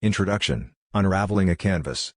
Introduction: Unraveling a Canvas.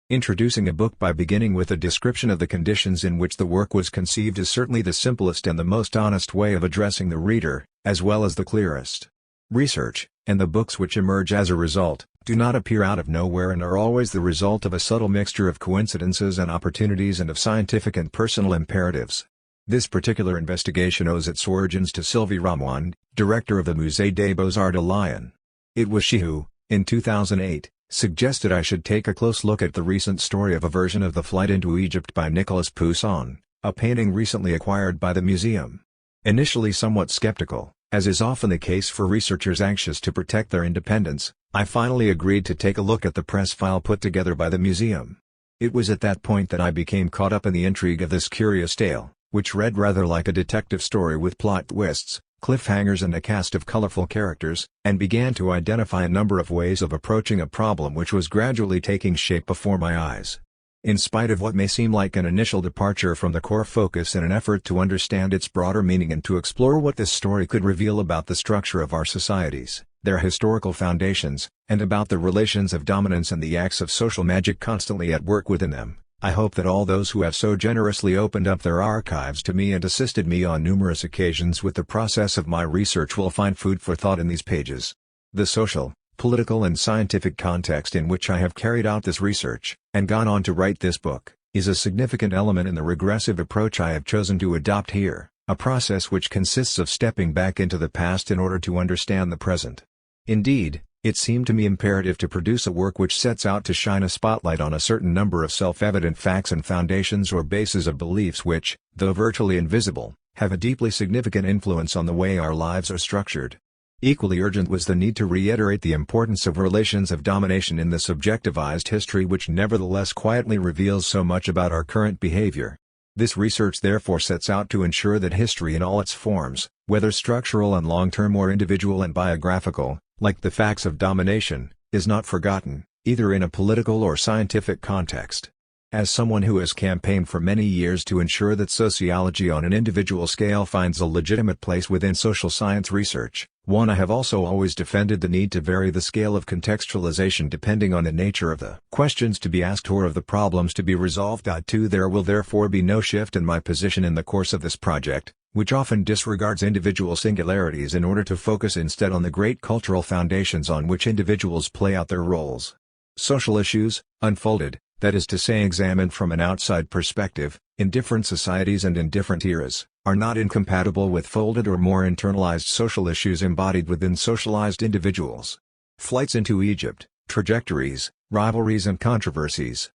Introducing a book by beginning with a description of the conditions in which the work was conceived is certainly the simplest and the most honest way of addressing the reader, as well as the clearest. Research, and the books which emerge as a result, do not appear out of nowhere and are always the result of a subtle mixture of coincidences and opportunities and of scientific and personal imperatives. This particular investigation owes its origins to Sylvie Ramond, director of the Musée des Beaux-Arts de Lyon. It was she who, in 2008, suggested I should take a close look at the recent story of a version of The Flight into Egypt by Nicolas Poussin, a painting recently acquired by the museum. Initially somewhat skeptical, as is often the case for researchers anxious to protect their independence, I finally agreed to take a look at the press file put together by the museum. It was at that point that I became caught up in the intrigue of this curious tale, which read rather like a detective story with plot twists, cliffhangers and a cast of colorful characters, and began to identify a number of ways of approaching a problem which was gradually taking shape before my eyes. In spite of what may seem like an initial departure from the core focus in an effort to understand its broader meaning and to explore what this story could reveal about the structure of our societies, their historical foundations, and about the relations of dominance and the acts of social magic constantly at work within them, I hope that all those who have so generously opened up their archives to me and assisted me on numerous occasions with the process of my research will find food for thought in these pages. The social, political and scientific context in which I have carried out this research, and gone on to write this book, is a significant element in the regressive approach I have chosen to adopt here, a process which consists of stepping back into the past in order to understand the present. Indeed, it seemed to me imperative to produce a work which sets out to shine a spotlight on a certain number of self-evident facts and foundations or bases of beliefs which, though virtually invisible, have a deeply significant influence on the way our lives are structured. Equally urgent was the need to reiterate the importance of relations of domination in the subjectivized history which nevertheless quietly reveals so much about our current behavior. This research therefore sets out to ensure that history in all its forms, whether structural and long-term or individual and biographical, like the facts of domination, is not forgotten, either in a political or scientific context. As someone who has campaigned for many years to ensure that sociology on an individual scale finds a legitimate place within social science research, I have also always defended the need to vary the scale of contextualization depending on the nature of the questions to be asked or of the problems to be resolved. There will therefore be no shift in my position in the course of this project, which often disregards individual singularities in order to focus instead on the great cultural foundations on which individuals play out their roles. Social issues, unfolded, that is to say examined from an outside perspective, in different societies and in different eras, are not incompatible with folded or more internalized social issues embodied within socialized individuals. Flights into Egypt, Trajectories, Rivalries and Controversies.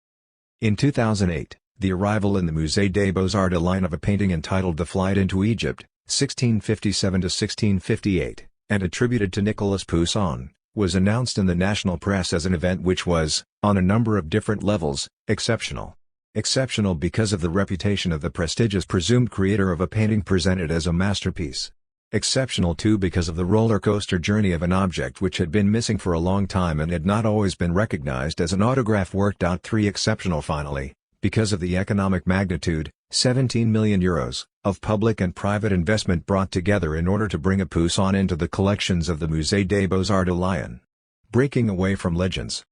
In 2008, the arrival in the Musée des Beaux-Arts de Lyon of a painting entitled The Flight into Egypt, 1657–1658, and attributed to Nicolas Poussin, was announced in the national press as an event which was, on a number of different levels, exceptional. Exceptional because of the reputation of the prestigious presumed creator of a painting presented as a masterpiece. Exceptional too because of the roller coaster journey of an object which had been missing for a long time and had not always been recognized as an autograph worked out. 3. Exceptional finally, because of the economic magnitude, €17 million, of public and private investment brought together in order to bring a Poussin into the collections of the Musée des Beaux-Arts de Lyon. Breaking away from legends.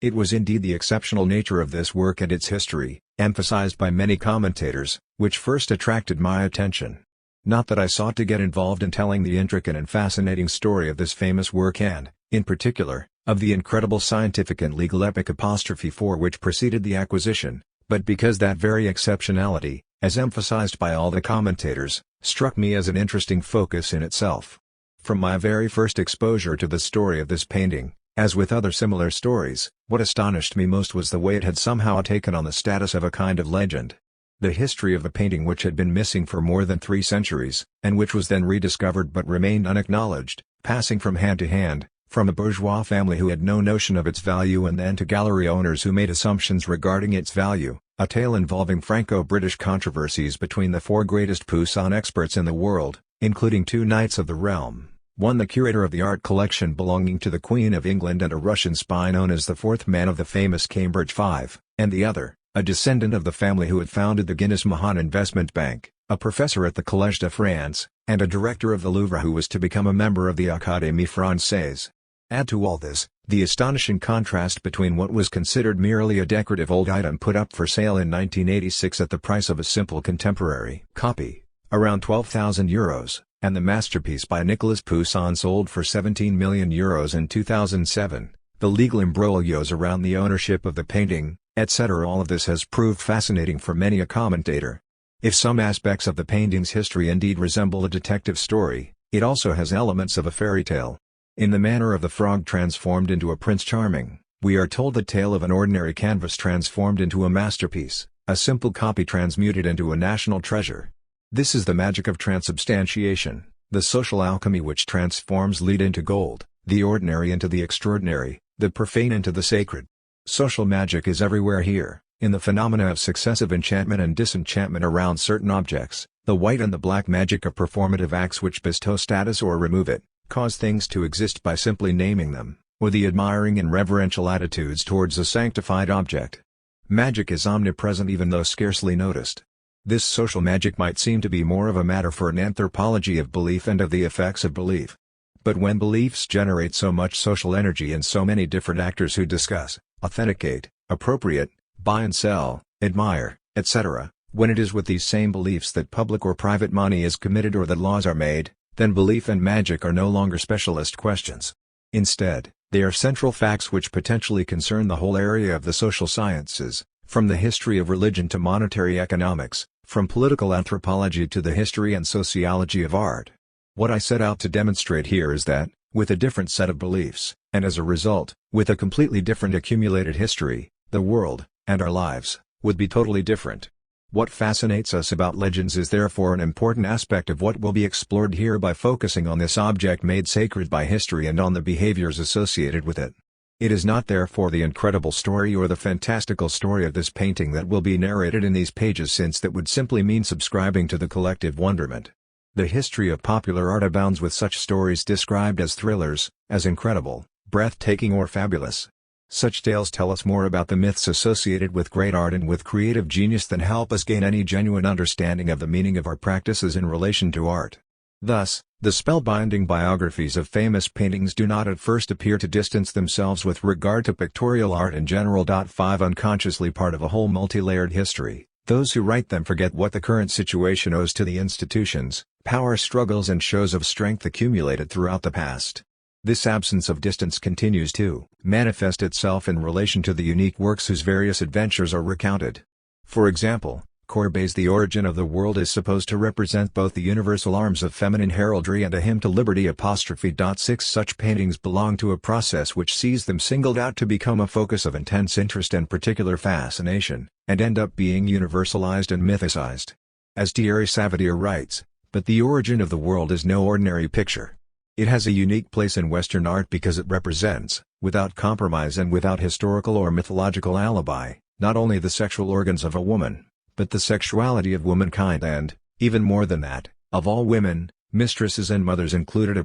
It was indeed the exceptional nature of this work and its history, emphasized by many commentators, which first attracted my attention. Not that I sought to get involved in telling the intricate and fascinating story of this famous work and, in particular, of the incredible scientific and legal epic apostrophe 4 which preceded the acquisition, but because that very exceptionality, as emphasized by all the commentators, struck me as an interesting focus in itself. From my very first exposure to the story of this painting, as with other similar stories, what astonished me most was the way it had somehow taken on the status of a kind of legend. The history of a painting which had been missing for more than 3 centuries, and which was then rediscovered but remained unacknowledged, passing from hand to hand, from a bourgeois family who had no notion of its value and then to gallery owners who made assumptions regarding its value, a tale involving Franco-British controversies between the 4 greatest Poussin experts in the world, including 2 knights of the realm, one the curator of the art collection belonging to the Queen of England and a Russian spy known as the 4th man of the famous Cambridge Five, and the other, a descendant of the family who had founded the Guinness Mahon Investment Bank, a professor at the Collège de France, and a director of the Louvre who was to become a member of the Académie Française. Add to all this, the astonishing contrast between what was considered merely a decorative old item put up for sale in 1986 at the price of a simple contemporary copy, around €12,000, and the masterpiece by Nicolas Poussin sold for €17 million in 2007, the legal imbroglios around the ownership of the painting, etc. All of this has proved fascinating for many a commentator. If some aspects of the painting's history indeed resemble a detective story, it also has elements of a fairy tale. In the manner of the frog transformed into a Prince Charming, we are told the tale of an ordinary canvas transformed into a masterpiece, a simple copy transmuted into a national treasure. This is the magic of transubstantiation, the social alchemy which transforms lead into gold, the ordinary into the extraordinary, the profane into the sacred. Social magic is everywhere here, in the phenomena of successive enchantment and disenchantment around certain objects, the white and the black magic of performative acts which bestow status or remove it, cause things to exist by simply naming them, or the admiring and reverential attitudes towards a sanctified object. Magic is omnipresent even though scarcely noticed. This social magic might seem to be more of a matter for an anthropology of belief and of the effects of belief. But when beliefs generate so much social energy and so many different actors who discuss, authenticate, appropriate, buy and sell, admire, etc., when it is with these same beliefs that public or private money is committed or that laws are made, then belief and magic are no longer specialist questions. Instead, they are central facts which potentially concern the whole area of the social sciences, from the history of religion to monetary economics, from political anthropology to the history and sociology of art. What I set out to demonstrate here is that, with a different set of beliefs, and as a result, with a completely different accumulated history, the world, and our lives, would be totally different. What fascinates us about legends is therefore an important aspect of what will be explored here by focusing on this object made sacred by history and on the behaviors associated with it. It is not therefore the incredible story or the fantastical story of this painting that will be narrated in these pages, since that would simply mean subscribing to the collective wonderment. The history of popular art abounds with such stories described as thrillers, as incredible, breathtaking or fabulous. Such tales tell us more about the myths associated with great art and with creative genius than help us gain any genuine understanding of the meaning of our practices in relation to art. Thus, the spellbinding biographies of famous paintings do not at first appear to distance themselves with regard to pictorial art in general. 5 Unconsciously part of a whole multi-layered history, those who write them forget what the current situation owes to the institutions, power struggles and shows of strength accumulated throughout the past. This absence of distance continues to manifest itself in relation to the unique works whose various adventures are recounted. For example, Courbet's The Origin of the World is supposed to represent both the universal arms of feminine heraldry and a hymn to liberty. 6 Such paintings belong to a process which sees them singled out to become a focus of intense interest and particular fascination, and end up being universalized and mythicized. As Thierry Savatier writes, "But The Origin of the World is no ordinary picture. It has a unique place in Western art because it represents, without compromise and without historical or mythological alibi, not only the sexual organs of a woman, but the sexuality of womankind and, even more than that, of all women, mistresses and mothers included."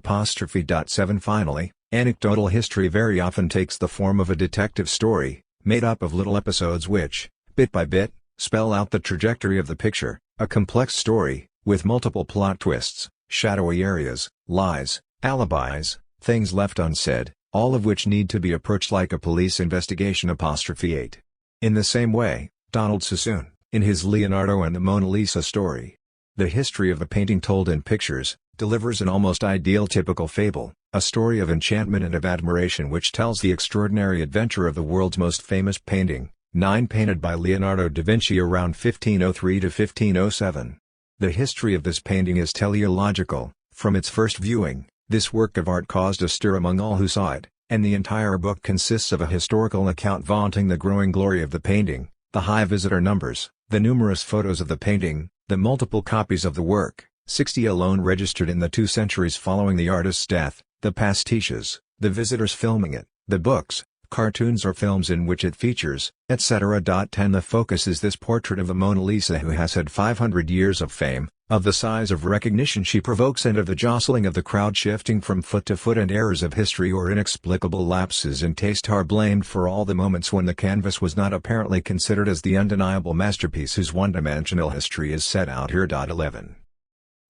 7 Finally, anecdotal history very often takes the form of a detective story, made up of little episodes which, bit by bit, spell out the trajectory of the picture, a complex story, with multiple plot twists, shadowy areas, lies, alibis, things left unsaid, all of which need to be approached like a police investigation. 8 In the same way, Donald Sassoon, in his Leonardo and the Mona Lisa story, The History of a Painting Told in Pictures, delivers an almost ideal typical fable, a story of enchantment and of admiration which tells the extraordinary adventure of the world's most famous painting, 9 painted by Leonardo da Vinci around 1503 to 1507. The history of this painting is teleological. From its first viewing, this work of art caused a stir among all who saw it, and the entire book consists of a historical account vaunting the growing glory of the painting, the high visitor numbers, the numerous photos of the painting, the multiple copies of the work, 60 alone registered in the 2 centuries following the artist's death, the pastiches, the visitors filming it, the books, cartoons or films in which it features, etc. 10 The focus is this portrait of the Mona Lisa who has had 500 years of fame, of the size of recognition she provokes and of the jostling of the crowd shifting from foot to foot, and errors of history or inexplicable lapses in taste are blamed for all the moments when the canvas was not apparently considered as the undeniable masterpiece whose one-dimensional history is set out here. 11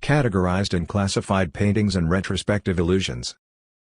Categorized and classified paintings and retrospective illusions.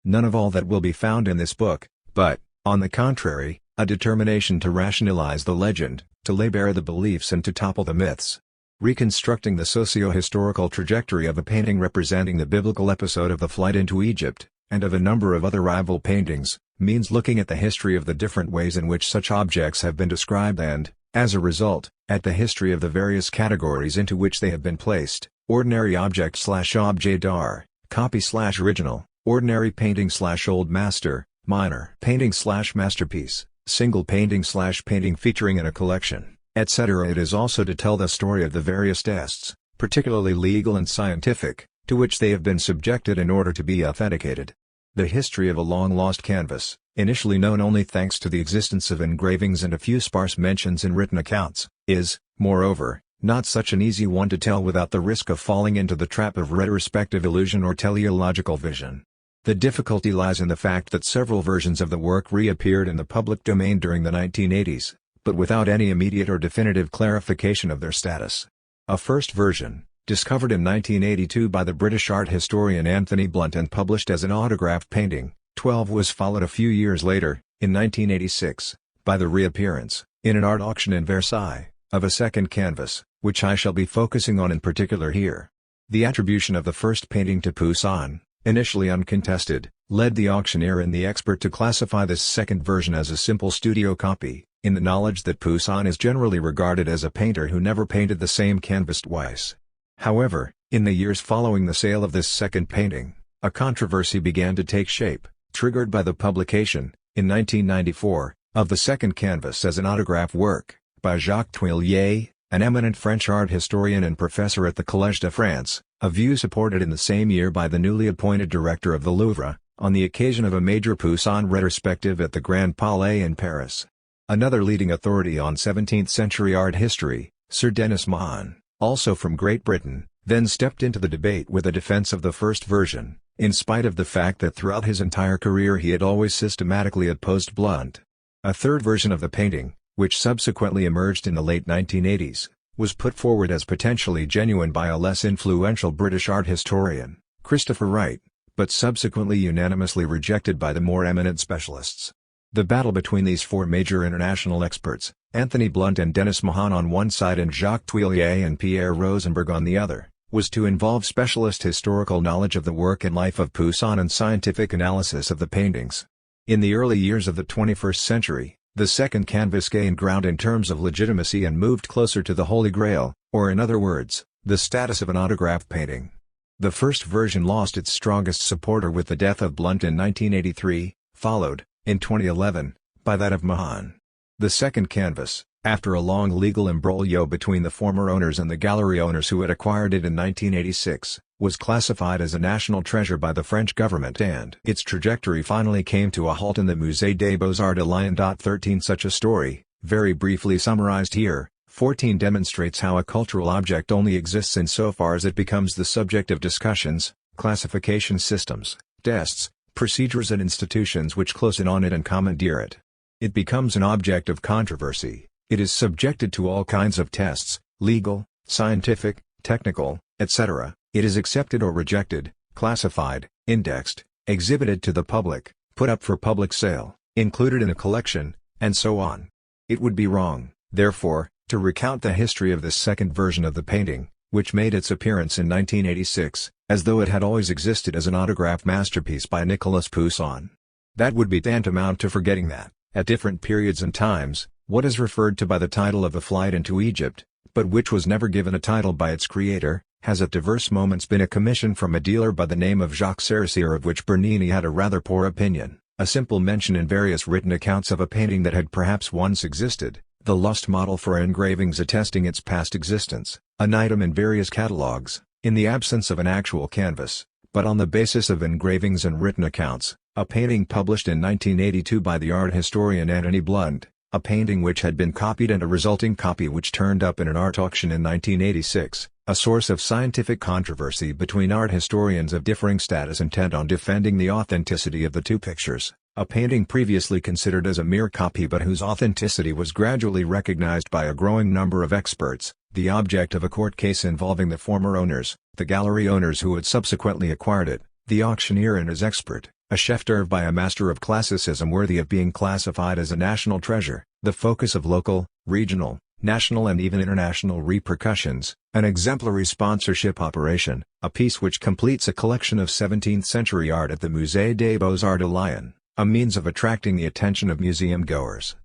none of all that will be found in this book, but, on the contrary, a determination to rationalize the legend, to lay bare the beliefs and to topple the myths. Reconstructing the socio-historical trajectory of a painting representing the biblical episode of the flight into Egypt, and of a number of other rival paintings, means looking at the history of the different ways in which such objects have been described and, as a result, at the history of the various categories into which they have been placed: ordinary object/objet d'art, copy/original, ordinary painting/old master, minor painting/masterpiece, single painting/painting featuring in a collection, etc. It is also to tell the story of the various tests, particularly legal and scientific, to which they have been subjected in order to be authenticated. The history of a long-lost canvas, initially known only thanks to the existence of engravings and a few sparse mentions in written accounts, is, moreover, not such an easy one to tell without the risk of falling into the trap of retrospective illusion or teleological vision. The difficulty lies in the fact that several versions of the work reappeared in the public domain during the 1980s, but without any immediate or definitive clarification of their status. A first version, discovered in 1982 by the British art historian Anthony Blunt and published as an autographed painting, 12 was followed a few years later, in 1986, by the reappearance, in an art auction in Versailles, of a second canvas, which I shall be focusing on in particular here. The attribution of the first painting to Poussin, initially uncontested, led the auctioneer and the expert to classify this second version as a simple studio copy, in the knowledge that Poussin is generally regarded as a painter who never painted the same canvas twice. However, in the years following the sale of this second painting, a controversy began to take shape, triggered by the publication, in 1994, of the second canvas as an autograph work, by Jacques Tuillier, an eminent French art historian and professor at the Collège de France, a view supported in the same year by the newly appointed director of the Louvre, on the occasion of a major Poussin retrospective at the Grand Palais in Paris. Another leading authority on 17th-century art history, Sir Denis Mahan, also from Great Britain, then stepped into the debate with a defense of the first version, in spite of the fact that throughout his entire career he had always systematically opposed Blunt. A third version of the painting, which subsequently emerged in the late 1980s, was put forward as potentially genuine by a less influential British art historian, Christopher Wright, but subsequently unanimously rejected by the more eminent specialists. The battle between these four major international experts, Anthony Blunt and Denis Mahan on one side and Jacques Tuillier and Pierre Rosenberg on the other, was to involve specialist historical knowledge of the work and life of Poussin and scientific analysis of the paintings. In the early years of the 21st century, the second canvas gained ground in terms of legitimacy and moved closer to the Holy Grail, or in other words, the status of an autograph painting. The first version lost its strongest supporter with the death of Blunt in 1983, followed, in 2011, by that of Mahan. The second canvas, after a long legal imbroglio between the former owners and the gallery owners who had acquired it in 1986, was classified as a national treasure by the French government and its trajectory finally came to a halt in the Musée des Beaux-Arts de Lyon. 13 Such a story, very briefly summarized here, 14 demonstrates how a cultural object only exists insofar as it becomes the subject of discussions, classification systems, tests, procedures and institutions which close in on it and commandeer it. It becomes an object of controversy, it is subjected to all kinds of tests, legal, scientific, technical, etc., it is accepted or rejected, classified, indexed, exhibited to the public, put up for public sale, included in a collection, and so on. It would be wrong, therefore, to recount the history of this second version of the painting, which made its appearance in 1986, as though it had always existed as an autograph masterpiece by Nicolas Poussin. That would be tantamount to forgetting that, at different periods and times, what is referred to by the title of The Flight into Egypt, but which was never given a title by its creator, has at diverse moments been a commission from a dealer by the name of Jacques Cerisier, of which Bernini had a rather poor opinion, a simple mention in various written accounts of a painting that had perhaps once existed, the lost model for engravings attesting its past existence, an item in various catalogues, in the absence of an actual canvas, but on the basis of engravings and written accounts, a painting published in 1982 by the art historian Anthony Blunt, a painting which had been copied and a resulting copy which turned up in an art auction in 1986, a source of scientific controversy between art historians of differing status intent on defending the authenticity of the two pictures, a painting previously considered as a mere copy but whose authenticity was gradually recognized by a growing number of experts, the object of a court case involving the former owners, the gallery owners who had subsequently acquired it, the auctioneer and his expert, a chef-d'oeuvre by a master of classicism worthy of being classified as a national treasure, the focus of local, regional, national and even international repercussions, an exemplary sponsorship operation, a piece which completes a collection of 17th-century art at the Musée des Beaux-Arts de Lyon, a means of attracting the attention of museum-goers.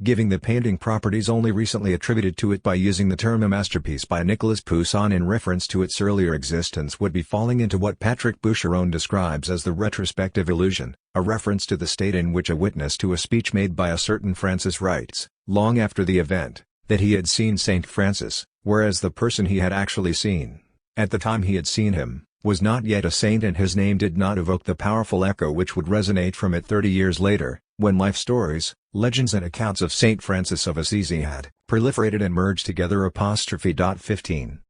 Giving the painting properties only recently attributed to it by using the term a masterpiece by Nicolas Poussin in reference to its earlier existence would be falling into what Patrick Boucheron describes as the retrospective illusion, a reference to the state in which a witness to a speech made by a certain Francis writes, long after the event, that he had seen Saint Francis, whereas the person he had actually seen, at the time he had seen him, was not yet a saint and his name did not evoke the powerful echo which would resonate from it 30 years later, when life stories, legends and accounts of Saint Francis of Assisi had proliferated and merged together. 15.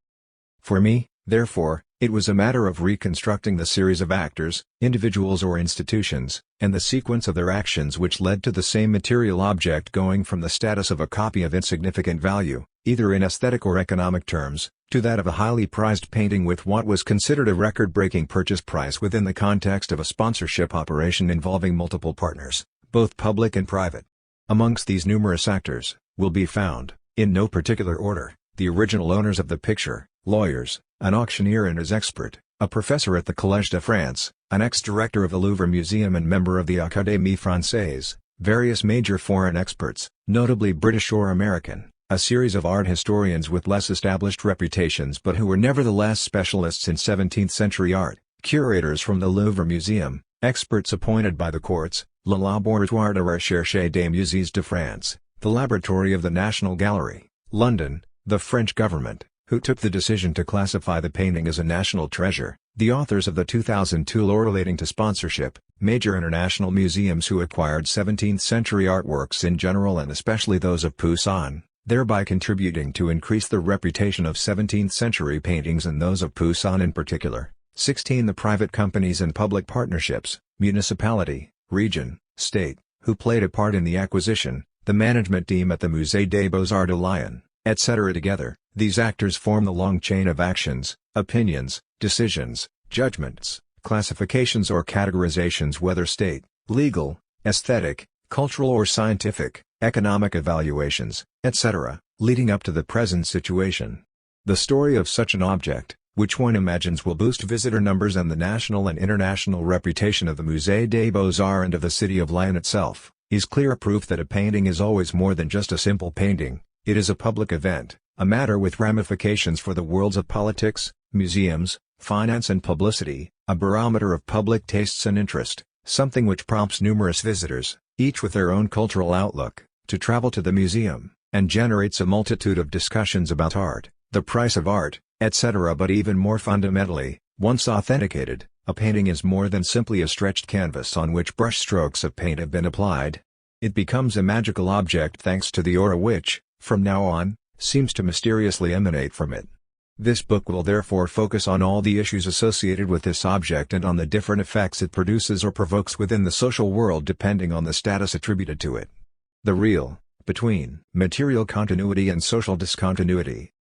For me, therefore, it was a matter of reconstructing the series of actors, individuals or institutions, and the sequence of their actions which led to the same material object going from the status of a copy of insignificant value, either in aesthetic or economic terms, to that of a highly prized painting with what was considered a record-breaking purchase price within the context of a sponsorship operation involving multiple partners, both public and private. Amongst these numerous actors, will be found, in no particular order, the original owners of the picture, lawyers, an auctioneer and his expert, a professor at the Collège de France, an ex-director of the Louvre Museum and member of the Académie Française, various major foreign experts, notably British or American, a series of art historians with less established reputations but who were nevertheless specialists in 17th-century art, curators from the Louvre Museum, experts appointed by the courts, Le Laboratoire de Recherche des Musées de France, the Laboratory of the National Gallery, London, the French government, who took the decision to classify the painting as a national treasure, the authors of the 2002 law relating to sponsorship, major international museums who acquired 17th-century artworks in general and especially those of Poussin, thereby contributing to increase the reputation of 17th-century paintings and those of Poussin in particular. 16. The private companies and public partnerships, municipality, region, state, who played a part in the acquisition, the management team at the Musée des Beaux-Arts de Lyon, etc. Together, these actors form the long chain of actions, opinions, decisions, judgments, classifications or categorizations whether state, legal, aesthetic, cultural or scientific, economic evaluations, etc., leading up to the present situation. The story of such an object, which one imagines will boost visitor numbers and the national and international reputation of the Musée des Beaux-Arts and of the city of Lyon itself, is clear proof that a painting is always more than just a simple painting. It is a public event, a matter with ramifications for the worlds of politics, museums, finance and publicity, a barometer of public tastes and interest, something which prompts numerous visitors, each with their own cultural outlook, to travel to the museum, and generates a multitude of discussions about art, the price of art, etc. But even more fundamentally, once authenticated, a painting is more than simply a stretched canvas on which brushstrokes of paint have been applied. It becomes a magical object thanks to the aura which, from now on, seems to mysteriously emanate from it. This book will therefore focus on all the issues associated with this object and on the different effects it produces or provokes within the social world depending on the status attributed to it. The real, between, material continuity and social discontinuity.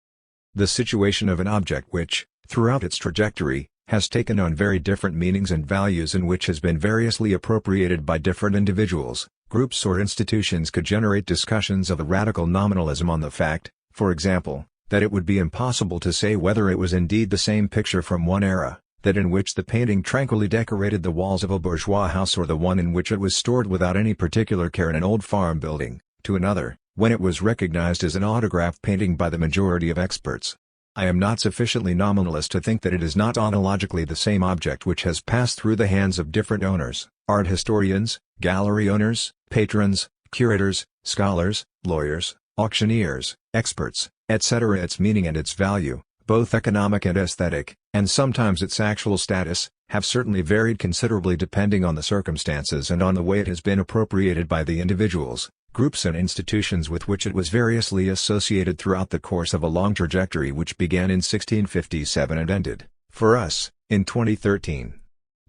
The situation of an object which, throughout its trajectory, has taken on very different meanings and values and which has been variously appropriated by different individuals, groups or institutions could generate discussions of a radical nominalism on the fact, for example, that it would be impossible to say whether it was indeed the same picture from one era, that in which the painting tranquilly decorated the walls of a bourgeois house or the one in which it was stored without any particular care in an old farm building, to another, when it was recognized as an autograph painting by the majority of experts. I am not sufficiently nominalist to think that it is not ontologically the same object which has passed through the hands of different owners, art historians, gallery owners, patrons, curators, scholars, lawyers, auctioneers, experts, etc. Its meaning and its value, both economic and aesthetic, and sometimes its actual status, have certainly varied considerably depending on the circumstances and on the way it has been appropriated by the individuals, groups and institutions with which it was variously associated throughout the course of a long trajectory which began in 1657 and ended, for us, in 2013.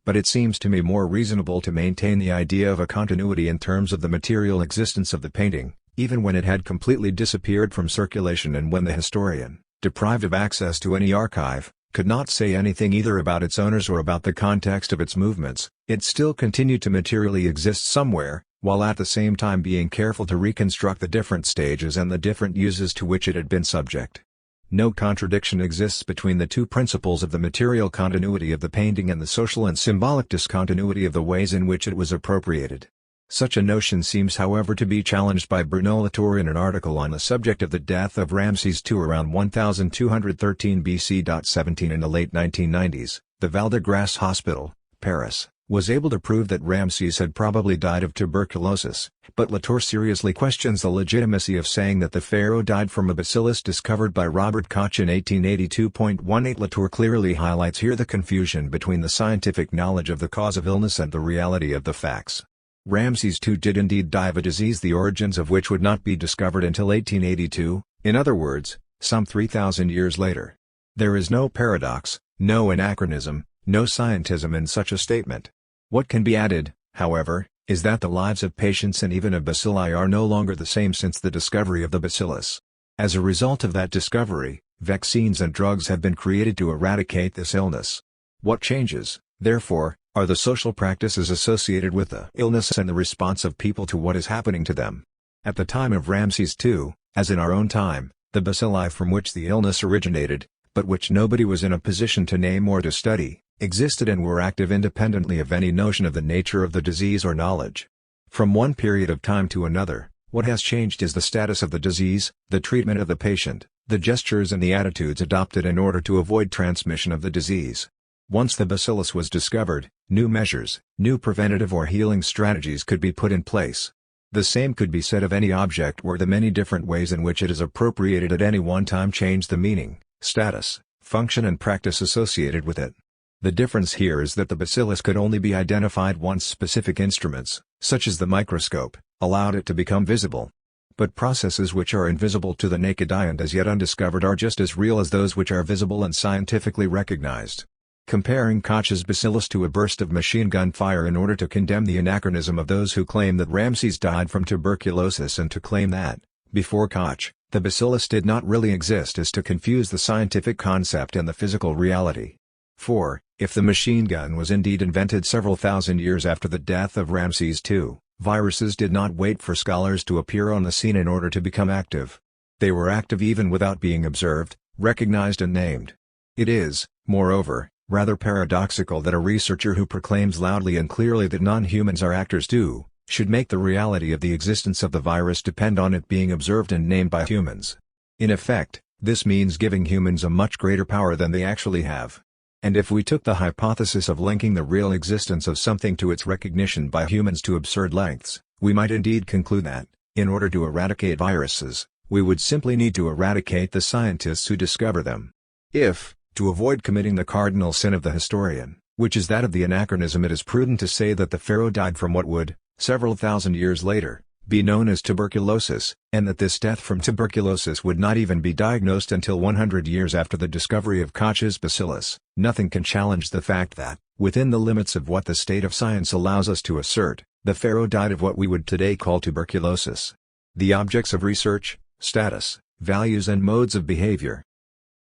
But it seems to me more reasonable to maintain the idea of a continuity in terms of the material existence of the painting, even when it had completely disappeared from circulation and when the historian, deprived of access to any archive, could not say anything either about its owners or about the context of its movements, it still continued to materially exist somewhere, while at the same time being careful to reconstruct the different stages and the different uses to which it had been subject. No contradiction exists between the two principles of the material continuity of the painting and the social and symbolic discontinuity of the ways in which it was appropriated. Such a notion seems however to be challenged by Bruno Latour in an article on the subject of the death of Ramses II around 1213 BC. 17 In the late 1990s, the Val de Grace Hospital, Paris, was able to prove that Ramses had probably died of tuberculosis, but Latour seriously questions the legitimacy of saying that the pharaoh died from a bacillus discovered by Robert Koch in 1882.18. Latour clearly highlights here the confusion between the scientific knowledge of the cause of illness and the reality of the facts. Ramses II did indeed die of a disease the origins of which would not be discovered until 1882, in other words, some 3,000 years later. There is no paradox, no anachronism, no scientism in such a statement. What can be added, however, is that the lives of patients and even of bacilli are no longer the same since the discovery of the bacillus. As a result of that discovery, vaccines and drugs have been created to eradicate this illness. What changes, therefore, are the social practices associated with the illness and the response of people to what is happening to them. At the time of Ramses II, as in our own time, the bacilli from which the illness originated, but which nobody was in a position to name or to study, existed and were active independently of any notion of the nature of the disease or knowledge. From one period of time to another, what has changed is the status of the disease, the treatment of the patient, the gestures and the attitudes adopted in order to avoid transmission of the disease. Once the bacillus was discovered, new measures, new preventative or healing strategies could be put in place. The same could be said of any object where the many different ways in which it is appropriated at any one time change the meaning, status, function and practice associated with it. The difference here is that the bacillus could only be identified once specific instruments, such as the microscope, allowed it to become visible. But processes which are invisible to the naked eye and as yet undiscovered are just as real as those which are visible and scientifically recognized. Comparing Koch's bacillus to a burst of machine gun fire in order to condemn the anachronism of those who claim that Ramses died from tuberculosis and to claim that, before Koch, the bacillus did not really exist is to confuse the scientific concept and the physical reality. For, if the machine gun was indeed invented several thousand years after the death of Ramses II, viruses did not wait for scholars to appear on the scene in order to become active. They were active even without being observed, recognized and named. It is, moreover, rather paradoxical that a researcher who proclaims loudly and clearly that non-humans are actors too, should make the reality of the existence of the virus depend on it being observed and named by humans. In effect, this means giving humans a much greater power than they actually have. And if we took the hypothesis of linking the real existence of something to its recognition by humans to absurd lengths, we might indeed conclude that, in order to eradicate viruses, we would simply need to eradicate the scientists who discover them. If, to avoid committing the cardinal sin of the historian, which is that of the anachronism, it is prudent to say that the pharaoh died from what would, several thousand years later, be known as tuberculosis, and that this death from tuberculosis would not even be diagnosed until 100 years after the discovery of Koch's bacillus, nothing can challenge the fact that, within the limits of what the state of science allows us to assert, the pharaoh died of what we would today call tuberculosis. The objects of research, status, values and modes of behavior.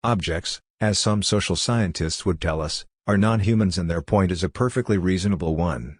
Objects, as some social scientists would tell us, are non-humans, and their point is a perfectly reasonable one.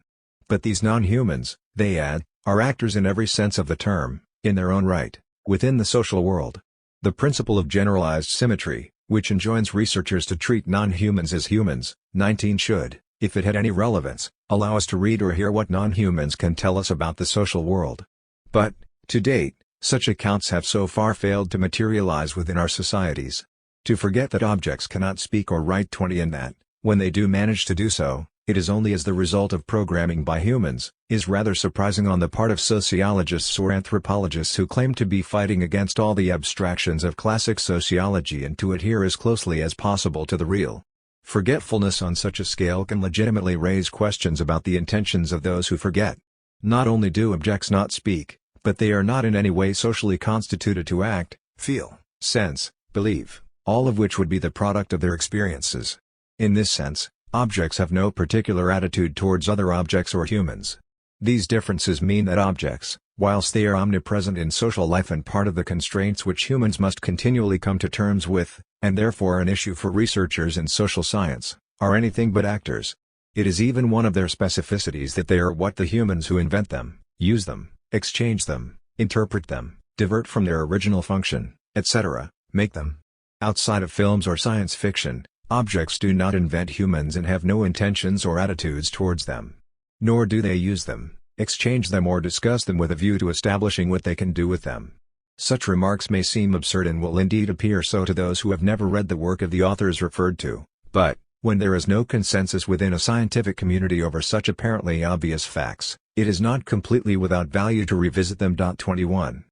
But these non-humans, they add, are actors in every sense of the term, in their own right, within the social world. The principle of generalized symmetry, which enjoins researchers to treat non-humans as humans, 19 should, if it had any relevance, allow us to read or hear what non-humans can tell us about the social world. But, to date, such accounts have so far failed to materialize within our societies. To forget that objects cannot speak or write 20 and that, when they do manage to do so, it is only as the result of programming by humans, is rather surprising on the part of sociologists or anthropologists who claim to be fighting against all the abstractions of classic sociology and to adhere as closely as possible to the real. Forgetfulness on such a scale can legitimately raise questions about the intentions of those who forget. Not only do objects not speak, but they are not in any way socially constituted to act, feel, sense, believe, all of which would be the product of their experiences. In this sense, objects have no particular attitude towards other objects or humans. These differences mean that objects, whilst they are omnipresent in social life and part of the constraints which humans must continually come to terms with, and therefore an issue for researchers in social science, are anything but actors. It is even one of their specificities that they are what the humans who invent them, use them, exchange them, interpret them, divert from their original function, etc., make them. Outside of films or science fiction, objects do not invent humans and have no intentions or attitudes towards them. Nor do they use them, exchange them or discuss them with a view to establishing what they can do with them. Such remarks may seem absurd and will indeed appear so to those who have never read the work of the authors referred to, but, when there is no consensus within a scientific community over such apparently obvious facts, it is not completely without value to revisit them. 21.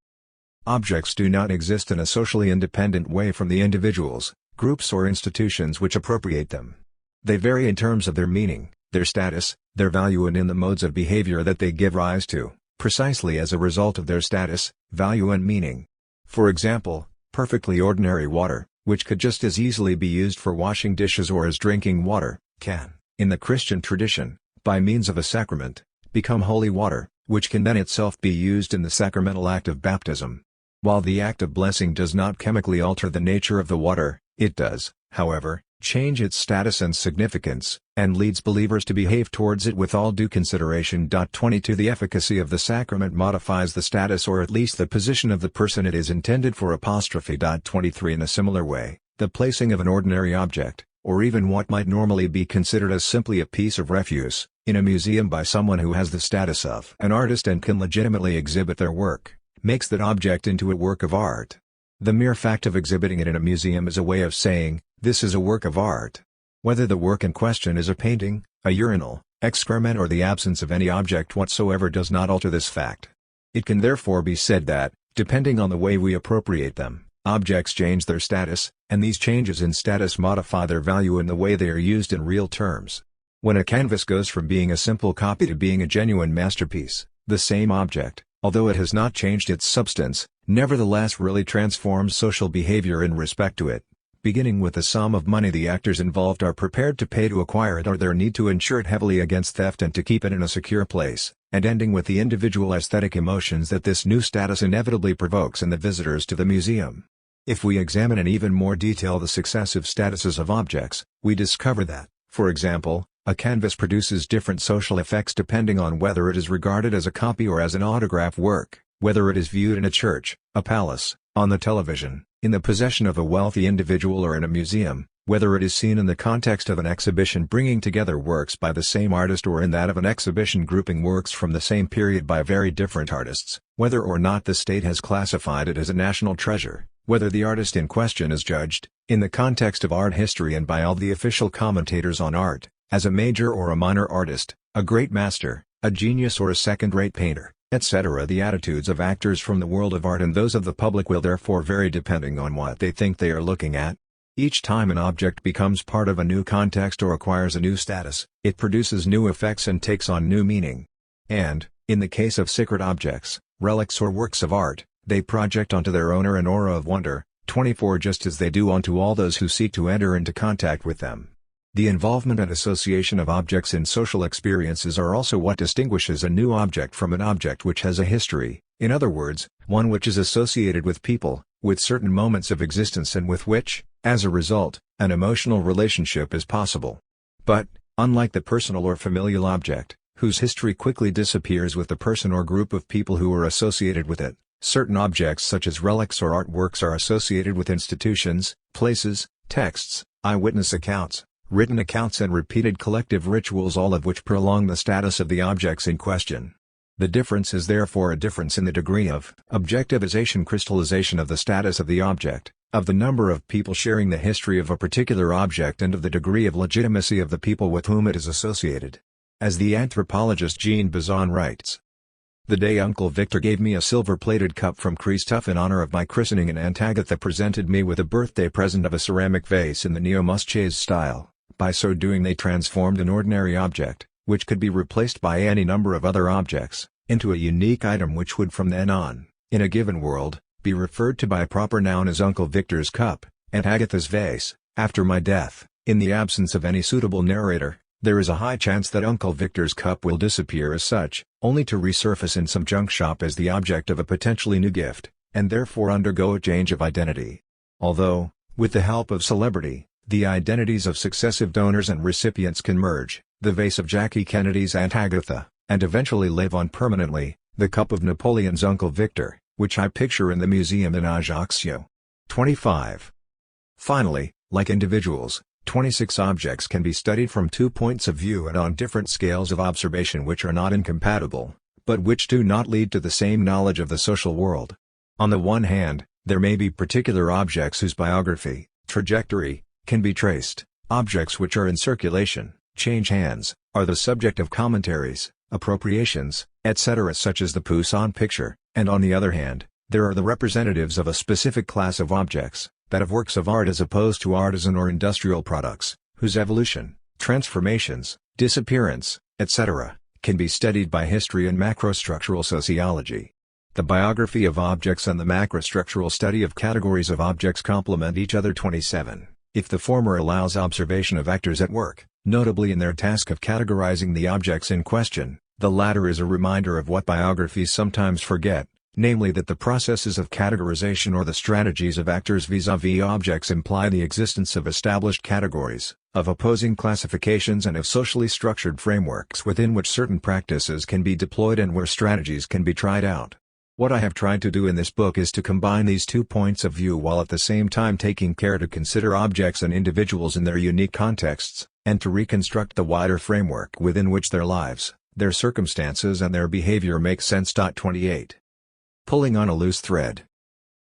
Objects do not exist in a socially independent way from the individuals, groups or institutions which appropriate them. They vary in terms of their meaning, their status, their value and in the modes of behavior that they give rise to, precisely as a result of their status, value and meaning. For example, perfectly ordinary water, which could just as easily be used for washing dishes or as drinking water, can, in the Christian tradition, by means of a sacrament, become holy water, which can then itself be used in the sacramental act of baptism. While the act of blessing does not chemically alter the nature of the water, it does, however, change its status and significance, and leads believers to behave towards it with all due consideration. 22 The efficacy of the sacrament modifies the status or at least the position of the person it is intended for. 23 In a similar way, the placing of an ordinary object, or even what might normally be considered as simply a piece of refuse, in a museum by someone who has the status of an artist and can legitimately exhibit their work, makes that object into a work of art. The mere fact of exhibiting it in a museum is a way of saying, this is a work of art. Whether the work in question is a painting, a urinal, excrement or the absence of any object whatsoever does not alter this fact. It can therefore be said that, depending on the way we appropriate them, objects change their status, and these changes in status modify their value in the way they are used in real terms. When a canvas goes from being a simple copy to being a genuine masterpiece, the same object, although it has not changed its substance, nevertheless really transforms social behavior in respect to it. Beginning with the sum of money the actors involved are prepared to pay to acquire it or their need to insure it heavily against theft and to keep it in a secure place, and ending with the individual aesthetic emotions that this new status inevitably provokes in the visitors to the museum. If we examine in even more detail the successive statuses of objects, we discover that, for example, a canvas produces different social effects depending on whether it is regarded as a copy or as an autograph work, whether it is viewed in a church, a palace, on the television, in the possession of a wealthy individual or in a museum, whether it is seen in the context of an exhibition bringing together works by the same artist or in that of an exhibition grouping works from the same period by very different artists, whether or not the state has classified it as a national treasure, whether the artist in question is judged, in the context of art history and by all the official commentators on art, as a major or a minor artist, a great master, a genius or a second-rate painter, etc. The attitudes of actors from the world of art and those of the public will therefore vary depending on what they think they are looking at. Each time an object becomes part of a new context or acquires a new status, it produces new effects and takes on new meaning. And, in the case of sacred objects, relics or works of art, they project onto their owner an aura of wonder, 24 just as they do onto all those who seek to enter into contact with them. The involvement and association of objects in social experiences are also what distinguishes a new object from an object which has a history, in other words, one which is associated with people, with certain moments of existence and with which, as a result, an emotional relationship is possible. But, unlike the personal or familial object, whose history quickly disappears with the person or group of people who are associated with it, certain objects such as relics or artworks are associated with institutions, places, texts, eyewitness accounts, written accounts and repeated collective rituals, all of which prolong the status of the objects in question. The difference is therefore a difference in the degree of objectivization, crystallization of the status of the object, of the number of people sharing the history of a particular object and of the degree of legitimacy of the people with whom it is associated. As the anthropologist Jean Bazin writes, "The day Uncle Victor gave me a silver-plated cup from Christophe in honor of my christening and Aunt Agatha presented me with a birthday present of a ceramic vase in the Neo-Musquets style. By so doing they transformed an ordinary object, which could be replaced by any number of other objects, into a unique item which would from then on, in a given world, be referred to by a proper noun as Uncle Victor's cup, Aunt Agatha's vase, after my death, in the absence of any suitable narrator, There is a high chance that Uncle Victor's cup will disappear as such, only to resurface in some junk shop as the object of a potentially new gift, and therefore undergo a change of identity. Although, with the help of celebrity, the identities of successive donors and recipients can merge, the vase of Jackie Kennedy's Aunt Agatha, and eventually live on permanently, the cup of Napoleon's Uncle Victor, which I picture in the museum in Ajaccio. 25. Finally, like individuals, 26 objects can be studied from 2 points of view and on different scales of observation which are not incompatible, but which do not lead to the same knowledge of the social world. On the one hand, there may be particular objects whose biography, trajectory, can be traced. Objects which are in circulation, change hands, are the subject of commentaries, appropriations, etc., such as the Poussin picture, and on the other hand, there are the representatives of a specific class of objects, that of works of art as opposed to artisan or industrial products, whose evolution, transformations, disappearance, etc., can be studied by history and macrostructural sociology. The biography of objects and the macrostructural study of categories of objects complement each other. 27. If the former allows observation of actors at work, notably in their task of categorizing the objects in question, the latter is a reminder of what biographies sometimes forget, namely that the processes of categorization or the strategies of actors vis-à-vis objects imply the existence of established categories, of opposing classifications and of socially structured frameworks within which certain practices can be deployed and where strategies can be tried out. What I have tried to do in this book is to combine these 2 points of view while at the same time taking care to consider objects and individuals in their unique contexts, and to reconstruct the wider framework within which their lives, their circumstances and their behavior make sense. 28. Pulling on a loose thread.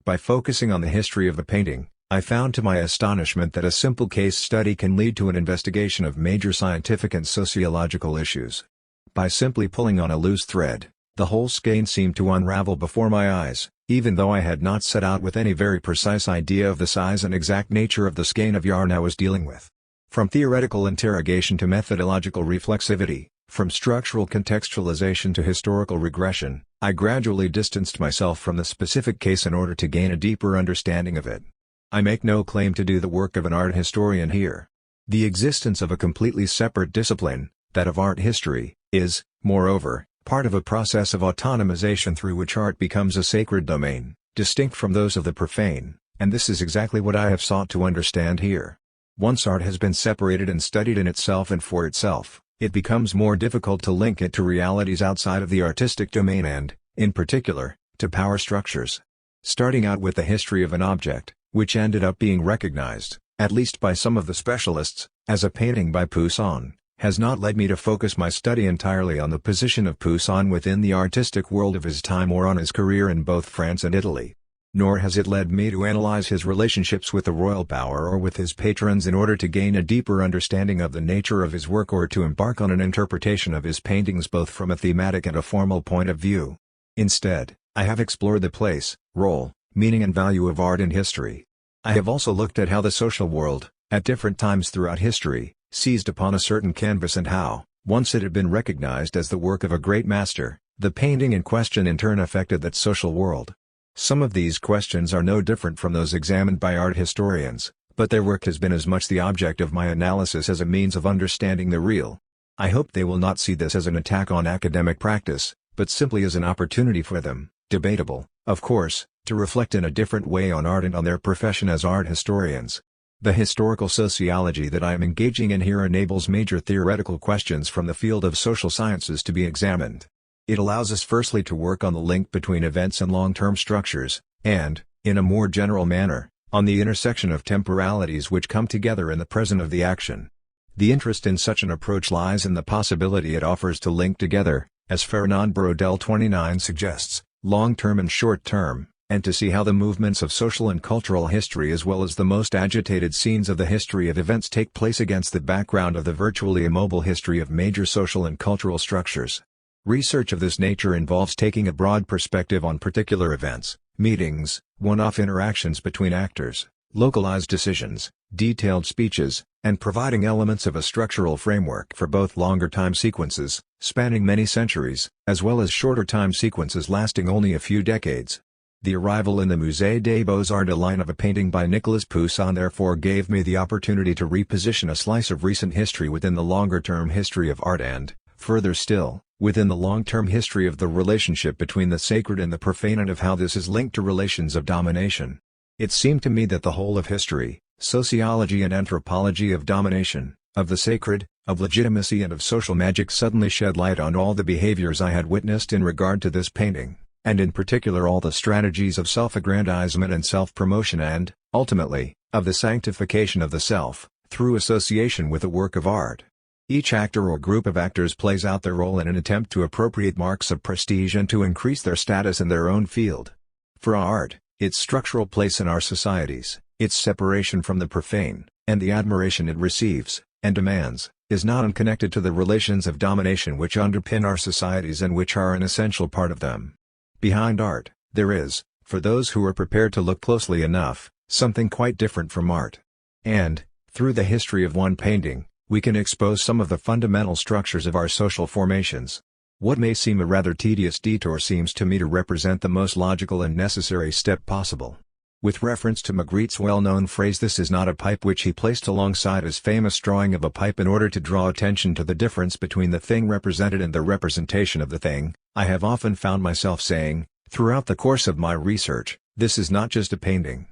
By focusing on the history of the painting, I found to my astonishment that a simple case study can lead to an investigation of major scientific and sociological issues. By simply pulling on a loose thread, the whole skein seemed to unravel before my eyes, even though I had not set out with any very precise idea of the size and exact nature of the skein of yarn I was dealing with. From theoretical interrogation to methodological reflexivity, from structural contextualization to historical regression, I gradually distanced myself from the specific case in order to gain a deeper understanding of it. I make no claim to do the work of an art historian here. The existence of a completely separate discipline, that of art history, is, moreover, part of a process of autonomization through which art becomes a sacred domain, distinct from those of the profane, and this is exactly what I have sought to understand here. Once art has been separated and studied in itself and for itself, it becomes more difficult to link it to realities outside of the artistic domain and, in particular, to power structures. Starting out with the history of an object, which ended up being recognized, at least by some of the specialists, as a painting by Poussin, has not led me to focus my study entirely on the position of Poussin within the artistic world of his time or on his career in both France and Italy. Nor has it led me to analyze his relationships with the royal power or with his patrons in order to gain a deeper understanding of the nature of his work or to embark on an interpretation of his paintings both from a thematic and a formal point of view. Instead, I have explored the place, role, meaning and value of art in history. I have also looked at how the social world, at different times throughout history, seized upon a certain canvas and how, once it had been recognized as the work of a great master, the painting in question in turn affected that social world. Some of these questions are no different from those examined by art historians, but their work has been as much the object of my analysis as a means of understanding the real. I hope they will not see this as an attack on academic practice, but simply as an opportunity for them, debatable, of course, to reflect in a different way on art and on their profession as art historians. The historical sociology that I am engaging in here enables major theoretical questions from the field of social sciences to be examined. It allows us firstly to work on the link between events and long-term structures, and, in a more general manner, on the intersection of temporalities which come together in the present of the action. The interest in such an approach lies in the possibility it offers to link together, as Fernand Braudel 29 suggests, long-term and short-term, and to see how the movements of social and cultural history as well as the most agitated scenes of the history of events take place against the background of the virtually immobile history of major social and cultural structures. Research of this nature involves taking a broad perspective on particular events, meetings, one-off interactions between actors, localized decisions, detailed speeches, and providing elements of a structural framework for both longer time sequences, spanning many centuries, as well as shorter time sequences lasting only a few decades. The arrival in the Musée des Beaux-Arts de line of a painting by Nicolas Poussin therefore gave me the opportunity to reposition a slice of recent history within the longer-term history of art and, further still, within the long-term history of the relationship between the sacred and the profane and of how this is linked to relations of domination. It seemed to me that the whole of history, sociology and anthropology of domination, of the sacred, of legitimacy and of social magic suddenly shed light on all the behaviors I had witnessed in regard to this painting, and in particular all the strategies of self-aggrandizement and self-promotion and, ultimately, of the sanctification of the self, through association with a work of art. Each actor or group of actors plays out their role in an attempt to appropriate marks of prestige and to increase their status in their own field. For art, its structural place in our societies, its separation from the profane, and the admiration it receives, and demands, is not unconnected to the relations of domination which underpin our societies and which are an essential part of them. Behind art, there is, for those who are prepared to look closely enough, something quite different from art. And, through the history of one painting, we can expose some of the fundamental structures of our social formations. What may seem a rather tedious detour seems to me to represent the most logical and necessary step possible. With reference to Magritte's well-known phrase "this is not a pipe," which he placed alongside his famous drawing of a pipe in order to draw attention to the difference between the thing represented and the representation of the thing, I have often found myself saying, throughout the course of my research, this is not just a painting.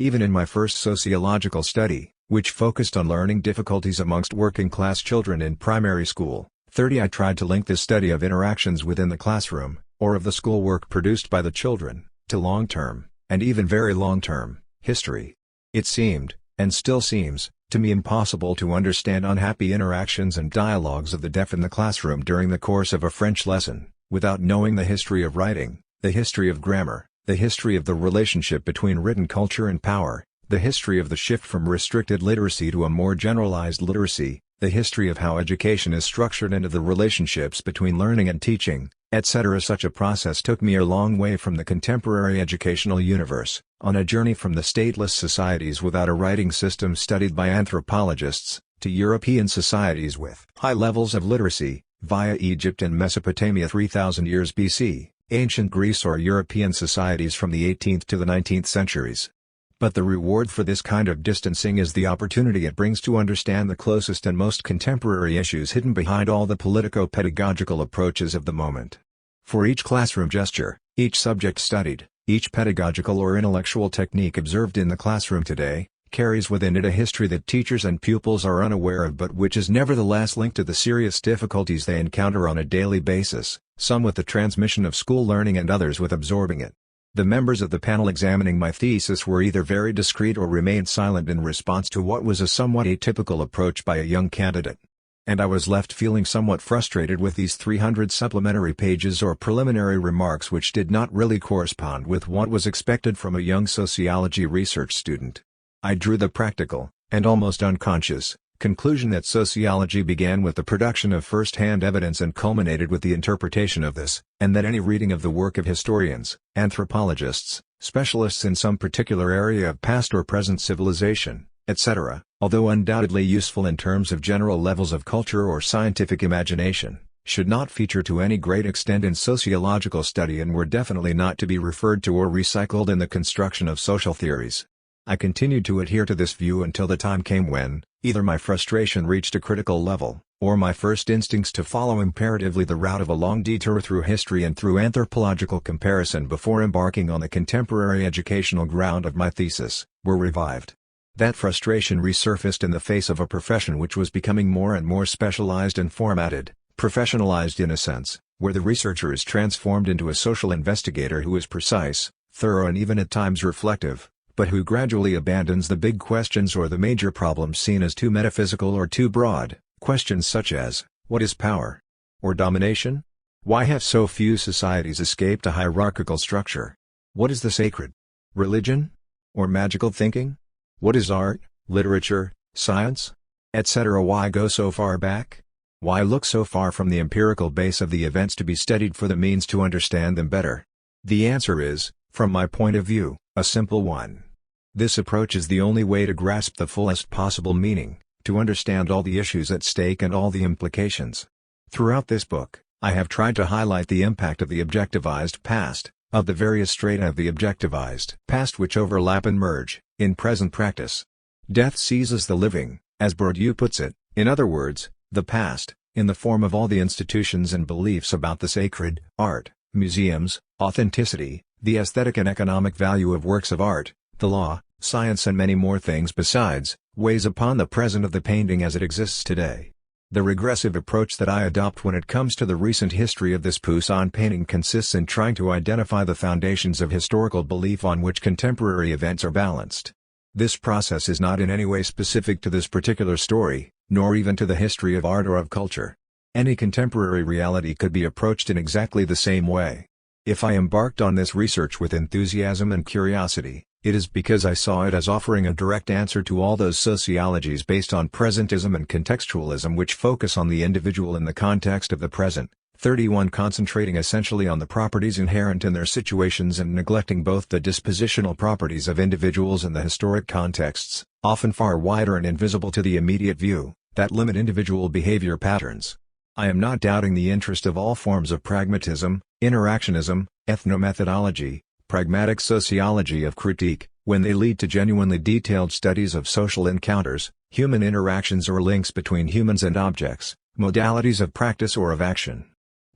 Even in my first sociological study, which focused on learning difficulties amongst working-class children in primary school, I tried to link this study of interactions within the classroom, or of the schoolwork produced by the children, to long-term, and even very long-term, history. It seemed, and still seems, to me impossible to understand unhappy interactions and dialogues of the deaf in the classroom during the course of a French lesson, without knowing the history of writing, the history of grammar, the history of the relationship between written culture and power, the history of the shift from restricted literacy to a more generalized literacy, the history of how education is structured and of the relationships between learning and teaching, etc. Such a process took me a long way from the contemporary educational universe, on a journey from the stateless societies without a writing system studied by anthropologists, to European societies with high levels of literacy, via Egypt and Mesopotamia 3000 years BC, ancient Greece or European societies from the 18th to the 19th centuries. But the reward for this kind of distancing is the opportunity it brings to understand the closest and most contemporary issues hidden behind all the politico-pedagogical approaches of the moment. For each classroom gesture, each subject studied, each pedagogical or intellectual technique observed in the classroom today, carries within it a history that teachers and pupils are unaware of but which is nevertheless linked to the serious difficulties they encounter on a daily basis, some with the transmission of school learning and others with absorbing it. The members of the panel examining my thesis were either very discreet or remained silent in response to what was a somewhat atypical approach by a young candidate. And I was left feeling somewhat frustrated with these 300 supplementary pages or preliminary remarks which did not really correspond with what was expected from a young sociology research student. I drew the practical, and almost unconscious, conclusion that sociology began with the production of first-hand evidence and culminated with the interpretation of this, and that any reading of the work of historians, anthropologists, specialists in some particular area of past or present civilization, etc., although undoubtedly useful in terms of general levels of culture or scientific imagination, should not feature to any great extent in sociological study and were definitely not to be referred to or recycled in the construction of social theories. I continued to adhere to this view until the time came when, either my frustration reached a critical level, or my first instincts to follow imperatively the route of a long detour through history and through anthropological comparison before embarking on the contemporary educational ground of my thesis, were revived. That frustration resurfaced in the face of a profession which was becoming more and more specialized and formatted, professionalized in a sense, where the researcher is transformed into a social investigator who is precise, thorough and even at times reflective, but who gradually abandons the big questions or the major problems seen as too metaphysical or too broad, questions such as, what is power? Or domination? Why have so few societies escaped a hierarchical structure? What is the sacred? Religion? Or magical thinking? What is art, literature, science? Etc. Why go so far back? Why look so far from the empirical base of the events to be studied for the means to understand them better? The answer is, from my point of view, a simple one. This approach is the only way to grasp the fullest possible meaning, to understand all the issues at stake and all the implications. Throughout this book, I have tried to highlight the impact of the objectivized past, of the various strata of the objectivized past which overlap and merge, in present practice. Death seizes the living, as Bourdieu puts it, in other words, the past, in the form of all the institutions and beliefs about the sacred, art, museums, authenticity, the aesthetic and economic value of works of art, the law, science and many more things besides, weighs upon the present of the painting as it exists today. The regressive approach that I adopt when it comes to the recent history of this Poussin painting consists in trying to identify the foundations of historical belief on which contemporary events are balanced. This process is not in any way specific to this particular story, nor even to the history of art or of culture. Any contemporary reality could be approached in exactly the same way. If I embarked on this research with enthusiasm and curiosity, it is because I saw it as offering a direct answer to all those sociologies based on presentism and contextualism which focus on the individual in the context of the present, 31 concentrating essentially on the properties inherent in their situations and neglecting both the dispositional properties of individuals and the historic contexts, often far wider and invisible to the immediate view, that limit individual behavior patterns. I am not doubting the interest of all forms of pragmatism, interactionism, ethnomethodology, pragmatic sociology of critique, when they lead to genuinely detailed studies of social encounters, human interactions or links between humans and objects, modalities of practice or of action.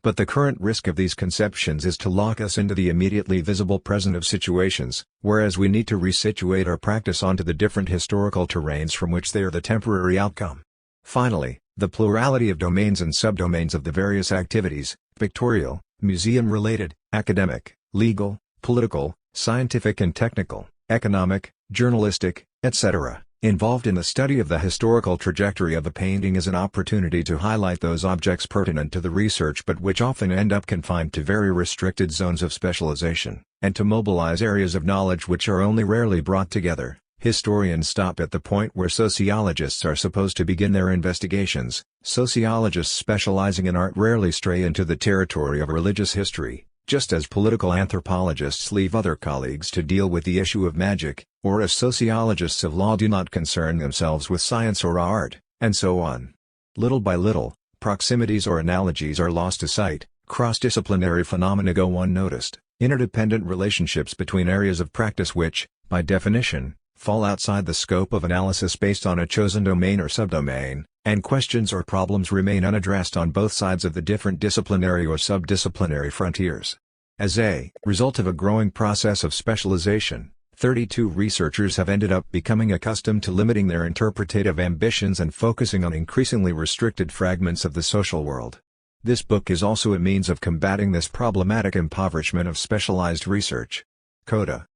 But the current risk of these conceptions is to lock us into the immediately visible present of situations, whereas we need to resituate our practice onto the different historical terrains from which they are the temporary outcome. Finally, the plurality of domains and subdomains of the various activities, pictorial, museum-related, academic, legal, political, scientific and technical, economic, journalistic, etc., involved in the study of the historical trajectory of a painting is an opportunity to highlight those objects pertinent to the research but which often end up confined to very restricted zones of specialization, and to mobilize areas of knowledge which are only rarely brought together. Historians stop at the point where sociologists are supposed to begin their investigations. Sociologists specializing in art rarely stray into the territory of religious history, just as political anthropologists leave other colleagues to deal with the issue of magic, or as sociologists of law do not concern themselves with science or art, and so on. Little by little, proximities or analogies are lost to sight, cross-disciplinary phenomena go unnoticed, interdependent relationships between areas of practice which, by definition, fall outside the scope of analysis based on a chosen domain or subdomain, and questions or problems remain unaddressed on both sides of the different disciplinary or subdisciplinary frontiers. As a result of a growing process of specialization, 32 researchers have ended up becoming accustomed to limiting their interpretative ambitions and focusing on increasingly restricted fragments of the social world. This book is also a means of combating this problematic impoverishment of specialized research. Coda.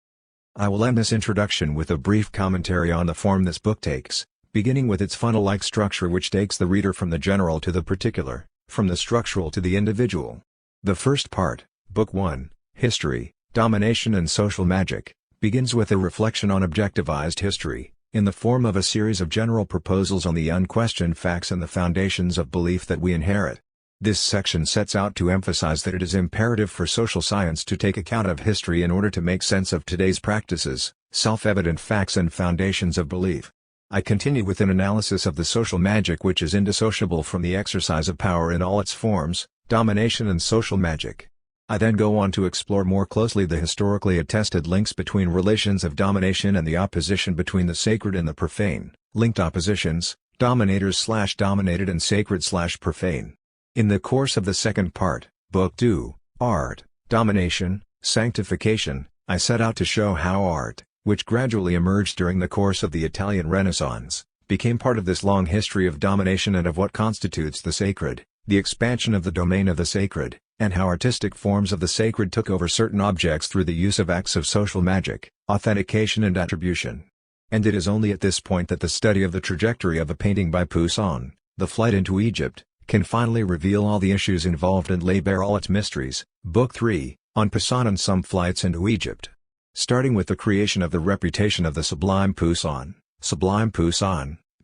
I will end this introduction with a brief commentary on the form this book takes, beginning with its funnel-like structure which takes the reader from the general to the particular, from the structural to the individual. The first part, Book 1, History, Domination and Social Magic, begins with a reflection on objectivized history, in the form of a series of general proposals on the unquestioned facts and the foundations of belief that we inherit. This section sets out to emphasize that it is imperative for social science to take account of history in order to make sense of today's practices, self-evident facts and foundations of belief. I continue with an analysis of the social magic which is indissociable from the exercise of power in all its forms, domination and social magic. I then go on to explore more closely the historically attested links between relations of domination and the opposition between the sacred and the profane, linked oppositions, dominators/dominated and sacred/profane. In the course of the second part, Book 2, Art, Domination, Sanctification, I set out to show how art, which gradually emerged during the course of the Italian Renaissance, became part of this long history of domination and of what constitutes the sacred, the expansion of the domain of the sacred, and how artistic forms of the sacred took over certain objects through the use of acts of social magic, authentication and attribution. And it is only at this point that the study of the trajectory of a painting by Poussin, The Flight into Egypt, can finally reveal all the issues involved and lay bare all its mysteries. Book 3, on Poussin and Some Flights into Egypt. Starting with the creation of the reputation of the Sublime Poussin,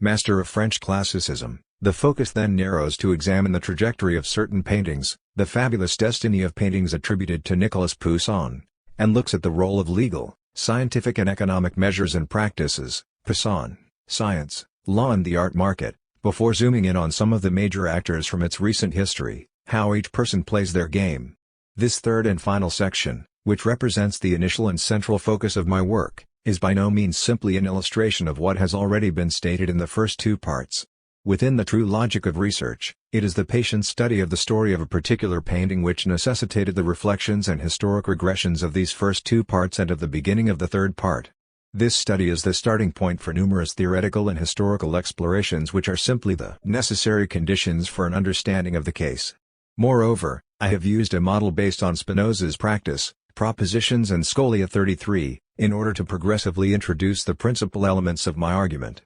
master of French classicism, the focus then narrows to examine the trajectory of certain paintings, the fabulous destiny of paintings attributed to Nicolas Poussin, and looks at the role of legal, scientific and economic measures and practices, Poussin, science, law and the art market, before zooming in on some of the major actors from its recent history, how each person plays their game. This third and final section, which represents the initial and central focus of my work, is by no means simply an illustration of what has already been stated in the first two parts. Within the true logic of research, it is the patient study of the story of a particular painting which necessitated the reflections and historic regressions of these first two parts and of the beginning of the third part. This study is the starting point for numerous theoretical and historical explorations which are simply the necessary conditions for an understanding of the case. Moreover, I have used a model based on Spinoza's practice, Propositions and Scholia 33, in order to progressively introduce the principal elements of my argument.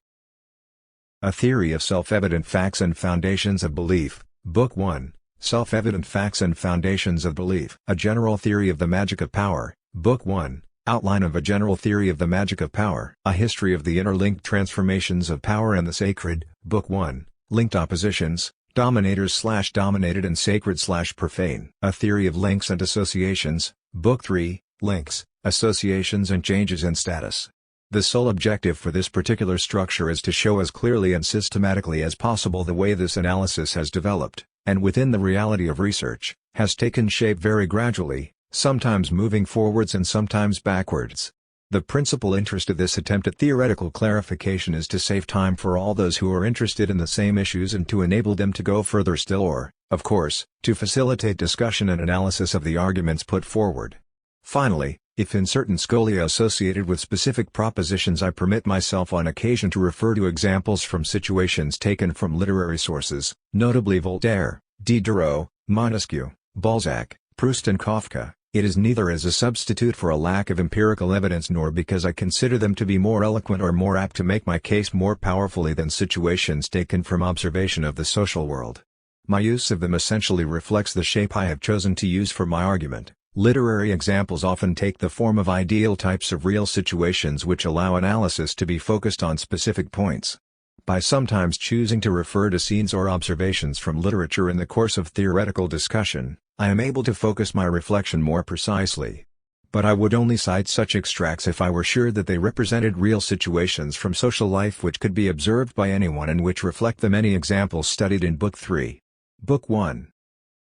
A Theory of Self-Evident Facts and Foundations of Belief, Book 1, Self-Evident Facts and Foundations of Belief. A General Theory of the Magic of Power, Book 1, Outline of a General Theory of the Magic of Power. A History of the Interlinked Transformations of Power and the Sacred, Book 1, Linked Oppositions, Dominators/Dominated and Sacred/Profane. A Theory of Links and Associations, Book 3, Links, Associations and Changes in Status. The sole objective for this particular structure is to show as clearly and systematically as possible the way this analysis has developed, and within the reality of research, has taken shape very gradually, sometimes moving forwards and sometimes backwards. The principal interest of this attempt at theoretical clarification is to save time for all those who are interested in the same issues and to enable them to go further still or, of course, to facilitate discussion and analysis of the arguments put forward. Finally, if in certain scholia associated with specific propositions I permit myself on occasion to refer to examples from situations taken from literary sources, notably Voltaire, Diderot, Montesquieu, Balzac, Proust and Kafka, it is neither as a substitute for a lack of empirical evidence nor because I consider them to be more eloquent or more apt to make my case more powerfully than situations taken from observation of the social world. My use of them essentially reflects the shape I have chosen to use for my argument. Literary examples often take the form of ideal types of real situations which allow analysis to be focused on specific points. By sometimes choosing to refer to scenes or observations from literature in the course of theoretical discussion, I am able to focus my reflection more precisely. But I would only cite such extracts if I were sure that they represented real situations from social life which could be observed by anyone and which reflect the many examples studied in Book 3. Book 1.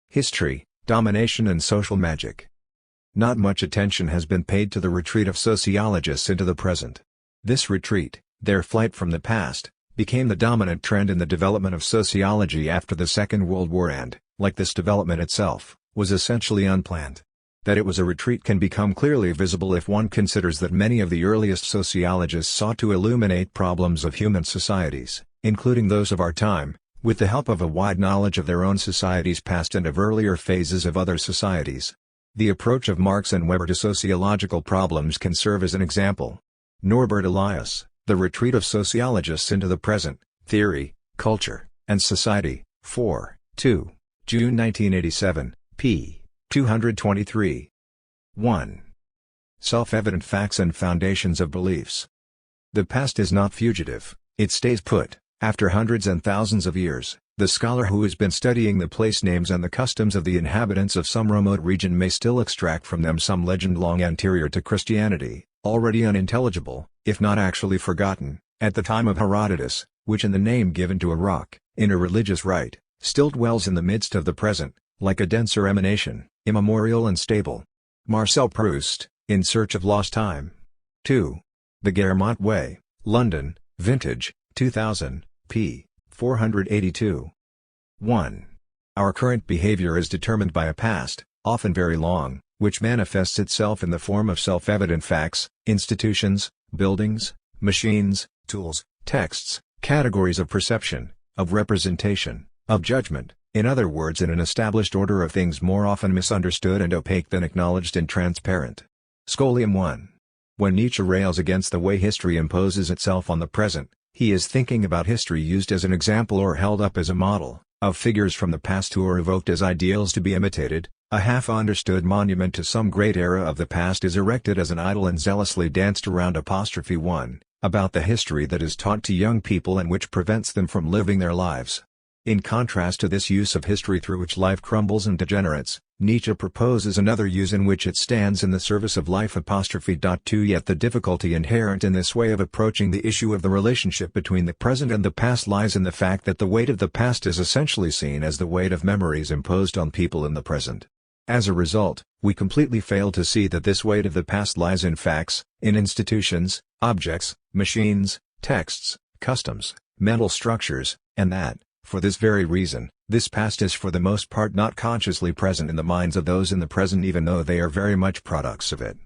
History, Domination and Social Magic. Not much attention has been paid to the retreat of sociologists into the present. This retreat, their flight from the past, became the dominant trend in the development of sociology after the Second World War and, like this development itself, was essentially unplanned. That it was a retreat can become clearly visible if one considers that many of the earliest sociologists sought to illuminate problems of human societies, including those of our time, with the help of a wide knowledge of their own society's past and of earlier phases of other societies. The approach of Marx and Weber to sociological problems can serve as an example. Norbert Elias, The Retreat of Sociologists into the Present, Theory, Culture, and Society, 4, 2, June 1987, p. 223. 1. Self-Evident Facts and Foundations of Beliefs. The past is not fugitive, it stays put. After hundreds and thousands of years, the scholar who has been studying the place names and the customs of the inhabitants of some remote region may still extract from them some legend long anterior to Christianity, already unintelligible, if not actually forgotten, at the time of Herodotus, which in the name given to a rock, in a religious rite, still dwells in the midst of the present, like a denser emanation, immemorial and stable. Marcel Proust, In Search of Lost Time. 2. The Guermantes Way, London, Vintage, 2000. p. 482. 1. Our current behavior is determined by a past, often very long, which manifests itself in the form of self-evident facts, institutions, buildings, machines, tools, texts, categories of perception, of representation, of judgment, in other words in an established order of things more often misunderstood and opaque than acknowledged and transparent. Scholium 1. When Nietzsche rails against the way history imposes itself on the present, he is thinking about history used as an example or held up as a model, of figures from the past who are evoked as ideals to be imitated. A half-understood monument to some great era of the past is erected as an idol and zealously danced around. 1. About the history that is taught to young people and which prevents them from living their lives. In contrast to this use of history through which life crumbles and degenerates, Nietzsche proposes another use in which it stands in the service of life. 2. Yet the difficulty inherent in this way of approaching the issue of the relationship between the present and the past lies in the fact that the weight of the past is essentially seen as the weight of memories imposed on people in the present. As a result, we completely fail to see that this weight of the past lies in facts, in institutions, objects, machines, texts, customs, mental structures, and that, for this very reason, this past is for the most part not consciously present in the minds of those in the present, even though they are very much products of it.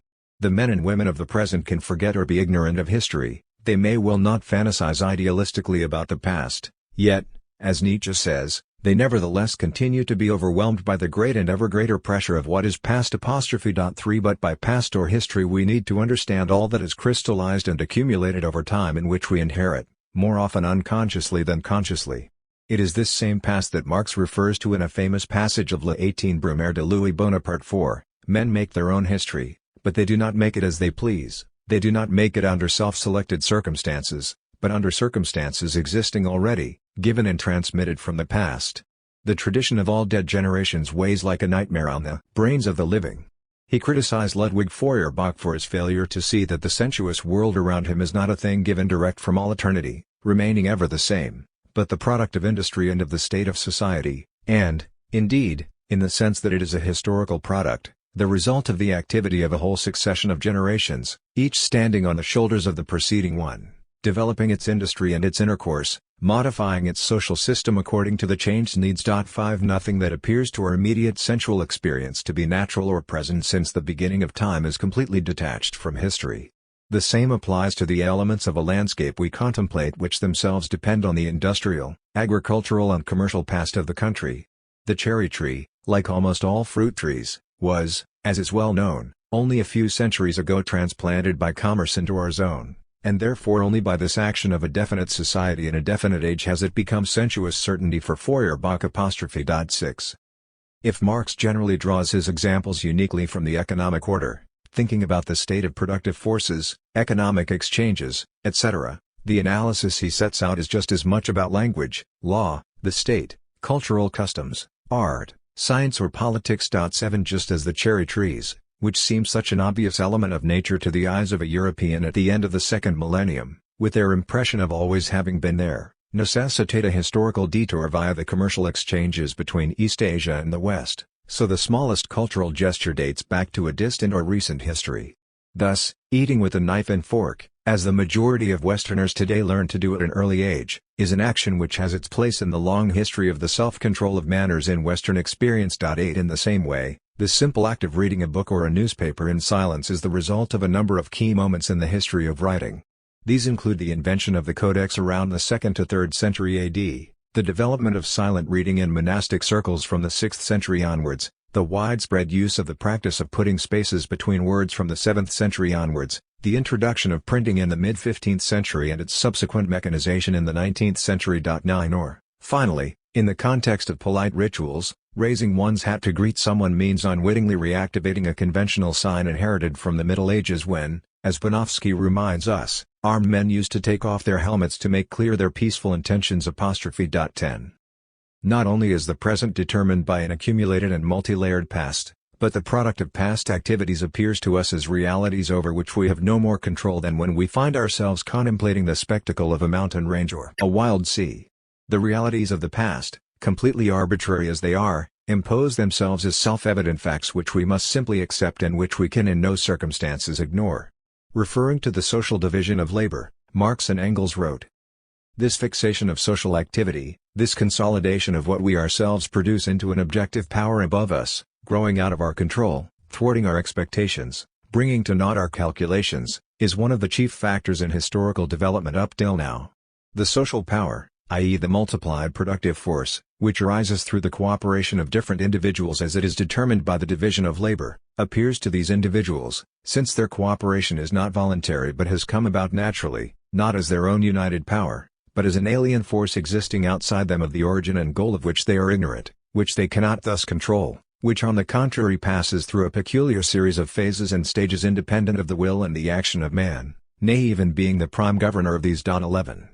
The men and women of the present can forget or be ignorant of history, they may well not fantasize idealistically about the past, yet, as Nietzsche says, they nevertheless continue to be overwhelmed by the great and ever greater pressure of what is past. 3 But by past or history we need to understand all that is crystallized and accumulated over time, in which we inherit, more often unconsciously than consciously. It is this same past that Marx refers to in a famous passage of Le 18 Brumaire de Louis Bonaparte. Men make their own history, but they do not make it as they please, they do not make it under self-selected circumstances, but under circumstances existing already, given and transmitted from the past. The tradition of all dead generations weighs like a nightmare on the brains of the living. He criticized Ludwig Feuerbach for his failure to see that the sensuous world around him is not a thing given direct from all eternity, remaining ever the same, but the product of industry and of the state of society, and, indeed, in the sense that it is a historical product, the result of the activity of a whole succession of generations, each standing on the shoulders of the preceding one, developing its industry and its intercourse, modifying its social system according to the changed needs. 5 Nothing that appears to our immediate sensual experience to be natural or present since the beginning of time is completely detached from history. The same applies to the elements of a landscape we contemplate, which themselves depend on the industrial, agricultural and commercial past of the country. The cherry tree, like almost all fruit trees, was, as is well known, only a few centuries ago transplanted by commerce into our zone, and therefore only by this action of a definite society in a definite age has it become sensuous certainty for Feuerbach. 6. If Marx generally draws his examples uniquely from the economic order, thinking about the state of productive forces, economic exchanges, etc., the analysis he sets out is just as much about language, law, the state, cultural customs, art, science or politics. 7 Just as the cherry trees, which seem such an obvious element of nature to the eyes of a European at the end of the second millennium, with their impression of always having been there, necessitate a historical detour via the commercial exchanges between East Asia and the West, so the smallest cultural gesture dates back to a distant or recent history. Thus, eating with a knife and fork, as the majority of Westerners today learn to do at an early age, is an action which has its place in the long history of the self-control of manners in Western experience. 8 In the same way, the simple act of reading a book or a newspaper in silence is the result of a number of key moments in the history of writing. These include the invention of the Codex around the 2nd to 3rd century AD, the development of silent reading in monastic circles from the 6th century onwards, the widespread use of the practice of putting spaces between words from the 7th century onwards, the introduction of printing in the mid-15th century and its subsequent mechanization in the 19th century. 9 Or, finally, in the context of polite rituals, raising one's hat to greet someone means unwittingly reactivating a conventional sign inherited from the Middle Ages when, as Panofsky reminds us, armed men used to take off their helmets to make clear their peaceful intentions. 10 Not only is the present determined by an accumulated and multi-layered past, but the product of past activities appears to us as realities over which we have no more control than when we find ourselves contemplating the spectacle of a mountain range or a wild sea. The realities of the past, completely arbitrary as they are, impose themselves as self-evident facts which we must simply accept and which we can in no circumstances ignore. Referring to the social division of labor, Marx and Engels wrote, "This fixation of social activity, this consolidation of what we ourselves produce into an objective power above us, growing out of our control, thwarting our expectations, bringing to naught our calculations, is one of the chief factors in historical development up till now. The social power, i.e. the multiplied productive force, which arises through the cooperation of different individuals as it is determined by the division of labor, appears to these individuals, since their cooperation is not voluntary but has come about naturally, not as their own united power, but as an alien force existing outside them of the origin and goal of which they are ignorant, which they cannot thus control, which on the contrary passes through a peculiar series of phases and stages independent of the will and the action of man, nay even being the prime governor of these. 11.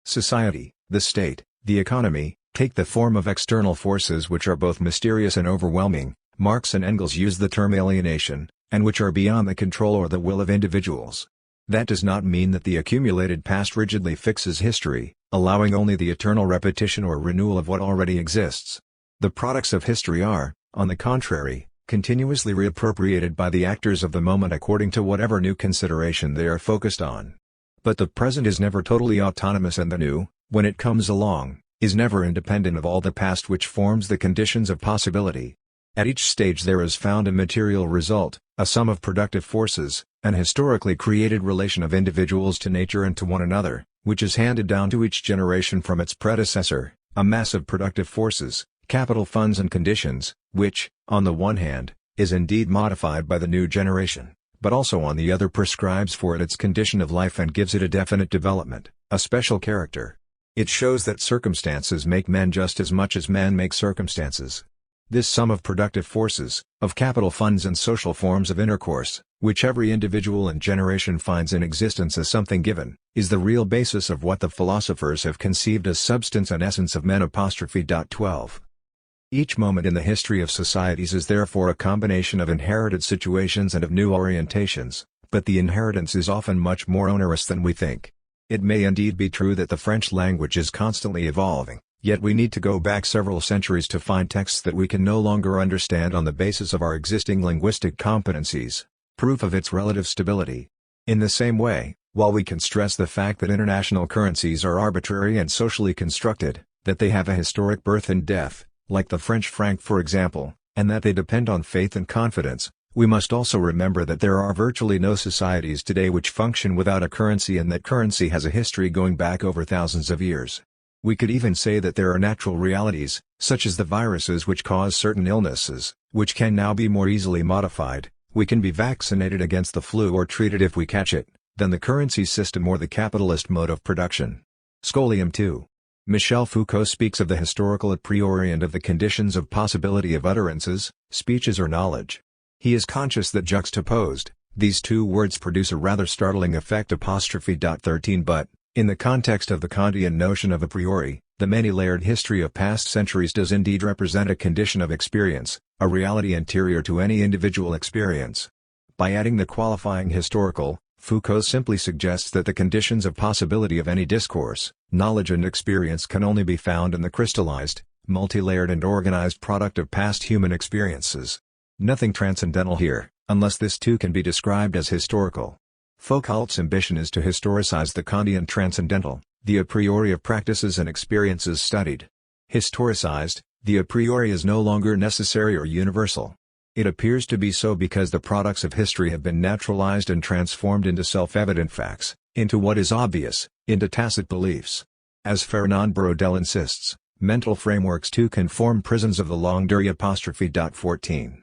Society, the state, the economy, take the form of external forces which are both mysterious and overwhelming. Marx and Engels use the term alienation, and which are beyond the control or the will of individuals. That does not mean that the accumulated past rigidly fixes history, allowing only the eternal repetition or renewal of what already exists. The products of history are, on the contrary, continuously reappropriated by the actors of the moment according to whatever new consideration they are focused on. But the present is never totally autonomous, and the new, when it comes along, is never independent of all the past which forms the conditions of possibility. At each stage there is found a material result, a sum of productive forces, an historically created relation of individuals to nature and to one another, which is handed down to each generation from its predecessor, a mass of productive forces, capital funds and conditions, which, on the one hand, is indeed modified by the new generation, but also on the other prescribes for it its condition of life and gives it a definite development, a special character. It shows that circumstances make men just as much as men make circumstances. This sum of productive forces, of capital funds and social forms of intercourse, which every individual and generation finds in existence as something given, is the real basis of what the philosophers have conceived as substance and essence of men. 12. Each moment in the history of societies is therefore a combination of inherited situations and of new orientations, but the inheritance is often much more onerous than we think. It may indeed be true that the French language is constantly evolving, yet we need to go back several centuries to find texts that we can no longer understand on the basis of our existing linguistic competencies, proof of its relative stability. In the same way, while we can stress the fact that international currencies are arbitrary and socially constructed, that they have a historic birth and death, like the French franc for example, and that they depend on faith and confidence, we must also remember that there are virtually no societies today which function without a currency, and that currency has a history going back over thousands of years. We could even say that there are natural realities, such as the viruses which cause certain illnesses, which can now be more easily modified. We can be vaccinated against the flu or treated if we catch it, than the currency system or the capitalist mode of production. Scholium 2. Michel Foucault speaks of the historical a priori and of the conditions of possibility of utterances, speeches or knowledge. He is conscious that juxtaposed, these two words produce a rather startling effect. 13. But, in the context of the Kantian notion of a priori, the many-layered history of past centuries does indeed represent a condition of experience, a reality anterior to any individual experience. By adding the qualifying historical, Foucault simply suggests that the conditions of possibility of any discourse, knowledge and experience can only be found in the crystallized, multi-layered and organized product of past human experiences. Nothing transcendental here, unless this too can be described as historical. Foucault's ambition is to historicize the Kantian transcendental, the a priori of practices and experiences studied. Historicized, the a priori is no longer necessary or universal. It appears to be so because the products of history have been naturalized and transformed into self-evident facts, into what is obvious, into tacit beliefs. As Fernand Braudel insists, mental frameworks too can form prisons of the longue durée. 14.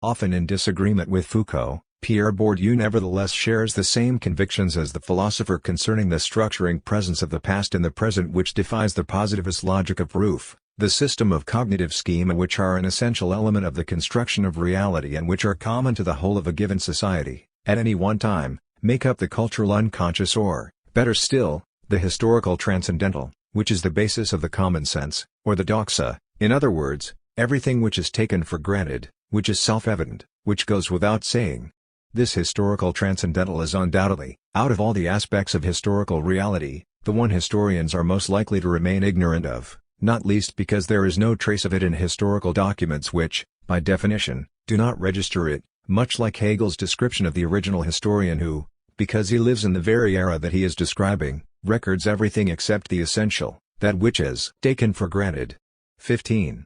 Often in disagreement with Foucault, Pierre Bourdieu nevertheless shares the same convictions as the philosopher concerning the structuring presence of the past in the present, which defies the positivist logic of proof, the system of cognitive schema which are an essential element of the construction of reality and which are common to the whole of a given society, at any one time, make up the cultural unconscious or, better still, the historical transcendental, which is the basis of the common sense, or the doxa, in other words, everything which is taken for granted, which is self-evident, which goes without saying. This historical transcendental is undoubtedly, out of all the aspects of historical reality, the one historians are most likely to remain ignorant of, not least because there is no trace of it in historical documents which, by definition, do not register it, much like Hegel's description of the original historian who, because he lives in the very era that he is describing, records everything except the essential, that which is taken for granted. 15.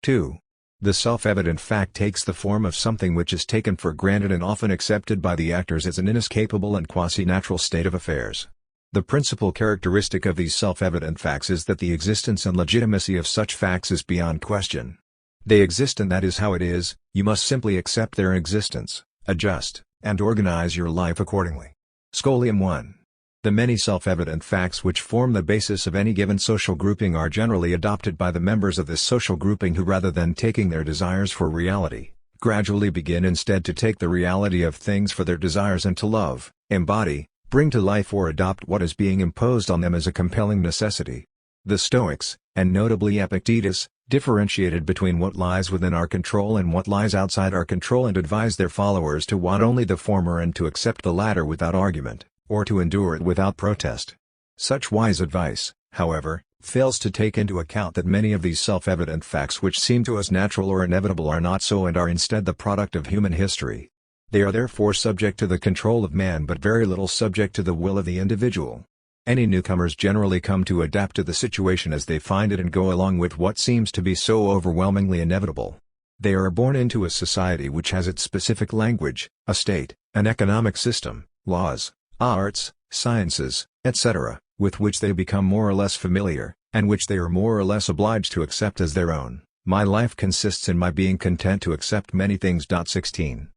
2. The self-evident fact takes the form of something which is taken for granted and often accepted by the actors as an inescapable and quasi-natural state of affairs. The principal characteristic of these self-evident facts is that the existence and legitimacy of such facts is beyond question. They exist and that is how it is, you must simply accept their existence, adjust, and organize your life accordingly. Scholium 1. The many self-evident facts which form the basis of any given social grouping are generally adopted by the members of this social grouping who, rather than taking their desires for reality, gradually begin instead to take the reality of things for their desires and to love, embody, bring to life or adopt what is being imposed on them as a compelling necessity. The Stoics, and notably Epictetus, differentiated between what lies within our control and what lies outside our control and advised their followers to want only the former and to accept the latter without argument, or to endure it without protest. Such wise advice, however, fails to take into account that many of these self-evident facts which seem to us natural or inevitable are not so and are instead the product of human history. They are therefore subject to the control of man but very little subject to the will of the individual. Any newcomers generally come to adapt to the situation as they find it and go along with what seems to be so overwhelmingly inevitable. They are born into a society which has its specific language, a state, an economic system, laws, arts, sciences, etc., with which they become more or less familiar, and which they are more or less obliged to accept as their own. My life consists in my being content to accept many things. 16.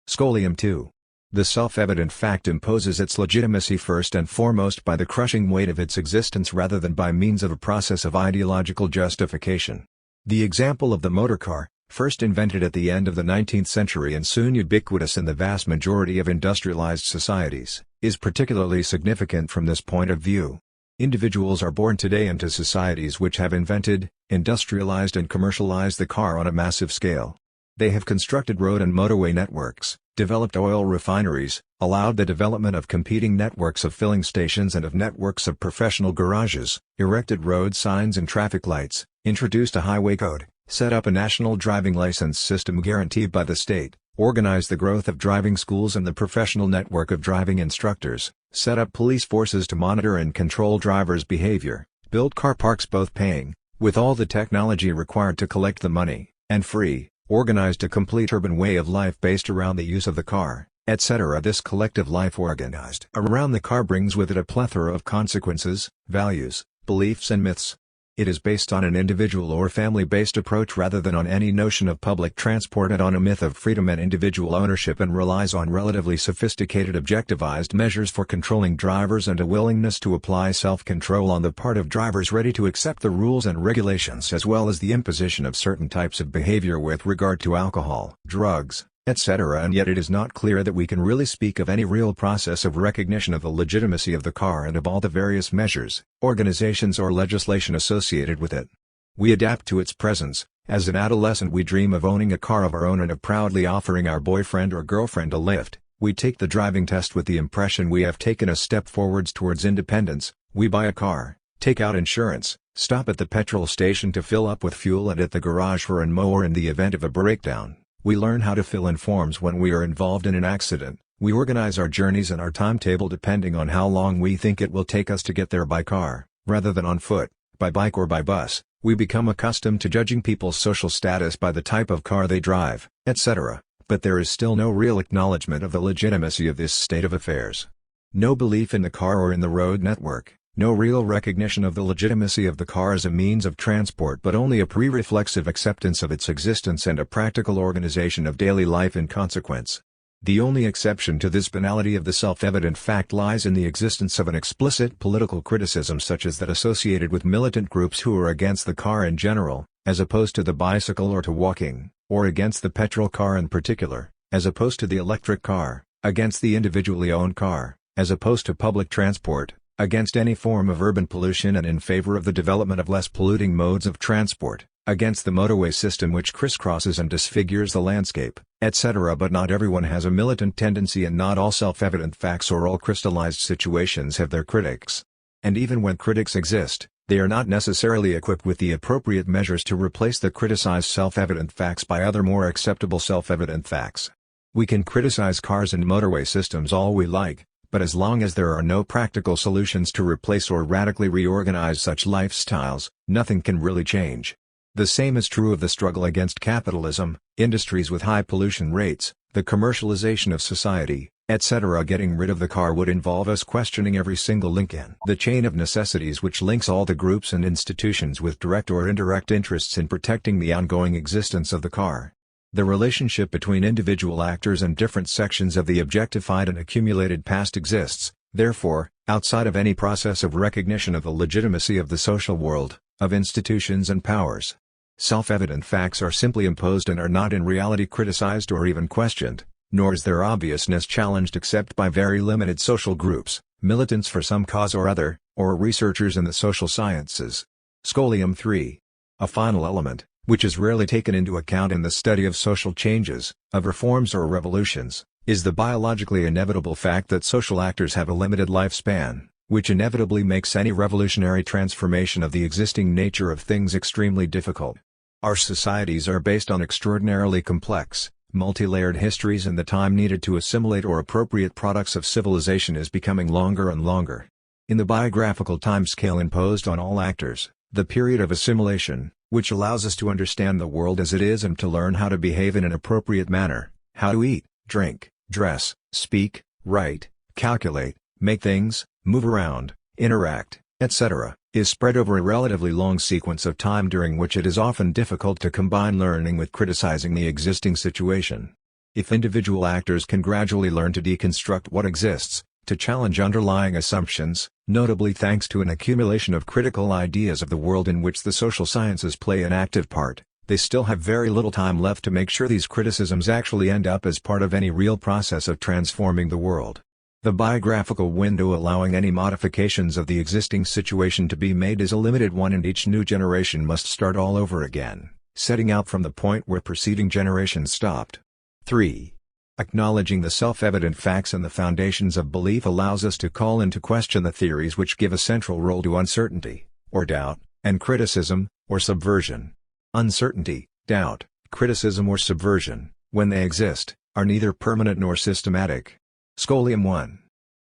Scholium 2. The self-evident fact imposes its legitimacy first and foremost by the crushing weight of its existence rather than by means of a process of ideological justification. The example of the motor car, first invented at the end of the 19th century and soon ubiquitous in the vast majority of industrialized societies, is particularly significant from this point of view. Individuals are born today into societies which have invented, industrialized and commercialized the car on a massive scale. They have constructed road and motorway networks, developed oil refineries, allowed the development of competing networks of filling stations and of networks of professional garages, erected road signs and traffic lights, introduced a highway code, set up a national driving license system guaranteed by the state, organized the growth of driving schools and the professional network of driving instructors, set up police forces to monitor and control drivers' behavior, built car parks both paying, with all the technology required to collect the money, and free, organized a complete urban way of life based around the use of the car, etc. This collective life organized around the car brings with it a plethora of consequences, values, beliefs and myths. It is based on an individual or family-based approach rather than on any notion of public transport and on a myth of freedom and individual ownership, and relies on relatively sophisticated objectivized measures for controlling drivers and a willingness to apply self-control on the part of drivers ready to accept the rules and regulations as well as the imposition of certain types of behavior with regard to alcohol, drugs, etc. And yet it is not clear that we can really speak of any real process of recognition of the legitimacy of the car and of all the various measures, organizations or legislation associated with it. We adapt to its presence. As an adolescent we dream of owning a car of our own and of proudly offering our boyfriend or girlfriend a lift. We take the driving test with the impression we have taken a step forwards towards independence. We buy a car, take out insurance, stop at the petrol station to fill up with fuel and at the garage for an mower in the event of a breakdown. We learn how to fill in forms when we are involved in an accident. We organize our journeys and our timetable depending on how long we think it will take us to get there by car, rather than on foot, by bike or by bus. We become accustomed to judging people's social status by the type of car they drive, etc. But there is still no real acknowledgement of the legitimacy of this state of affairs. No belief in the car or in the road network. No real recognition of the legitimacy of the car as a means of transport, but only a pre-reflexive acceptance of its existence and a practical organization of daily life in consequence. The only exception to this banality of the self-evident fact lies in the existence of an explicit political criticism such as that associated with militant groups who are against the car in general, as opposed to the bicycle or to walking, or against the petrol car in particular, as opposed to the electric car, against the individually owned car, as opposed to public transport, against any form of urban pollution and in favor of the development of less polluting modes of transport, against the motorway system which crisscrosses and disfigures the landscape, etc. But not everyone has a militant tendency and not all self-evident facts or all crystallized situations have their critics. And even when critics exist, they are not necessarily equipped with the appropriate measures to replace the criticized self-evident facts by other more acceptable self-evident facts. We can criticize cars and motorway systems all we like, but as long as there are no practical solutions to replace or radically reorganize such lifestyles, nothing can really change. The same is true of the struggle against capitalism, industries with high pollution rates, the commercialization of society, etc. Getting rid of the car would involve us questioning every single link in the chain of necessities which links all the groups and institutions with direct or indirect interests in protecting the ongoing existence of the car. The relationship between individual actors and different sections of the objectified and accumulated past exists, therefore, outside of any process of recognition of the legitimacy of the social world, of institutions and powers. Self-evident facts are simply imposed and are not in reality criticized or even questioned, nor is their obviousness challenged except by very limited social groups, militants for some cause or other, or researchers in the social sciences. Scholium 3. A final element, which is rarely taken into account in the study of social changes, of reforms or revolutions, is the biologically inevitable fact that social actors have a limited lifespan. which inevitably makes any revolutionary transformation of the existing nature of things extremely difficult. Our societies are based on extraordinarily complex, multi-layered histories, and the time needed to assimilate or appropriate products of civilization is becoming longer and longer. In the biographical timescale imposed on all actors, the period of assimilation, which allows us to understand the world as it is and to learn how to behave in an appropriate manner, how to eat, drink, dress, speak, write, calculate, make things, move around, interact, etc., is spread over a relatively long sequence of time during which it is often difficult to combine learning with criticizing the existing situation. If individual actors can gradually learn to deconstruct what exists, to challenge underlying assumptions, notably thanks to an accumulation of critical ideas of the world in which the social sciences play an active part, they still have very little time left to make sure these criticisms actually end up as part of any real process of transforming the world. The biographical window allowing any modifications of the existing situation to be made is a limited one, and each new generation must start all over again, setting out from the point where preceding generations stopped. 3. Acknowledging the self-evident facts and the foundations of belief allows us to call into question the theories which give a central role to uncertainty, or doubt, and criticism, or subversion. Uncertainty, doubt, criticism or subversion, when they exist, are neither permanent nor systematic. Scholium 1.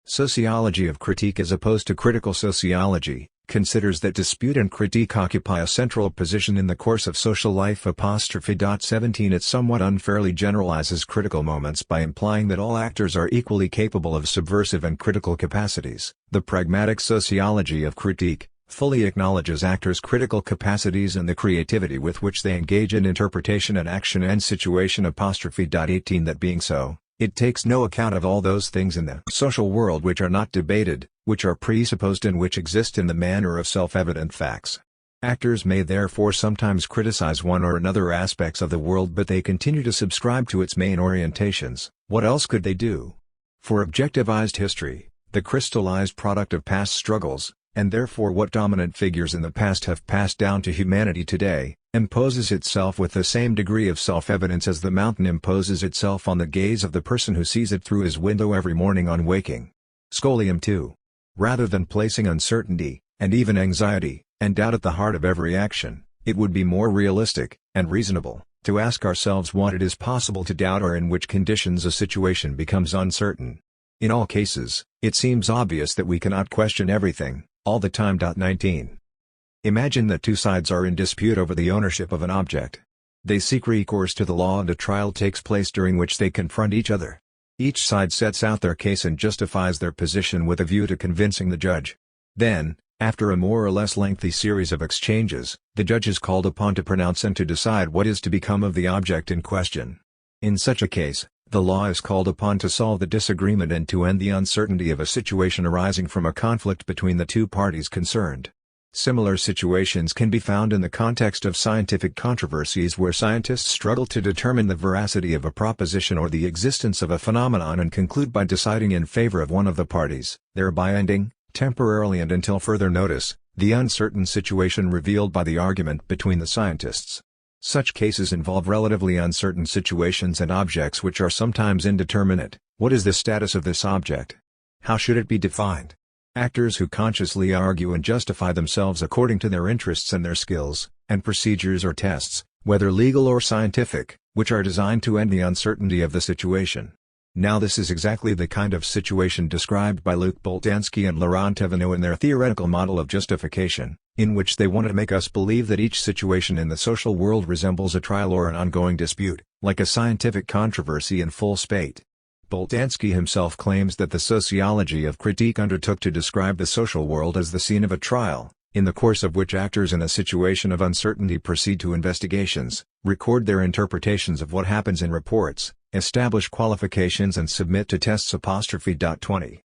Sociology of critique as opposed to critical sociology, considers that dispute and critique occupy a central position in the course of social life. 17 It somewhat unfairly generalizes critical moments by implying that all actors are equally capable of subversive and critical capacities. The pragmatic sociology of critique fully acknowledges actors' critical capacities and the creativity with which they engage in interpretation and action and situation. 18 That being so, it takes no account of all those things in the social world which are not debated, which are presupposed and which exist in the manner of self-evident facts. Actors may therefore sometimes criticize one or another aspects of the world, but they continue to subscribe to its main orientations. What else could they do? For objectivized history, the crystallized product of past struggles, and therefore what dominant figures in the past have passed down to humanity today, imposes itself with the same degree of self-evidence as the mountain imposes itself on the gaze of the person who sees it through his window every morning on waking. Scholium 2. Rather than placing uncertainty, and even anxiety, and doubt at the heart of every action, it would be more realistic, and reasonable, to ask ourselves what it is possible to doubt or in which conditions a situation becomes uncertain. In all cases, it seems obvious that we cannot question everything, all the time. 19. Imagine that two sides are in dispute over the ownership of an object. They seek recourse to the law and a trial takes place during which they confront each other. Each side sets out their case and justifies their position with a view to convincing the judge. Then, after a more or less lengthy series of exchanges, the judge is called upon to pronounce and to decide what is to become of the object in question. In such a case, the law is called upon to solve the disagreement and to end the uncertainty of a situation arising from a conflict between the two parties concerned. Similar situations can be found in the context of scientific controversies where scientists struggle to determine the veracity of a proposition or the existence of a phenomenon and conclude by deciding in favor of one of the parties, thereby ending, temporarily and until further notice, the uncertain situation revealed by the argument between the scientists. Such cases involve relatively uncertain situations and objects which are sometimes indeterminate. What is the status of this object? How should it be defined? Actors who consciously argue and justify themselves according to their interests and their skills, and procedures or tests, whether legal or scientific, which are designed to end the uncertainty of the situation. Now this is exactly the kind of situation described by Luc Boltanski and Laurent Thévenot in their theoretical model of justification, in which they want to make us believe that each situation in the social world resembles a trial or an ongoing dispute, like a scientific controversy in full spate. Boltanski himself claims that the sociology of critique undertook to describe the social world as the scene of a trial, in the course of which actors in a situation of uncertainty proceed to investigations, record their interpretations of what happens in reports, establish qualifications and submit to tests. 20.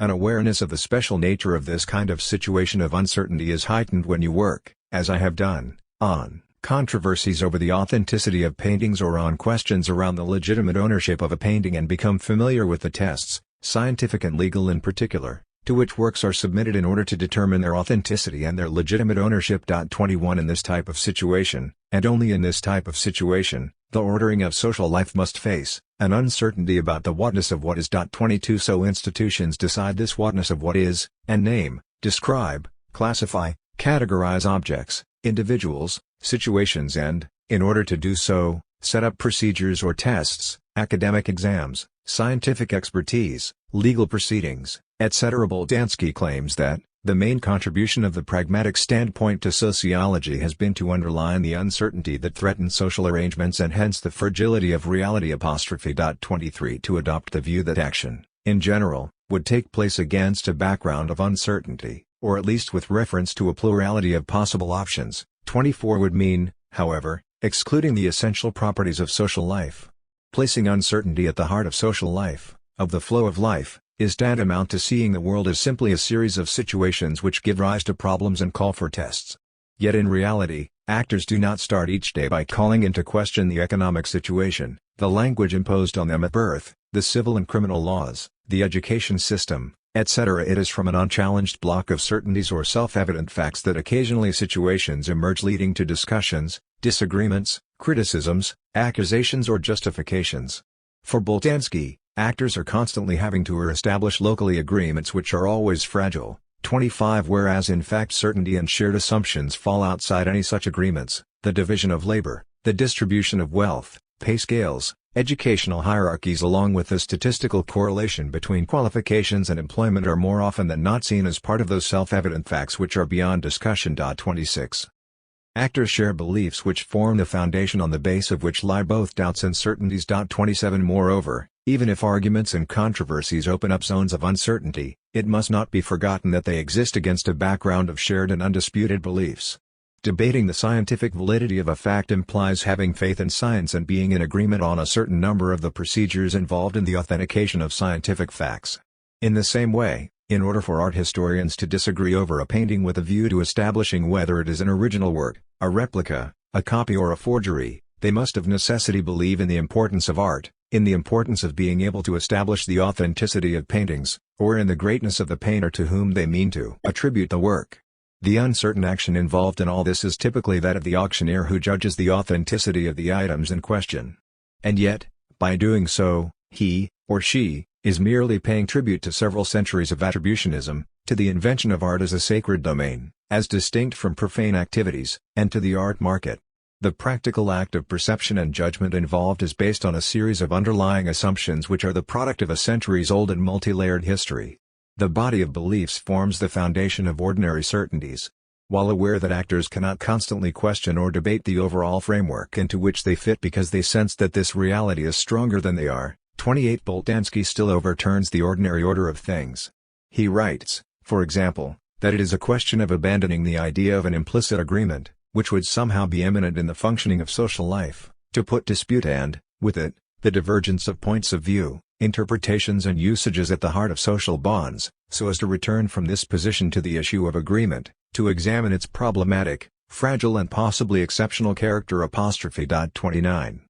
An awareness of the special nature of this kind of situation of uncertainty is heightened when you work, as I have done, on controversies over the authenticity of paintings or on questions around the legitimate ownership of a painting and become familiar with the tests, scientific and legal in particular, to which works are submitted in order to determine their authenticity and their legitimate ownership. 21 In this type of situation, and only in this type of situation, the ordering of social life must face an uncertainty about the whatness of what is. 22 So institutions decide this whatness of what is, and name, describe, classify, categorize objects, individuals, situations and, in order to do so, set up procedures or tests, academic exams, scientific expertise, legal proceedings, etc. Boltanski claims that, the main contribution of the pragmatic standpoint to sociology has been to underline the uncertainty that threatens social arrangements and hence the fragility of reality. 23 To adopt the view that action, in general, would take place against a background of uncertainty, or at least with reference to a plurality of possible options. 24 Would mean, however, excluding the essential properties of social life. Placing uncertainty at the heart of social life, of the flow of life, is tantamount to seeing the world as simply a series of situations which give rise to problems and call for tests. Yet in reality, actors do not start each day by calling into question the economic situation, the language imposed on them at birth, the civil and criminal laws, the education system, etc. It is from an unchallenged block of certainties or self-evident facts that occasionally situations emerge leading to discussions, disagreements, criticisms, accusations or justifications. For Boltanski, actors are constantly having to establish locally agreements which are always fragile. 25 Whereas in fact certainty and shared assumptions fall outside any such agreements, the division of labor, the distribution of wealth, pay scales, educational hierarchies along with the statistical correlation between qualifications and employment are more often than not seen as part of those self-evident facts which are beyond discussion. 26 Actors share beliefs which form the foundation on the base of which lie both doubts and certainties. 27 Moreover, even if arguments and controversies open up zones of uncertainty, it must not be forgotten that they exist against a background of shared and undisputed beliefs. Debating the scientific validity of a fact implies having faith in science and being in agreement on a certain number of the procedures involved in the authentication of scientific facts. In the same way, in order for art historians to disagree over a painting with a view to establishing whether it is an original work, a replica, a copy or a forgery, they must of necessity believe in the importance of art, in the importance of being able to establish the authenticity of paintings, or in the greatness of the painter to whom they mean to attribute the work. The uncertain action involved in all this is typically that of the auctioneer who judges the authenticity of the items in question. And yet, by doing so, he, or she, is merely paying tribute to several centuries of attributionism, to the invention of art as a sacred domain, as distinct from profane activities, and to the art market. The practical act of perception and judgment involved is based on a series of underlying assumptions which are the product of a centuries-old and multi-layered history. The body of beliefs forms the foundation of ordinary certainties. While aware that actors cannot constantly question or debate the overall framework into which they fit because they sense that this reality is stronger than they are, 28 Boltanski still overturns the ordinary order of things. He writes, for example, that it is a question of abandoning the idea of an implicit agreement, which would somehow be immanent in the functioning of social life, to put dispute and, with it, the divergence of points of view, interpretations and usages at the heart of social bonds, so as to return from this position to the issue of agreement, to examine its problematic, fragile and possibly exceptional character. 29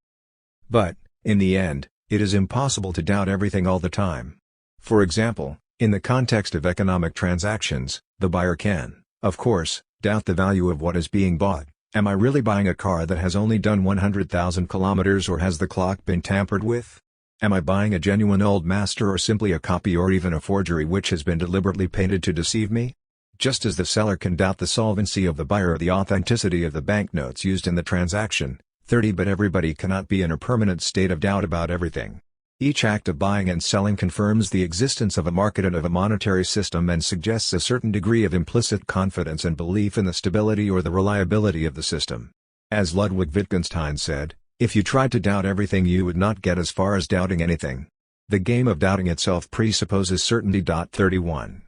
But, in the end, it is impossible to doubt everything all the time. For example, in the context of economic transactions, the buyer can, of course, doubt the value of what is being bought. Am I really buying a car that has only done 100,000 kilometers, or has the clock been tampered with? Am I buying a genuine old master or simply a copy or even a forgery which has been deliberately painted to deceive me? Just as the seller can doubt the solvency of the buyer or the authenticity of the banknotes used in the transaction. 30 But everybody cannot be in a permanent state of doubt about everything. Each act of buying and selling confirms the existence of a market and of a monetary system and suggests a certain degree of implicit confidence and belief in the stability or the reliability of the system. As Ludwig Wittgenstein said, if you tried to doubt everything you would not get as far as doubting anything. The game of doubting itself presupposes certainty. 31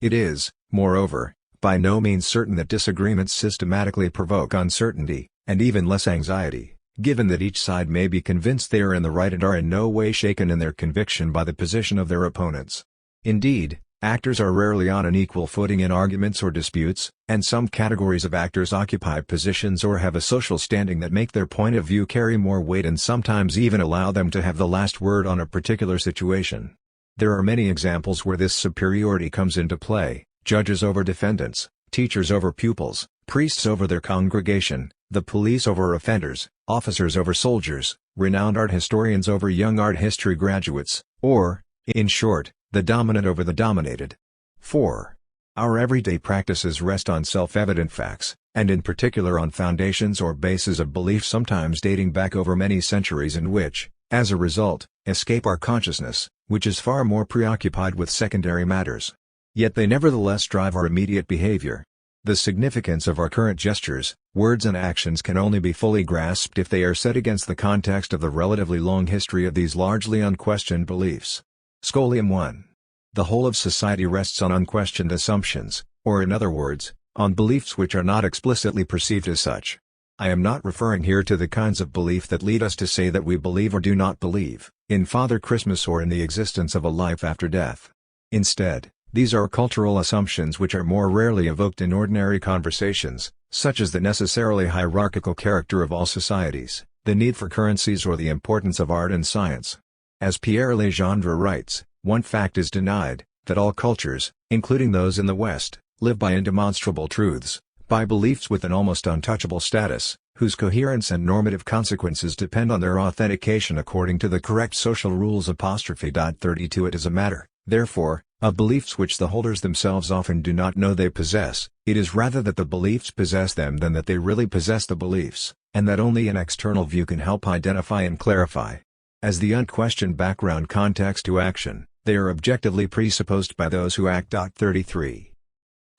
It is, moreover, by no means certain that disagreements systematically provoke uncertainty, and even less anxiety, given that each side may be convinced they are in the right and are in no way shaken in their conviction by the position of their opponents. Indeed, actors are rarely on an equal footing in arguments or disputes, and some categories of actors occupy positions or have a social standing that make their point of view carry more weight and sometimes even allow them to have the last word on a particular situation. There are many examples where this superiority comes into play: judges over defendants, teachers over pupils, priests over their congregation, the police over offenders, officers over soldiers, renowned art historians over young art history graduates, or, in short, the dominant over the dominated. 4. Our everyday practices rest on self-evident facts, and in particular on foundations or bases of belief sometimes dating back over many centuries and which, as a result, escape our consciousness, which is far more preoccupied with secondary matters. Yet they nevertheless drive our immediate behavior. The significance of our current gestures, words and actions can only be fully grasped if they are set against the context of the relatively long history of these largely unquestioned beliefs. Scholium 1. The whole of society rests on unquestioned assumptions, or in other words, on beliefs which are not explicitly perceived as such. I am not referring here to the kinds of belief that lead us to say that we believe or do not believe, in Father Christmas or in the existence of a life after death. Instead, these are cultural assumptions which are more rarely evoked in ordinary conversations, such as the necessarily hierarchical character of all societies, the need for currencies or the importance of art and science. As Pierre Legendre writes, one fact is denied, that all cultures, including those in the West, live by indemonstrable truths, by beliefs with an almost untouchable status, whose coherence and normative consequences depend on their authentication according to the correct social rules. 32 It is a matter, therefore, of beliefs which the holders themselves often do not know they possess. It is rather that the beliefs possess them than that they really possess the beliefs, and that only an external view can help identify and clarify. As the unquestioned background context to action, they are objectively presupposed by those who act. 33.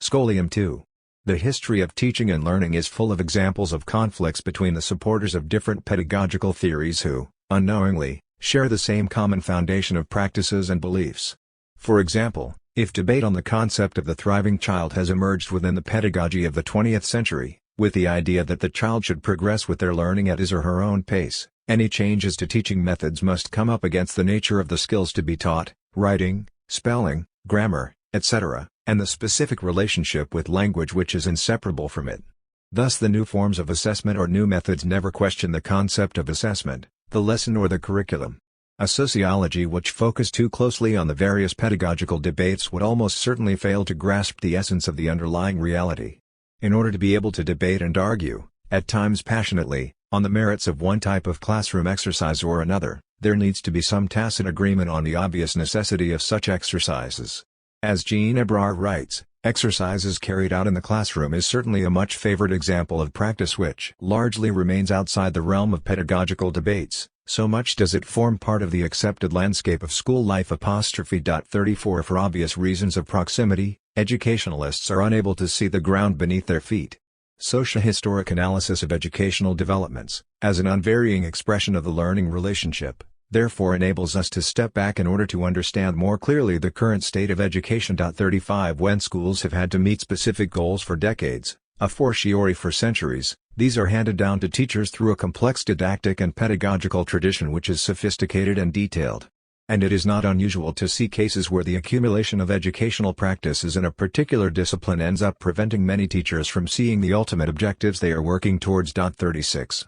Scholium 2. The history of teaching and learning is full of examples of conflicts between the supporters of different pedagogical theories who, unknowingly, share the same common foundation of practices and beliefs. For example, if debate on the concept of the thriving child has emerged within the pedagogy of the 20th century, with the idea that the child should progress with their learning at his or her own pace, any changes to teaching methods must come up against the nature of the skills to be taught, writing, spelling, grammar, etc., and the specific relationship with language which is inseparable from it. Thus the new forms of assessment or new methods never question the concept of assessment, the lesson or the curriculum. A sociology which focused too closely on the various pedagogical debates would almost certainly fail to grasp the essence of the underlying reality. In order to be able to debate and argue, at times passionately, on the merits of one type of classroom exercise or another, there needs to be some tacit agreement on the obvious necessity of such exercises. As Jean Ebrard writes, exercises carried out in the classroom is certainly a much favored example of practice which largely remains outside the realm of pedagogical debates, so much does it form part of the accepted landscape of school life. 34 For obvious reasons of proximity, educationalists are unable to see the ground beneath their feet. Socio-historic analysis of educational developments, as an unvarying expression of the learning relationship, therefore enables us to step back in order to understand more clearly the current state of education. 35 When schools have had to meet specific goals for decades, a fortiori for centuries, these are handed down to teachers through a complex didactic and pedagogical tradition which is sophisticated and detailed. And it is not unusual to see cases where the accumulation of educational practices in a particular discipline ends up preventing many teachers from seeing the ultimate objectives they are working towards. 36.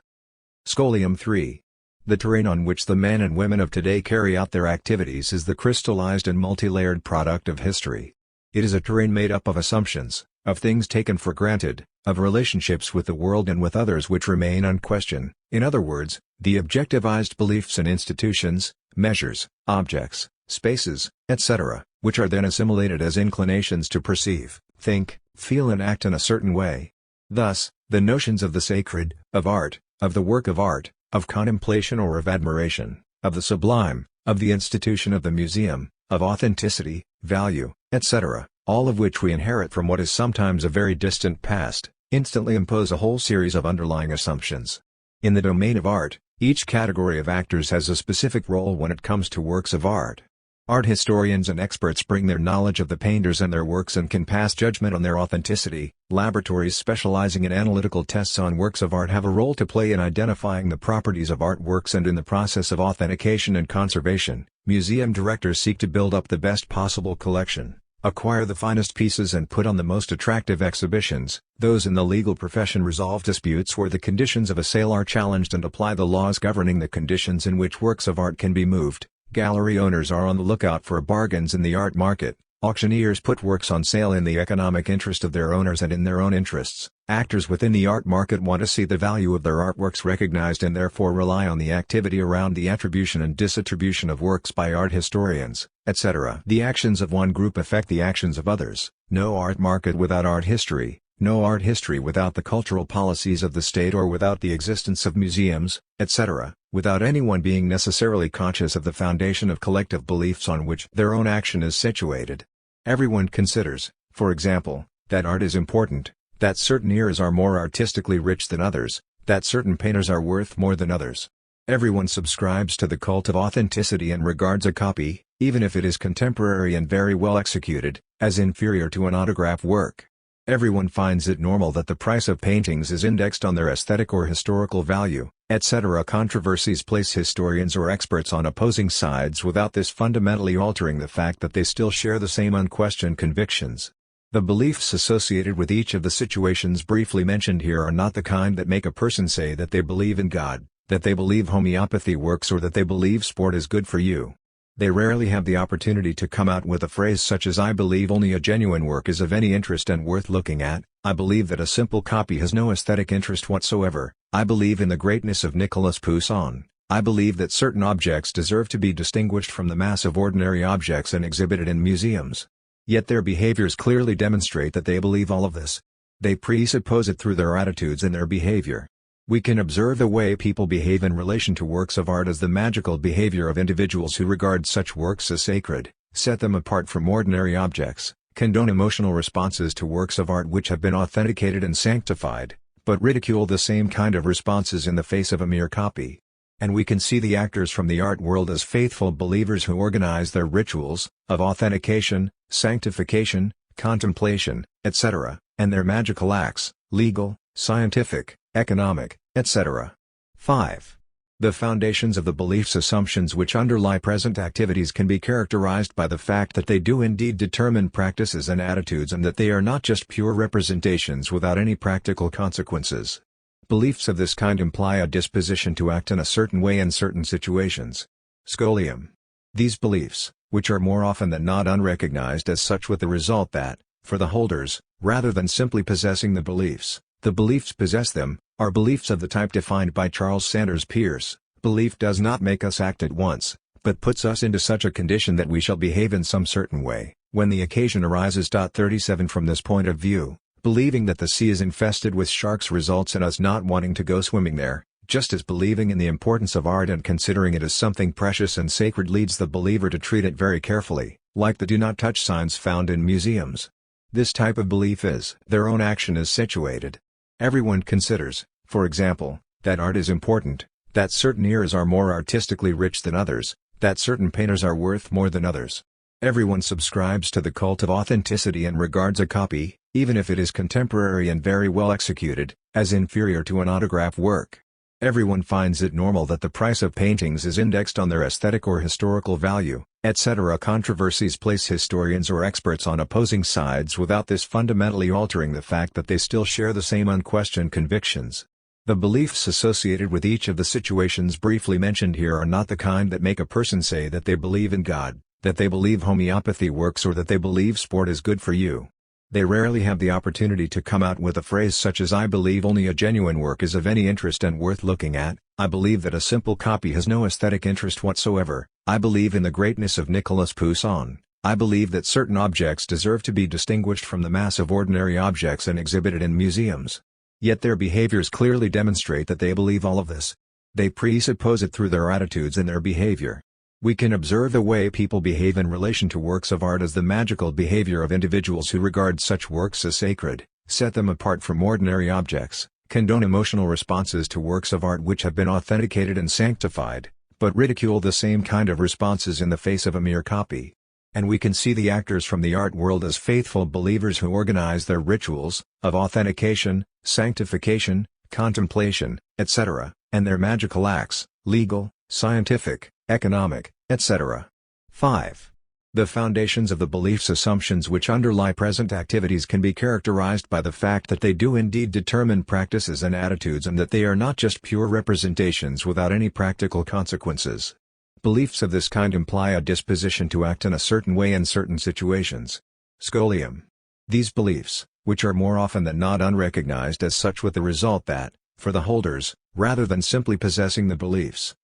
Scholium 3. The terrain on which the men and women of today carry out their activities is the crystallized and multi-layered product of history. It is a terrain made up of assumptions, of things taken for granted, of relationships with the world and with others which remain unquestioned, in other words, the objectivized beliefs in institutions, measures, objects, spaces, etc., which are then assimilated as inclinations to perceive, think, feel and act in a certain way. Thus, the notions of the sacred, of art, of the work of art, of contemplation or of admiration, of the sublime, of the institution of the museum, of authenticity, value, etc., all of which we inherit from what is sometimes a very distant past, instantly impose a whole series of underlying assumptions. In the domain of art, each category of actors has a specific role when it comes to works of art. Art historians and experts bring their knowledge of the painters and their works and can pass judgment on their authenticity. Laboratories specializing in analytical tests on works of art have a role to play in identifying the properties of artworks and in the process of authentication and conservation. Museum directors seek to build up the best possible collection, acquire the finest pieces and put on the most attractive exhibitions. Those in the legal profession resolve disputes where the conditions of a sale are challenged and apply the laws governing the conditions in which works of art can be moved, Gallery owners are on the lookout for bargains in the art market. Auctioneers put works on sale in the economic interest of their owners and in their own interests. Actors within the art market want to see the value of their artworks recognized and therefore rely on the activity around the attribution and disattribution of works by art historians, etc. The actions of one group affect the actions of others. No art market without art history, no art history without the cultural policies of the state or without the existence of museums, etc., without anyone being necessarily conscious of the foundation of collective beliefs on which their own action is situated. Everyone considers, for example, that art is important, that certain eras are more artistically rich than others, that certain painters are worth more than others. Everyone subscribes to the cult of authenticity and regards a copy, even if it is contemporary and very well executed, as inferior to an autograph work. Everyone finds it normal that the price of paintings is indexed on their aesthetic or historical value, etc. Controversies place historians or experts on opposing sides without this fundamentally altering the fact that they still share the same unquestioned convictions. The beliefs associated with each of the situations briefly mentioned here are not the kind that make a person say that they believe in God, that they believe homeopathy works, or that they believe sport is good for you. They rarely have the opportunity to come out with a phrase such as "I believe only a genuine work is of any interest and worth looking at," "I believe that a simple copy has no aesthetic interest whatsoever," "I believe in the greatness of Nicolas Poussin," "I believe that certain objects deserve to be distinguished from the mass of ordinary objects and exhibited in museums." Yet their behaviors clearly demonstrate that they believe all of this. They presuppose it through their attitudes and their behavior. We can observe the way people behave in relation to works of art as the magical behavior of individuals who regard such works as sacred, set them apart from ordinary objects, condone emotional responses to works of art which have been authenticated and sanctified, but ridicule the same kind of responses in the face of a mere copy. And we can see the actors from the art world as faithful believers who organize their rituals of authentication, sanctification, contemplation, etc., and their magical acts, legal, scientific, economic, etc. 5. The foundations of the beliefs assumptions which underlie present activities can be characterized by the fact that they do indeed determine practices and attitudes, and that they are not just pure representations without any practical consequences. Beliefs of this kind imply a disposition to act in a certain way in certain situations. Scholium. These beliefs, which are more often than not unrecognized as such, with the result that, for the holders, rather than simply possessing the beliefs possess them, are beliefs of the type defined by Charles Sanders Peirce. Belief does not make us act at once, but puts us into such a condition that we shall behave in some certain way, when the occasion arises. 37 From this point of view, believing that the sea is infested with sharks results in us not wanting to go swimming there, just as believing in the importance of art and considering it as something precious and sacred leads the believer to treat it very carefully, like the "do not touch" signs found in museums. This type of belief is their own action is situated. Everyone considers, for example, that art is important, that certain eras are more artistically rich than others, that certain painters are worth more than others. Everyone subscribes to the cult of authenticity and regards a copy, even if it is contemporary and very well executed, as inferior to an autograph work. Everyone finds it normal that the price of paintings is indexed on their aesthetic or historical value, etc. Controversies place historians or experts on opposing sides without this fundamentally altering the fact that they still share the same unquestioned convictions. The beliefs associated with each of the situations briefly mentioned here are not the kind that make a person say that they believe in God, that they believe homeopathy works, or that they believe sport is good for you. They rarely have the opportunity to come out with a phrase such as "I believe only a genuine work is of any interest and worth looking at," "I believe that a simple copy has no aesthetic interest whatsoever," "I believe in the greatness of Nicolas Poussin," "I believe that certain objects deserve to be distinguished from the mass of ordinary objects and exhibited in museums." Yet their behaviors clearly demonstrate that they believe all of this. They presuppose it through their attitudes and their behavior. We can observe the way people behave in relation to works of art as the magical behavior of individuals who regard such works as sacred, set them apart from ordinary objects, condone emotional responses to works of art which have been authenticated and sanctified, but ridicule the same kind of responses in the face of a mere copy. And we can see the actors from the art world as faithful believers who organize their rituals of authentication, sanctification, contemplation, etc., and their magical acts, legal, scientific, economic, etc. 5. The foundations of the beliefs assumptions which underlie present activities can be characterized by the fact that they do indeed determine practices and attitudes, and that they are not just pure representations without any practical consequences. Beliefs of this kind imply a disposition to act in a certain way in certain situations. Scholium. These beliefs, which are more often than not unrecognized as such, with the result that, for the holders, rather than simply possessing the beliefs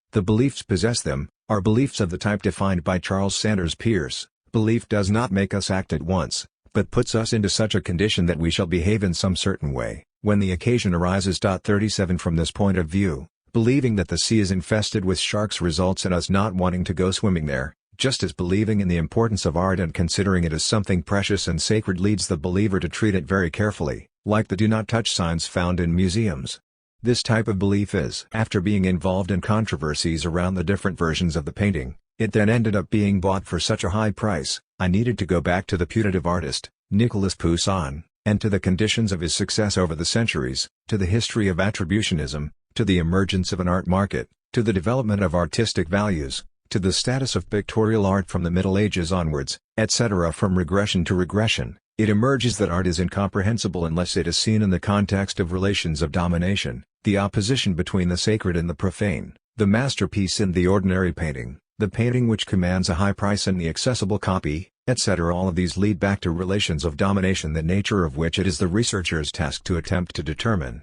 possess them, are beliefs of the type defined by Charles Sanders Peirce. Belief does not make us act at once, but puts us into such a condition that we shall behave in some certain way, when the occasion arises. 37 From this point of view, believing that the sea is infested with sharks results in us not wanting to go swimming there, just as believing in the importance of art and considering it as something precious and sacred leads the believer to treat it very carefully, like the do not touch signs found in museums. This type of belief is, after being involved in controversies around the different versions of the painting, it then ended up being bought for such a high price. I needed to go back to the putative artist, Nicolas Poussin, and to the conditions of his success over the centuries, to the history of attributionism, to the emergence of an art market, to the development of artistic values, to the status of pictorial art from the Middle Ages onwards, etc. From regression to regression, it emerges that art is incomprehensible unless it is seen in the context of relations of domination, the opposition between the sacred and the profane, the masterpiece and the ordinary painting, the painting which commands a high price and the accessible copy, etc. All of these lead back to relations of domination, the nature of which it is the researcher's task to attempt to determine.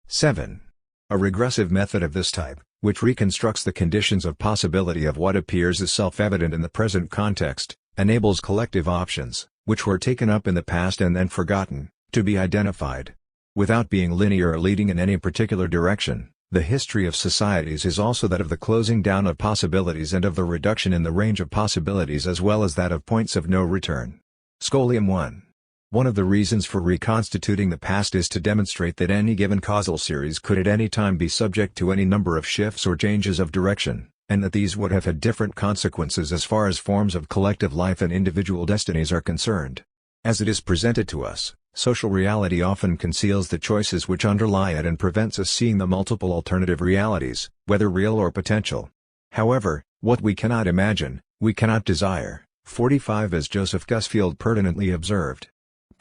7. A regressive method of this type, which reconstructs the conditions of possibility of what appears as self-evident in the present context, enables collective options, which were taken up in the past and then forgotten, to be identified. Without being linear or leading in any particular direction, the history of societies is also that of the closing down of possibilities and of the reduction in the range of possibilities, as well as that of points of no return. Scholium 1. One of the reasons for reconstituting the past is to demonstrate that any given causal series could at any time be subject to any number of shifts or changes of direction, and that these would have had different consequences as far as forms of collective life and individual destinies are concerned. As it is presented to us, social reality often conceals the choices which underlie it and prevents us seeing the multiple alternative realities, whether real or potential. However, what we cannot imagine, we cannot desire. 45 As Joseph Gusfield pertinently observed,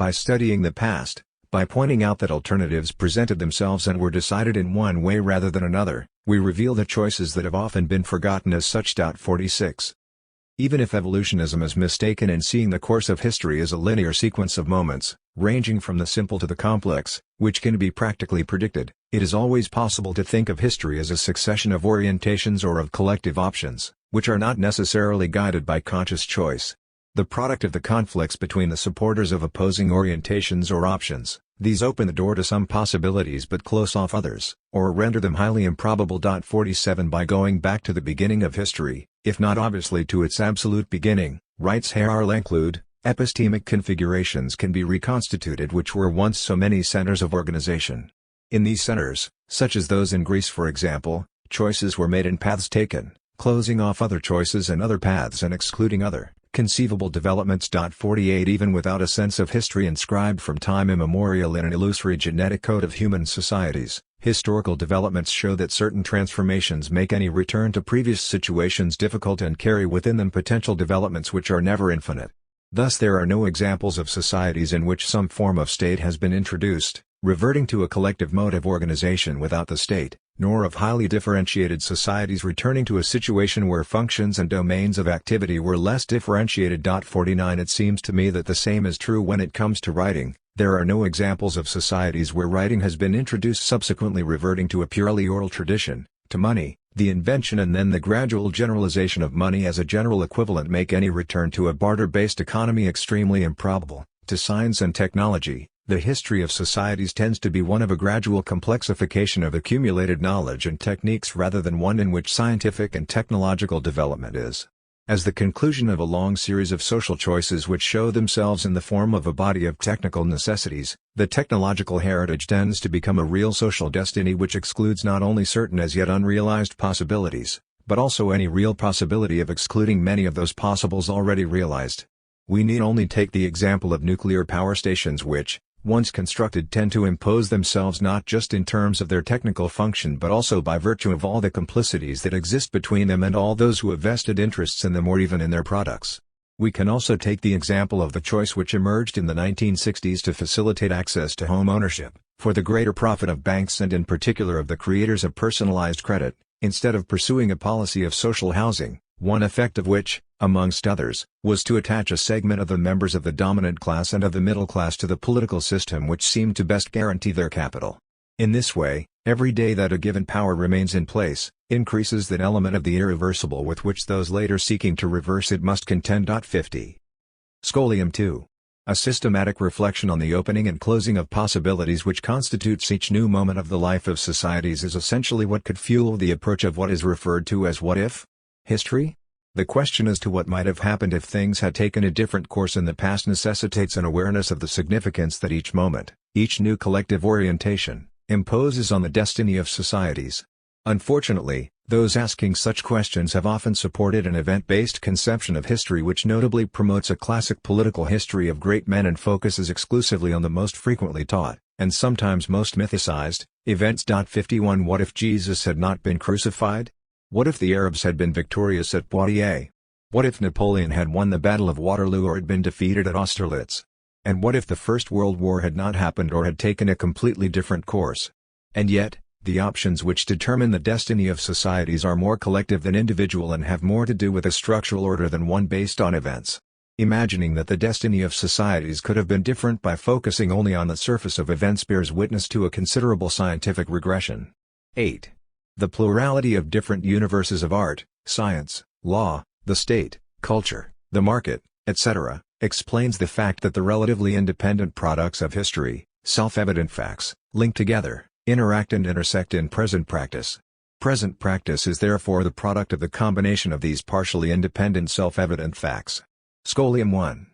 by studying the past, by pointing out that alternatives presented themselves and were decided in one way rather than another, we reveal the choices that have often been forgotten as such. 46. Even if evolutionism is mistaken in seeing the course of history as a linear sequence of moments, ranging from the simple to the complex, which can be practically predicted, it is always possible to think of history as a succession of orientations or of collective options, which are not necessarily guided by conscious choice. The product of the conflicts between the supporters of opposing orientations or options, these open the door to some possibilities but close off others, or render them highly improbable. 47 By going back to the beginning of history, if not obviously to its absolute beginning, writes Herr Lenclude, epistemic configurations can be reconstituted which were once so many centers of organization. In these centers, such as those in Greece for example, choices were made and paths taken, closing off other choices and other paths and excluding other conceivable developments. 48 Even without a sense of history inscribed from time immemorial in an illusory genetic code of human societies, historical developments show that certain transformations make any return to previous situations difficult and carry within them potential developments which are never infinite. Thus there are no examples of societies in which some form of state has been introduced, reverting to a collective mode of organization without the state, nor of highly differentiated societies returning to a situation where functions and domains of activity were less differentiated. 49 It seems to me that the same is true when it comes to writing. There are no examples of societies where writing has been introduced subsequently reverting to a purely oral tradition. To money, the invention and then the gradual generalization of money as a general equivalent make any return to a barter-based economy extremely improbable. To science and technology, the history of societies tends to be one of a gradual complexification of accumulated knowledge and techniques rather than one in which scientific and technological development is. As the conclusion of a long series of social choices which show themselves in the form of a body of technical necessities, the technological heritage tends to become a real social destiny which excludes not only certain as yet unrealized possibilities, but also any real possibility of excluding many of those possibles already realized. We need only take the example of nuclear power stations which, once constructed, tend to impose themselves not just in terms of their technical function but also by virtue of all the complicities that exist between them and all those who have vested interests in them or even in their products. We can also take the example of the choice which emerged in the 1960s to facilitate access to home ownership, for the greater profit of banks and in particular of the creators of personalized credit, instead of pursuing a policy of social housing, one effect of which, amongst others, was to attach a segment of the members of the dominant class and of the middle class to the political system which seemed to best guarantee their capital. In this way, every day that a given power remains in place, increases that element of the irreversible with which those later seeking to reverse it must contend. 50. Scholium 2. A systematic reflection on the opening and closing of possibilities which constitutes each new moment of the life of societies is essentially what could fuel the approach of what is referred to as what-if history. The question as to what might have happened if things had taken a different course in the past necessitates an awareness of the significance that each moment, each new collective orientation, imposes on the destiny of societies. Unfortunately, those asking such questions have often supported an event-based conception of history which notably promotes a classic political history of great men and focuses exclusively on the most frequently taught, and sometimes most mythicized, events. 51 What if Jesus had not been crucified? What if the Arabs had been victorious at Poitiers? What if Napoleon had won the Battle of Waterloo or had been defeated at Austerlitz? And what if the First World War had not happened or had taken a completely different course? And yet, the options which determine the destiny of societies are more collective than individual and have more to do with a structural order than one based on events. Imagining that the destiny of societies could have been different by focusing only on the surface of events bears witness to a considerable scientific regression. 8. The plurality of different universes of art, science, law, the state, culture, the market, etc., explains the fact that the relatively independent products of history, self-evident facts, link together, interact and intersect in present practice. Present practice is therefore the product of the combination of these partially independent self-evident facts. Scholium 1.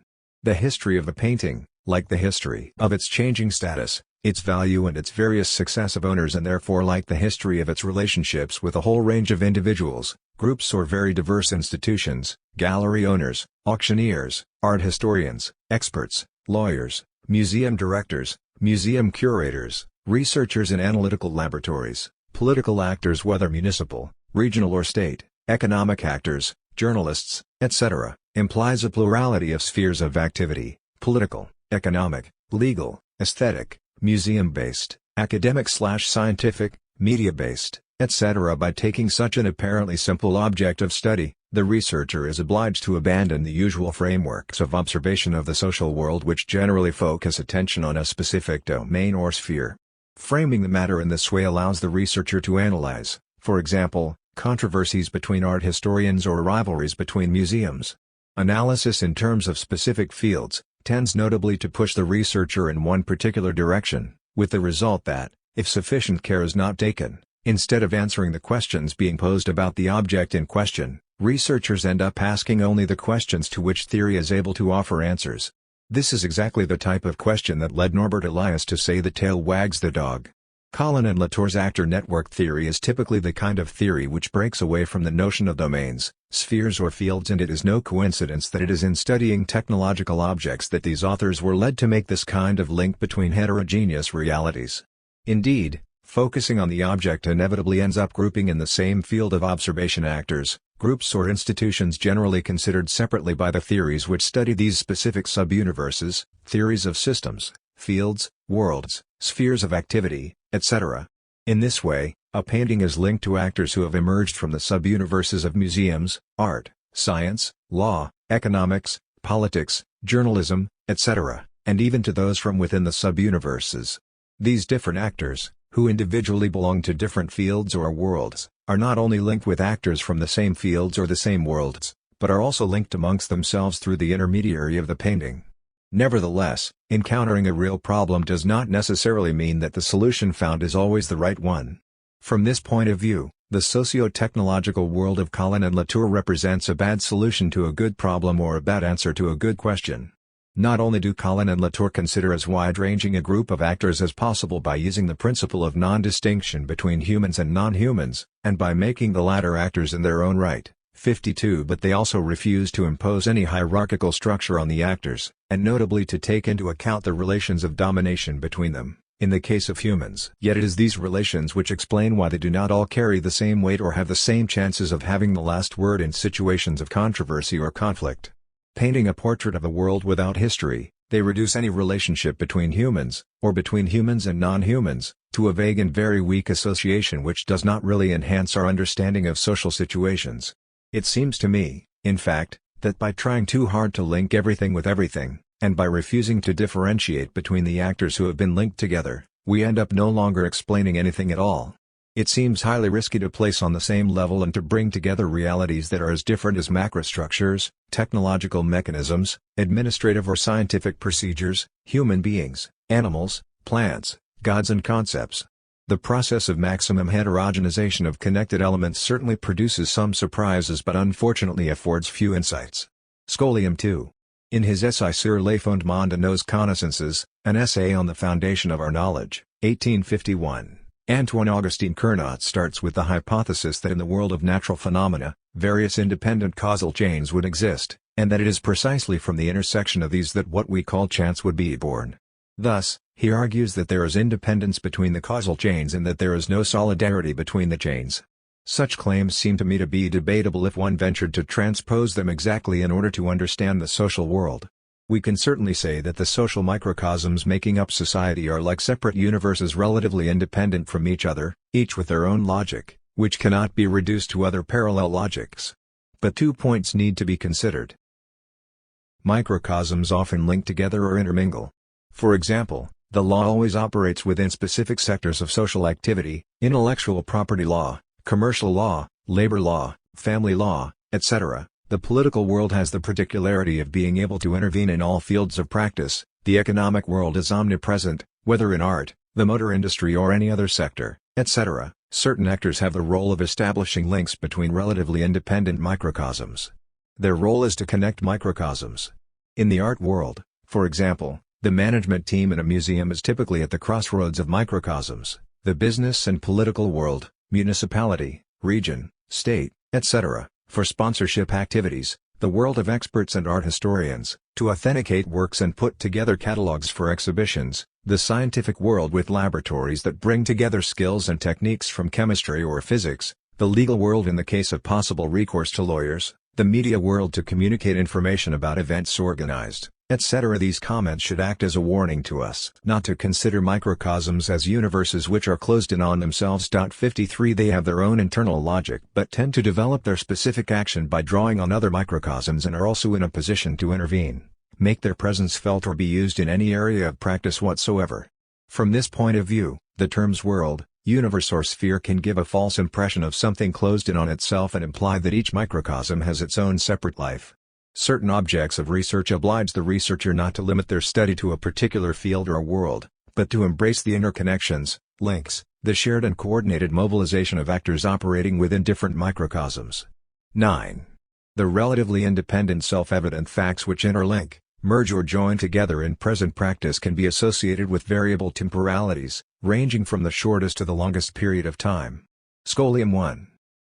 The history of a painting, like the history of its changing status, its value and its various successive owners, and therefore like the history of its relationships with a whole range of individuals, groups or very diverse institutions, gallery owners, auctioneers, art historians, experts, lawyers, museum directors, museum curators, researchers in analytical laboratories, political actors whether municipal, regional or state, economic actors, journalists, etc., implies a plurality of spheres of activity, political, economic, legal, aesthetic, museum-based, academic/scientific, media-based, etc. By taking such an apparently simple object of study, the researcher is obliged to abandon the usual frameworks of observation of the social world which generally focus attention on a specific domain or sphere. Framing the matter in this way allows the researcher to analyze, for example, controversies between art historians or rivalries between museums. Analysis in terms of specific fields tends notably to push the researcher in one particular direction, with the result that, if sufficient care is not taken, instead of answering the questions being posed about the object in question, researchers end up asking only the questions to which theory is able to offer answers. This is exactly the type of question that led Norbert Elias to say the tail wags the dog. Collin and Latour's actor network theory is typically the kind of theory which breaks away from the notion of domains, spheres or fields, and it is no coincidence that it is in studying technological objects that these authors were led to make this kind of link between heterogeneous realities. Indeed, focusing on the object inevitably ends up grouping in the same field of observation actors, groups or institutions generally considered separately by the theories which study these specific subuniverses, theories of systems, fields, worlds, spheres of activity, etc. In this way, a painting is linked to actors who have emerged from the subuniverses of museums, art, science, law, economics, politics, journalism, etc., and even to those from within the subuniverses. These different actors, who individually belong to different fields or worlds, are not only linked with actors from the same fields or the same worlds, but are also linked amongst themselves through the intermediary of the painting. Nevertheless, encountering a real problem does not necessarily mean that the solution found is always the right one. From this point of view, the socio-technological world of Collin and Latour represents a bad solution to a good problem or a bad answer to a good question. Not only do Collin and Latour consider as wide-ranging a group of actors as possible by using the principle of non-distinction between humans and non-humans, and by making the latter actors in their own right, 52, but they also refuse to impose any hierarchical structure on the actors, and notably to take into account the relations of domination between them, in the case of humans. Yet it is these relations which explain why they do not all carry the same weight or have the same chances of having the last word in situations of controversy or conflict. Painting a portrait of a world without history, they reduce any relationship between humans, or between humans and non-humans, to a vague and very weak association which does not really enhance our understanding of social situations. It seems to me, in fact, that by trying too hard to link everything with everything, and by refusing to differentiate between the actors who have been linked together, we end up no longer explaining anything at all. It seems highly risky to place on the same level and to bring together realities that are as different as macrostructures, technological mechanisms, administrative or scientific procedures, human beings, animals, plants, gods and concepts. The process of maximum heterogenization of connected elements certainly produces some surprises but unfortunately affords few insights. Scholium 2. In his essay Sur les fondements de nos connaissances, an essay on the foundation of our knowledge, 1851, Antoine-Augustin Cournot starts with the hypothesis that in the world of natural phenomena, various independent causal chains would exist, and that it is precisely from the intersection of these that what we call chance would be born. Thus, he argues that there is independence between the causal chains and that there is no solidarity between the chains. Such claims seem to me to be debatable if one ventured to transpose them exactly in order to understand the social world. We can certainly say that the social microcosms making up society are like separate universes relatively independent from each other, each with their own logic, which cannot be reduced to other parallel logics. But 2 points need to be considered. Microcosms often link together or intermingle. For example, the law always operates within specific sectors of social activity: intellectual property law, commercial law, labor law, family law, etc. The political world has the particularity of being able to intervene in all fields of practice. The economic world is omnipresent, whether in art, the motor industry or any other sector, etc. Certain actors have the role of establishing links between relatively independent microcosms. Their role is to connect microcosms. In the art world, for example, the management team in a museum is typically at the crossroads of microcosms: the business and political world, municipality, region, state, etc. For sponsorship activities, the world of experts and art historians, to authenticate works and put together catalogs for exhibitions, the scientific world with laboratories that bring together skills and techniques from chemistry or physics, the legal world in the case of possible recourse to lawyers, the media world to communicate information about events organized, etc. These comments should act as a warning to us not to consider microcosms as universes which are closed in on themselves. 53 They have their own internal logic but tend to develop their specific action by drawing on other microcosms and are also in a position to intervene, make their presence felt or be used in any area of practice whatsoever. From this point of view, the terms world, universe or sphere can give a false impression of something closed in on itself and imply that each microcosm has its own separate life. Certain objects of research oblige the researcher not to limit their study to a particular field or world, but to embrace the interconnections, links, the shared and coordinated mobilization of actors operating within different microcosms. 9. The relatively independent self-evident facts which interlink, merge or join together in present practice can be associated with variable temporalities, ranging from the shortest to the longest period of time. Scholium 1.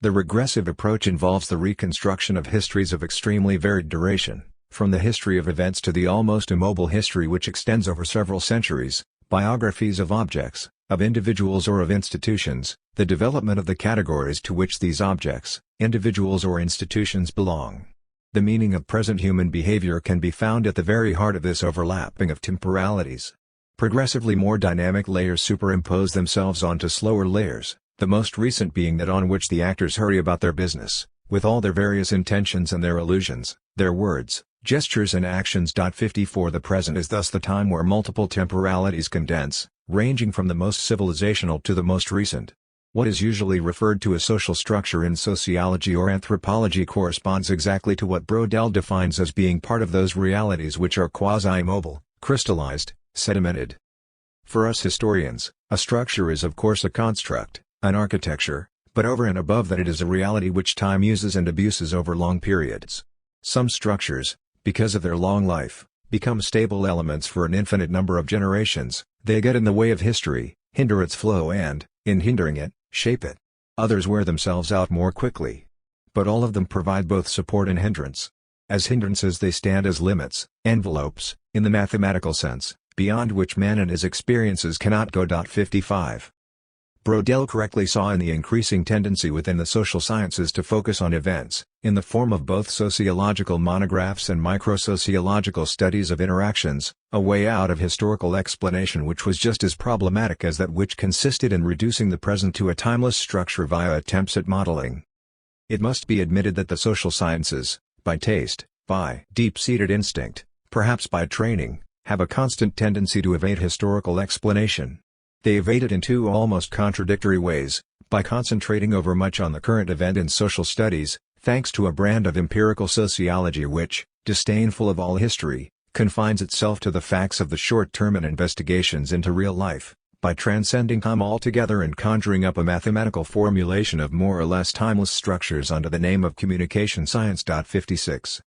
The regressive approach involves the reconstruction of histories of extremely varied duration, from the history of events to the almost immobile history which extends over several centuries, biographies of objects, of individuals or of institutions, the development of the categories to which these objects, individuals or institutions belong. The meaning of present human behavior can be found at the very heart of this overlapping of temporalities. Progressively more dynamic layers superimpose themselves onto slower layers, the most recent being that on which the actors hurry about their business, with all their various intentions and their illusions, their words, gestures and actions. 54 The present is thus the time where multiple temporalities condense, ranging from the most civilizational to the most recent. What is usually referred to as social structure in sociology or anthropology corresponds exactly to what Brodel defines as being part of those realities which are quasi-mobile, crystallized, sedimented. For us historians, a structure is of course a construct, an architecture, but over and above that it is a reality which time uses and abuses over long periods. Some structures, because of their long life, become stable elements for an infinite number of generations. They get in the way of history, hinder its flow and, in hindering it, shape it. Others wear themselves out more quickly. But all of them provide both support and hindrance. As hindrances they stand as limits, envelopes, in the mathematical sense, beyond which man and his experiences cannot go. 55. Brodel correctly saw in the increasing tendency within the social sciences to focus on events, in the form of both sociological monographs and microsociological studies of interactions, a way out of historical explanation which was just as problematic as that which consisted in reducing the present to a timeless structure via attempts at modeling. It must be admitted that the social sciences, by taste, by deep-seated instinct, perhaps by training, have a constant tendency to evade historical explanation. They evade it in two almost contradictory ways: by concentrating overmuch on the current event in social studies, thanks to a brand of empirical sociology which, disdainful of all history, confines itself to the facts of the short term and investigations into real life, by transcending time altogether and conjuring up a mathematical formulation of more or less timeless structures under the name of communication science. 56.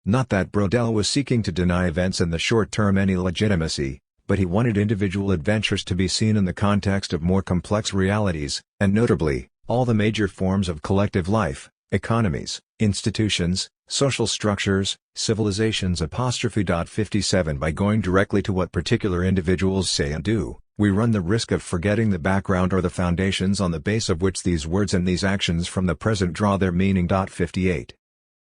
Not that Brodel was seeking to deny events in the short term any legitimacy, but he wanted individual adventures to be seen in the context of more complex realities, and notably, all the major forms of collective life, economies, institutions, social structures, civilizations. 57. By going directly to what particular individuals say and do, we run the risk of forgetting the background or the foundations on the base of which these words and these actions from the present draw their meaning. 58.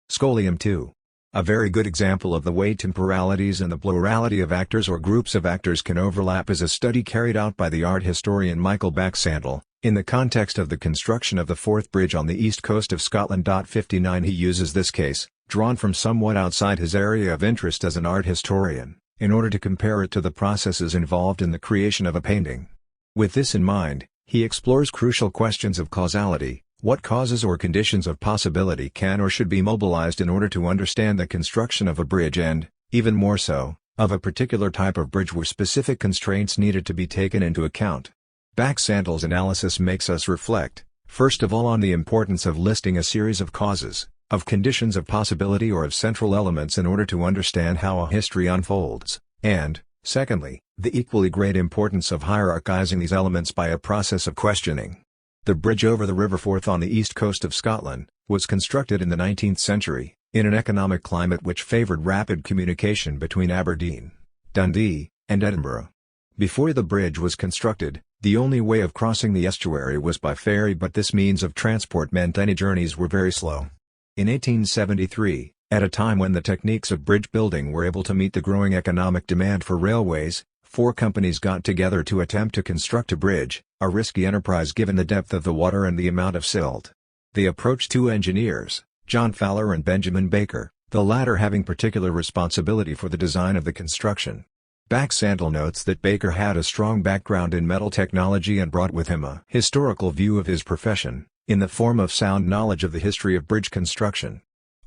Scholium 2. A very good example of the way temporalities and the plurality of actors or groups of actors can overlap is a study carried out by the art historian Michael Baxandall, in the context of the construction of the Forth Bridge on the east coast of Scotland. 59. He uses this case, drawn from somewhat outside his area of interest as an art historian, in order to compare it to the processes involved in the creation of a painting. With this in mind, he explores crucial questions of causality: what causes or conditions of possibility can or should be mobilized in order to understand the construction of a bridge and, even more so, of a particular type of bridge where specific constraints needed to be taken into account. Baxandall's analysis makes us reflect, first of all, on the importance of listing a series of causes, of conditions of possibility or of central elements in order to understand how a history unfolds, and, secondly, the equally great importance of hierarchizing these elements by a process of questioning. The bridge over the River Forth on the east coast of Scotland was constructed in the 19th century, in an economic climate which favoured rapid communication between Aberdeen, Dundee, and Edinburgh. Before the bridge was constructed, the only way of crossing the estuary was by ferry, but this means of transport meant any journeys were very slow. In 1873, at a time when the techniques of bridge building were able to meet the growing economic demand for railways, 4 companies got together to attempt to construct a bridge, a risky enterprise given the depth of the water and the amount of silt. They approached 2 engineers, John Fowler and Benjamin Baker, the latter having particular responsibility for the design of the construction. Baxandall notes that Baker had a strong background in metal technology and brought with him a historical view of his profession, in the form of sound knowledge of the history of bridge construction.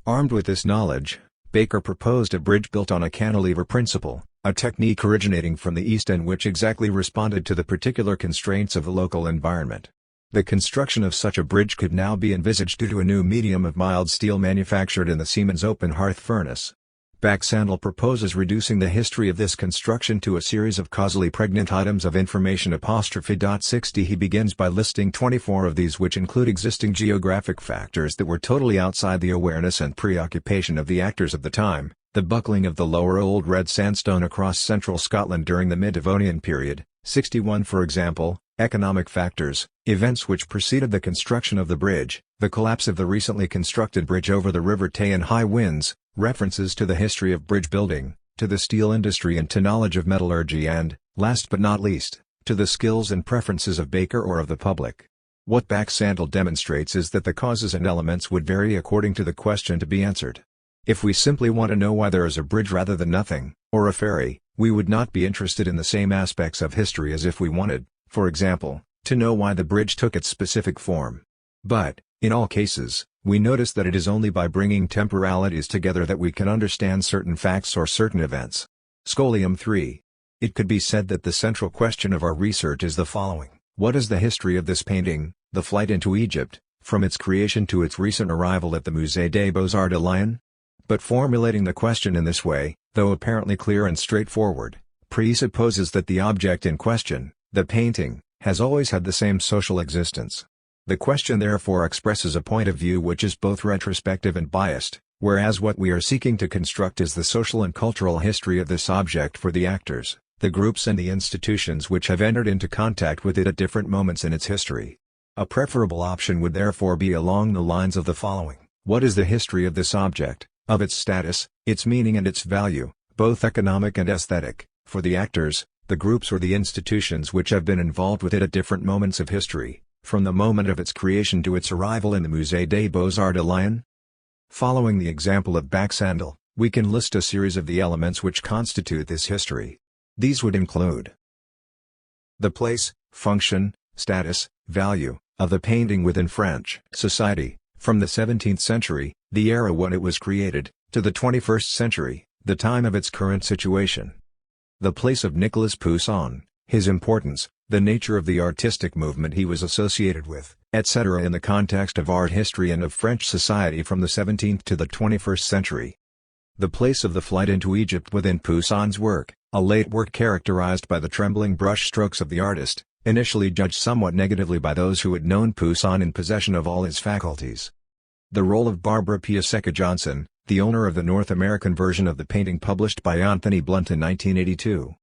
Armed with this knowledge, Baker proposed a bridge built on a cantilever principle, a technique originating from the East and which exactly responded to the particular constraints of the local environment. The construction of such a bridge could now be envisaged due to a new medium of mild steel manufactured in the Siemens open hearth furnace. Baxandall proposes reducing the history of this construction to a series of causally pregnant items of information. 60. He begins by listing 24 of these, which include existing geographic factors that were totally outside the awareness and preoccupation of the actors of the time: the buckling of the lower Old Red Sandstone across central Scotland during the mid-Devonian period, 61 for example, economic factors, events which preceded the construction of the bridge, the collapse of the recently constructed bridge over the River Tay and high winds, references to the history of bridge building, to the steel industry and to knowledge of metallurgy and, last but not least, to the skills and preferences of Baker or of the public. What Baxandall demonstrates is that the causes and elements would vary according to the question to be answered. If we simply want to know why there is a bridge rather than nothing, or a ferry, we would not be interested in the same aspects of history as if we wanted, for example, to know why the bridge took its specific form. But, in all cases, we notice that it is only by bringing temporalities together that we can understand certain facts or certain events. Scholium 3. It could be said that the central question of our research is the following: what is the history of this painting, the flight into Egypt, from its creation to its recent arrival at the Musée des Beaux-Arts de Lyon? But formulating the question in this way, though apparently clear and straightforward, presupposes that the object in question, the painting, has always had the same social existence. The question therefore expresses a point of view which is both retrospective and biased, whereas what we are seeking to construct is the social and cultural history of this object for the actors, the groups and the institutions which have entered into contact with it at different moments in its history. A preferable option would therefore be along the lines of the following: what is the history of this object, of its status, its meaning and its value, both economic and aesthetic, for the actors, the groups or the institutions which have been involved with it at different moments of history, from the moment of its creation to its arrival in the Musée des Beaux-Arts de Lyon? Following the example of Baxandall, we can list a series of the elements which constitute this history. These would include the place, function, status, value, of the painting within French society, from the 17th century, the era when it was created, to the 21st century, the time of its current situation. The place of Nicolas Poussin, his importance, the nature of the artistic movement he was associated with, etc. in the context of art history and of French society from the 17th to the 21st century. The place of the flight into Egypt within Poussin's work, a late work characterized by the trembling brush strokes of the artist, initially judged somewhat negatively by those who had known Poussin in possession of all his faculties. The role of Barbara Piasecka Johnson, the owner of the North American version of the painting published by Anthony Blunt in 1982.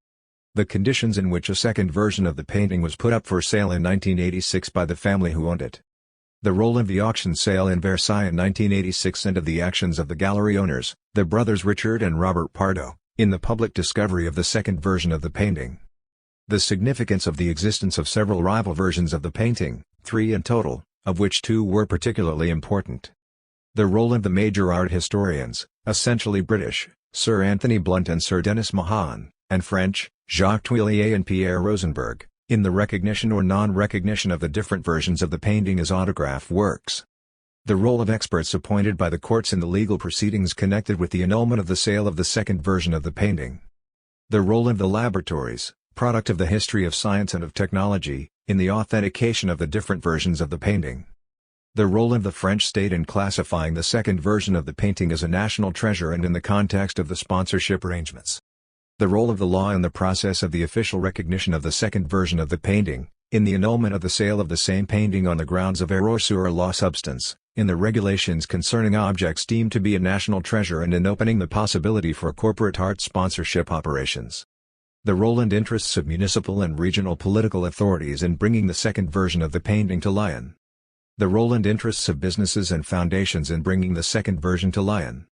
The conditions in which a second version of the painting was put up for sale in 1986 by the family who owned it. The role of the auction sale in Versailles in 1986 and of the actions of the gallery owners, the brothers Richard and Robert Pardo, in the public discovery of the second version of the painting. The significance of the existence of several rival versions of the painting, 3 in total, of which 2 were particularly important. The role of the major art historians, essentially British, Sir Anthony Blunt and Sir Denis Mahan, and French, Jacques Tuillier and Pierre Rosenberg, in the recognition or non-recognition of the different versions of the painting as autograph works. The role of experts appointed by the courts in the legal proceedings connected with the annulment of the sale of the second version of the painting. The role of the laboratories, product of the history of science and of technology, in the authentication of the different versions of the painting. The role of the French state in classifying the second version of the painting as a national treasure and in the context of the sponsorship arrangements. The role of the law in the process of the official recognition of the second version of the painting, in the annulment of the sale of the same painting on the grounds of error sur la substance, in the regulations concerning objects deemed to be a national treasure and in opening the possibility for corporate art sponsorship operations. The role and interests of municipal and regional political authorities in bringing the second version of the painting to Lyon. The role and interests of businesses and foundations in bringing the second version to Lyon.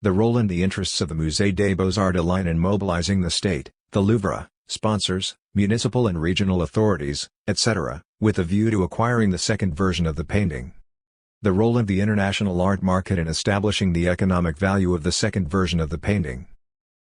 The role and the interests of the Musée des Beaux-Arts de Lyon in mobilizing the state, the Louvre, sponsors, municipal and regional authorities, etc., with a view to acquiring the second version of the painting. The role of the international art market in establishing the economic value of the second version of the painting.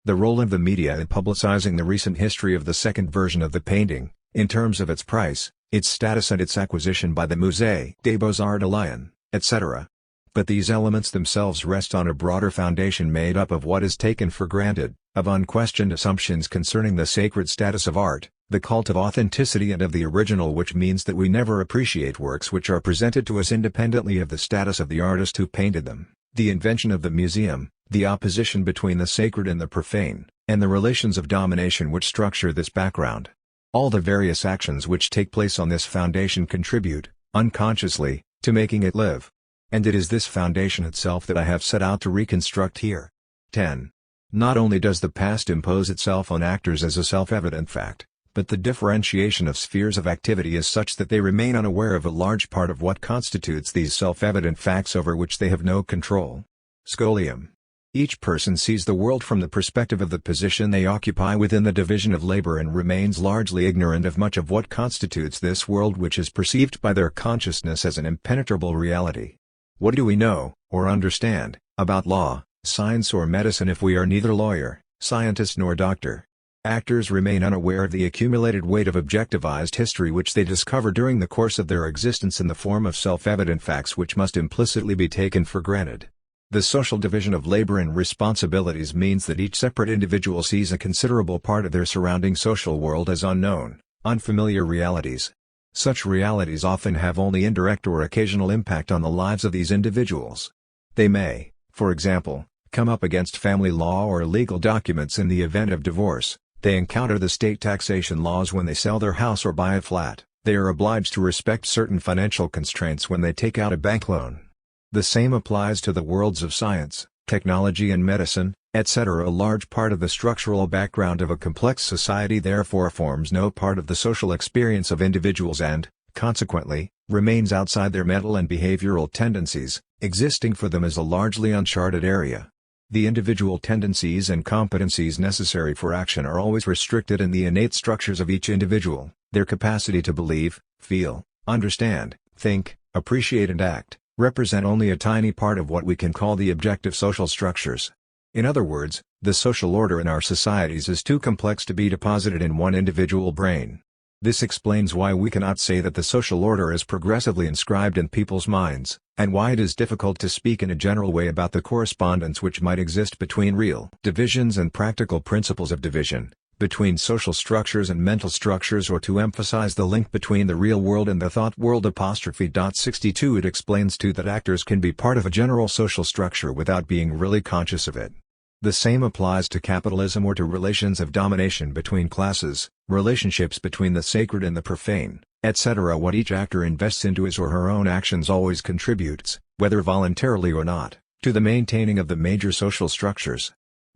The role of the media in publicizing the recent history of the second version of the painting, in terms of its price, its status and its acquisition by the Musée des Beaux-Arts de Lyon, etc. But these elements themselves rest on a broader foundation made up of what is taken for granted, of unquestioned assumptions concerning the sacred status of art, the cult of authenticity and of the original, which means that we never appreciate works which are presented to us independently of the status of the artist who painted them, the invention of the museum, the opposition between the sacred and the profane, and the relations of domination which structure this background. All the various actions which take place on this foundation contribute, unconsciously, to making it live. And it is this foundation itself that I have set out to reconstruct here. 10. Not only does the past impose itself on actors as a self-evident fact, but the differentiation of spheres of activity is such that they remain unaware of a large part of what constitutes these self-evident facts over which they have no control. Scholium. Each person sees the world from the perspective of the position they occupy within the division of labor and remains largely ignorant of much of what constitutes this world, which is perceived by their consciousness as an impenetrable reality. What do we know, or understand, about law, science or medicine if we are neither lawyer, scientist nor doctor? Actors remain unaware of the accumulated weight of objectivized history which they discover during the course of their existence in the form of self-evident facts which must implicitly be taken for granted. The social division of labor and responsibilities means that each separate individual sees a considerable part of their surrounding social world as unknown, unfamiliar realities. Such realities often have only indirect or occasional impact on the lives of these individuals. They may, for example, come up against family law or legal documents in the event of divorce. They encounter the state taxation laws when they sell their house or buy a flat. They are obliged to respect certain financial constraints when they take out a bank loan. The same applies to the worlds of science, technology and medicine, etc. A large part of the structural background of a complex society therefore forms no part of the social experience of individuals and, consequently, remains outside their mental and behavioral tendencies, existing for them as a largely uncharted area. The individual tendencies and competencies necessary for action are always restricted in the innate structures of each individual, their capacity to believe, feel, understand, think, appreciate and act, represent only a tiny part of what we can call the objective social structures. In other words, the social order in our societies is too complex to be deposited in one individual brain. This explains why we cannot say that the social order is progressively inscribed in people's minds, and why it is difficult to speak in a general way about the correspondence which might exist between real divisions and practical principles of division, between social structures and mental structures, or to emphasize the link between the real world and the thought world. 62 It explains too that actors can be part of a general social structure without being really conscious of it. The same applies to capitalism or to relations of domination between classes, relationships between the sacred and the profane, etc. What each actor invests into his or her own actions always contributes, whether voluntarily or not, to the maintaining of the major social structures.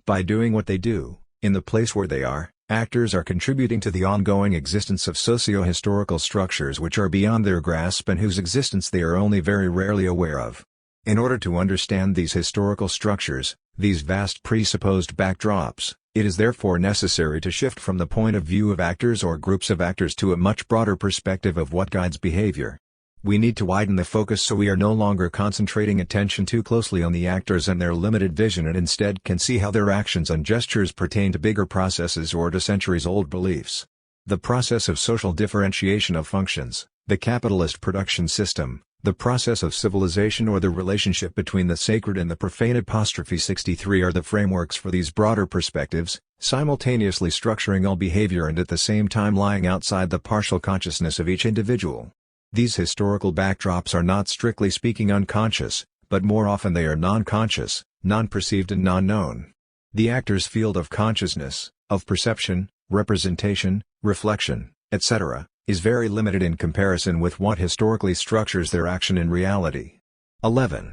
By doing what they do, in the place where they are, actors are contributing to the ongoing existence of socio-historical structures which are beyond their grasp and whose existence they are only very rarely aware of. In order to understand these historical structures, these vast presupposed backdrops, it is therefore necessary to shift from the point of view of actors or groups of actors to a much broader perspective of what guides behavior. We need to widen the focus so we are no longer concentrating attention too closely on the actors and their limited vision, and instead can see how their actions and gestures pertain to bigger processes or to centuries-old beliefs. The process of social differentiation of functions, the capitalist production system, the process of civilization, or the relationship between the sacred and the profane. 63 are the frameworks for these broader perspectives, simultaneously structuring all behavior and at the same time lying outside the partial consciousness of each individual. These historical backdrops are not strictly speaking unconscious, but more often they are non-conscious, non-perceived and non-known. The actor's field of consciousness, of perception, representation, reflection, etc., is very limited in comparison with what historically structures their action in reality. 11.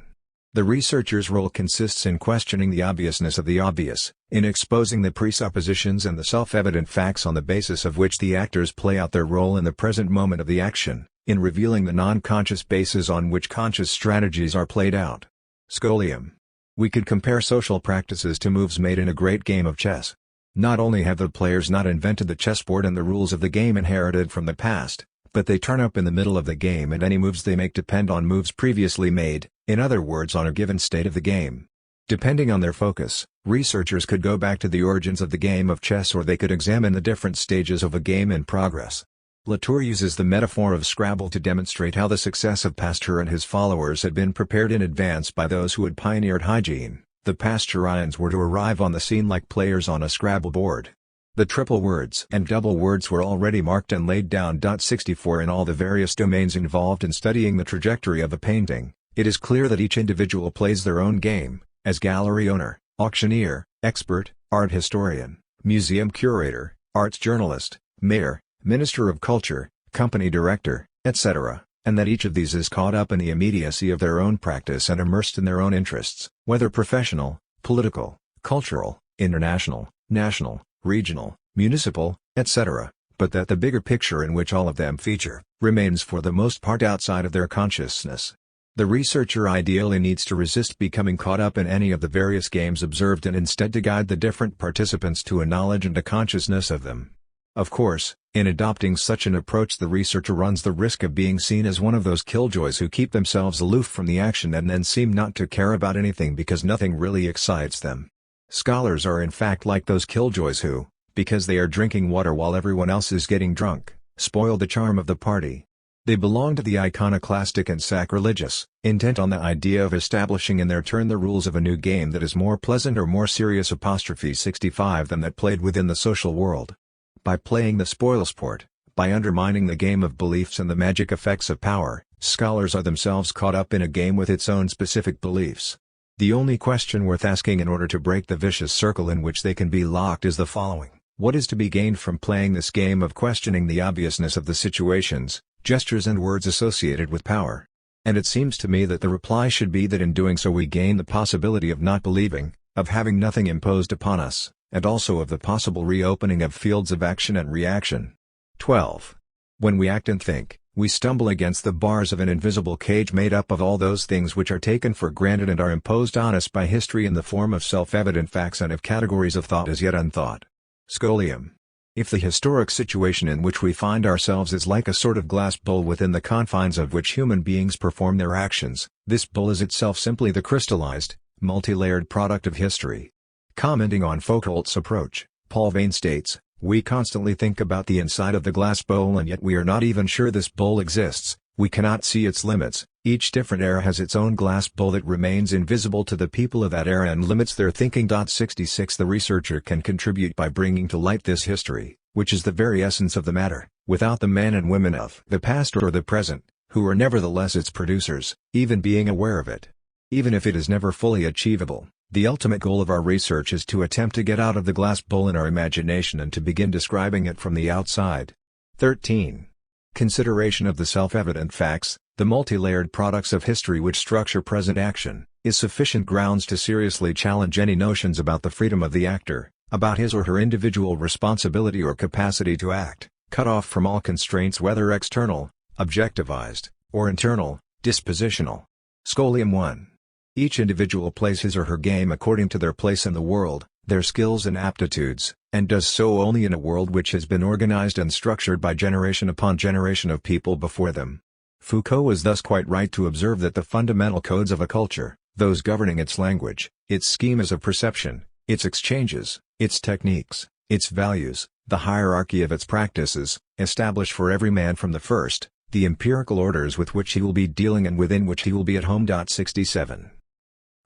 The researcher's role consists in questioning the obviousness of the obvious, in exposing the presuppositions and the self-evident facts on the basis of which the actors play out their role in the present moment of the action, in revealing the non-conscious bases on which conscious strategies are played out. Scholium. We could compare social practices to moves made in a great game of chess. Not only have the players not invented the chessboard and the rules of the game inherited from the past, but they turn up in the middle of the game and any moves they make depend on moves previously made, in other words on a given state of the game. Depending on their focus, researchers could go back to the origins of the game of chess, or they could examine the different stages of a game in progress. Latour uses the metaphor of Scrabble to demonstrate how the success of Pasteur and his followers had been prepared in advance by those who had pioneered hygiene. The Pasteurians were to arrive on the scene like players on a Scrabble board. The triple words and double words were already marked and laid down. 64 In all the various domains involved in studying the trajectory of a painting, it is clear that each individual plays their own game, as gallery owner, auctioneer, expert, art historian, museum curator, arts journalist, mayor, minister of culture, company director, etc., and that each of these is caught up in the immediacy of their own practice and immersed in their own interests, whether professional, political, cultural, international, national, regional, municipal, etc., but that the bigger picture in which all of them feature, remains for the most part outside of their consciousness. The researcher ideally needs to resist becoming caught up in any of the various games observed and instead to guide the different participants to a knowledge and a consciousness of them. Of course, in adopting such an approach the researcher runs the risk of being seen as one of those killjoys who keep themselves aloof from the action and then seem not to care about anything because nothing really excites them. Scholars are in fact like those killjoys who, because they are drinking water while everyone else is getting drunk, spoil the charm of the party. They belong to the iconoclastic and sacrilegious, intent on the idea of establishing in their turn the rules of a new game that is more pleasant or more serious. 65 than that played within the social world. By playing the spoilsport, by undermining the game of beliefs and the magic effects of power, scholars are themselves caught up in a game with its own specific beliefs. The only question worth asking in order to break the vicious circle in which they can be locked is the following: what is to be gained from playing this game of questioning the obviousness of the situations, gestures and words associated with power? And it seems to me that the reply should be that in doing so we gain the possibility of not believing, of having nothing imposed upon us, and also of the possible reopening of fields of action and reaction. 12. When we act and think, we stumble against the bars of an invisible cage made up of all those things which are taken for granted and are imposed on us by history in the form of self-evident facts and of categories of thought as yet unthought. Scholium. If the historic situation in which we find ourselves is like a sort of glass bowl within the confines of which human beings perform their actions, this bowl is itself simply the crystallized, multi-layered product of history. Commenting on Foucault's approach, Paul Vane states, "We constantly think about the inside of the glass bowl and yet we are not even sure this bowl exists, we cannot see its limits. Each different era has its own glass bowl that remains invisible to the people of that era and limits their thinking." 66 The researcher can contribute by bringing to light this history, which is the very essence of the matter, without the men and women of the past or the present, who are nevertheless its producers, even being aware of it. Even if it is never fully achievable, the ultimate goal of our research is to attempt to get out of the glass bowl in our imagination and to begin describing it from the outside. 13. Consideration of the self-evident facts, the multi-layered products of history which structure present action, is sufficient grounds to seriously challenge any notions about the freedom of the actor, about his or her individual responsibility or capacity to act, cut off from all constraints whether external, objectivized, or internal, dispositional. Scholium 1. Each individual plays his or her game according to their place in the world, their skills and aptitudes, and does so only in a world which has been organized and structured by generation upon generation of people before them. Foucault was thus quite right to observe that the fundamental codes of a culture, those governing its language, its schemas of perception, its exchanges, its techniques, its values, the hierarchy of its practices, establish for every man from the first, the empirical orders with which he will be dealing and within which he will be at home. 67.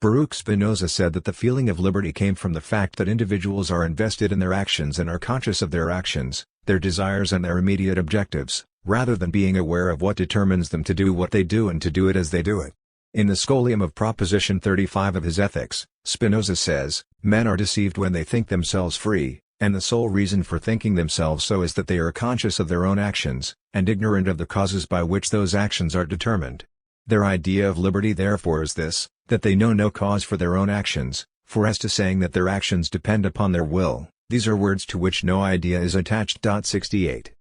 Baruch Spinoza said that the feeling of liberty came from the fact that individuals are invested in their actions and are conscious of their actions, their desires and their immediate objectives, rather than being aware of what determines them to do what they do and to do it as they do it. In the Scholium of Proposition 35 of his Ethics, Spinoza says, "Men are deceived when they think themselves free, and the sole reason for thinking themselves so is that they are conscious of their own actions, and ignorant of the causes by which those actions are determined. Their idea of liberty therefore is this, that they know no cause for their own actions, for as to saying that their actions depend upon their will, these are words to which no idea is attached." 68.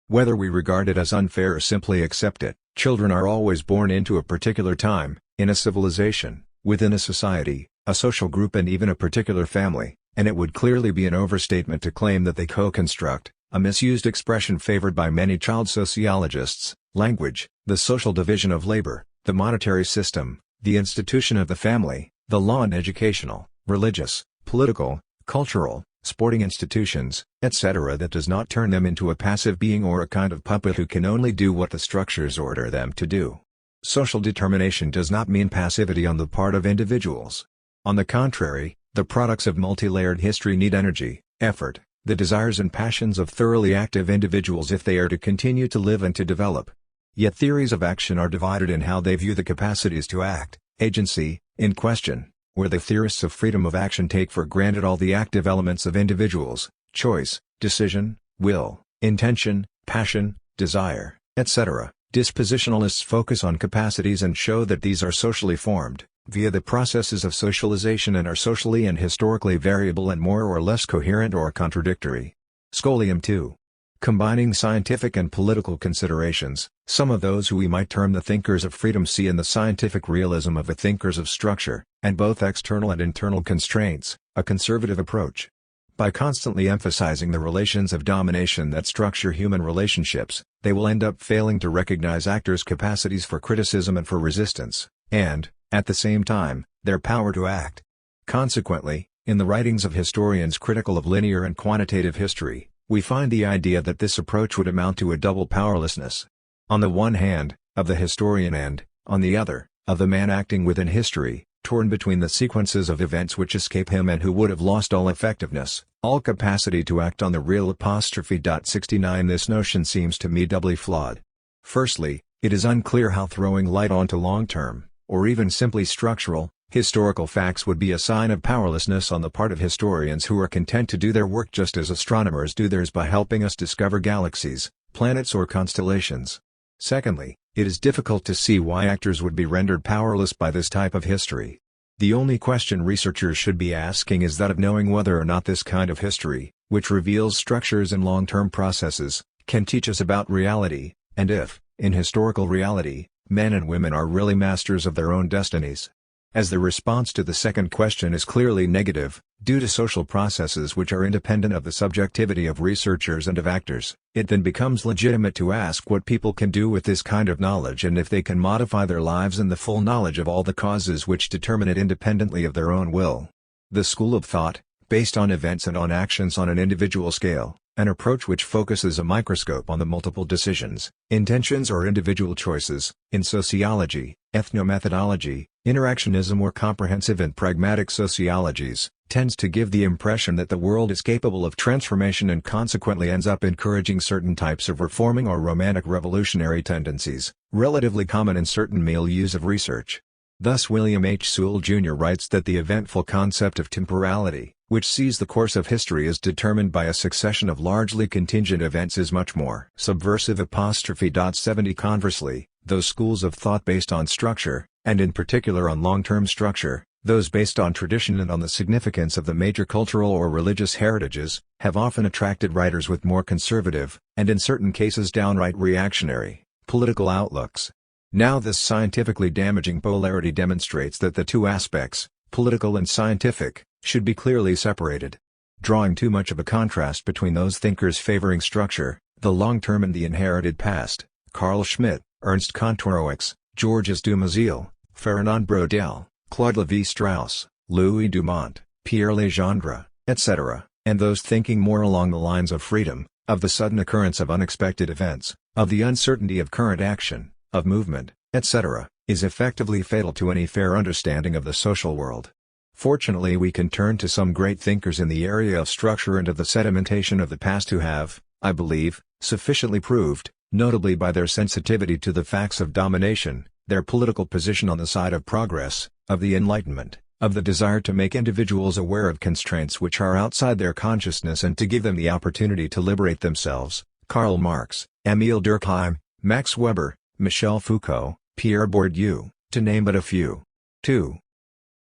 Whether we regard it as unfair or simply accept it, children are always born into a particular time, in a civilization, within a society, a social group and even a particular family, and it would clearly be an overstatement to claim that they co-construct, a misused expression favored by many child sociologists, language, the social division of labor, the monetary system, the institution of the family, the law and educational, religious, political, cultural, sporting institutions, etc. that does not turn them into a passive being or a kind of puppet who can only do what the structures order them to do. Social determination does not mean passivity on the part of individuals. On the contrary, the products of multi-layered history need energy, effort, the desires and passions of thoroughly active individuals if they are to continue to live and to develop. Yet theories of action are divided in how they view the capacities to act, agency, in question, where the theorists of freedom of action take for granted all the active elements of individuals, choice, decision, will, intention, passion, desire, etc. Dispositionalists focus on capacities and show that these are socially formed, via the processes of socialization and are socially and historically variable and more or less coherent or contradictory. Scholium 2. Combining scientific and political considerations, some of those who we might term the thinkers of freedom see in the scientific realism of the thinkers of structure, and both external and internal constraints, a conservative approach. By constantly emphasizing the relations of domination that structure human relationships, they will end up failing to recognize actors' capacities for criticism and for resistance, and, at the same time, their power to act. Consequently, in the writings of historians critical of linear and quantitative history, we find the idea that this approach would amount to a double powerlessness. On the one hand, of the historian and, on the other, of the man acting within history, torn between the sequences of events which escape him and who would have lost all effectiveness, all capacity to act on the real. 69 This notion seems to me doubly flawed. Firstly, it is unclear how throwing light onto long-term, or even simply structural, historical facts would be a sign of powerlessness on the part of historians who are content to do their work just as astronomers do theirs by helping us discover galaxies, planets or constellations. Secondly, it is difficult to see why actors would be rendered powerless by this type of history. The only question researchers should be asking is that of knowing whether or not this kind of history, which reveals structures and long-term processes, can teach us about reality, and if, in historical reality, men and women are really masters of their own destinies. As the response to the second question is clearly negative, due to social processes which are independent of the subjectivity of researchers and of actors, it then becomes legitimate to ask what people can do with this kind of knowledge and if they can modify their lives in the full knowledge of all the causes which determine it independently of their own will. The school of thought, based on events and on actions on an individual scale, an approach which focuses a microscope on the multiple decisions, intentions or individual choices, in sociology, ethnomethodology, interactionism or comprehensive and pragmatic sociologies, tends to give the impression that the world is capable of transformation and consequently ends up encouraging certain types of reforming or romantic revolutionary tendencies, relatively common in certain milieus of research. Thus William H. Sewell Jr. writes that the eventful concept of temporality, which sees the course of history as determined by a succession of largely contingent events, is much more subversive. 70 Conversely, those schools of thought based on structure, and in particular on long-term structure, those based on tradition and on the significance of the major cultural or religious heritages, have often attracted writers with more conservative, and in certain cases downright reactionary, political outlooks. Now this scientifically damaging polarity demonstrates that the two aspects, political and scientific, should be clearly separated. Drawing too much of a contrast between those thinkers favoring structure, the long-term and the inherited past, Carl Schmitt, Ernst Kantorowicz, Georges Dumézil, Fernand Braudel, Claude Lévi-Strauss, Louis Dumont, Pierre Legendre, etc., and those thinking more along the lines of freedom, of the sudden occurrence of unexpected events, of the uncertainty of current action, of movement, etc., is effectively fatal to any fair understanding of the social world. Fortunately, we can turn to some great thinkers in the area of structure and of the sedimentation of the past who have, I believe, sufficiently proved, notably by their sensitivity to the facts of domination, their political position on the side of progress, of the Enlightenment, of the desire to make individuals aware of constraints which are outside their consciousness and to give them the opportunity to liberate themselves, Karl Marx, Émile Durkheim, Max Weber, Michel Foucault, Pierre Bourdieu, to name but a few. 2.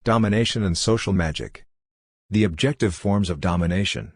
Domination and social magic. The objective forms of domination.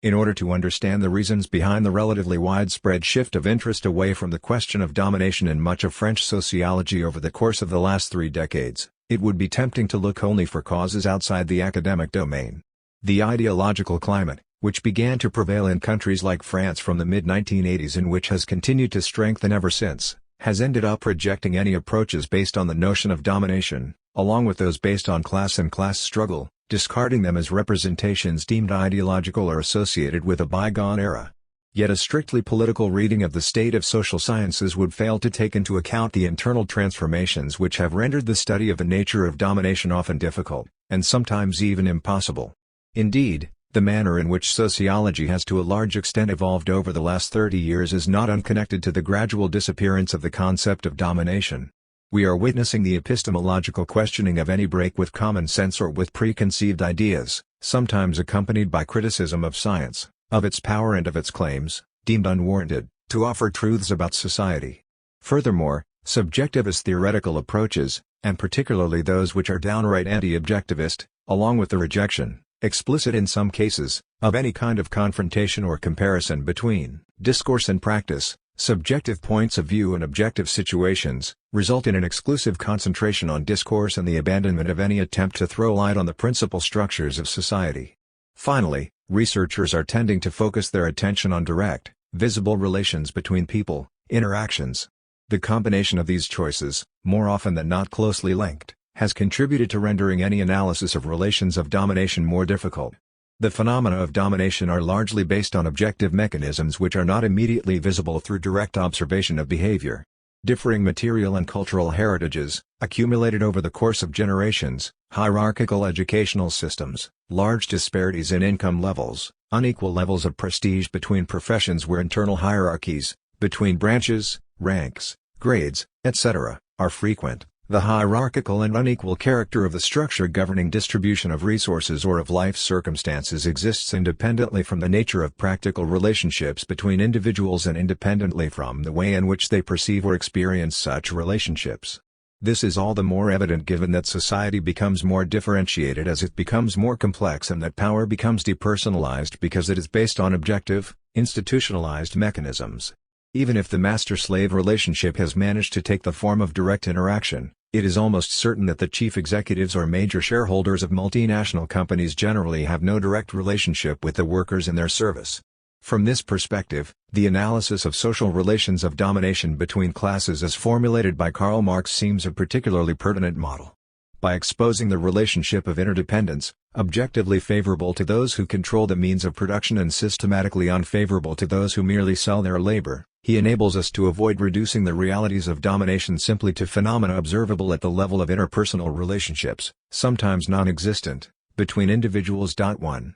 In order to understand the reasons behind the relatively widespread shift of interest away from the question of domination in much of French sociology over the course of the last 3 decades, it would be tempting to look only for causes outside the academic domain. The ideological climate, which began to prevail in countries like France from the mid-1980s and which has continued to strengthen ever since, has ended up rejecting any approaches based on the notion of domination, along with those based on class and class struggle, discarding them as representations deemed ideological or associated with a bygone era. Yet a strictly political reading of the state of social sciences would fail to take into account the internal transformations which have rendered the study of the nature of domination often difficult, and sometimes even impossible. Indeed, the manner in which sociology has to a large extent evolved over the last 30 years is not unconnected to the gradual disappearance of the concept of domination. We are witnessing the epistemological questioning of any break with common sense or with preconceived ideas, sometimes accompanied by criticism of science, of its power and of its claims, deemed unwarranted, to offer truths about society. Furthermore, subjectivist theoretical approaches, and particularly those which are downright anti-objectivist, along with the rejection, explicit in some cases, of any kind of confrontation or comparison between discourse and practice, subjective points of view and objective situations, result in an exclusive concentration on discourse and the abandonment of any attempt to throw light on the principal structures of society. Finally, researchers are tending to focus their attention on direct, visible relations between people, interactions. The combination of these choices, more often than not closely linked, has contributed to rendering any analysis of relations of domination more difficult. The phenomena of domination are largely based on objective mechanisms which are not immediately visible through direct observation of behavior. Differing material and cultural heritages, accumulated over the course of generations, hierarchical educational systems, large disparities in income levels, unequal levels of prestige between professions where internal hierarchies, between branches, ranks, grades, etc., are frequent. The hierarchical and unequal character of the structure governing distribution of resources or of life circumstances exists independently from the nature of practical relationships between individuals and independently from the way in which they perceive or experience such relationships. This is all the more evident given that society becomes more differentiated as it becomes more complex and that power becomes depersonalized because it is based on objective, institutionalized mechanisms. Even if the master-slave relationship has managed to take the form of direct interaction, It is almost certain that the chief executives or major shareholders of multinational companies generally have no direct relationship with the workers in their service. From this perspective, the analysis of social relations of domination between classes as formulated by Karl Marx seems a particularly pertinent model. By exposing the relationship of interdependence, objectively favorable to those who control the means of production and systematically unfavorable to those who merely sell their labor, he enables us to avoid reducing the realities of domination simply to phenomena observable at the level of interpersonal relationships, sometimes non-existent, between individuals. 1.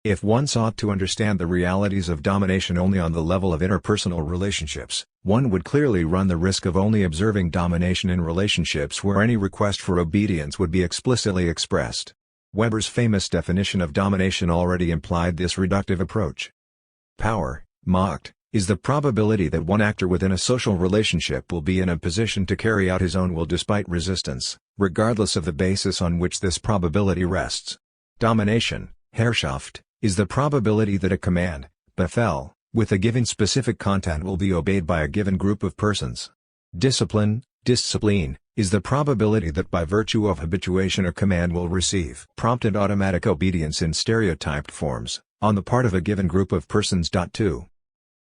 If one sought to understand the realities of domination only on the level of interpersonal relationships, one would clearly run the risk of only observing domination in relationships where any request for obedience would be explicitly expressed. Weber's famous definition of domination already implied this reductive approach. Power, Macht, is the probability that one actor within a social relationship will be in a position to carry out his own will despite resistance, regardless of the basis on which this probability rests. Domination, Herrschaft, is the probability that a command, Befehl, with a given specific content will be obeyed by a given group of persons. Discipline, Disziplin, is the probability that by virtue of habituation a command will receive prompted automatic obedience in stereotyped forms, on the part of a given group of persons. 2.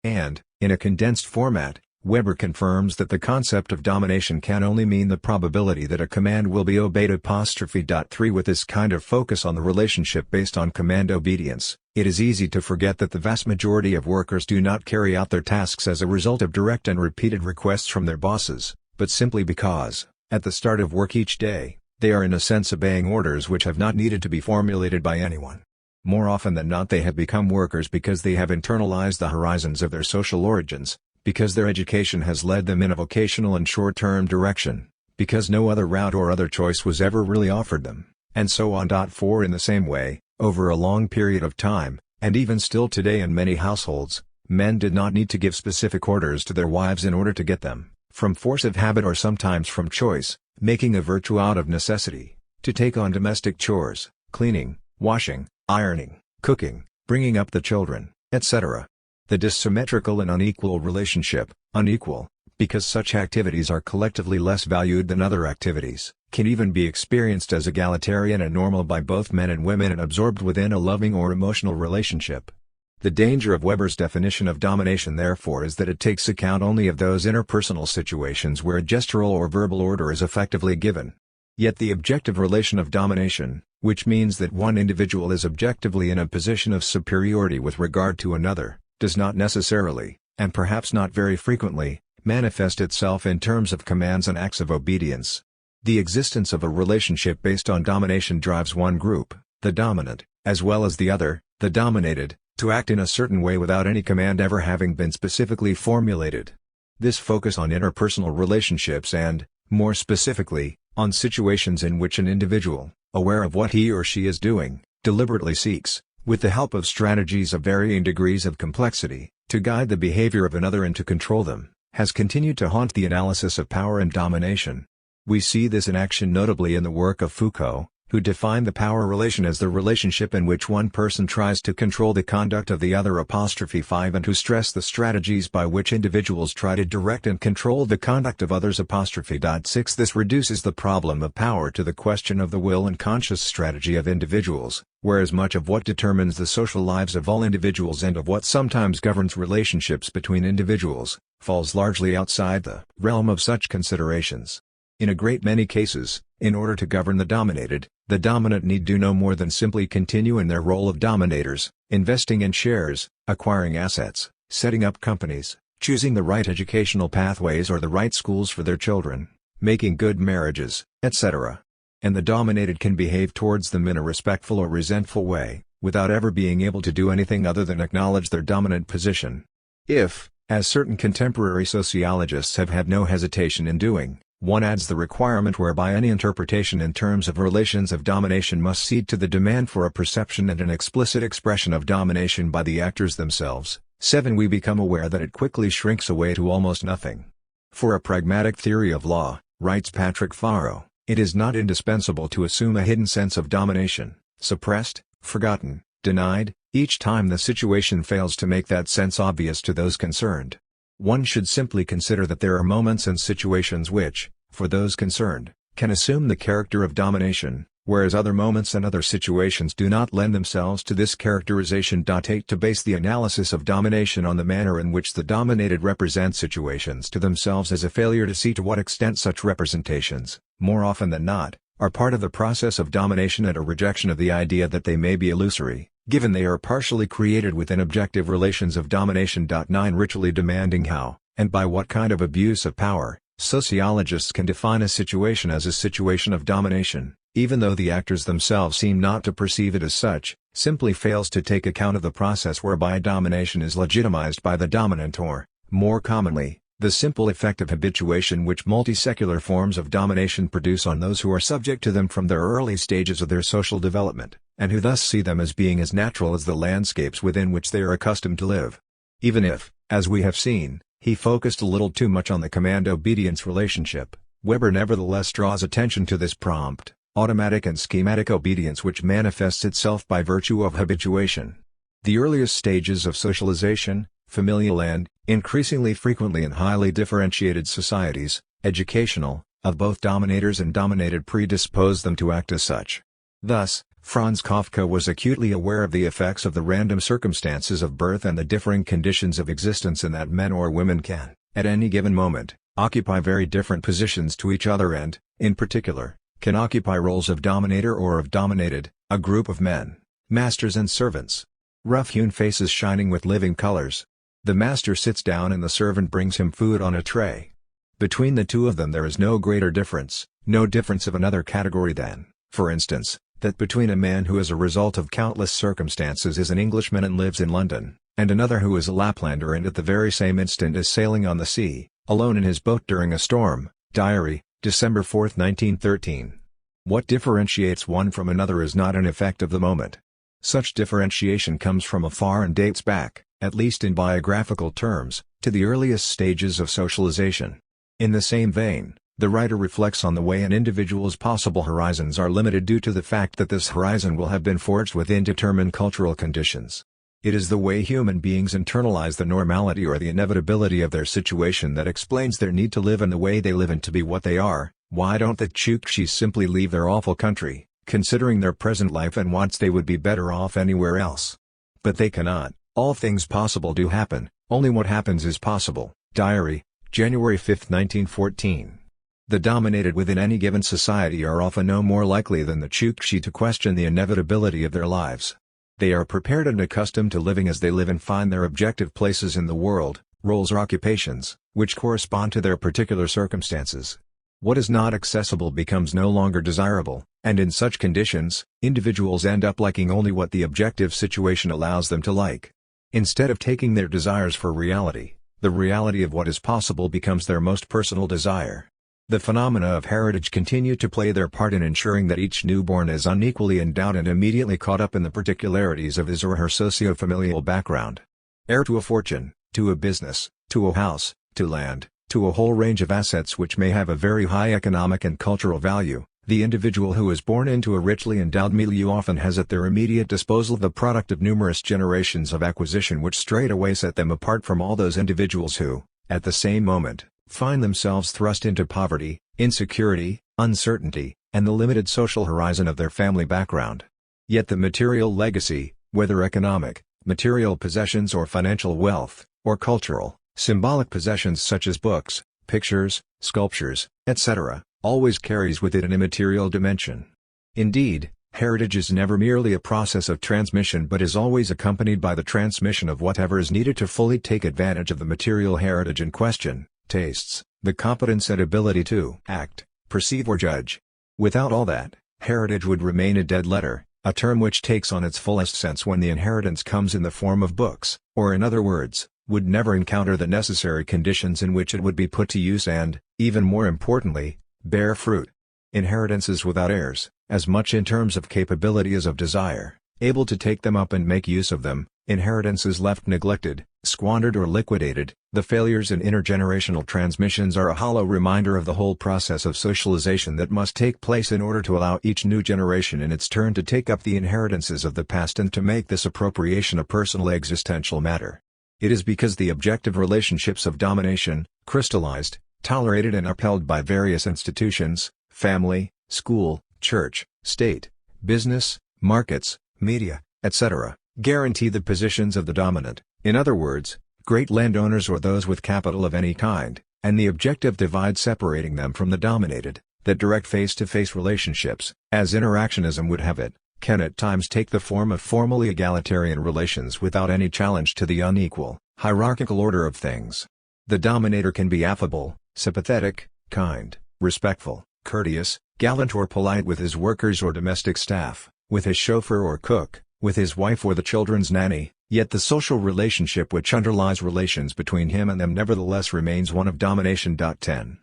And, in a condensed format, Weber confirms that the concept of domination can only mean the probability that a command will be obeyed. 3 With this kind of focus on the relationship based on command obedience, it is easy to forget that the vast majority of workers do not carry out their tasks as a result of direct and repeated requests from their bosses, but simply because, at the start of work each day, they are in a sense obeying orders which have not needed to be formulated by anyone. More often than not they have become workers because they have internalized the horizons of their social origins, because their education has led them in a vocational and short-term direction, because no other route or other choice was ever really offered them, and so on. 4 In the same way, over a long period of time, and even still today in many households, men did not need to give specific orders to their wives in order to get them, from force of habit or sometimes from choice, making a virtue out of necessity, to take on domestic chores, cleaning, washing, ironing, cooking, bringing up the children, etc. The dissymmetrical and unequal relationship, unequal, because such activities are collectively less valued than other activities, can even be experienced as egalitarian and normal by both men and women and absorbed within a loving or emotional relationship. The danger of Weber's definition of domination therefore is that it takes account only of those interpersonal situations where a gestural or verbal order is effectively given. Yet the objective relation of domination, which means that one individual is objectively in a position of superiority with regard to another, does not necessarily, and perhaps not very frequently, manifest itself in terms of commands and acts of obedience. The existence of a relationship based on domination drives one group, the dominant, as well as the other, the dominated, to act in a certain way without any command ever having been specifically formulated. This focus on interpersonal relationships and, more specifically, on situations in which an individual, aware of what he or she is doing, deliberately seeks, with the help of strategies of varying degrees of complexity, to guide the behavior of another and to control them, has continued to haunt the analysis of power and domination. We see this in action notably in the work of Foucault, who defined the power relation as the relationship in which one person tries to control the conduct of the other. 5 And who stressed the strategies by which individuals try to direct and control the conduct of others. 6 This reduces the problem of power to the question of the will and conscious strategy of individuals, whereas much of what determines the social lives of all individuals and of what sometimes governs relationships between individuals, falls largely outside the realm of such considerations. In a great many cases, in order to govern the dominated, the dominant need do no more than simply continue in their role of dominators, investing in shares, acquiring assets, setting up companies, choosing the right educational pathways or the right schools for their children, making good marriages, etc. And the dominated can behave towards them in a respectful or resentful way, without ever being able to do anything other than acknowledge their dominant position. If, as certain contemporary sociologists have had no hesitation in doing, one adds the requirement whereby any interpretation in terms of relations of domination must cede to the demand for a perception and an explicit expression of domination by the actors themselves. 7 We become aware that it quickly shrinks away to almost nothing. For a pragmatic theory of law, writes Patrick Farrow, it is not indispensable to assume a hidden sense of domination, suppressed, forgotten, denied, each time the situation fails to make that sense obvious to those concerned. One should simply consider that there are moments and situations which, for those concerned, can assume the character of domination, whereas other moments and other situations do not lend themselves to this characterization. 8 To base the analysis of domination on the manner in which the dominated represent situations to themselves is a failure to see to what extent such representations, more often than not, are part of the process of domination and a rejection of the idea that they may be illusory, given they are partially created within objective relations of domination. 9 Ritually demanding how, and by what kind of abuse of power, sociologists can define a situation as a situation of domination, even though the actors themselves seem not to perceive it as such, simply fails to take account of the process whereby domination is legitimized by the dominant or, more commonly, the simple effect of habituation which multi-secular forms of domination produce on those who are subject to them from their early stages of their social development, and who thus see them as being as natural as the landscapes within which they are accustomed to live. Even if, as we have seen, he focused a little too much on the command-obedience relationship, Weber nevertheless draws attention to this prompt, automatic and schematic obedience which manifests itself by virtue of habituation. The earliest stages of socialization, familial and, increasingly frequently in highly differentiated societies, educational, of both dominators and dominated predispose them to act as such. Thus, Franz Kafka was acutely aware of the effects of the random circumstances of birth and the differing conditions of existence in that men or women can, at any given moment, occupy very different positions to each other and, in particular, can occupy roles of dominator or of dominated, a group of men, masters and servants. Rough-hewn faces shining with living colors. The master sits down and the servant brings him food on a tray. Between the two of them there is no greater difference, no difference of another category than, for instance, that between a man who as a result of countless circumstances is an Englishman and lives in London, and another who is a Laplander and at the very same instant is sailing on the sea, alone in his boat during a storm. Diary, December 4, 1913. What differentiates one from another is not an effect of the moment. Such differentiation comes from afar and dates back, at least in biographical terms, to the earliest stages of socialization. In the same vein, the writer reflects on the way an individual's possible horizons are limited due to the fact that this horizon will have been forged within determined cultural conditions. It is the way human beings internalize the normality or the inevitability of their situation that explains their need to live in the way they live and to be what they are. Why don't the Chukchis simply leave their awful country, considering their present life and wants they would be better off anywhere else? But they cannot. All things possible do happen, only what happens is possible. Diary, January 5, 1914. The dominated within any given society are often no more likely than the Chukchi to question the inevitability of their lives. They are prepared and accustomed to living as they live and find their objective places in the world, roles or occupations, which correspond to their particular circumstances. What is not accessible becomes no longer desirable, and in such conditions, individuals end up liking only what the objective situation allows them to like. Instead of taking their desires for reality, the reality of what is possible becomes their most personal desire. The phenomena of heritage continue to play their part in ensuring that each newborn is unequally endowed and immediately caught up in the particularities of his or her socio-familial background. Heir to a fortune, to a business, to a house, to land, to a whole range of assets which may have a very high economic and cultural value, the individual who is born into a richly endowed milieu often has at their immediate disposal the product of numerous generations of acquisition which straightaway set them apart from all those individuals who, at the same moment, find themselves thrust into poverty, insecurity, uncertainty, and the limited social horizon of their family background. Yet the material legacy, whether economic, material possessions or financial wealth, or cultural, symbolic possessions such as books, pictures, sculptures, etc., always carries with it an immaterial dimension. Indeed, heritage is never merely a process of transmission but is always accompanied by the transmission of whatever is needed to fully take advantage of the material heritage in question. Tastes, the competence and ability to act, perceive or judge. Without all that, heritage would remain a dead letter, a term which takes on its fullest sense when the inheritance comes in the form of books, or in other words, would never encounter the necessary conditions in which it would be put to use and, even more importantly, bear fruit. Inheritances without heirs, as much in terms of capability as of desire, able to take them up and make use of them, inheritances left neglected, squandered or liquidated, the failures in intergenerational transmissions are a hollow reminder of the whole process of socialization that must take place in order to allow each new generation in its turn to take up the inheritances of the past and to make this appropriation a personal existential matter. It is because the objective relationships of domination, crystallized, tolerated and upheld by various institutions, family, school, church, state, business, markets, media, etc., guarantee the positions of the dominant, in other words, great landowners or those with capital of any kind, and the objective divide separating them from the dominated, that direct face-to-face relationships, as interactionism would have it, can at times take the form of formally egalitarian relations without any challenge to the unequal, hierarchical order of things. The dominator can be affable, sympathetic, kind, respectful, courteous, gallant or polite with his workers or domestic staff, with his chauffeur or cook, with his wife or the children's nanny, yet the social relationship which underlies relations between him and them nevertheless remains one of domination. 10.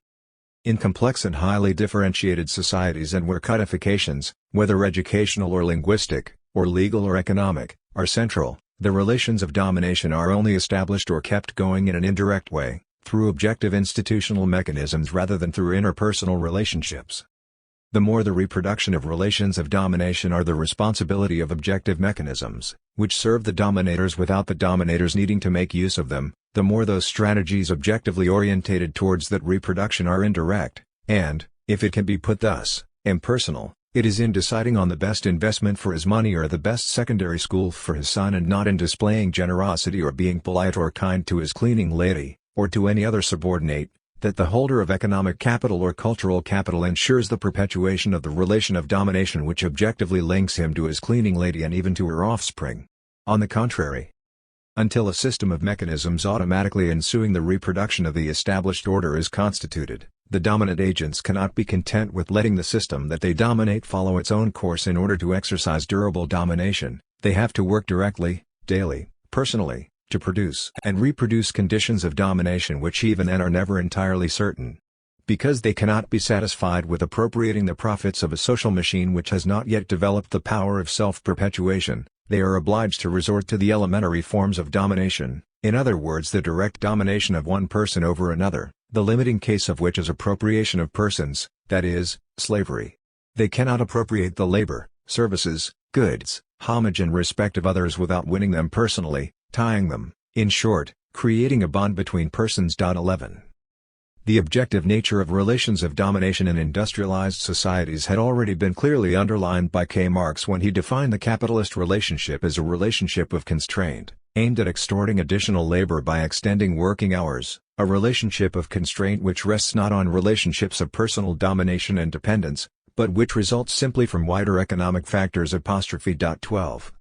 In complex and highly differentiated societies and where codifications, whether educational or linguistic, or legal or economic, are central, the relations of domination are only established or kept going in an indirect way, through objective institutional mechanisms rather than through interpersonal relationships. The more the reproduction of relations of domination are the responsibility of objective mechanisms, which serve the dominators without the dominators needing to make use of them, the more those strategies objectively orientated towards that reproduction are indirect, and, if it can be put thus, impersonal. It is in deciding on the best investment for his money or the best secondary school for his son and not in displaying generosity or being polite or kind to his cleaning lady, or to any other subordinate, that the holder of economic capital or cultural capital ensures the perpetuation of the relation of domination which objectively links him to his cleaning lady and even to her offspring. On the contrary, until a system of mechanisms automatically ensuing the reproduction of the established order is constituted, the dominant agents cannot be content with letting the system that they dominate follow its own course in order to exercise durable domination. They have to work directly, daily, personally, to produce and reproduce conditions of domination which even then are never entirely certain. Because they cannot be satisfied with appropriating the profits of a social machine which has not yet developed the power of self-perpetuation, they are obliged to resort to the elementary forms of domination, in other words the direct domination of one person over another, the limiting case of which is appropriation of persons, that is, slavery. They cannot appropriate the labor, services, goods, homage and respect of others without winning them personally, tying them, in short, creating a bond between persons. 11. The objective nature of relations of domination in industrialized societies had already been clearly underlined by K. Marx when he defined the capitalist relationship as a relationship of constraint, aimed at extorting additional labor by extending working hours, a relationship of constraint which rests not on relationships of personal domination and dependence, but which results simply from wider economic factors. 12.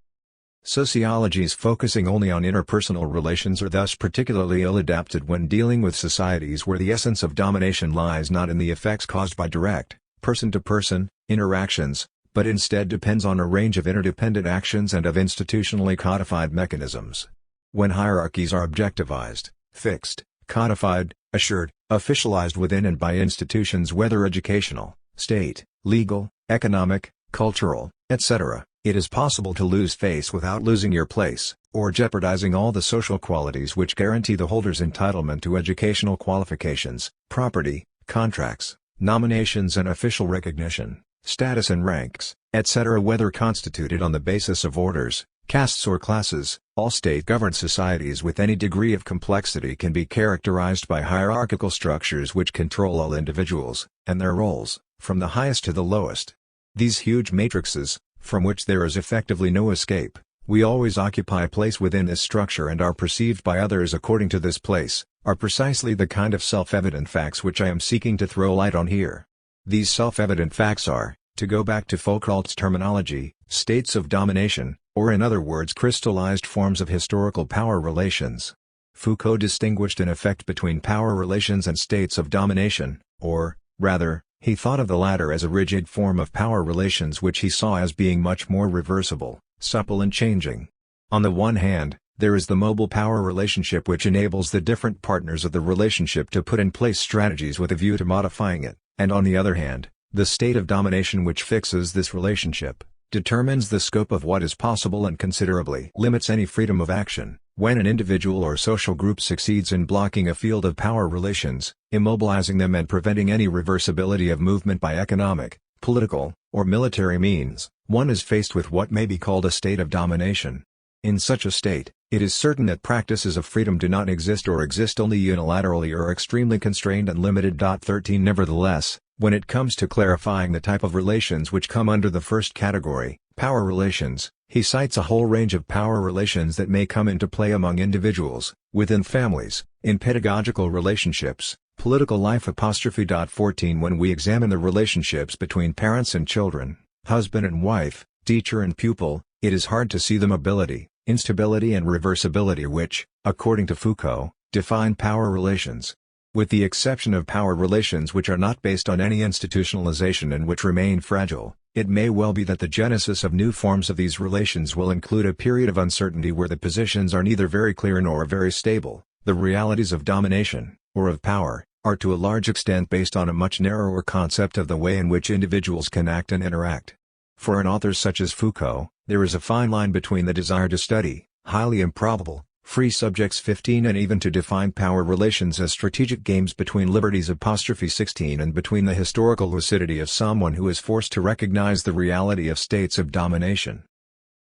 Sociologies focusing only on interpersonal relations are thus particularly ill-adapted when dealing with societies where the essence of domination lies not in the effects caused by direct, person-to-person, interactions, but instead depends on a range of interdependent actions and of institutionally codified mechanisms. When hierarchies are objectivized, fixed, codified, assured, officialized within and by institutions whether educational, state, legal, economic, cultural, etc., it is possible to lose face without losing your place, or jeopardizing all the social qualities which guarantee the holder's entitlement to educational qualifications, property, contracts, nominations and official recognition, status and ranks, etc. Whether constituted on the basis of orders, castes or classes, all state-governed societies with any degree of complexity can be characterized by hierarchical structures which control all individuals, and their roles, from the highest to the lowest. These huge matrices, from which there is effectively no escape, we always occupy a place within this structure and are perceived by others according to this place, are precisely the kind of self-evident facts which I am seeking to throw light on here. These self-evident facts are, to go back to Foucault's terminology, states of domination, or in other words crystallized forms of historical power relations. Foucault distinguished in effect between power relations and states of domination, or, rather, he thought of the latter as a rigid form of power relations which he saw as being much more reversible, supple and changing. On the one hand, there is the mobile power relationship which enables the different partners of the relationship to put in place strategies with a view to modifying it, and on the other hand, the state of domination which fixes this relationship, determines the scope of what is possible and considerably limits any freedom of action. When an individual or social group succeeds in blocking a field of power relations, immobilizing them and preventing any reversibility of movement by economic, political, or military means, one is faced with what may be called a state of domination. In such a state, it is certain that practices of freedom do not exist or exist only unilaterally or are extremely constrained and limited. 13 Nevertheless, when it comes to clarifying the type of relations which come under the first category, power relations, he cites a whole range of power relations that may come into play among individuals, within families, in pedagogical relationships, political life. 14 When we examine the relationships between parents and children, husband and wife, teacher and pupil, it is hard to see the mobility, instability and reversibility which, according to Foucault, define power relations. With the exception of power relations which are not based on any institutionalization and which remain fragile, it may well be that the genesis of new forms of these relations will include a period of uncertainty where the positions are neither very clear nor very stable. The realities of domination, or of power, are to a large extent based on a much narrower concept of the way in which individuals can act and interact. For an author such as Foucault, there is a fine line between the desire to study, highly improbable, free subjects 15 and even to define power relations as strategic games between liberties 16 and between the historical lucidity of someone who is forced to recognize the reality of states of domination.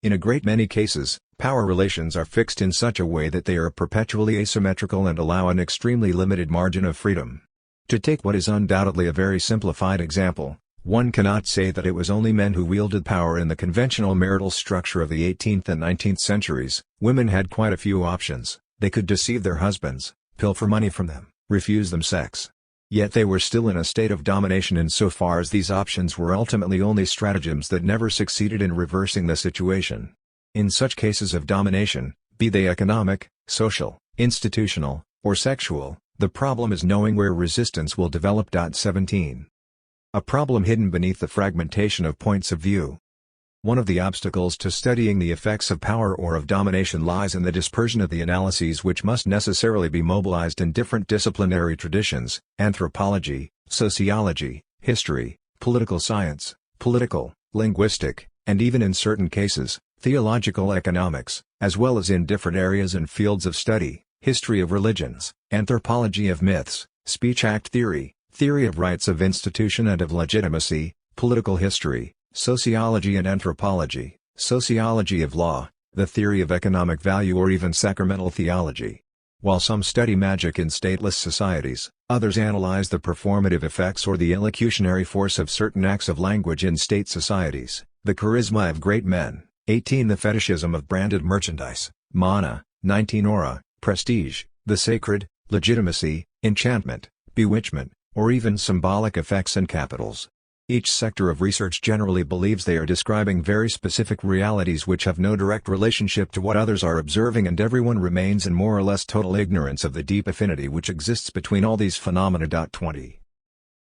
In a great many cases, power relations are fixed in such a way that they are perpetually asymmetrical and allow an extremely limited margin of freedom. To take what is undoubtedly a very simplified example, one cannot say that it was only men who wielded power in the conventional marital structure of the 18th and 19th centuries. Women had quite a few options. They could deceive their husbands, pilfer money from them, refuse them sex. Yet they were still in a state of domination insofar as these options were ultimately only stratagems that never succeeded in reversing the situation. In such cases of domination, be they economic, social, institutional, or sexual, the problem is knowing where resistance will develop. 17. A problem hidden beneath the fragmentation of points of view. One of the obstacles to studying the effects of power or of domination lies in the dispersion of the analyses which must necessarily be mobilized in different disciplinary traditions: anthropology, sociology, history, political science, political, linguistic, and even in certain cases, theological economics, as well as in different areas and fields of study: history of religions, anthropology of myths, speech act theory, theory of rights of institution and of legitimacy, political history, sociology and anthropology, sociology of law, the theory of economic value, or even sacramental theology. While some study magic in stateless societies, others analyze the performative effects or the elocutionary force of certain acts of language in state societies, the charisma of great men. 18 The fetishism of branded merchandise, mana, 19 aura, prestige, the sacred, legitimacy, enchantment, bewitchment, or even symbolic effects and capitals. Each sector of research generally believes they are describing very specific realities which have no direct relationship to what others are observing, and everyone remains in more or less total ignorance of the deep affinity which exists between all these phenomena. 20.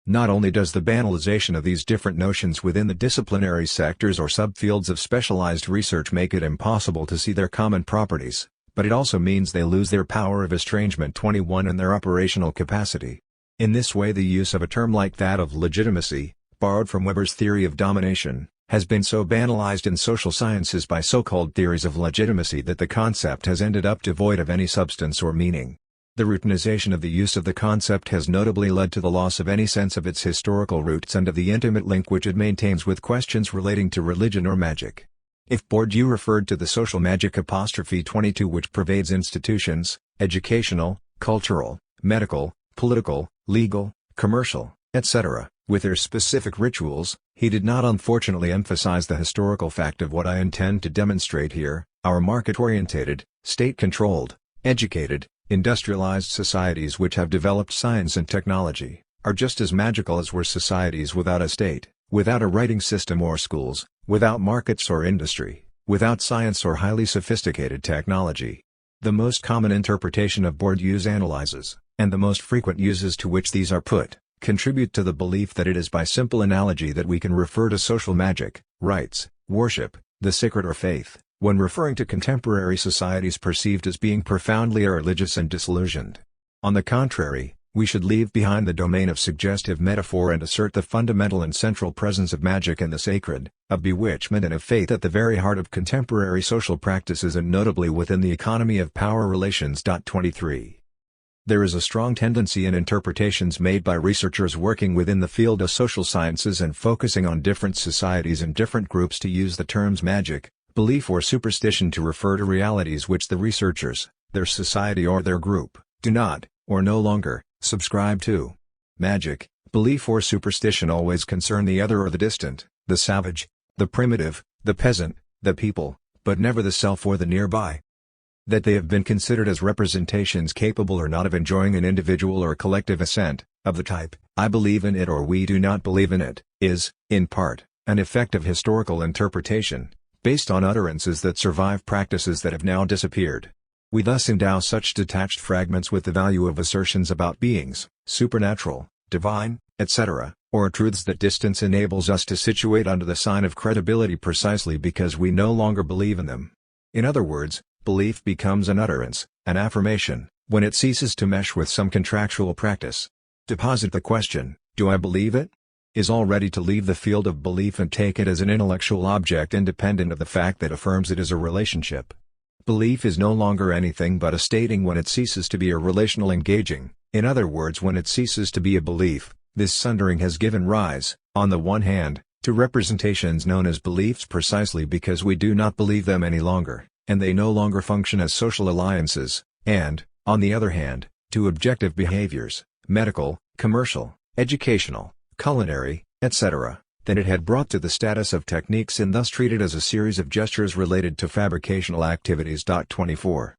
Not only does the banalization of these different notions within the disciplinary sectors or subfields of specialized research make it impossible to see their common properties, but it also means they lose their power of estrangement. 21 And their operational capacity. In this way, the use of a term like that of legitimacy, borrowed from Weber's theory of domination, has been so banalized in social sciences by so-called theories of legitimacy that the concept has ended up devoid of any substance or meaning. The routinization of the use of the concept has notably led to the loss of any sense of its historical roots and of the intimate link which it maintains with questions relating to religion or magic. If Bourdieu referred to the social magic '22 which pervades institutions, educational, cultural, medical, political, legal, commercial, etc., with their specific rituals, he did not unfortunately emphasize the historical fact of what I intend to demonstrate here: our market-orientated, state-controlled, educated, industrialized societies which have developed science and technology, are just as magical as were societies without a state, without a writing system or schools, without markets or industry, without science or highly sophisticated technology. The most common interpretation of Bourdieu's analyses, and the most frequent uses to which these are put, contribute to the belief that it is by simple analogy that we can refer to social magic, rites, worship, the sacred or faith, when referring to contemporary societies perceived as being profoundly irreligious and disillusioned. On the contrary, we should leave behind the domain of suggestive metaphor and assert the fundamental and central presence of magic and the sacred, of bewitchment and of faith at the very heart of contemporary social practices, and notably within the economy of power relations. 23. There is a strong tendency in interpretations made by researchers working within the field of social sciences and focusing on different societies and different groups to use the terms magic, Belief or superstition to refer to realities which the researchers, their society or their group, do not, or no longer, subscribe to. Magic, belief or superstition always concern the other or the distant, the savage, the primitive, the peasant, the people, but never the self or the nearby. That they have been considered as representations capable or not of enjoying an individual or collective assent, of the type, I believe in it or we do not believe in it, is, in part, an effect of historical interpretation, based on utterances that survive practices that have now disappeared. We thus endow such detached fragments with the value of assertions about beings, supernatural, divine, etc., or truths that distance enables us to situate under the sign of credibility precisely because we no longer believe in them. In other words, belief becomes an utterance, an affirmation, when it ceases to mesh with some contractual practice. To posit the question, do I believe it? Is all ready to leave the field of belief and take it as an intellectual object independent of the fact that affirms it as a relationship. Belief is no longer anything but a stating when it ceases to be a relational engaging, in other words when it ceases to be a belief. This sundering has given rise, on the one hand, to representations known as beliefs precisely because we do not believe them any longer, and they no longer function as social alliances, and, on the other hand, to objective behaviors, medical, commercial, educational, culinary, etc., that it had brought to the status of techniques and thus treated as a series of gestures related to fabricational activities. 24.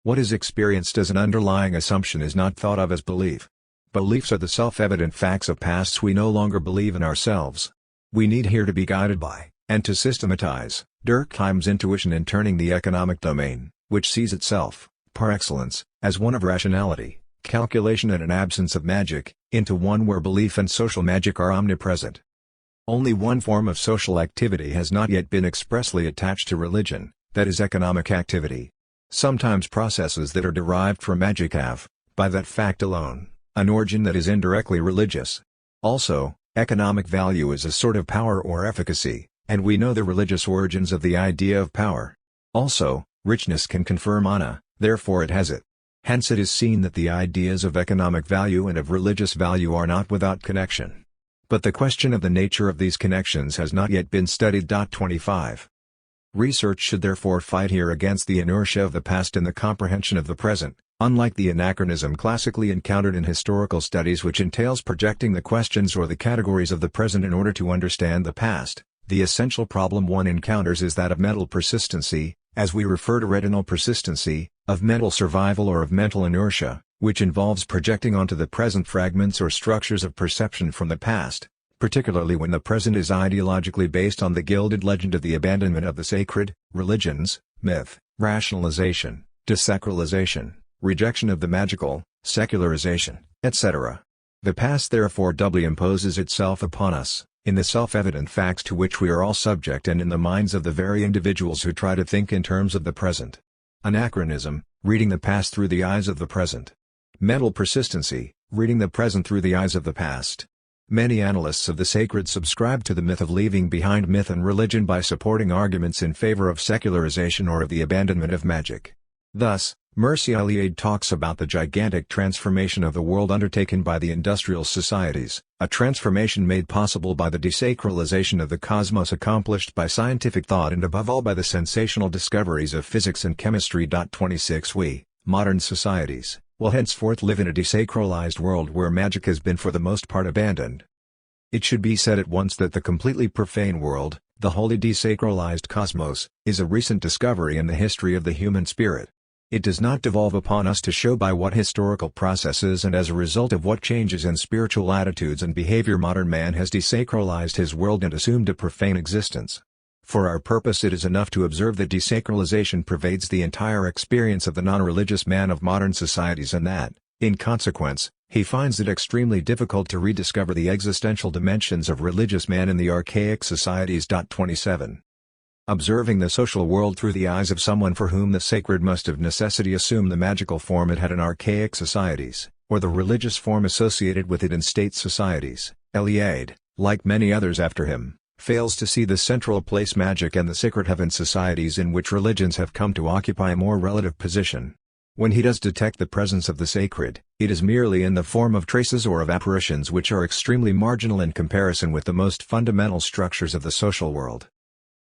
What is experienced as an underlying assumption is not thought of as belief. Beliefs are the self-evident facts of pasts we no longer believe in ourselves. We need here to be guided by, and to systematize, Durkheim's intuition in turning the economic domain, which sees itself, par excellence, as one of rationality, calculation and an absence of magic, into one where belief and social magic are omnipresent. Only one form of social activity has not yet been expressly attached to religion, that is economic activity. Sometimes processes that are derived from magic have, by that fact alone, an origin that is indirectly religious. Also, economic value is a sort of power or efficacy, and we know the religious origins of the idea of power. Also, richness can confer mana, therefore it has it. Hence it is seen that the ideas of economic value and of religious value are not without connection. But the question of the nature of these connections has not yet been studied. 25. Research should therefore fight here against the inertia of the past in the comprehension of the present, unlike the anachronism classically encountered in historical studies which entails projecting the questions or the categories of the present in order to understand the past. The essential problem one encounters is that of mental persistency, as we refer to retinal persistency, of mental survival or of mental inertia, which involves projecting onto the present fragments or structures of perception from the past, particularly when the present is ideologically based on the gilded legend of the abandonment of the sacred, religions, myth, rationalization, desacralization, rejection of the magical, secularization, etc. The past therefore doubly imposes itself upon us, in the self-evident facts to which we are all subject and in the minds of the very individuals who try to think in terms of the present. Anachronism, reading the past through the eyes of the present. Mental persistency, reading the present through the eyes of the past. Many analysts of the sacred subscribe to the myth of leaving behind myth and religion by supporting arguments in favor of secularization or of the abandonment of magic. Thus, Mircea Eliade talks about the gigantic transformation of the world undertaken by the industrial societies, a transformation made possible by the desacralization of the cosmos accomplished by scientific thought and above all by the sensational discoveries of physics and chemistry. 26 We, modern societies, will henceforth live in a desacralized world where magic has been for the most part abandoned. It should be said at once that the completely profane world, the wholly desacralized cosmos, is a recent discovery in the history of the human spirit. It does not devolve upon us to show by what historical processes and as a result of what changes in spiritual attitudes and behavior modern man has desacralized his world and assumed a profane existence. For our purpose it is enough to observe that desacralization pervades the entire experience of the non-religious man of modern societies and that, in consequence, he finds it extremely difficult to rediscover the existential dimensions of religious man in the archaic societies. 27. Observing the social world through the eyes of someone for whom the sacred must of necessity assume the magical form it had in archaic societies, or the religious form associated with it in state societies, Eliade, like many others after him, fails to see the central place magic and the sacred have in societies in which religions have come to occupy a more relative position. When he does detect the presence of the sacred, it is merely in the form of traces or of apparitions which are extremely marginal in comparison with the most fundamental structures of the social world.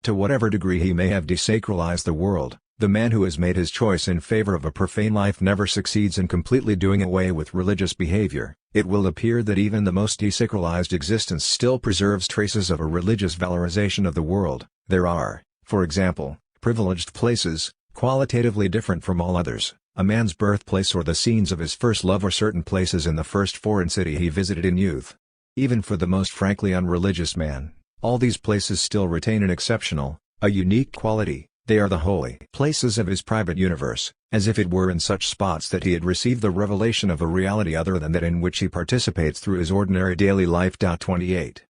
To whatever degree he may have desacralized the world, the man who has made his choice in favor of a profane life never succeeds in completely doing away with religious behavior. It will appear that even the most desacralized existence still preserves traces of a religious valorization of the world. There are, for example, privileged places, qualitatively different from all others, a man's birthplace or the scenes of his first love or certain places in the first foreign city he visited in youth. Even for the most frankly unreligious man, all these places still retain an exceptional, a unique quality. They are the holy places of his private universe, as if it were in such spots that he had received the revelation of a reality other than that in which he participates through his ordinary daily life. 28.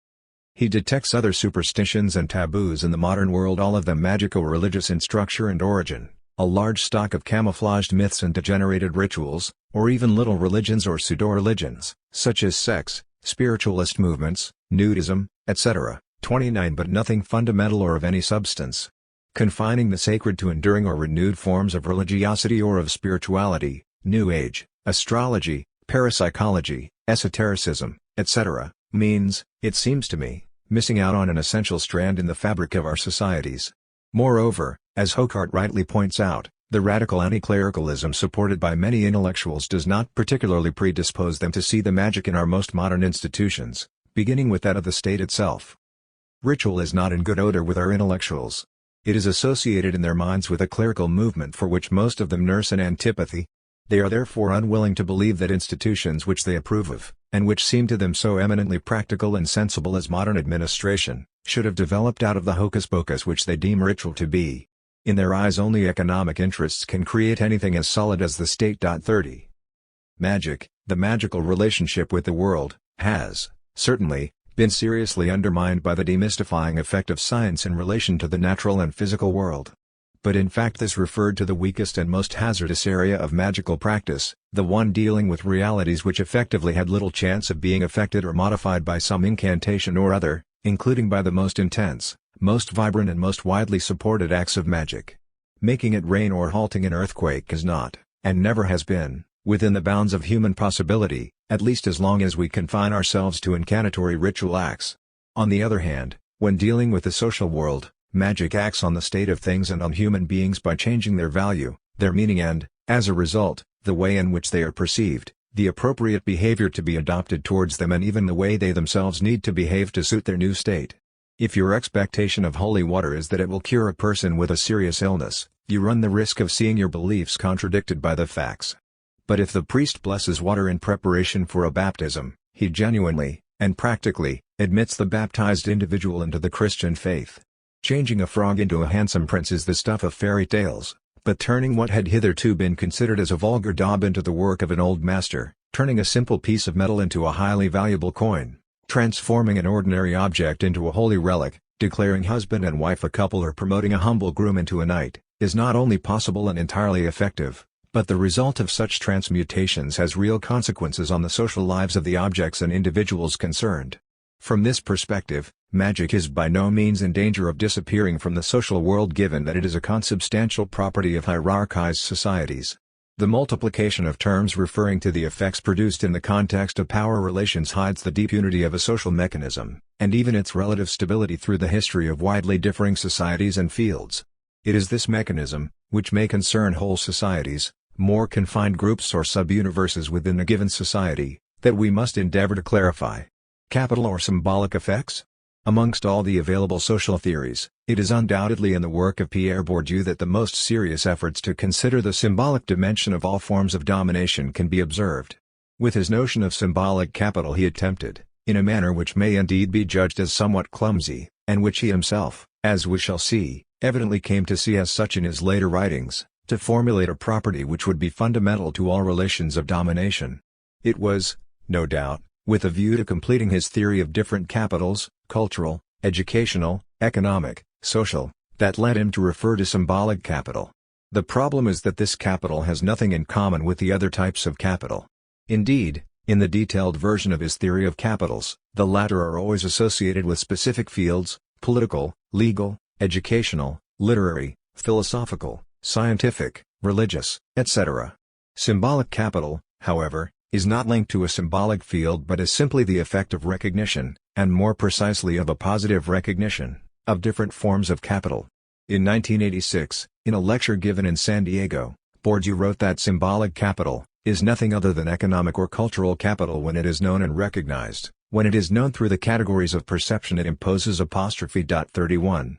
He detects other superstitions and taboos in the modern world, all of them magico-religious in structure and origin, a large stock of camouflaged myths and degenerated rituals, or even little religions or pseudo-religions, such as sex, spiritualist movements, nudism, etc. 29. But nothing fundamental or of any substance. Confining the sacred to enduring or renewed forms of religiosity or of spirituality, New Age, astrology, parapsychology, esotericism, etc., means, it seems to me, missing out on an essential strand in the fabric of our societies. Moreover, as Hocart rightly points out, the radical anti-clericalism supported by many intellectuals does not particularly predispose them to see the magic in our most modern institutions, beginning with that of the state itself. Ritual is not in good odor with our intellectuals. It is associated in their minds with a clerical movement for which most of them nurse an antipathy. They are therefore unwilling to believe that institutions which they approve of, and which seem to them so eminently practical and sensible as modern administration, should have developed out of the hocus-pocus which they deem ritual to be. In their eyes only economic interests can create anything as solid as the state. 30. Magic, the magical relationship with the world, has, certainly, been seriously undermined by the demystifying effect of science in relation to the natural and physical world. But in fact this referred to the weakest and most hazardous area of magical practice, the one dealing with realities which effectively had little chance of being affected or modified by some incantation or other, including by the most intense, most vibrant and most widely supported acts of magic. Making it rain or halting an earthquake is not, and never has been, within the bounds of human possibility, at least as long as we confine ourselves to incanatory ritual acts. On the other hand, when dealing with the social world, magic acts on the state of things and on human beings by changing their value, their meaning and, as a result, the way in which they are perceived, the appropriate behavior to be adopted towards them and even the way they themselves need to behave to suit their new state. If your expectation of holy water is that it will cure a person with a serious illness, you run the risk of seeing your beliefs contradicted by the facts. But if the priest blesses water in preparation for a baptism, he genuinely, and practically, admits the baptized individual into the Christian faith. Changing a frog into a handsome prince is the stuff of fairy tales, but turning what had hitherto been considered as a vulgar daub into the work of an old master, turning a simple piece of metal into a highly valuable coin, transforming an ordinary object into a holy relic, declaring husband and wife a couple or promoting a humble groom into a knight, is not only possible and entirely effective, but the result of such transmutations has real consequences on the social lives of the objects and individuals concerned. From this perspective, magic is by no means in danger of disappearing from the social world given that it is a consubstantial property of hierarchized societies. The multiplication of terms referring to the effects produced in the context of power relations hides the deep unity of a social mechanism, and even its relative stability through the history of widely differing societies and fields. It is this mechanism, which may concern whole societies, more confined groups or sub-universes within a given society, that we must endeavor to clarify. Capital or symbolic effects? Amongst all the available social theories, it is undoubtedly in the work of Pierre Bourdieu that the most serious efforts to consider the symbolic dimension of all forms of domination can be observed. With his notion of symbolic capital he attempted, in a manner which may indeed be judged as somewhat clumsy, and which he himself, as we shall see, evidently came to see as such in his later writings, to formulate a property which would be fundamental to all relations of domination. It was, no doubt, with a view to completing his theory of different capitals, cultural, educational, economic, social, that led him to refer to symbolic capital. The problem is that this capital has nothing in common with the other types of capital. Indeed, in the detailed version of his theory of capitals, the latter are always associated with specific fields: political, legal, educational, literary, philosophical, scientific, religious, etc. Symbolic capital, however, is not linked to a symbolic field but is simply the effect of recognition, and more precisely of a positive recognition. of different forms of capital. In 1986, in a lecture given in San Diego, Bourdieu wrote that symbolic capital is nothing other than economic or cultural capital when it is known and recognized. When it is known through the categories of perception, it imposes '31.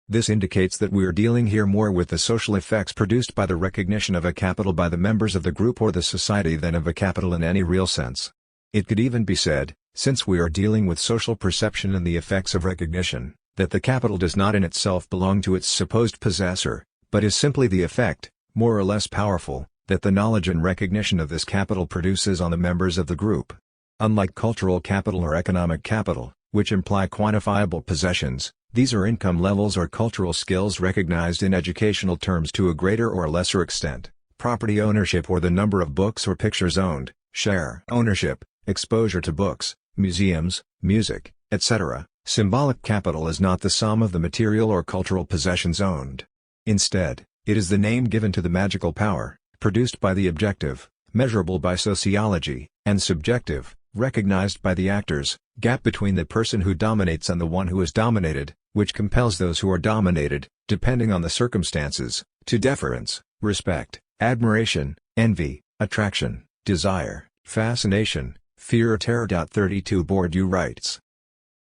This indicates that we are dealing here more with the social effects produced by the recognition of a capital by the members of the group or the society than of a capital in any real sense. It could even be said, since we are dealing with social perception and the effects of recognition, that the capital does not in itself belong to its supposed possessor, but is simply the effect, more or less powerful, that the knowledge and recognition of this capital produces on the members of the group. Unlike cultural capital or economic capital, which imply quantifiable possessions, these are income levels or cultural skills recognized in educational terms to a greater or lesser extent, property ownership or the number of books or pictures owned, share ownership, exposure to books, museums, music, etc. Symbolic capital is not the sum of the material or cultural possessions owned. Instead, it is the name given to the magical power, produced by the objective, measurable by sociology, and subjective, recognized by the actors, gap between the person who dominates and the one who is dominated, which compels those who are dominated, depending on the circumstances, to deference, respect, admiration, envy, attraction, desire, fascination, fear or terror. 32 Bourdieu writes.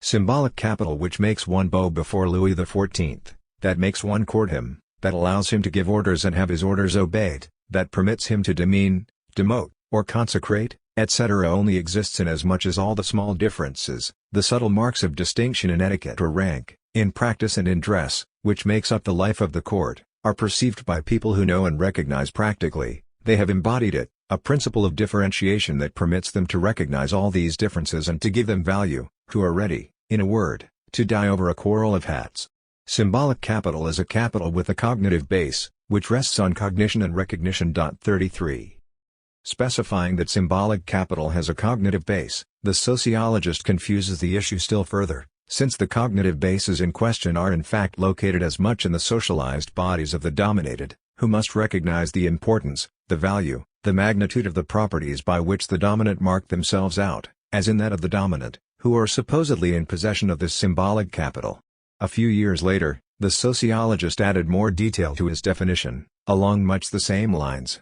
Symbolic capital which makes one bow before Louis XIV, that makes one court him, that allows him to give orders and have his orders obeyed, that permits him to demean, demote, or consecrate, etc. only exists inasmuch as all the small differences, the subtle marks of distinction in etiquette or rank, in practice and in dress, which makes up the life of the court, are perceived by people who know and recognize practically, they have embodied it, a principle of differentiation that permits them to recognize all these differences and to give them value, who are ready, in a word, to die over a quarrel of hats. Symbolic capital is a capital with a cognitive base, which rests on cognition and recognition. 33. Specifying that symbolic capital has a cognitive base, the sociologist confuses the issue still further, since the cognitive bases in question are in fact located as much in the socialized bodies of the dominated, who must recognize the importance, the value, the magnitude of the properties by which the dominant mark themselves out, as in that of the dominant, who are supposedly in possession of this symbolic capital. A few years later, the sociologist added more detail to his definition, along much the same lines.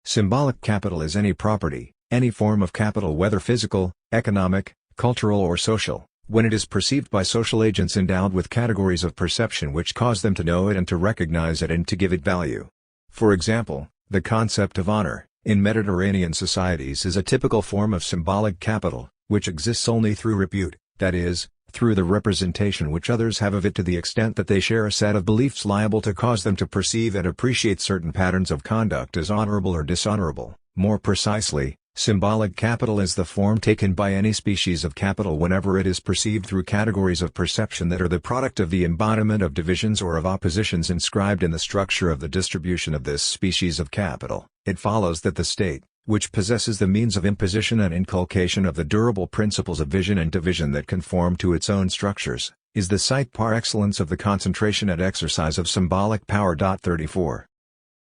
Symbolic capital is any property, any form of capital whether physical, economic, cultural or social, when it is perceived by social agents endowed with categories of perception which cause them to know it and to recognize it and to give it value. For example, the concept of honor, in Mediterranean societies is a typical form of symbolic capital, which exists only through repute, that is, through the representation which others have of it to the extent that they share a set of beliefs liable to cause them to perceive and appreciate certain patterns of conduct as honorable or dishonorable. More precisely, symbolic capital is the form taken by any species of capital whenever it is perceived through categories of perception that are the product of the embodiment of divisions or of oppositions inscribed in the structure of the distribution of this species of capital. It follows that the state, which possesses the means of imposition and inculcation of the durable principles of vision and division that conform to its own structures, is the site par excellence of the concentration and exercise of symbolic power. 34.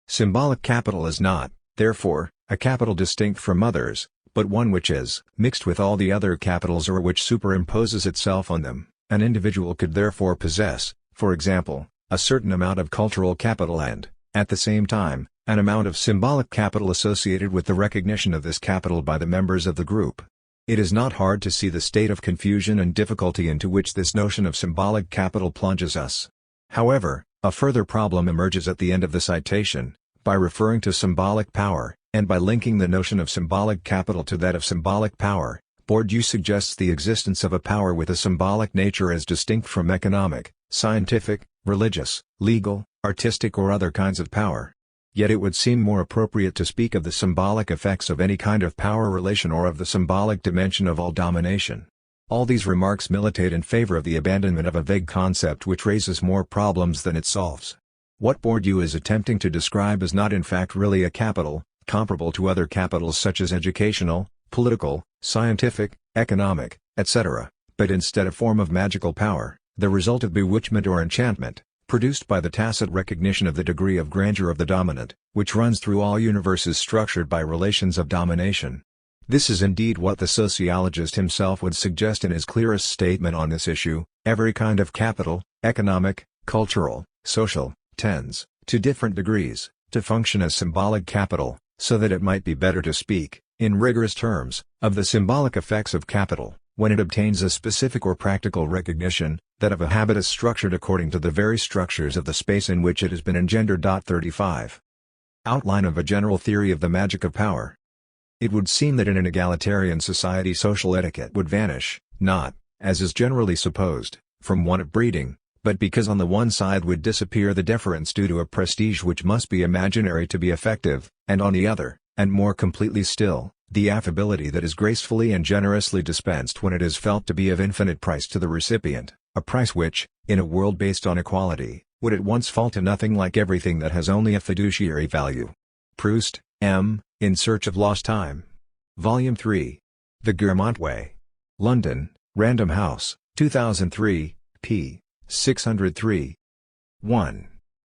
Symbolic capital is not, therefore, a capital distinct from others, but one which is mixed with all the other capitals or which superimposes itself on them. An individual could therefore possess, for example, a certain amount of cultural capital and, at the same time, an amount of symbolic capital associated with the recognition of this capital by the members of the group. It is not hard to see the state of confusion and difficulty into which this notion of symbolic capital plunges us. However, a further problem emerges at the end of the citation. By referring to symbolic power, and by linking the notion of symbolic capital to that of symbolic power, Bourdieu suggests the existence of a power with a symbolic nature as distinct from economic, scientific, religious, legal, artistic or other kinds of power. Yet it would seem more appropriate to speak of the symbolic effects of any kind of power relation or of the symbolic dimension of all domination. All these remarks militate in favor of the abandonment of a vague concept which raises more problems than it solves. What Bourdieu is attempting to describe is not in fact really a capital, comparable to other capitals such as educational, political, scientific, economic, etc., but instead a form of magical power, the result of bewitchment or enchantment, produced by the tacit recognition of the degree of grandeur of the dominant, which runs through all universes structured by relations of domination. This is indeed what the sociologist himself would suggest in his clearest statement on this issue: every kind of capital, economic, cultural, social, tends, to different degrees, to function as symbolic capital, so that it might be better to speak, in rigorous terms, of the symbolic effects of capital, when it obtains a specific or practical recognition, that of a habitus structured according to the very structures of the space in which it has been engendered. 35. Outline of a general theory of the magic of power. It would seem that in an egalitarian society social etiquette would vanish, not, as is generally supposed, from want of breeding, but because on the one side would disappear the deference due to a prestige which must be imaginary to be effective, and on the other, and more completely still, the affability that is gracefully and generously dispensed when it is felt to be of infinite price to the recipient, a price which, in a world based on equality, would at once fall to nothing like everything that has only a fiduciary value. Proust, M., In Search of Lost Time. Volume 3. The Guermantes Way. London, Random House, 2003, p. 603. 1.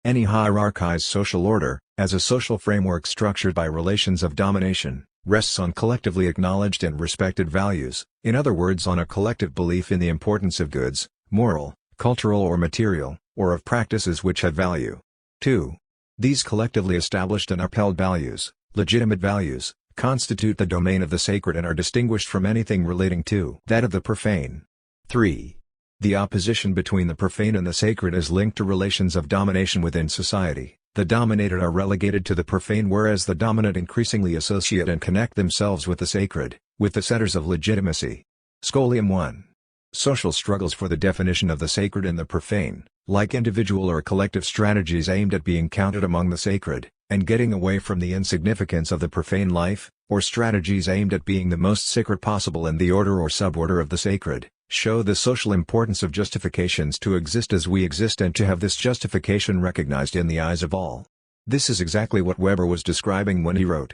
Any hierarchized social order, as a social framework structured by relations of domination, rests on collectively acknowledged and respected values, in other words on a collective belief in the importance of goods, moral, cultural or material, or of practices which have value. 2. These collectively established and upheld values, legitimate values, constitute the domain of the sacred and are distinguished from anything relating to that of the profane. 3. The opposition between the profane and the sacred is linked to relations of domination within society. The dominated are relegated to the profane whereas the dominant increasingly associate and connect themselves with the sacred, with the centers of legitimacy. Scholium 1. Social struggles for the definition of the sacred and the profane, like individual or collective strategies aimed at being counted among the sacred, and getting away from the insignificance of the profane life, or strategies aimed at being the most sacred possible in the order or suborder of the sacred, show the social importance of justifications to exist as we exist and to have this justification recognized in the eyes of all. This is exactly what Weber was describing when he wrote,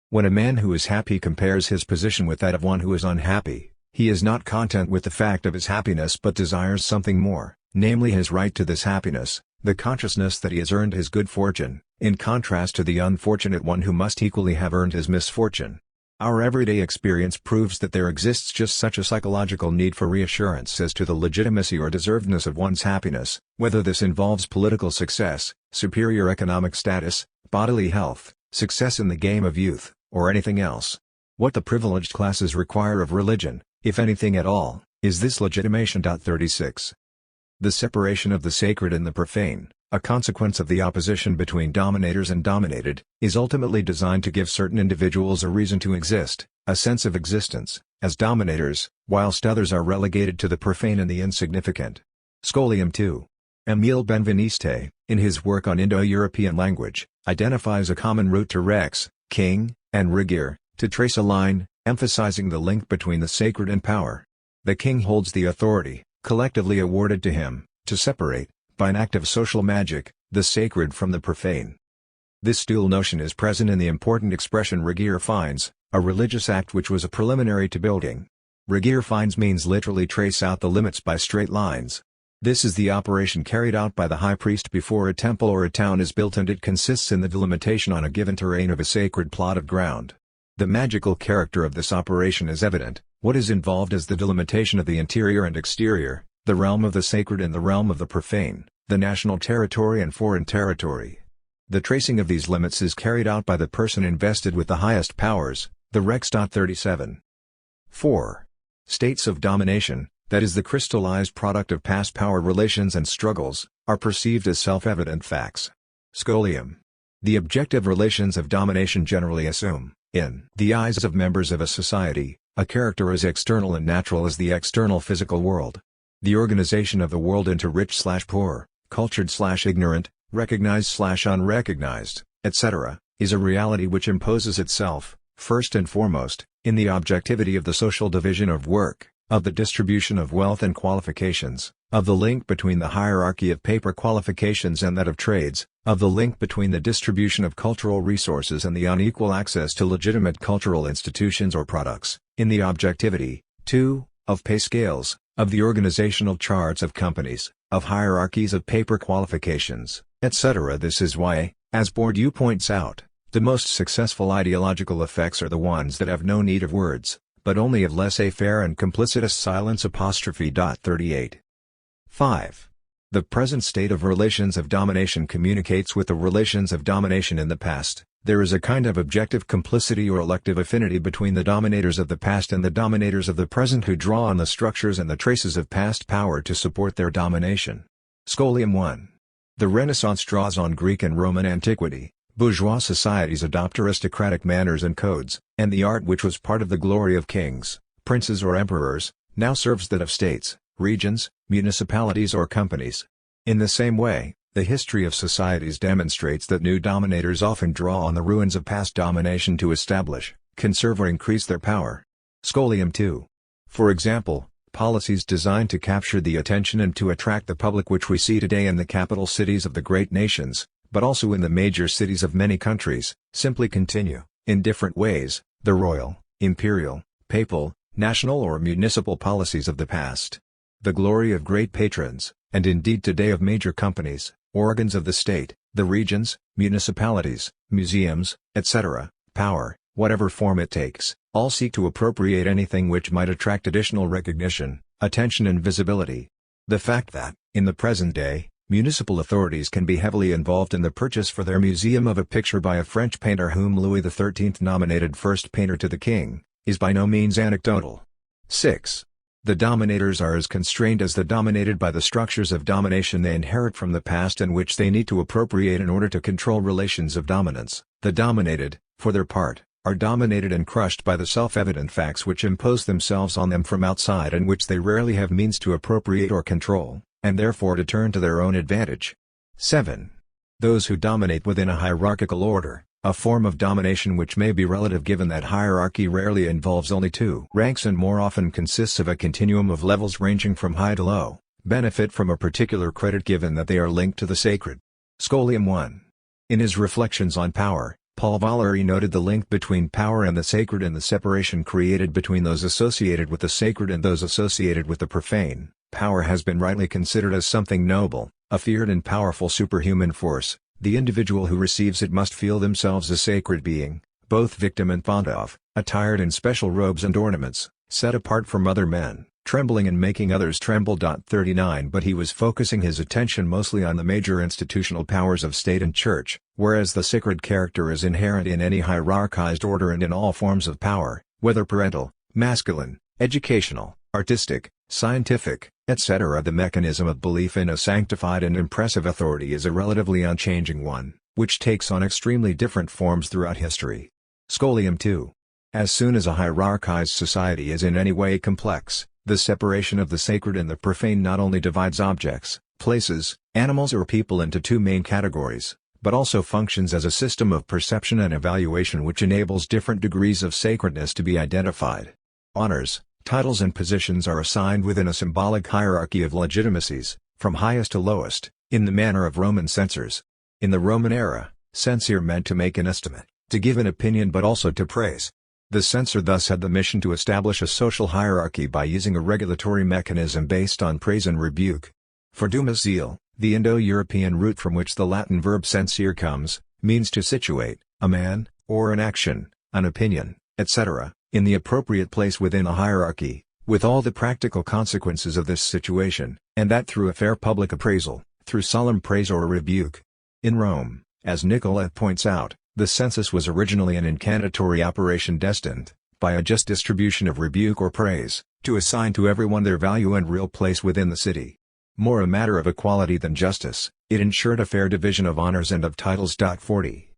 "When a man who is happy compares his position with that of one who is unhappy, he is not content with the fact of his happiness but desires something more, namely his right to this happiness, the consciousness that he has earned his good fortune, in contrast to the unfortunate one who must equally have earned his misfortune." Our everyday experience proves that there exists just such a psychological need for reassurance as to the legitimacy or deservedness of one's happiness, whether this involves political success, superior economic status, bodily health, success in the game of youth, or anything else. What the privileged classes require of religion, if anything at all, is this legitimation. 36. The separation of the sacred and the profane, a consequence of the opposition between dominators and dominated, is ultimately designed to give certain individuals a reason to exist, a sense of existence, as dominators, whilst others are relegated to the profane and the insignificant. Scholium 2. Émile Benveniste, in his work on Indo-European language, identifies a common root to rex, king, and rigere, to trace a line, emphasizing the link between the sacred and power. The king holds the authority, collectively awarded to him, to separate, by an act of social magic, the sacred from the profane. This dual notion is present in the important expression rigere fines, a religious act which was a preliminary to building. Rigere fines means literally trace out the limits by straight lines. This is the operation carried out by the high priest before a temple or a town is built, and it consists in the delimitation on a given terrain of a sacred plot of ground. The magical character of this operation is evident. What is involved is the delimitation of the interior and exterior, the realm of the sacred and the realm of the profane, the national territory and foreign territory. The tracing of these limits is carried out by the person invested with the highest powers, the rex. 37. 4. States of domination, that is the crystallized product of past power relations and struggles, are perceived as self-evident facts. Scholium. The objective relations of domination generally assume, in the eyes of members of a society, a character as external and natural as the external physical world. The organization of the world into rich/poor, cultured/ignorant, recognized/unrecognized, etc., is a reality which imposes itself, first and foremost, in the objectivity of the social division of work, of the distribution of wealth and qualifications, of the link between the hierarchy of paper qualifications and that of trades, of the link between the distribution of cultural resources and the unequal access to legitimate cultural institutions or products, in the objectivity, too, of pay scales, of the organizational charts of companies, of hierarchies of paper qualifications, etc. This is why, as Bourdieu points out, the most successful ideological effects are the ones that have no need of words, but only of laissez-faire and complicitous silence. 38. 5. The present state of relations of domination communicates with the relations of domination in the past. There is a kind of objective complicity or elective affinity between the dominators of the past and the dominators of the present who draw on the structures and the traces of past power to support their domination. Scholium 1. The Renaissance draws on Greek and Roman antiquity. Bourgeois societies adopt aristocratic manners and codes, and the art which was part of the glory of kings, princes or emperors, now serves that of states, regions, municipalities or companies. In the same way, the history of societies demonstrates that new dominators often draw on the ruins of past domination to establish, conserve or increase their power. Scholium 2. For example, policies designed to capture the attention and to attract the public which we see today in the capital cities of the great nations, but also in the major cities of many countries, simply continue, in different ways, the royal, imperial, papal, national or municipal policies of the past. The glory of great patrons, and indeed today of major companies, organs of the state, the regions, municipalities, museums, etc., power, whatever form it takes, all seek to appropriate anything which might attract additional recognition, attention and visibility. The fact that, in the present day, municipal authorities can be heavily involved in the purchase for their museum of a picture by a French painter whom Louis XIII nominated first painter to the king, is by no means anecdotal. 6. The dominators are as constrained as the dominated by the structures of domination they inherit from the past and which they need to appropriate in order to control relations of dominance. The dominated, for their part, are dominated and crushed by the self-evident facts which impose themselves on them from outside and which they rarely have means to appropriate or control, and therefore to turn to their own advantage. 7. Those who dominate within a hierarchical order, a form of domination which may be relative given that hierarchy rarely involves only two ranks and more often consists of a continuum of levels ranging from high to low, benefit from a particular credit given that they are linked to the sacred. Scholium 1. In his reflections on power, Paul Valéry noted the link between power and the sacred and the separation created between those associated with the sacred and those associated with the profane. Power has been rightly considered as something noble, a feared and powerful superhuman force. The individual who receives it must feel themselves a sacred being, both victim and fond of, attired in special robes and ornaments, set apart from other men, trembling and making others tremble. 39 But he was focusing his attention mostly on the major institutional powers of state and church, whereas the sacred character is inherent in any hierarchized order and in all forms of power, whether parental, masculine, educational, artistic, scientific, etc. The mechanism of belief in a sanctified and impressive authority is a relatively unchanging one, which takes on extremely different forms throughout history. Scholium 2. As soon as a hierarchized society is in any way complex, the separation of the sacred and the profane not only divides objects, places, animals or people into two main categories, but also functions as a system of perception and evaluation which enables different degrees of sacredness to be identified. Honors, titles and positions are assigned within a symbolic hierarchy of legitimacies, from highest to lowest, in the manner of Roman censors. In the Roman era, censure meant to make an estimate, to give an opinion but also to praise. The censor thus had the mission to establish a social hierarchy by using a regulatory mechanism based on praise and rebuke. For Dumas zeal, the Indo-European root from which the Latin verb censere comes, means to situate, a man, or an action, an opinion, etc., in the appropriate place within a hierarchy, with all the practical consequences of this situation, and that through a fair public appraisal, through solemn praise or rebuke. In Rome, as Nicolet points out, the census was originally an incantatory operation destined, by a just distribution of rebuke or praise, to assign to everyone their value and real place within the city. More a matter of equality than justice, it ensured a fair division of honors and of titles. 40.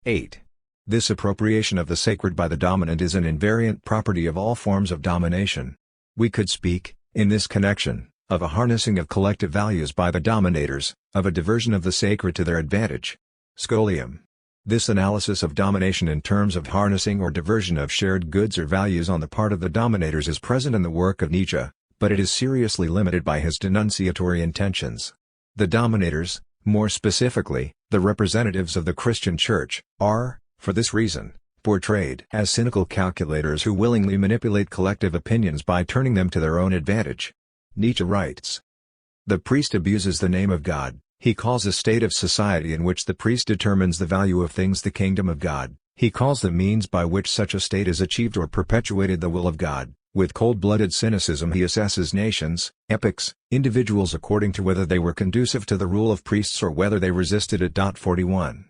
8. This appropriation of the sacred by the dominant is an invariant property of all forms of domination. We could speak, in this connection, of a harnessing of collective values by the dominators, of a diversion of the sacred to their advantage. Scholium. This analysis of domination in terms of harnessing or diversion of shared goods or values on the part of the dominators is present in the work of Nietzsche, but it is seriously limited by his denunciatory intentions. The dominators, more specifically, the representatives of the Christian Church, are, for this reason, portrayed as cynical calculators who willingly manipulate collective opinions by turning them to their own advantage. Nietzsche writes, "The priest abuses the name of God, he calls a state of society in which the priest determines the value of things the kingdom of God, He calls the means by which such a state is achieved or perpetuated the will of God. With cold-blooded cynicism he assesses nations, epochs, individuals according to whether they were conducive to the rule of priests or whether they resisted it. 41.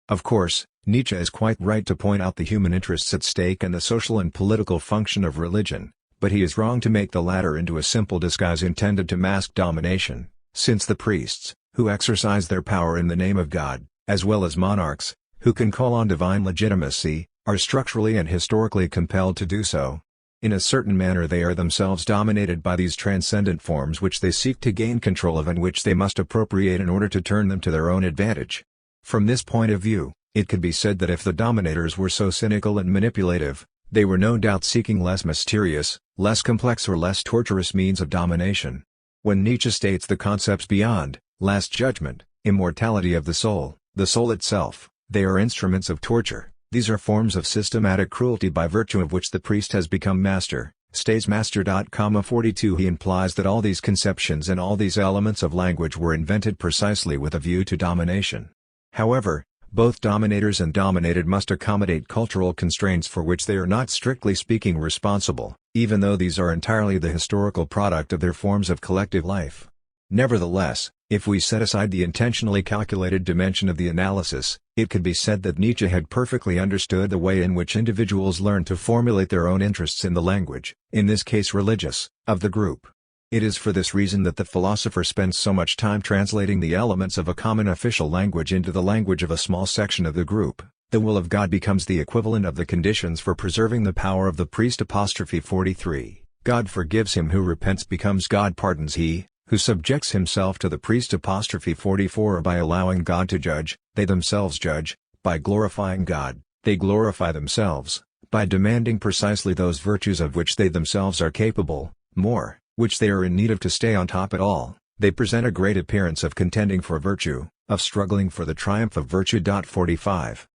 Of course, Nietzsche is quite right to point out the human interests at stake and the social and political function of religion, but he is wrong to make the latter into a simple disguise intended to mask domination, since the priests, who exercise their power in the name of God, as well as monarchs, who can call on divine legitimacy, are structurally and historically compelled to do so. In a certain manner they are themselves dominated by these transcendent forms which they seek to gain control of and which they must appropriate in order to turn them to their own advantage. From this point of view, it could be said that if the dominators were so cynical and manipulative, they were no doubt seeking less mysterious, less complex or less torturous means of domination. When Nietzsche states the concepts beyond, last judgment, immortality of the soul itself, they are instruments of torture. These are forms of systematic cruelty by virtue of which the priest has become master, stays master. 42 He implies that all these conceptions and all these elements of language were invented precisely with a view to domination. However, both dominators and dominated must accommodate cultural constraints for which they are not strictly speaking responsible, even though these are entirely the historical product of their forms of collective life. Nevertheless, if we set aside the intentionally calculated dimension of the analysis, it could be said that Nietzsche had perfectly understood the way in which individuals learn to formulate their own interests in the language, in this case religious, of the group. It is for this reason that the philosopher spends so much time translating the elements of a common official language into the language of a small section of the group. The will of God becomes the equivalent of the conditions for preserving the power of the priest. 43. God forgives him who repents becomes God pardons he who subjects himself to the priest. 44 By allowing God to judge, they themselves judge, by glorifying God, they glorify themselves, by demanding precisely those virtues of which they themselves are capable, more, which they are in need of to stay on top at all, they present a great appearance of contending for virtue, of struggling for the triumph of virtue. 45.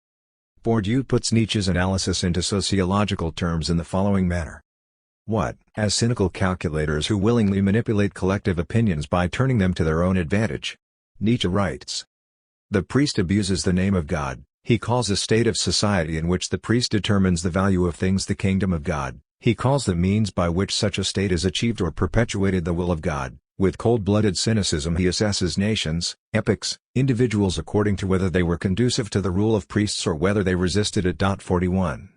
Bourdieu puts Nietzsche's analysis into sociological terms in the following manner. What, as cynical calculators who willingly manipulate collective opinions by turning them to their own advantage? Nietzsche writes. The priest abuses the name of God, he calls a state of society in which the priest determines the value of things the kingdom of God, he calls the means by which such a state is achieved or perpetuated the will of God. With cold-blooded cynicism he assesses nations, epochs, individuals according to whether they were conducive to the rule of priests or whether they resisted it. 41.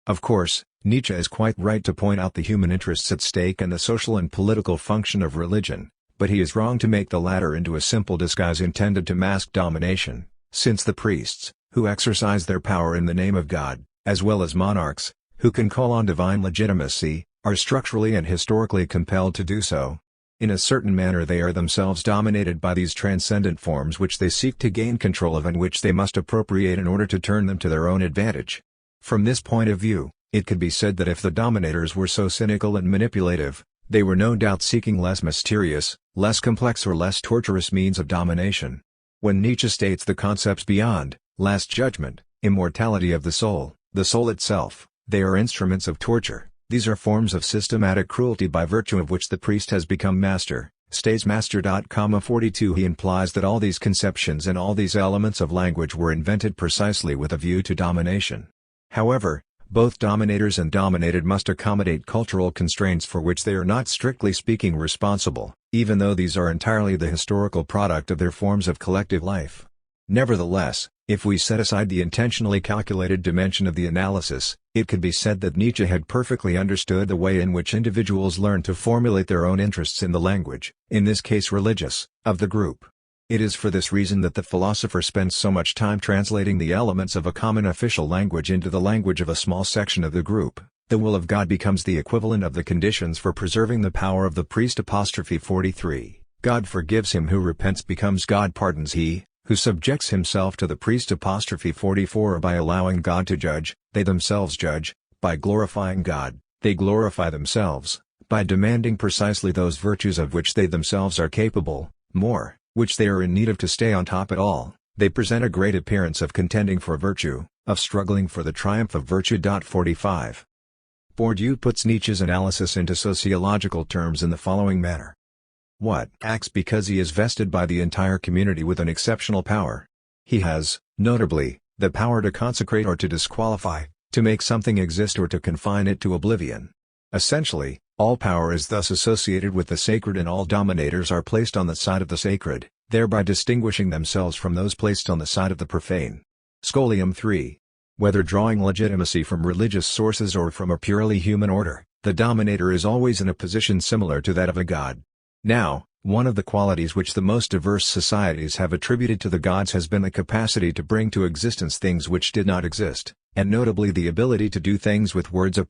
Of course, Nietzsche is quite right to point out the human interests at stake and the social and political function of religion, but he is wrong to make the latter into a simple disguise intended to mask domination, since the priests, who exercise their power in the name of God, as well as monarchs, who can call on divine legitimacy, are structurally and historically compelled to do so. In a certain manner they are themselves dominated by these transcendent forms which they seek to gain control of and which they must appropriate in order to turn them to their own advantage. From this point of view, it could be said that if the dominators were so cynical and manipulative, they were no doubt seeking less mysterious, less complex or less torturous means of domination. When Nietzsche states the concepts beyond, last judgment, immortality of the soul itself, they are instruments of torture. These are forms of systematic cruelty by virtue of which the priest has become master, stays master. 42 He implies that all these conceptions and all these elements of language were invented precisely with a view to domination. However, both dominators and dominated must accommodate cultural constraints for which they are not strictly speaking responsible, even though these are entirely the historical product of their forms of collective life. Nevertheless, if we set aside the intentionally calculated dimension of the analysis, it could be said that Nietzsche had perfectly understood the way in which individuals learn to formulate their own interests in the language, in this case religious, of the group. It is for this reason that the philosopher spends so much time translating the elements of a common official language into the language of a small section of the group. The will of God becomes the equivalent of the conditions for preserving the power of the priest. 43. God forgives him who repents becomes God pardons he who subjects himself to the priest. 44 By allowing God to judge, they themselves judge, by glorifying God, they glorify themselves, by demanding precisely those virtues of which they themselves are capable, more, which they are in need of to stay on top at all, they present a great appearance of contending for virtue, of struggling for the triumph of virtue. 45. Bourdieu puts Nietzsche's analysis into sociological terms in the following manner. What acts because he is vested by the entire community with an exceptional power. He has, notably, the power to consecrate or to disqualify, to make something exist or to confine it to oblivion. Essentially, all power is thus associated with the sacred, and all dominators are placed on the side of the sacred, thereby distinguishing themselves from those placed on the side of the profane. Scholium 3. Whether drawing legitimacy from religious sources or from a purely human order, the dominator is always in a position similar to that of a god. Now, one of the qualities which the most diverse societies have attributed to the gods has been the capacity to bring to existence things which did not exist, and notably the ability to do things with words. 50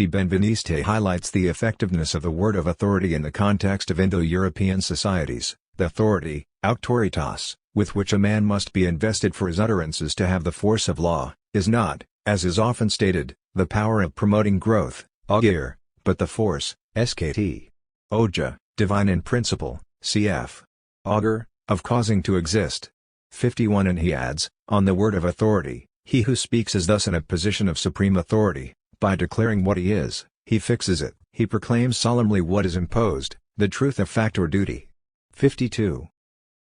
Benveniste highlights the effectiveness of the word of authority in the context of Indo-European societies. The authority, auctoritas, with which a man must be invested for his utterances to have the force of law, is not, as is often stated, the power of promoting growth, augere, but the force, skt. Oja, divine in principle, cf. augur, of causing to exist. 51 And he adds, on the word of authority, he who speaks is thus in a position of supreme authority. By declaring what he is, he fixes it, he proclaims solemnly what is imposed, the truth of fact or duty. 52.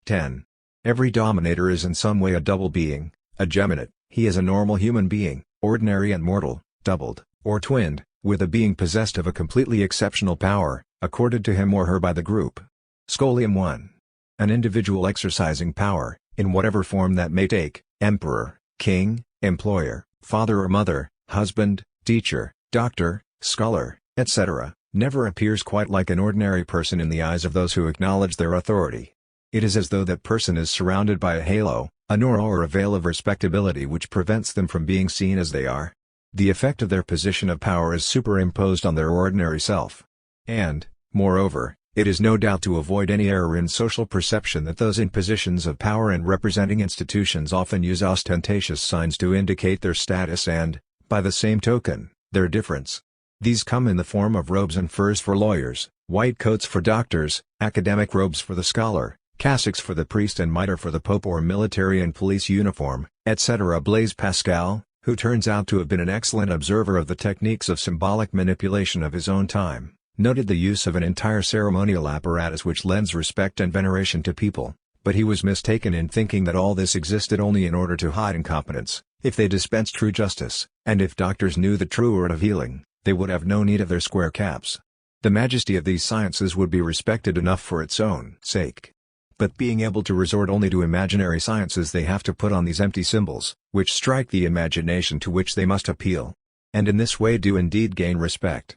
10. Every dominator is in some way a double being, a geminate. He is a normal human being, ordinary and mortal, doubled, or twinned, with a being possessed of a completely exceptional power, accorded to him or her by the group. Scholium 1. An individual exercising power, in whatever form that may take, emperor, king, employer, father or mother, husband, teacher, doctor, scholar, etc., never appears quite like an ordinary person in the eyes of those who acknowledge their authority. It is as though that person is surrounded by a halo, an aura or a veil of respectability which prevents them from being seen as they are. The effect of their position of power is superimposed on their ordinary self. And, moreover, it is no doubt to avoid any error in social perception that those in positions of power and representing institutions often use ostentatious signs to indicate their status and, by the same token, their difference. These come in the form of robes and furs for lawyers, white coats for doctors, academic robes for the scholar, cassocks for the priest and mitre for the pope, or military and police uniform, etc. Blaise Pascal, who turns out to have been an excellent observer of the techniques of symbolic manipulation of his own time, noted the use of an entire ceremonial apparatus which lends respect and veneration to people, but he was mistaken in thinking that all this existed only in order to hide incompetence. If they dispensed true justice, and if doctors knew the true art of healing, they would have no need of their square caps. The majesty of these sciences would be respected enough for its own sake. But being able to resort only to imaginary sciences, they have to put on these empty symbols, which strike the imagination to which they must appeal. And in this way do indeed gain respect.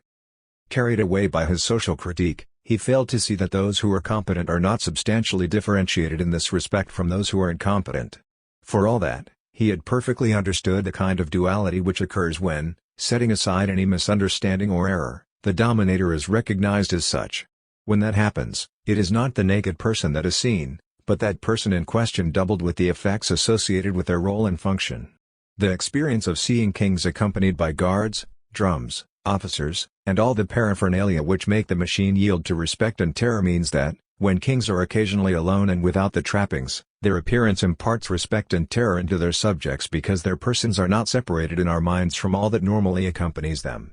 Carried away by his social critique, he failed to see that those who are competent are not substantially differentiated in this respect from those who are incompetent. For all that, he had perfectly understood the kind of duality which occurs when, setting aside any misunderstanding or error, the dominator is recognized as such. When that happens, it is not the naked person that is seen, but that person in question doubled with the effects associated with their role and function. The experience of seeing kings accompanied by guards, drums, officers, and all the paraphernalia which make the machine yield to respect and terror means that, when kings are occasionally alone and without the trappings, their appearance imparts respect and terror into their subjects because their persons are not separated in our minds from all that normally accompanies them.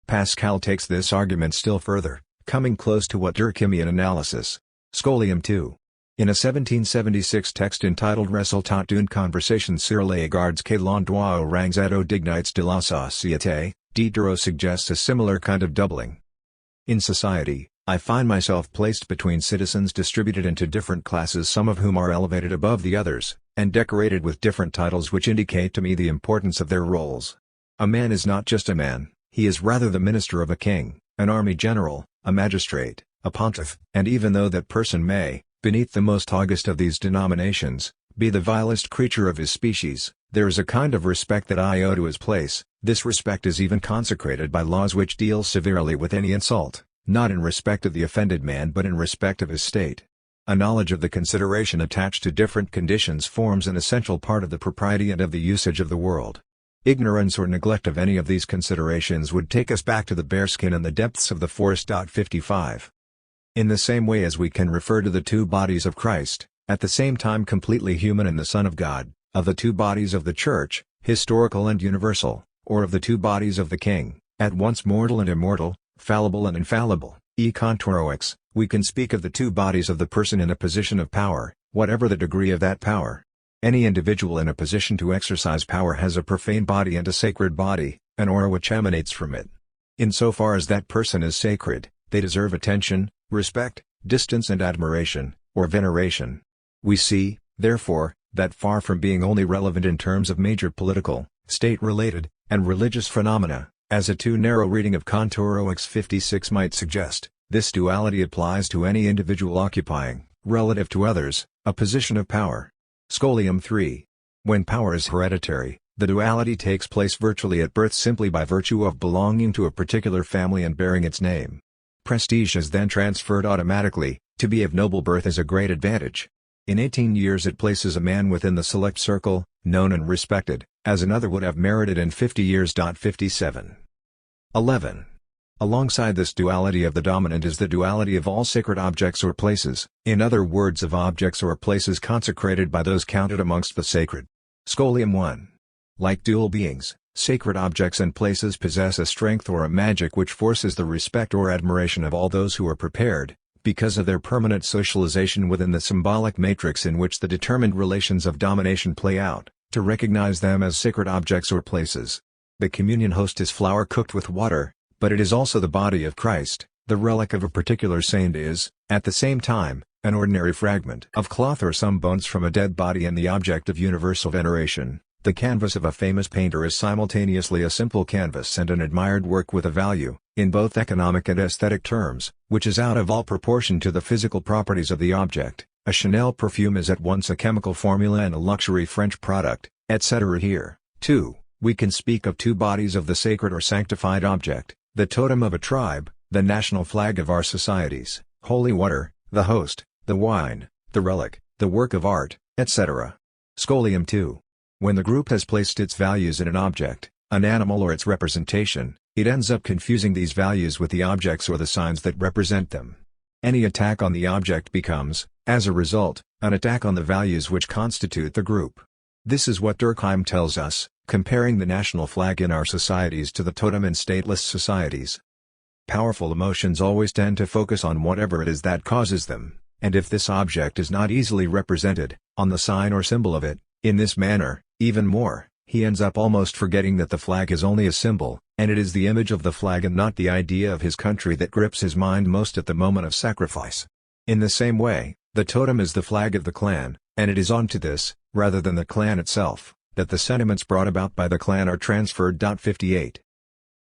Pascal takes this argument still further, coming close to what Durkheimian analysis. Scholium 2. In a 1776 text entitled Resultat d'une conversation sur les gardes que l'on doit aux rangs et aux dignités de la société, Diderot suggests a similar kind of doubling. In society, I find myself placed between citizens distributed into different classes, some of whom are elevated above the others, and decorated with different titles which indicate to me the importance of their roles. A man is not just a man, he is rather the minister of a king, an army general, a magistrate, a pontiff, and even though that person may, beneath the most august of these denominations, be the vilest creature of his species, there is a kind of respect that I owe to his place. This respect is even consecrated by laws which deal severely with any insult, not in respect of the offended man but in respect of his state. A knowledge of the consideration attached to different conditions forms an essential part of the propriety and of the usage of the world. Ignorance or neglect of any of these considerations would take us back to the bearskin and the depths of the forest. 55. In the same way as we can refer to the two bodies of Christ, at the same time completely human and the Son of God, of the two bodies of the Church, historical and universal, or of the two bodies of the King, at once mortal and immortal, fallible and infallible, e contrariox, we can speak of the two bodies of the person in a position of power, whatever the degree of that power. Any individual in a position to exercise power has a profane body and a sacred body, an aura which emanates from it. Insofar as that person is sacred, they deserve attention, respect, distance and admiration, or veneration. We see, therefore, that far from being only relevant in terms of major political, state-related, and religious phenomena, as a too narrow reading of Cantor OX 56 might suggest, this duality applies to any individual occupying, relative to others, a position of power. Scholium 3. When power is hereditary, the duality takes place virtually at birth simply by virtue of belonging to a particular family and bearing its name. Prestige is then transferred automatically. To be of noble birth is a great advantage. In 18 years it places a man within the select circle, known and respected, as another would have merited in 50 years. 57. 11. Alongside this duality of the dominant is the duality of all sacred objects or places, in other words of objects or places consecrated by those counted amongst the sacred. Scholium 1. Like dual beings, sacred objects and places possess a strength or a magic which forces the respect or admiration of all those who are prepared, because of their permanent socialization within the symbolic matrix in which the determined relations of domination play out, to recognize them as sacred objects or places. The communion host is flour cooked with water, but it is also the body of Christ. The relic of a particular saint is, at the same time, an ordinary fragment of cloth or some bones from a dead body and the object of universal veneration. The canvas of a famous painter is simultaneously a simple canvas and an admired work with a value, in both economic and aesthetic terms, which is out of all proportion to the physical properties of the object. A Chanel perfume is at once a chemical formula and a luxury French product, etc. Here, too, we can speak of two bodies of the sacred or sanctified object: the totem of a tribe, the national flag of our societies, holy water, the host, the wine, the relic, the work of art, etc. Scholium 2. When the group has placed its values in an object, an animal or its representation, it ends up confusing these values with the objects or the signs that represent them. Any attack on the object becomes, as a result, an attack on the values which constitute the group. This is what Durkheim tells us, comparing the national flag in our societies to the totem in stateless societies. Powerful emotions always tend to focus on whatever it is that causes them, and if this object is not easily represented, on the sign or symbol of it, in this manner, even more, he ends up almost forgetting that the flag is only a symbol, and it is the image of the flag and not the idea of his country that grips his mind most at the moment of sacrifice. In the same way, the totem is the flag of the clan, and it is onto this, rather than the clan itself, that the sentiments brought about by the clan are transferred. 58.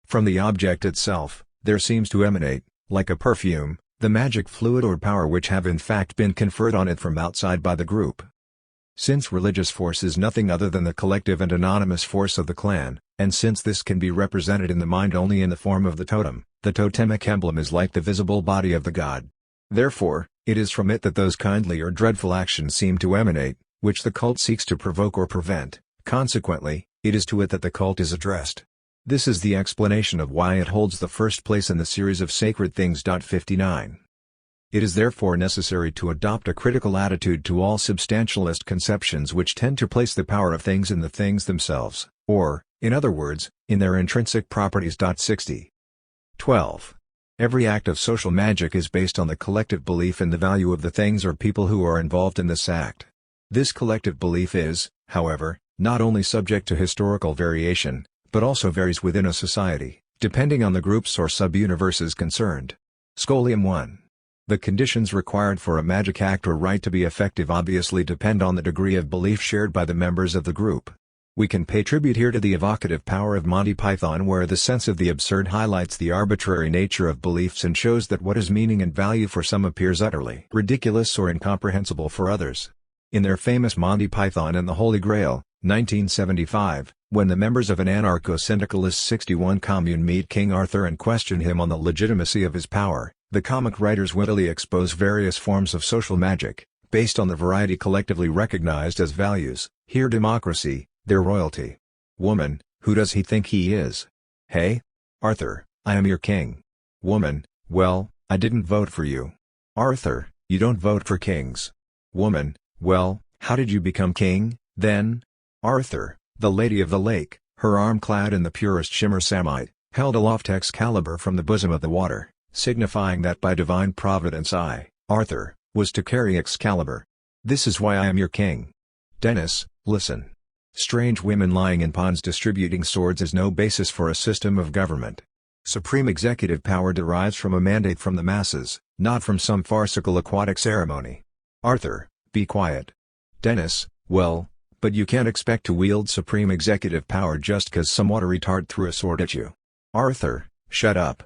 From the object itself, there seems to emanate, like a perfume, the magic fluid or power which have in fact been conferred on it from outside by the group. Since religious force is nothing other than the collective and anonymous force of the clan, and since this can be represented in the mind only in the form of the totem, the totemic emblem is like the visible body of the god. Therefore, it is from it that those kindly or dreadful actions seem to emanate, which the cult seeks to provoke or prevent. Consequently, it is to it that the cult is addressed. This is the explanation of why it holds the first place in the series of sacred things. 59. It is therefore necessary to adopt a critical attitude to all substantialist conceptions which tend to place the power of things in the things themselves, or, in other words, in their intrinsic properties. 60. 12. Every act of social magic is based on the collective belief in the value of the things or people who are involved in this act. This collective belief is, however, not only subject to historical variation, but also varies within a society, depending on the groups or sub-universes concerned. Scholium 1. The conditions required for a magic act or rite to be effective obviously depend on the degree of belief shared by the members of the group. We can pay tribute here to the evocative power of Monty Python, where the sense of the absurd highlights the arbitrary nature of beliefs and shows that what has meaning and value for some appears utterly ridiculous or incomprehensible for others. In their famous Monty Python and the Holy Grail, 1975, when the members of an anarcho-syndicalist 61 commune meet King Arthur and question him on the legitimacy of his power, the comic writers wittily expose various forms of social magic, based on the variety collectively recognized as values. Here democracy, their royalty. Woman, who does he think he is? Hey? Arthur, I am your king. Woman, well, I didn't vote for you. Arthur, you don't vote for kings. Woman, well, how did you become king, then? Arthur, the Lady of the Lake, her arm clad in the purest shimmer samite, held aloft Excalibur from the bosom of the water, signifying that by divine providence I, Arthur, was to carry Excalibur. This is why I am your king. Dennis, listen. Strange women lying in ponds distributing swords is no basis for a system of government. Supreme executive power derives from a mandate from the masses, not from some farcical aquatic ceremony. Arthur, be quiet. Dennis, well, but you can't expect to wield supreme executive power just cause some watery tart threw a sword at you. Arthur, shut up.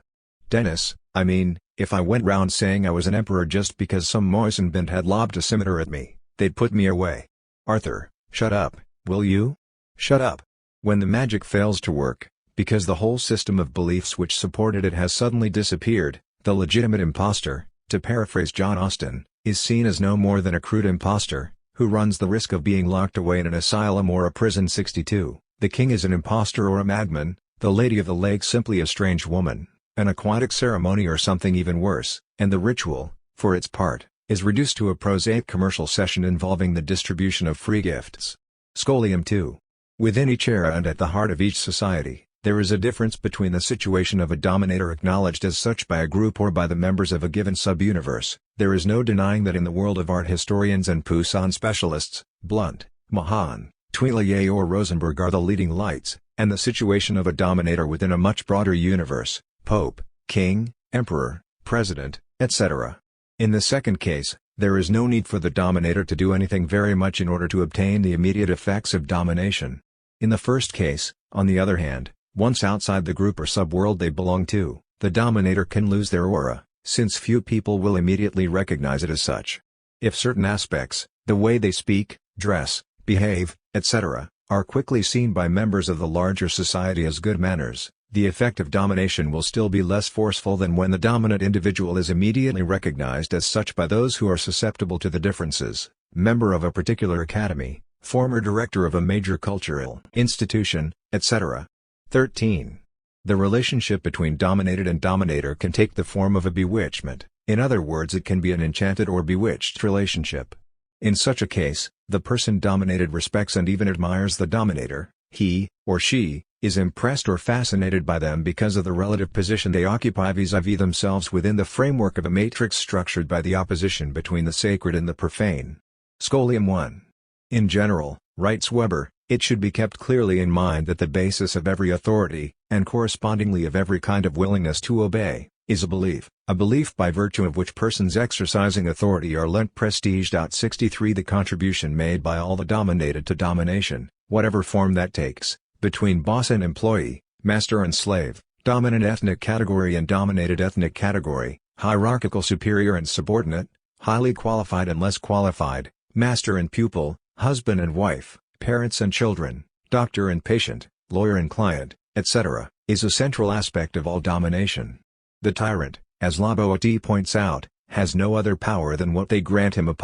Dennis, I mean, if I went round saying I was an emperor just because some moistenbint had lobbed a scimitar at me, they'd put me away. Arthur, shut up, will you? Shut up. When the magic fails to work, because the whole system of beliefs which supported it has suddenly disappeared, the legitimate impostor, to paraphrase John Austen, is seen as no more than a crude impostor, who runs the risk of being locked away in an asylum or a prison. 62. The king is an impostor or a madman, the lady of the lake simply a strange woman, an aquatic ceremony or something even worse, and the ritual, for its part, is reduced to a prosaic commercial session involving the distribution of free gifts. Scholium 2. Within each era and at the heart of each society, there is a difference between the situation of a dominator acknowledged as such by a group or by the members of a given sub-universe. There is no denying that in the world of art historians and Poussin specialists, Blunt, Mahan, Tuillier or Rosenberg are the leading lights, and the situation of a dominator within a much broader universe, Pope, King, Emperor, President, etc. In the second case, there is no need for the dominator to do anything very much in order to obtain the immediate effects of domination. In the first case, on the other hand, once outside the group or subworld they belong to, the dominator can lose their aura, since few people will immediately recognize it as such. If certain aspects, the way they speak, dress, behave, etc., are quickly seen by members of the larger society as good manners, the effect of domination will still be less forceful than when the dominant individual is immediately recognized as such by those who are susceptible to the differences, member of a particular academy, former director of a major cultural institution, etc. 13. The relationship between dominated and dominator can take the form of a bewitchment, in other words it can be an enchanted or bewitched relationship. In such a case, the person dominated respects and even admires the dominator, he, or she, is impressed or fascinated by them because of the relative position they occupy vis-à-vis themselves within the framework of a matrix structured by the opposition between the sacred and the profane. Scholium 1. In general, writes Weber, it should be kept clearly in mind that the basis of every authority, and correspondingly of every kind of willingness to obey, is a belief by virtue of which persons exercising authority are lent prestige. 63 The contribution made by all the dominated to domination, whatever form that takes, between boss and employee, master and slave, dominant ethnic category and dominated ethnic category, hierarchical superior and subordinate, highly qualified and less qualified, master and pupil, husband and wife, parents and children, doctor and patient, lawyer and client, etc., is a central aspect of all domination. The tyrant, as Laboat points out, has no other power than what they grant him.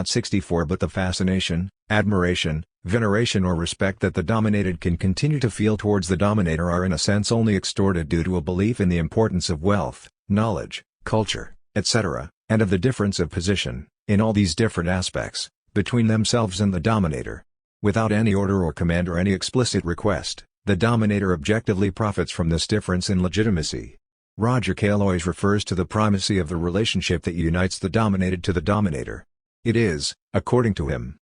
64 But the fascination, admiration, veneration or respect that the dominated can continue to feel towards the dominator are in a sense only extorted due to a belief in the importance of wealth, knowledge, culture, etc., and of the difference of position, in all these different aspects, between themselves and the dominator. Without any order or command or any explicit request, the dominator objectively profits from this difference in legitimacy. Roger Calois refers to the primacy of the relationship that unites the dominated to the dominator. It is, according to him,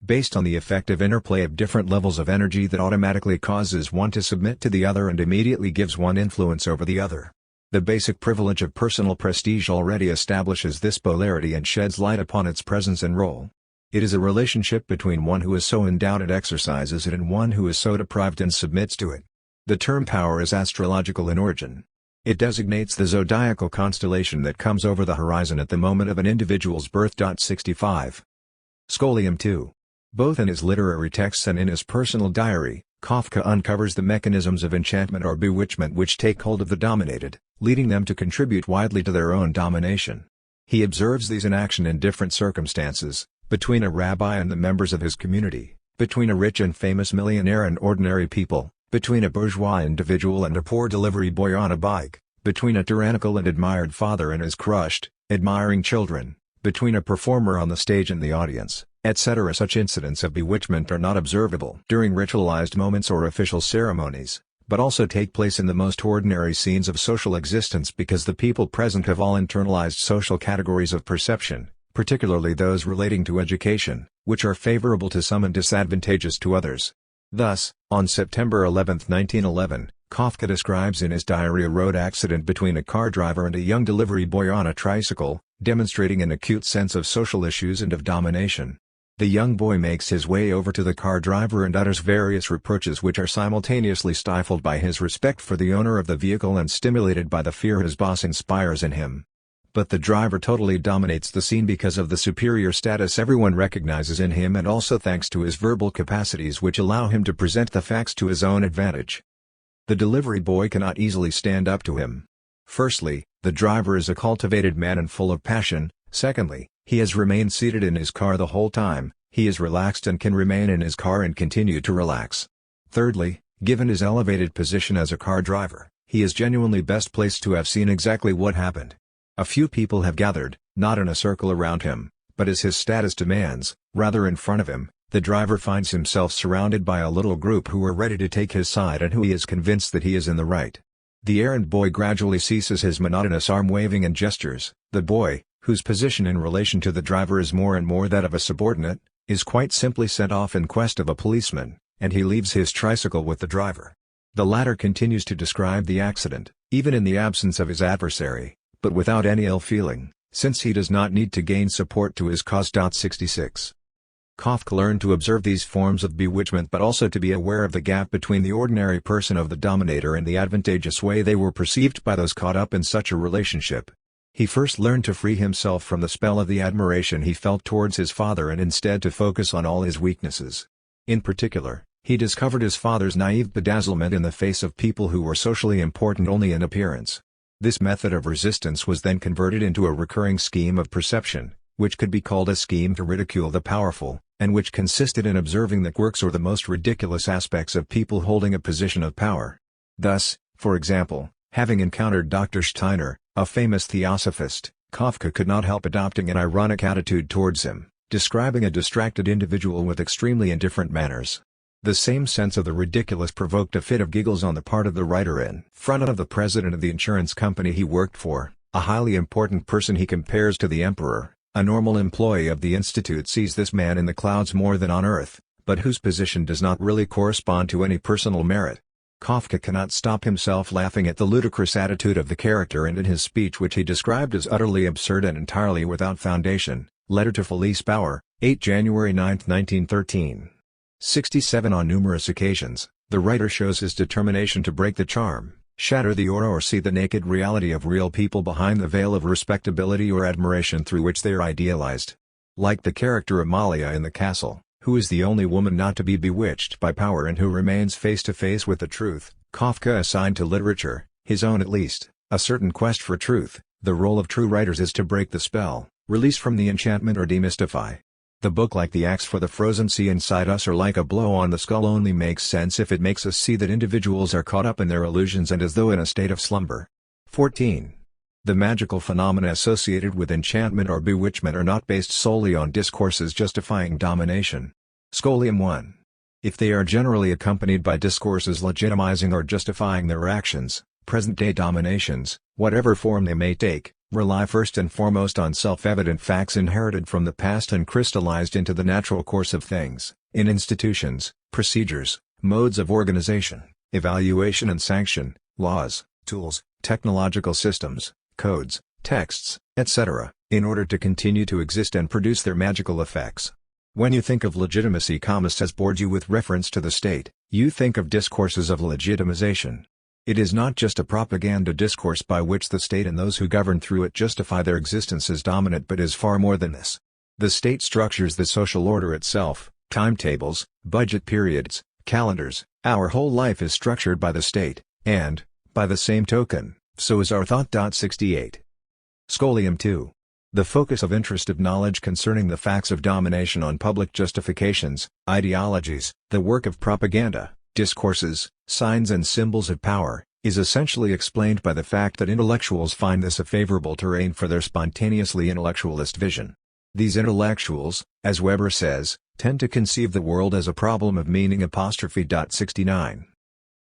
based on the effective interplay of different levels of energy that automatically causes one to submit to the other and immediately gives one influence over the other. The basic privilege of personal prestige already establishes this polarity and sheds light upon its presence and role. It is a relationship between one who is so endowed and exercises it and one who is so deprived and submits to it. The term power is astrological in origin. It designates the zodiacal constellation that comes over the horizon at the moment of an individual's birth. 65. Scholium 2. Both in his literary texts and in his personal diary, Kafka uncovers the mechanisms of enchantment or bewitchment which take hold of the dominated, leading them to contribute widely to their own domination. He observes these in action in different circumstances, between a rabbi and the members of his community, between a rich and famous millionaire and ordinary people, between a bourgeois individual and a poor delivery boy on a bike, between a tyrannical and admired father and his crushed, admiring children, between a performer on the stage and the audience, etc. Such incidents of bewitchment are not observable during ritualized moments or official ceremonies, but also take place in the most ordinary scenes of social existence because the people present have all internalized social categories of perception, particularly those relating to education, which are favorable to some and disadvantageous to others. Thus, on September 11, 1911, Kafka describes in his diary a road accident between a car driver and a young delivery boy on a tricycle, demonstrating an acute sense of social issues and of domination. The young boy makes his way over to the car driver and utters various reproaches which are simultaneously stifled by his respect for the owner of the vehicle and stimulated by the fear his boss inspires in him. But the driver totally dominates the scene because of the superior status everyone recognizes in him and also thanks to his verbal capacities which allow him to present the facts to his own advantage. The delivery boy cannot easily stand up to him. Firstly, the driver is a cultivated man and full of passion. Secondly, he has remained seated in his car the whole time, he is relaxed and can remain in his car and continue to relax. Thirdly, given his elevated position as a car driver, he is genuinely best placed to have seen exactly what happened. A few people have gathered, not in a circle around him, but as his status demands, rather in front of him. The driver finds himself surrounded by a little group who are ready to take his side and who he is convinced that he is in the right. The errand boy gradually ceases his monotonous arm-waving and gestures. The boy, whose position in relation to the driver is more and more that of a subordinate, is quite simply sent off in quest of a policeman, and he leaves his tricycle with the driver. The latter continues to describe the accident, even in the absence of his adversary, but without any ill feeling, since he does not need to gain support to his cause. 66. Kafka learned to observe these forms of bewitchment but also to be aware of the gap between the ordinary person of the dominator and the advantageous way they were perceived by those caught up in such a relationship. He first learned to free himself from the spell of the admiration he felt towards his father and instead to focus on all his weaknesses. In particular, he discovered his father's naive bedazzlement in the face of people who were socially important only in appearance. This method of resistance was then converted into a recurring scheme of perception, which could be called a scheme to ridicule the powerful, and which consisted in observing the quirks or the most ridiculous aspects of people holding a position of power. Thus, for example, having encountered Dr. Steiner, a famous theosophist, Kafka could not help adopting an ironic attitude towards him, describing a distracted individual with extremely indifferent manners. The same sense of the ridiculous provoked a fit of giggles on the part of the writer in front of the president of the insurance company he worked for, a highly important person he compares to the emperor. A normal employee of the institute sees this man in the clouds more than on earth, but whose position does not really correspond to any personal merit. Kafka cannot stop himself laughing at the ludicrous attitude of the character and in his speech which he described as utterly absurd and entirely without foundation. Letter to Felice Bauer, 8 January 9, 1913. 67. On numerous occasions, the writer shows his determination to break the charm, shatter the aura or see the naked reality of real people behind the veil of respectability or admiration through which they are idealized. Like the character Amalia in The Castle, who is the only woman not to be bewitched by power and who remains face to face with the truth, Kafka assigned to literature, his own at least, a certain quest for truth. The role of true writers is to break the spell, release from the enchantment or demystify. The book, like the axe for the frozen sea inside us or like a blow on the skull, only makes sense if it makes us see that individuals are caught up in their illusions and as though in a state of slumber. 14. The magical phenomena associated with enchantment or bewitchment are not based solely on discourses justifying domination. Scholium 1. If they are generally accompanied by discourses legitimizing or justifying their actions, present-day dominations, whatever form they may take, rely first and foremost on self-evident facts inherited from the past and crystallized into the natural course of things, in institutions, procedures, modes of organization, evaluation and sanction, laws, tools, technological systems, codes, texts, etc., in order to continue to exist and produce their magical effects. When you think of legitimacy, has bored you with reference to the state, you think of discourses of legitimization. It is not just a propaganda discourse by which the state and those who govern through it justify their existence as dominant, but is far more than this. The state structures the social order itself, timetables, budget periods, calendars. Our whole life is structured by the state, and, by the same token, so is our thought. 68. Scholium 2. The focus of interest of knowledge concerning the facts of domination on public justifications, ideologies, the work of propaganda, discourses, signs and symbols of power, is essentially explained by the fact that intellectuals find this a favorable terrain for their spontaneously intellectualist vision. These intellectuals, as Weber says, tend to conceive the world as a problem of meaning. 69.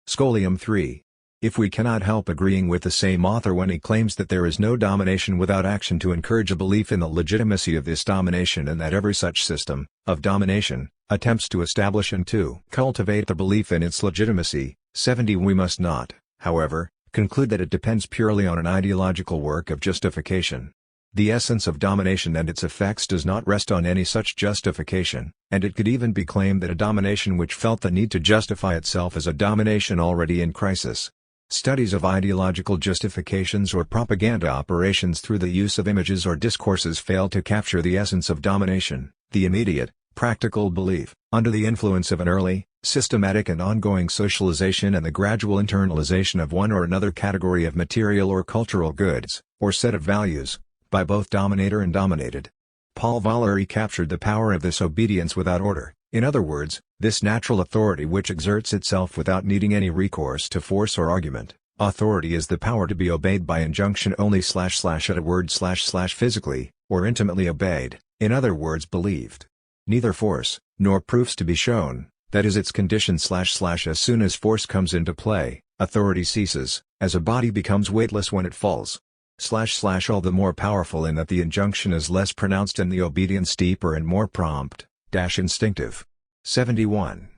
Scholium 3. If we cannot help agreeing with the same author when he claims that there is no domination without action to encourage a belief in the legitimacy of this domination, and that every such system of domination attempts to establish and to cultivate the belief in its legitimacy, 70 we must not, however, conclude that it depends purely on an ideological work of justification. The essence of domination and its effects does not rest on any such justification, and it could even be claimed that a domination which felt the need to justify itself is a domination already in crisis. Studies of ideological justifications or propaganda operations through the use of images or discourses fail to capture the essence of domination, the immediate, practical belief, under the influence of an early, systematic and ongoing socialization and the gradual internalization of one or another category of material or cultural goods, or set of values, by both dominator and dominated. Paul Valéry captured the power of this obedience without order, in other words, this natural authority which exerts itself without needing any recourse to force or argument. Authority is the power to be obeyed by injunction only / at a word / physically, or intimately obeyed, in other words believed. Neither force, nor proofs to be shown, that is its condition / as soon as force comes into play, authority ceases, as a body becomes weightless when it falls. / all the more powerful in that the injunction is less pronounced and the obedience deeper and more prompt, instinctive. 71.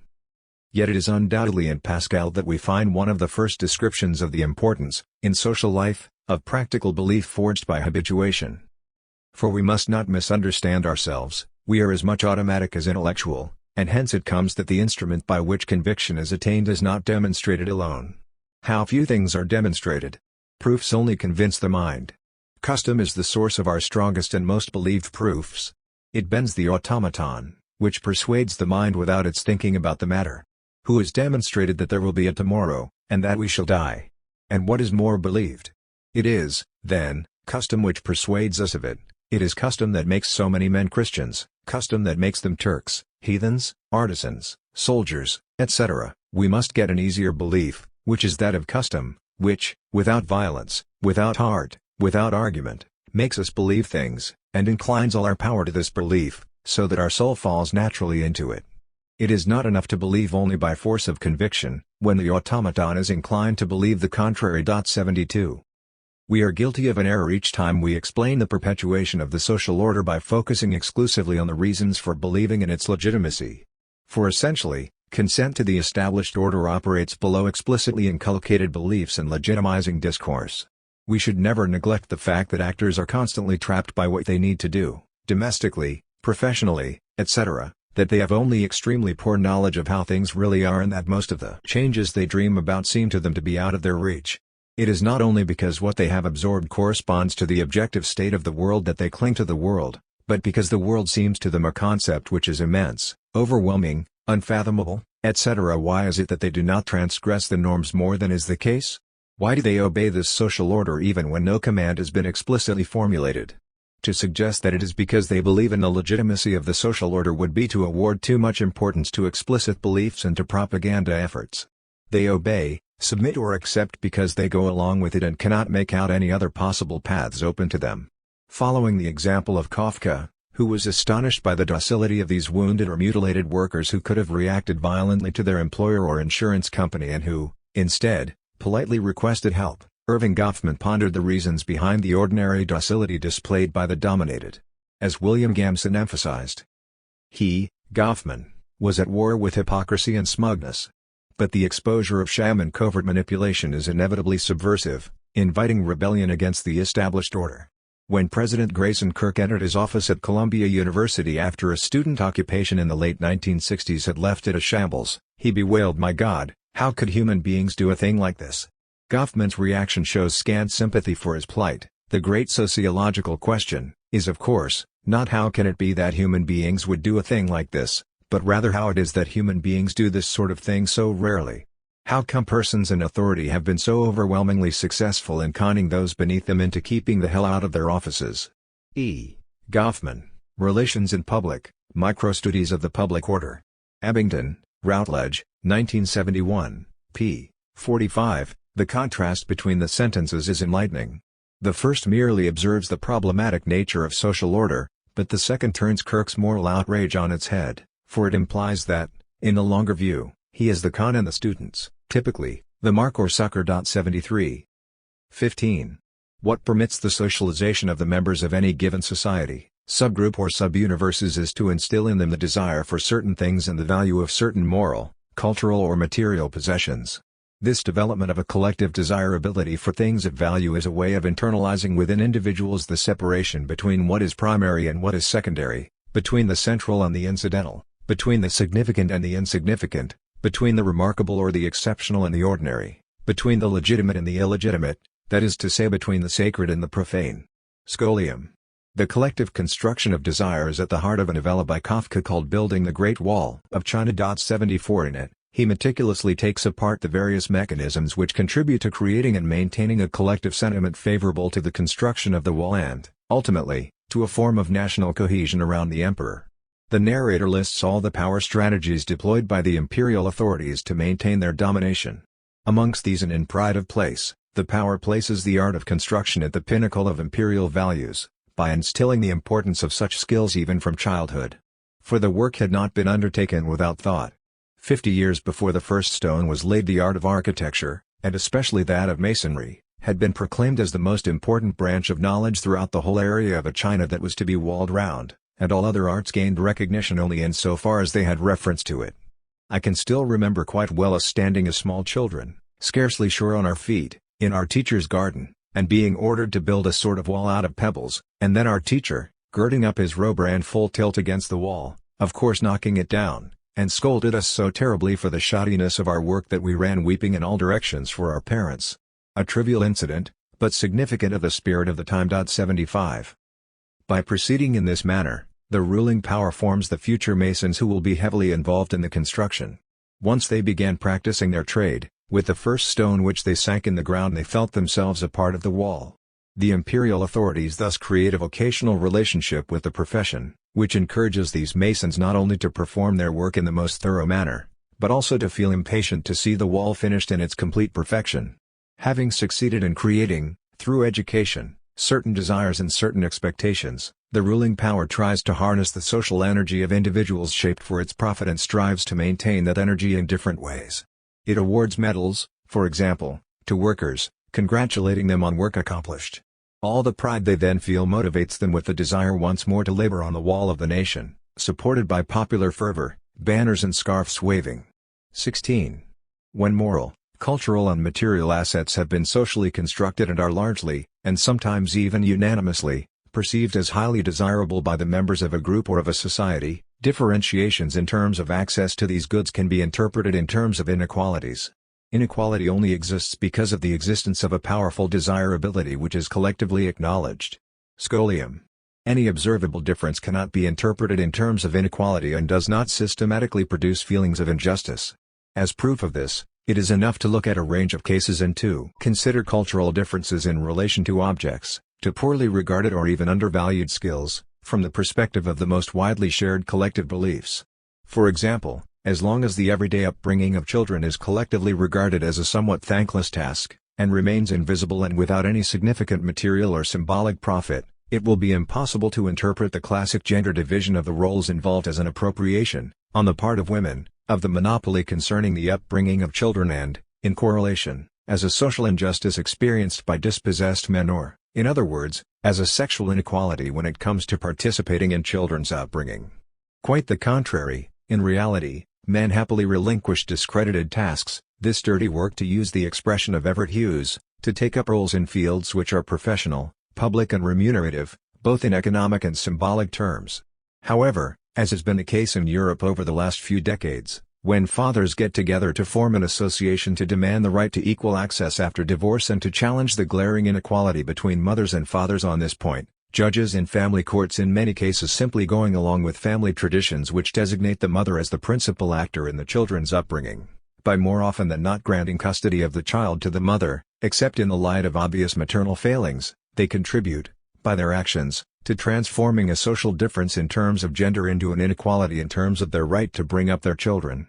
Yet it is undoubtedly in Pascal that we find one of the first descriptions of the importance, in social life, of practical belief forged by habituation. For we must not misunderstand ourselves, we are as much automatic as intellectual, and hence it comes that the instrument by which conviction is attained is not demonstrated alone. How few things are demonstrated! Proofs only convince the mind. Custom is the source of our strongest and most believed proofs. It bends the automaton, which persuades the mind without its thinking about the matter. Who has demonstrated that there will be a tomorrow, and that we shall die? And what is more believed? It is, then, custom which persuades us of it. It is custom that makes so many men Christians, custom that makes them Turks, heathens, artisans, soldiers, etc. We must get an easier belief, which is that of custom, which, without violence, without art, without argument, makes us believe things, and inclines all our power to this belief, so that our soul falls naturally into it. It is not enough to believe only by force of conviction, when the automaton is inclined to believe the contrary. 72. We are guilty of an error each time we explain the perpetuation of the social order by focusing exclusively on the reasons for believing in its legitimacy. For essentially, consent to the established order operates below explicitly inculcated beliefs and legitimizing discourse. We should never neglect the fact that actors are constantly trapped by what they need to do, domestically, professionally, etc., that they have only extremely poor knowledge of how things really are, and that most of the changes they dream about seem to them to be out of their reach. It is not only because what they have absorbed corresponds to the objective state of the world that they cling to the world, but because the world seems to them a concept which is immense, overwhelming, unfathomable, etc. Why is it that they do not transgress the norms more than is the case? Why do they obey this social order even when no command has been explicitly formulated? To suggest that it is because they believe in the legitimacy of the social order would be to award too much importance to explicit beliefs and to propaganda efforts. They obey, submit or accept because they go along with it and cannot make out any other possible paths open to them. Following the example of Kafka, who was astonished by the docility of these wounded or mutilated workers who could have reacted violently to their employer or insurance company and who, instead, politely requested help, Irving Goffman pondered the reasons behind the ordinary docility displayed by the dominated. As William Gamson emphasized, he, Goffman, was at war with hypocrisy and smugness. But the exposure of sham and covert manipulation is inevitably subversive, inviting rebellion against the established order. When President Grayson Kirk entered his office at Columbia University after a student occupation in the late 1960s had left it a shambles, he bewailed, "My God, how could human beings do a thing like this?" Goffman's reaction shows scant sympathy for his plight. The great sociological question is, of course, not how can it be that human beings would do a thing like this, but rather how it is that human beings do this sort of thing so rarely. How come persons in authority have been so overwhelmingly successful in conning those beneath them into keeping the hell out of their offices? E. Goffman, Relations in Public, Microstudies of the Public Order. Abingdon, Routledge, 1971, p. 45. The contrast between the sentences is enlightening. The first merely observes the problematic nature of social order, but the second turns Kirk's moral outrage on its head, for it implies that, in the longer view, he is the con and the students, typically, The mark or sucker. 73. 15. What permits the socialization of the members of any given society, subgroup or sub-universes is to instill in them the desire for certain things and the value of certain moral, cultural or material possessions. This development of a collective desirability for things of value is a way of internalizing within individuals the separation between what is primary and what is secondary, between the central and the incidental, between the significant and the insignificant, between the remarkable or the exceptional and the ordinary, between the legitimate and the illegitimate, that is to say between the sacred and the profane. Scholium. The collective construction of desire is at the heart of a novella by Kafka called Building the Great Wall of China. 74. In it, he meticulously takes apart the various mechanisms which contribute to creating and maintaining a collective sentiment favorable to the construction of the wall and, ultimately, to a form of national cohesion around the emperor. The narrator lists all the power strategies deployed by the imperial authorities to maintain their domination. Amongst these and in pride of place, the power places the art of construction at the pinnacle of imperial values, by instilling the importance of such skills even from childhood. For the work had not been undertaken without thought. 50 years before the first stone was laid, the art of architecture, and especially that of masonry, had been proclaimed as the most important branch of knowledge throughout the whole area of a China that was to be walled round, and all other arts gained recognition only in so far as they had reference to it. I can still remember quite well us standing as small children, scarcely sure on our feet, in our teacher's garden, and being ordered to build a sort of wall out of pebbles, and then our teacher, girding up his robe, ran full tilt against the wall, of course knocking it down, and scolded us so terribly for the shoddiness of our work that we ran weeping in all directions for our parents. A trivial incident, but significant of the spirit of the time. 75. By proceeding in this manner, the ruling power forms the future masons who will be heavily involved in the construction. Once they began practicing their trade, with the first stone which they sank in the ground they felt themselves a part of the wall. The imperial authorities thus create a vocational relationship with the profession, which encourages these masons not only to perform their work in the most thorough manner, but also to feel impatient to see the wall finished in its complete perfection. Having succeeded in creating, through education, certain desires and certain expectations, the ruling power tries to harness the social energy of individuals shaped for its profit and strives to maintain that energy in different ways. It awards medals, for example, to workers, congratulating them on work accomplished. All the pride they then feel motivates them with the desire once more to labor on the wall of the nation, supported by popular fervor, banners and scarfs waving. 16. When moral, cultural and material assets have been socially constructed and are largely, and sometimes even unanimously, perceived as highly desirable by the members of a group or of a society, differentiations in terms of access to these goods can be interpreted in terms of inequalities. Inequality only exists because of the existence of a powerful desirability which is collectively acknowledged. Scholium. Any observable difference cannot be interpreted in terms of inequality and does not systematically produce feelings of injustice. As proof of this, it is enough to look at a range of cases and to consider cultural differences in relation to objects, to poorly regarded or even undervalued skills, from the perspective of the most widely shared collective beliefs. For example, as long as the everyday upbringing of children is collectively regarded as a somewhat thankless task, and remains invisible and without any significant material or symbolic profit, it will be impossible to interpret the classic gender division of the roles involved as an appropriation, on the part of women, of the monopoly concerning the upbringing of children and, in correlation, as a social injustice experienced by dispossessed men or, in other words, as a sexual inequality when it comes to participating in children's upbringing. Quite the contrary, in reality, men happily relinquish discredited tasks, this dirty work to use the expression of Everett Hughes, to take up roles in fields which are professional, public and remunerative, both in economic and symbolic terms. However, as has been the case in Europe over the last few decades, when fathers get together to form an association to demand the right to equal access after divorce and to challenge the glaring inequality between mothers and fathers on this point, judges in family courts in many cases simply going along with family traditions which designate the mother as the principal actor in the children's upbringing, by more often than not granting custody of the child to the mother, except in the light of obvious maternal failings, they contribute, by their actions, to transforming a social difference in terms of gender into an inequality in terms of their right to bring up their children.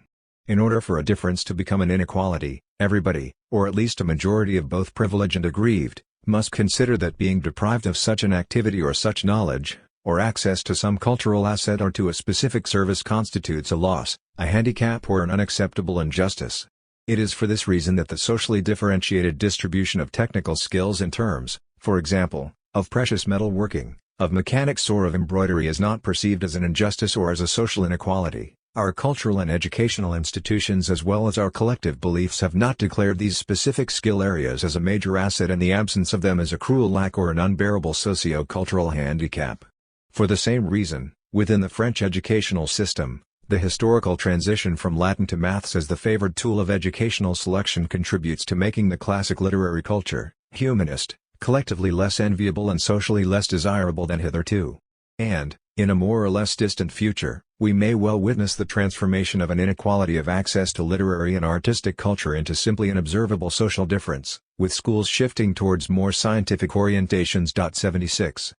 In order for a difference to become an inequality, everybody, or at least a majority of both privileged and aggrieved, must consider that being deprived of such an activity or such knowledge, or access to some cultural asset or to a specific service constitutes a loss, a handicap or an unacceptable injustice. It is for this reason that the socially differentiated distribution of technical skills in terms, for example, of precious metal working, of mechanics or of embroidery is not perceived as an injustice or as a social inequality. Our cultural and educational institutions as well as our collective beliefs have not declared these specific skill areas as a major asset and the absence of them as a cruel lack or an unbearable socio-cultural handicap. For the same reason, within the French educational system, the historical transition from Latin to maths as the favored tool of educational selection contributes to making the classic literary culture, humanist, collectively less enviable and socially less desirable than hitherto. And, in a more or less distant future, we may well witness the transformation of an inequality of access to literary and artistic culture into simply an observable social difference, with schools shifting towards more scientific orientations. 76.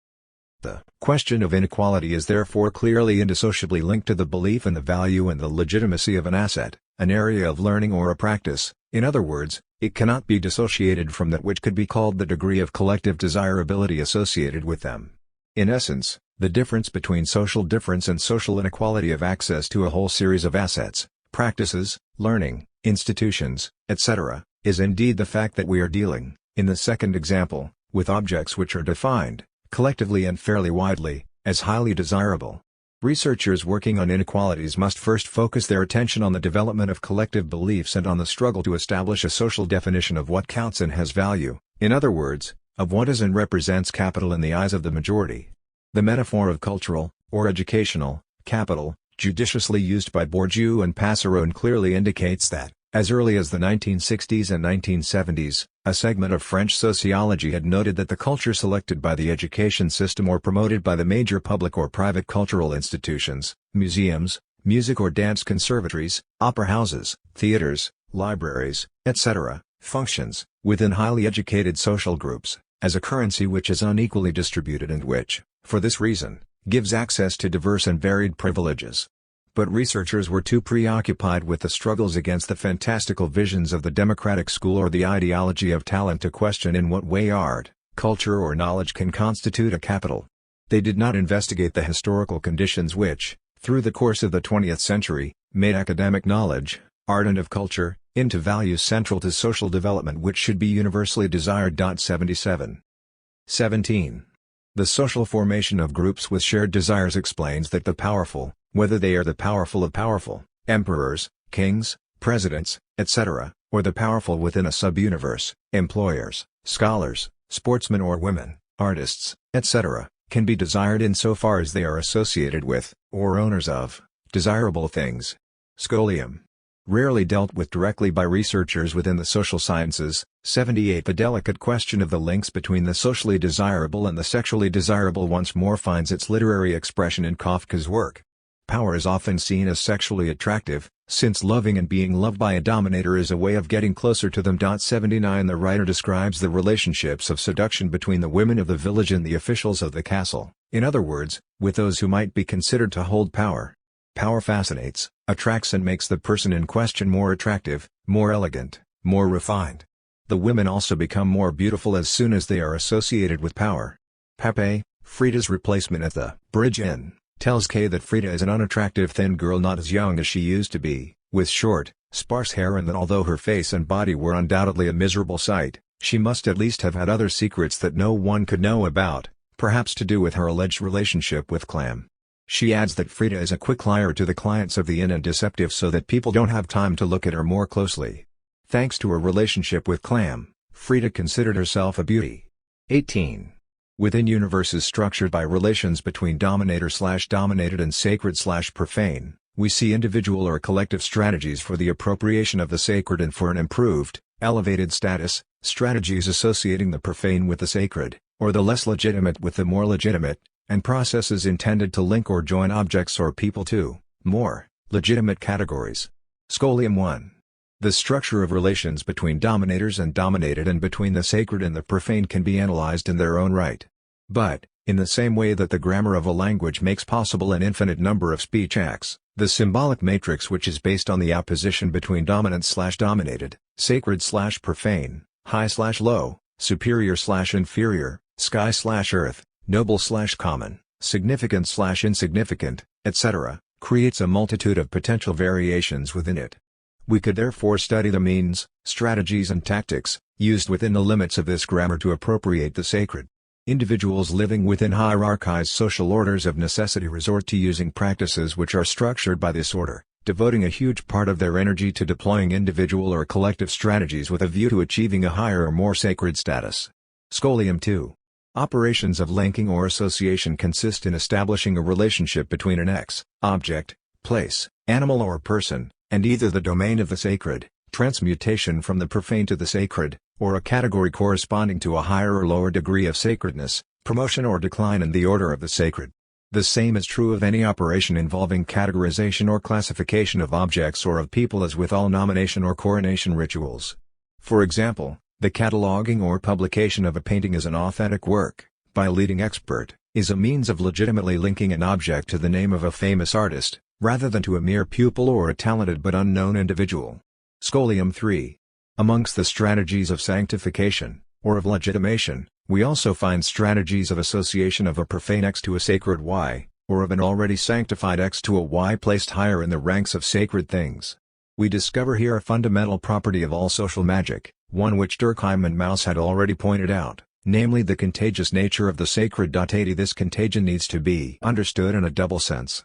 The question of inequality is therefore clearly indissociably linked to the belief in the value and the legitimacy of an asset, an area of learning or a practice. In other words, it cannot be dissociated from that which could be called the degree of collective desirability associated with them. In essence, the difference between social difference and social inequality of access to a whole series of assets, practices, learning, institutions, etc., is indeed the fact that we are dealing, in the second example, with objects which are defined, collectively and fairly widely, as highly desirable. Researchers working on inequalities must first focus their attention on the development of collective beliefs and on the struggle to establish a social definition of what counts and has value, in other words, of what is and represents capital in the eyes of the majority. The metaphor of cultural, or educational, capital, judiciously used by Bourdieu and Passeron clearly indicates that, as early as the 1960s and 1970s, a segment of French sociology had noted that the culture selected by the education system or promoted by the major public or private cultural institutions, museums, music or dance conservatories, opera houses, theaters, libraries, etc., functions, within highly educated social groups, as a currency which is unequally distributed and which, for this reason, gives access to diverse and varied privileges. But researchers were too preoccupied with the struggles against the fantastical visions of the democratic school or the ideology of talent to question in what way art, culture or knowledge can constitute a capital. They did not investigate the historical conditions which, through the course of the 20th century, made academic knowledge, art and of culture, into values central to social development which should be universally desired. 77. 17. The social formation of groups with shared desires explains that the powerful, whether they are the powerful of powerful, emperors, kings, presidents, etc., or the powerful within a sub-universe, employers, scholars, sportsmen or women, artists, etc., can be desired insofar as they are associated with, or owners of, desirable things. Scholium. Rarely dealt with directly by researchers within the social sciences. 78. The delicate question of the links between the socially desirable and the sexually desirable once more finds its literary expression in Kafka's work. Power is often seen as sexually attractive, since loving and being loved by a dominator is a way of getting closer to them. 79. The writer describes the relationships of seduction between the women of the village and the officials of the castle, in other words, with those who might be considered to hold power. Power fascinates, attracts and makes the person in question more attractive, more elegant, more refined. The women also become more beautiful as soon as they are associated with power. Pepe, Frida's replacement at the Bridge Inn, tells Kay that Frida is an unattractive thin girl not as young as she used to be, with short, sparse hair, and that although her face and body were undoubtedly a miserable sight, she must at least have had other secrets that no one could know about, perhaps to do with her alleged relationship with Clam. She adds that Frida is a quick liar to the clients of the inn and deceptive so that people don't have time to look at her more closely. Thanks to her relationship with Clam, Frida considered herself a beauty. 18. Within universes structured by relations between dominator/dominated and sacred/profane, we see individual or collective strategies for the appropriation of the sacred and for an improved, elevated status, strategies associating the profane with the sacred, or the less legitimate with the more legitimate, and processes intended to link or join objects or people to more legitimate categories. Scholium 1. The structure of relations between dominators and dominated and between the sacred and the profane can be analyzed in their own right. But, in the same way that the grammar of a language makes possible an infinite number of speech acts, the symbolic matrix which is based on the opposition between dominant/dominated, sacred/profane, high/low, superior/inferior, sky/earth, noble/common, significant/insignificant, etc., creates a multitude of potential variations within it. We could therefore study the means, strategies and tactics, used within the limits of this grammar to appropriate the sacred. Individuals living within hierarchized social orders of necessity resort to using practices which are structured by this order, devoting a huge part of their energy to deploying individual or collective strategies with a view to achieving a higher or more sacred status. Scholium 2. Operations of linking or association consist in establishing a relationship between an object, place, animal or person, and either the domain of the sacred, transmutation from the profane to the sacred, or a category corresponding to a higher or lower degree of sacredness, promotion or decline in the order of the sacred. The same is true of any operation involving categorization or classification of objects or of people as with all nomination or coronation rituals. For example, the cataloging or publication of a painting as an authentic work, by a leading expert, is a means of legitimately linking an object to the name of a famous artist, rather than to a mere pupil or a talented but unknown individual. Scholium 3. Amongst the strategies of sanctification, or of legitimation, we also find strategies of association of a profane X to a sacred Y, or of an already sanctified X to a Y placed higher in the ranks of sacred things. We discover here a fundamental property of all social magic, one which Durkheim and Mauss had already pointed out, namely the contagious nature of the sacred. This contagion needs to be understood in a double sense.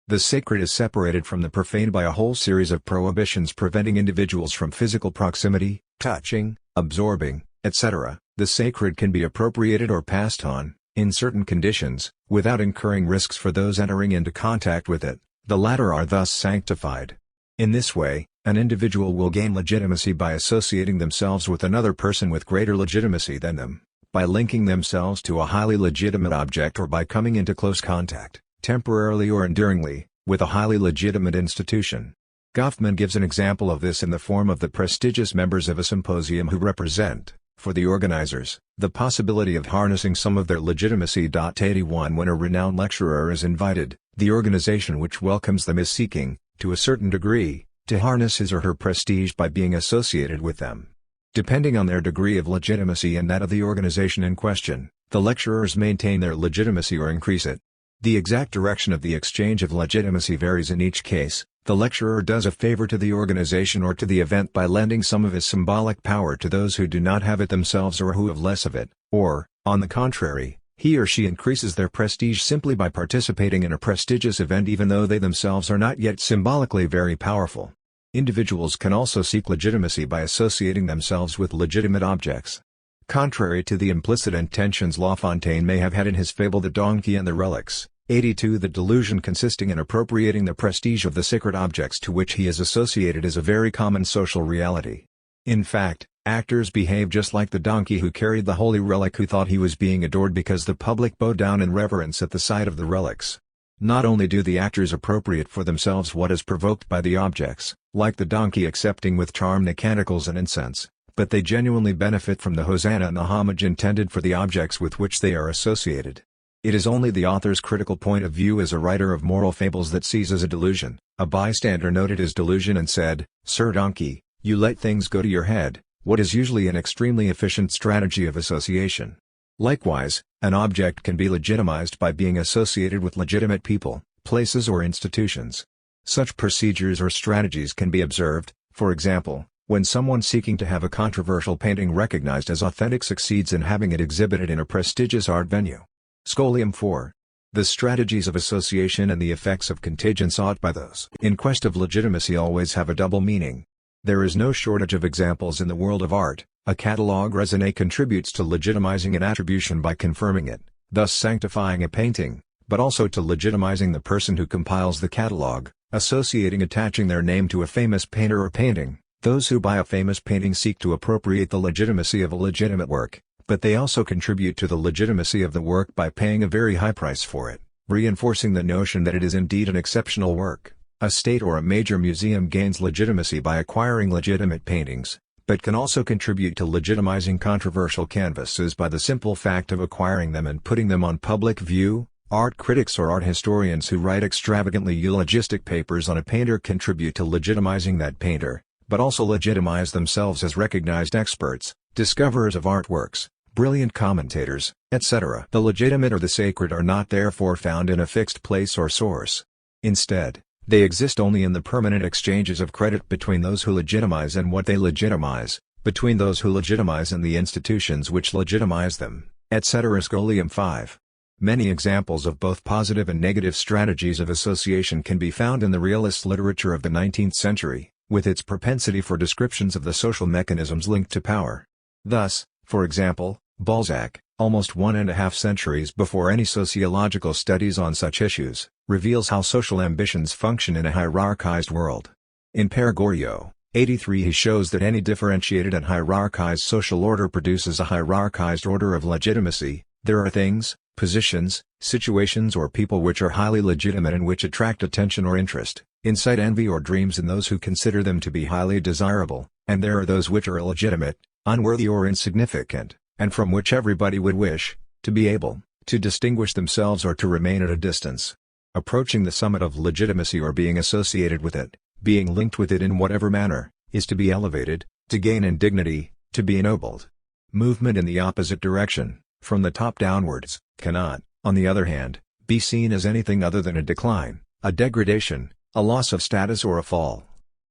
The sacred is separated from the profane by a whole series of prohibitions preventing individuals from physical proximity, touching, absorbing, etc. The sacred can be appropriated or passed on, in certain conditions, without incurring risks for those entering into contact with it. The latter are thus sanctified. In this way, an individual will gain legitimacy by associating themselves with another person with greater legitimacy than them, by linking themselves to a highly legitimate object or by coming into close contact, temporarily or enduringly, with a highly legitimate institution. Goffman gives an example of this in the form of the prestigious members of a symposium who represent, for the organizers, the possibility of harnessing some of their legitimacy. 81 When a renowned lecturer is invited, the organization which welcomes them is seeking, to a certain degree, to harness his or her prestige by being associated with them. Depending on their degree of legitimacy and that of the organization in question, the lecturers maintain their legitimacy or increase it. The exact direction of the exchange of legitimacy varies in each case. The lecturer does a favor to the organization or to the event by lending some of his symbolic power to those who do not have it themselves or who have less of it, or, on the contrary, he or she increases their prestige simply by participating in a prestigious event even though they themselves are not yet symbolically very powerful. Individuals can also seek legitimacy by associating themselves with legitimate objects. Contrary to the implicit intentions La Fontaine may have had in his fable The Donkey and the Relics, 82 The delusion consisting in appropriating the prestige of the sacred objects to which he is associated is a very common social reality. In fact, actors behave just like the donkey who carried the holy relic who thought he was being adored because the public bowed down in reverence at the sight of the relics. Not only do the actors appropriate for themselves what is provoked by the objects, like the donkey accepting with charm the canticles and incense, but they genuinely benefit from the hosanna and the homage intended for the objects with which they are associated. It is only the author's critical point of view as a writer of moral fables that sees as a delusion. A bystander noted his delusion and said, "Sir Donkey, you let things go to your head," what is usually an extremely efficient strategy of association. Likewise, an object can be legitimized by being associated with legitimate people, places or institutions. Such procedures or strategies can be observed, for example, when someone seeking to have a controversial painting recognized as authentic succeeds in having it exhibited in a prestigious art venue. Scholium 4. The strategies of association and the effects of contagion sought by those in quest of legitimacy always have a double meaning. There is no shortage of examples in the world of art. A catalogue raisonné contributes to legitimizing an attribution by confirming it, thus sanctifying a painting, but also to legitimizing the person who compiles the catalogue, attaching their name to a famous painter or painting. Those who buy a famous painting seek to appropriate the legitimacy of a legitimate work, but they also contribute to the legitimacy of the work by paying a very high price for it, reinforcing the notion that it is indeed an exceptional work. A state or a major museum gains legitimacy by acquiring legitimate paintings, but can also contribute to legitimizing controversial canvases by the simple fact of acquiring them and putting them on public view. Art critics or art historians who write extravagantly eulogistic papers on a painter contribute to legitimizing that painter, but also legitimize themselves as recognized experts, discoverers of artworks, brilliant commentators, etc. The legitimate or the sacred are not therefore found in a fixed place or source. Instead, They exist only in the permanent exchanges of credit between those who legitimize and what they legitimize, between those who legitimize and the institutions which legitimize them, etc. Scholium 5. Many examples of both positive and negative strategies of association can be found in the realist literature of the 19th century, with its propensity for descriptions of the social mechanisms linked to power. Thus, for example, Balzac, almost 1.5 centuries before any sociological studies on such issues, reveals how social ambitions function in a hierarchized world. In Pere Goriot, 83, he shows that any differentiated and hierarchized social order produces a hierarchized order of legitimacy. There are things, positions, situations or people which are highly legitimate and which attract attention or interest, incite envy or dreams in those who consider them to be highly desirable, and there are those which are illegitimate, unworthy or insignificant, and from which everybody would wish, to be able, to distinguish themselves or to remain at a distance. Approaching the summit of legitimacy or being associated with it, being linked with it in whatever manner, is to be elevated, to gain in dignity, to be ennobled. Movement in the opposite direction, from the top downwards, cannot, on the other hand, be seen as anything other than a decline, a degradation, a loss of status or a fall.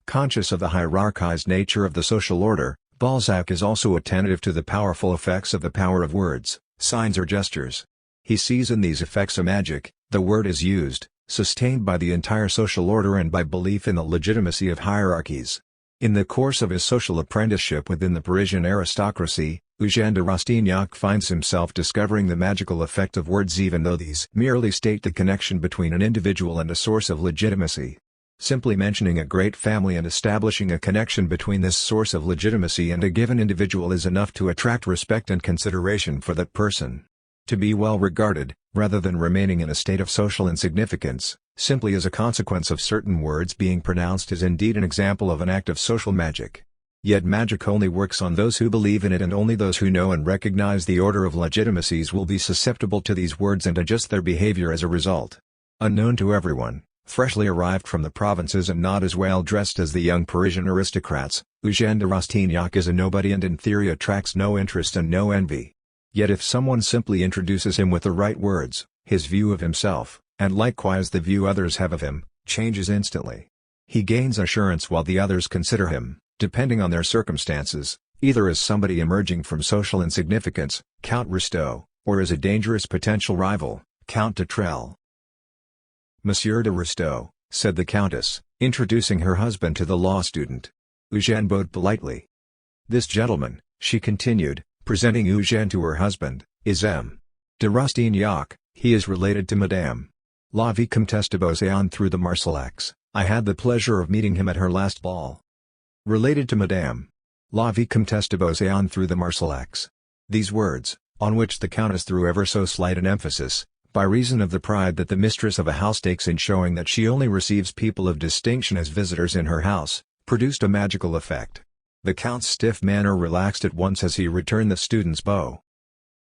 Conscious of the hierarchized nature of the social order, Balzac is also attentive to the powerful effects of the power of words, signs or gestures. He sees in these effects a magic. The word is used, sustained by the entire social order and by belief in the legitimacy of hierarchies. In the course of his social apprenticeship within the Parisian aristocracy, Eugène de Rastignac finds himself discovering the magical effect of words even though these merely state the connection between an individual and a source of legitimacy. Simply mentioning a great family and establishing a connection between this source of legitimacy and a given individual is enough to attract respect and consideration for that person. To be well regarded, rather than remaining in a state of social insignificance, simply as a consequence of certain words being pronounced is indeed an example of an act of social magic. Yet magic only works on those who believe in it, and only those who know and recognize the order of legitimacies will be susceptible to these words and adjust their behavior as a result. Unknown to everyone, freshly arrived from the provinces and not as well dressed as the young Parisian aristocrats, Eugène de Rastignac is a nobody and in theory attracts no interest and no envy. Yet if someone simply introduces him with the right words, his view of himself, and likewise the view others have of him, changes instantly. He gains assurance while the others consider him, depending on their circumstances, either as somebody emerging from social insignificance, Count Risteau, or as a dangerous potential rival, Count de Trelle. Monsieur de Risteau, said the Countess, introducing her husband to the law student. Eugène bowed politely. This gentleman, she continued, presenting Eugène to her husband, is M. de Rastignac. He is related to Madame la Vicomtesse de Beauséant through the Marsillacs. I had the pleasure of meeting him at her last ball. Related to Madame la Vicomtesse de Beauséant through the Marsillacs. These words, on which the Countess threw ever so slight an emphasis, by reason of the pride that the mistress of a house takes in showing that she only receives people of distinction as visitors in her house, produced a magical effect. The Count's stiff manner relaxed at once as he returned the student's bow.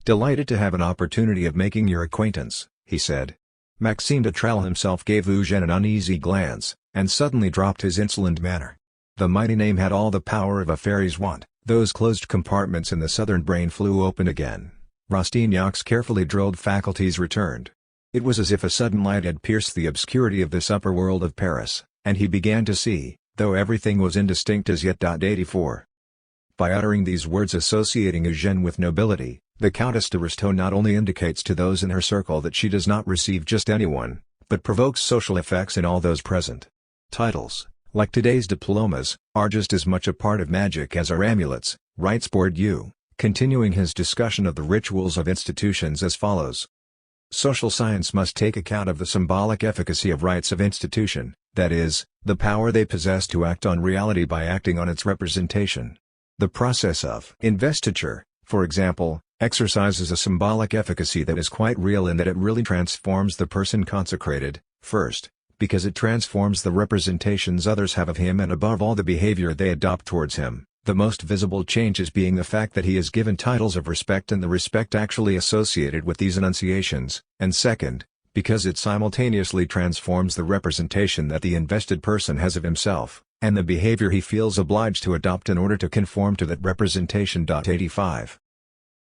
"Delighted to have an opportunity of making your acquaintance," he said. Maxime de Trelle himself gave Eugène an uneasy glance, and suddenly dropped his insolent manner. The mighty name had all the power of a fairy's wand. Those closed compartments in the southern brain flew open again. Rastignac's carefully drilled faculties returned. It was as if a sudden light had pierced the obscurity of this upper world of Paris, and he began to see, though everything was indistinct as yet. 84. By uttering these words associating Eugène with nobility, the Countess de Risteau not only indicates to those in her circle that she does not receive just anyone, but provokes social effects in all those present. Titles, like today's diplomas, are just as much a part of magic as are amulets, writes Bourdieu, continuing his discussion of the rituals of institutions as follows. Social science must take account of the symbolic efficacy of rites of institution, that is, the power they possess to act on reality by acting on its representation. The process of investiture, for example, exercises a symbolic efficacy that is quite real in that it really transforms the person consecrated, first, because it transforms the representations others have of him and above all the behavior they adopt towards him, the most visible changes being the fact that he is given titles of respect and the respect actually associated with these enunciations, and second, because it simultaneously transforms the representation that the invested person has of himself, and the behavior he feels obliged to adopt in order to conform to that representation. 85.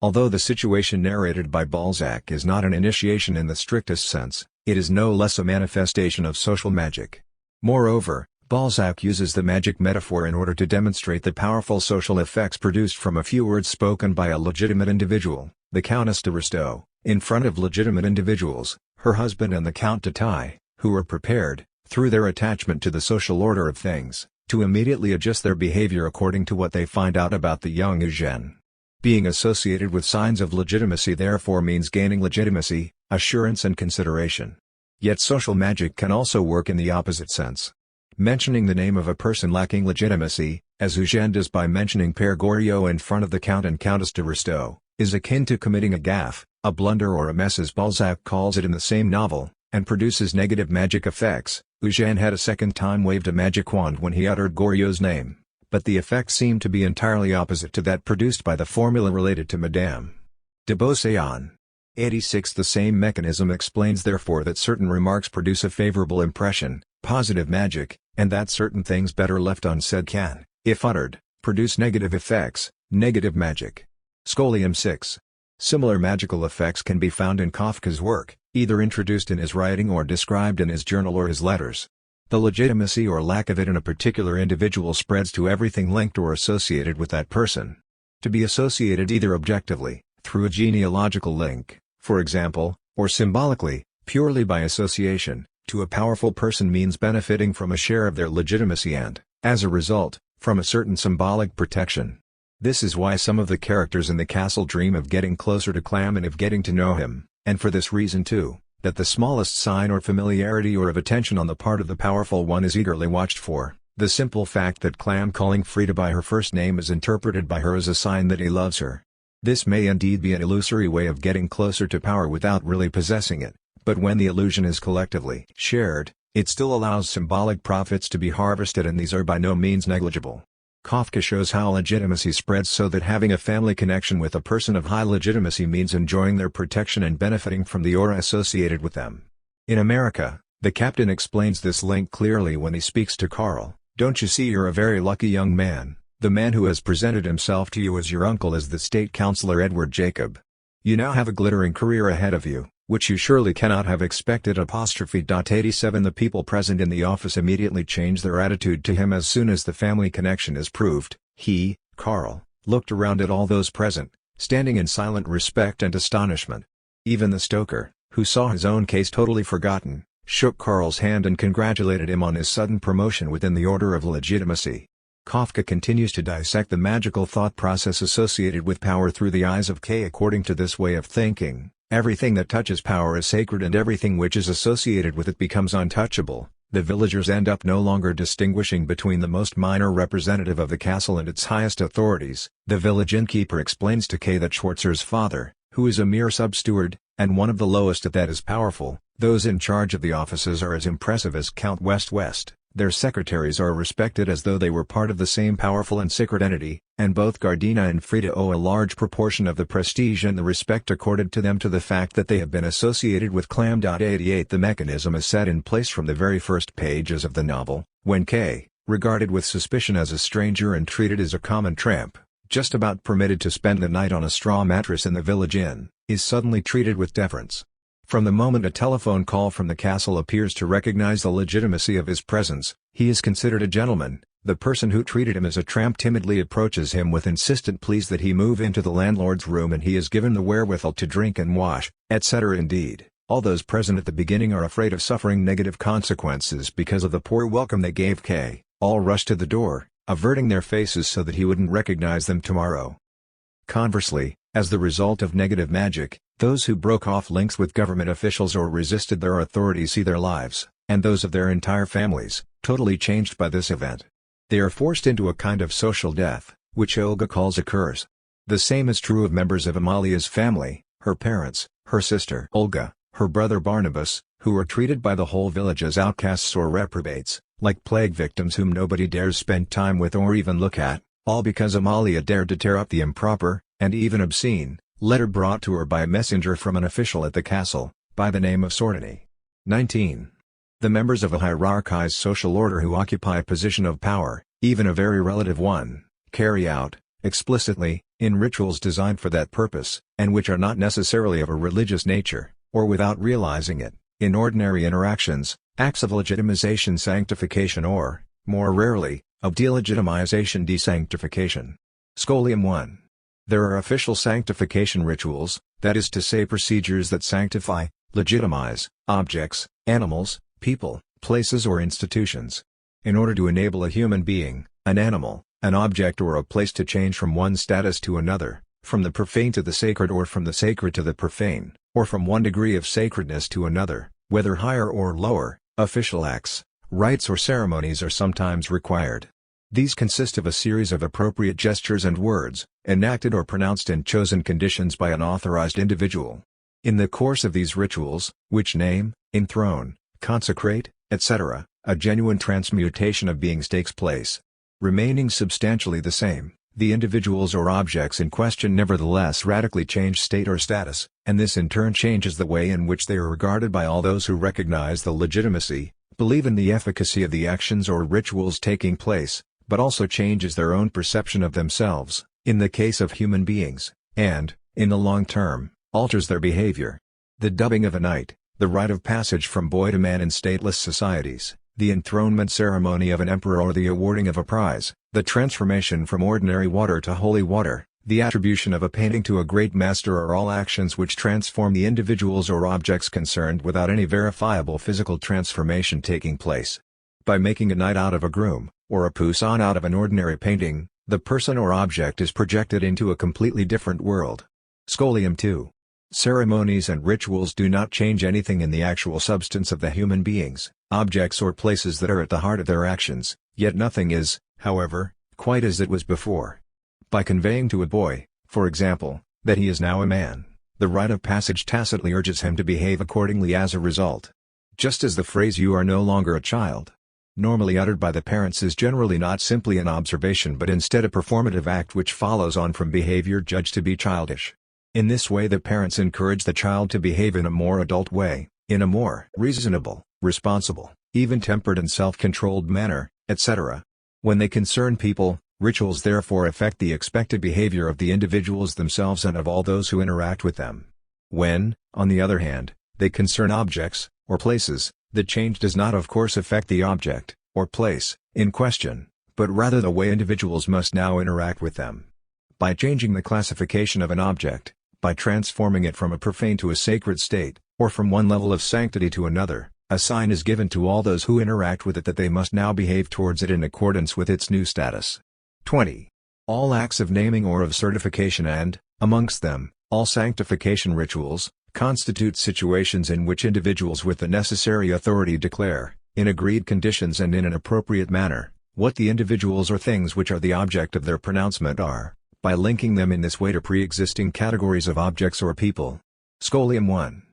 Although the situation narrated by Balzac is not an initiation in the strictest sense, it is no less a manifestation of social magic. Moreover, Balzac uses the magic metaphor in order to demonstrate the powerful social effects produced from a few words spoken by a legitimate individual, the Countess de Restaud, in front of legitimate individuals, her husband and the Count de Taille, who were prepared, through their attachment to the social order of things, to immediately adjust their behavior according to what they find out about the young Eugène. Being associated with signs of legitimacy therefore means gaining legitimacy, assurance and consideration. Yet social magic can also work in the opposite sense. Mentioning the name of a person lacking legitimacy, as Eugène does by mentioning Père Goriot in front of the Count and Countess de Restaud, is akin to committing a gaffe, a blunder or a mess as Balzac calls it in the same novel, and produces negative magic effects. Eugène had a second time waved a magic wand when he uttered Goriot's name, but the effect seemed to be entirely opposite to that produced by the formula related to Madame de Beauséant. 86. The same mechanism explains therefore that certain remarks produce a favorable impression, positive magic, and that certain things better left unsaid can, if uttered, produce negative effects, negative magic. Scholium 6. Similar magical effects can be found in Kafka's work, either introduced in his writing or described in his journal or his letters. The legitimacy or lack of it in a particular individual spreads to everything linked or associated with that person. To be associated either objectively, through a genealogical link, for example, or symbolically, purely by association, to a powerful person means benefiting from a share of their legitimacy and, as a result, from a certain symbolic protection. This is why some of the characters in the castle dream of getting closer to Clam and of getting to know him, and for this reason too, that the smallest sign or familiarity or of attention on the part of the powerful one is eagerly watched for. The simple fact that Clam calling Frida by her first name is interpreted by her as a sign that he loves her. This may indeed be an illusory way of getting closer to power without really possessing it, but when the illusion is collectively shared, it still allows symbolic profits to be harvested, and these are by no means negligible. Kafka shows how legitimacy spreads so that having a family connection with a person of high legitimacy means enjoying their protection and benefiting from the aura associated with them. In America, the captain explains this link clearly when he speaks to Carl. "Don't you see you're a very lucky young man? The man who has presented himself to you as your uncle is the state councillor Edward Jacob. You now have a glittering career ahead of you, which you surely cannot have expected." 87 The people present in the office immediately change their attitude to him as soon as the family connection is proved. He, Carl, looked around at all those present, standing in silent respect and astonishment. Even the stoker, who saw his own case totally forgotten, shook Carl's hand and congratulated him on his sudden promotion within the order of legitimacy. Kafka continues to dissect the magical thought process associated with power through the eyes of K. According to this way of thinking, everything that touches power is sacred and everything which is associated with it becomes untouchable. The villagers end up no longer distinguishing between the most minor representative of the castle and its highest authorities. The village innkeeper explains to K that Schwarzer's father, who is a mere sub-steward, and one of the lowest at that, is powerful. Those in charge of the offices are as impressive as Count West. Their secretaries are respected as though they were part of the same powerful and secret entity, and both Gardina and Frida owe a large proportion of the prestige and the respect accorded to them to the fact that they have been associated with Clam. 88 The mechanism is set in place from the very first pages of the novel, when K, regarded with suspicion as a stranger and treated as a common tramp, just about permitted to spend the night on a straw mattress in the village inn, is suddenly treated with deference. From the moment a telephone call from the castle appears to recognize the legitimacy of his presence, he is considered a gentleman. The person who treated him as a tramp timidly approaches him with insistent pleas that he move into the landlord's room, and he is given the wherewithal to drink and wash, etc. Indeed, all those present at the beginning are afraid of suffering negative consequences because of the poor welcome they gave K. All rush to the door, averting their faces so that he wouldn't recognize them tomorrow. Conversely, as the result of negative magic, those who broke off links with government officials or resisted their authority see their lives, and those of their entire families, totally changed by this event. They are forced into a kind of social death, which Olga calls a curse. The same is true of members of Amalia's family, her parents, her sister Olga, her brother Barnabas, who are treated by the whole village as outcasts or reprobates, like plague victims whom nobody dares spend time with or even look at, all because Amalia dared to tear up the improper, and even obscene, letter brought to her by a messenger from an official at the castle, by the name of Sordini. 19. The members of a hierarchized social order who occupy a position of power, even a very relative one, carry out, explicitly, in rituals designed for that purpose, and which are not necessarily of a religious nature, or without realizing it, in ordinary interactions, acts of legitimization sanctification or, more rarely, of delegitimization desanctification. Scholium 1. There are official sanctification rituals, that is to say procedures that sanctify, legitimize, objects, animals, people, places or institutions. In order to enable a human being, an animal, an object or a place to change from one status to another, from the profane to the sacred or from the sacred to the profane, or from one degree of sacredness to another, whether higher or lower, official acts, rites or ceremonies are sometimes required. These consist of a series of appropriate gestures and words, enacted or pronounced in chosen conditions by an authorized individual. In the course of these rituals, which name, enthrone, consecrate, etc., a genuine transmutation of beings takes place. Remaining substantially the same, the individuals or objects in question nevertheless radically change state or status, and this in turn changes the way in which they are regarded by all those who recognize the legitimacy, believe in the efficacy of the actions or rituals taking place, but also changes their own perception of themselves, in the case of human beings, and, in the long term, alters their behavior. The dubbing of a knight, the rite of passage from boy to man in stateless societies, the enthronement ceremony of an emperor or the awarding of a prize, the transformation from ordinary water to holy water, the attribution of a painting to a great master are all actions which transform the individuals or objects concerned without any verifiable physical transformation taking place. By making a knight out of a groom, or a poussin out of an ordinary painting, the person or object is projected into a completely different world. Scholium 2. Ceremonies and rituals do not change anything in the actual substance of the human beings, objects or places that are at the heart of their actions, yet nothing is, however, quite as it was before. By conveying to a boy, for example, that he is now a man, the rite of passage tacitly urges him to behave accordingly as a result. Just as the phrase "you are no longer a child," normally uttered by the parents, is generally not simply an observation but instead a performative act which follows on from behavior judged to be childish. In this way the parents encourage the child to behave in a more adult way, in a more reasonable, responsible, even-tempered and self-controlled manner, etc. When they concern people, rituals therefore affect the expected behavior of the individuals themselves and of all those who interact with them. When, on the other hand, they concern objects, or places, the change does not of course affect the object, or place, in question, but rather the way individuals must now interact with them. By changing the classification of an object, by transforming it from a profane to a sacred state, or from one level of sanctity to another, a sign is given to all those who interact with it that they must now behave towards it in accordance with its new status. 20. All acts of naming or of certification and, amongst them, all sanctification rituals, constitute situations in which individuals with the necessary authority declare, in agreed conditions and in an appropriate manner, what the individuals or things which are the object of their pronouncement are, by linking them in this way to pre-existing categories of objects or people. Scholium 1.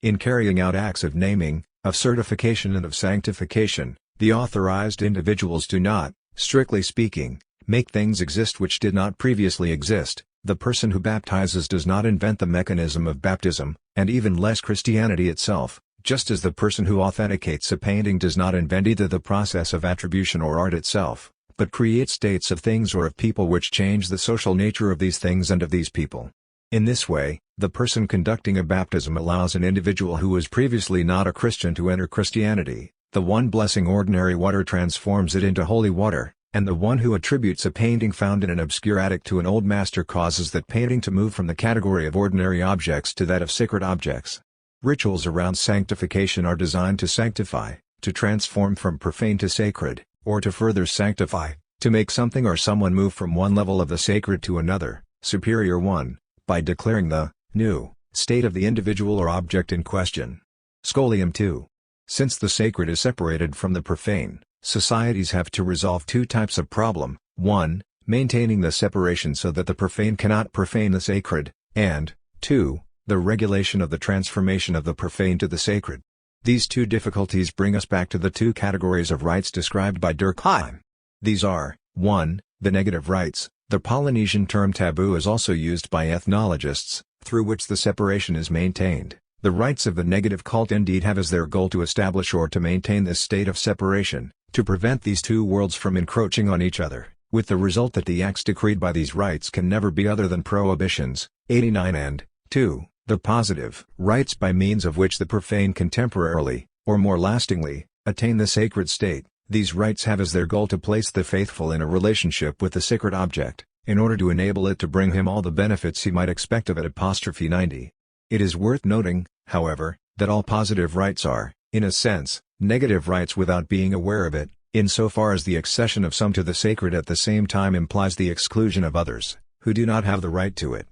In carrying out acts of naming, of certification and of sanctification, the authorized individuals do not, strictly speaking, make things exist which did not previously exist. The person who baptizes does not invent the mechanism of baptism, and even less Christianity itself, just as the person who authenticates a painting does not invent either the process of attribution or art itself, but creates states of things or of people which change the social nature of these things and of these people. In this way, the person conducting a baptism allows an individual who was previously not a Christian to enter Christianity. The one blessing ordinary water transforms it into holy water, and the one who attributes a painting found in an obscure attic to an old master causes that painting to move from the category of ordinary objects to that of sacred objects. Rituals around sanctification are designed to sanctify, to transform from profane to sacred, or to further sanctify, to make something or someone move from one level of the sacred to another, superior one, by declaring the new state of the individual or object in question. Scholium 2. Since the sacred is separated from the profane, societies have to resolve two types of problem: 1. Maintaining the separation so that the profane cannot profane the sacred, and 2. The regulation of the transformation of the profane to the sacred. These two difficulties bring us back to the two categories of rites described by Durkheim. These are, 1. The negative rites. The Polynesian term taboo is also used by ethnologists, through which the separation is maintained. The rites of the negative cult indeed have as their goal to establish or to maintain this state of separation, to prevent these two worlds from encroaching on each other, with the result that the acts decreed by these rites can never be other than prohibitions. 89 and 2. The positive rites by means of which the profane can temporarily, or more lastingly, attain the sacred state. These rites have as their goal to place the faithful in a relationship with the sacred object, in order to enable it to bring him all the benefits he might expect of it. 90. It is worth noting, however, that all positive rites are, in a sense, negative rites without being aware of it, insofar as the accession of some to the sacred at the same time implies the exclusion of others, who do not have the right to it.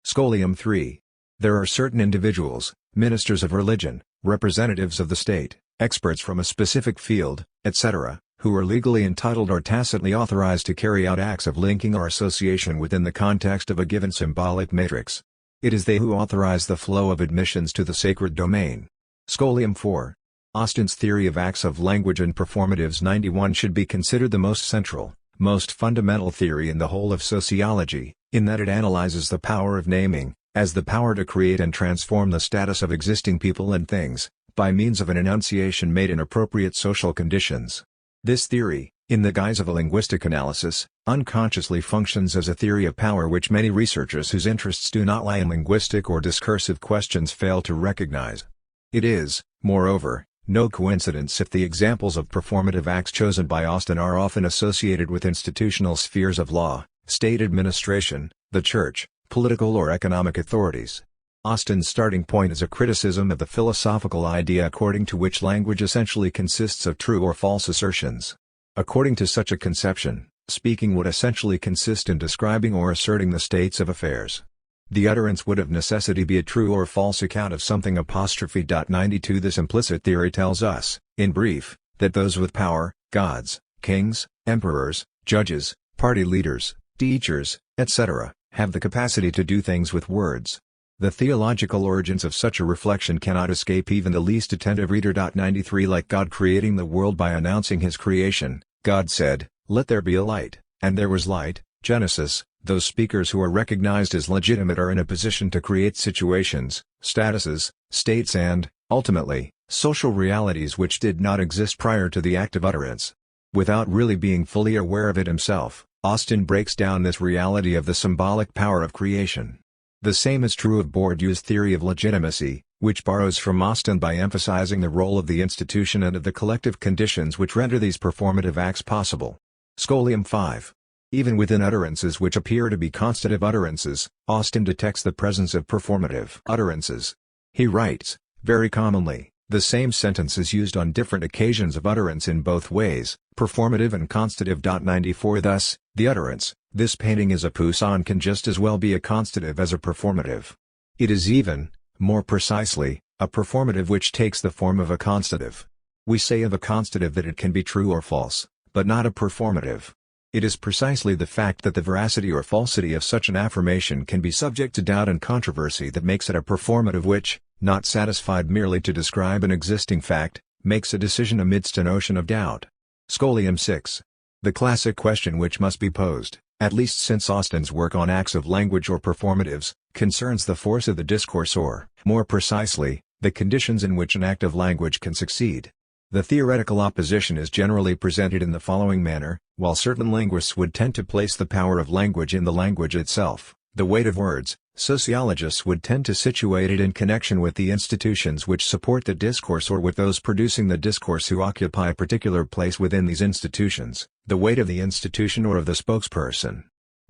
Scholium 3. There are certain individuals, ministers of religion, representatives of the state, experts from a specific field, etc., who are legally entitled or tacitly authorized to carry out acts of linking or association within the context of a given symbolic matrix. It is they who authorize the flow of admissions to the sacred domain. Scholium 4. Austin's theory of acts of language and performatives 91 should be considered the most central, most fundamental theory in the whole of sociology, in that it analyzes the power of naming, as the power to create and transform the status of existing people and things, by means of an enunciation made in appropriate social conditions. This theory, in the guise of a linguistic analysis, unconsciously functions as a theory of power which many researchers whose interests do not lie in linguistic or discursive questions fail to recognize. It is, moreover, no coincidence if the examples of performative acts chosen by Austin are often associated with institutional spheres of law, state administration, the church, political or economic authorities. Austin's starting point is a criticism of the philosophical idea according to which language essentially consists of true or false assertions. According to such a conception, speaking would essentially consist in describing or asserting the states of affairs. The utterance would of necessity be a true or false account of something. 92. This implicit theory tells us, in brief, that those with power, gods, kings, emperors, judges, party leaders, teachers, etc., have the capacity to do things with words. The theological origins of such a reflection cannot escape even the least attentive reader. 93 Like God creating the world by announcing his creation, God said, "Let there be a light," and there was light. Genesis. Those speakers who are recognized as legitimate are in a position to create situations, statuses, states and, ultimately, social realities which did not exist prior to the act of utterance. Without really being fully aware of it himself, Austin breaks down this reality of the symbolic power of creation. The same is true of Bourdieu's theory of legitimacy, which borrows from Austin by emphasizing the role of the institution and of the collective conditions which render these performative acts possible. Scholium 5. Even within utterances which appear to be constative utterances, Austin detects the presence of performative utterances. He writes, very commonly, the same sentence is used on different occasions of utterance in both ways, performative and constative. 94 Thus, the utterance, "This painting is a Poussin" can just as well be a constative as a performative. It is even, more precisely, a performative which takes the form of a constative. We say of a constative that it can be true or false, but not a performative. It is precisely the fact that the veracity or falsity of such an affirmation can be subject to doubt and controversy that makes it a performative which, not satisfied merely to describe an existing fact, makes a decision amidst an ocean of doubt. Scholium 6. The classic question which must be posed, at least since Austin's work on acts of language or performatives, concerns the force of the discourse or, more precisely, the conditions in which an act of language can succeed. The theoretical opposition is generally presented in the following manner: while certain linguists would tend to place the power of language in the language itself, the weight of words, sociologists would tend to situate it in connection with the institutions which support the discourse or with those producing the discourse who occupy a particular place within these institutions, the weight of the institution or of the spokesperson.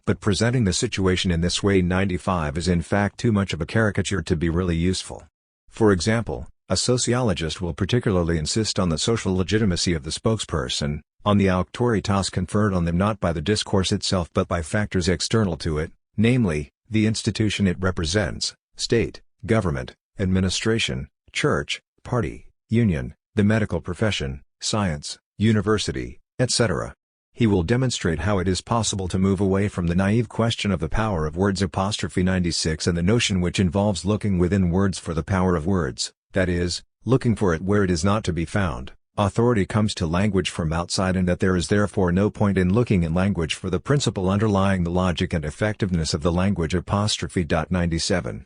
But presenting the situation in this way 95 is in fact too much of a caricature to be really useful. For example, a sociologist will particularly insist on the social legitimacy of the spokesperson, on the auctoritas conferred on them not by the discourse itself but by factors external to it, namely, the institution it represents, state, government, administration, church, party, union, the medical profession, science, university, etc. He will demonstrate how it is possible to move away from the naive question of the power of words 96 and the notion which involves looking within words for the power of words, that is, looking for it where it is not to be found. Authority comes to language from outside and that there is therefore no point in looking in language for the principle underlying the logic and effectiveness of the language. 97.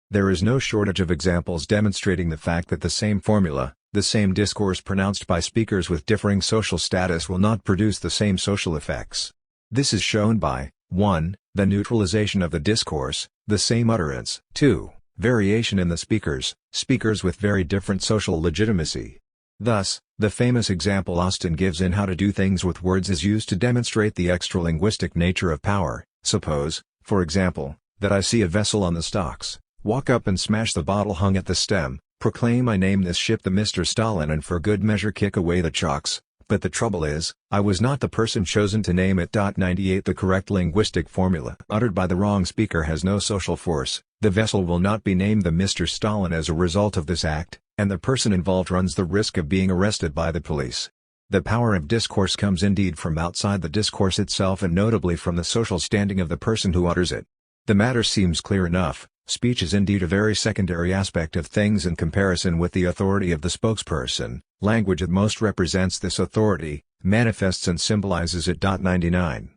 There is no shortage of examples demonstrating the fact that the same formula, the same discourse pronounced by speakers with differing social status will not produce the same social effects. This is shown by 1. The neutralization of the discourse, the same utterance; 2. Variation in the speakers with very different social legitimacy. Thus, the famous example Austin gives in How to Do Things with Words is used to demonstrate the extra-linguistic nature of power. Suppose, for example, that I see a vessel on the stocks, walk up and smash the bottle hung at the stem, proclaim I name this ship the Mr. Stalin and for good measure kick away the chalks. But the trouble is, I was not the person chosen to name it. 98 The correct linguistic formula uttered by the wrong speaker has no social force. The vessel will not be named the Mr. Stalin as a result of this act, and the person involved runs the risk of being arrested by the police. The power of discourse comes indeed from outside the discourse itself and notably from the social standing of the person who utters it. The matter seems clear enough. Speech is indeed a very secondary aspect of things in comparison with the authority of the spokesperson. Language at most represents this authority, manifests and symbolizes it. 99.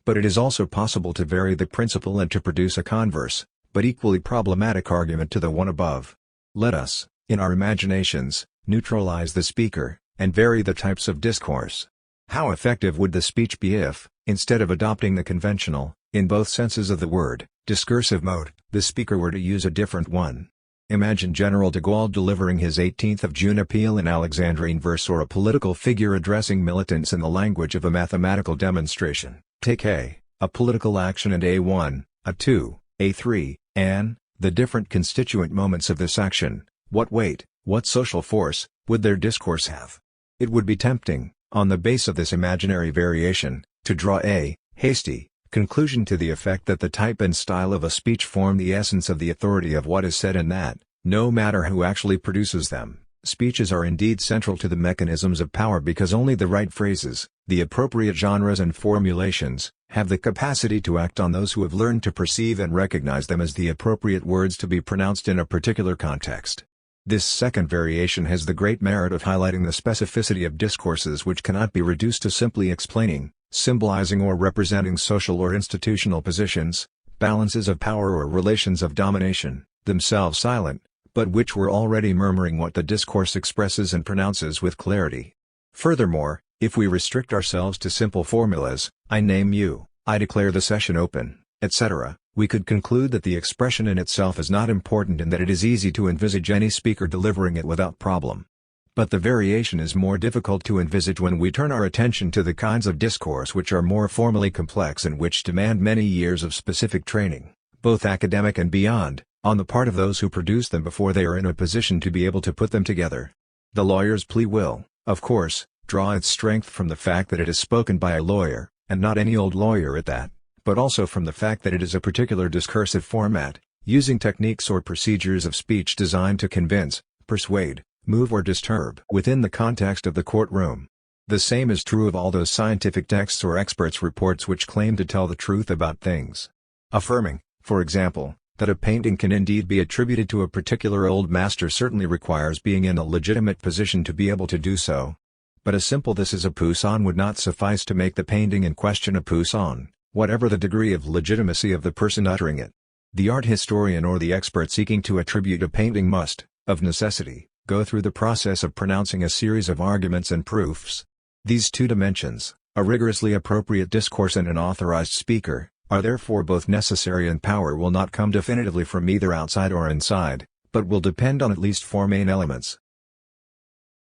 But it is also possible to vary the principle and to produce a converse, but equally problematic argument to the one above. Let us, in our imaginations, neutralize the speaker, and vary the types of discourse. How effective would the speech be if, instead of adopting the conventional, in both senses of the word, discursive mode, the speaker were to use a different one? Imagine General de Gaulle delivering his 18th of June appeal in Alexandrine verse, or a political figure addressing militants in the language of a mathematical demonstration. Take a political action and A1, A2, A3, and the different constituent moments of this action. What weight, what social force, would their discourse have? It would be tempting, on the base of this imaginary variation, to draw a hasty conclusion to the effect that the type and style of a speech form the essence of the authority of what is said, and that, no matter who actually produces them, speeches are indeed central to the mechanisms of power because only the right phrases, the appropriate genres and formulations, have the capacity to act on those who have learned to perceive and recognize them as the appropriate words to be pronounced in a particular context. This second variation has the great merit of highlighting the specificity of discourses which cannot be reduced to simply explaining, symbolizing or representing social or institutional positions, balances of power or relations of domination, themselves silent, but which were already murmuring what the discourse expresses and pronounces with clarity. Furthermore, if we restrict ourselves to simple formulas, I name you, I declare the session open, etc., we could conclude that the expression in itself is not important and that it is easy to envisage any speaker delivering it without problem. But the variation is more difficult to envisage when we turn our attention to the kinds of discourse which are more formally complex and which demand many years of specific training, both academic and beyond, on the part of those who produce them before they are in a position to be able to put them together. The lawyer's plea will, of course, draw its strength from the fact that it is spoken by a lawyer, and not any old lawyer at that, but also from the fact that it is a particular discursive format, using techniques or procedures of speech designed to convince, persuade, move or disturb within the context of the courtroom. The same is true of all those scientific texts or experts' reports which claim to tell the truth about things. Affirming, for example, that a painting can indeed be attributed to a particular old master certainly requires being in a legitimate position to be able to do so. But a simple "this is a Poussin" would not suffice to make the painting in question a Poussin, whatever the degree of legitimacy of the person uttering it. The art historian or the expert seeking to attribute a painting must, of necessity, go through the process of pronouncing a series of arguments and proofs. These two dimensions, a rigorously appropriate discourse and an authorized speaker, are therefore both necessary, and power will not come definitively from either outside or inside, but will depend on at least four main elements.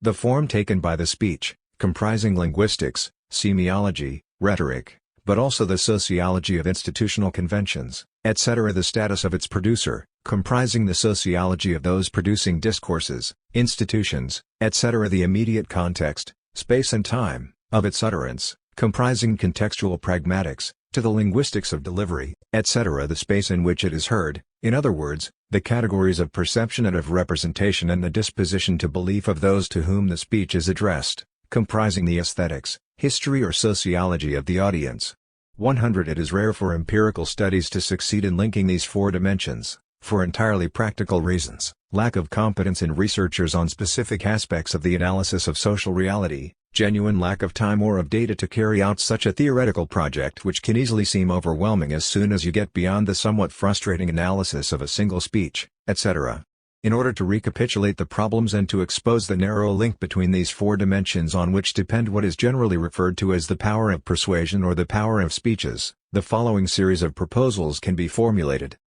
The form taken by the speech, comprising linguistics, semiology, rhetoric, but also the sociology of institutional conventions, etc. The status of its producer, comprising the sociology of those producing discourses, institutions, etc. The immediate context, space and time, of its utterance, comprising contextual pragmatics, to the linguistics of delivery, etc. The space in which it is heard, in other words, the categories of perception and of representation and the disposition to belief of those to whom the speech is addressed, comprising the aesthetics, history or sociology of the audience. 100. It is rare for empirical studies to succeed in linking these four dimensions, for entirely practical reasons: lack of competence in researchers on specific aspects of the analysis of social reality, genuine lack of time or of data to carry out such a theoretical project, which can easily seem overwhelming as soon as you get beyond the somewhat frustrating analysis of a single speech, etc. In order to recapitulate the problems and to expose the narrow link between these four dimensions on which depend what is generally referred to as the power of persuasion or the power of speeches, the following series of proposals can be formulated.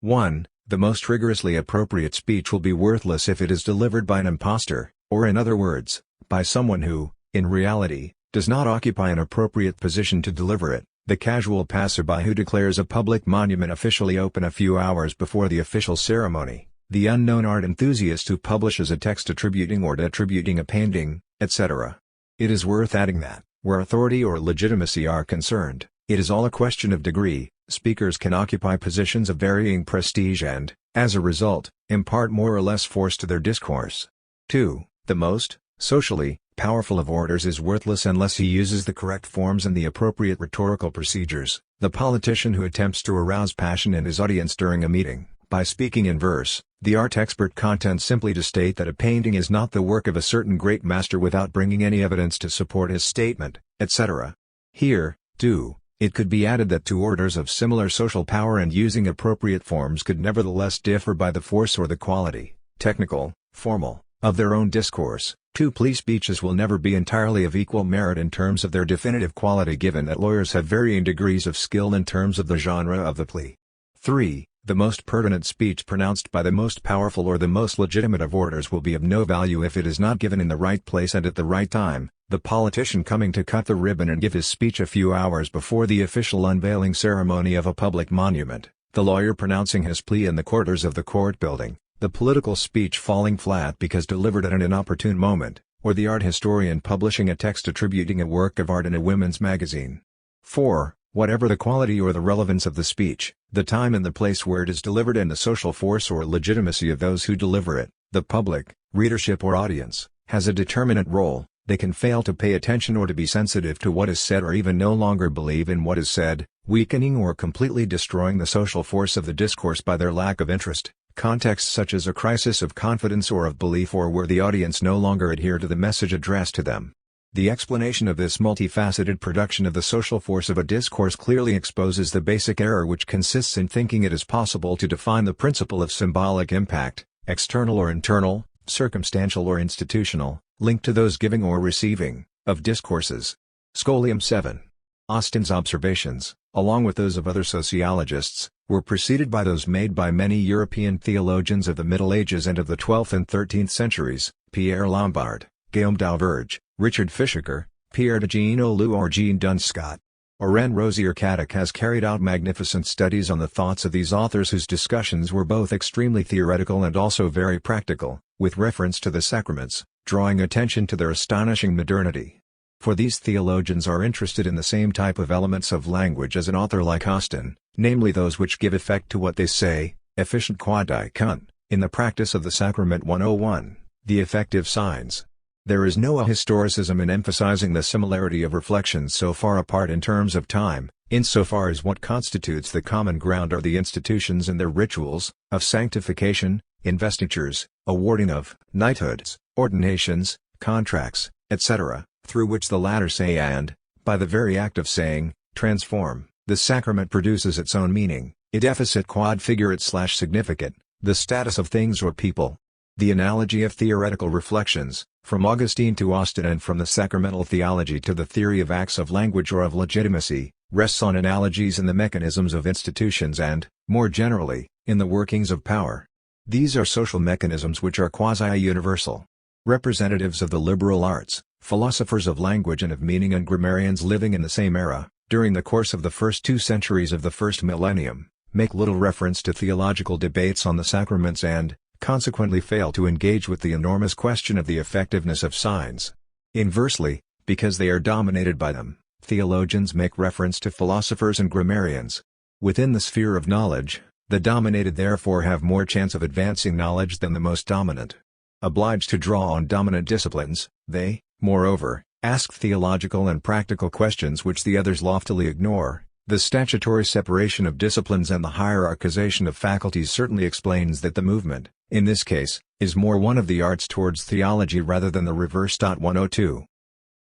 1. The most rigorously appropriate speech will be worthless if it is delivered by an impostor, Or in other words, by someone who, in reality, does not occupy an appropriate position to deliver it, the casual passerby who declares a public monument officially open a few hours before the official ceremony, the unknown art enthusiast who publishes a text attributing or detributing a painting, etc. It is worth adding that, where authority or legitimacy are concerned, it is all a question of degree. Speakers can occupy positions of varying prestige and, as a result, impart more or less force to their discourse. 2. The most, socially, powerful of orators is worthless unless he uses the correct forms and the appropriate rhetorical procedures. The politician who attempts to arouse passion in his audience during a meeting, by speaking in verse, the art expert contends simply to state that a painting is not the work of a certain great master without bringing any evidence to support his statement, etc. Here, too, it could be added that two orators of similar social power and using appropriate forms could nevertheless differ by the force or the quality, technical, formal, of their own discourse. Two plea speeches will never be entirely of equal merit in terms of their definitive quality, given that lawyers have varying degrees of skill in terms of the genre of the plea. 3. The most pertinent speech pronounced by the most powerful or the most legitimate of orators will be of no value if it is not given in the right place and at the right time. The politician coming to cut the ribbon and give his speech a few hours before the official unveiling ceremony of a public monument, the lawyer pronouncing his plea in the quarters of the court building, the political speech falling flat because delivered at an inopportune moment, or the art historian publishing a text attributing a work of art in a women's magazine. 4. Whatever the quality or the relevance of the speech, the time and the place where it is delivered and the social force or legitimacy of those who deliver it, the public, readership or audience, has a determinant role. They can fail to pay attention or to be sensitive to what is said or even no longer believe in what is said, weakening or completely destroying the social force of the discourse by their lack of interest. Contexts such as a crisis of confidence or of belief, or where the audience no longer adhere to the message addressed to them. The explanation of this multifaceted production of the social force of a discourse clearly exposes the basic error which consists in thinking it is possible to define the principle of symbolic impact, external or internal, circumstantial or institutional, linked to those giving or receiving, of discourses. Scholium 7. Austin's observations, along with those of other sociologists, were preceded by those made by many European theologians of the Middle Ages and of the 12th and 13th centuries, Pierre Lombard, Guillaume Dauverge, Richard Fischaker, Pierre de Jean-Aulou or Jean Dunscott. Oren Rozier-Caddick has carried out magnificent studies on the thoughts of these authors whose discussions were both extremely theoretical and also very practical, with reference to the sacraments, drawing attention to their astonishing modernity. For these theologians are interested in the same type of elements of language as an author like Austin, namely those which give effect to what they say, efficient quodicant, in the practice of the sacrament 101, the effective signs. There is no ahistoricism in emphasizing the similarity of reflections so far apart in terms of time, insofar as what constitutes the common ground are the institutions and their rituals, of sanctification, investitures, awarding of knighthoods, ordinations, contracts, etc., through which the latter say and, by the very act of saying, transform. The sacrament produces its own meaning, id efficit quod figurit/significant, the status of things or people. The analogy of theoretical reflections, from Augustine to Austin and from the sacramental theology to the theory of acts of language or of legitimacy, rests on analogies in the mechanisms of institutions and, more generally, in the workings of power. These are social mechanisms which are quasi-universal. Representatives of the liberal arts, philosophers of language and of meaning and grammarians living in the same era, during the course of the first 2 centuries of the first millennium, make little reference to theological debates on the sacraments and, consequently fail to engage with the enormous question of the effectiveness of signs. Inversely, because they are dominated by them, theologians make reference to philosophers and grammarians. Within the sphere of knowledge, the dominated therefore have more chance of advancing knowledge than the most dominant. Obliged to draw on dominant disciplines, they, moreover, ask theological and practical questions which the others loftily ignore. The statutory separation of disciplines and the hierarchization of faculties certainly explains that the movement, in this case, is more one of the arts towards theology rather than the reverse. 102.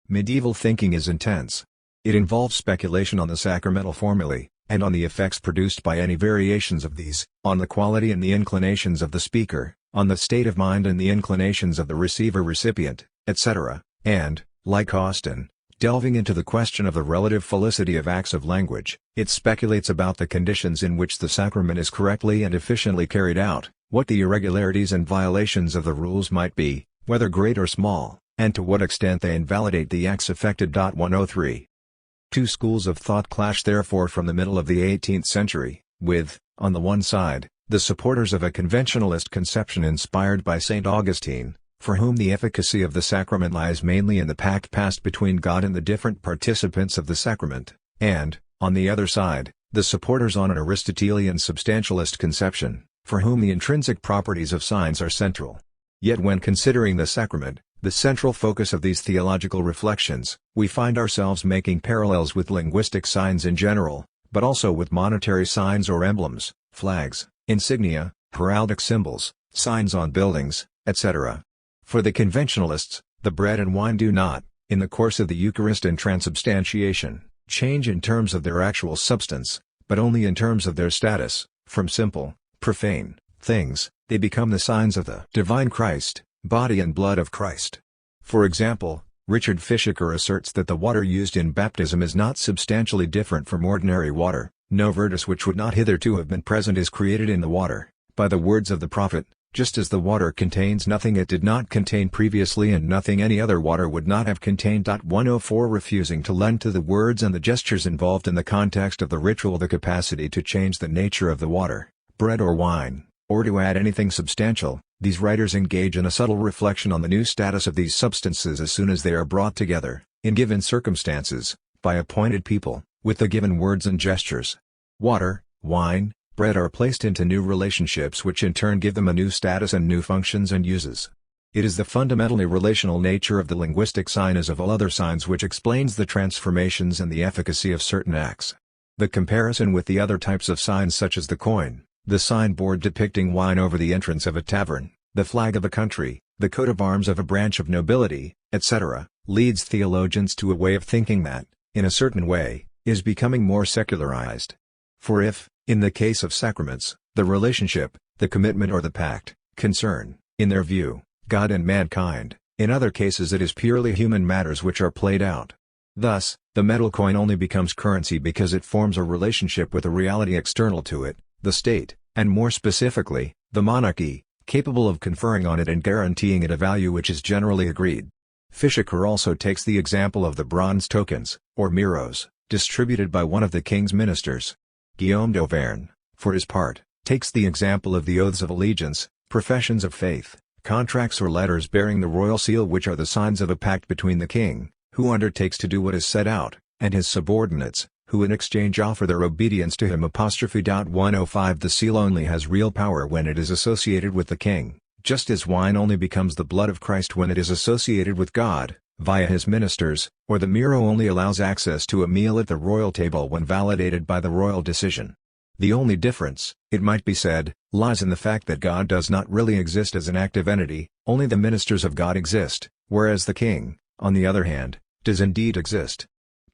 Medieval thinking is intense. It involves speculation on the sacramental formulae, and on the effects produced by any variations of these, on the quality and the inclinations of the speaker, on the state of mind and the inclinations of the receiver-recipient, etc., and, like Austin, delving into the question of the relative felicity of acts of language, it speculates about the conditions in which the sacrament is correctly and efficiently carried out, what the irregularities and violations of the rules might be, whether great or small, and to what extent they invalidate the acts affected. 103. Two schools of thought clash therefore from the middle of the 18th century, with, on the one side, the supporters of a conventionalist conception inspired by St. Augustine, for whom the efficacy of the sacrament lies mainly in the pact passed between God and the different participants of the sacrament, and, on the other side, the supporters on an Aristotelian substantialist conception, for whom the intrinsic properties of signs are central. Yet when considering the sacrament, the central focus of these theological reflections, we find ourselves making parallels with linguistic signs in general, but also with monetary signs or emblems, flags, insignia, heraldic symbols, signs on buildings, etc. For the conventionalists, the bread and wine do not, in the course of the Eucharist and transubstantiation, change in terms of their actual substance, but only in terms of their status. From simple, profane things, they become the signs of the divine Christ, body and blood of Christ. For example, Richard Fishaker asserts that the water used in baptism is not substantially different from ordinary water. No virtus which would not hitherto have been present is created in the water, by the words of the prophet, just as the water contains nothing it did not contain previously and nothing any other water would not have contained. 104 Refusing to lend to the words and the gestures involved in the context of the ritual the capacity to change the nature of the water, bread or wine, or to add anything substantial, these writers engage in a subtle reflection on the new status of these substances as soon as they are brought together, in given circumstances, by appointed people, with the given words and gestures. Water, wine, bread are placed into new relationships which in turn give them a new status and new functions and uses. It is the fundamentally relational nature of the linguistic sign as of all other signs which explains the transformations and the efficacy of certain acts. The comparison with the other types of signs such as the coin, the signboard depicting wine over the entrance of a tavern, the flag of a country, the coat of arms of a branch of nobility, etc., leads theologians to a way of thinking that, in a certain way, is becoming more secularized. For if, in the case of sacraments, the relationship, the commitment or the pact, concern, in their view, God and mankind, in other cases it is purely human matters which are played out. Thus, the metal coin only becomes currency because it forms a relationship with a reality external to it, the state, and more specifically, the monarchy, capable of conferring on it and guaranteeing it a value which is generally agreed. Fishaker also takes the example of the bronze tokens, or miros, distributed by one of the king's ministers. Guillaume d'Auvergne, for his part, takes the example of the oaths of allegiance, professions of faith, contracts or letters bearing the royal seal which are the signs of a pact between the king, who undertakes to do what is set out, and his subordinates, who in exchange offer their obedience to him. 105 The seal only has real power when it is associated with the king, just as wine only becomes the blood of Christ when it is associated with God, via his ministers, or the miro only allows access to a meal at the royal table when validated by the royal decision. The only difference, it might be said, lies in the fact that God does not really exist as an active entity, only the ministers of God exist, whereas the king, on the other hand, does indeed exist.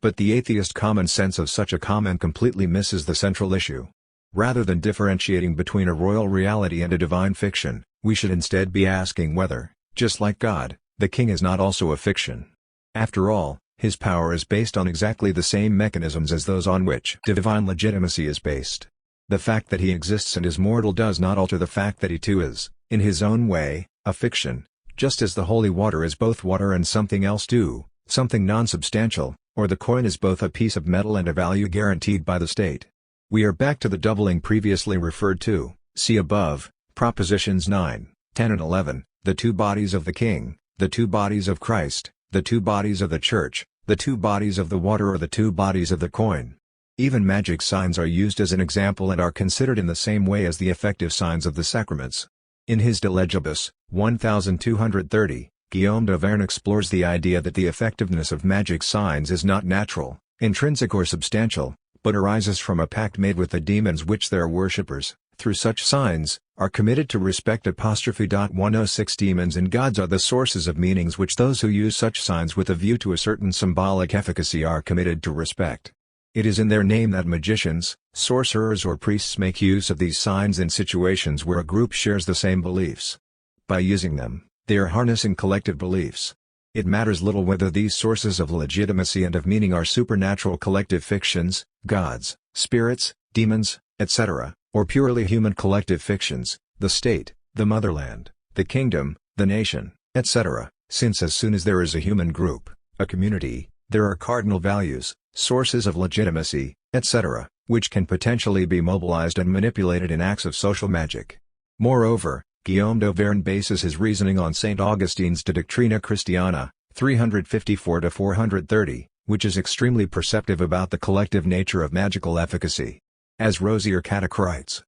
But the atheist common sense of such a comment completely misses the central issue. Rather than differentiating between a royal reality and a divine fiction, we should instead be asking whether, just like God, the king is not also a fiction. After all, his power is based on exactly the same mechanisms as those on which divine legitimacy is based. The fact that he exists and is mortal does not alter the fact that he too is, in his own way, a fiction, just as the holy water is both water and something else too, something non-substantial, or the coin is both a piece of metal and a value guaranteed by the state. We are back to the doubling previously referred to, see above, propositions 9, 10 and 11, the two bodies of the king, the two bodies of Christ, the two bodies of the church, the two bodies of the water or the two bodies of the coin. Even magic signs are used as an example and are considered in the same way as the effective signs of the sacraments. In his De Legibus, 1230, Guillaume d'Auvergne explores the idea that the effectiveness of magic signs is not natural, intrinsic or substantial, but arises from a pact made with the demons which their worshippers, through such signs, are committed to respect. 106 Demons and gods are the sources of meanings which those who use such signs with a view to a certain symbolic efficacy are committed to respect. It is in their name that magicians, sorcerers or priests make use of these signs in situations where a group shares the same beliefs. By using them, they are harnessing collective beliefs. It matters little whether these sources of legitimacy and of meaning are supernatural collective fictions, gods, spirits, demons, etc., or purely human collective fictions, the state, the motherland, the kingdom, the nation, etc., since as soon as there is a human group, a community, there are cardinal values, sources of legitimacy, etc., which can potentially be mobilized and manipulated in acts of social magic. Moreover, Guillaume d'Auvergne bases his reasoning on St. Augustine's De Doctrina Christiana, 354-430, which is extremely perceptive about the collective nature of magical efficacy. As Rosier Cadoc writes,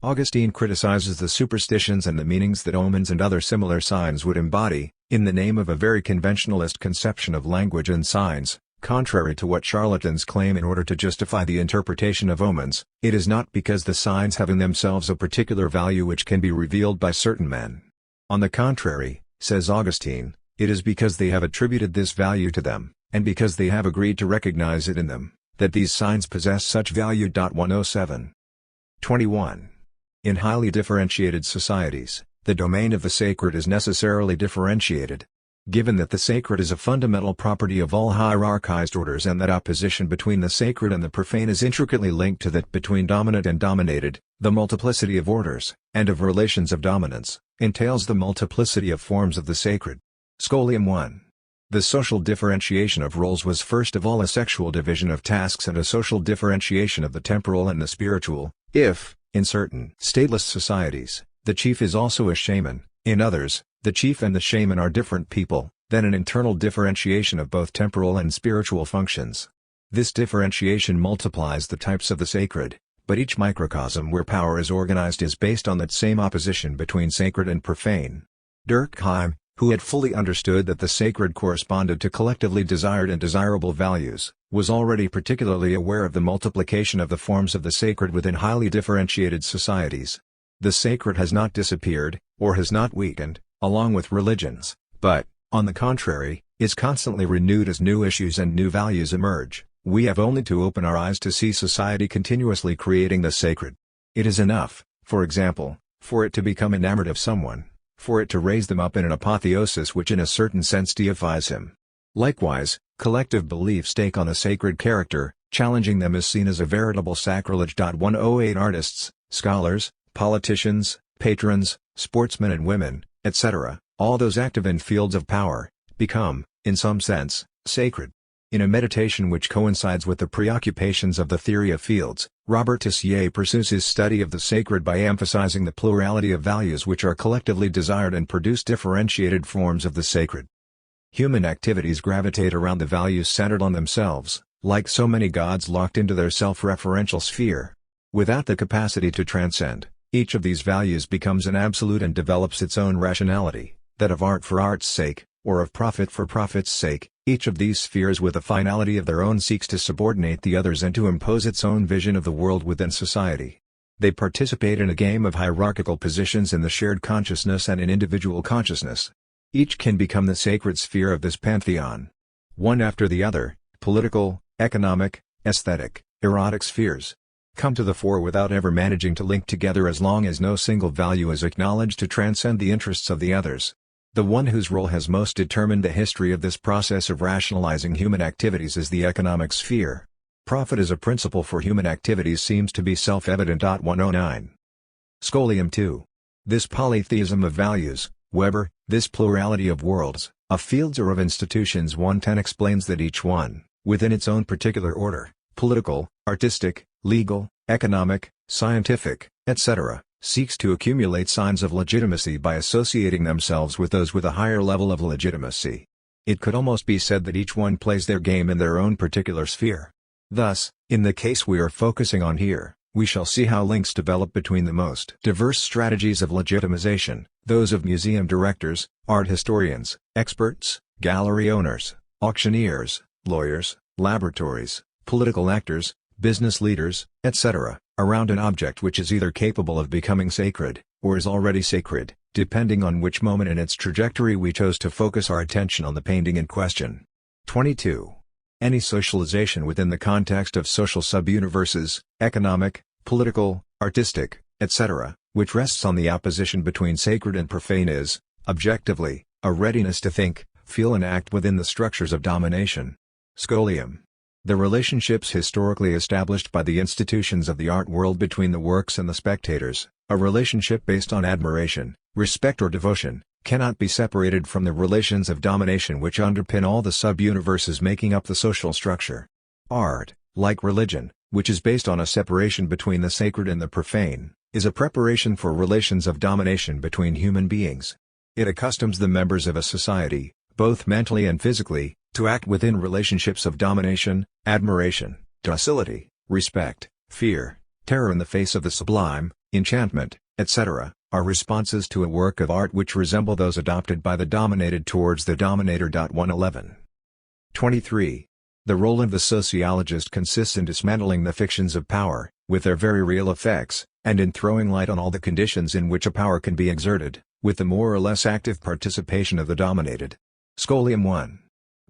Augustine criticizes the superstitions and the meanings that omens and other similar signs would embody, in the name of a very conventionalist conception of language and signs. Contrary to what charlatans claim in order to justify the interpretation of omens, it is not because the signs have in themselves a particular value which can be revealed by certain men. On the contrary, says Augustine, it is because they have attributed this value to them, and because they have agreed to recognize it in them, that these signs possess such value. 107. 21. In highly differentiated societies, the domain of the sacred is necessarily differentiated. Given that the sacred is a fundamental property of all hierarchized orders and that opposition between the sacred and the profane is intricately linked to that between dominant and dominated, the multiplicity of orders, and of relations of dominance, entails the multiplicity of forms of the sacred. Scholium 1. The social differentiation of roles was first of all a sexual division of tasks and a social differentiation of the temporal and the spiritual. If, in certain stateless societies, the chief is also a shaman, in others, the chief and the shaman are different people, then an internal differentiation of both temporal and spiritual functions. This differentiation multiplies the types of the sacred, but each microcosm where power is organized is based on that same opposition between sacred and profane. Durkheim, who had fully understood that the sacred corresponded to collectively desired and desirable values, was already particularly aware of the multiplication of the forms of the sacred within highly differentiated societies. The sacred has not disappeared, or has not weakened, along with religions, but, on the contrary, is constantly renewed as new issues and new values emerge. We have only to open our eyes to see society continuously creating the sacred. It is enough, for example, for it to become enamored of someone, for it to raise them up in an apotheosis which in a certain sense deifies him. Likewise, collective beliefs take on a sacred character, challenging them is seen as a veritable sacrilege. 108 Artists, scholars, politicians, patrons, sportsmen and women, etc., all those active in fields of power, become, in some sense, sacred. In a meditation which coincides with the preoccupations of the theory of fields, Robert Tessier pursues his study of the sacred by emphasizing the plurality of values which are collectively desired and produce differentiated forms of the sacred. Human activities gravitate around the values centered on themselves, like so many gods locked into their self-referential sphere. Without the capacity to transcend, each of these values becomes an absolute and develops its own rationality, that of art for art's sake, or of profit for profit's sake. Each of these spheres with a finality of their own seeks to subordinate the others and to impose its own vision of the world within society. They participate in a game of hierarchical positions in the shared consciousness and in individual consciousness. Each can become the sacred sphere of this pantheon. One after the other, political, economic, aesthetic, erotic spheres come to the fore without ever managing to link together as long as no single value is acknowledged to transcend the interests of the others. The one whose role has most determined the history of this process of rationalizing human activities is the economic sphere. Profit as a principle for human activities seems to be self-evident. 109. Scholium 2. This polytheism of values, Weber, this plurality of worlds, of fields or of institutions 110 explains that each one, within its own particular order, political, artistic, legal, economic, scientific, etc., seeks to accumulate signs of legitimacy by associating themselves with those with a higher level of legitimacy. It could almost be said that each one plays their game in their own particular sphere. Thus, in the case we are focusing on here, we shall see how links develop between the most diverse strategies of legitimization, those of museum directors, art historians, experts, gallery owners, auctioneers, lawyers, laboratories, political actors, business leaders, etc., around an object which is either capable of becoming sacred, or is already sacred, depending on which moment in its trajectory we chose to focus our attention on the painting in question. 22. Any socialization within the context of social sub-universes, economic, political, artistic, etc., which rests on the opposition between sacred and profane is, objectively, a readiness to think, feel and act within the structures of domination. Scholium. The relationships historically established by the institutions of the art world between the works and the spectators, a relationship based on admiration, respect or devotion, cannot be separated from the relations of domination which underpin all the sub-universes making up the social structure. Art, like religion, which is based on a separation between the sacred and the profane, is a preparation for relations of domination between human beings. It accustoms the members of a society, both mentally and physically, to act within relationships of domination, admiration, docility, respect, fear, terror in the face of the sublime, enchantment, etc., are responses to a work of art which resemble those adopted by the dominated towards the dominator. 111. 23. The role of the sociologist consists in dismantling the fictions of power, with their very real effects, and in throwing light on all the conditions in which a power can be exerted, with the more or less active participation of the dominated. Scholium 1.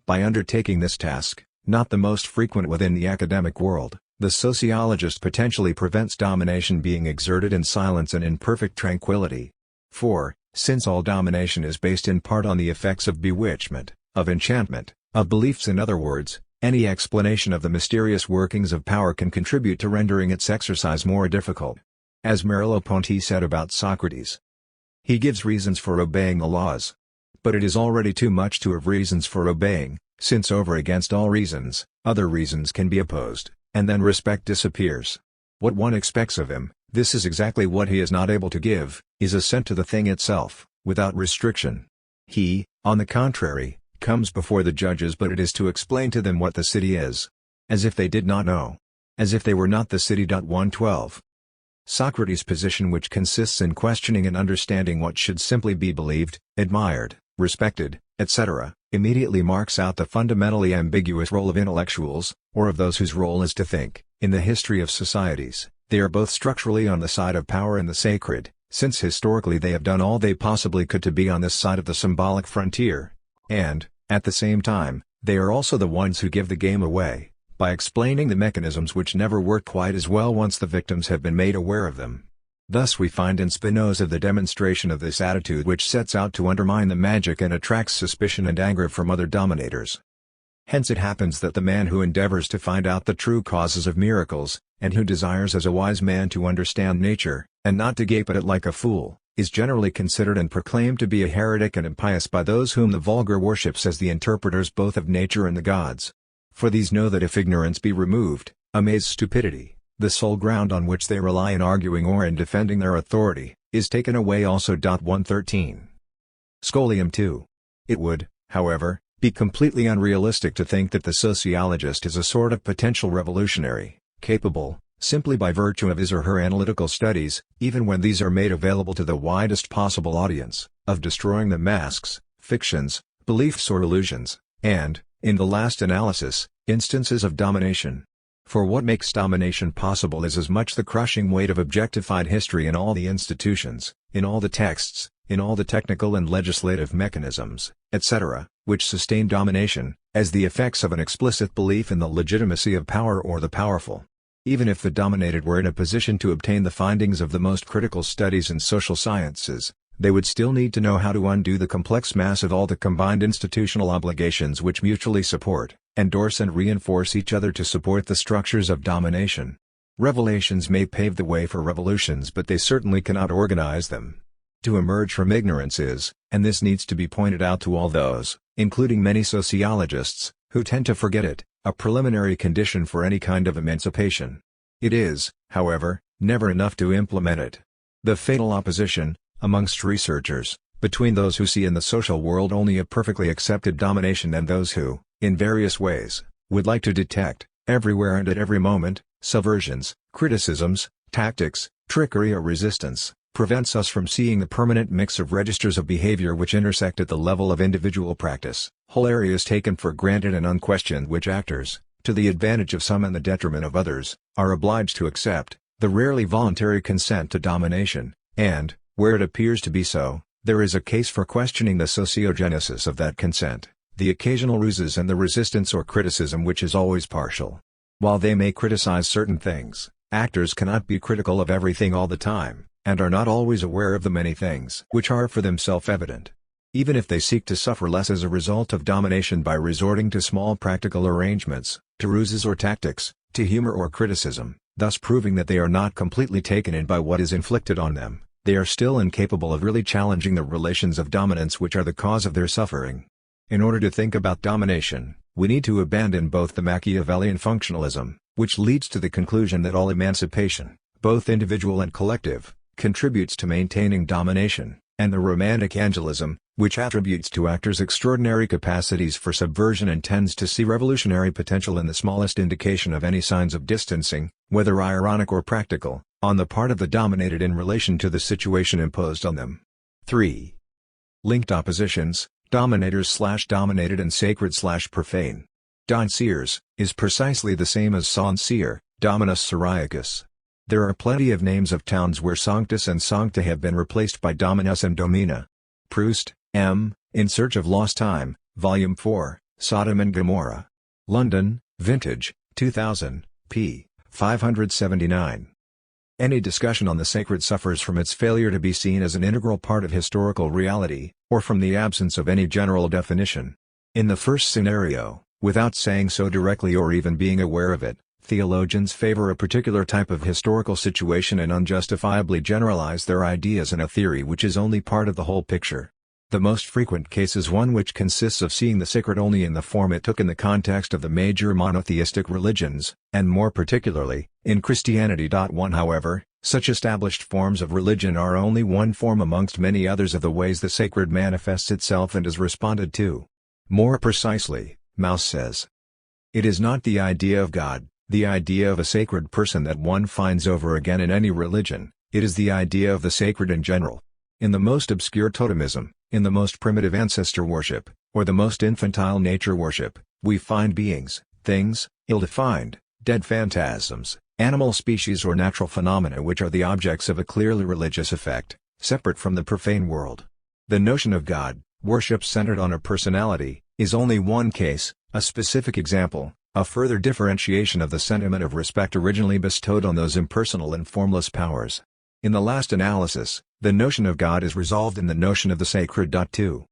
By undertaking this task, not the most frequent within the academic world, the sociologist potentially prevents domination being exerted in silence and in perfect tranquility. For, since all domination is based in part on the effects of bewitchment, of enchantment, of beliefs, in other words, any explanation of the mysterious workings of power can contribute to rendering its exercise more difficult. As Merleau-Ponty said about Socrates, he gives reasons for obeying the laws. But it is already too much to have reasons for obeying, since over against all reasons, other reasons can be opposed, and then respect disappears. What one expects of him, this is exactly what he is not able to give, is assent to the thing itself, without restriction. He, on the contrary, comes before the judges, but it is to explain to them what the city is. As if they did not know. As if they were not the city. 112. Socrates' position, which consists in questioning and understanding what should simply be believed, admired, respected, etc., immediately marks out the fundamentally ambiguous role of intellectuals, or of those whose role is to think. In the history of societies, they are both structurally on the side of power and the sacred, since historically they have done all they possibly could to be on this side of the symbolic frontier. And, at the same time, they are also the ones who give the game away, by explaining the mechanisms which never work quite as well once the victims have been made aware of them. Thus we find in Spinoza the demonstration of this attitude which sets out to undermine the magic and attracts suspicion and anger from other dominators. Hence it happens that the man who endeavors to find out the true causes of miracles, and who desires as a wise man to understand nature, and not to gape at it like a fool, is generally considered and proclaimed to be a heretic and impious by those whom the vulgar worships as the interpreters both of nature and the gods. For these know that if ignorance be removed, amazed stupidity, the sole ground on which they rely in arguing or in defending their authority, is taken away also. 113. Scholium 2. It would, however, be completely unrealistic to think that the sociologist is a sort of potential revolutionary, capable, simply by virtue of his or her analytical studies, even when these are made available to the widest possible audience, of destroying the masks, fictions, beliefs or illusions, and, in the last analysis, instances of domination. For what makes domination possible is as much the crushing weight of objectified history in all the institutions, in all the texts, in all the technical and legislative mechanisms, etc., which sustain domination, as the effects of an explicit belief in the legitimacy of power or the powerful. Even if the dominated were in a position to obtain the findings of the most critical studies in social sciences, they would still need to know how to undo the complex mass of all the combined institutional obligations which mutually support, endorse and reinforce each other to support the structures of domination. Revelations may pave the way for revolutions, but they certainly cannot organize them. To emerge from ignorance is, and this needs to be pointed out to all those, including many sociologists, who tend to forget it, a preliminary condition for any kind of emancipation. It is, however, never enough to implement it. The fatal opposition, amongst researchers, between those who see in the social world only a perfectly accepted domination and those who, in various ways, would like to detect, everywhere and at every moment, subversions, criticisms, tactics, trickery or resistance, prevents us from seeing the permanent mix of registers of behavior which intersect at the level of individual practice, whole areas taken for granted and unquestioned which actors, to the advantage of some and the detriment of others, are obliged to accept, the rarely voluntary consent to domination, and, where it appears to be so, there is a case for questioning the sociogenesis of that consent, the occasional ruses and the resistance or criticism which is always partial. While they may criticize certain things, actors cannot be critical of everything all the time, and are not always aware of the many things which are for them self-evident. Even if they seek to suffer less as a result of domination by resorting to small practical arrangements, to ruses or tactics, to humor or criticism, thus proving that they are not completely taken in by what is inflicted on them, they are still incapable of really challenging the relations of dominance which are the cause of their suffering. In order to think about domination, we need to abandon both the Machiavellian functionalism, which leads to the conclusion that all emancipation, both individual and collective, contributes to maintaining domination, and the romantic angelism, which attributes to actors extraordinary capacities for subversion and tends to see revolutionary potential in the smallest indication of any signs of distancing, whether ironic or practical, on the part of the dominated in relation to the situation imposed on them. 3. Linked oppositions, dominators/dominated and sacred/profane. Don Sears is precisely the same as Saint Cyr, Dominus Syriacus. There are plenty of names of towns where Sanctus and Sancta have been replaced by Dominus and Domina. Proust, M., In Search of Lost Time, Volume 4, Sodom and Gomorrah. London, Vintage, 2000, p. 579. Any discussion on the sacred suffers from its failure to be seen as an integral part of historical reality, or from the absence of any general definition. In the first scenario, without saying so directly or even being aware of it, theologians favor a particular type of historical situation and unjustifiably generalize their ideas in a theory which is only part of the whole picture. The most frequent case is one which consists of seeing the sacred only in the form it took in the context of the major monotheistic religions, and more particularly, in Christianity. 1 However, such established forms of religion are only one form amongst many others of the ways the sacred manifests itself and is responded to. More precisely, Mauss says, it is not the idea of God, the idea of a sacred person that one finds over again in any religion, it is the idea of the sacred in general. In the most obscure totemism, in the most primitive ancestor worship, or the most infantile nature worship, we find beings, things, ill-defined, dead phantasms, animal species or natural phenomena which are the objects of a clearly religious effect, separate from the profane world. The notion of God, worship centered on a personality, is only one case, a specific example, a further differentiation of the sentiment of respect originally bestowed on those impersonal and formless powers. In the last analysis, the notion of God is resolved in the notion of the sacred. 2.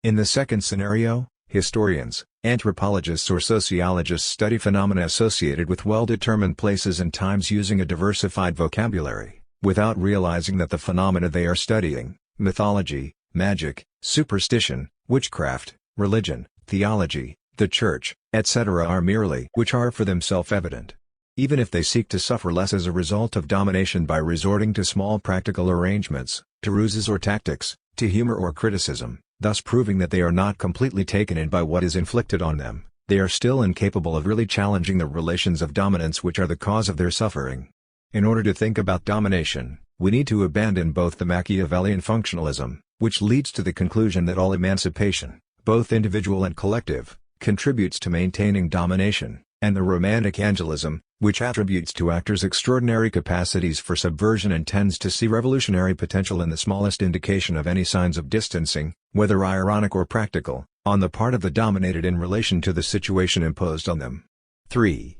In the second scenario, historians, anthropologists or sociologists study phenomena associated with well-determined places and times using a diversified vocabulary, without realizing that the phenomena they are studying, mythology, magic, superstition, witchcraft, religion, theology, the church, etc. are merely which are for them self-evident. Even if they seek to suffer less as a result of domination by resorting to small practical arrangements, to ruses or tactics, to humor or criticism, thus proving that they are not completely taken in by what is inflicted on them, they are still incapable of really challenging the relations of dominance which are the cause of their suffering. In order to think about domination, we need to abandon both the Machiavellian functionalism, which leads to the conclusion that all emancipation, both individual and collective, contributes to maintaining domination, and the romantic angelism, which attributes to actors extraordinary capacities for subversion and tends to see revolutionary potential in the smallest indication of any signs of distancing, whether ironic or practical, on the part of the dominated in relation to the situation imposed on them. 3.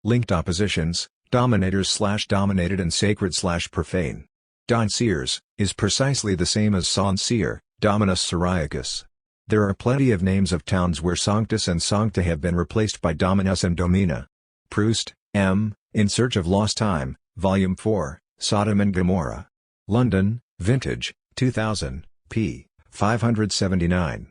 Linked oppositions, dominators/dominated and sacred/profane. Don Sears is precisely the same as Saint Cyr, Dominus Syriacus. There are plenty of names of towns where Sanctus and Sancta have been replaced by Dominus and Domina. Proust, M., In Search of Lost Time, Volume 4, Sodom and Gomorrah. London, Vintage, 2000, p. 579.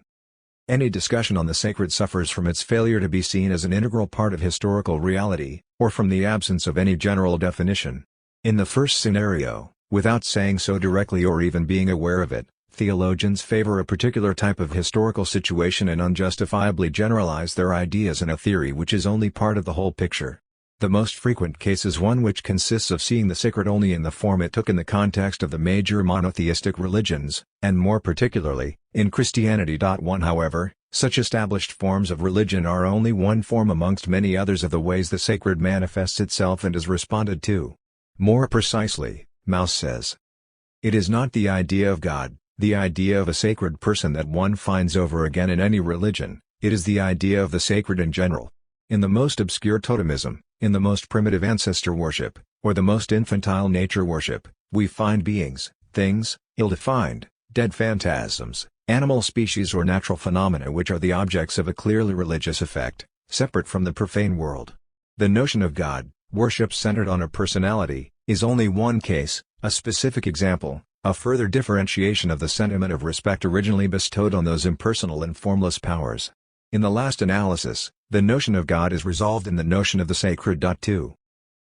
Any discussion on the sacred suffers from its failure to be seen as an integral part of historical reality, or from the absence of any general definition. In the first scenario, without saying so directly or even being aware of it, theologians favor a particular type of historical situation and unjustifiably generalize their ideas in a theory which is only part of the whole picture. The most frequent case is one which consists of seeing the sacred only in the form it took in the context of the major monotheistic religions, and more particularly, in Christianity. 1 However, such established forms of religion are only one form amongst many others of the ways the sacred manifests itself and is responded to. More precisely, Mauss says, it is not the idea of God, the idea of a sacred person that one finds over again in any religion, it is the idea of the sacred in general. In the most obscure totemism, in the most primitive ancestor worship, or the most infantile nature worship, we find beings, things, ill-defined, dead phantasms, animal species or natural phenomena which are the objects of a clearly religious effect, separate from the profane world. The notion of God, worship centered on a personality, is only one case, a specific example, A further differentiation of the sentiment of respect originally bestowed on those impersonal and formless powers. In the last analysis, the notion of God is resolved in the notion of the sacred. 2.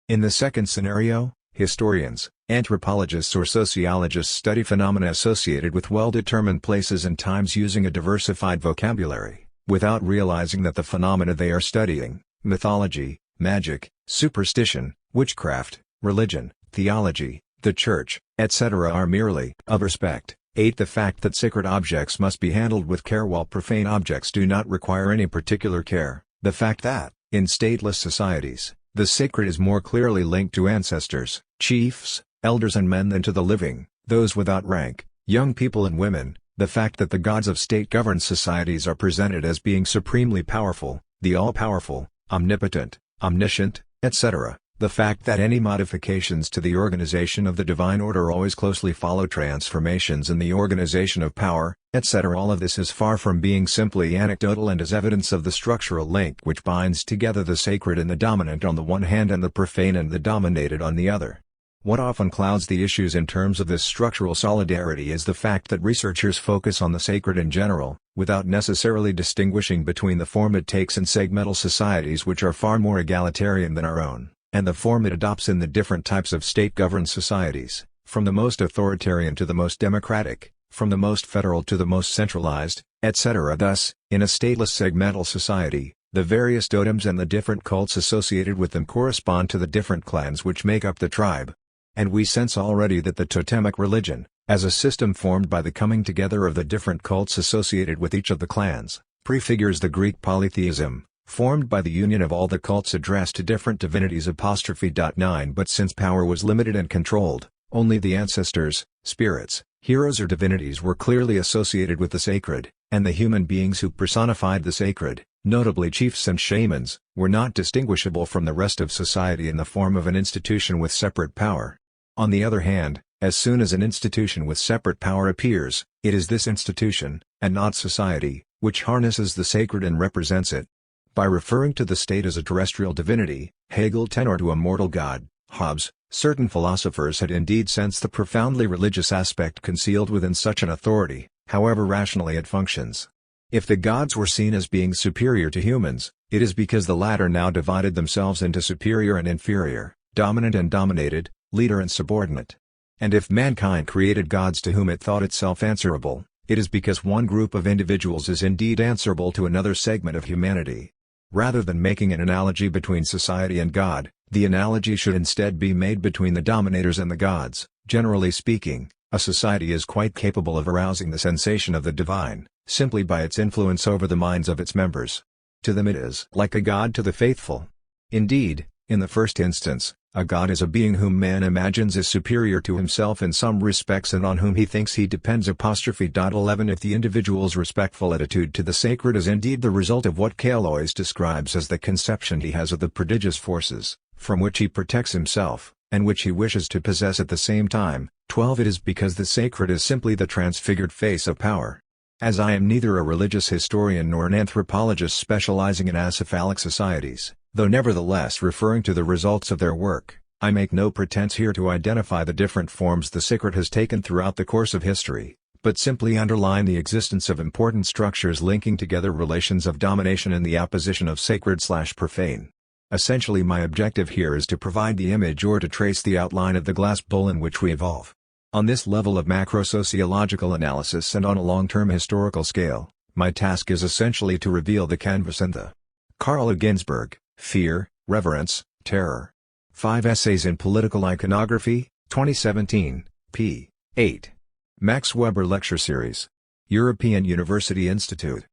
In the second scenario, historians, anthropologists or sociologists study phenomena associated with well-determined places and times using a diversified vocabulary, without realizing that the phenomena they are studying, mythology, magic, superstition, witchcraft, religion, theology, the church, etc. are merely of respect. 8. The fact that sacred objects must be handled with care while profane objects do not require any particular care. The fact that, in stateless societies, the sacred is more clearly linked to ancestors, chiefs, elders and men than to the living, those without rank, young people and women. The fact that the gods of state-governed societies are presented as being supremely powerful, the all-powerful, omnipotent, omniscient, etc. The fact that any modifications to the organization of the divine order always closely follow transformations in the organization of power, etc. All of this is far from being simply anecdotal and is evidence of the structural link which binds together the sacred and the dominant on the one hand and the profane and the dominated on the other. What often clouds the issues in terms of this structural solidarity is the fact that researchers focus on the sacred in general, without necessarily distinguishing between the form it takes in segmental societies which are far more egalitarian than our own, and the form it adopts in the different types of state-governed societies, from the most authoritarian to the most democratic, from the most federal to the most centralized, etc. Thus, in a stateless segmental society, the various totems and the different cults associated with them correspond to the different clans which make up the tribe. And we sense already that the totemic religion, as a system formed by the coming together of the different cults associated with each of the clans, prefigures the Greek polytheism, formed by the union of all the cults addressed to different divinities. 9 But since power was limited and controlled, only the ancestors, spirits, heroes or divinities were clearly associated with the sacred, and the human beings who personified the sacred, notably chiefs and shamans, were not distinguishable from the rest of society in the form of an institution with separate power. On the other hand, as soon as an institution with separate power appears, it is this institution, and not society, which harnesses the sacred and represents it. By referring to the state as a terrestrial divinity, Hegel tenor to a mortal god, Hobbes, certain philosophers had indeed sensed the profoundly religious aspect concealed within such an authority, however rationally it functions. If the gods were seen as being superior to humans, it is because the latter now divided themselves into superior and inferior, dominant and dominated, leader and subordinate. And if mankind created gods to whom it thought itself answerable, it is because one group of individuals is indeed answerable to another segment of humanity. Rather than making an analogy between society and God, the analogy should instead be made between the dominators and the gods. Generally speaking, a society is quite capable of arousing the sensation of the divine, simply by its influence over the minds of its members. To them it is like a god to the faithful. Indeed, in the first instance, a god is a being whom man imagines is superior to himself in some respects and on whom he thinks he depends. 11 If the individual's respectful attitude to the sacred is indeed the result of what Calois describes as the conception he has of the prodigious forces, from which he protects himself, and which he wishes to possess at the same time, 12 It is because the sacred is simply the transfigured face of power. As I am neither a religious historian nor an anthropologist specializing in acephalic societies, though nevertheless referring to the results of their work, I make no pretense here to identify the different forms the sacred has taken throughout the course of history, but simply underline the existence of important structures linking together relations of domination and the opposition of sacred/profane. Essentially my objective here is to provide the image or to trace the outline of the glass bowl in which we evolve. On this level of macro-sociological analysis and on a long-term historical scale, my task is essentially to reveal the canvas and the Carl Ginsberg, Fear, Reverence, Terror. 5 Essays in Political Iconography, 2017, p. 8. Max Weber Lecture Series. European University Institute.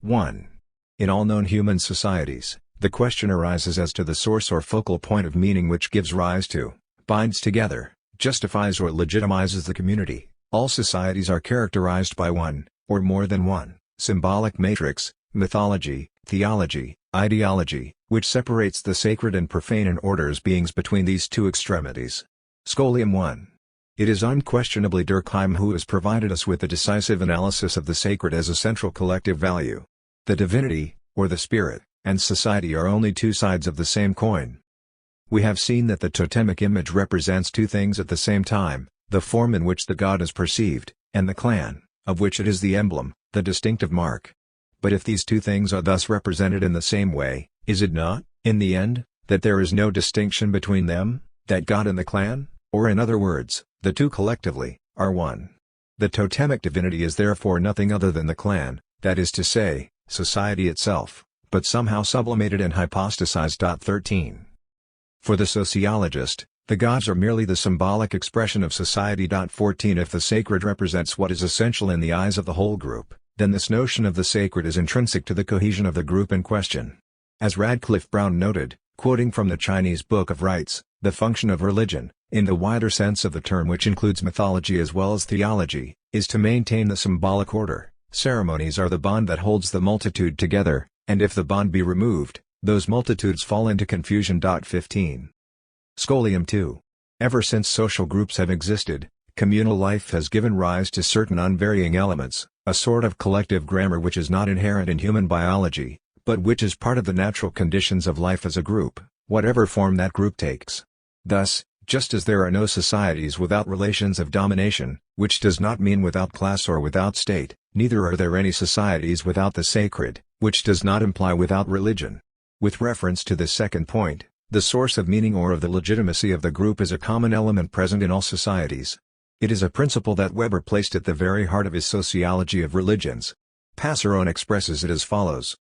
1. In all known human societies, the question arises as to the source or focal point of meaning which gives rise to, binds together, justifies or legitimizes the community. All societies are characterized by one, or more than one, symbolic matrix, mythology, theology, ideology, which separates the sacred and profane and orders beings between these two extremities. Scholium 1. It is unquestionably Durkheim who has provided us with a decisive analysis of the sacred as a central collective value. The divinity, or the spirit, and society are only two sides of the same coin. We have seen that the totemic image represents two things at the same time, the form in which the god is perceived, and the clan, of which it is the emblem, the distinctive mark. But if these two things are thus represented in the same way, is it not, in the end, that there is no distinction between them, that god and the clan, or in other words, the two collectively, are one? The totemic divinity is therefore nothing other than the clan, that is to say, society itself, but somehow sublimated and hypostasized. 13. For the sociologist, the gods are merely the symbolic expression of society. 14. If the sacred represents what is essential in the eyes of the whole group, then this notion of the sacred is intrinsic to the cohesion of the group in question. As Radcliffe Brown noted, quoting from the Chinese Book of Rites, the function of religion, in the wider sense of the term which includes mythology as well as theology, is to maintain the symbolic order. Ceremonies are the bond that holds the multitude together, and if the bond be removed, those multitudes fall into confusion. 15. Scholium 2. Ever since social groups have existed, communal life has given rise to certain unvarying elements, a sort of collective grammar which is not inherent in human biology, but which is part of the natural conditions of life as a group, whatever form that group takes. Thus, just as there are no societies without relations of domination, which does not mean without class or without state, neither are there any societies without the sacred, which does not imply without religion. With reference to this second point, the source of meaning or of the legitimacy of the group is a common element present in all societies. It is a principle that Weber placed at the very heart of his sociology of religions. Passeron expresses it as follows.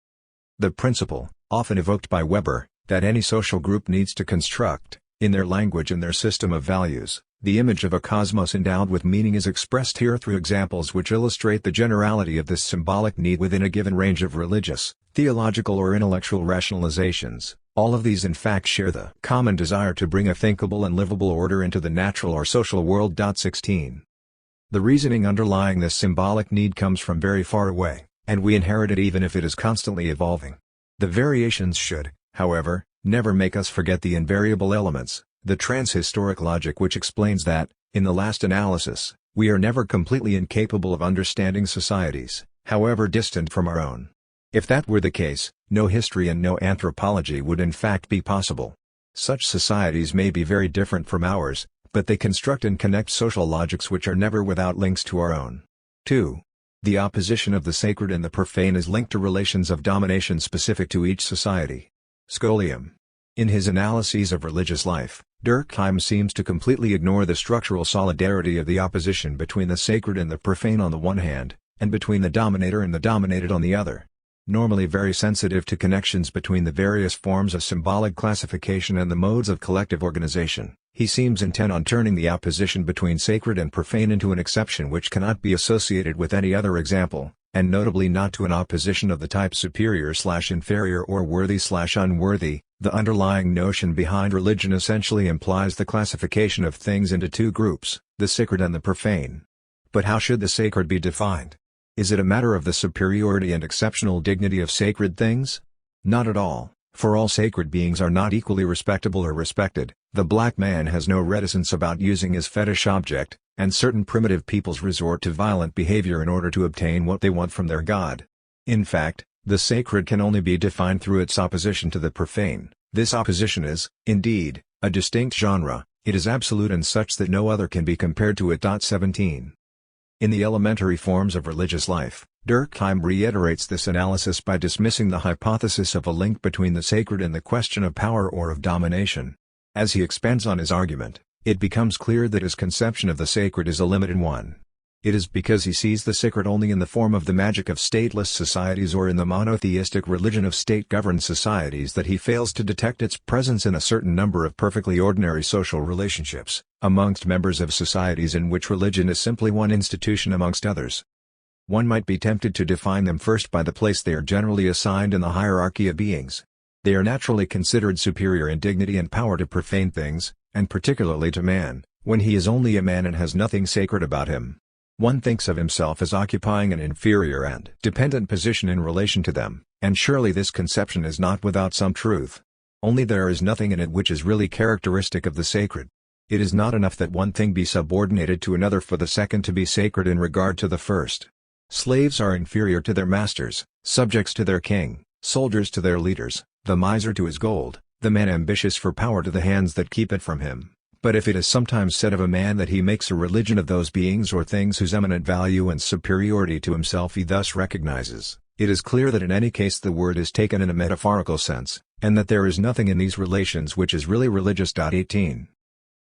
The principle, often evoked by Weber, that any social group needs to construct, in their language and their system of values, the image of a cosmos endowed with meaning is expressed here through examples which illustrate the generality of this symbolic need within a given range of religious, theological or intellectual rationalizations. All of these in fact share the common desire to bring a thinkable and livable order into the natural or social world. 16. The reasoning underlying this symbolic need comes from very far away, and we inherit it even if it is constantly evolving. The variations should, however, never make us forget the invariable elements, the transhistoric logic which explains that, in the last analysis, we are never completely incapable of understanding societies, however distant from our own. If that were the case, no history and no anthropology would in fact be possible. Such societies may be very different from ours, but they construct and connect social logics which are never without links to our own. 2. The opposition of the sacred and the profane is linked to relations of domination specific to each society. Scholium. In his analyses of religious life, Durkheim seems to completely ignore the structural solidarity of the opposition between the sacred and the profane on the one hand, and between the dominator and the dominated on the other. Normally very sensitive to connections between the various forms of symbolic classification and the modes of collective organization, he seems intent on turning the opposition between sacred and profane into an exception which cannot be associated with any other example, and notably not to an opposition of the type superior/inferior or worthy/unworthy. The underlying notion behind religion essentially implies the classification of things into two groups, the sacred and the profane. But how should the sacred be defined? Is it a matter of the superiority and exceptional dignity of sacred things? Not at all, for all sacred beings are not equally respectable or respected. The black man has no reticence about using his fetish object, and certain primitive peoples resort to violent behavior in order to obtain what they want from their god. In fact, the sacred can only be defined through its opposition to the profane. This opposition is, indeed, a distinct genre, it is absolute and such that no other can be compared to it. 17. In the elementary forms of religious life, Durkheim reiterates this analysis by dismissing the hypothesis of a link between the sacred and the question of power or of domination. As he expands on his argument, it becomes clear that his conception of the sacred is a limited one. It is because he sees the sacred only in the form of the magic of stateless societies or in the monotheistic religion of state-governed societies that he fails to detect its presence in a certain number of perfectly ordinary social relationships, amongst members of societies in which religion is simply one institution amongst others. One might be tempted to define them first by the place they are generally assigned in the hierarchy of beings. They are naturally considered superior in dignity and power to profane things, and particularly to man, when he is only a man and has nothing sacred about him. One thinks of himself as occupying an inferior and dependent position in relation to them, and surely this conception is not without some truth. Only there is nothing in it which is really characteristic of the sacred. It is not enough that one thing be subordinated to another for the second to be sacred in regard to the first. Slaves are inferior to their masters, subjects to their king, soldiers to their leaders, the miser to his gold, the man ambitious for power to the hands that keep it from him. But if it is sometimes said of a man that he makes a religion of those beings or things whose eminent value and superiority to himself he thus recognizes, it is clear that in any case the word is taken in a metaphorical sense, and that there is nothing in these relations which is really religious. 18.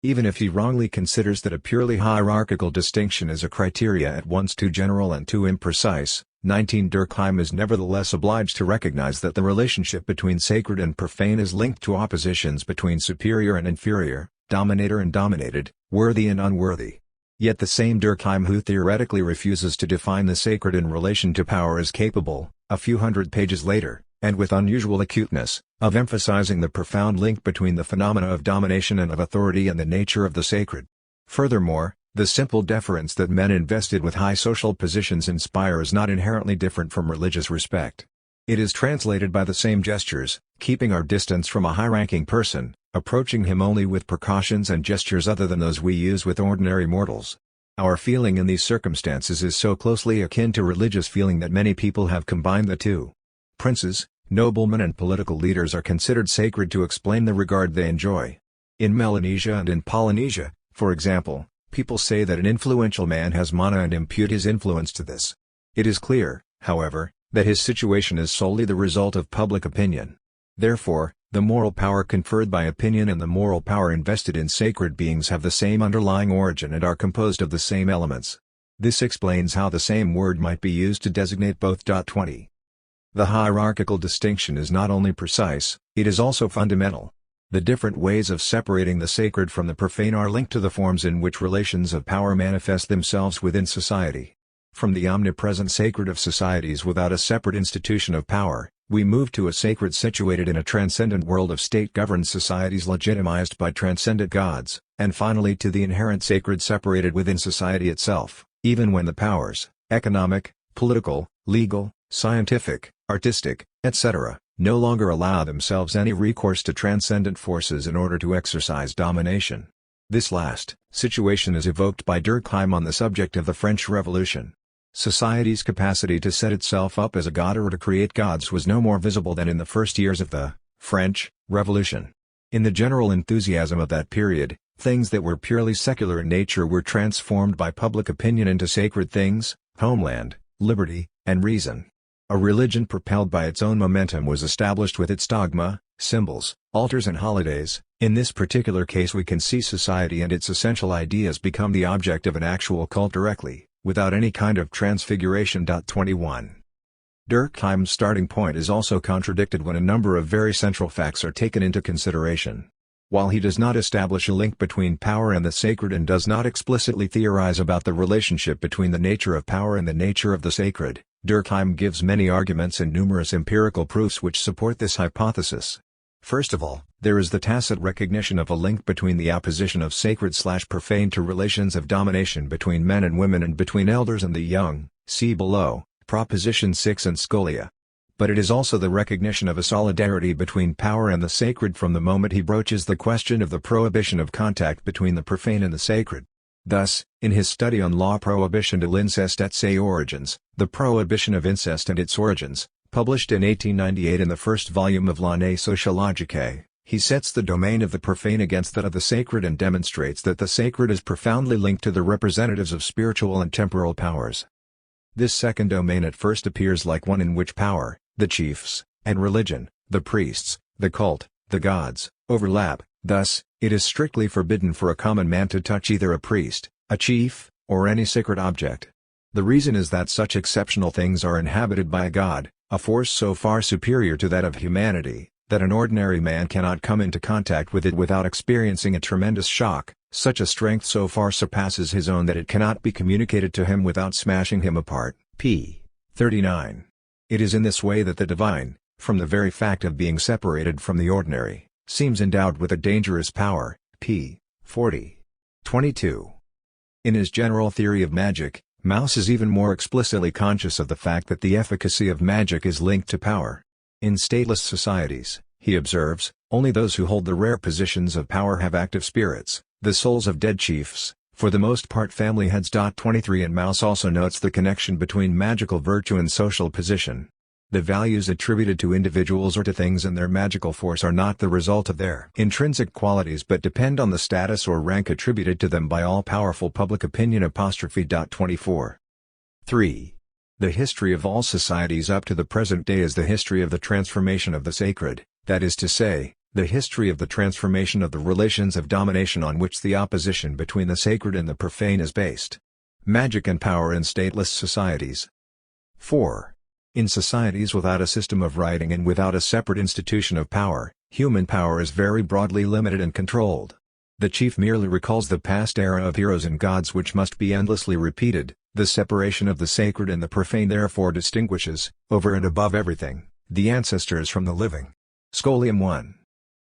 Even if he wrongly considers that a purely hierarchical distinction is a criteria at once too general and too imprecise, 19. Durkheim is nevertheless obliged to recognize that the relationship between sacred and profane is linked to oppositions between superior and inferior, dominator and dominated, worthy and unworthy. Yet the same Durkheim who theoretically refuses to define the sacred in relation to power is capable, a few hundred pages later, and with unusual acuteness, of emphasizing the profound link between the phenomena of domination and of authority and the nature of the sacred. Furthermore, the simple deference that men invested with high social positions inspire is not inherently different from religious respect. It is translated by the same gestures, keeping our distance from a high-ranking person, approaching him only with precautions and gestures other than those we use with ordinary mortals. Our feeling in these circumstances is so closely akin to religious feeling that many people have combined the two. Princes, noblemen and political leaders are considered sacred to explain the regard they enjoy. In Melanesia and in Polynesia, for example, people say that an influential man has mana and impute his influence to this. It is clear, however, that his situation is solely the result of public opinion. Therefore, the moral power conferred by opinion and the moral power invested in sacred beings have the same underlying origin and are composed of the same elements. This explains how the same word might be used to designate both. 20. The hierarchical distinction is not only precise, it is also fundamental. The different ways of separating the sacred from the profane are linked to the forms in which relations of power manifest themselves within society. From the omnipresent sacred of societies without a separate institution of power, we move to a sacred situated in a transcendent world of state-governed societies legitimized by transcendent gods, and finally to the inherent sacred separated within society itself, even when the powers, economic, political, legal, scientific, artistic, etc., no longer allow themselves any recourse to transcendent forces in order to exercise domination. This last situation is evoked by Durkheim on the subject of the French Revolution. Society's capacity to set itself up as a god or to create gods was no more visible than in the first years of the French Revolution. In the general enthusiasm of that period, things that were purely secular in nature were transformed by public opinion into sacred things: homeland, liberty, and reason. A religion propelled by its own momentum was established with its dogma, symbols, altars and holidays. In this particular case we can see society and its essential ideas become the object of an actual cult directly, without any kind of transfiguration. 21. Durkheim's starting point is also contradicted when a number of very central facts are taken into consideration. While he does not establish a link between power and the sacred and does not explicitly theorize about the relationship between the nature of power and the nature of the sacred, Durkheim gives many arguments and numerous empirical proofs which support this hypothesis. First of all, there is the tacit recognition of a link between the opposition of sacred/profane to relations of domination between men and women and between elders and the young, see below, Proposition 6 and Scholia. But it is also the recognition of a solidarity between power and the sacred from the moment he broaches the question of the prohibition of contact between the profane and the sacred. Thus, in his study on La Prohibition de l'Inceste et ses Origines, The Prohibition of Incest and its Origins, published in 1898 in the first volume of L'Année Sociologique, he sets the domain of the profane against that of the sacred and demonstrates that the sacred is profoundly linked to the representatives of spiritual and temporal powers. This second domain at first appears like one in which power, the chiefs, and religion, the priests, the cult, the gods, overlap. Thus, it is strictly forbidden for a common man to touch either a priest, a chief, or any sacred object. The reason is that such exceptional things are inhabited by a god, a force so far superior to that of humanity, that an ordinary man cannot come into contact with it without experiencing a tremendous shock. Such a strength so far surpasses his own that it cannot be communicated to him without smashing him apart. p. 39. It is in this way that the divine, from the very fact of being separated from the ordinary, seems endowed with a dangerous power. p. 40. 22. In his general theory of magic, Mauss is even more explicitly conscious of the fact that the efficacy of magic is linked to power. In stateless societies, he observes, only those who hold the rare positions of power have active spirits, the souls of dead chiefs, for the most part family heads. 23 And Mauss also notes the connection between magical virtue and social position. The values attributed to individuals or to things and their magical force are not the result of their intrinsic qualities but depend on the status or rank attributed to them by all-powerful public opinion. 24. 3. The history of all societies up to the present day is the history of the transformation of the sacred, that is to say, the history of the transformation of the relations of domination on which the opposition between the sacred and the profane is based. Magic and power in stateless societies. 4. In societies without a system of writing and without a separate institution of power, human power is very broadly limited and controlled. The chief merely recalls the past era of heroes and gods which must be endlessly repeated. The separation of the sacred and the profane therefore distinguishes, over and above everything, the ancestors from the living. Scholium 1.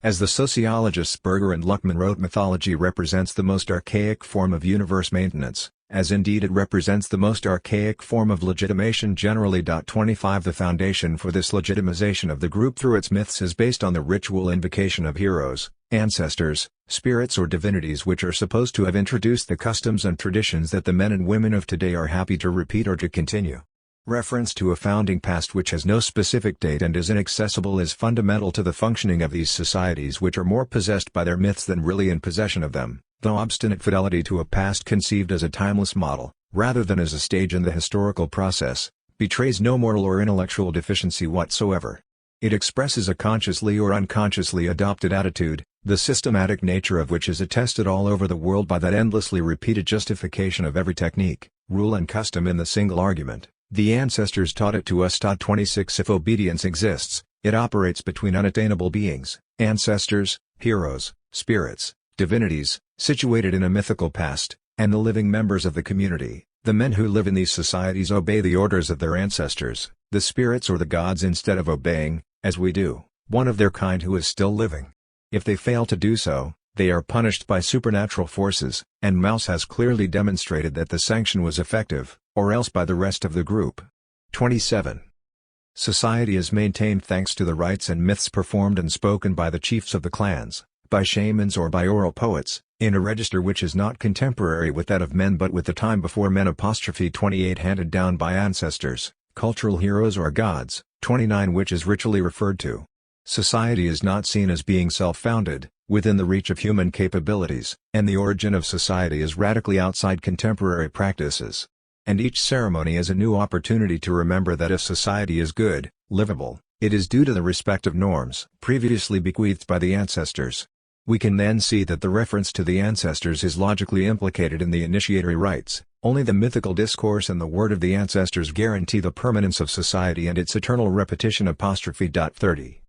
As the sociologists Berger and Luckman wrote, mythology represents the most archaic form of universe maintenance, as indeed it represents the most archaic form of legitimation generally. 25 The foundation for this legitimization of the group through its myths is based on the ritual invocation of heroes, ancestors, spirits or divinities which are supposed to have introduced the customs and traditions that the men and women of today are happy to repeat or to continue. Reference to a founding past which has no specific date and is inaccessible is fundamental to the functioning of these societies, which are more possessed by their myths than really in possession of them. The obstinate fidelity to a past conceived as a timeless model, rather than as a stage in the historical process, betrays no moral or intellectual deficiency whatsoever. It expresses a consciously or unconsciously adopted attitude, the systematic nature of which is attested all over the world by that endlessly repeated justification of every technique, rule and custom in the single argument, "The ancestors taught it to us." 26 If obedience exists, it operates between unattainable beings, ancestors, heroes, spirits, divinities, situated in a mythical past, and the living members of the community. The men who live in these societies obey the orders of their ancestors, the spirits or the gods, instead of obeying, as we do, one of their kind who is still living. If they fail to do so, they are punished by supernatural forces, and Mouse has clearly demonstrated that the sanction was effective, or else by the rest of the group. 27. Society is maintained thanks to the rites and myths performed and spoken by the chiefs of the clans, by shamans or by oral poets, in a register which is not contemporary with that of men but with the time before men. 28 Handed down by ancestors, cultural heroes or gods. 29 Which is ritually referred to. Society is not seen as being self-founded, within the reach of human capabilities, and the origin of society is radically outside contemporary practices. And each ceremony is a new opportunity to remember that if society is good, livable, it is due to the respective norms previously bequeathed by the ancestors. We can then see that the reference to the ancestors is logically implicated in the initiatory rites. Only the mythical discourse and the word of the ancestors guarantee the permanence of society and its eternal repetition. 30.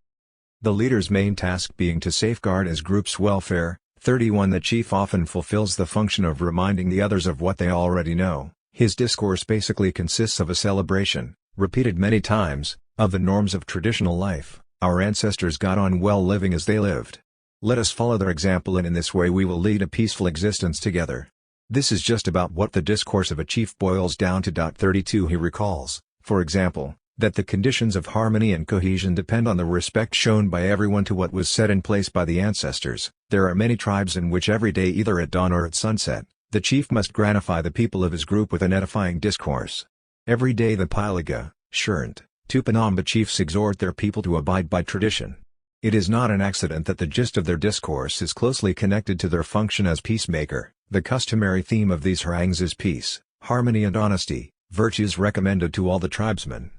The leader's main task being to safeguard his group's welfare. 31 The chief often fulfills the function of reminding the others of what they already know. His discourse basically consists of a celebration, repeated many times, of the norms of traditional life. Our ancestors got on well living as they lived. Let us follow their example, and in this way we will lead a peaceful existence together. This is just about what the discourse of a chief boils down to. 32 He recalls, for example, that the conditions of harmony and cohesion depend on the respect shown by everyone to what was set in place by the ancestors. There are many tribes in which every day, either at dawn or at sunset, the chief must gratify the people of his group with an edifying discourse. Every day the Pilaga, Shurnt, Tupinamba chiefs exhort their people to abide by tradition. It is not an accident that the gist of their discourse is closely connected to their function as peacemaker. The customary theme of these harangues is peace, harmony and honesty, virtues recommended to all the tribesmen.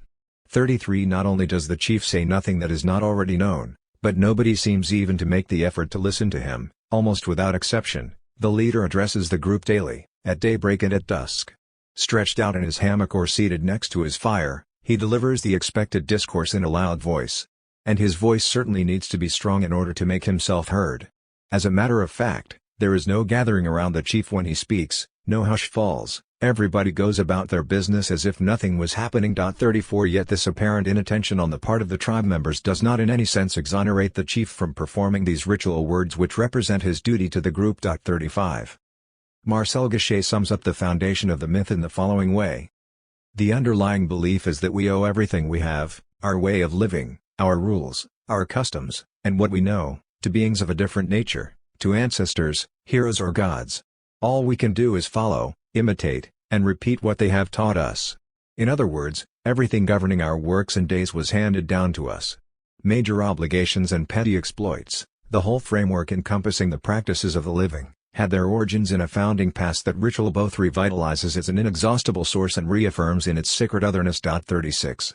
33 Not only does the chief say nothing that is not already known, but nobody seems even to make the effort to listen to him. Almost without exception, the leader addresses the group daily, at daybreak and at dusk. Stretched out in his hammock or seated next to his fire, he delivers the expected discourse in a loud voice. And his voice certainly needs to be strong in order to make himself heard. As a matter of fact, there is no gathering around the chief when he speaks, no hush falls, everybody goes about their business as if nothing was happening. 34 Yet this apparent inattention on the part of the tribe members does not in any sense exonerate the chief from performing these ritual words which represent his duty to the group. 35 Marcel Gachet sums up the foundation of the myth in the following way. The underlying belief is that we owe everything we have, our way of living, our rules, our customs, and what we know, to beings of a different nature, to ancestors, heroes or gods. All we can do is follow, imitate, and repeat what they have taught us. In other words, Everything governing our works and days was handed down to us. Major obligations and petty exploits, the whole framework encompassing the practices of the living, had their origins in a founding past that ritual both revitalizes as an inexhaustible source and reaffirms in its sacred otherness. 36.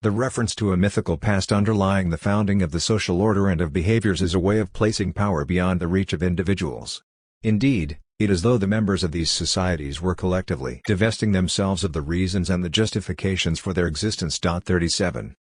The reference to a mythical past underlying the founding of the social order and of behaviors is a way of placing power beyond the reach of individuals. Indeed, it is as though the members of these societies were collectively divesting themselves of the reasons and the justifications for their existence. 37.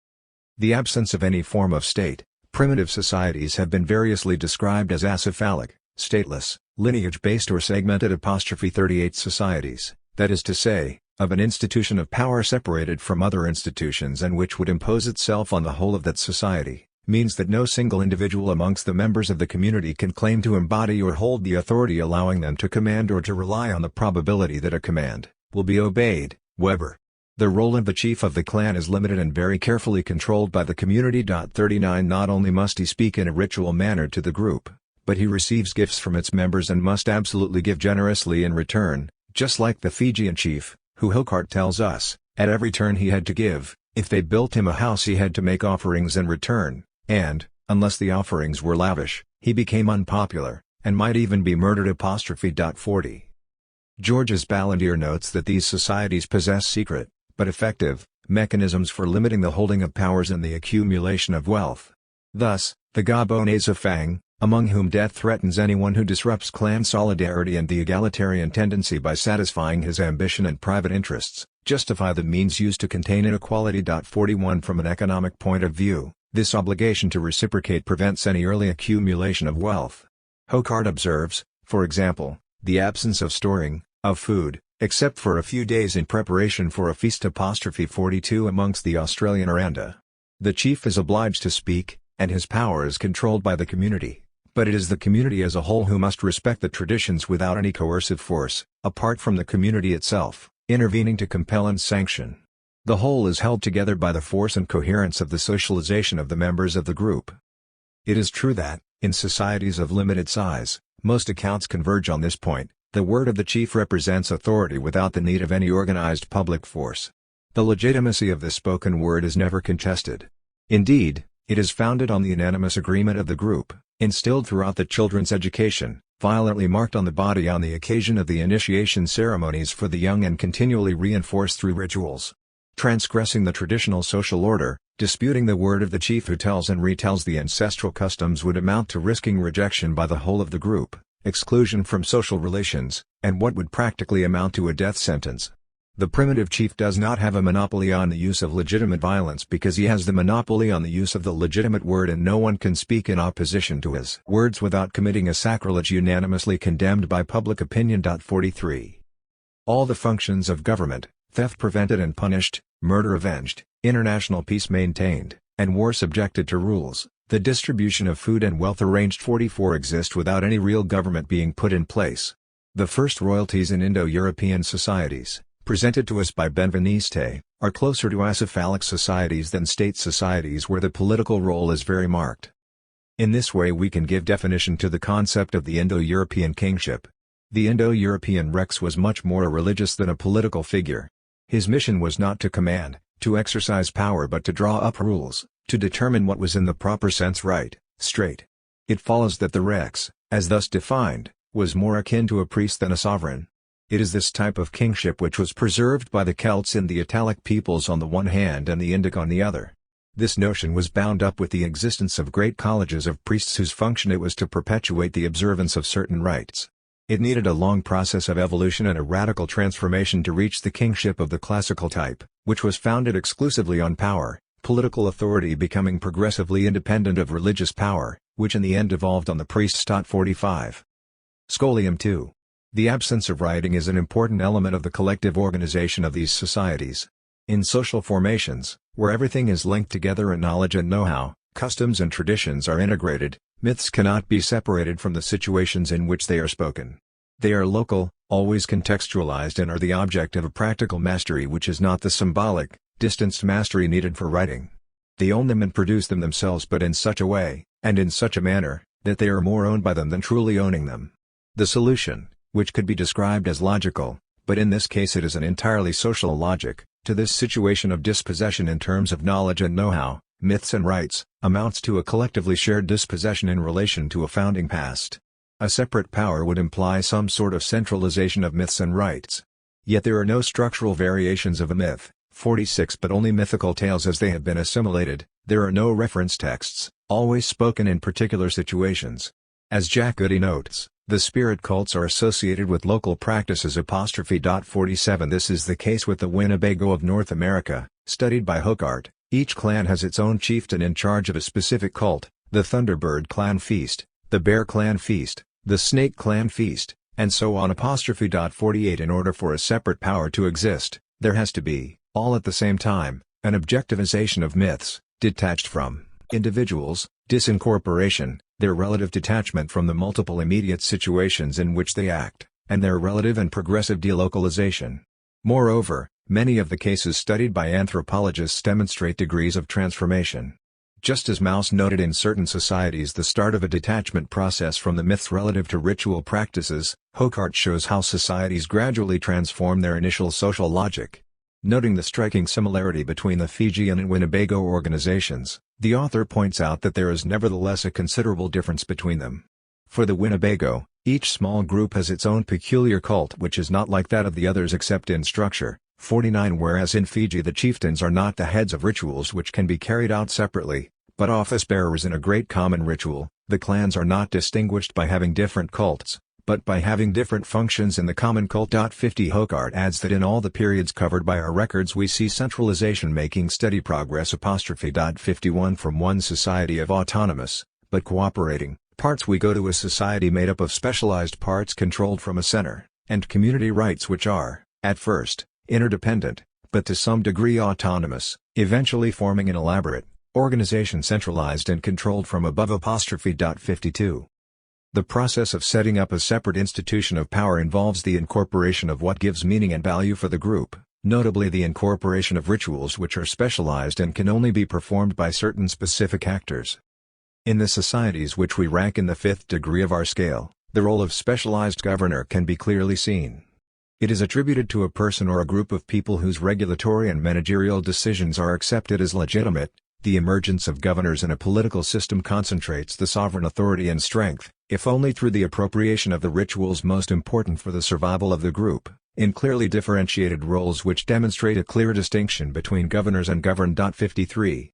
The absence of any form of state, primitive societies have been variously described as acephalic, stateless, lineage-based or segmented. 38 societies, that is to say, of an institution of power separated from other institutions and which would impose itself on the whole of that society, means that no single individual amongst the members of the community can claim to embody or hold the authority allowing them to command or to rely on the probability that a command will be obeyed. Weber. The role of the chief of the clan is limited and very carefully controlled by the community. 39 Not only must he speak in a ritual manner to the group, but he receives gifts from its members and must absolutely give generously in return, just like the Fijian chief, who Hokart tells us, at every turn he had to give. If they built him a house he had to make offerings in return, and, unless the offerings were lavish, he became unpopular, and might even be murdered. 40. Georges Ballandier notes that these societies possess secret, but effective, mechanisms for limiting the holding of powers and the accumulation of wealth. Thus, the Gabonese of Fang, among whom death threatens anyone who disrupts clan solidarity and the egalitarian tendency by satisfying his ambition and private interests, justify the means used to contain inequality. 41 From an economic point of view, this obligation to reciprocate prevents any early accumulation of wealth. Hokart observes, for example, the absence of storing, of food, except for a few days in preparation for a feast. 42 Amongst the Australian Aranda, the chief is obliged to speak, and his power is controlled by the community, but it is the community as a whole who must respect the traditions without any coercive force, apart from the community itself, intervening to compel and sanction. The whole is held together by the force and coherence of the socialization of the members of the group. It is true that, in societies of limited size, most accounts converge on this point. The word of the chief represents authority without the need of any organized public force. The legitimacy of the spoken word is never contested. Indeed, it is founded on the unanimous agreement of the group, instilled throughout the children's education, violently marked on the body on the occasion of the initiation ceremonies for the young and continually reinforced through rituals. Transgressing the traditional social order, disputing the word of the chief who tells and retells the ancestral customs would amount to risking rejection by the whole of the group, exclusion from social relations, and what would practically amount to a death sentence. The primitive chief does not have a monopoly on the use of legitimate violence because he has the monopoly on the use of the legitimate word, and no one can speak in opposition to his words without committing a sacrilege unanimously condemned by public opinion. 43. All the functions of government, theft prevented and punished, murder avenged, international peace maintained, and war subjected to rules, the distribution of food and wealth arranged. 44 Exist without any real government being put in place. The first royalties in Indo-European societies, presented to us by Benveniste, are closer to acephalic societies than state societies where the political role is very marked. In this way we can give definition to the concept of the Indo-European kingship. The Indo-European Rex was much more a religious than a political figure. His mission was not to command, to exercise power, but to draw up rules, to determine what was in the proper sense right, straight. It follows that the Rex, as thus defined, was more akin to a priest than a sovereign. It is this type of kingship which was preserved by the Celts and the Italic peoples on the one hand and the Indic on the other. This notion was bound up with the existence of great colleges of priests whose function it was to perpetuate the observance of certain rites. It needed a long process of evolution and a radical transformation to reach the kingship of the classical type, which was founded exclusively on power, political authority becoming progressively independent of religious power, which in the end devolved on the priests. 45. Scholium 2. The absence of writing is an important element of the collective organization of these societies. In social formations, where everything is linked together and knowledge and know-how, customs and traditions are integrated, myths cannot be separated from the situations in which they are spoken. They are local, always contextualized, and are the object of a practical mastery which is not the symbolic, distanced mastery needed for writing. They own them and produce them themselves, but in such a way, and in such a manner, that they are more owned by them than truly owning them. The solution, which could be described as logical, but in this case it is an entirely social logic, To this situation of dispossession in terms of knowledge and know-how, myths and rites, amounts to a collectively shared dispossession in relation to a founding past. A separate power would imply some sort of centralization of myths and rites. Yet there are no structural variations of a myth, 46, but only mythical tales as they have been assimilated. There are no reference texts, always spoken in particular situations. As Jack Goody notes, the spirit cults are associated with local practices. 47 This is the case with the Winnebago of North America, studied by Hogarth. Each clan has its own chieftain in charge of a specific cult: the Thunderbird Clan Feast, the Bear Clan Feast, the Snake Clan Feast, and so on. 48 In order for a separate power to exist, there has to be, all at the same time, an objectivization of myths, detached from individuals, disincorporation, their relative detachment from the multiple immediate situations in which they act, and their relative and progressive delocalization. Moreover, many of the cases studied by anthropologists demonstrate degrees of transformation. Just as Mouse noted in certain societies the start of a detachment process from the myths relative to ritual practices, Hogarth shows how societies gradually transform their initial social logic. Noting the striking similarity between the Fijian and Winnebago organizations, the author points out that there is nevertheless a considerable difference between them. For the Winnebago, each small group has its own peculiar cult which is not like that of the others except in structure. 49 Whereas in Fiji the chieftains are not the heads of rituals which can be carried out separately, but office-bearers in a great common ritual, the clans are not distinguished by having different cults, but by having different functions in the common cult. 50 Hogarth adds that in all the periods covered by our records we see centralization making steady progress. 51 From one society of autonomous, but cooperating, parts we go to a society made up of specialized parts controlled from a center, and community rights which are, at first, interdependent, but to some degree autonomous, eventually forming an elaborate organization centralized and controlled from above. 52 The process of setting up a separate institution of power involves the incorporation of what gives meaning and value for the group, notably the incorporation of rituals which are specialized and can only be performed by certain specific actors. In the societies which we rank in the fifth degree of our scale, the role of specialized governor can be clearly seen. It is attributed to a person or a group of people whose regulatory and managerial decisions are accepted as legitimate. The emergence of governors in a political system concentrates the sovereign authority and strength, if only through the appropriation of the rituals most important for the survival of the group, in clearly differentiated roles which demonstrate a clear distinction between governors and governed. 53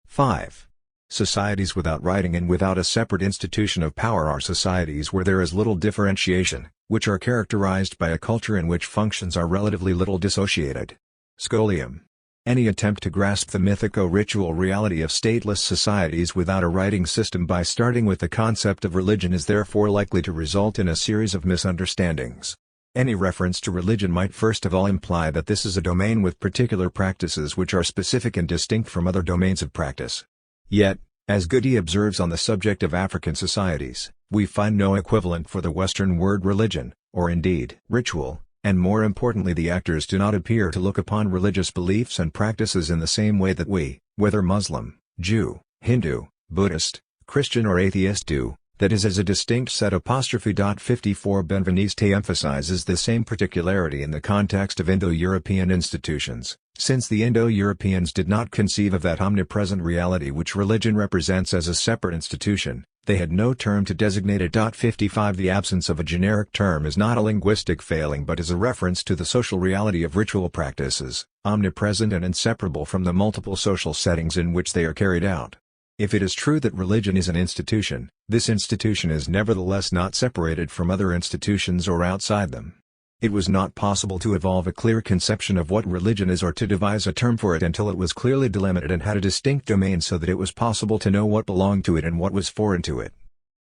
5. Societies without writing and without a separate institution of power are societies where there is little differentiation, which are characterized by a culture in which functions are relatively little dissociated. Scholium. Any attempt to grasp the mythico-ritual reality of stateless societies without a writing system by starting with the concept of religion is therefore likely to result in a series of misunderstandings. Any reference to religion might first of all imply that this is a domain with particular practices which are specific and distinct from other domains of practice. Yet, as Goody observes on the subject of African societies, we find no equivalent for the Western word religion, or indeed ritual. And more importantly, the actors do not appear to look upon religious beliefs and practices in the same way that we, whether Muslim, Jew, Hindu, Buddhist, Christian or atheist do, that is as a distinct set. 54 Benveniste emphasizes the same particularity in the context of Indo-European institutions, since the Indo-Europeans did not conceive of that omnipresent reality which religion represents as a separate institution. They had no term to designate it. 55 The absence of a generic term is not a linguistic failing but is a reference to the social reality of ritual practices, omnipresent and inseparable from the multiple social settings in which they are carried out. If it is true that religion is an institution, this institution is nevertheless not separated from other institutions or outside them. It was not possible to evolve a clear conception of what religion is or to devise a term for it until it was clearly delimited and had a distinct domain so that it was possible to know what belonged to it and what was foreign to it.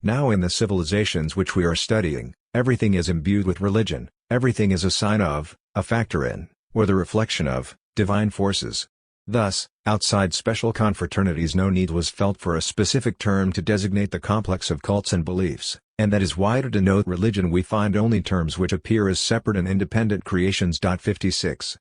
Now in the civilizations which we are studying, everything is imbued with religion, everything is a sign of, a factor in, or the reflection of, divine forces. Thus, outside special confraternities no need was felt for a specific term to designate the complex of cults and beliefs, and that is why to denote religion we find only terms which appear as separate and independent creations. 56.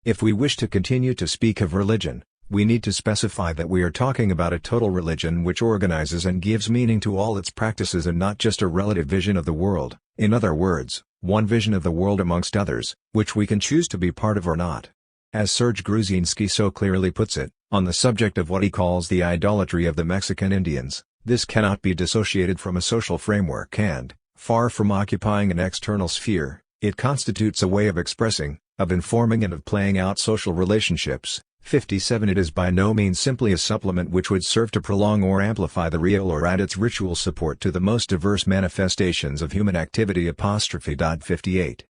If we wish to continue to speak of religion, we need to specify that we are talking about a total religion which organizes and gives meaning to all its practices and not just a relative vision of the world, in other words, one vision of the world amongst others, which we can choose to be part of or not. As Serge Gruzinski so clearly puts it, on the subject of what he calls the idolatry of the Mexican Indians, this cannot be dissociated from a social framework and, far from occupying an external sphere, it constitutes a way of expressing, of informing and of playing out social relationships. 57 It is by no means simply a supplement which would serve to prolong or amplify the real or add its ritual support to the most diverse manifestations of human activity. 58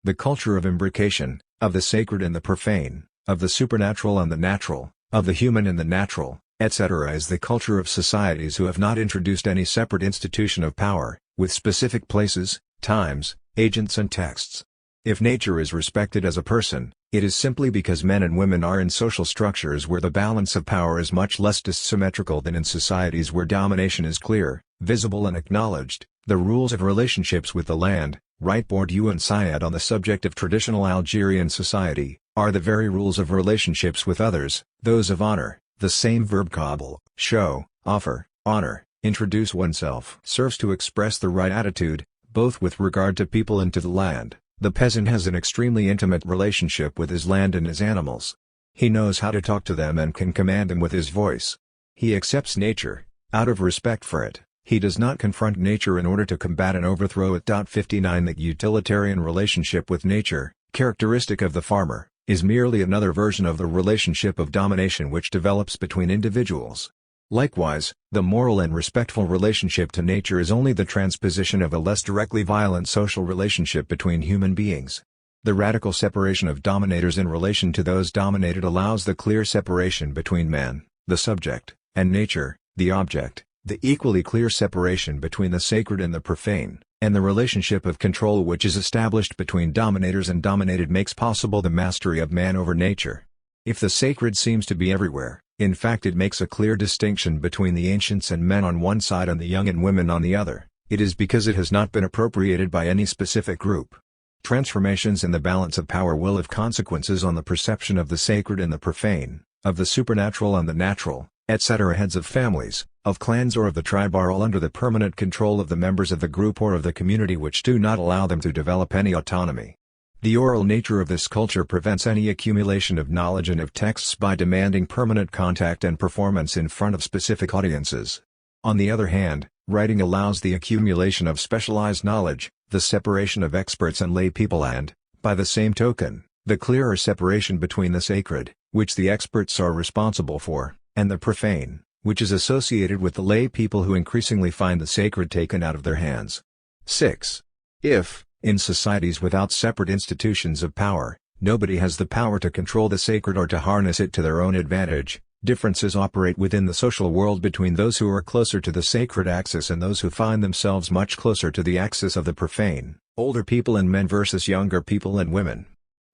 The culture of imbrication, of the sacred and the profane, of the supernatural and the natural, of the human and the natural, etc. is the culture of societies who have not introduced any separate institution of power, with specific places, times, agents and texts. If nature is respected as a person, it is simply because men and women are in social structures where the balance of power is much less dissymmetrical than in societies where domination is clear, visible and acknowledged. The rules of relationships with the land, write Bourdieu and Syed on the subject of traditional Algerian society, are the very rules of relationships with others, those of honor. The same verb qabl, show, offer, honor, introduce oneself serves to express the right attitude, both with regard to people and to the land. The peasant has an extremely intimate relationship with his land and his animals. He knows how to talk to them and can command them with his voice. He accepts nature, out of respect for it. He does not confront nature in order to combat and overthrow it. 59 That utilitarian relationship with nature, characteristic of the farmer, is merely another version of the relationship of domination which develops between individuals. Likewise, the moral and respectful relationship to nature is only the transposition of a less directly violent social relationship between human beings. The radical separation of dominators in relation to those dominated allows the clear separation between man, the subject, and nature, the object, the equally clear separation between the sacred and the profane, and the relationship of control which is established between dominators and dominated makes possible the mastery of man over nature. If the sacred seems to be everywhere, in fact it makes a clear distinction between the ancients and men on one side and the young and women on the other, it is because it has not been appropriated by any specific group. Transformations in the balance of power will have consequences on the perception of the sacred and the profane, of the supernatural and the natural, etc. Heads of families, of clans or of the tribe are all under the permanent control of the members of the group or of the community which do not allow them to develop any autonomy. The oral nature of this culture prevents any accumulation of knowledge and of texts by demanding permanent contact and performance in front of specific audiences. On the other hand, writing allows the accumulation of specialized knowledge, the separation of experts and lay people and, by the same token, the clearer separation between the sacred, which the experts are responsible for, and the profane, which is associated with the lay people who increasingly find the sacred taken out of their hands. 6. If, in societies without separate institutions of power, nobody has the power to control the sacred or to harness it to their own advantage, differences operate within the social world between those who are closer to the sacred axis and those who find themselves much closer to the axis of the profane, older people and men versus younger people and women.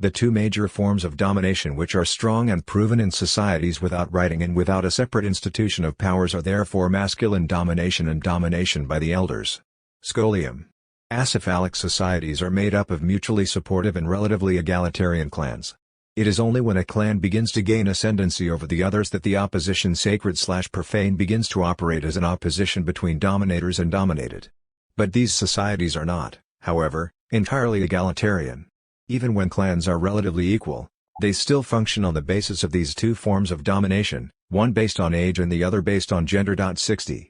The two major forms of domination which are strong and proven in societies without writing and without a separate institution of powers are therefore masculine domination and domination by the elders. Scholium. Acephalic societies are made up of mutually supportive and relatively egalitarian clans. It is only when a clan begins to gain ascendancy over the others that the opposition sacred/profane begins to operate as an opposition between dominators and dominated. But these societies are not, however, entirely egalitarian. Even when clans are relatively equal, they still function on the basis of these two forms of domination, one based on age and the other based on gender. 60.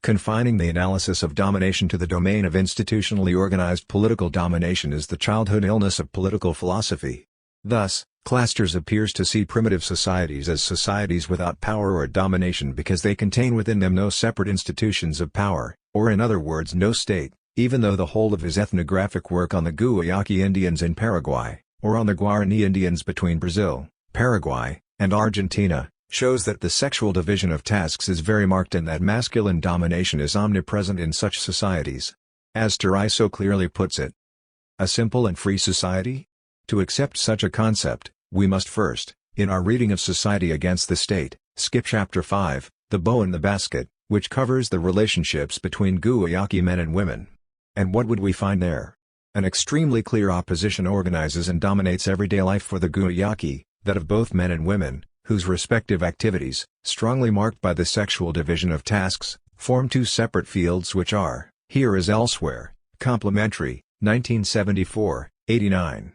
Confining the analysis of domination to the domain of institutionally organized political domination is the childhood illness of political philosophy. Thus, Clysters appears to see primitive societies as societies without power or domination because they contain within them no separate institutions of power, or in other words no state, even though the whole of his ethnographic work on the Guayaki Indians in Paraguay, or on the Guarani Indians between Brazil, Paraguay, and Argentina, shows that the sexual division of tasks is very marked and that masculine domination is omnipresent in such societies. As Turai so clearly puts it, a simple and free society? To accept such a concept, we must first, in our reading of Society Against the State, skip Chapter 5, The Bow and the Basket, which covers the relationships between Guayaki men and women. And what would we find there? An extremely clear opposition organizes and dominates everyday life for the Guayaki, that of both men and women, whose respective activities, strongly marked by the sexual division of tasks, form two separate fields which are, here as elsewhere, complementary. 1974, 89.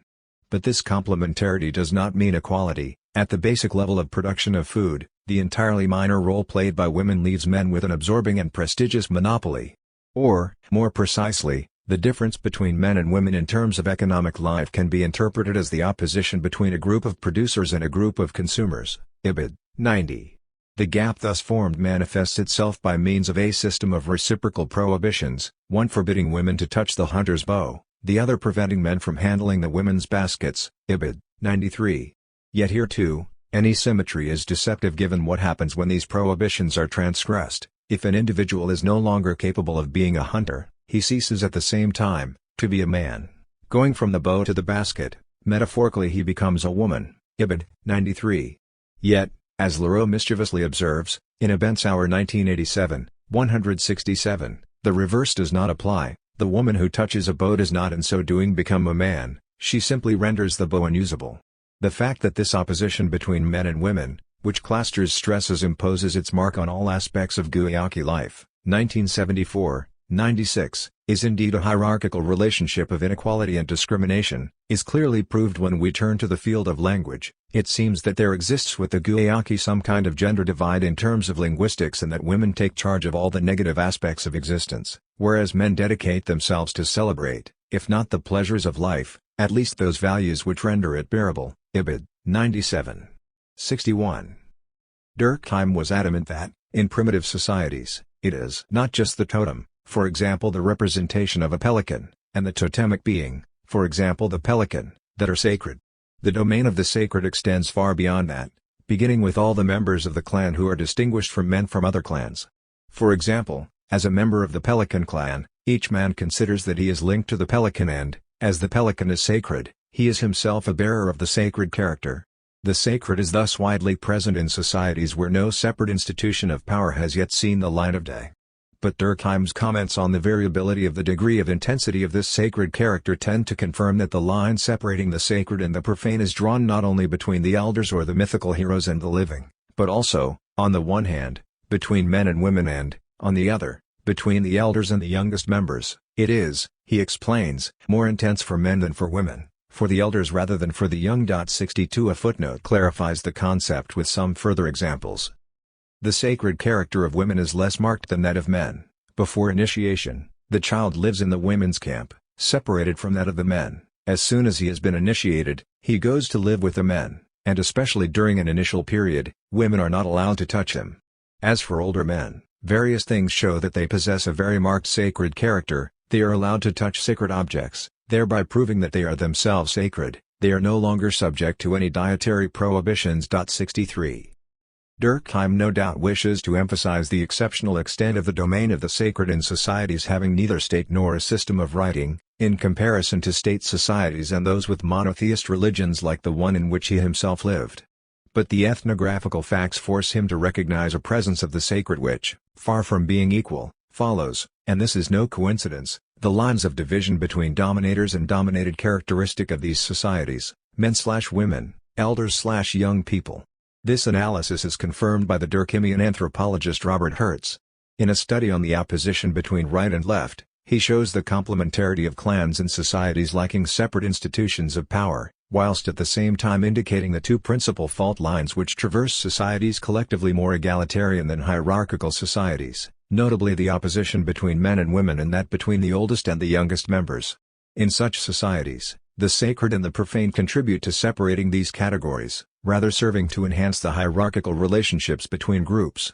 But this complementarity does not mean equality. At the basic level of production of food, the entirely minor role played by women leaves men with an absorbing and prestigious monopoly. Or, more precisely, the difference between men and women in terms of economic life can be interpreted as the opposition between a group of producers and a group of consumers. Ibid. 90. The gap thus formed manifests itself by means of a system of reciprocal prohibitions, one forbidding women to touch the hunter's bow, the other preventing men from handling the women's baskets. Ibid. 93. Yet here too, any symmetry is deceptive given what happens when these prohibitions are transgressed. If an individual is no longer capable of being a hunter, he ceases at the same time to be a man. Going from the bow to the basket, metaphorically he becomes a woman. Ibid. 93. Yet, as Leroux mischievously observes, in Abent's Hour 1987, 167, the reverse does not apply. The woman who touches a bow does not in so doing become a man, she simply renders the bow unusable. The fact that this opposition between men and women, which Clastres stresses, imposes its mark on all aspects of Guayaki life, 1974, 96, is indeed a hierarchical relationship of inequality and discrimination, is clearly proved when we turn to the field of language. It seems that there exists with the Guayaki some kind of gender divide in terms of linguistics, and that women take charge of all the negative aspects of existence, whereas men dedicate themselves to celebrate, if not the pleasures of life, at least those values which render it bearable. Ibid. 97. 61. Durkheim was adamant that, in primitive societies, it is not just the totem, for example the representation of a pelican, and the totemic being, for example the pelican, that are sacred. The domain of the sacred extends far beyond that, beginning with all the members of the clan who are distinguished from men from other clans. For example, as a member of the pelican clan, each man considers that he is linked to the pelican and, as the pelican is sacred, he is himself a bearer of the sacred character. The sacred is thus widely present in societies where no separate institution of power has yet seen the light of day. But Durkheim's comments on the variability of the degree of intensity of this sacred character tend to confirm that the line separating the sacred and the profane is drawn not only between the elders or the mythical heroes and the living, but also, on the one hand, between men and women and, on the other, between the elders and the youngest members. It is, he explains, more intense for men than for women, for the elders rather than for the young. 62 A footnote clarifies the concept with some further examples. The sacred character of women is less marked than that of men. Before initiation, the child lives in the women's camp, separated from that of the men. As soon as he has been initiated, he goes to live with the men, and especially during an initial period, women are not allowed to touch him. As for older men, various things show that they possess a very marked sacred character. They are allowed to touch sacred objects, thereby proving that they are themselves sacred. They are no longer subject to any dietary prohibitions. 63. Durkheim no doubt wishes to emphasize the exceptional extent of the domain of the sacred in societies having neither state nor a system of writing, in comparison to state societies and those with monotheist religions like the one in which he himself lived. But the ethnographical facts force him to recognize a presence of the sacred which, far from being equal, follows, and this is no coincidence, the lines of division between dominators and dominated characteristic of these societies, men/women, elders/young people. This analysis is confirmed by the Durkheimian anthropologist Robert Hertz. In a study on the opposition between right and left, he shows the complementarity of clans in societies lacking separate institutions of power, whilst at the same time indicating the two principal fault lines which traverse societies collectively more egalitarian than hierarchical societies, notably the opposition between men and women and that between the oldest and the youngest members. In such societies, the sacred and the profane contribute to separating these categories, rather serving to enhance the hierarchical relationships between groups.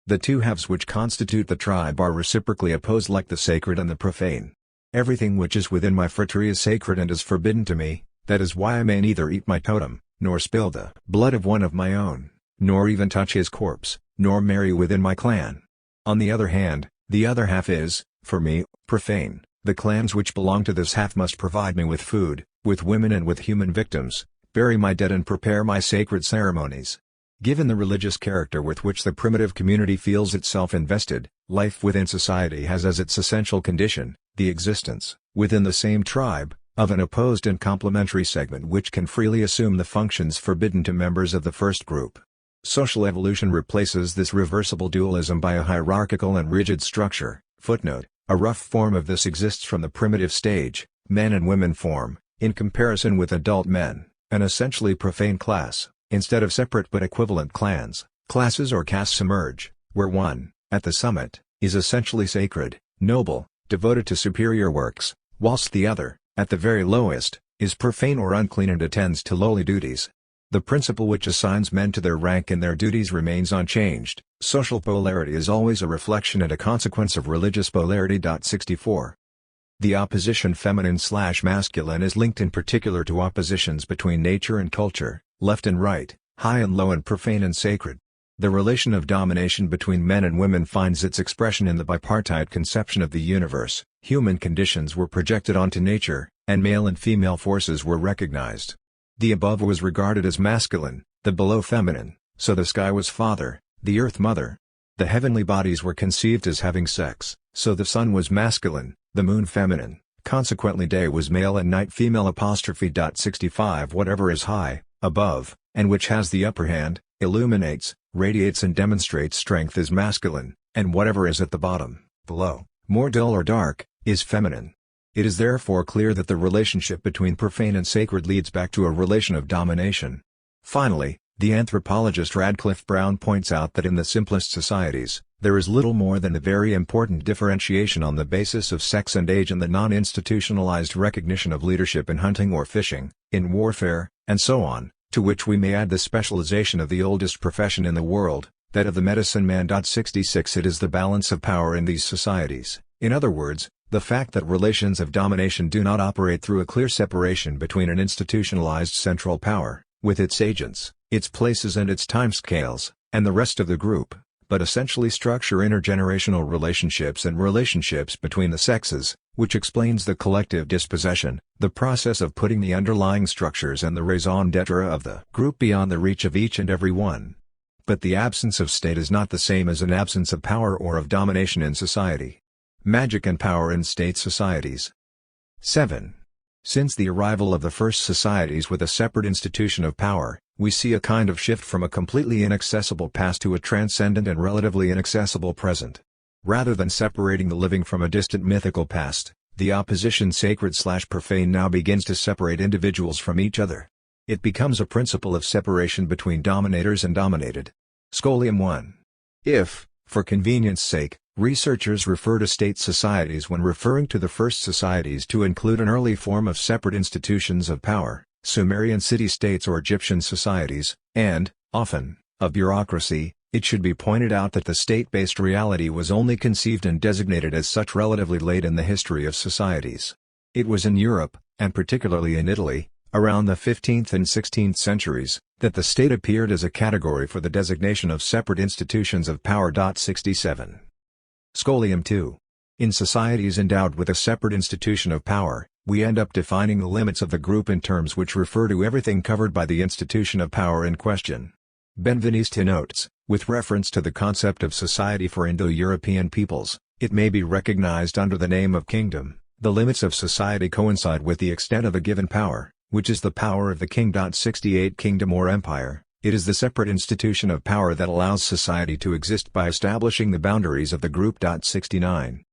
The two halves which constitute the tribe are reciprocally opposed like the sacred and the profane. Everything which is within my phratry is sacred and is forbidden to me, that is why I may neither eat my totem, nor spill the blood of one of my own, nor even touch his corpse, nor marry within my clan. On the other hand, the other half is, for me, profane. The clans which belong to this half must provide me with food, with women and with human victims, bury my dead and prepare my sacred ceremonies. Given the religious character with which the primitive community feels itself invested, life within society has as its essential condition, the existence, within the same tribe, of an opposed and complementary segment which can freely assume the functions forbidden to members of the first group. Social evolution replaces this reversible dualism by a hierarchical and rigid structure. Footnote: a rough form of this exists from the primitive stage. Men and women form, In comparison with adult men, an essentially profane class, instead of separate but equivalent clans, classes or castes emerge, where one, at the summit, is essentially sacred, noble, devoted to superior works, whilst the other, at the very lowest, is profane or unclean and attends to lowly duties. The principle which assigns men to their rank and their duties remains unchanged. Social polarity is always a reflection and a consequence of religious polarity. 64. The opposition feminine/masculine is linked in particular to oppositions between nature and culture, left and right, high and low and profane and sacred. The relation of domination between men and women finds its expression in the bipartite conception of the universe. Human conditions were projected onto nature, and male and female forces were recognized. The above was regarded as masculine, the below feminine, so the sky was father, the earth mother. The heavenly bodies were conceived as having sex, so the sun was masculine, the moon feminine, consequently day was male and night female. 65 Whatever is high, above, and which has the upper hand, illuminates, radiates and demonstrates strength is masculine, and whatever is at the bottom, below, more dull or dark, is feminine. It is therefore clear that the relationship between profane and sacred leads back to a relation of domination. Finally, the anthropologist Radcliffe Brown points out that in the simplest societies, there is little more than a very important differentiation on the basis of sex and age and the non-institutionalized recognition of leadership in hunting or fishing, in warfare, and so on, to which we may add the specialization of the oldest profession in the world, that of the medicine man. 66 It is the balance of power in these societies, in other words, the fact that relations of domination do not operate through a clear separation between an institutionalized central power, with its agents, its places and its timescales, and the rest of the group, but essentially structure intergenerational relationships and relationships between the sexes, which explains the collective dispossession, the process of putting the underlying structures and the raison d'etre of the group beyond the reach of each and every one. But the absence of state is not the same as an absence of power or of domination in society. Magic and power in state societies. 7. Since the arrival of the first societies with a separate institution of power, we see a kind of shift from a completely inaccessible past to a transcendent and relatively inaccessible present. Rather than separating the living from a distant mythical past, the opposition sacred/profane now begins to separate individuals from each other. It becomes a principle of separation between dominators and dominated. Scholium 1. If, for convenience sake, researchers refer to state societies when referring to the first societies to include an early form of separate institutions of power, Sumerian city-states or Egyptian societies, and, often, of bureaucracy, it should be pointed out that the state-based reality was only conceived and designated as such relatively late in the history of societies. It was in Europe, and particularly in Italy, around the 15th and 16th centuries, that the state appeared as a category for the designation of separate institutions of power. 67. Scholium 2. In societies endowed with a separate institution of power, we end up defining the limits of the group in terms which refer to everything covered by the institution of power in question. Benveniste notes, with reference to the concept of society for Indo-European peoples, it may be recognized under the name of kingdom. The limits of society coincide with the extent of a given power, which is the power of the king. 68 Kingdom or empire. It is the separate institution of power that allows society to exist by establishing the boundaries of the group. 69.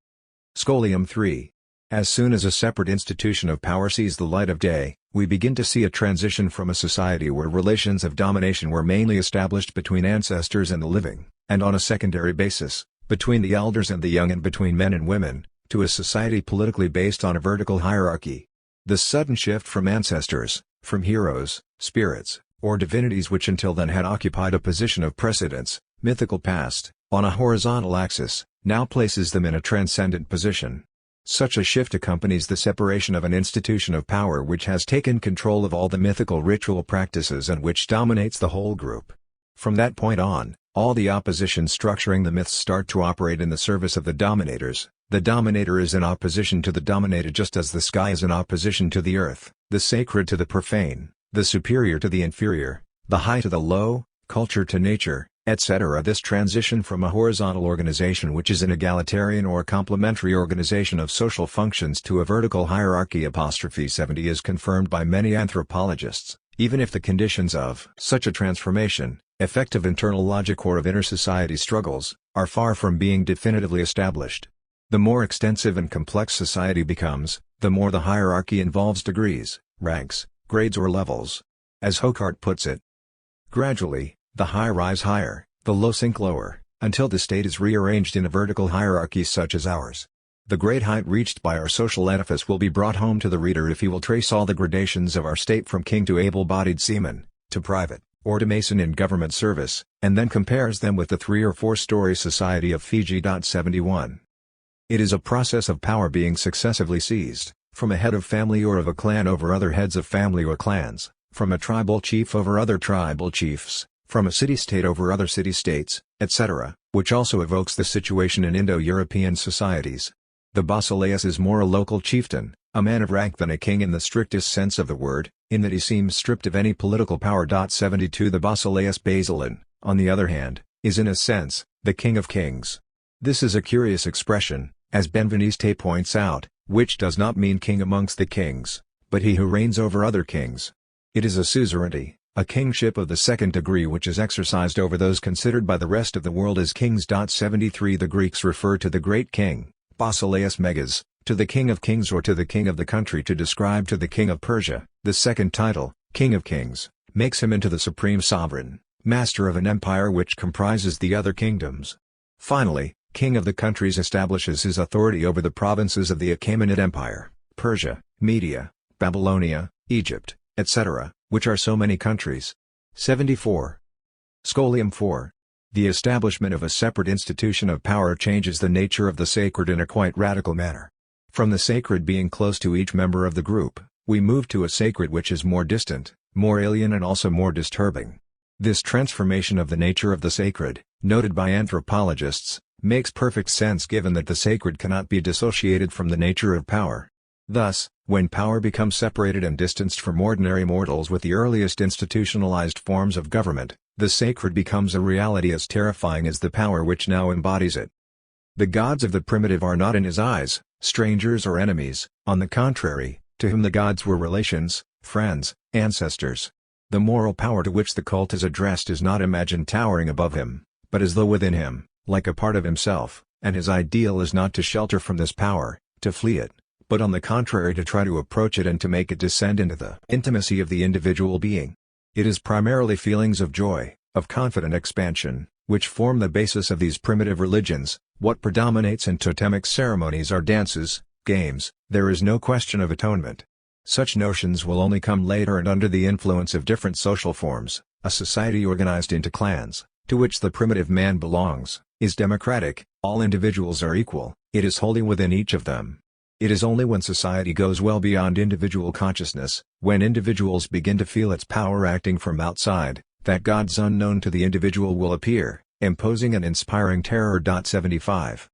Scholium 3. As soon as a separate institution of power sees the light of day, we begin to see a transition from a society where relations of domination were mainly established between ancestors and the living, and on a secondary basis, between the elders and the young and between men and women, to a society politically based on a vertical hierarchy. The sudden shift from ancestors, from heroes, spirits, or divinities which until then had occupied a position of precedence, mythical past, on a horizontal axis, now places them in a transcendent position. Such a shift accompanies the separation of an institution of power which has taken control of all the mythical ritual practices and which dominates the whole group. From that point on, all the oppositions structuring the myths start to operate in the service of the dominators. The dominator is in opposition to the dominated just as the sky is in opposition to the earth, the sacred to the profane, the superior to the inferior, the high to the low, culture to nature, etc. This transition from a horizontal organization which is an egalitarian or complementary organization of social functions to a vertical hierarchy. 70 is confirmed by many anthropologists, even if the conditions of such a transformation, effective internal logic or of inter-society struggles, are far from being definitively established. The more extensive and complex society becomes, the more the hierarchy involves degrees, ranks, grades or levels. As Hocart puts it, gradually, the high rise higher, the low sink lower, until the state is rearranged in a vertical hierarchy such as ours. The great height reached by our social edifice will be brought home to the reader if he will trace all the gradations of our state from king to able-bodied seaman, to private, or to mason in government service, and then compares them with the 3- or 4-story society of Fiji. 71. It is a process of power being successively seized, from a head of family or of a clan over other heads of family or clans, from a tribal chief over other tribal chiefs, from a city-state over other city-states, etc., which also evokes the situation in Indo-European societies. The basileus is more a local chieftain, a man of rank than a king in the strictest sense of the word, in that he seems stripped of any political power. 72 The basileus basilean, on the other hand, is in a sense, the king of kings. This is a curious expression, as Benveniste points out, which does not mean king amongst the kings, but he who reigns over other kings. It is a suzerainty, a kingship of the second degree which is exercised over those considered by the rest of the world as kings. 73 The Greeks refer to the great king, basileus megas, to the king of kings or to the king of the country to describe to the king of Persia. The second title, king of kings, makes him into the supreme sovereign, master of an empire which comprises the other kingdoms. Finally, king of the countries establishes his authority over the provinces of the Achaemenid Empire, Persia, Media, Babylonia, Egypt, etc., which are so many countries. 74. Scholium 4. The establishment of a separate institution of power changes the nature of the sacred in a quite radical manner. From the sacred being close to each member of the group, we move to a sacred which is more distant, more alien and also more disturbing. This transformation of the nature of the sacred, noted by anthropologists, makes perfect sense given that the sacred cannot be dissociated from the nature of power. Thus, when power becomes separated and distanced from ordinary mortals with the earliest institutionalized forms of government, the sacred becomes a reality as terrifying as the power which now embodies it. The gods of the primitive are not in his eyes, strangers or enemies, on the contrary, to whom the gods were relations, friends, ancestors. The moral power to which the cult is addressed is not imagined towering above him, but as though within him, like a part of himself, and his ideal is not to shelter from this power, to flee it, but on the contrary to try to approach it and to make it descend into the intimacy of the individual being. It is primarily feelings of joy, of confident expansion, which form the basis of these primitive religions. What predominates in totemic ceremonies are dances, games, there is no question of atonement. Such notions will only come later and under the influence of different social forms. A society organized into clans, to which the primitive man belongs, is democratic, all individuals are equal, it is wholly within each of them. It is only when society goes well beyond individual consciousness, when individuals begin to feel its power acting from outside, that gods unknown to the individual will appear, imposing and inspiring terror. 75.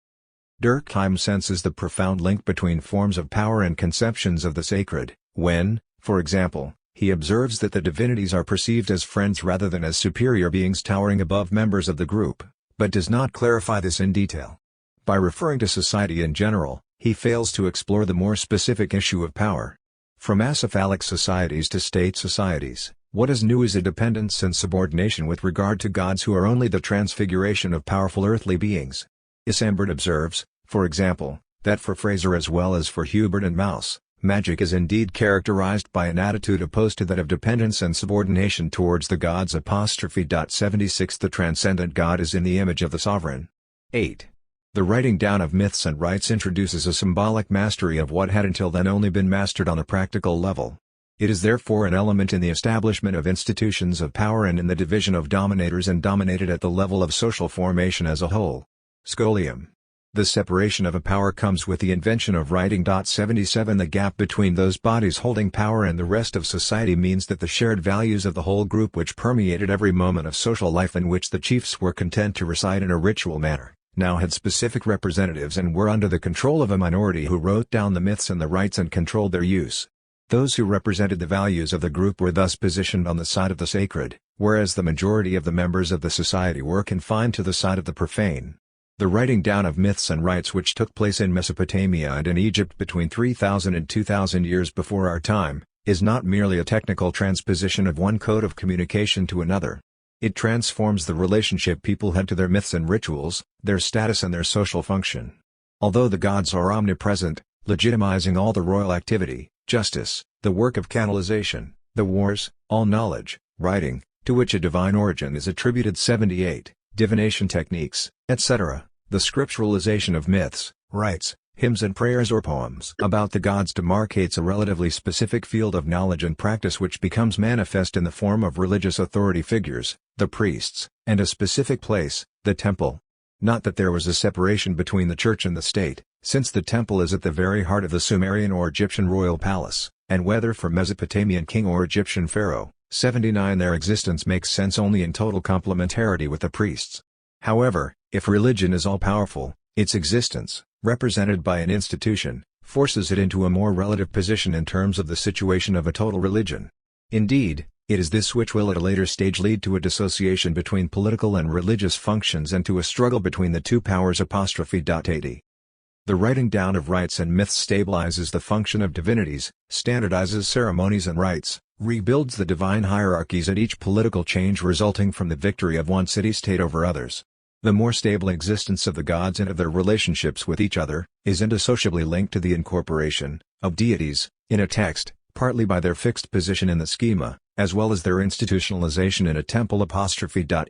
Durkheim senses the profound link between forms of power and conceptions of the sacred, when, for example, he observes that the divinities are perceived as friends rather than as superior beings towering above members of the group, but does not clarify this in detail. By referring to society in general, he fails to explore the more specific issue of power. From acephalic societies to state societies, what is new is a dependence and subordination with regard to gods who are only the transfiguration of powerful earthly beings. Isambard observes, for example, that for Fraser as well as for Hubert and Mouse, magic is indeed characterized by an attitude opposed to that of dependence and subordination towards the gods. 76 The transcendent God is in the image of the sovereign. 8. The writing down of myths and rites introduces a symbolic mastery of what had until then only been mastered on a practical level. It is therefore an element in the establishment of institutions of power and in the division of dominators and dominated at the level of social formation as a whole. Scholium. The separation of a power comes with the invention of writing. 77 The gap between those bodies holding power and the rest of society means that the shared values of the whole group which permeated every moment of social life and which the chiefs were content to recite in a ritual manner, now had specific representatives and were under the control of a minority who wrote down the myths and the rites and controlled their use. Those who represented the values of the group were thus positioned on the side of the sacred, whereas the majority of the members of the society were confined to the side of the profane. The writing down of myths and rites which took place in Mesopotamia and in Egypt between 3000 and 2000 years before our time, is not merely a technical transposition of one code of communication to another. It transforms the relationship people had to their myths and rituals, their status and their social function. Although the gods are omnipresent, legitimizing all the royal activity, justice, the work of canalization, the wars, all knowledge, writing, to which a divine origin is attributed 78, divination techniques, etc., the scripturalization of myths, rites, hymns and prayers or poems about the gods demarcates a relatively specific field of knowledge and practice which becomes manifest in the form of religious authority figures, the priests, and a specific place, the temple. Not that there was a separation between the church and the state, since the temple is at the very heart of the Sumerian or Egyptian royal palace, and whether for Mesopotamian king or Egyptian pharaoh, 79 their existence makes sense only in total complementarity with the priests. However, if religion is all-powerful, its existence, represented by an institution, forces it into a more relative position in terms of the situation of a total religion. Indeed, it is this which will at a later stage lead to a dissociation between political and religious functions and to a struggle between the two powers. '80. The writing down of rites and myths stabilizes the function of divinities, standardizes ceremonies and rites, rebuilds the divine hierarchies at each political change resulting from the victory of one city-state over others. The more stable existence of the gods and of their relationships with each other, is indissociably linked to the incorporation of deities in a text, partly by their fixed position in the schema, as well as their institutionalization in a temple.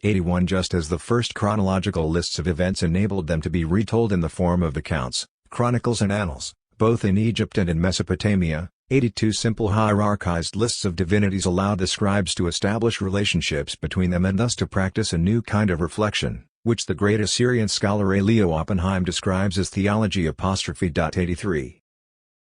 '81 Just as the first chronological lists of events enabled them to be retold in the form of accounts, chronicles and annals, both in Egypt and in Mesopotamia, 82 simple hierarchized lists of divinities allowed the scribes to establish relationships between them and thus to practice a new kind of reflection, which the great Assyrian scholar A. Leo Oppenheim describes as theology. '83.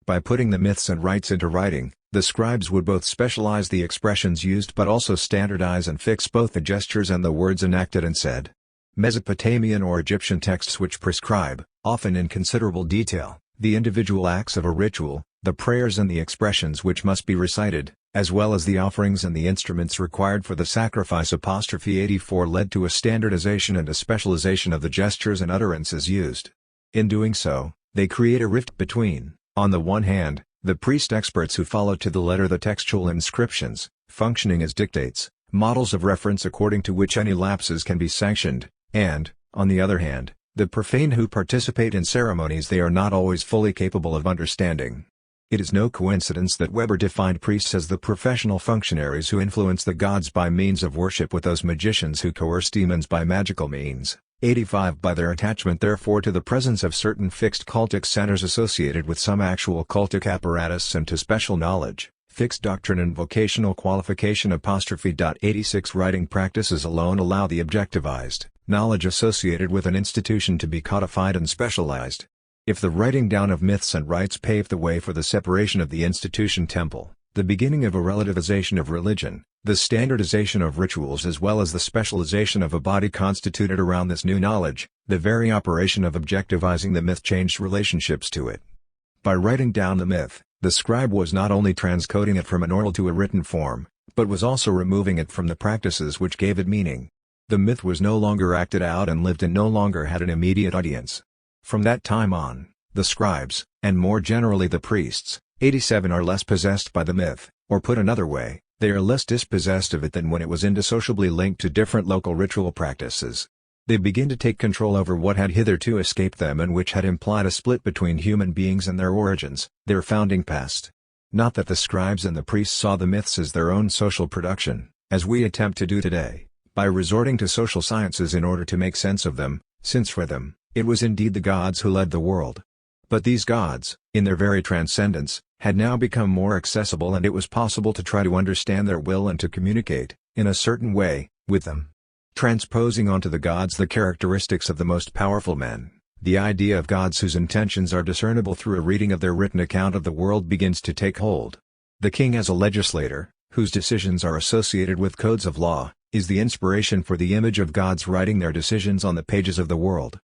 By putting the myths and rites into writing, the scribes would both specialize the expressions used but also standardize and fix both the gestures and the words enacted and said. Mesopotamian or Egyptian texts which prescribe, often in considerable detail, the individual acts of a ritual, the prayers and the expressions which must be recited, as well as the offerings and the instruments required for the sacrifice. '84 led to a standardization and a specialization of the gestures and utterances used. In doing so, they create a rift between, on the one hand, the priest experts who follow to the letter the textual inscriptions, functioning as dictates, models of reference according to which any lapses can be sanctioned, and, on the other hand, the profane who participate in ceremonies they are not always fully capable of understanding. It is no coincidence that Weber defined priests as the professional functionaries who influence the gods by means of worship with those magicians who coerce demons by magical means. 85 By their attachment therefore to the presence of certain fixed cultic centers associated with some actual cultic apparatus and to special knowledge, fixed doctrine and vocational qualification. '86 Writing practices alone allow the objectivized knowledge associated with an institution to be codified and specialized. If the writing down of myths and rites paved the way for the separation of the institution temple, the beginning of a relativization of religion, the standardization of rituals as well as the specialization of a body constituted around this new knowledge, the very operation of objectivizing the myth changed relationships to it. By writing down the myth, the scribe was not only transcoding it from an oral to a written form, but was also removing it from the practices which gave it meaning. The myth was no longer acted out and lived and no longer had an immediate audience. From that time on, the scribes, and more generally the priests, 87 are less possessed by the myth, or put another way, they are less dispossessed of it than when it was indissolubly linked to different local ritual practices. They begin to take control over what had hitherto escaped them and which had implied a split between human beings and their origins, their founding past. Not that the scribes and the priests saw the myths as their own social production, as we attempt to do today, by resorting to social sciences in order to make sense of them, since for them, it was indeed the gods who led the world. But these gods, in their very transcendence, had now become more accessible and it was possible to try to understand their will and to communicate, in a certain way, with them. Transposing onto the gods the characteristics of the most powerful men, the idea of gods whose intentions are discernible through a reading of their written account of the world begins to take hold. The king as a legislator, whose decisions are associated with codes of law, is the inspiration for the image of gods writing their decisions on the pages of the world.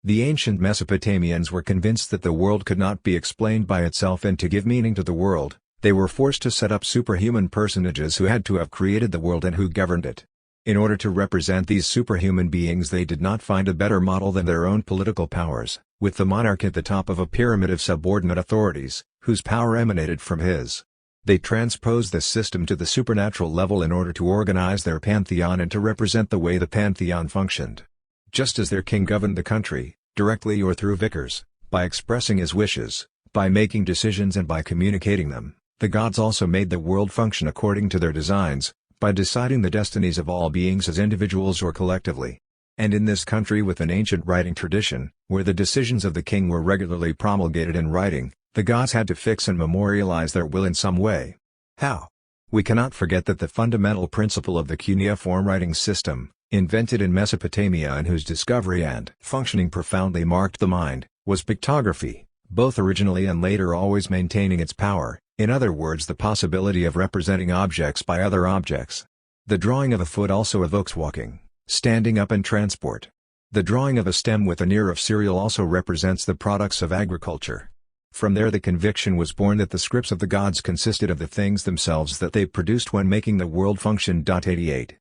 The ancient Mesopotamians were convinced that the world could not be explained by itself and to give meaning to the world, they were forced to set up superhuman personages who had to have created the world and who governed it. In order to represent these superhuman beings they did not find a better model than their own political powers, with the monarch at the top of a pyramid of subordinate authorities, whose power emanated from his. They transposed this system to the supernatural level in order to organize their pantheon and to represent the way the pantheon functioned. Just as their king governed the country, directly or through vicars, by expressing his wishes, By making decisions and by communicating them, the gods also made the world function according to their designs, by deciding the destinies of all beings as individuals or collectively. And in this country with an ancient writing tradition, where the decisions of the king were regularly promulgated in writing, the gods had to fix and memorialize their will in some way. How? We cannot forget that the fundamental principle of the cuneiform writing system, invented in Mesopotamia and whose discovery and functioning profoundly marked the mind, was pictography, both originally and later always maintaining its power, in other words the possibility of representing objects by other objects. The drawing of a foot also evokes walking, standing up and transport. The drawing of a stem with an ear of cereal also represents the products of agriculture. From there the conviction was born that the scripts of the gods consisted of the things themselves that they produced when making the world function. 88.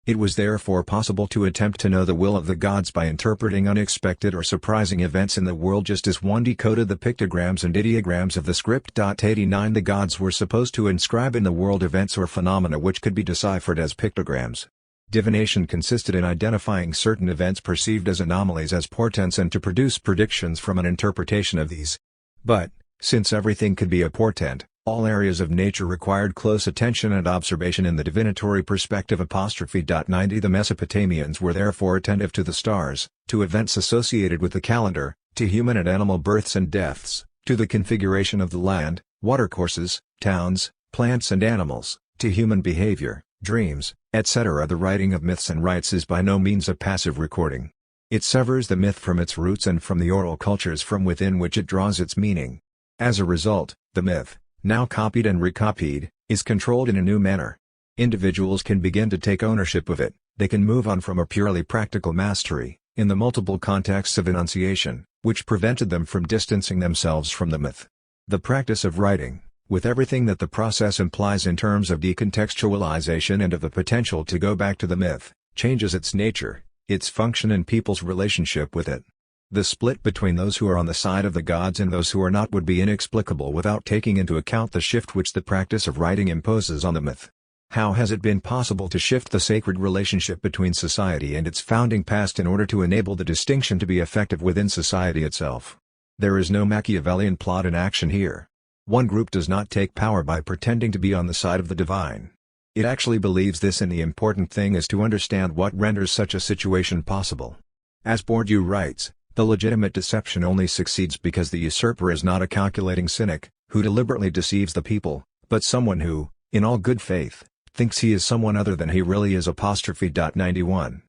It was therefore possible to attempt to know the will of the gods by interpreting unexpected or surprising events in the world just as one decoded the pictograms and ideograms of the script. 89. The gods were supposed to inscribe in the world events or phenomena which could be deciphered as pictograms. Divination consisted in identifying certain events perceived as anomalies as portents and to produce predictions from an interpretation of these. But, since everything could be a portent, all areas of nature required close attention and observation in the divinatory perspective. 90. The Mesopotamians were therefore attentive to the stars, to events associated with the calendar, to human and animal births and deaths, to the configuration of the land, watercourses, towns, plants and animals, to human behavior, dreams, etc. The writing of myths and rites is by no means a passive recording. It severs the myth from its roots and from the oral cultures from within which it draws its meaning. As a result, the myth, now copied and recopied, is controlled in a new manner. Individuals can begin to take ownership of it, they can move on from a purely practical mastery, in the multiple contexts of enunciation, which prevented them from distancing themselves from the myth. The practice of writing, with everything that the process implies in terms of decontextualization and of the potential to go back to the myth, changes its nature, its function and people's relationship with it. The split between those who are on the side of the gods and those who are not would be inexplicable without taking into account the shift which the practice of writing imposes on the myth. How has it been possible to shift the sacred relationship between society and its founding past in order to enable the distinction to be effective within society itself? There is no Machiavellian plot in action here. One group does not take power by pretending to be on the side of the divine. It actually believes this, and the important thing is to understand what renders such a situation possible. As Bourdieu writes, the legitimate deception only succeeds because the usurper is not a calculating cynic, who deliberately deceives the people, but someone who, in all good faith, thinks he is someone other than he really is. 91.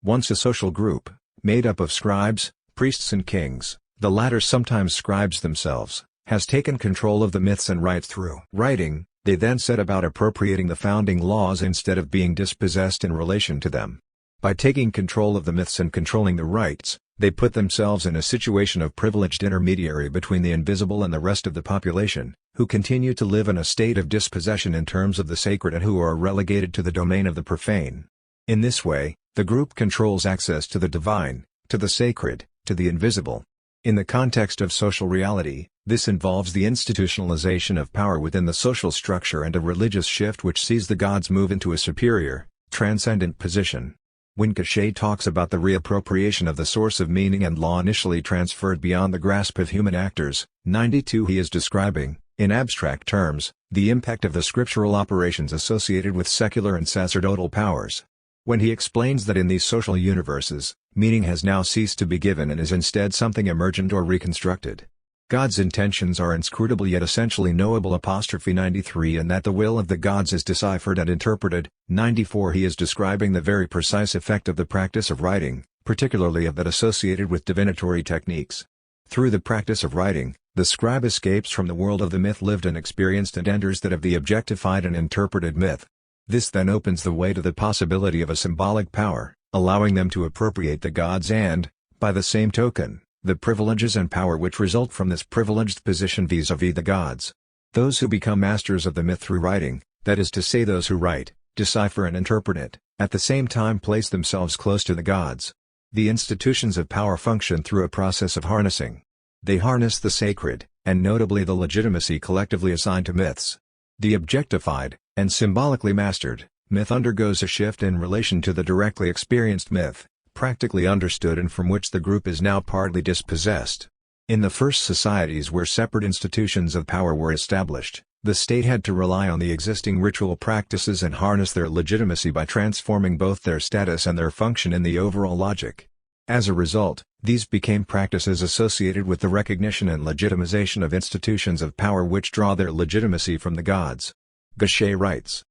Once a social group, made up of scribes, priests and kings, the latter sometimes scribes themselves, has taken control of the myths and rites through writing, they then set about appropriating the founding laws instead of being dispossessed in relation to them. By taking control of the myths and controlling the rites, they put themselves in a situation of privileged intermediary between the invisible and the rest of the population, who continue to live in a state of dispossession in terms of the sacred and who are relegated to the domain of the profane. In this way, the group controls access to the divine, to the sacred, to the invisible. In the context of social reality, this involves the institutionalization of power within the social structure and a religious shift which sees the gods move into a superior, transcendent position. When Cachet talks about the reappropriation of the source of meaning and law initially transferred beyond the grasp of human actors, 92, he is describing, in abstract terms, the impact of the scriptural operations associated with secular and sacerdotal powers. When he explains that in these social universes, meaning has now ceased to be given and is instead something emergent or reconstructed. God's intentions are inscrutable yet essentially knowable. 93 And that the will of the gods is deciphered and interpreted. 94 He is describing the very precise effect of the practice of writing, particularly of that associated with divinatory techniques. Through the practice of writing, the scribe escapes from the world of the myth lived and experienced and enters that of the objectified and interpreted myth. This then opens the way to the possibility of a symbolic power, allowing them to appropriate the gods and, by the same token, the privileges and power which result from this privileged position vis-à-vis the gods. Those who become masters of the myth through writing, that is to say those who write, decipher and interpret it, at the same time place themselves close to the gods. The institutions of power function through a process of harnessing. They harness the sacred, and notably the legitimacy collectively assigned to myths. The objectified, and symbolically mastered, myth undergoes a shift in relation to the directly experienced myth, practically understood and from which the group is now partly dispossessed. In the first societies where separate institutions of power were established, the state had to rely on the existing ritual practices and harness their legitimacy by transforming both their status and their function in the overall logic. As a result, these became practices associated with the recognition and legitimization of institutions of power which draw their legitimacy from the gods. Gachet writes,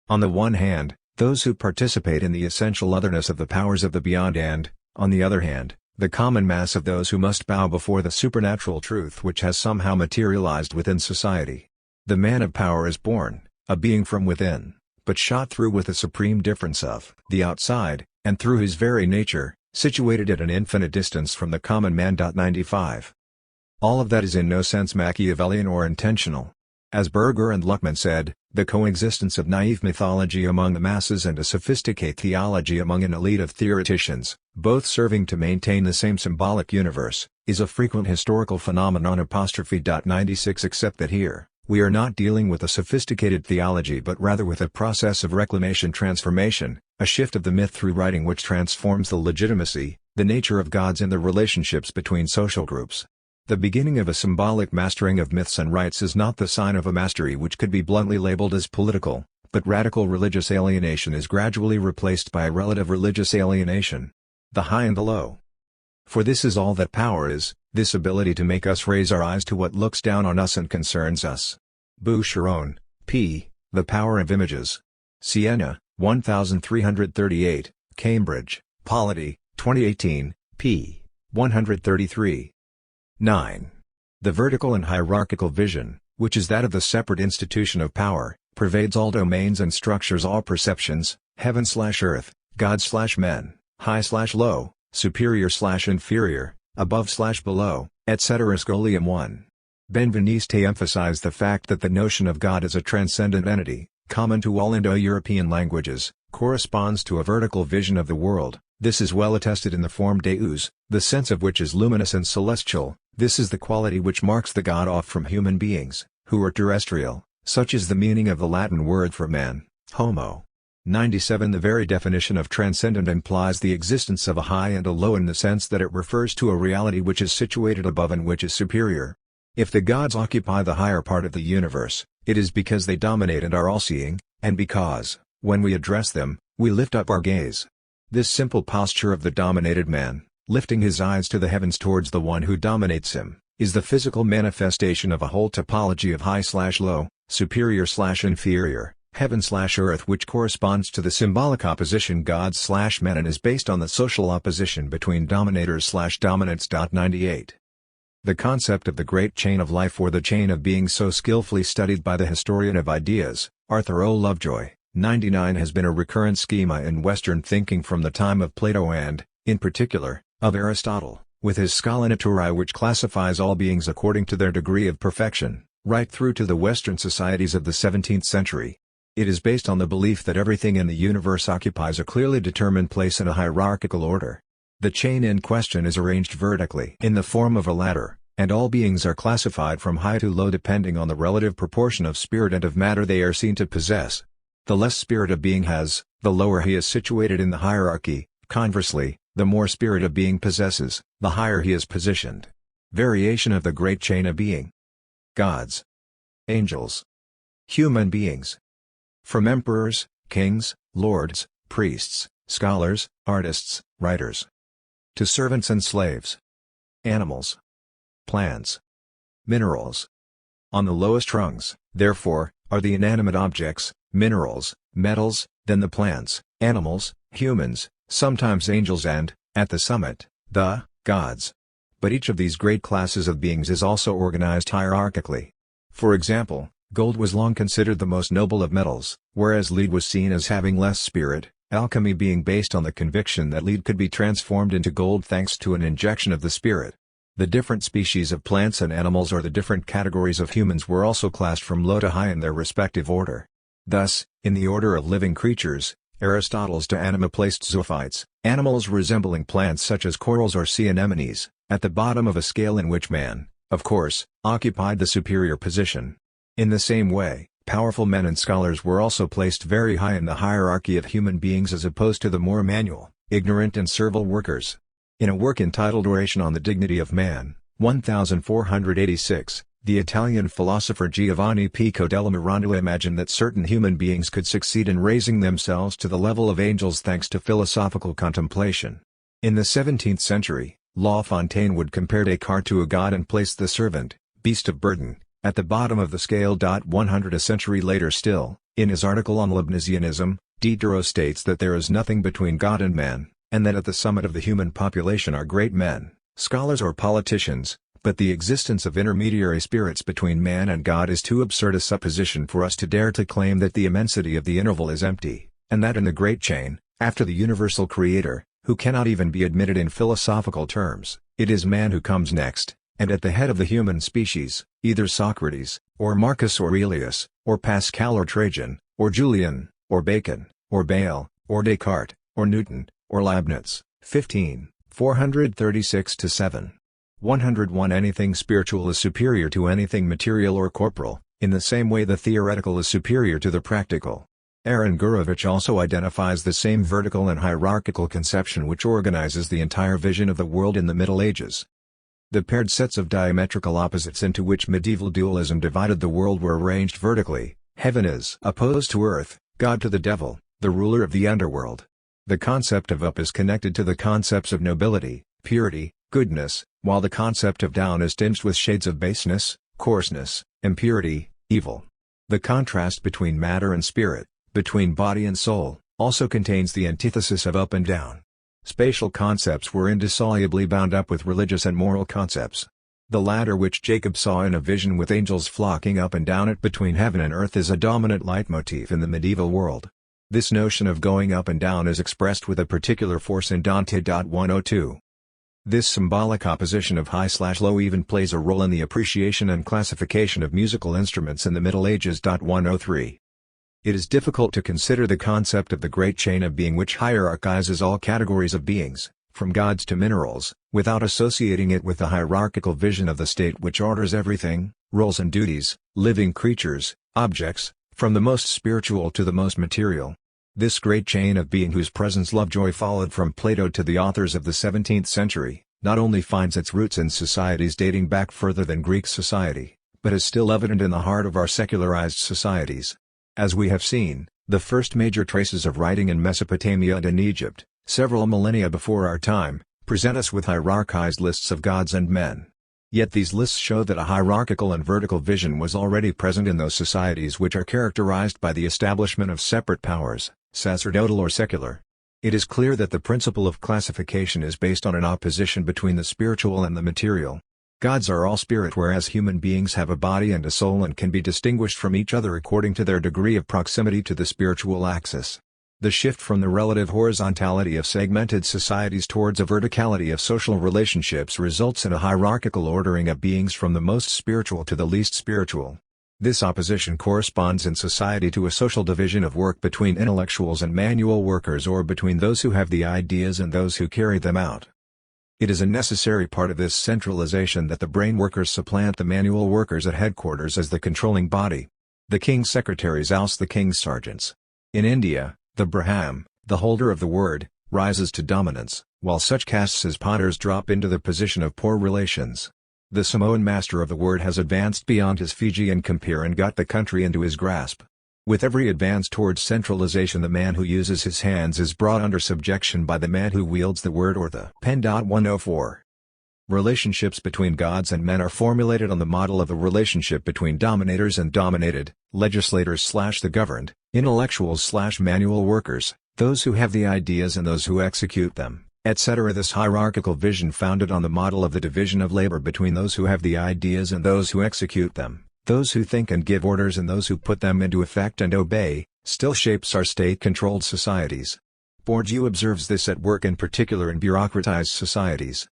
"On the one hand, those who participate in the essential otherness of the powers of the beyond and, on the other hand, the common mass of those who must bow before the supernatural truth which has somehow materialized within society. The man of power is born, a being from within, but shot through with a supreme difference of the outside, and through his very nature, situated at an infinite distance from the common man. 95. All of that is in no sense Machiavellian or intentional. As Berger and Luckman said, the coexistence of naive mythology among the masses and a sophisticated theology among an elite of theoreticians, both serving to maintain the same symbolic universe, is a frequent historical phenomenon. 96 Except that here, we are not dealing with a sophisticated theology but rather with a process of reclamation transformation, a shift of the myth through writing which transforms the legitimacy, the nature of gods and the relationships between social groups. The beginning of a symbolic mastering of myths and rites is not the sign of a mastery which could be bluntly labeled as political, but radical religious alienation is gradually replaced by a relative religious alienation. The high and the low. For this is all that power is, this ability to make us raise our eyes to what looks down on us and concerns us. Boucheron, P. The Power of Images. Siena, 1338, Cambridge, Polity, 2018, p. 133. 9. The vertical and hierarchical vision, which is that of the separate institution of power, pervades all domains and structures all perceptions, heaven/earth, God/men, high/low, superior/inferior, above/below, etc. Scholium 1. Benveniste emphasized the fact that the notion of God as a transcendent entity, common to all Indo-European languages, corresponds to a vertical vision of the world. This is well attested in the form Deus, the sense of which is luminous and celestial. This is the quality which marks the God off from human beings, who are terrestrial. Such is the meaning of the Latin word for man, homo. 97 The very definition of transcendent implies the existence of a high and a low in the sense that it refers to a reality which is situated above and which is superior. If the gods occupy the higher part of the universe, it is because they dominate and are all-seeing, and because, when we address them, we lift up our gaze. This simple posture of the dominated man, lifting his eyes to the heavens towards the one who dominates him, is the physical manifestation of a whole topology of high/low, superior/inferior, heaven/earth, which corresponds to the symbolic opposition gods/men and is based on the social opposition between dominators/dominants. 98. The concept of the great chain of life or the chain of being so skillfully studied by the historian of ideas, Arthur O. Lovejoy, 99 has been a recurrent schema in Western thinking from the time of Plato and, in particular, of Aristotle, with his Schola Naturae which classifies all beings according to their degree of perfection, right through to the Western societies of the 17th century. It is based on the belief that everything in the universe occupies a clearly determined place in a hierarchical order. The chain in question is arranged vertically in the form of a ladder, and all beings are classified from high to low depending on the relative proportion of spirit and of matter they are seen to possess. The less spirit a being has, the lower he is situated in the hierarchy. Conversely, the more spirit a being possesses, the higher he is positioned. Variation of the great chain of being. Gods. Angels. Human beings. From emperors, kings, lords, priests, scholars, artists, writers. To servants and slaves. Animals. Plants. Minerals. On the lowest rungs, therefore, are the inanimate objects, minerals, metals, then the plants, animals, humans, sometimes angels and, at the summit, the gods. But each of these great classes of beings is also organized hierarchically. For example, gold was long considered the most noble of metals, whereas lead was seen as having less spirit, alchemy being based on the conviction that lead could be transformed into gold thanks to an injection of the spirit. The different species of plants and animals or the different categories of humans were also classed from low to high in their respective order. Thus, in the order of living creatures, Aristotle's de anima placed zoophytes, animals resembling plants such as corals or sea anemones, at the bottom of a scale in which man, of course, occupied the superior position. In the same way, powerful men and scholars were also placed very high in the hierarchy of human beings as opposed to the more manual, ignorant and servile workers. In a work entitled Oration on the Dignity of Man, 1486, the Italian philosopher Giovanni Pico della Mirandola imagined that certain human beings could succeed in raising themselves to the level of angels thanks to philosophical contemplation. In the 17th century, La Fontaine would compare Descartes to a god and place the servant, beast of burden, at the bottom of the scale. 100 a century later still, in his article on Leibnizianism, Diderot states that there is nothing between God and man, and that at the summit of the human population are great men, scholars or politicians, but the existence of intermediary spirits between man and God is too absurd a supposition for us to dare to claim that the immensity of the interval is empty, and that in the great chain, after the universal creator, who cannot even be admitted in philosophical terms, it is man who comes next, and at the head of the human species, either Socrates, or Marcus Aurelius, or Pascal or Trajan, or Julian, or Bacon, or Bayle, or Descartes, or Newton, or Leibniz. 15, 436-7. 101 Anything spiritual is superior to anything material or corporal, in the same way the theoretical is superior to the practical. Aaron Gurevich also identifies the same vertical and hierarchical conception which organizes the entire vision of the world in the Middle Ages. The paired sets of diametrical opposites into which medieval dualism divided the world were arranged vertically. Heaven is opposed to earth, God to the devil, the ruler of the underworld. The concept of up is connected to the concepts of nobility, purity, goodness, while the concept of down is tinged with shades of baseness, coarseness, impurity, evil. The contrast between matter and spirit, between body and soul, also contains the antithesis of up and down. Spatial concepts were indissolubly bound up with religious and moral concepts. The ladder which Jacob saw in a vision with angels flocking up and down it between heaven and earth is a dominant leitmotif in the medieval world. This notion of going up and down is expressed with a particular force in Dante. 102. This symbolic opposition of high/low even plays a role in the appreciation and classification of musical instruments in the Middle Ages. 103. It is difficult to consider the concept of the great chain of being which hierarchizes all categories of beings, from gods to minerals, without associating it with the hierarchical vision of the state which orders everything, roles and duties, living creatures, objects, from the most spiritual to the most material. This great chain of being whose presence Lovejoy followed from Plato to the authors of the 17th century, not only finds its roots in societies dating back further than Greek society, but is still evident in the heart of our secularized societies. As we have seen, the first major traces of writing in Mesopotamia and in Egypt, several millennia before our time, present us with hierarchized lists of gods and men. Yet these lists show that a hierarchical and vertical vision was already present in those societies which are characterized by the establishment of separate powers, sacerdotal or secular. It is clear that the principle of classification is based on an opposition between the spiritual and the material. Gods are all spirit whereas human beings have a body and a soul and can be distinguished from each other according to their degree of proximity to the spiritual axis. The shift from the relative horizontality of segmented societies towards a verticality of social relationships results in a hierarchical ordering of beings from the most spiritual to the least spiritual. This opposition corresponds in society to a social division of work between intellectuals and manual workers or between those who have the ideas and those who carry them out. It is a necessary part of this centralization that the brain workers supplant the manual workers at headquarters as the controlling body. The king's secretaries oust the king's sergeants. In India, the Brahman, the holder of the word, rises to dominance, while such castes as potters drop into the position of poor relations. The Samoan master of the word has advanced beyond his Fijian compeer and got the country into his grasp. With every advance towards centralization the man who uses his hands is brought under subjection by the man who wields the word or the pen. 104. Relationships between gods and men are formulated on the model of the relationship between dominators and dominated, legislators/the governed, intellectuals/manual workers, those who have the ideas and those who execute them, etc. This hierarchical vision founded on the model of the division of labor between those who have the ideas and those who execute them, those who think and give orders and those who put them into effect and obey, still shapes our state-controlled societies. Bourdieu observes this at work in particular in bureaucratized societies.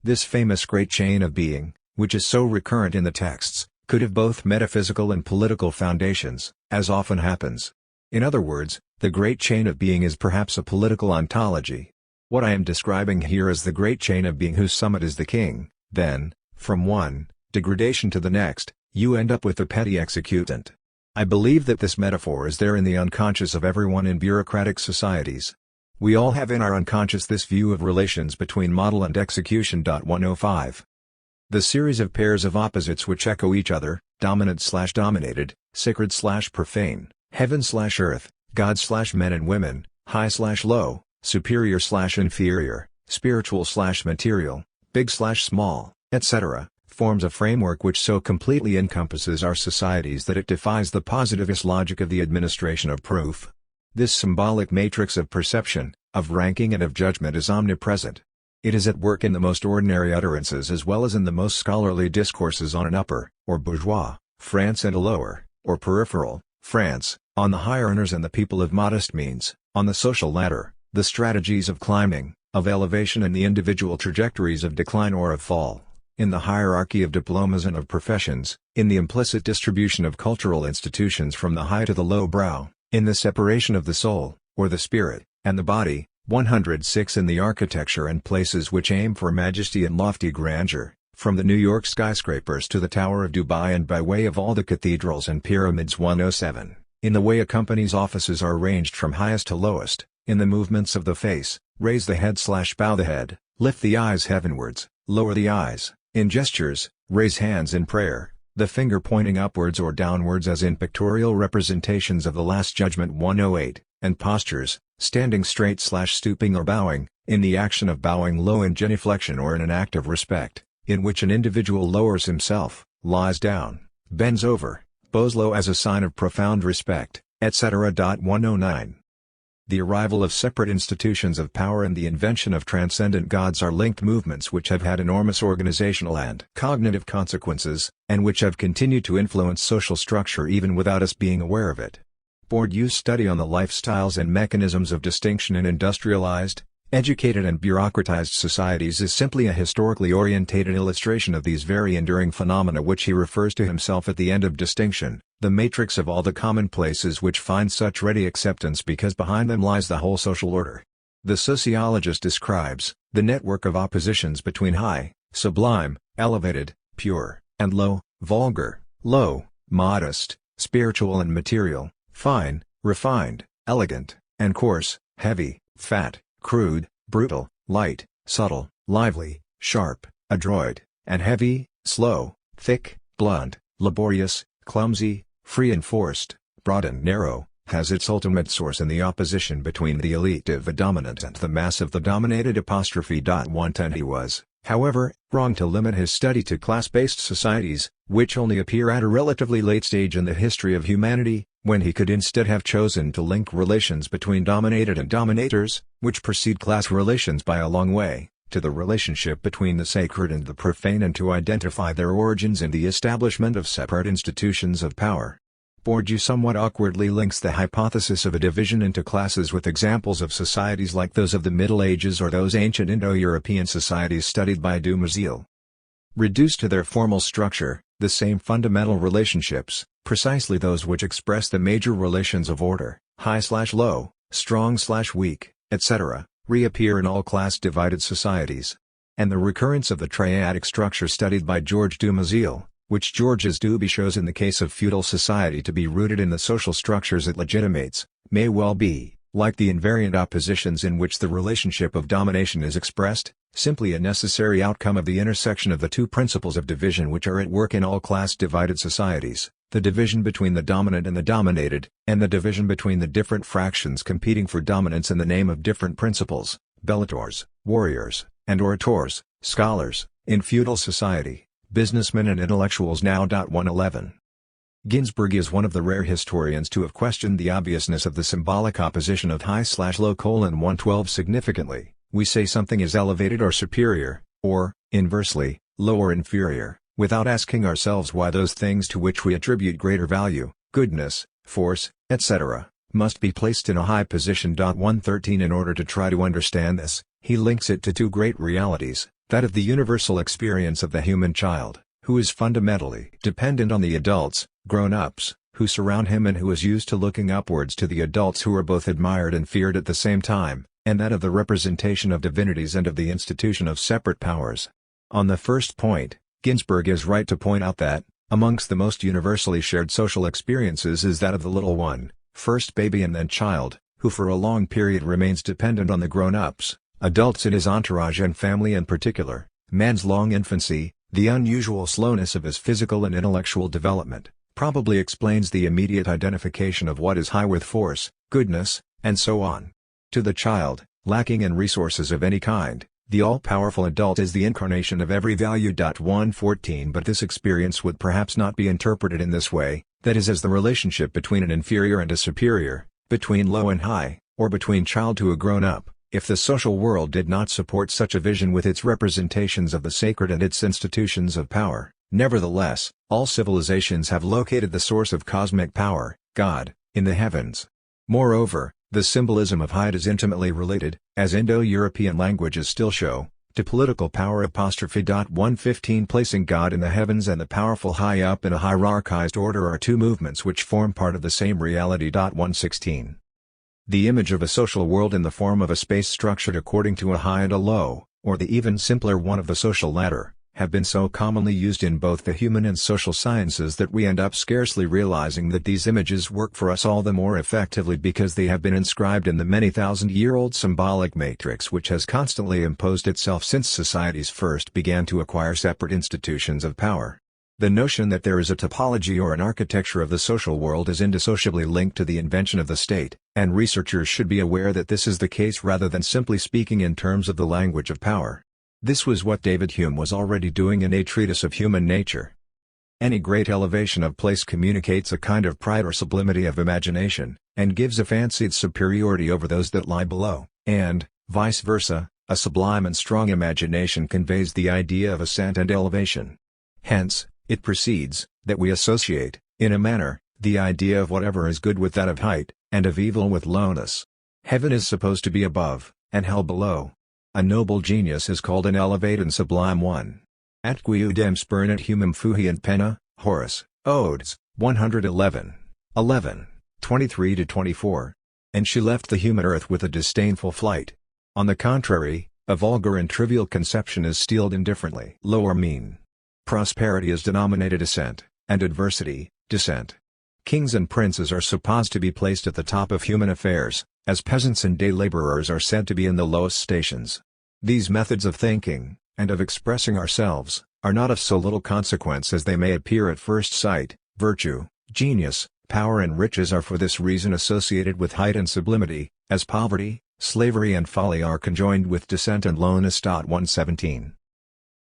This famous great chain of being, which is so recurrent in the texts, could have both metaphysical and political foundations, as often happens. In other words, the great chain of being is perhaps a political ontology. What I am describing here is the great chain of being whose summit is the king, then, from one degradation to the next, you end up with the petty executant. I believe that this metaphor is there in the unconscious of everyone in bureaucratic societies. We all have in our unconscious this view of relations between model and execution. 105. The series of pairs of opposites which echo each other, dominant/dominated, sacred/profane, heaven/earth, God/men and women, high/low, superior/inferior, spiritual/material, big/small, etc., forms a framework which so completely encompasses our societies that it defies the positivist logic of the administration of proof. This symbolic matrix of perception, of ranking and of judgment is omnipresent. It is at work in the most ordinary utterances as well as in the most scholarly discourses on an upper, or bourgeois, France and a lower, or peripheral, France, on the high earners and the people of modest means, on the social ladder, the strategies of climbing, of elevation and the individual trajectories of decline or of fall, in the hierarchy of diplomas and of professions, in the implicit distribution of cultural institutions from the high to the low brow, in the separation of the soul, or the spirit, and the body. 106 In the architecture and places which aim for majesty and lofty grandeur, from the New York skyscrapers to the Tower of Dubai and by way of all the cathedrals and pyramids. 107. In the way a company's offices are arranged from highest to lowest, in the movements of the face, raise the head/bow the head, lift the eyes heavenwards, lower the eyes, in gestures, raise hands in prayer, the finger pointing upwards or downwards as in pictorial representations of the Last Judgment. 108, and postures, standing straight/stooping or bowing, in the action of bowing low in genuflection or in an act of respect, in which an individual lowers himself, lies down, bends over, bows low as a sign of profound respect, etc. 109. The arrival of separate institutions of power and the invention of transcendent gods are linked movements which have had enormous organizational and cognitive consequences, and which have continued to influence social structure even without us being aware of it. Bourdieu's study on the lifestyles and mechanisms of distinction in industrialized, educated and bureaucratized societies is simply a historically orientated illustration of these very enduring phenomena which he refers to himself at the end of Distinction, the matrix of all the commonplaces which find such ready acceptance because behind them lies the whole social order. The sociologist describes the network of oppositions between high, sublime, elevated, pure, and low, vulgar, low, modest, spiritual and material, fine, refined, elegant, and coarse, heavy, fat, crude, brutal, light, subtle, lively, sharp, adroit, and heavy, slow, thick, blunt, laborious, clumsy, free and forced, broad and narrow, has its ultimate source in the opposition between the elite of the dominant and the mass of the dominated. 110 He was, however, wrong to limit his study to class-based societies, which only appear at a relatively late stage in the history of humanity, when he could instead have chosen to link relations between dominated and dominators, which precede class relations by a long way, to the relationship between the sacred and the profane and to identify their origins in the establishment of separate institutions of power. Bourdieu somewhat awkwardly links the hypothesis of a division into classes with examples of societies like those of the Middle Ages or those ancient Indo-European societies studied by Dumézil. Reduced to their formal structure, the same fundamental relationships, precisely those which express the major relations of order, high/low, strong/weak, etc., reappear in all class-divided societies. And the recurrence of the triadic structure studied by Georges Dumézil, which Georges Duby shows in the case of feudal society to be rooted in the social structures it legitimates, may well be, like the invariant oppositions in which the relationship of domination is expressed, simply a necessary outcome of the intersection of the two principles of division which are at work in all class-divided societies, the division between the dominant and the dominated, and the division between the different fractions competing for dominance in the name of different principles, bellicors, warriors, and orators, scholars, in feudal society, businessmen and intellectuals. Now. 111. Ginsberg is one of the rare historians to have questioned the obviousness of the symbolic opposition of high/low. 112 Significantly, we say something is elevated or superior, or, inversely, low or inferior, without asking ourselves why those things to which we attribute greater value, goodness, force, etc., must be placed in a high position. 113 In order to try to understand this, he links it to two great realities, that of the universal experience of the human child, who is fundamentally dependent on the adults, grown-ups, who surround him and who is used to looking upwards to the adults who are both admired and feared at the same time, and that of the representation of divinities and of the institution of separate powers. On the first point, Ginsberg is right to point out that, amongst the most universally shared social experiences is that of the little one, first baby and then child, who for a long period remains dependent on the grown-ups, adults in his entourage and family in particular, man's long infancy, The unusual slowness of his physical and intellectual development probably explains the immediate identification of what is high with force, goodness, and so on. To the child, lacking in resources of any kind, the all-powerful adult is the incarnation of every value. 114 But this experience would perhaps not be interpreted in this way, that is as the relationship between an inferior and a superior, between low and high, or between child to a grown-up, if the social world did not support such a vision with its representations of the sacred and its institutions of power. Nevertheless, all civilizations have located the source of cosmic power, God, in the heavens. Moreover, the symbolism of height is intimately related, as Indo-European languages still show, to political power. 115 Placing God in the heavens and the powerful high up in a hierarchized order are two movements which form part of the same reality. 116 The image of a social world in the form of a space structured according to a high and a low, or the even simpler one of the social ladder, have been so commonly used in both the human and social sciences that we end up scarcely realizing that these images work for us all the more effectively because they have been inscribed in the many thousand-year-old symbolic matrix which has constantly imposed itself since societies first began to acquire separate institutions of power. The notion that there is a topology or an architecture of the social world is indissociably linked to the invention of the state, and researchers should be aware that this is the case rather than simply speaking in terms of the language of power. This was what David Hume was already doing in A Treatise of Human Nature. Any great elevation of place communicates a kind of pride or sublimity of imagination, and gives a fancied superiority over those that lie below, and, vice versa, a sublime and strong imagination conveys the idea of ascent and elevation. Hence, it proceeds, that we associate, in a manner, the idea of whatever is good with that of height, and of evil with lowness. Heaven is supposed to be above, and hell below. A noble genius is called an elevate and sublime one. Atquiudem spernat humum fugiant penna, Horace, Odes, 111. 11, 23-24. And she left the human earth with a disdainful flight. On the contrary, a vulgar and trivial conception is steeled indifferently low or mean. Prosperity is denominated ascent, and adversity, descent. Kings and princes are supposed to be placed at the top of human affairs, as peasants and day laborers are said to be in the lowest stations. These methods of thinking, and of expressing ourselves, are not of so little consequence as they may appear at first sight. Virtue, genius, power and riches are for this reason associated with height and sublimity, as poverty, slavery and folly are conjoined with descent and lowness. 117.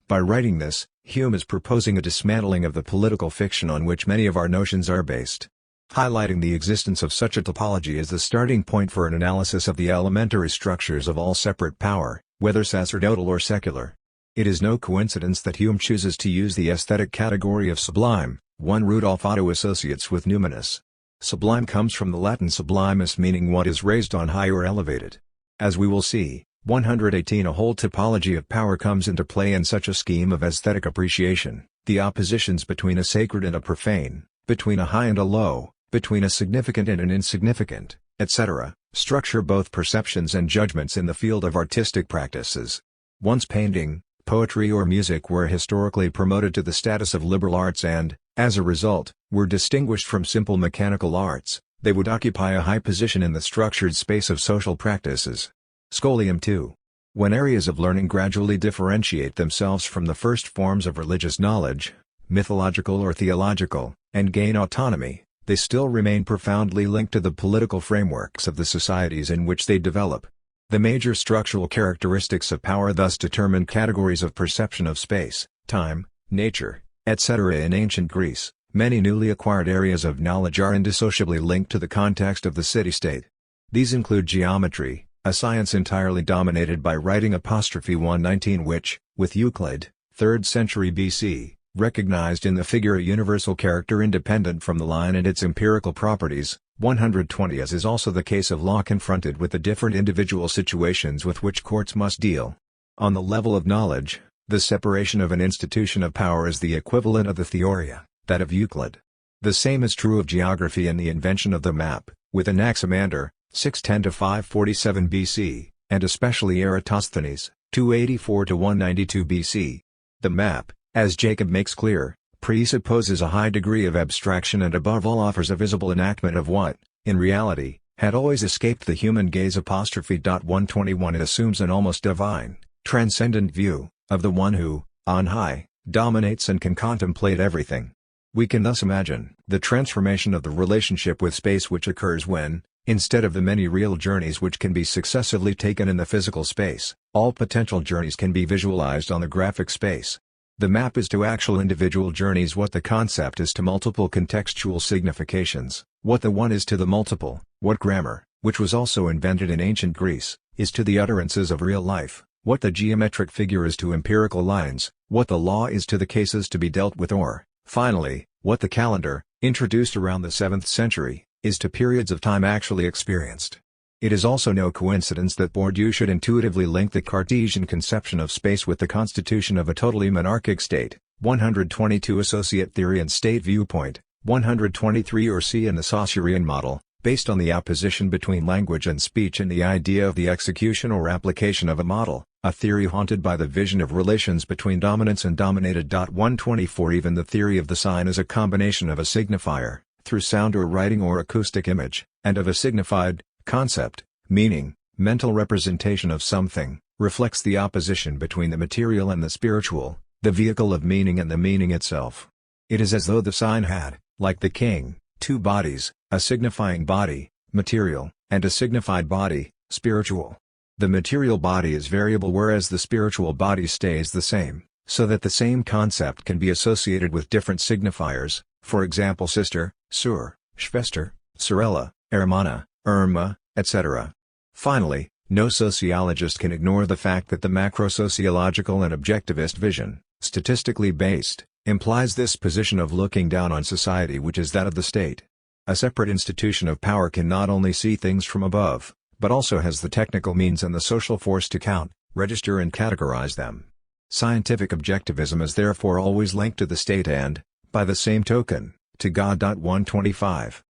By writing this, Hume is proposing a dismantling of the political fiction on which many of our notions are based. Highlighting the existence of such a topology is the starting point for an analysis of the elementary structures of all separate power, whether sacerdotal or secular. It is no coincidence that Hume chooses to use the aesthetic category of sublime, one Rudolf Otto associates with numinous. Sublime comes from the Latin sublimus, meaning what is raised on high or elevated. As we will see, 118 a whole topology of power comes into play in such a scheme of aesthetic appreciation, the oppositions between a sacred and a profane, between a high and a low, between a significant and an insignificant, etc., structure both perceptions and judgments in the field of artistic practices. Once painting, poetry or music were historically promoted to the status of liberal arts and, as a result, were distinguished from simple mechanical arts. They would occupy a high position in the structured space of social practices. Scholium 2. When areas of learning gradually differentiate themselves from the first forms of religious knowledge, mythological or theological, and gain autonomy, they still remain profoundly linked to the political frameworks of the societies in which they develop. The major structural characteristics of power thus determine categories of perception of space, time, nature, etc. In ancient Greece, many newly acquired areas of knowledge are indissociably linked to the context of the city-state. These include geometry, a science entirely dominated by writing. 119 which, with Euclid, 3rd century BC, recognized in the figure a universal character independent from the line and its empirical properties. 120 As is also the case of law confronted with the different individual situations with which courts must deal. On the level of knowledge, the separation of an institution of power is the equivalent of the theoria, that of Euclid. The same is true of geography and the invention of the map, with Anaximander, 610-547 BC, and especially Eratosthenes, 284-192 BC. The map, as Jacob makes clear, presupposes a high degree of abstraction and above all offers a visible enactment of what, in reality, had always escaped the human gaze. 121 It assumes an almost divine, transcendent view, of the one who, on high, dominates and can contemplate everything. We can thus imagine the transformation of the relationship with space which occurs when, instead of the many real journeys which can be successively taken in the physical space, all potential journeys can be visualized on the graphic space. The map is to actual individual journeys what the concept is to multiple contextual significations, what the one is to the multiple, what grammar, which was also invented in ancient Greece, is to the utterances of real life, what the geometric figure is to empirical lines, what the law is to the cases to be dealt with, or, finally, what the calendar, introduced around the 7th century, is to periods of time actually experienced. It is also no coincidence that Bourdieu should intuitively link the Cartesian conception of space with the constitution of a totally monarchic state, 122 associate theory and state viewpoint, 123 or C in the Saussurian model, based on the opposition between language and speech and the idea of the execution or application of a model, a theory haunted by the vision of relations between dominants and dominated. 124 Even the theory of the sign as a combination of a signifier, through sound or writing or acoustic image, and of a signified concept, meaning, mental representation of something, reflects the opposition between the material and the spiritual, the vehicle of meaning and the meaning itself. It is as though the sign had, like the king, two bodies, a signifying body, material, and a signified body, spiritual. The material body is variable whereas the spiritual body stays the same, so that the same concept can be associated with different signifiers, for example sister, sur, Schwester, Sorella, Hermana, Irma, etc. Finally, no sociologist can ignore the fact that the macro-sociological and objectivist vision, statistically based, implies this position of looking down on society which is that of the state. A separate institution of power can not only see things from above, but also has the technical means and the social force to count, register and categorize them. Scientific objectivism is therefore always linked to the state and, by the same token, to God. 125.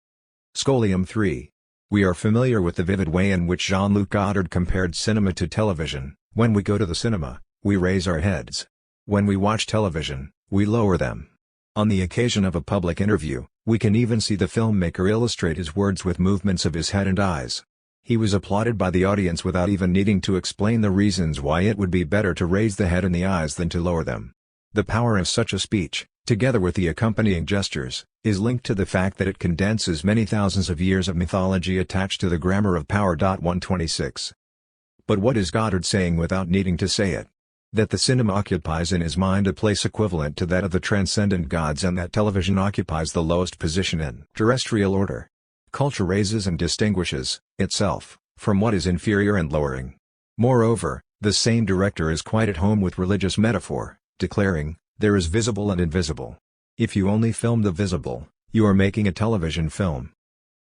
Scholium 3. We are familiar with the vivid way in which Jean-Luc Godard compared cinema to television. When we go to the cinema, we raise our heads. When we watch television, we lower them. On the occasion of a public interview, we can even see the filmmaker illustrate his words with movements of his head and eyes. He was applauded by the audience without even needing to explain the reasons why it would be better to raise the head and the eyes than to lower them. The power of such a speech, together with the accompanying gestures, is linked to the fact that it condenses many thousands of years of mythology attached to the grammar of power. 126. But what is Godard saying without needing to say it? That the cinema occupies in his mind a place equivalent to that of the transcendent gods and that television occupies the lowest position in terrestrial order. Culture raises and distinguishes, itself, from what is inferior and lowering. Moreover, the same director is quite at home with religious metaphor, declaring, there is visible and invisible. If you only film the visible, you are making a television film.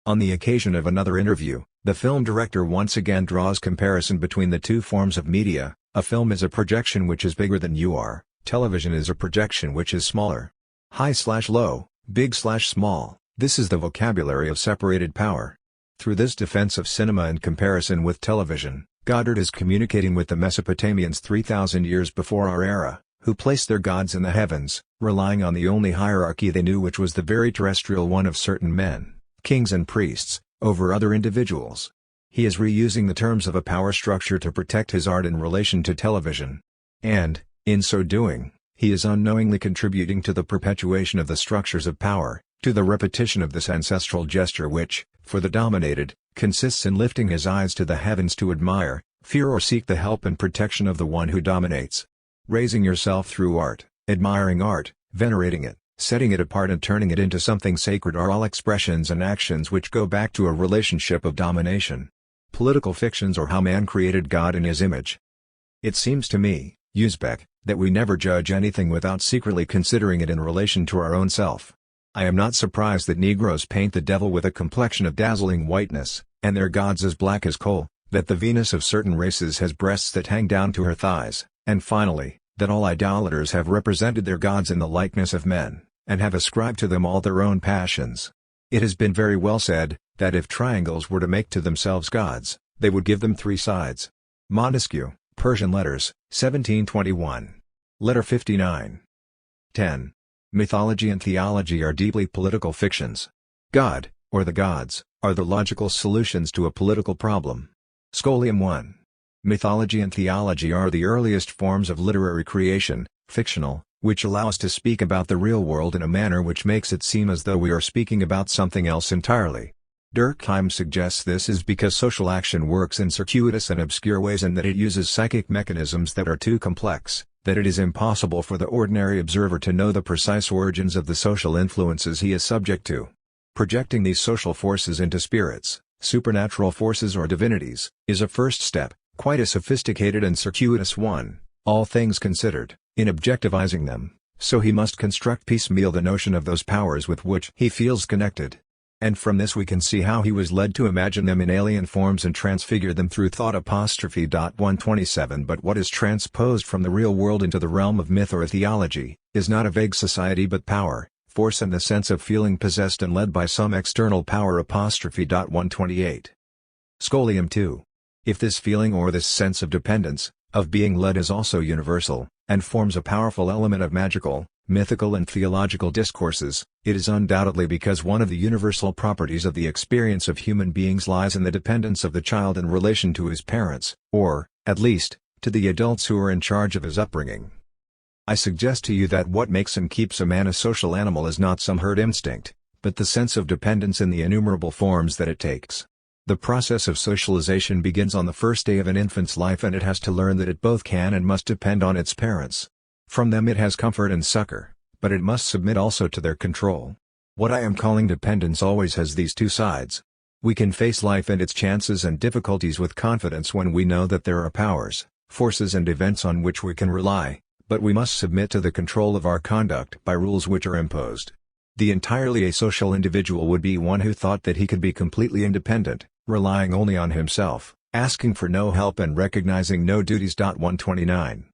On the occasion of another interview, the film director once again draws comparison between the two forms of media. A film is a projection which is bigger than you are, television is a projection which is smaller. High/low, big/small, this is the vocabulary of separated power. Through this defense of cinema in comparison with television, Godard is communicating with the Mesopotamians 3,000 years before our era, who placed their gods in the heavens, relying on the only hierarchy they knew, which was the very terrestrial one of certain men, kings and priests, over other individuals. He is reusing the terms of a power structure to protect his art in relation to television. And, in so doing, he is unknowingly contributing to the perpetuation of the structures of power, to the repetition of this ancestral gesture which, for the dominated, consists in lifting his eyes to the heavens to admire, fear or seek the help and protection of the one who dominates. Raising yourself through art, admiring art, venerating it, setting it apart and turning it into something sacred are all expressions and actions which go back to a relationship of domination. Political fictions or how man created God in his image. It seems to me, Uzbek, that we never judge anything without secretly considering it in relation to our own self. I am not surprised that Negroes paint the devil with a complexion of dazzling whiteness, and their gods as black as coal, that the Venus of certain races has breasts that hang down to her thighs, and finally, that all idolaters have represented their gods in the likeness of men, and have ascribed to them all their own passions. It has been very well said, that if triangles were to make to themselves gods, they would give them three sides. Montesquieu, Persian Letters, 1721. Letter 59. 10. Mythology and theology are deeply political fictions. God, or the gods, are the logical solutions to a political problem. Scholium 1. Mythology and theology are the earliest forms of literary creation, fictional, which allow us to speak about the real world in a manner which makes it seem as though we are speaking about something else entirely. Durkheim suggests this is because social action works in circuitous and obscure ways and that it uses psychic mechanisms that are too complex, that it is impossible for the ordinary observer to know the precise origins of the social influences he is subject to. Projecting these social forces into spirits, supernatural forces or divinities, is a first step, quite a sophisticated and circuitous one, all things considered, in objectivizing them, so he must construct piecemeal the notion of those powers with which he feels connected. And from this we can see how he was led to imagine them in alien forms and transfigure them through thought. 127 But what is transposed from the real world into the realm of myth or theology, is not a vague society but power, force and the sense of feeling possessed and led by some external power. 128. Scholium 2. If this feeling or this sense of dependence, of being led is also universal, and forms a powerful element of magical, mythical and theological discourses, it is undoubtedly because one of the universal properties of the experience of human beings lies in the dependence of the child in relation to his parents, or, at least, to the adults who are in charge of his upbringing. I suggest to you that what makes and keeps a man a social animal is not some herd instinct, but the sense of dependence in the innumerable forms that it takes. The process of socialization begins on the first day of an infant's life and it has to learn that it both can and must depend on its parents. From them it has comfort and succor, but it must submit also to their control. What I am calling dependence always has these two sides. We can face life and its chances and difficulties with confidence when we know that there are powers, forces and events on which we can rely, but we must submit to the control of our conduct by rules which are imposed. The entirely asocial individual would be one who thought that he could be completely independent, relying only on himself, asking for no help and recognizing no duties. 129.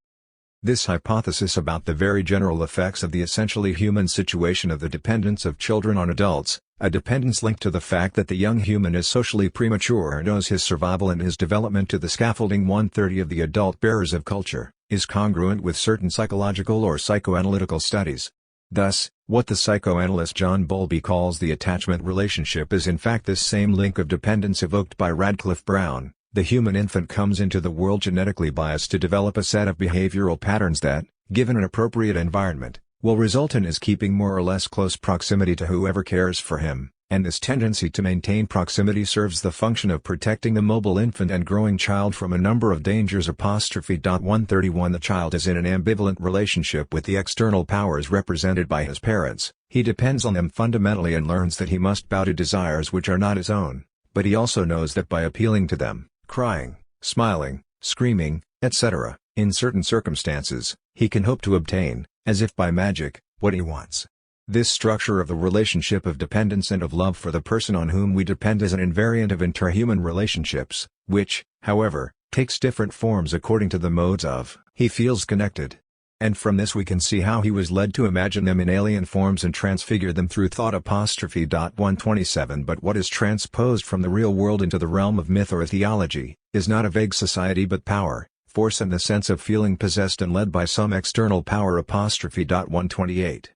This hypothesis about the very general effects of the essentially human situation of the dependence of children on adults, a dependence linked to the fact that the young human is socially premature and owes his survival and his development to the scaffolding 130 of the adult bearers of culture, is congruent with certain psychological or psychoanalytical studies. Thus, what the psychoanalyst John Bowlby calls the attachment relationship is in fact this same link of dependence evoked by Radcliffe Brown. The human infant comes into the world genetically biased to develop a set of behavioral patterns that, given an appropriate environment, will result in his keeping more or less close proximity to whoever cares for him, and this tendency to maintain proximity serves the function of protecting the mobile infant and growing child from a number of dangers. 131 The child is in an ambivalent relationship with the external powers represented by his parents. He depends on them fundamentally and learns that he must bow to desires which are not his own, but he also knows that by appealing to them, crying, smiling, screaming, etc., in certain circumstances, he can hope to obtain, as if by magic, what he wants. This structure of the relationship of dependence and of love for the person on whom we depend is an invariant of interhuman relationships, which, however, takes different forms according to the modes of he feels connected. And from this we can see how he was led to imagine them in alien forms and transfigure them through thought. 127 But what is transposed from the real world into the realm of myth or theology, is not a vague society but power, force and the sense of feeling possessed and led by some external power. 128.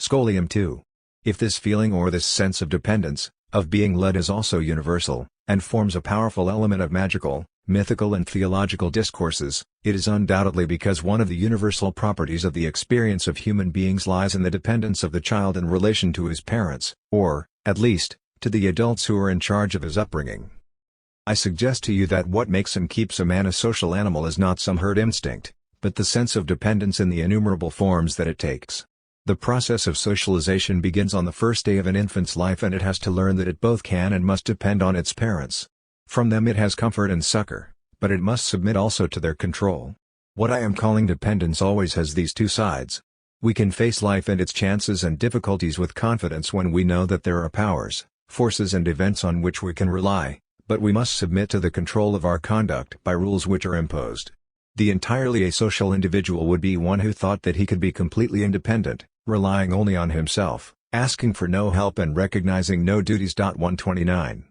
Scholium 2. If this feeling or this sense of dependence, of being led is also universal, and forms a powerful element of magical, mythical and theological discourses, it is undoubtedly because one of the universal properties of the experience of human beings lies in the dependence of the child in relation to his parents, or, at least, to the adults who are in charge of his upbringing. I suggest to you that what makes and keeps a man a social animal is not some herd instinct, but the sense of dependence in the innumerable forms that it takes. The process of socialization begins on the first day of an infant's life and it has to learn that it both can and must depend on its parents. From them it has comfort and succor, but it must submit also to their control. What I am calling dependence always has these two sides. We can face life and its chances and difficulties with confidence when we know that there are powers, forces and events on which we can rely, but we must submit to the control of our conduct by rules which are imposed. The entirely asocial individual would be one who thought that he could be completely independent, relying only on himself, asking for no help and recognizing no duties. 129.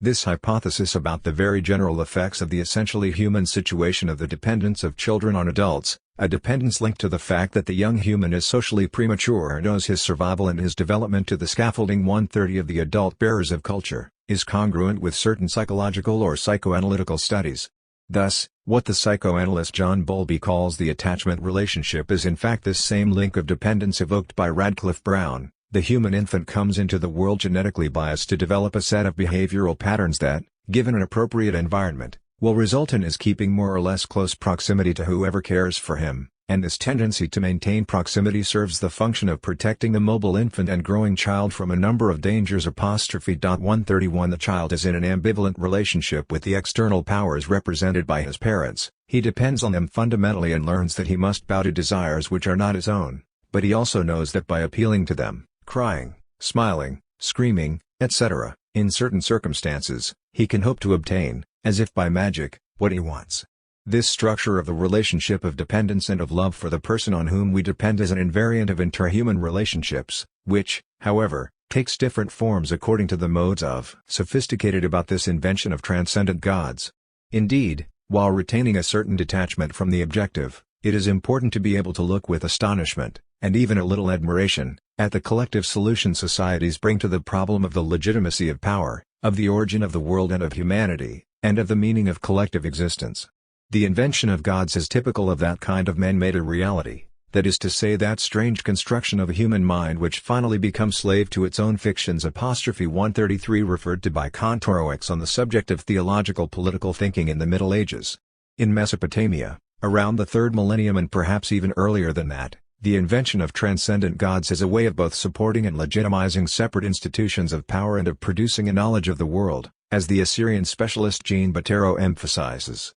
This hypothesis about the very general effects of the essentially human situation of the dependence of children on adults, a dependence linked to the fact that the young human is socially premature and owes his survival and his development to the scaffolding 130 of the adult bearers of culture, is congruent with certain psychological or psychoanalytical studies. Thus, What the psychoanalyst John Bowlby calls the attachment relationship is in fact this same link of dependence evoked by Radcliffe Brown. The human infant comes into the world genetically biased to develop a set of behavioral patterns that, given an appropriate environment, will result in his keeping more or less close proximity to whoever cares for him, and this tendency to maintain proximity serves the function of protecting the mobile infant and growing child from a number of dangers. 131 The child is in an ambivalent relationship with the external powers represented by his parents. He depends on them fundamentally and learns that he must bow to desires which are not his own, but he also knows that by appealing to them, crying, smiling, screaming, etc., in certain circumstances, he can hope to obtain, as if by magic, what he wants. This structure of the relationship of dependence and of love for the person on whom we depend is an invariant of interhuman relationships, which, however, takes different forms according to the modes of sophisticated about this invention of transcendent gods. Indeed, while retaining a certain detachment from the objective, it is important to be able to look with astonishment, and even a little admiration, at the collective solution societies bring to the problem of the legitimacy of power, of the origin of the world and of humanity, and of the meaning of collective existence. The invention of gods is typical of that kind of man-made reality, that is to say that strange construction of a human mind which finally becomes slave to its own fictions. 133 Referred to by Kantorowicz on the subject of theological political thinking in the Middle Ages. In Mesopotamia, around the 3rd millennium and perhaps even earlier than that, the invention of transcendent gods is a way of both supporting and legitimizing separate institutions of power and of producing a knowledge of the world, as the Assyrian specialist Jean Bottero emphasizes.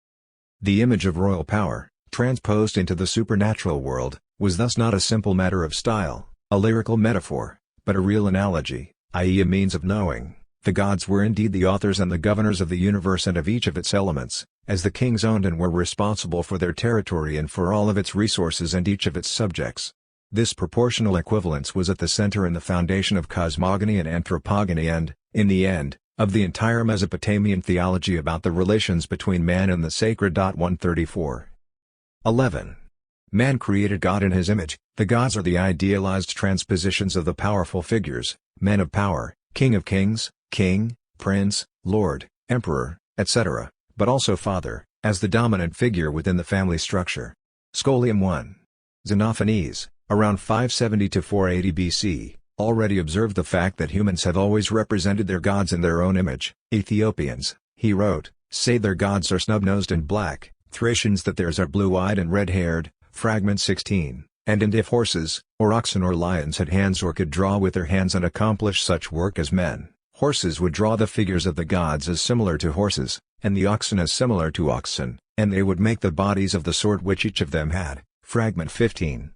The image of royal power, transposed into the supernatural world, was thus not a simple matter of style, a lyrical metaphor, but a real analogy, i.e. a means of knowing. The gods were indeed the authors and the governors of the universe and of each of its elements, as the kings owned and were responsible for their territory and for all of its resources and each of its subjects. This proportional equivalence was at the center and the foundation of cosmogony and anthropogony and, in the end, of the entire Mesopotamian theology about the relations between man and the sacred. 134. 11. Man created God in his image. The gods are the idealized transpositions of the powerful figures, men of power, king of kings, king, prince, lord, emperor, etc., but also father, as the dominant figure within the family structure. Scholium 1. Xenophanes, around 570 to 480 BC, already observed the fact that humans have always represented their gods in their own image. Ethiopians, he wrote, say their gods are snub-nosed and black, Thracians that theirs are blue-eyed and red-haired, fragment 16, and if horses, or oxen or lions had hands or could draw with their hands and accomplish such work as men, horses would draw the figures of the gods as similar to horses, and the oxen as similar to oxen, and they would make the bodies of the sort which each of them had, fragment 15.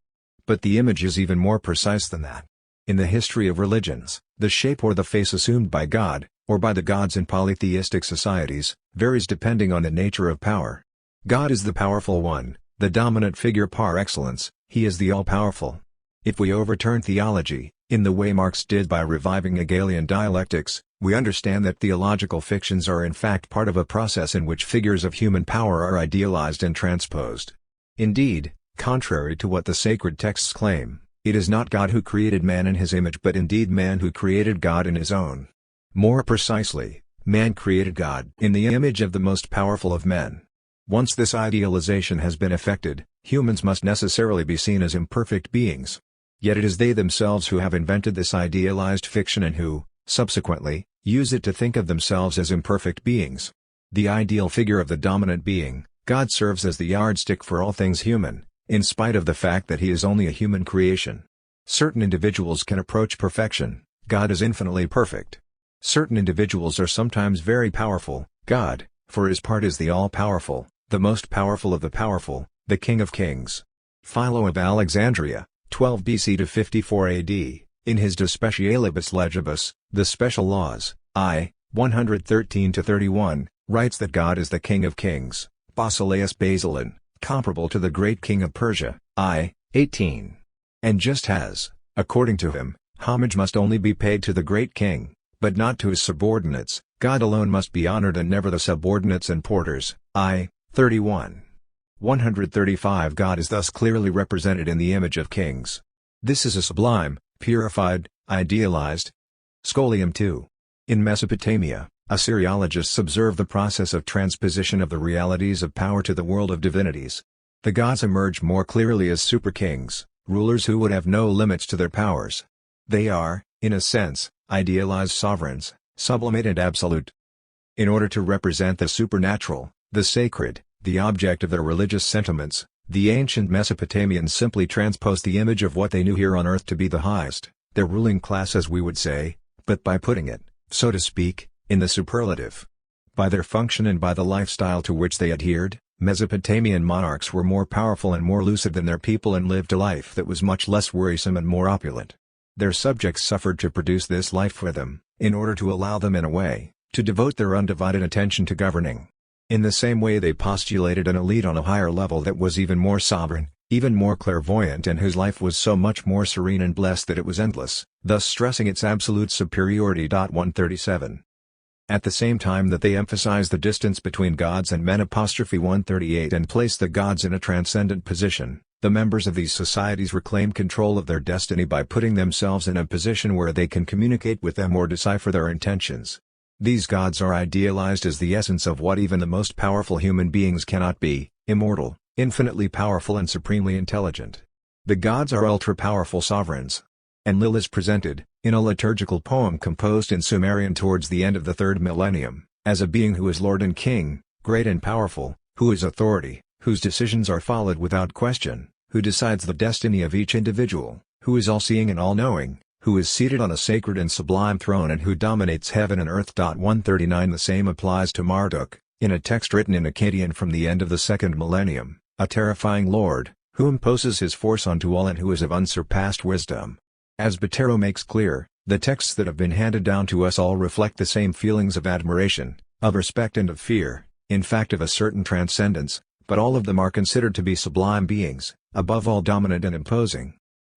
But the image is even more precise than that. In the history of religions, the shape or the face assumed by God, or by the gods in polytheistic societies, varies depending on the nature of power. God is the powerful one, the dominant figure par excellence, he is the all-powerful. If we overturn theology, in the way Marx did by reviving Hegelian dialectics, we understand that theological fictions are in fact part of a process in which figures of human power are idealized and transposed. Indeed, contrary to what the sacred texts claim, it is not God who created man in his image but indeed man who created God in his own. More precisely, man created God in the image of the most powerful of men. Once this idealization has been effected, humans must necessarily be seen as imperfect beings. Yet it is they themselves who have invented this idealized fiction and who, subsequently, use it to think of themselves as imperfect beings. The ideal figure of the dominant being, God, serves as the yardstick for all things human, in spite of the fact that he is only a human creation. Certain individuals can approach perfection, God is infinitely perfect. Certain individuals are sometimes very powerful, God, for his part is the all-powerful, the most powerful of the powerful, the King of Kings. Philo of Alexandria, 12 BC to 54 AD, in his De Specialibus Legibus, The Special Laws, I. 113-31, writes that God is the King of Kings, Basileus Basilin, comparable to the great king of Persia, I. 18. And just as, according to him, homage must only be paid to the great king, but not to his subordinates, God alone must be honored and never the subordinates and porters, I. 31. 135 God is thus clearly represented in the image of kings. This is a sublime, purified, idealized. Scholium 2. In Mesopotamia, Assyriologists observe the process of transposition of the realities of power to the world of divinities. The gods emerge more clearly as super-kings, rulers who would have no limits to their powers. They are, in a sense, idealized sovereigns, sublimate and absolute. In order to represent the supernatural, the sacred, the object of their religious sentiments, the ancient Mesopotamians simply transposed the image of what they knew here on earth to be the highest, their ruling class as we would say, but by putting it, so to speak, in the superlative. By their function and by the lifestyle to which they adhered, Mesopotamian monarchs were more powerful and more lucid than their people and lived a life that was much less worrisome and more opulent. Their subjects suffered to produce this life for them, in order to allow them in a way, to devote their undivided attention to governing. In the same way they postulated an elite on a higher level that was even more sovereign, even more clairvoyant and whose life was so much more serene and blessed that it was endless, thus stressing its absolute superiority. 137. At the same time that they emphasize the distance between gods and men. 138 and place the gods in a transcendent position, the members of these societies reclaim control of their destiny by putting themselves in a position where they can communicate with them or decipher their intentions. These gods are idealized as the essence of what even the most powerful human beings cannot be: immortal, infinitely powerful and supremely intelligent. The gods are ultra-powerful sovereigns. Enlil is presented, in a liturgical poem composed in Sumerian towards the end of the 3rd millennium, as a being who is Lord and King, great and powerful, who is authority, whose decisions are followed without question, who decides the destiny of each individual, who is all-seeing and all-knowing, who is seated on a sacred and sublime throne and who dominates heaven and earth. 139 The same applies to Marduk, in a text written in Akkadian from the end of the 2nd millennium, a terrifying lord, who imposes his force onto all and who is of unsurpassed wisdom. As Botero makes clear, the texts that have been handed down to us all reflect the same feelings of admiration, of respect and of fear, in fact of a certain transcendence, but all of them are considered to be sublime beings, above all dominant and imposing.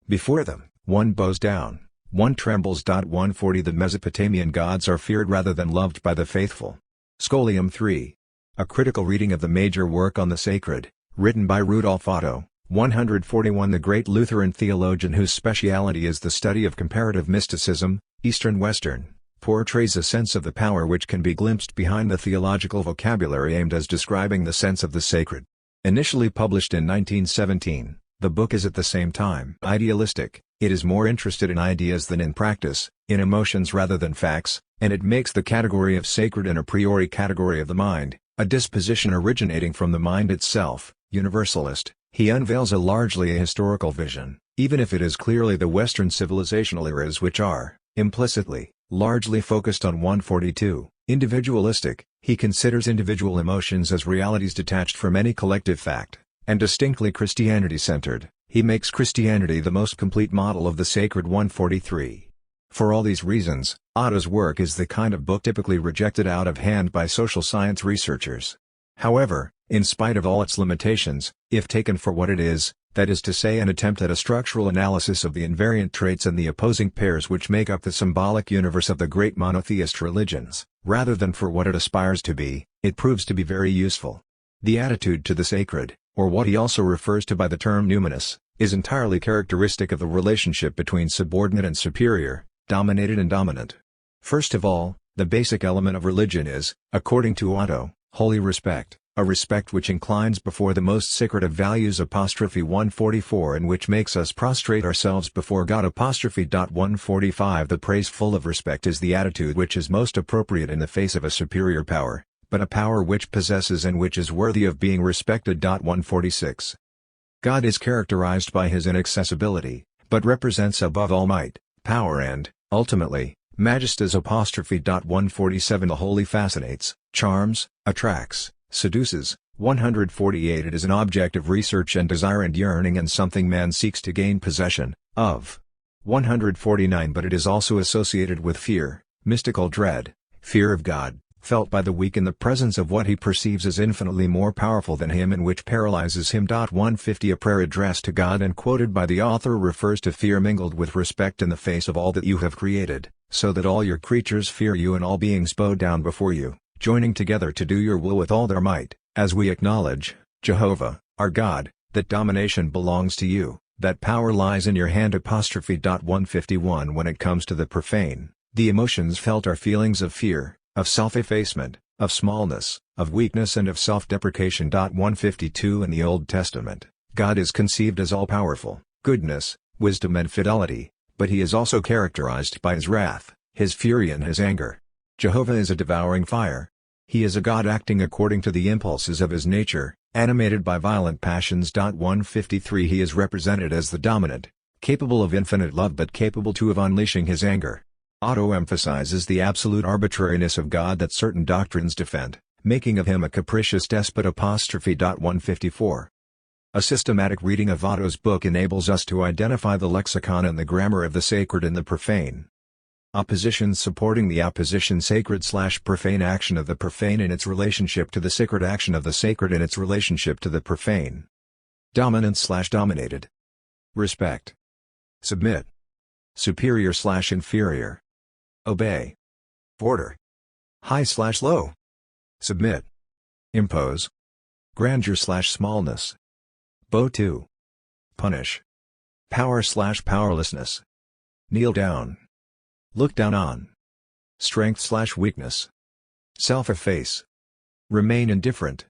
Before them, one bows down, one trembles. 140 The Mesopotamian gods are feared rather than loved by the faithful. Scholium 3. A critical reading of the major work on the sacred, written by Rudolf Otto, 141 The great Lutheran theologian whose speciality is the study of comparative mysticism, Eastern-Western, portrays a sense of the power which can be glimpsed behind the theological vocabulary aimed as describing the sense of the sacred. Initially published in 1917, the book is at the same time idealistic. It is more interested in ideas than in practice, in emotions rather than facts, and it makes the category of sacred an a priori category of the mind, a disposition originating from the mind itself. Universalist, he unveils a largely ahistorical vision, even if it is clearly the Western civilizational eras which are, implicitly, largely focused on 142. Individualistic, he considers individual emotions as realities detached from any collective fact, and distinctly Christianity-centered. He makes Christianity the most complete model of the sacred. 143. For all these reasons, Otto's work is the kind of book typically rejected out of hand by social science researchers. However, in spite of all its limitations, if taken for what it is, that is to say an attempt at a structural analysis of the invariant traits and the opposing pairs which make up the symbolic universe of the great monotheist religions, rather than for what it aspires to be, it proves to be very useful. The attitude to the sacred, or what he also refers to by the term numinous, is entirely characteristic of the relationship between subordinate and superior, dominated and dominant. First of all, the basic element of religion is, according to Otto, holy respect, a respect which inclines before the most sacred of values. 144 and which makes us prostrate ourselves before God. 145 The praise full of respect is the attitude which is most appropriate in the face of a superior power, but a power which possesses and which is worthy of being respected. 146 God is characterized by his inaccessibility, but represents above all might, power and, ultimately, majesties. 147 The holy fascinates, charms, attracts, seduces. 148 It is an object of research and desire and yearning and something man seeks to gain possession of. 149 But it is also associated with fear, mystical dread, fear of God, felt by the weak in the presence of what he perceives as infinitely more powerful than him and which paralyzes him. 150 A prayer addressed to God and quoted by the author refers to fear mingled with respect in the face of all that you have created, so that all your creatures fear you and all beings bow down before you, joining together to do your will with all their might, as we acknowledge, Jehovah, our God, that domination belongs to you, that power lies in your hand. 151 When it comes to the profane, the emotions felt are feelings of fear, of self-effacement, of smallness, of weakness and of self-deprecation. 152 In the Old Testament, God is conceived as all-powerful, goodness, wisdom and fidelity, but he is also characterized by his wrath, his fury and his anger. Jehovah is a devouring fire. He is a God acting according to the impulses of his nature, animated by violent passions. 153 He is represented as the dominant, capable of infinite love but capable too of unleashing his anger. Otto emphasizes the absolute arbitrariness of God that certain doctrines defend, making of him a capricious despot. 154 A systematic reading of Otto's book enables us to identify the lexicon and the grammar of the sacred and the profane. Oppositions supporting the opposition sacred/profane action of the profane in its relationship to the sacred action of the sacred in its relationship to the profane. Dominant/dominated. Respect. Submit. Superior/inferior. Obey. Order. High/low. Submit. Impose. Grandeur/smallness. Bow to. Punish. Power/powerlessness. Kneel down. Look down on. Strength/weakness. Self-efface. Remain indifferent.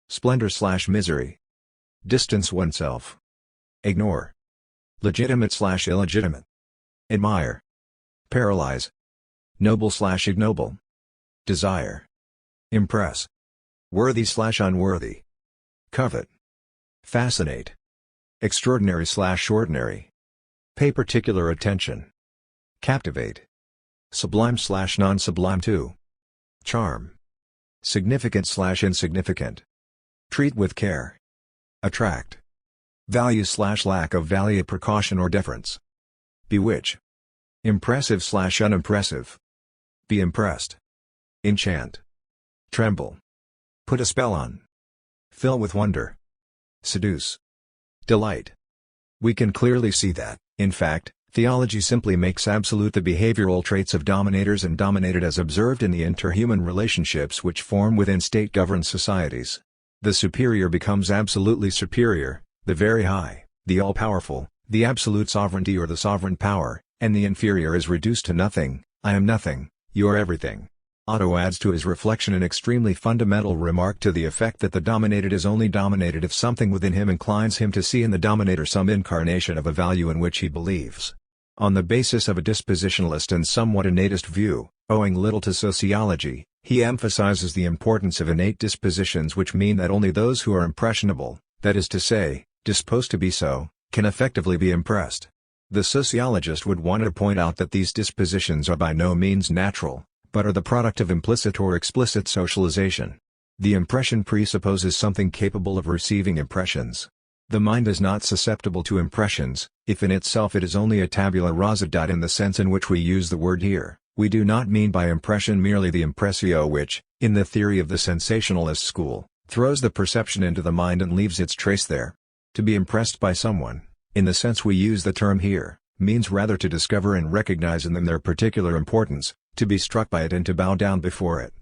Splendor/misery. Distance oneself. Ignore. Legitimate/illegitimate. Admire. Paralyze. Noble/ignoble. Desire. Impress. Worthy/unworthy. Covet. Fascinate. Extraordinary/ordinary. Pay particular attention. Captivate. Sublime/non-sublime too. Charm. Significant/insignificant. Treat with care. Attract. Value/lack of value, precaution or deference. Bewitch. Impressive/unimpressive. Be impressed. Enchant. Tremble. Put a spell on. Fill with wonder. Seduce. Delight. We can clearly see that, in fact, theology simply makes absolute the behavioral traits of dominators and dominated as observed in the interhuman relationships which form within state-governed societies. The superior becomes absolutely superior, the very high, the all-powerful, the absolute sovereignty or the sovereign power, and the inferior is reduced to nothing. I am nothing, you are everything. Otto adds to his reflection an extremely fundamental remark to the effect that the dominated is only dominated if something within him inclines him to see in the dominator some incarnation of a value in which he believes. On the basis of a dispositionalist and somewhat innatist view, owing little to sociology, he emphasizes the importance of innate dispositions, which mean that only those who are impressionable, that is to say, disposed to be so, can effectively be impressed. The sociologist would want to point out that these dispositions are by no means natural, but are the product of implicit or explicit socialization. The impression presupposes something capable of receiving impressions. The mind is not susceptible to impressions, if in itself it is only a tabula rasa. In the sense in which we use the word here, we do not mean by impression merely the impressio which, in the theory of the sensationalist school, throws the perception into the mind and leaves its trace there. To be impressed by someone, in the sense we use the term here, means rather to discover and recognize in them their particular importance, to be struck by it and to bow down before it.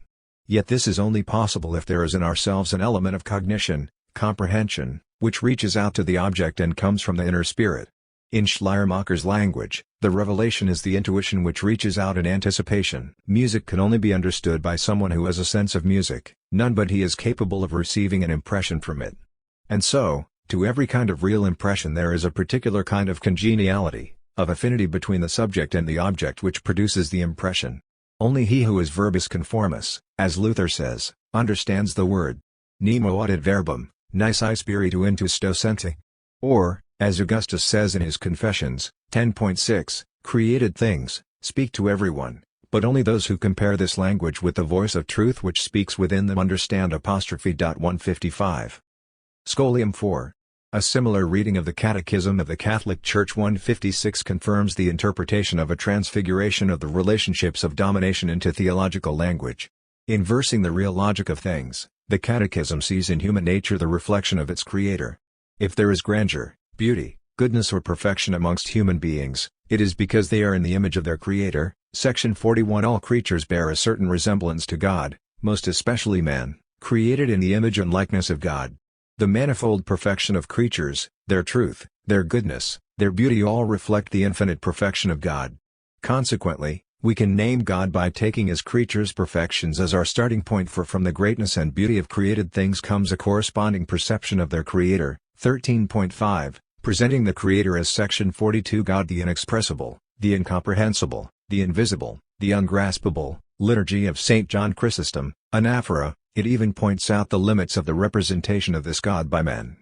Yet this is only possible if there is in ourselves an element of cognition, comprehension, which reaches out to the object and comes from the inner spirit. In Schleiermacher's language, the revelation is the intuition which reaches out in anticipation. Music can only be understood by someone who has a sense of music, none but he is capable of receiving an impression from it. And so, to every kind of real impression there is a particular kind of congeniality, of affinity between the subject and the object which produces the impression. Only he who is verbis conformis, as Luther says, understands the word. Nemo audit verbum, nisi spiritu intusto senti. Or, as Augustus says in his Confessions, 10.6, created things, speak to everyone, but only those who compare this language with the voice of truth which speaks within them understand. 155. Scholium 4. A similar reading of the Catechism of the Catholic Church 156 confirms the interpretation of a transfiguration of the relationships of domination into theological language. Inversing the real logic of things, the Catechism sees in human nature the reflection of its Creator. If there is grandeur, beauty, goodness or perfection amongst human beings, it is because they are in the image of their Creator. Section 41. All creatures bear a certain resemblance to God, most especially man, created in the image and likeness of God. The manifold perfection of creatures, their truth, their goodness, their beauty all reflect the infinite perfection of God. Consequently, We can name God by taking his creatures' perfections as our starting point, for from the greatness and beauty of created things comes a corresponding perception of their Creator. 13.5, presenting the Creator as Section 42. God the inexpressible, the incomprehensible, the invisible, the ungraspable. Liturgy of St. John Chrysostom, Anaphora. It even points out the limits of the representation of this God by men.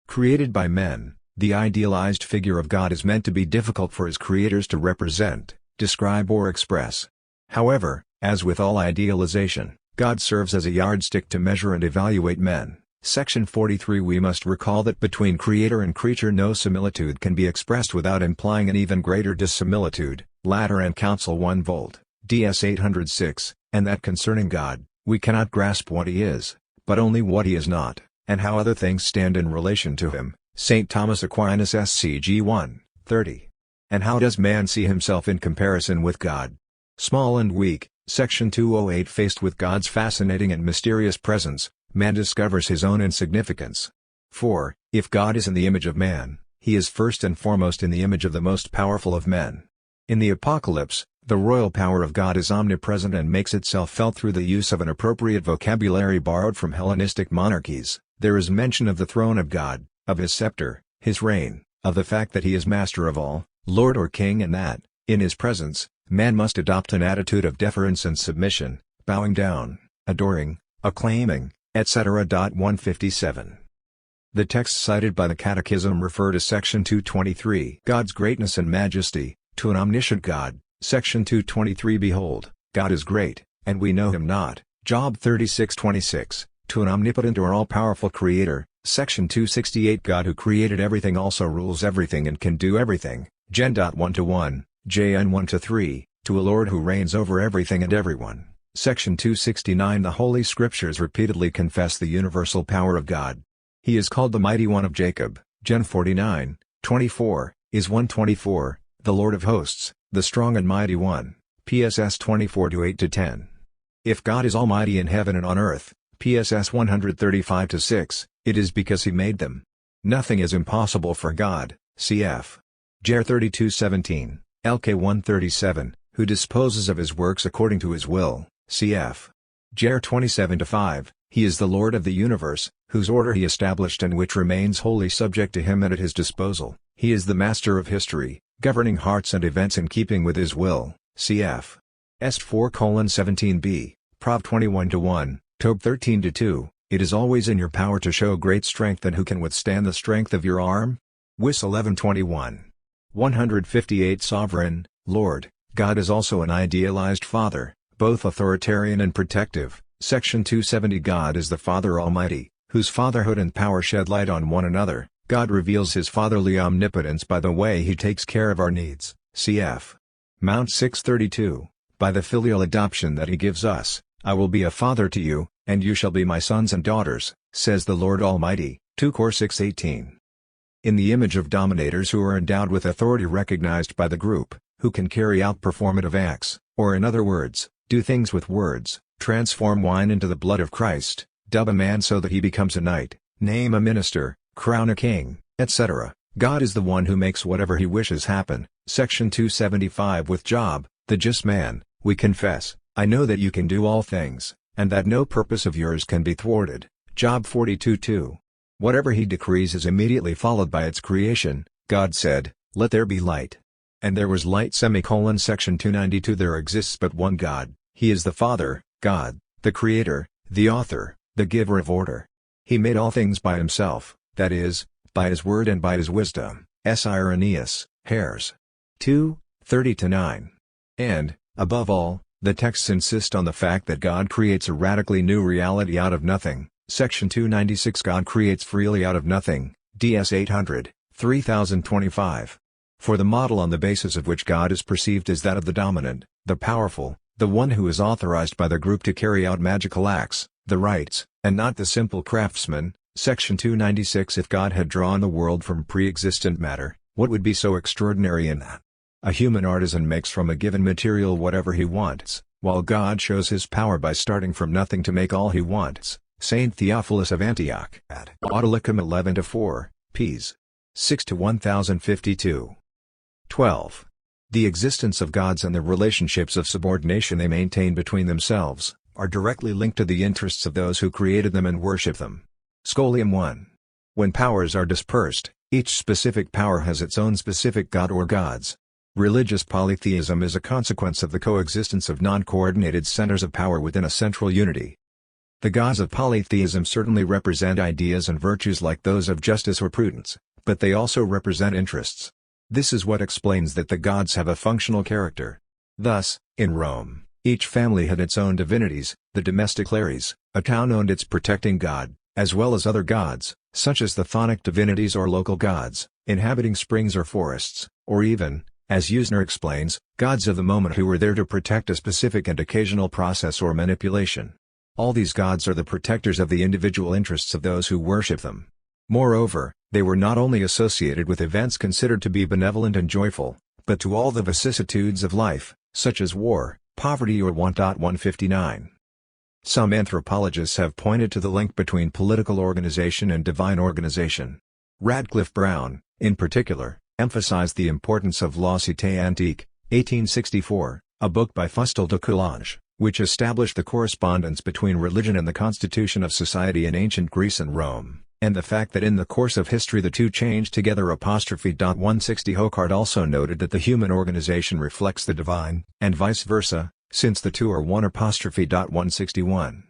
Created by men, the idealized figure of God is meant to be difficult for his creators to represent, describe or express. However, as with all idealization, God serves as a yardstick to measure and evaluate men. Section 43. We must recall that between creator and creature no similitude can be expressed without implying an even greater dissimilitude. Lateran Council 1 Volt, DS 806, and that concerning God, we cannot grasp what he is, but only what he is not, and how other things stand in relation to him. St. Thomas Aquinas SCG 1, 30. And how does man see himself in comparison with God? Small and weak. Section 208. Faced with God's fascinating and mysterious presence, man discovers his own insignificance. For, if God is in the image of man, he is first and foremost in the image of the most powerful of men. In the Apocalypse, the royal power of God is omnipresent and makes itself felt through the use of an appropriate vocabulary borrowed from Hellenistic monarchies. There is mention of the throne of God, of his scepter, his reign, of the fact that he is master of all, Lord or King, and that, in his presence, man must adopt an attitude of deference and submission, bowing down, adoring, acclaiming, etc. 157. The texts cited by the Catechism refer to Section 223. God's greatness and majesty, to an omniscient God. Section 223. Behold, God is great, and we know him not. Job 36:26. To an omnipotent or all-powerful Creator. Section 268. God who created everything also rules everything and can do everything. Gen. 1-1, Jn 1-3, to a Lord who reigns over everything and everyone. Section 269. The Holy Scriptures repeatedly confess the universal power of God. He is called the Mighty One of Jacob. Gen. 49:24, is 124, the Lord of Hosts, the Strong and Mighty One. PSS 24:8-10. If God is almighty in heaven and on earth, PSS 135-6, it is because he made them. Nothing is impossible for God. Cf. Jer 32:17, LK 137, who disposes of his works according to his will. Cf. Jer 27-5, he is the Lord of the universe, whose order he established and which remains wholly subject to him and at his disposal. He is the master of history, governing hearts and events in keeping with his will. Cf. Est 4:17b, Prov 21-1, Tob 13-2, it is always in your power to show great strength, and who can withstand the strength of your arm? Wis 11:21. 158. Sovereign, Lord, God is also an idealized Father, both authoritarian and protective. Section 270. God is the Father Almighty, whose fatherhood and power shed light on one another. God reveals his fatherly omnipotence by the way he takes care of our needs. Cf. Mount 632, by the filial adoption that he gives us, I will be a father to you, and you shall be my sons and daughters, says the Lord Almighty. 2 Cor 6:18. In the image of dominators who are endowed with authority recognized by the group, who can carry out performative acts, or in other words, do things with words, transform wine into the blood of Christ, dub a man so that he becomes a knight, name a minister, crown a king, etc. God is the one who makes whatever he wishes happen. Section 275. With Job, the just man, we confess, I know that you can do all things, and that no purpose of yours can be thwarted. Job 42:2. Whatever he decrees is immediately followed by its creation. God said, let there be light. And there was light. Section 292. There exists but one God, he is the Father, God, the Creator, the Author, the Giver of order. He made all things by himself, that is, by his word and by his wisdom. S. Irenaeus, Hares. 2:30-9. And, above all, the texts insist on the fact that God creates a radically new reality out of nothing. Section 296. God creates freely out of nothing. DS 800, 3025. For the model on the basis of which God is perceived is that of the dominant, the powerful, the one who is authorized by the group to carry out magical acts, the rites, and not the simple craftsman. Section 296. If God had drawn the world from pre-existent matter, what would be so extraordinary in that? A human artisan makes from a given material whatever he wants, while God shows his power by starting from nothing to make all he wants. Saint Theophilus of Antioch at Autolycum 11-4, ps. 6-1052. 12. The existence of gods and the relationships of subordination they maintain between themselves are directly linked to the interests of those who created them and worship them. Scholium 1. When powers are dispersed, each specific power has its own specific god or gods. Religious polytheism is a consequence of the coexistence of non-coordinated centers of power within a central unity. The gods of polytheism certainly represent ideas and virtues like those of justice or prudence, but they also represent interests. This is what explains that the gods have a functional character. Thus, in Rome, each family had its own divinities, the domestic lares, a town owned its protecting god, as well as other gods, such as the chthonic divinities or local gods, inhabiting springs or forests, or even, as Usner explains, gods of the moment who were there to protect a specific and occasional process or manipulation. All these gods are the protectors of the individual interests of those who worship them. Moreover, they were not only associated with events considered to be benevolent and joyful, but to all the vicissitudes of life, such as war, poverty or want. 159. Some anthropologists have pointed to the link between political organization and divine organization. Radcliffe Brown, in particular, emphasized the importance of La Cité Antique, 1864, a book by Fustel de Coulanges, which established the correspondence between religion and the constitution of society in ancient Greece and Rome, and the fact that in the course of history the two changed together. 160 Hocard also noted that the human organization reflects the divine, and vice versa, since the two are one. 161.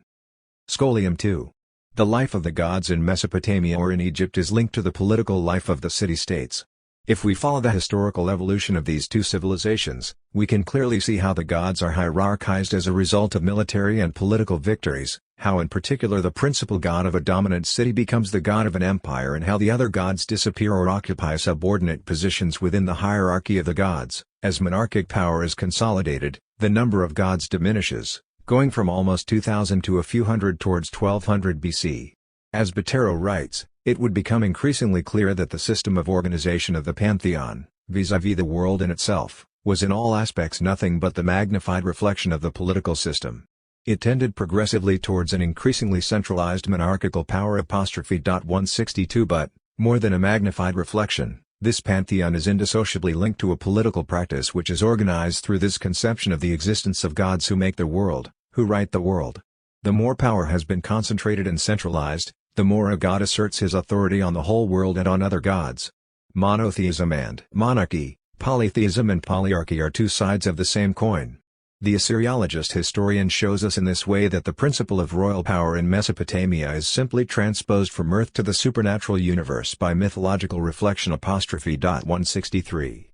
Scholium 2. The life of the gods in Mesopotamia or in Egypt is linked to the political life of the city-states. If we follow the historical evolution of these two civilizations, we can clearly see how the gods are hierarchized as a result of military and political victories, how in particular the principal god of a dominant city becomes the god of an empire, and how the other gods disappear or occupy subordinate positions within the hierarchy of the gods. As monarchic power is consolidated, the number of gods diminishes, going from almost 2,000 to a few hundred towards 1200 BC. As Botero writes, it would become increasingly clear that the system of organization of the pantheon, vis-à-vis the world in itself, was in all aspects nothing but the magnified reflection of the political system. It tended progressively towards an increasingly centralized monarchical power. 162 But, more than a magnified reflection, this pantheon is indissociably linked to a political practice which is organized through this conception of the existence of gods who make the world, who write the world. The more power has been concentrated and centralized, the more a god asserts his authority on the whole world and on other gods. Monotheism and monarchy, polytheism and polyarchy are two sides of the same coin. The Assyriologist historian shows us in this way that the principle of royal power in Mesopotamia is simply transposed from earth to the supernatural universe by mythological reflection. 163.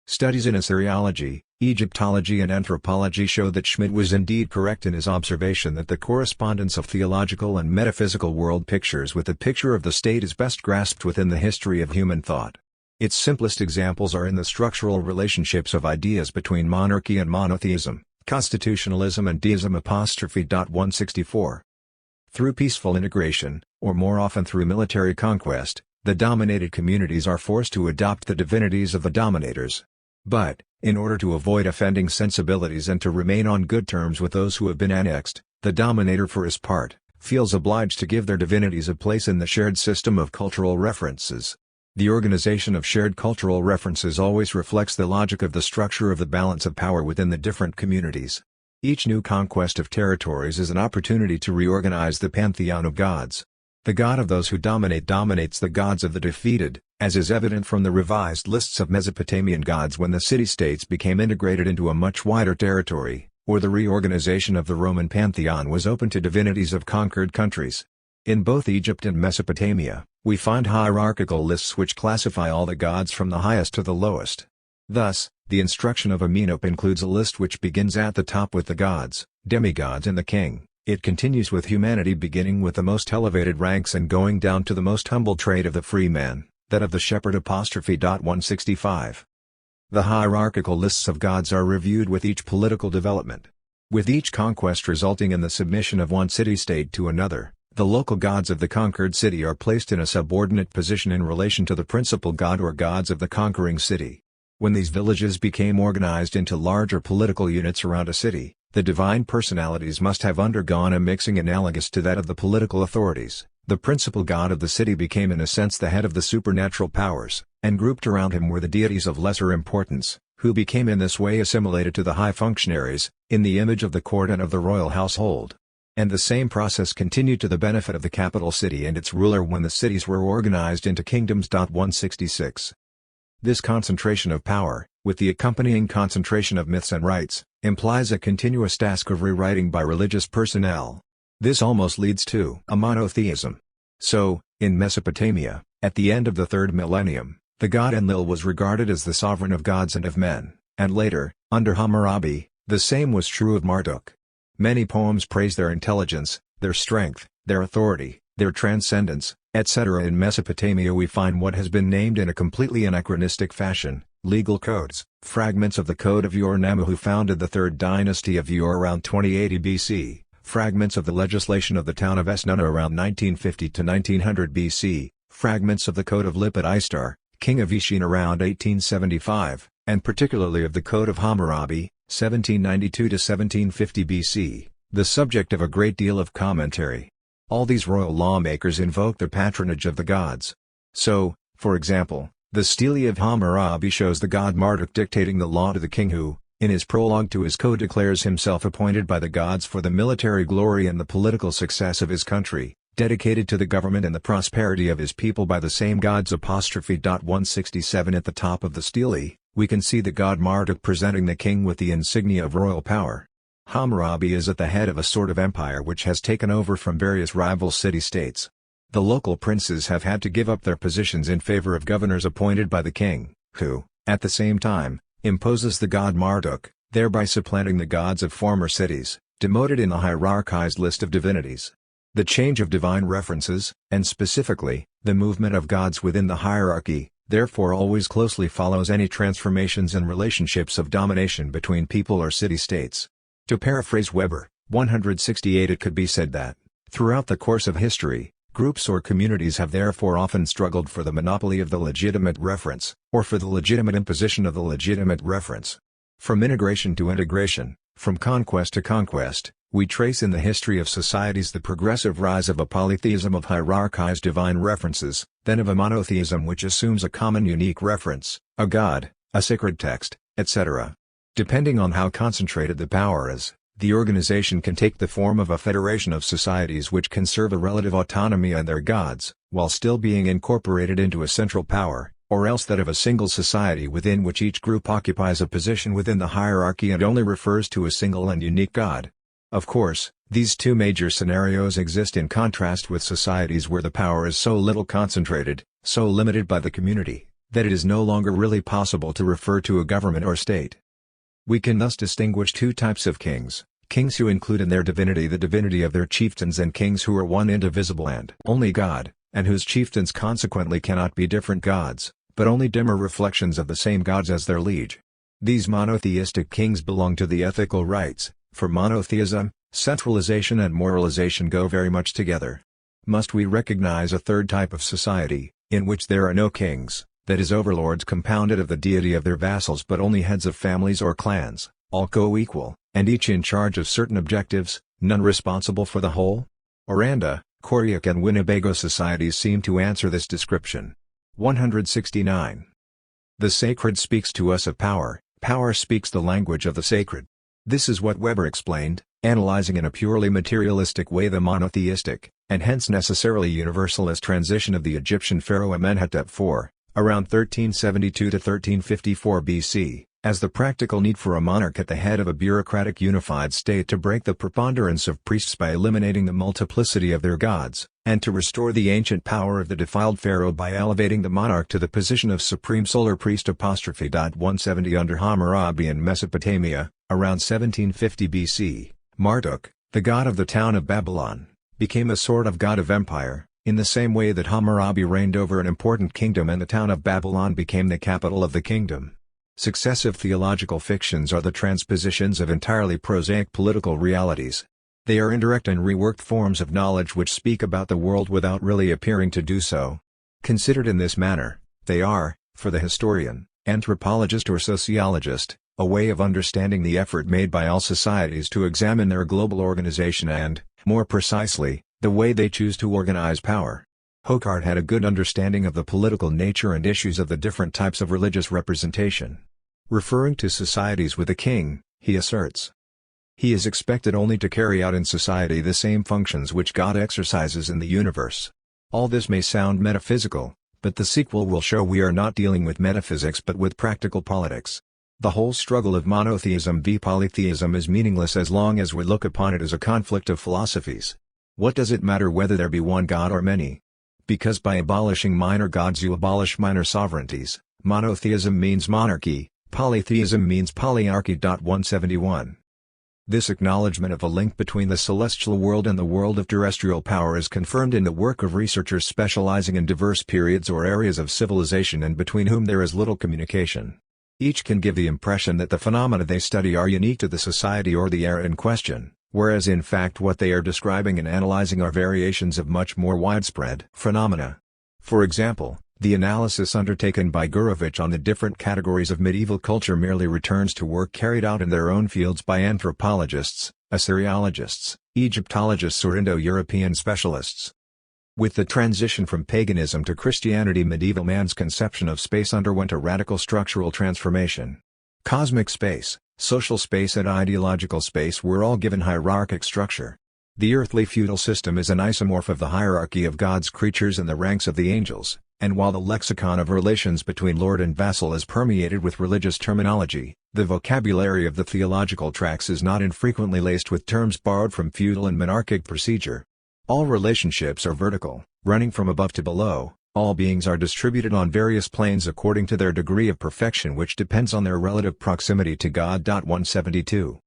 Studies in Assyriology, Egyptology and anthropology show that Schmidt was indeed correct in his observation that the correspondence of theological and metaphysical world pictures with the picture of the state is best grasped within the history of human thought. Its simplest examples are in the structural relationships of ideas between monarchy and monotheism, constitutionalism and deism. 164. Through peaceful integration, or more often through military conquest, the dominated communities are forced to adopt the divinities of the dominators. But, in order to avoid offending sensibilities and to remain on good terms with those who have been annexed, the dominator for his part, feels obliged to give their divinities a place in the shared system of cultural references. The organization of shared cultural references always reflects the logic of the structure of the balance of power within the different communities. Each new conquest of territories is an opportunity to reorganize the pantheon of gods. The god of those who dominate dominates the gods of the defeated, as is evident from the revised lists of Mesopotamian gods when the city-states became integrated into a much wider territory, or the reorganization of the Roman pantheon was open to divinities of conquered countries. In both Egypt and Mesopotamia, we find hierarchical lists which classify all the gods from the highest to the lowest. Thus, the instruction of a Menope includes a list which begins at the top with the gods, demigods and the king. It continues with humanity beginning with the most elevated ranks and going down to the most humble trade of the free man, that of the shepherd. 165. The hierarchical lists of gods are reviewed with each political development. With each conquest resulting in the submission of one city-state to another, the local gods of the conquered city are placed in a subordinate position in relation to the principal god or gods of the conquering city. When these villages became organized into larger political units around a city, the divine personalities must have undergone a mixing analogous to that of the political authorities. The principal god of the city became in a sense the head of the supernatural powers, and grouped around him were the deities of lesser importance, who became in this way assimilated to the high functionaries, in the image of the court and of the royal household. And the same process continued to the benefit of the capital city and its ruler when the cities were organized into kingdoms. 166. This concentration of power, with the accompanying concentration of myths and rites, implies a continuous task of rewriting by religious personnel. This almost leads to a monotheism. So, in Mesopotamia, at the end of the 3rd millennium, the god Enlil was regarded as the sovereign of gods and of men, and later, under Hammurabi, the same was true of Marduk. Many poems praise their intelligence, their strength, their authority, their transcendence, etc. In Mesopotamia we find what has been named in a completely anachronistic fashion, legal codes, fragments of the Code of Ur-Nammu who founded the 3rd dynasty of Ur around 2080 BC, fragments of the legislation of the town of Esnunna around 1950 to 1900 BC, fragments of the Code of Lipit Ishtar, king of Ishin around 1875, and particularly of the Code of Hammurabi, 1792 to 1750 BC, the subject of a great deal of commentary. All these royal lawmakers invoke the patronage of the gods. So, for example, the Stele of Hammurabi shows the god Marduk dictating the law to the king who, in his prologue to his code declares himself appointed by the gods for the military glory and the political success of his country, dedicated to the government and the prosperity of his people by the same gods. 167 At the top of the stele, we can see the god Marduk presenting the king with the insignia of royal power. Hammurabi is at the head of a sort of empire which has taken over from various rival city-states. The local princes have had to give up their positions in favor of governors appointed by the king, who, at the same time, imposes the god Marduk, thereby supplanting the gods of former cities, demoted in the hierarchized list of divinities. The change of divine references, and specifically, the movement of gods within the hierarchy, therefore always closely follows any transformations and relationships of domination between people or city-states. To paraphrase Weber, 168 it could be said that, throughout the course of history, groups or communities have therefore often struggled for the monopoly of the legitimate reference, or for the legitimate imposition of the legitimate reference. From integration to integration, from conquest to conquest, we trace in the history of societies the progressive rise of a polytheism of hierarchized divine references, then of a monotheism which assumes a common unique reference, a god, a sacred text, etc. Depending on how concentrated the power is, the organization can take the form of a federation of societies which conserve a relative autonomy and their gods, while still being incorporated into a central power, or else that of a single society within which each group occupies a position within the hierarchy and only refers to a single and unique god. Of course, these two major scenarios exist in contrast with societies where the power is so little concentrated, so limited by the community, that it is no longer really possible to refer to a government or state. We can thus distinguish two types of kings: kings who include in their divinity the divinity of their chieftains, and kings who are one indivisible and only God, and whose chieftains consequently cannot be different gods, but only dimmer reflections of the same gods as their liege. These monotheistic kings belong to the ethical rites, for monotheism, centralization and moralization go very much together. Must we recognize a third type of society, in which there are no kings, that is overlords compounded of the deity of their vassals but only heads of families or clans, all co-equal, and each in charge of certain objectives, none responsible for the whole? Oranda, Koryak and Winnebago societies seem to answer this description. 169. The sacred speaks to us of power, power speaks the language of the sacred. This is what Weber explained, analyzing in a purely materialistic way the monotheistic, and hence necessarily universalist transition of the Egyptian pharaoh Amenhotep IV, around 1372 to 1354 BC, as the practical need for a monarch at the head of a bureaucratic unified state to break the preponderance of priests by eliminating the multiplicity of their gods, and to restore the ancient power of the defiled pharaoh by elevating the monarch to the position of supreme solar priest. 170 Under Hammurabi in Mesopotamia, around 1750 BC, Marduk, the god of the town of Babylon, became a sort of god of empire, in the same way that Hammurabi reigned over an important kingdom and the town of Babylon became the capital of the kingdom. Successive theological fictions are the transpositions of entirely prosaic political realities. They are indirect and reworked forms of knowledge which speak about the world without really appearing to do so. Considered in this manner, they are, for the historian, anthropologist or sociologist, a way of understanding the effort made by all societies to examine their global organization and, more precisely, the way they choose to organize power. Hocard had a good understanding of the political nature and issues of the different types of religious representation. Referring to societies with a king, he asserts, he is expected only to carry out in society the same functions which God exercises in the universe. All this may sound metaphysical, but the sequel will show we are not dealing with metaphysics but with practical politics. The whole struggle of monotheism v polytheism is meaningless as long as we look upon it as a conflict of philosophies. What does it matter whether there be one God or many? Because by abolishing minor gods you abolish minor sovereignties. Monotheism means monarchy, polytheism means polyarchy. 171. This acknowledgement of a link between the celestial world and the world of terrestrial power is confirmed in the work of researchers specializing in diverse periods or areas of civilization and between whom there is little communication. Each can give the impression that the phenomena they study are unique to the society or the era in question, whereas in fact what they are describing and analyzing are variations of much more widespread phenomena. For example, the analysis undertaken by Gurevich on the different categories of medieval culture merely returns to work carried out in their own fields by anthropologists, Assyriologists, Egyptologists or Indo-European specialists. With the transition from paganism to Christianity, medieval man's conception of space underwent a radical structural transformation. Cosmic space, social space and ideological space were all given hierarchic structure. The earthly feudal system is an isomorph of the hierarchy of God's creatures and the ranks of the angels. And while the lexicon of relations between lord and vassal is permeated with religious terminology, the vocabulary of the theological tracts is not infrequently laced with terms borrowed from feudal and monarchic procedure. All relationships are vertical, running from above to below. All beings are distributed on various planes according to their degree of perfection, which depends on their relative proximity to God. 172.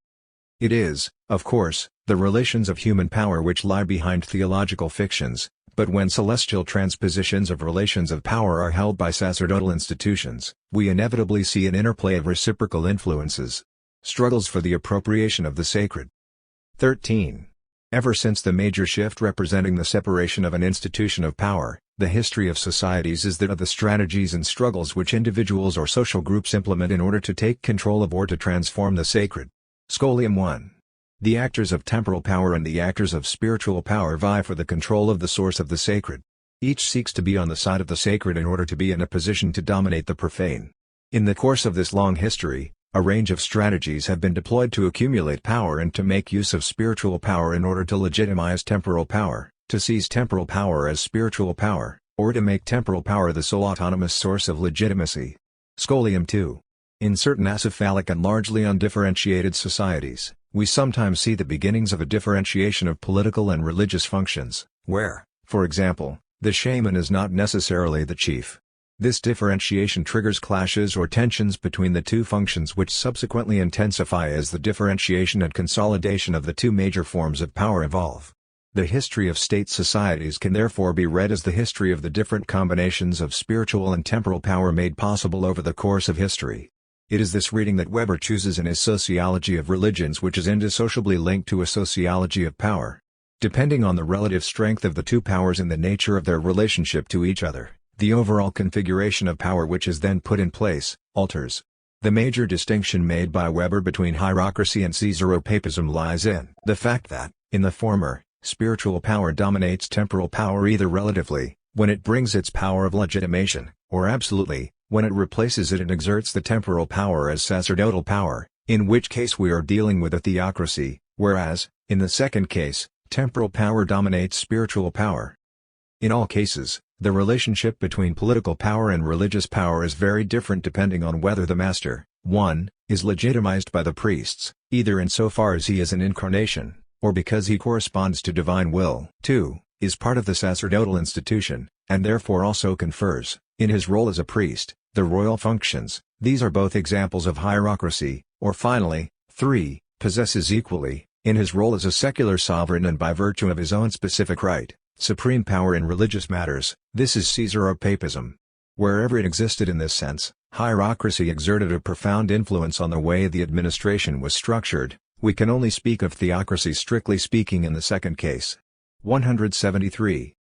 It is, of course, the relations of human power which lie behind theological fictions. But when celestial transpositions of relations of power are held by sacerdotal institutions, we inevitably see an interplay of reciprocal influences. Struggles for the appropriation of the sacred. 13. Ever since the major shift representing the separation of an institution of power, the history of societies is that of the strategies and struggles which individuals or social groups implement in order to take control of or to transform the sacred. Scholium 1. The actors of temporal power and the actors of spiritual power vie for the control of the source of the sacred. Each seeks to be on the side of the sacred in order to be in a position to dominate the profane. In the course of this long history, a range of strategies have been deployed to accumulate power and to make use of spiritual power in order to legitimize temporal power, to seize temporal power as spiritual power, or to make temporal power the sole autonomous source of legitimacy. Scholium 2. In certain acephalic and largely undifferentiated societies, we sometimes see the beginnings of a differentiation of political and religious functions, where, for example, the shaman is not necessarily the chief. This differentiation triggers clashes or tensions between the two functions which subsequently intensify as the differentiation and consolidation of the two major forms of power evolve. The history of state societies can therefore be read as the history of the different combinations of spiritual and temporal power made possible over the course of history. It is this reading that Weber chooses in his Sociology of Religions, which is indissolubly linked to a sociology of power. Depending on the relative strength of the two powers and the nature of their relationship to each other, the overall configuration of power which is then put in place, alters. The major distinction made by Weber between hierocracy and Caesaropapism lies in the fact that, in the former, spiritual power dominates temporal power either relatively, when it brings its power of legitimation, or absolutely, when it replaces it and exerts the temporal power as sacerdotal power, in which case we are dealing with a theocracy, whereas, in the second case, temporal power dominates spiritual power. In all cases, the relationship between political power and religious power is very different depending on whether the master, 1, is legitimized by the priests, either insofar as he is an incarnation, or because he corresponds to divine will, 2, is part of the sacerdotal institution, and therefore also confers, in his role as a priest, the royal functions. These are both examples of hierocracy, or finally, 3, possesses equally, in his role as a secular sovereign and by virtue of his own specific right, supreme power in religious matters. This is Caesaropapism. Wherever it existed in this sense, hierocracy exerted a profound influence on the way the administration was structured. We can only speak of theocracy strictly speaking in the second case. 173.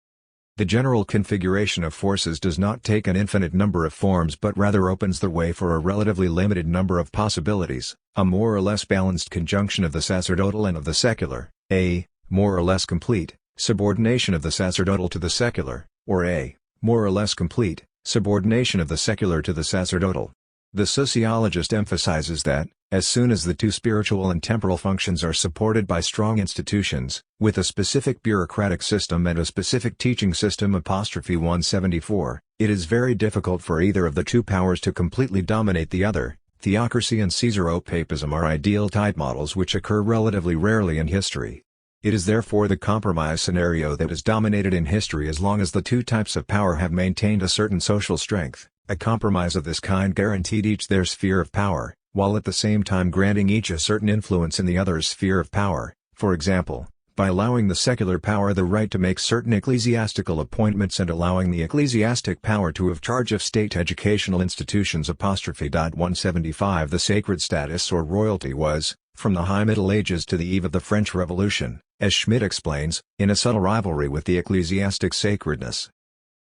The general configuration of forces does not take an infinite number of forms but rather opens the way for a relatively limited number of possibilities, a more or less balanced conjunction of the sacerdotal and of the secular, a, more or less complete, subordination of the sacerdotal to the secular, or a, more or less complete, subordination of the secular to the sacerdotal. The sociologist emphasizes that, as soon as the two spiritual and temporal functions are supported by strong institutions, with a specific bureaucratic system and a specific teaching system (174), it is very difficult for either of the two powers to completely dominate the other. Theocracy and Caesaropapism are ideal type models which occur relatively rarely in history. It is therefore the compromise scenario that is dominated in history as long as the two types of power have maintained a certain social strength. A compromise of this kind guaranteed each their sphere of power, while at the same time granting each a certain influence in the other's sphere of power, for example, by allowing the secular power the right to make certain ecclesiastical appointments and allowing the ecclesiastic power to have charge of state educational institutions. 175 The sacred status or royalty was, from the High Middle Ages to the eve of the French Revolution, as Schmidt explains, in a subtle rivalry with the ecclesiastic sacredness.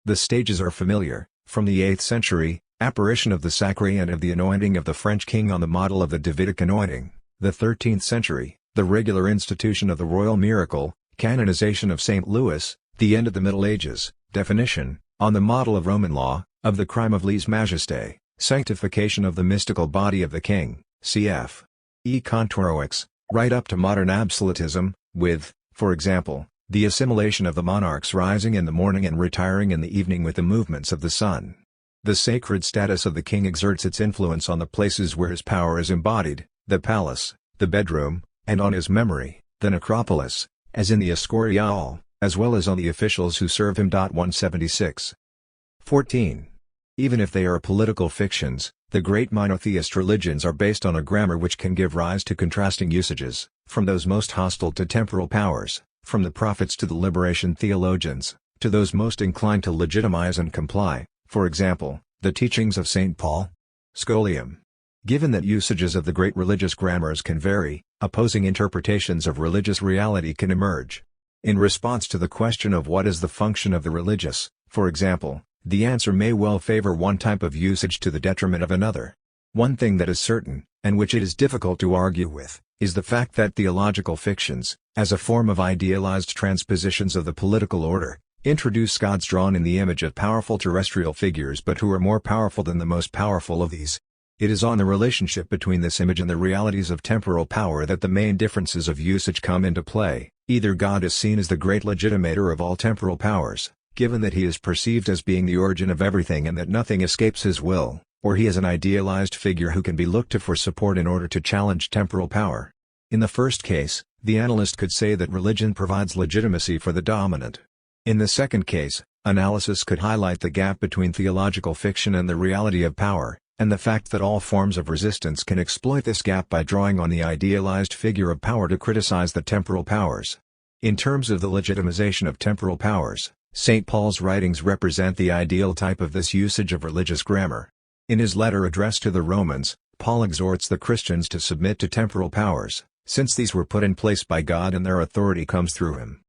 The stages are familiar. From the 8th century, apparition of the sacre and of the anointing of the French king on the model of the Davidic anointing; the 13th century, the regular institution of the royal miracle, canonization of St. Louis; the end of the Middle Ages, definition, on the model of Roman law, of the crime of lèse-majesté, sanctification of the mystical body of the king, cf. E. Contreaux, right up to modern absolutism, with, for example, the assimilation of the monarchs rising in the morning and retiring in the evening with the movements of the sun. The sacred status of the king exerts its influence on the places where his power is embodied, the palace, the bedroom, and on his memory, the necropolis, as in the Escorial, as well as on the officials who serve him. 176. 14. Even if they are political fictions, the great monotheist religions are based on a grammar which can give rise to contrasting usages, from those most hostile to temporal powers, from the prophets to the liberation theologians, to those most inclined to legitimize and comply, for example, the teachings of St. Paul. Scholium. Given that usages of the great religious grammars can vary, opposing interpretations of religious reality can emerge. In response to the question of what is the function of the religious, for example, the answer may well favor one type of usage to the detriment of another. One thing that is certain, and which it is difficult to argue with, is the fact that theological fictions, as a form of idealized transpositions of the political order, introduce gods drawn in the image of powerful terrestrial figures but who are more powerful than the most powerful of these. It is on the relationship between this image and the realities of temporal power that the main differences of usage come into play. Either God is seen as the great legitimator of all temporal powers, given that he is perceived as being the origin of everything and that nothing escapes his will, or he is an idealized figure who can be looked to for support in order to challenge temporal power. In the first case, the analyst could say that religion provides legitimacy for the dominant. In the second case, analysis could highlight the gap between theological fiction and the reality of power, and the fact that all forms of resistance can exploit this gap by drawing on the idealized figure of power to criticize the temporal powers. In terms of the legitimization of temporal powers, St. Paul's writings represent the ideal type of this usage of religious grammar. In his letter addressed to the Romans, Paul exhorts the Christians to submit to temporal powers, since these were put in place by God and their authority comes through him.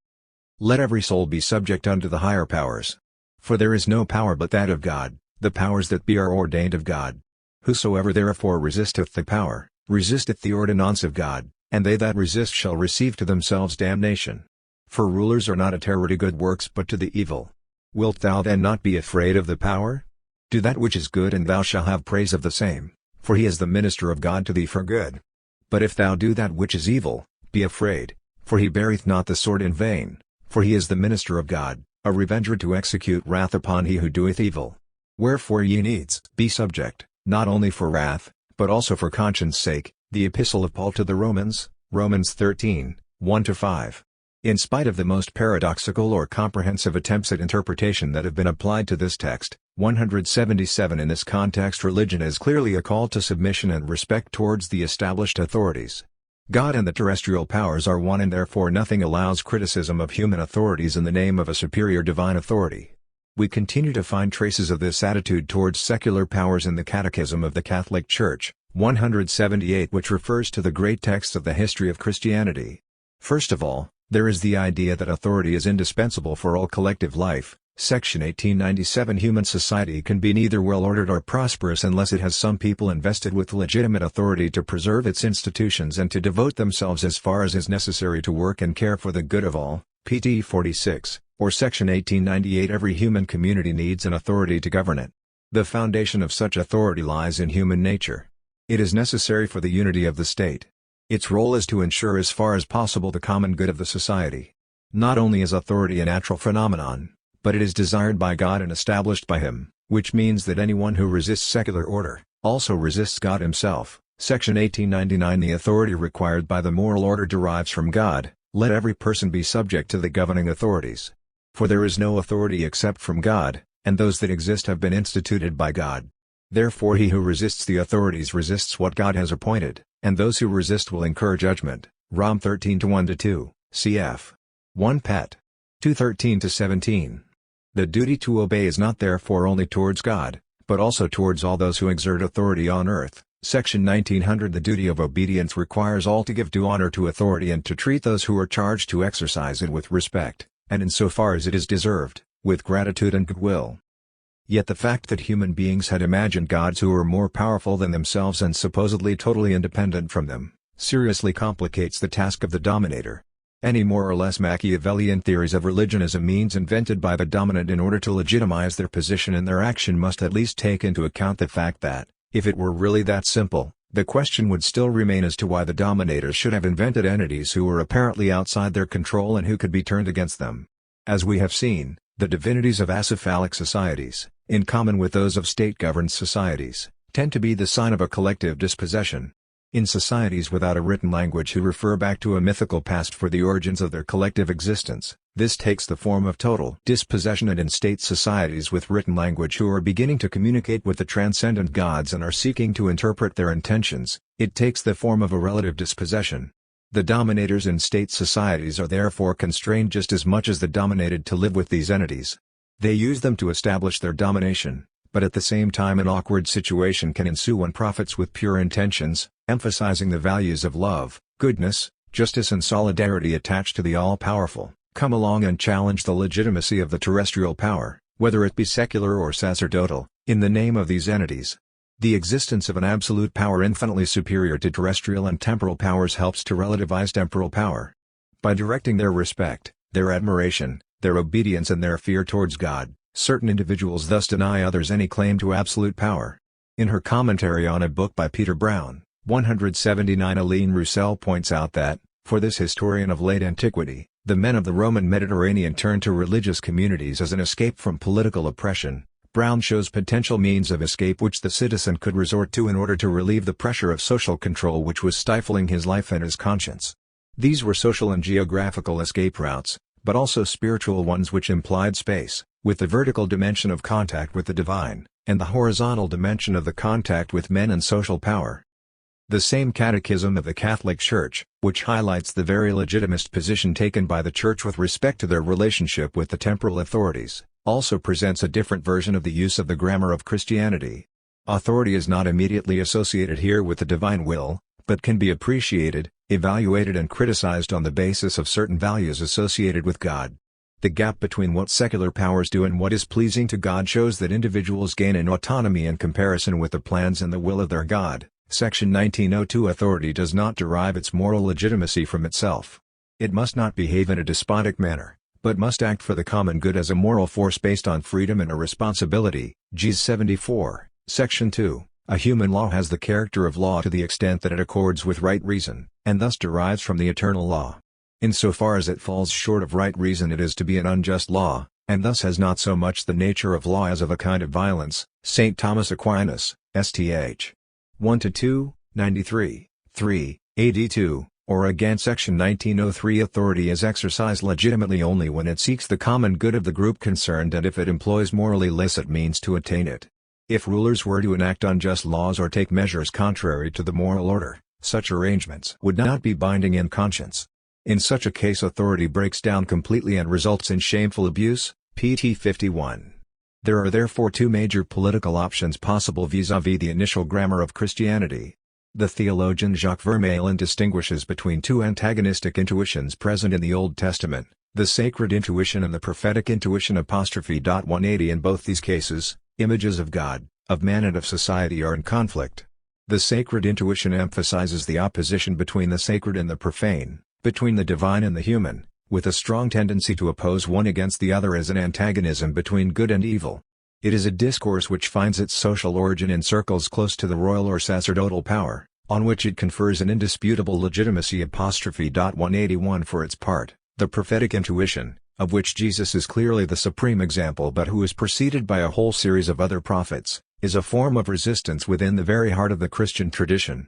Let every soul be subject unto the higher powers. For there is no power but that of God, the powers that be are ordained of God. Whosoever therefore resisteth the power, resisteth the ordinance of God, and they that resist shall receive to themselves damnation. For rulers are not a terror to good works but to the evil. Wilt thou then not be afraid of the power? Do that which is good and thou shalt have praise of the same, for he is the minister of God to thee for good. But if thou do that which is evil, be afraid, for he beareth not the sword in vain, for he is the minister of God, a revenger to execute wrath upon he who doeth evil. Wherefore ye needs be subject, not only for wrath, but also for conscience sake. The Epistle of Paul to the Romans, Romans 13, 1-5. In spite of the most paradoxical or comprehensive attempts at interpretation that have been applied to this text, 177 in this context religion is clearly a call to submission and respect towards the established authorities. God and the terrestrial powers are one and therefore nothing allows criticism of human authorities in the name of a superior divine authority. We continue to find traces of this attitude towards secular powers in the Catechism of the Catholic Church, 178, which refers to the great texts of the history of Christianity. First of all, there is the idea that authority is indispensable for all collective life. Section 1897. Human society can be neither well-ordered or prosperous unless it has some people invested with legitimate authority to preserve its institutions and to devote themselves as far as is necessary to work and care for the good of all. pt. 46, or Section 1898. Every human community needs an authority to govern it. The foundation of such authority lies in human nature. It is necessary for the unity of the state. Its role is to ensure as far as possible the common good of the society. Not only is authority a natural phenomenon, but it is desired by God and established by Him, which means that anyone who resists secular order, also resists God Himself. Section 1899. The authority required by the moral order derives from God. Let every person be subject to the governing authorities. For there is no authority except from God, and those that exist have been instituted by God. Therefore he who resists the authorities resists what God has appointed, and those who resist will incur judgment. Rom 13:1-2, cf. 1 Pet. 2:13-17. The duty to obey is not therefore only towards God, but also towards all those who exert authority on earth. Section 1900. The duty of obedience requires all to give due honor to authority and to treat those who are charged to exercise it with respect, and in so far as it is deserved, with gratitude and goodwill. Yet the fact that human beings had imagined gods who were more powerful than themselves and supposedly totally independent from them, seriously complicates the task of the dominator. Any more or less Machiavellian theories of religion as a means invented by the dominant in order to legitimize their position and their action must at least take into account the fact that, if it were really that simple, the question would still remain as to why the dominators should have invented entities who were apparently outside their control and who could be turned against them. As we have seen, the divinities of acephalic societies, in common with those of state-governed societies, tend to be the sign of a collective dispossession. In societies without a written language who refer back to a mythical past for the origins of their collective existence, this takes the form of total dispossession, and in state societies with written language who are beginning to communicate with the transcendent gods and are seeking to interpret their intentions, it takes the form of a relative dispossession. The dominators in state societies are therefore constrained just as much as the dominated to live with these entities. They use them to establish their domination, but at the same time an awkward situation can ensue when prophets with pure intentions, emphasizing the values of love, goodness, justice and solidarity attached to the all-powerful, come along and challenge the legitimacy of the terrestrial power, whether it be secular or sacerdotal, in the name of these entities. The existence of an absolute power infinitely superior to terrestrial and temporal powers helps to relativize temporal power. By directing their respect, their admiration, their obedience and their fear towards God, certain individuals thus deny others any claim to absolute power. In her commentary on a book by Peter Brown, 179, Aline Roussel points out that, for this historian of late antiquity, the men of the Roman Mediterranean turned to religious communities as an escape from political oppression. Brown shows potential means of escape which the citizen could resort to in order to relieve the pressure of social control which was stifling his life and his conscience. These were social and geographical escape routes, but also spiritual ones which implied space, with the vertical dimension of contact with the divine, and the horizontal dimension of the contact with men and social power. The same Catechism of the Catholic Church, which highlights the very legitimist position taken by the Church with respect to their relationship with the temporal authorities, also presents a different version of the use of the grammar of Christianity. Authority is not immediately associated here with the divine will, but can be appreciated, evaluated and criticized on the basis of certain values associated with God. The gap between what secular powers do and what is pleasing to God shows that individuals gain in autonomy in comparison with the plans and the will of their God. Section 1902. Authority does not derive its moral legitimacy from itself. It must not behave in a despotic manner, but must act for the common good as a moral force based on freedom and a responsibility. Gs 74, Section 2. A human law has the character of law to the extent that it accords with right reason, and thus derives from the eternal law. Insofar as it falls short of right reason it is to be an unjust law, and thus has not so much the nature of law as of a kind of violence. St. Thomas Aquinas, Sth. 1-2, 93, 3, AD 2, or again Section 1903. Authority is exercised legitimately only when it seeks the common good of the group concerned and if it employs morally licit means to attain it. If rulers were to enact unjust laws or take measures contrary to the moral order, such arrangements would not be binding in conscience. In such a case authority breaks down completely and results in shameful abuse. pt 51. There are therefore two major political options possible vis-à-vis the initial grammar of Christianity. The theologian Jacques Vermeulen distinguishes between two antagonistic intuitions present in the Old Testament, the sacred intuition and the prophetic intuition. 180. In both these cases, images of God, of man and of society are in conflict. The sacred intuition emphasizes the opposition between the sacred and the profane, between the divine and the human, with a strong tendency to oppose one against the other as an antagonism between good and evil. It is a discourse which finds its social origin in circles close to the royal or sacerdotal power, on which it confers an indisputable legitimacy. 181 For its part, the prophetic intuition, of which Jesus is clearly the supreme example but who is preceded by a whole series of other prophets, is a form of resistance within the very heart of the Christian tradition.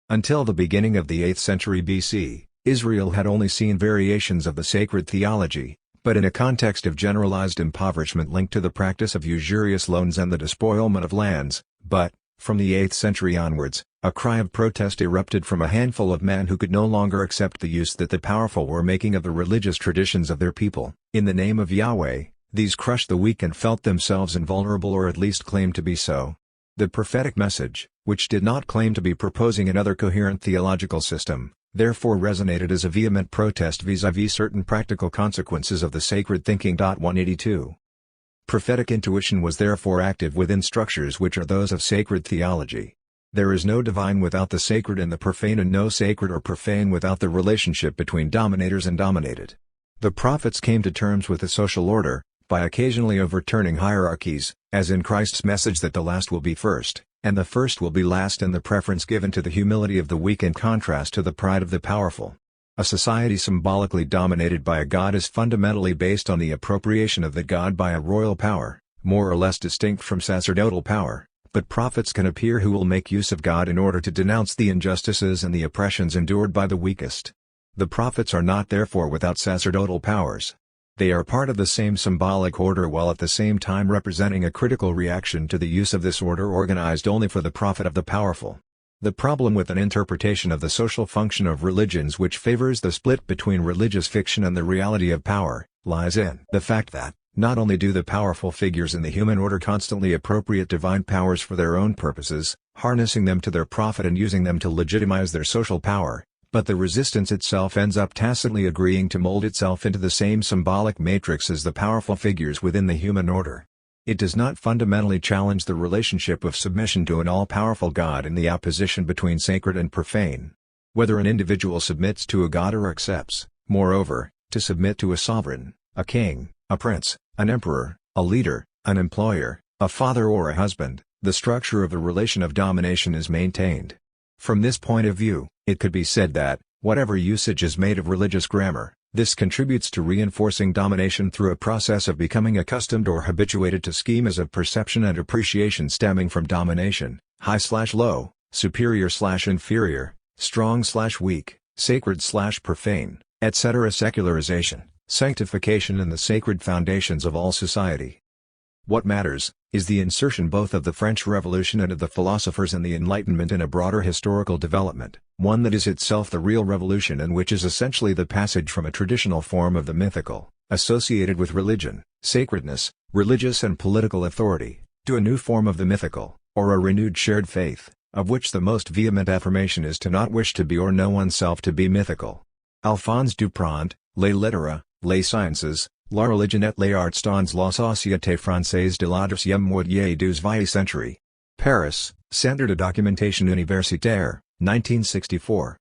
Until the beginning of the 8th century BC, Israel had only seen variations of the sacred theology, but in a context of generalized impoverishment linked to the practice of usurious loans and the despoilment of lands. But, from the 8th century onwards, a cry of protest erupted from a handful of men who could no longer accept the use that the powerful were making of the religious traditions of their people. In the name of Yahweh, these crushed the weak and felt themselves invulnerable, or at least claimed to be so. The prophetic message, which did not claim to be proposing another coherent theological system, therefore resonated as a vehement protest vis-à-vis certain practical consequences of the sacred thinking. 182. Prophetic intuition was therefore active within structures which are those of sacred theology. There is no divine without the sacred and the profane, and no sacred or profane without the relationship between dominators and dominated. The prophets came to terms with the social order, by occasionally overturning hierarchies, as in Christ's message that the last will be first, and the first will be last, and the preference given to the humility of the weak in contrast to the pride of the powerful. A society symbolically dominated by a god is fundamentally based on the appropriation of that god by a royal power, more or less distinct from sacerdotal power, but prophets can appear who will make use of God in order to denounce the injustices and the oppressions endured by the weakest. The prophets are not therefore without sacerdotal powers. They are part of the same symbolic order while at the same time representing a critical reaction to the use of this order organized only for the profit of the powerful. The problem with an interpretation of the social function of religions which favors the split between religious fiction and the reality of power, lies in the fact that, not only do the powerful figures in the human order constantly appropriate divine powers for their own purposes, harnessing them to their profit and using them to legitimize their social power, but the resistance itself ends up tacitly agreeing to mold itself into the same symbolic matrix as the powerful figures within the human order. It does not fundamentally challenge the relationship of submission to an all-powerful God in the opposition between sacred and profane. Whether an individual submits to a god or accepts, moreover, to submit to a sovereign, a king, a prince, an emperor, a leader, an employer, a father or a husband, the structure of the relation of domination is maintained. From this point of view, it could be said that, whatever usage is made of religious grammar, this contributes to reinforcing domination through a process of becoming accustomed or habituated to schemas of perception and appreciation stemming from domination, high/low, superior/inferior, strong/weak, sacred/profane, etc. Secularization, sanctification and the sacred foundations of all society. What matters, is the insertion both of the French Revolution and of the philosophers and the Enlightenment in a broader historical development, one that is itself the real revolution and which is essentially the passage from a traditional form of the mythical, associated with religion, sacredness, religious and political authority, to a new form of the mythical, or a renewed shared faith, of which the most vehement affirmation is to not wish to be or know oneself to be mythical. Alphonse Duprat, Les Littéra, Les Sciences, La religion et les arts dans la société française de la deuxième moitié du XX century. Paris, Centre de Documentation Universitaire, 1964.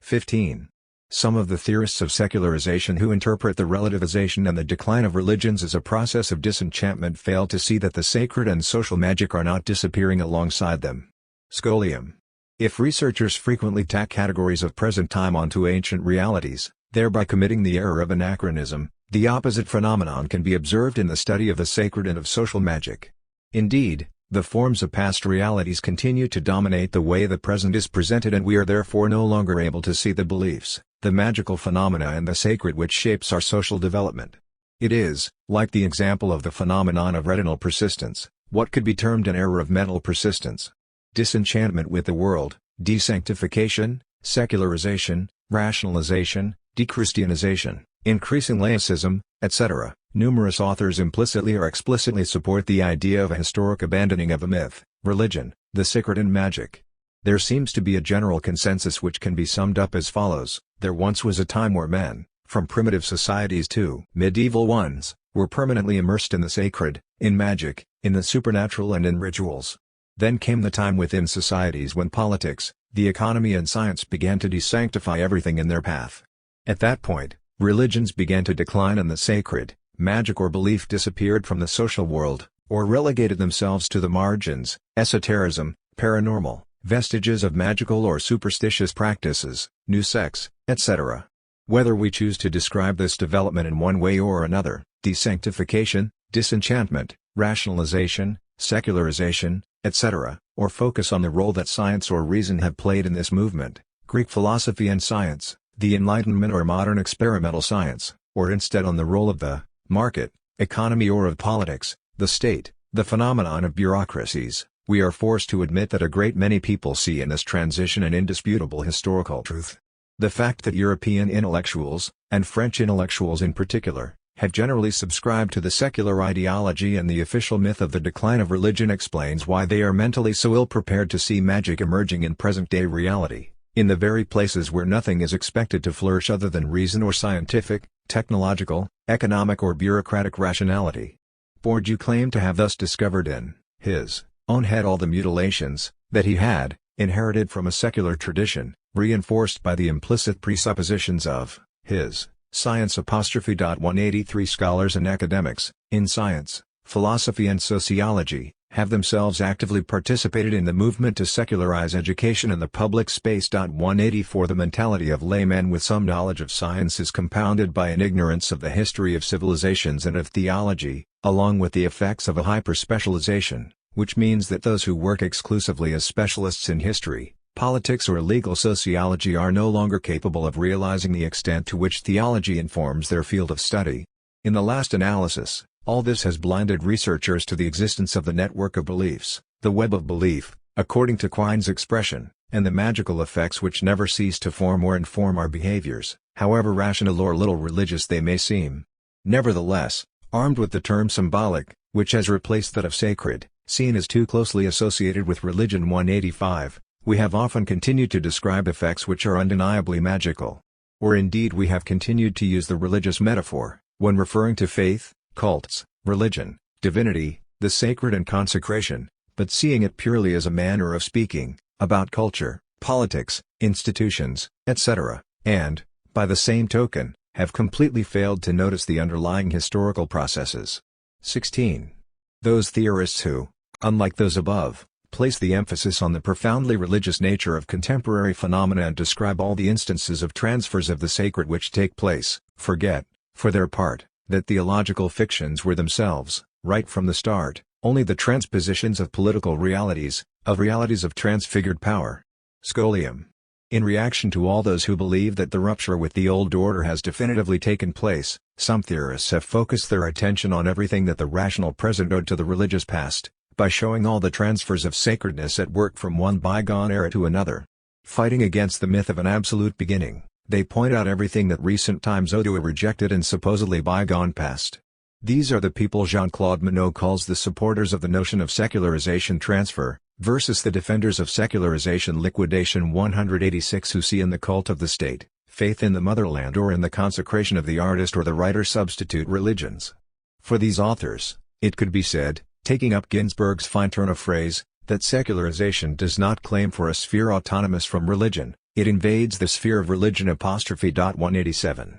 15. Some of the theorists of secularization who interpret the relativization and the decline of religions as a process of disenchantment fail to see that the sacred and social magic are not disappearing alongside them. Scholium. If researchers frequently tack categories of present time onto ancient realities, thereby committing the error of anachronism, the opposite phenomenon can be observed in the study of the sacred and of social magic. Indeed, the forms of past realities continue to dominate the way the present is presented, and we are therefore no longer able to see the beliefs, the magical phenomena and the sacred which shapes our social development. It is, like the example of the phenomenon of retinal persistence, what could be termed an error of mental persistence. Disenchantment with the world, desanctification, secularization, rationalization, dechristianization, increasing laicism, etc. Numerous authors implicitly or explicitly support the idea of a historic abandoning of a myth, religion, the sacred and magic. There seems to be a general consensus which can be summed up as follows: there once was a time where men, from primitive societies to medieval ones, were permanently immersed in the sacred, in magic, in the supernatural and in rituals. Then came the time within societies when politics, the economy and science began to desanctify everything in their path. At that point, religions began to decline and the sacred, magic or belief disappeared from the social world, or relegated themselves to the margins, esotericism, paranormal, vestiges of magical or superstitious practices, new sects, etc. Whether we choose to describe this development in one way or another, desanctification, disenchantment, rationalization, secularization, etc., or focus on the role that science or reason have played in this movement, Greek philosophy and science, the Enlightenment or modern experimental science, or instead on the role of the market, economy or of politics, the state, the phenomenon of bureaucracies, we are forced to admit that a great many people see in this transition an indisputable historical truth. The fact that European intellectuals, and French intellectuals in particular, have generally subscribed to the secular ideology and the official myth of the decline of religion explains why they are mentally so ill-prepared to see magic emerging in present-day reality, in the very places where nothing is expected to flourish other than reason or scientific, technological, economic or bureaucratic rationality. Bourdieu claimed to have thus discovered in his own head all the mutilations that he had inherited from a secular tradition, reinforced by the implicit presuppositions of his science. 183 Scholars and academics, in science, philosophy and sociology, have themselves actively participated in the movement to secularize education in the public space. 184 The mentality of laymen with some knowledge of science is compounded by an ignorance of the history of civilizations and of theology, along with the effects of a hyper-specialization, which means that those who work exclusively as specialists in history, politics or legal sociology are no longer capable of realizing the extent to which theology informs their field of study. In the last analysis, all this has blinded researchers to the existence of the network of beliefs, the web of belief, according to Quine's expression, and the magical effects which never cease to form or inform our behaviors, however rational or little religious they may seem. Nevertheless, armed with the term symbolic, which has replaced that of sacred, seen as too closely associated with religion. 185, we have often continued to describe effects which are undeniably magical. Or indeed we have continued to use the religious metaphor, when referring to faith, cults, religion, divinity, the sacred and consecration, but seeing it purely as a manner of speaking, about culture, politics, institutions, etc., and, by the same token, have completely failed to notice the underlying historical processes. 16. Those theorists who, unlike those above, place the emphasis on the profoundly religious nature of contemporary phenomena and describe all the instances of transfers of the sacred which take place, forget, for their part, that theological fictions were themselves, right from the start, only the transpositions of political realities, of realities of transfigured power. Scholium. In reaction to all those who believe that the rupture with the old order has definitively taken place, some theorists have focused their attention on everything that the rational present owed to the religious past, by showing all the transfers of sacredness at work from one bygone era to another. Fighting against the myth of an absolute beginning, they point out everything that recent times owe to a rejected and supposedly bygone past. These are the people Jean-Claude Monod calls the supporters of the notion of secularization transfer, versus the defenders of secularization liquidation. 186 who see in the cult of the state, faith in the motherland or in the consecration of the artist or the writer substitute religions. For these authors, it could be said, taking up Ginsberg's fine turn of phrase, that secularization does not claim for a sphere autonomous from religion, it invades the sphere of religion. 187.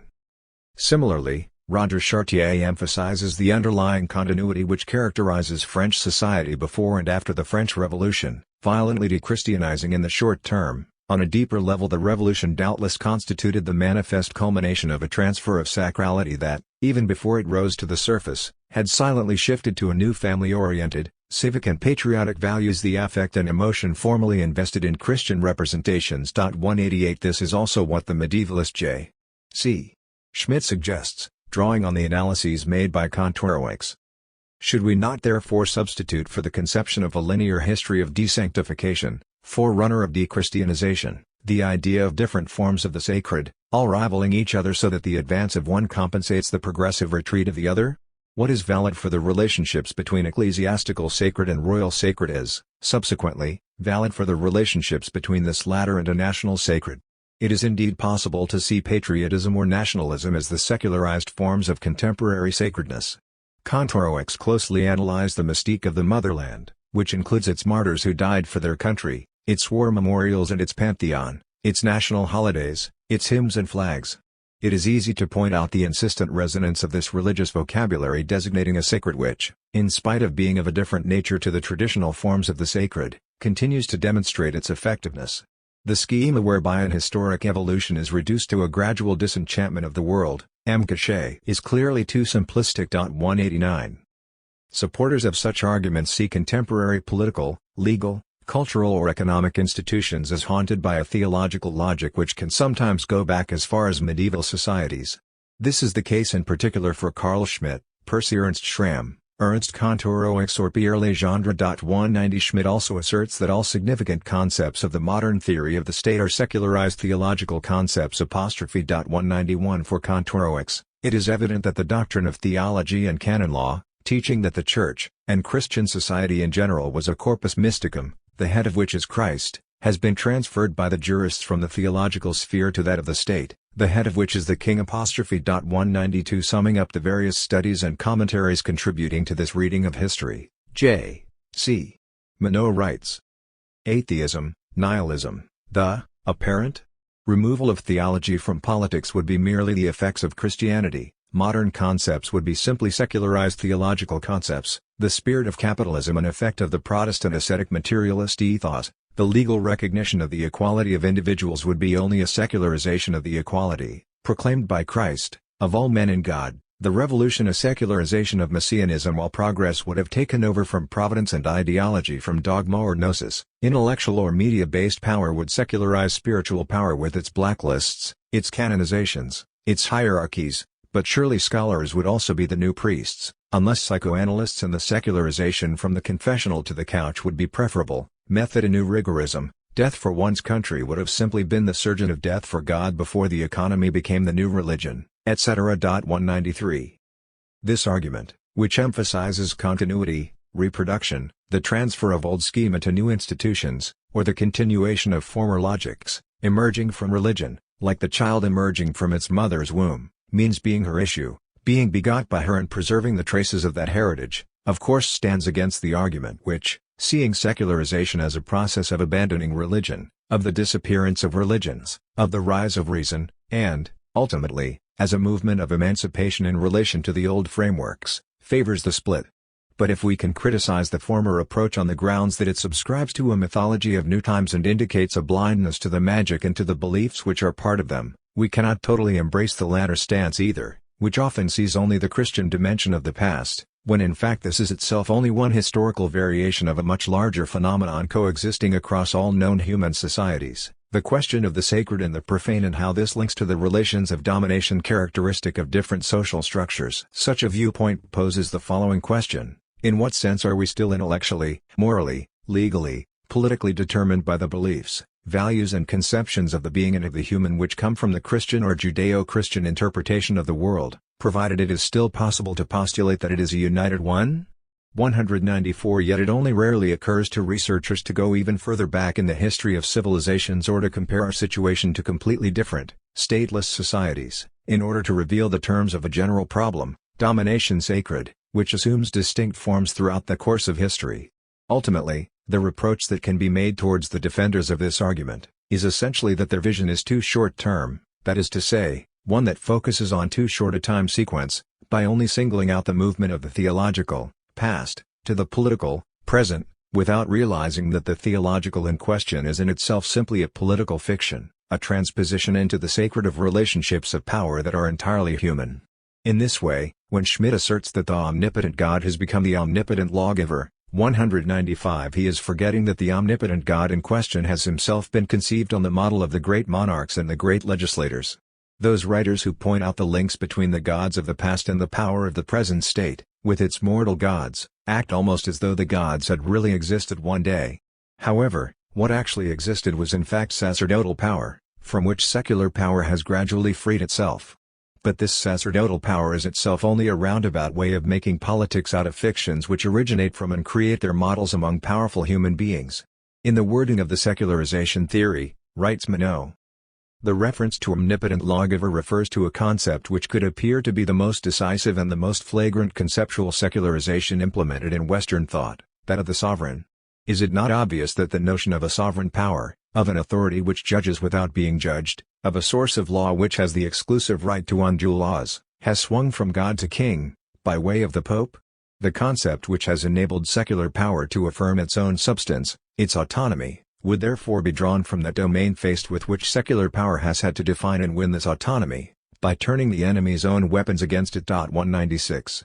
Similarly, Roger Chartier emphasizes the underlying continuity which characterizes French society before and after the French Revolution, violently de-Christianizing in the short term. On a deeper level, the revolution doubtless constituted the manifest culmination of a transfer of sacrality that, even before it rose to the surface, had silently shifted to a new family-oriented, civic and patriotic values, the affect and emotion formerly invested in Christian representations. 188 This is also what the medievalist J. C. Schmidt suggests, drawing on the analyses made by Kantorowicz. Should we not therefore substitute for the conception of a linear history of desanctification, forerunner of dechristianization, the idea of different forms of the sacred, all rivaling each other so that the advance of one compensates the progressive retreat of the other? What is valid for the relationships between ecclesiastical sacred and royal sacred is, subsequently, valid for the relationships between this latter and a national sacred. It is indeed possible to see patriotism or nationalism as the secularized forms of contemporary sacredness. Kantorowicz closely analyzed the mystique of the motherland, which includes its martyrs who died for their country, its war memorials and its pantheon, its national holidays, its hymns and flags. It is easy to point out the insistent resonance of this religious vocabulary designating a sacred which, in spite of being of a different nature to the traditional forms of the sacred, continues to demonstrate its effectiveness. The schema whereby an historic evolution is reduced to a gradual disenchantment of the world, is clearly too simplistic. 189. Supporters of such arguments see contemporary political, legal, cultural or economic institutions as haunted by a theological logic which can sometimes go back as far as medieval societies. This is the case in particular for Carl Schmitt, Percy Ernst Schramm, Ernst Kantorowicz or Pierre Legendre. 190 Schmitt also asserts that all significant concepts of the modern theory of the state are secularized theological concepts. 191 For Kantorowicz, it is evident that the doctrine of theology and canon law, teaching that the Church, and Christian society in general was a corpus mysticum, the head of which is Christ, has been transferred by the jurists from the theological sphere to that of the state, the head of which is the King. 192 Summing up the various studies and commentaries contributing to this reading of history, J. C. Minot writes, Atheism, nihilism, the apparent removal of theology from politics would be merely the effects of Christianity. Modern concepts would be simply secularized theological concepts, the spirit of capitalism an effect of the Protestant ascetic materialist ethos, the legal recognition of the equality of individuals would be only a secularization of the equality, proclaimed by Christ, of all men in God, the revolution a secularization of messianism while progress would have taken over from providence and ideology from dogma or gnosis, intellectual or media-based power would secularize spiritual power with its blacklists, its canonizations, its hierarchies. But surely scholars would also be the new priests, unless psychoanalysts and the secularization from the confessional to the couch would be preferable. Method a new rigorism, death for one's country would have simply been the surgeon of death for God before the economy became the new religion, etc. 193. This argument, which emphasizes continuity, reproduction, the transfer of old schema to new institutions, or the continuation of former logics, emerging from religion, like the child emerging from its mother's womb, means being her issue, being begot by her and preserving the traces of that heritage, of course stands against the argument which, seeing secularization as a process of abandoning religion, of the disappearance of religions, of the rise of reason, and, ultimately, as a movement of emancipation in relation to the old frameworks, favors the split. But if we can criticize the former approach on the grounds that it subscribes to a mythology of new times and indicates a blindness to the magic and to the beliefs which are part of them, we cannot totally embrace the latter stance either, which often sees only the Christian dimension of the past, when in fact this is itself only one historical variation of a much larger phenomenon coexisting across all known human societies, the question of the sacred and the profane and how this links to the relations of domination characteristic of different social structures. Such a viewpoint poses the following question: in what sense are we still intellectually, morally, legally, politically determined by the beliefs, values and conceptions of the being and of the human which come from the Christian or Judeo-Christian interpretation of the world, provided it is still possible to postulate that it is a united one? 194 Yet it only rarely occurs to researchers to go even further back in the history of civilizations or to compare our situation to completely different, stateless societies, in order to reveal the terms of a general problem, domination sacred, which assumes distinct forms throughout the course of history. Ultimately, the reproach that can be made towards the defenders of this argument, is essentially that their vision is too short-term, that is to say, one that focuses on too short a time sequence, by only singling out the movement of the theological, past, to the political, present, without realizing that the theological in question is in itself simply a political fiction, a transposition into the sacred of relationships of power that are entirely human. In this way, when Schmitt asserts that the omnipotent God has become the omnipotent lawgiver, 195 he is forgetting that the omnipotent God in question has himself been conceived on the model of the great monarchs and the great legislators. Those writers who point out the links between the gods of the past and the power of the present state, with its mortal gods, act almost as though the gods had really existed one day. However, what actually existed was in fact sacerdotal power, from which secular power has gradually freed itself. But this sacerdotal power is itself only a roundabout way of making politics out of fictions which originate from and create their models among powerful human beings. In the wording of the secularization theory, writes Minot, the reference to omnipotent lawgiver refers to a concept which could appear to be the most decisive and the most flagrant conceptual secularization implemented in Western thought, that of the sovereign. Is it not obvious that the notion of a sovereign power, of an authority which judges without being judged, of a source of law which has the exclusive right to undo laws, has swung from God to king, by way of the Pope? The concept which has enabled secular power to affirm its own substance, its autonomy, would therefore be drawn from that domain faced with which secular power has had to define and win this autonomy, by turning the enemy's own weapons against it. 196.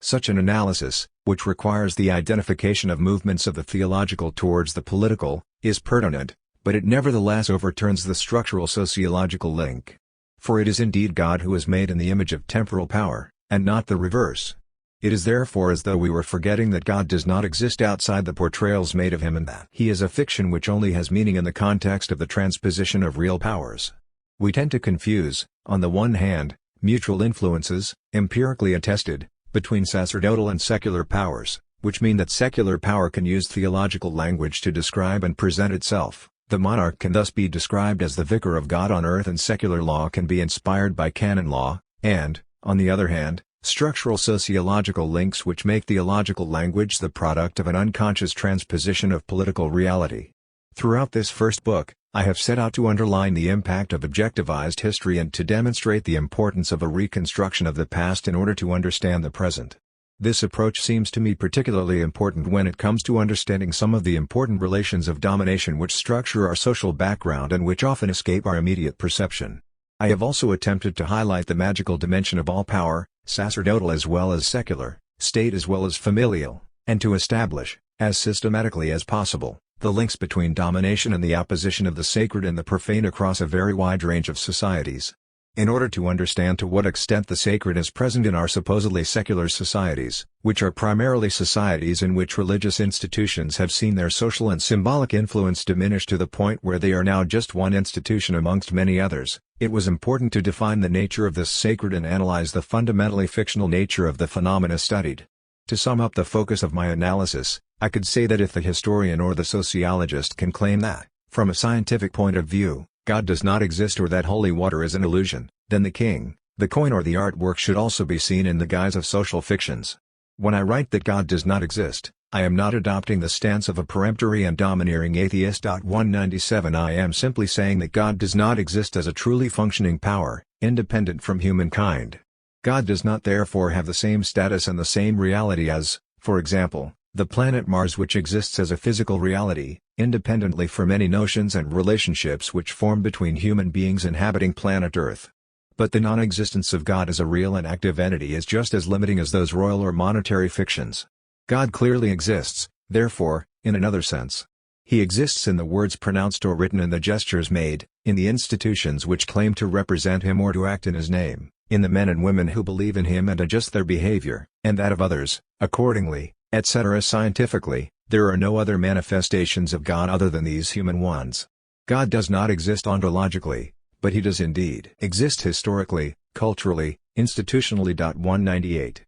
Such an analysis, which requires the identification of movements of the theological towards the political, is pertinent, but it nevertheless overturns the structural sociological link. For it is indeed God who is made in the image of temporal power, and not the reverse. It is therefore as though we were forgetting that God does not exist outside the portrayals made of him and that he is a fiction which only has meaning in the context of the transposition of real powers. We tend to confuse, on the one hand, mutual influences, empirically attested, between sacerdotal and secular powers, which mean that secular power can use theological language to describe and present itself. The monarch can thus be described as the vicar of God on earth, and secular law can be inspired by canon law, and, on the other hand, structural sociological links which make theological language the product of an unconscious transposition of political reality. Throughout this first book, I have set out to underline the impact of objectivized history and to demonstrate the importance of a reconstruction of the past in order to understand the present. This approach seems to me particularly important when it comes to understanding some of the important relations of domination which structure our social background and which often escape our immediate perception. I have also attempted to highlight the magical dimension of all power, sacerdotal as well as secular, state as well as familial, and to establish, as systematically as possible, the links between domination and the opposition of the sacred and the profane across a very wide range of societies. In order to understand to what extent the sacred is present in our supposedly secular societies, which are primarily societies in which religious institutions have seen their social and symbolic influence diminish to the point where they are now just one institution amongst many others, it was important to define the nature of this sacred and analyze the fundamentally fictional nature of the phenomena studied. To sum up the focus of my analysis, I could say that if the historian or the sociologist can claim that, from a scientific point of view, God does not exist or that holy water is an illusion, then the king, the coin or the artwork should also be seen in the guise of social fictions. When I write that God does not exist, I am not adopting the stance of a peremptory and domineering atheist. 197 I am simply saying that God does not exist as a truly functioning power, independent from humankind. God does not therefore have the same status and the same reality as, for example, the planet Mars, which exists as a physical reality, independently from any notions and relationships which form between human beings inhabiting planet Earth. But the non-existence of God as a real and active entity is just as limiting as those royal or monetary fictions. God clearly exists, therefore, in another sense. He exists in the words pronounced or written and the gestures made, in the institutions which claim to represent him or to act in his name, in the men and women who believe in him and adjust their behavior, and that of others, accordingly, etc. Scientifically, there are no other manifestations of God other than these human ones. God does not exist ontologically, but he does indeed exist historically, culturally, institutionally. 198.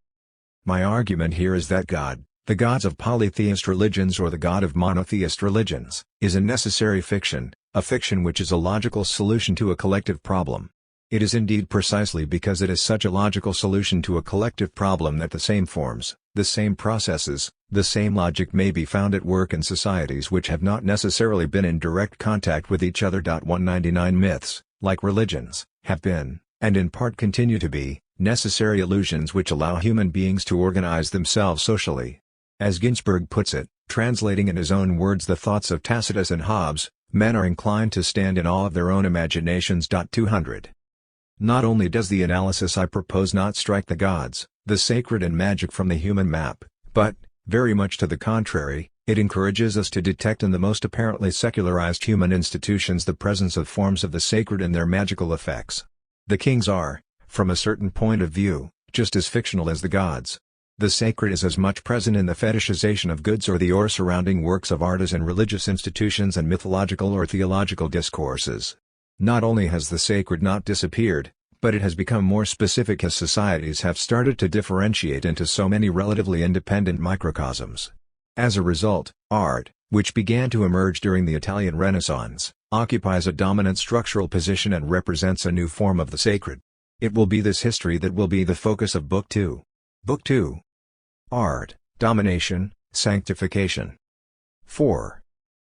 My argument here is that God, the gods of polytheist religions or the God of monotheist religions, is a necessary fiction, a fiction which is a logical solution to a collective problem. It is indeed precisely because it is such a logical solution to a collective problem that the same forms, the same processes, the same logic may be found at work in societies which have not necessarily been in direct contact with each other. 199 Myths, like religions, have been, and in part continue to be, necessary illusions which allow human beings to organize themselves socially. As Ginsberg puts it, translating in his own words the thoughts of Tacitus and Hobbes, men are inclined to stand in awe of their own imaginations. 200. Not only does the analysis I propose not strike the gods, the sacred and magic from the human map, but, very much to the contrary, it encourages us to detect in the most apparently secularized human institutions the presence of forms of the sacred and their magical effects. The kings are, from a certain point of view, just as fictional as the gods. The sacred is as much present in the fetishization of goods or surrounding works of art as in religious institutions and mythological or theological discourses. Not only has the sacred not disappeared, but it has become more specific as societies have started to differentiate into so many relatively independent microcosms. As a result, art, which began to emerge during the Italian Renaissance, occupies a dominant structural position and represents a new form of the sacred. It will be this history that will be the focus of Book 2. Book 2. Art, Domination, Sanctification. 4.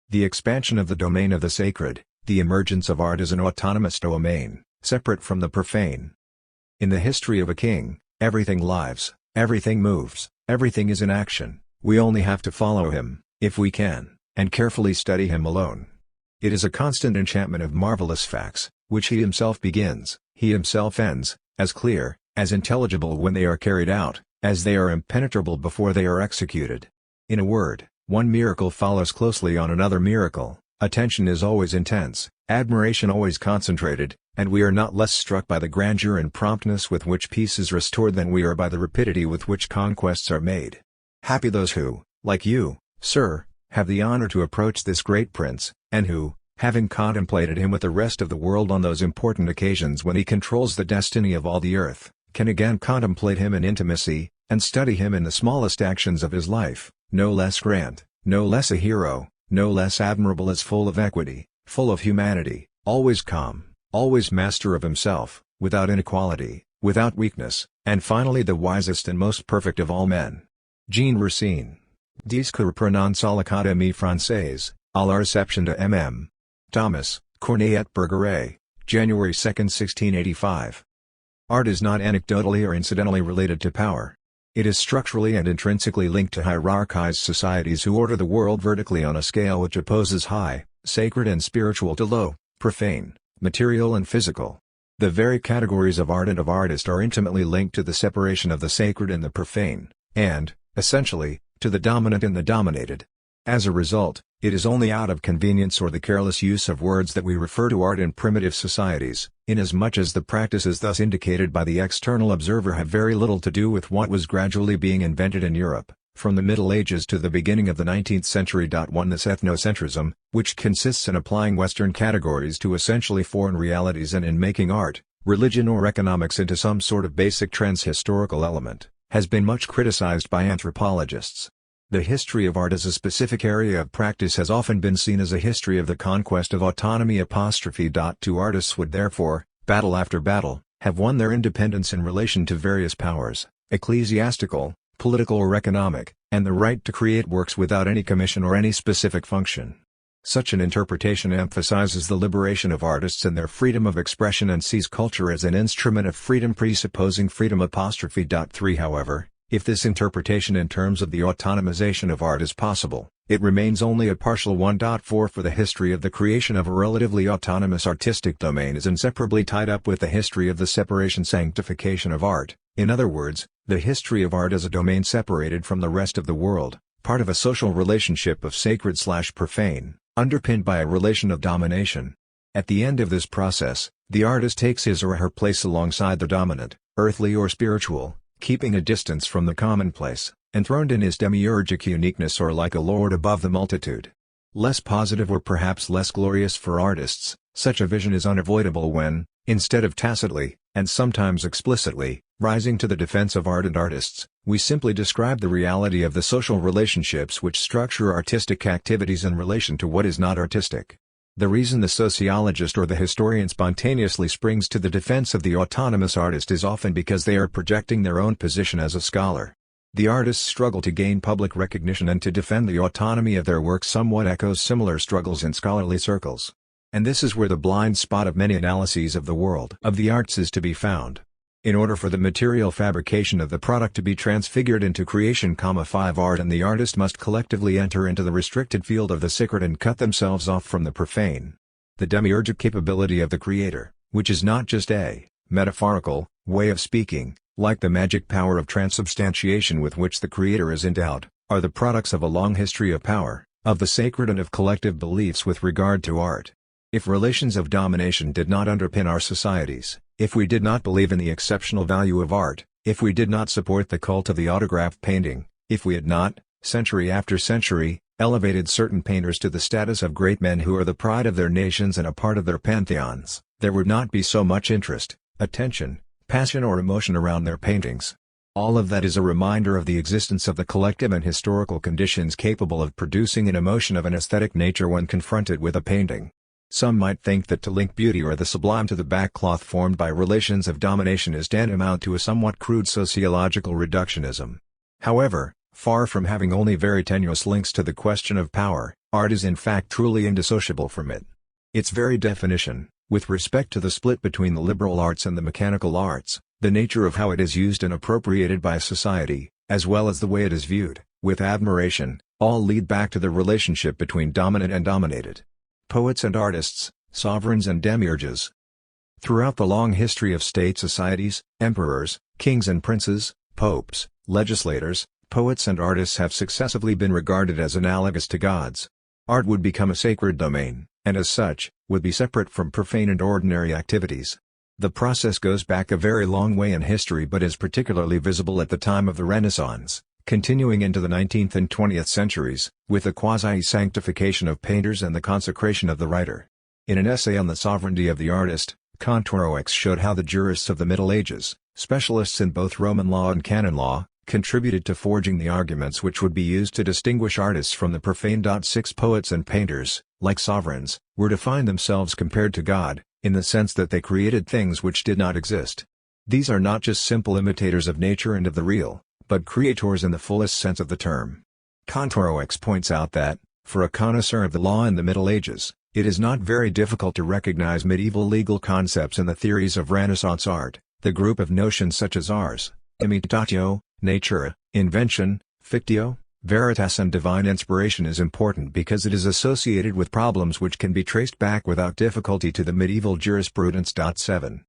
The expansion of the domain of the sacred, the emergence of art as an autonomous domain, separate from the profane. In the history of a king, everything lives, everything moves, everything is in action. We only have to follow him, if we can, and carefully study him alone. It is a constant enchantment of marvelous facts, which he himself begins, he himself ends, as clear, as intelligible when they are carried out, as they are impenetrable before they are executed. In a word, one miracle follows closely on another miracle, attention is always intense, admiration always concentrated, and we are not less struck by the grandeur and promptness with which peace is restored than we are by the rapidity with which conquests are made. Happy those who, like you, sir, have the honor to approach this great prince, and who, having contemplated him with the rest of the world on those important occasions when he controls the destiny of all the earth, can again contemplate him in intimacy, and study him in the smallest actions of his life, no less grand, no less a hero, no less admirable as full of equity, full of humanity, always calm, always master of himself, without inequality, without weakness, and finally the wisest and most perfect of all men. Jean Racine. Discours prononce à l'Académie Française, à la réception de M.M. Thomas, Corneille Bergeret, January 2, 1685. Art is not anecdotally or incidentally related to power. It is structurally and intrinsically linked to hierarchized societies who order the world vertically on a scale which opposes high, sacred and spiritual to low, profane, material and physical. The very categories of art and of artist are intimately linked to the separation of the sacred and the profane, and, essentially, to the dominant and the dominated. As a result, it is only out of convenience or the careless use of words that we refer to art in primitive societies, inasmuch as the practices thus indicated by the external observer have very little to do with what was gradually being invented in Europe, from the Middle Ages to the beginning of the 19th century. One, this ethnocentrism, which consists in applying Western categories to essentially foreign realities and in making art, religion or economics into some sort of basic trans-historical element, has been much criticized by anthropologists. The history of art as a specific area of practice has often been seen as a history of the conquest of autonomy. Two artists would therefore, battle after battle, have won their independence in relation to various powers, ecclesiastical, political or economic, and the right to create works without any commission or any specific function. Such an interpretation emphasizes the liberation of artists and their freedom of expression and sees culture as an instrument of freedom presupposing freedom. 3 However, if this interpretation in terms of the autonomization of art is possible, it remains only a partial one. 4 For the history of the creation of a relatively autonomous artistic domain is inseparably tied up with the history of the separation-sanctification of art, in other words, the history of art as a domain separated from the rest of the world, part of a social relationship of sacred/profane, underpinned by a relation of domination. At the end of this process, the artist takes his or her place alongside the dominant, earthly or spiritual, keeping a distance from the commonplace, enthroned in his demiurgic uniqueness or like a lord above the multitude. Less positive or perhaps less glorious for artists, such a vision is unavoidable when, instead of tacitly, and sometimes explicitly, rising to the defense of art and artists, we simply describe the reality of the social relationships which structure artistic activities in relation to what is not artistic. The reason the sociologist or the historian spontaneously springs to the defense of the autonomous artist is often because they are projecting their own position as a scholar. The artist's struggle to gain public recognition and to defend the autonomy of their work somewhat echoes similar struggles in scholarly circles. And this is where the blind spot of many analyses of the world of the arts is to be found. In order for the material fabrication of the product to be transfigured into creation, 5 Art and the artist must collectively enter into the restricted field of the sacred and cut themselves off from the profane. The demiurgic capability of the creator, which is not just a metaphorical way of speaking, like the magic power of transubstantiation with which the creator is endowed, are the products of a long history of power, of the sacred and of collective beliefs with regard to art. If relations of domination did not underpin our societies, if we did not believe in the exceptional value of art, if we did not support the cult of the autograph painting, if we had not, century after century, elevated certain painters to the status of great men who are the pride of their nations and a part of their pantheons, there would not be so much interest, attention, passion or emotion around their paintings. All of that is a reminder of the existence of the collective and historical conditions capable of producing an emotion of an aesthetic nature when confronted with a painting. Some might think that to link beauty or the sublime to the backcloth formed by relations of domination is tantamount to a somewhat crude sociological reductionism. However, far from having only very tenuous links to the question of power, art is in fact truly indissociable from it. Its very definition, with respect to the split between the liberal arts and the mechanical arts, the nature of how it is used and appropriated by society, as well as the way it is viewed, with admiration, all lead back to the relationship between dominant and dominated. Poets and artists, sovereigns and demiurges. Throughout the long history of state societies, emperors, kings and princes, popes, legislators, poets and artists have successively been regarded as analogous to gods. Art would become a sacred domain, and as such, would be separate from profane and ordinary activities. The process goes back a very long way in history but is particularly visible at the time of the Renaissance, continuing into the 19th and 20th centuries, with the quasi-sanctification of painters and the consecration of the writer. In an essay on the sovereignty of the artist, Kantorowicz showed how the jurists of the Middle Ages, specialists in both Roman law and canon law, contributed to forging the arguments which would be used to distinguish artists from the profane. 6 Poets and painters, like sovereigns, were to find themselves compared to God, in the sense that they created things which did not exist. These are not just simple imitators of nature and of the real, but creators in the fullest sense of the term. Kantorowicz points out that, for a connoisseur of the law in the Middle Ages, it is not very difficult to recognize medieval legal concepts in the theories of Renaissance art. The group of notions such as ars, imitatio, natura, invention, fictio, veritas and divine inspiration is important because it is associated with problems which can be traced back without difficulty to the medieval jurisprudence. 7.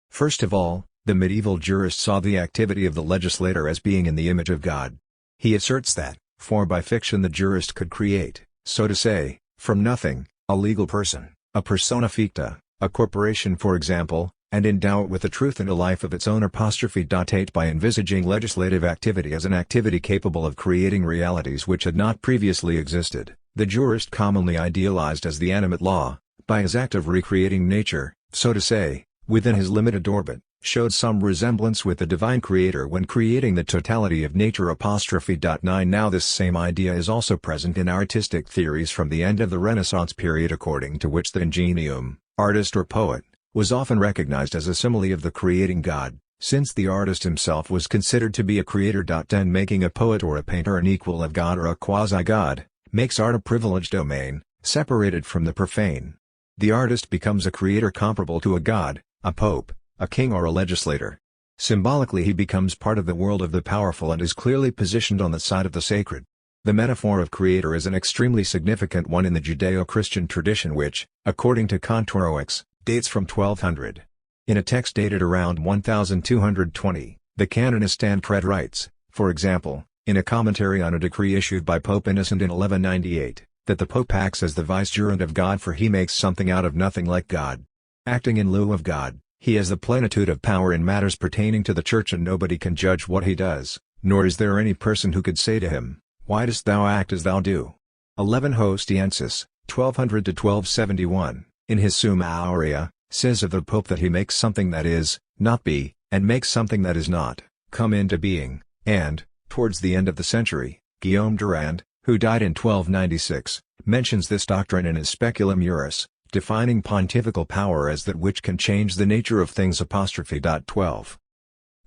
First of all, the medieval jurist saw the activity of the legislator as being in the image of God. He asserts that, for by fiction the jurist could create, so to say, from nothing, a legal person, a persona ficta, a corporation for example, and endow it with a truth and a life of its own. 8 By envisaging legislative activity as an activity capable of creating realities which had not previously existed, the jurist commonly idealized as the animate law, by his act of recreating nature, so to say, within his limited orbit, showed some resemblance with the divine creator when creating the totality of nature. 9 Now this same idea is also present in artistic theories from the end of the Renaissance period, according to which the ingenium, artist or poet, was often recognized as a simile of the creating God, since the artist himself was considered to be a creator. 10 Making a poet or a painter an equal of God or a quasi-God, makes art a privileged domain, separated from the profane. The artist becomes a creator comparable to a god, a pope, a king or a legislator. Symbolically he becomes part of the world of the powerful and is clearly positioned on the side of the sacred. The metaphor of creator is an extremely significant one in the Judeo-Christian tradition which, according to Kantorowicz, dates from 1200. In a text dated around 1220, the canonist Tancred writes, for example, in a commentary on a decree issued by Pope Innocent in 1198, that the Pope acts as the vicegerent of God, for he makes something out of nothing like God. Acting in lieu of God, he has the plenitude of power in matters pertaining to the Church, and nobody can judge what he does, nor is there any person who could say to him, "Why dost thou act as thou do?" 11 Hostiensis, 1200–1271. In his Summa Aurea, says of the Pope that he makes something that is, not be, and makes something that is not, come into being, and, towards the end of the century, Guillaume Durand, who died in 1296, mentions this doctrine in his Speculum Juris, defining pontifical power as that which can change the nature of things. 12.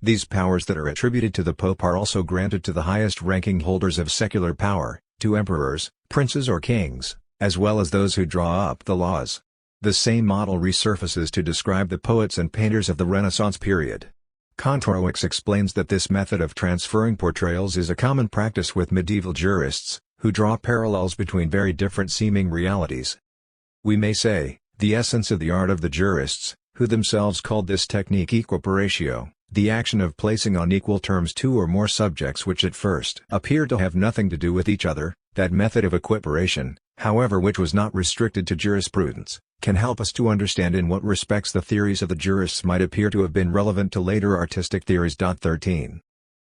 These powers that are attributed to the Pope are also granted to the highest ranking holders of secular power, to emperors, princes or kings, as well as those who draw up the laws. The same model resurfaces to describe the poets and painters of the Renaissance period. Kantorowicz explains that this method of transferring portrayals is a common practice with medieval jurists, who draw parallels between very different seeming realities. We may say, the essence of the art of the jurists, who themselves called this technique equiparatio, the action of placing on equal terms two or more subjects which at first appear to have nothing to do with each other, that method of equiparation, however, which was not restricted to jurisprudence, can help us to understand in what respects the theories of the jurists might appear to have been relevant to later artistic theories. 13.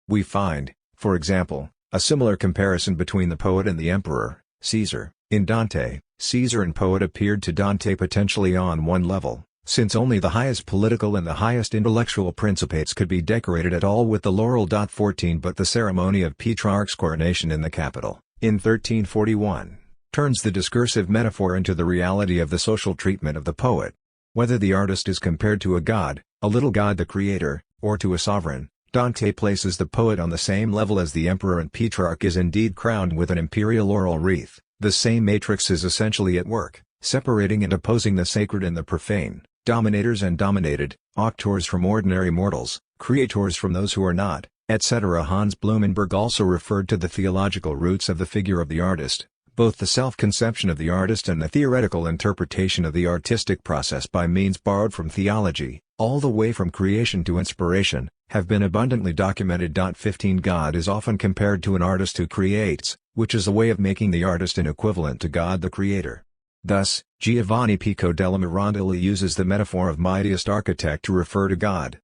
We find, for example, a similar comparison between the poet and the emperor, Caesar. In Dante, Caesar and poet appeared to Dante potentially on one level, since only the highest political and the highest intellectual principates could be decorated at all with the laurel. 14 But the ceremony of Petrarch's coronation in the capital, in 1341, turns the discursive metaphor into the reality of the social treatment of the poet. Whether the artist is compared to a god, a little god the creator, or to a sovereign, Dante places the poet on the same level as the emperor, and Petrarch is indeed crowned with an imperial laurel wreath. The same matrix is essentially at work. separating and opposing the sacred and the profane, dominators and dominated, auctors from ordinary mortals, creators from those who are not, etc. Hans Blumenberg also referred to the theological roots of the figure of the artist, both the self-conception of the artist and the theoretical interpretation of the artistic process by means borrowed from theology, all the way from creation to inspiration, have been abundantly documented. 15 God is often compared to an artist who creates, which is a way of making the artist an equivalent to God the Creator. Thus, Giovanni Pico della Mirandola uses the metaphor of mightiest architect to refer to God.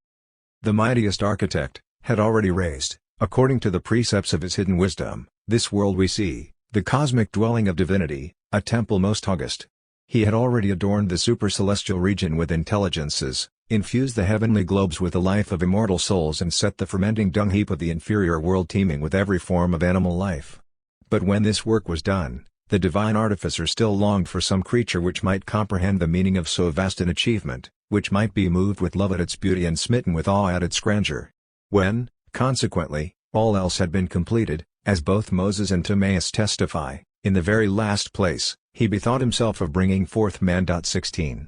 The mightiest architect had already raised, according to the precepts of his hidden wisdom, this world we see, the cosmic dwelling of divinity, a temple most august. He had already adorned the supercelestial region with intelligences, infused the heavenly globes with the life of immortal souls and set the fermenting dung heap of the inferior world teeming with every form of animal life. But when this work was done, the divine artificer still longed for some creature which might comprehend the meaning of so vast an achievement, which might be moved with love at its beauty and smitten with awe at its grandeur. When, consequently, all else had been completed, as both Moses and Timaeus testify, in the very last place, he bethought himself of bringing forth man. 16.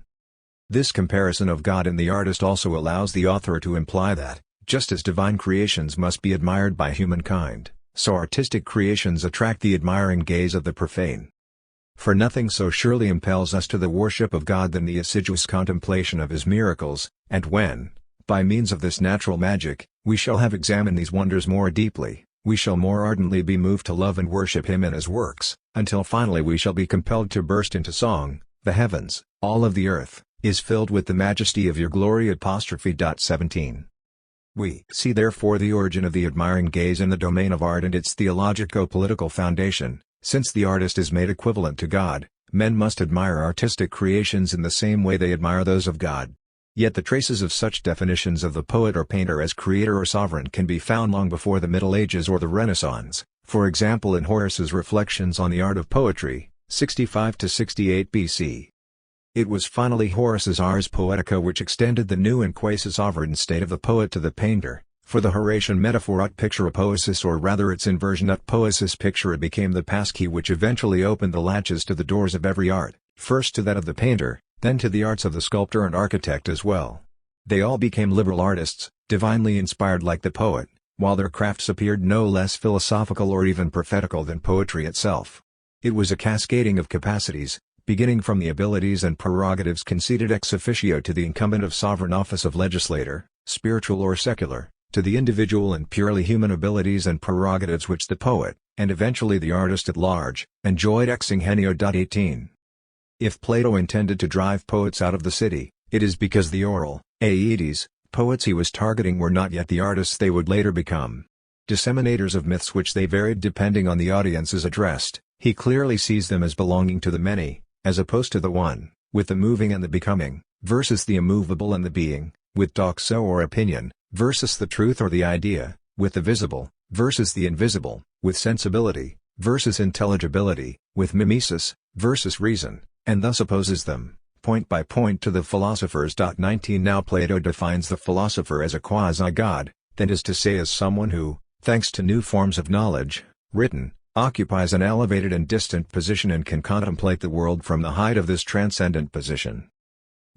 This comparison of God and the artist also allows the author to imply that, just as divine creations must be admired by humankind, so artistic creations attract the admiring gaze of the profane. For nothing so surely impels us to the worship of God than the assiduous contemplation of His miracles, and when, by means of this natural magic, we shall have examined these wonders more deeply, we shall more ardently be moved to love and worship Him and His works, until finally we shall be compelled to burst into song. The heavens, all of the earth, is filled with the majesty of your glory. 17. We see therefore the origin of the admiring gaze in the domain of art and its theologico-political foundation. Since the artist is made equivalent to God, men must admire artistic creations in the same way they admire those of God. Yet the traces of such definitions of the poet or painter as creator or sovereign can be found long before the Middle Ages or the Renaissance, for example in Horace's Reflections on the Art of Poetry, 65–68 BC. It was finally Horace's Ars Poetica which extended the new and quasi-sovereign state of the poet to the painter, for the Horatian metaphor ut pictura poesis, or rather its inversion ut poesis pictura, became the passkey which eventually opened the latches to the doors of every art, first to that of the painter, then to the arts of the sculptor and architect as well. They all became liberal artists, divinely inspired like the poet, while their crafts appeared no less philosophical or even prophetical than poetry itself. It was a cascading of capacities, beginning from the abilities and prerogatives conceded ex officio to the incumbent of sovereign office of legislator, spiritual or secular, to the individual and purely human abilities and prerogatives which the poet, and eventually the artist at large, enjoyed ex ingenio. 18. If Plato intended to drive poets out of the city, it is because the oral, aedes, poets he was targeting were not yet the artists they would later become. Disseminators of myths which they varied depending on the audiences addressed, he clearly sees them as belonging to the many, as opposed to the one, with the moving and the becoming, versus the immovable and the being, with doxo or opinion, versus the truth or the idea, with the visible, versus the invisible, with sensibility, versus intelligibility, with mimesis, versus reason, and thus opposes them, point by point to the philosophers. 19 Now Plato defines the philosopher as a quasi-god, that is to say as someone who, thanks to new forms of knowledge, written, occupies an elevated and distant position and can contemplate the world from the height of this transcendent position.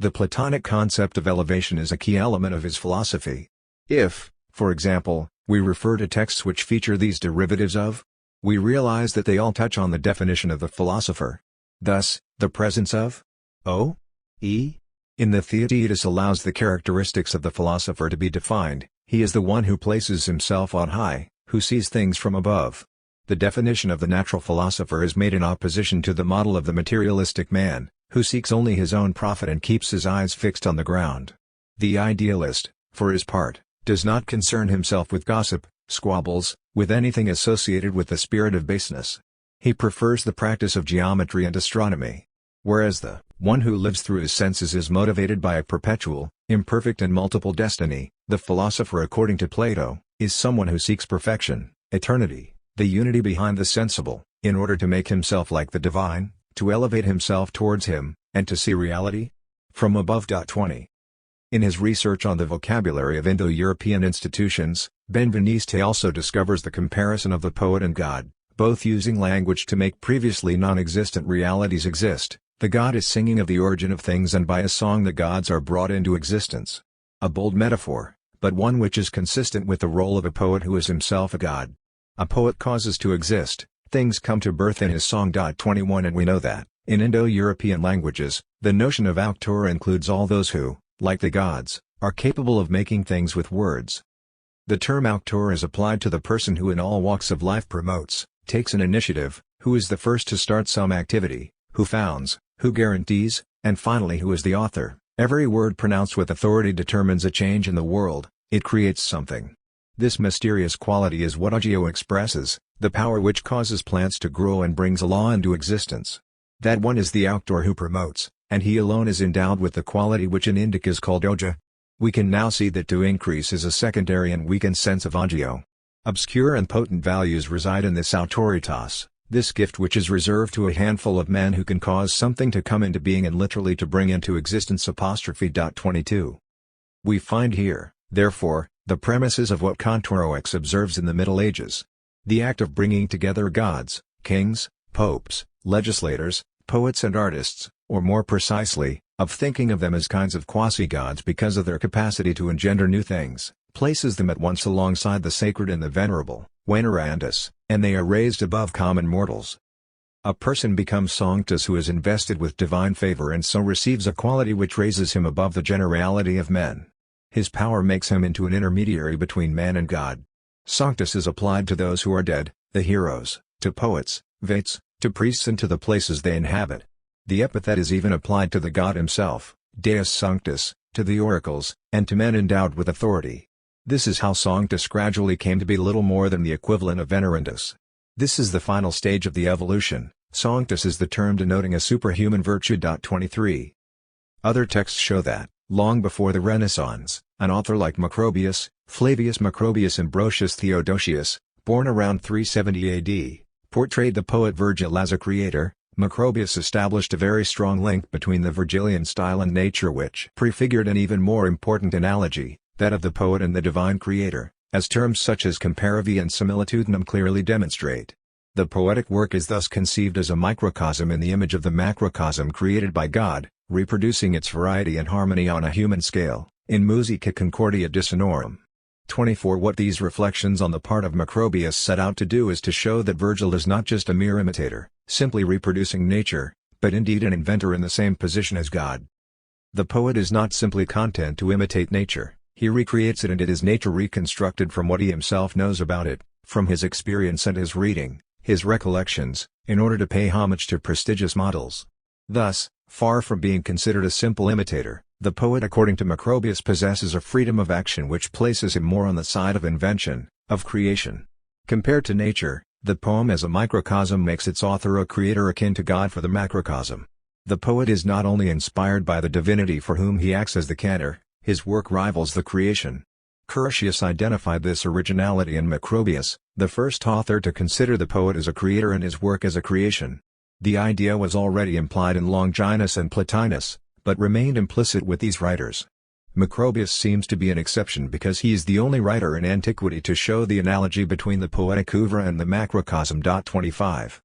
The Platonic concept of elevation is a key element of his philosophy. If, for example, we refer to texts which feature these derivatives of, we realize that they all touch on the definition of the philosopher. Thus, the presence of O.E. in the Theaetetus allows the characteristics of the philosopher to be defined. He is the one who places himself on high, who sees things from above. The definition of the natural philosopher is made in opposition to the model of the materialistic man, who seeks only his own profit and keeps his eyes fixed on the ground. The idealist, for his part, does not concern himself with gossip, squabbles, with anything associated with the spirit of baseness. He prefers the practice of geometry and astronomy. Whereas the one who lives through his senses is motivated by a perpetual, imperfect and multiple destiny, the philosopher according to Plato, is someone who seeks perfection, eternity, the unity behind the sensible, in order to make himself like the divine, to elevate himself towards him, and to see reality from above. 20. In his research on the vocabulary of Indo-European institutions, Benveniste also discovers the comparison of the poet and God, both using language to make previously non-existent realities exist, The god is singing of the origin of things, and by a song the gods are brought into existence. A bold metaphor, but one which is consistent with the role of a poet who is himself a god. A poet causes to exist, things come to birth in his song. 21 And we know that, in Indo-European languages, the notion of auctor includes all those who, like the gods, are capable of making things with words. The term auctor is applied to the person who in all walks of life promotes, takes an initiative, who is the first to start some activity, who founds, who guarantees, and finally who is the author. Every word pronounced with authority determines a change in the world, it creates something. This mysterious quality is what agio expresses, the power which causes plants to grow and brings a law into existence. That one is the auctor who promotes, and he alone is endowed with the quality which in Indic is called oja. We can now see that to increase is a secondary and weakened sense of agio. Obscure and potent values reside in this autoritas, this gift which is reserved to a handful of men who can cause something to come into being and literally to bring into existence. 22. We find here, therefore, the premises of what Kantorowicz observes in the Middle Ages. The act of bringing together gods, kings, popes, legislators, poets and artists, or more precisely, of thinking of them as kinds of quasi-gods because of their capacity to engender new things, places them at once alongside the sacred and the venerable, venerandus, and they are raised above common mortals. A person becomes sanctus who is invested with divine favor and so receives a quality which raises him above the generality of men. His power makes him into an intermediary between man and God. Sanctus is applied to those who are dead, the heroes, to poets, vates, to priests and to the places they inhabit. The epithet is even applied to the god himself, Deus Sanctus, to the oracles, and to men endowed with authority. This is how sanctus gradually came to be little more than the equivalent of venerandus. This is the final stage of the evolution. Sanctus is the term denoting a superhuman virtue. 23. Other texts show that, long before the Renaissance, an author like Macrobius, Flavius Macrobius Ambrosius Theodosius, born around 370 AD, portrayed the poet Virgil as a creator. Macrobius established a very strong link between the Virgilian style and nature, which prefigured an even more important analogy, that of the poet and the divine creator, as terms such as comparavi and similitudinum clearly demonstrate. The poetic work is thus conceived as a microcosm in the image of the macrocosm created by God, reproducing its variety and harmony on a human scale, in musica concordia dissonorum. 24 What these reflections on the part of Macrobius set out to do is to show that Virgil is not just a mere imitator, simply reproducing nature, but indeed an inventor in the same position as God. The poet is not simply content to imitate nature, he recreates it, and it is nature reconstructed from what he himself knows about it, from his experience and his reading, his recollections, in order to pay homage to prestigious models. Thus, far from being considered a simple imitator, the poet according to Macrobius possesses a freedom of action which places him more on the side of invention, of creation. Compared to nature, the poem as a microcosm makes its author a creator akin to God for the macrocosm. The poet is not only inspired by the divinity for whom he acts as the cantor, his work rivals the creation. Curtius identified this originality in Macrobius, the first author to consider the poet as a creator and his work as a creation. The idea was already implied in Longinus and Plotinus, but remained implicit with these writers. Macrobius seems to be an exception because he is the only writer in antiquity to show the analogy between the poetic oeuvre and the macrocosm. 25.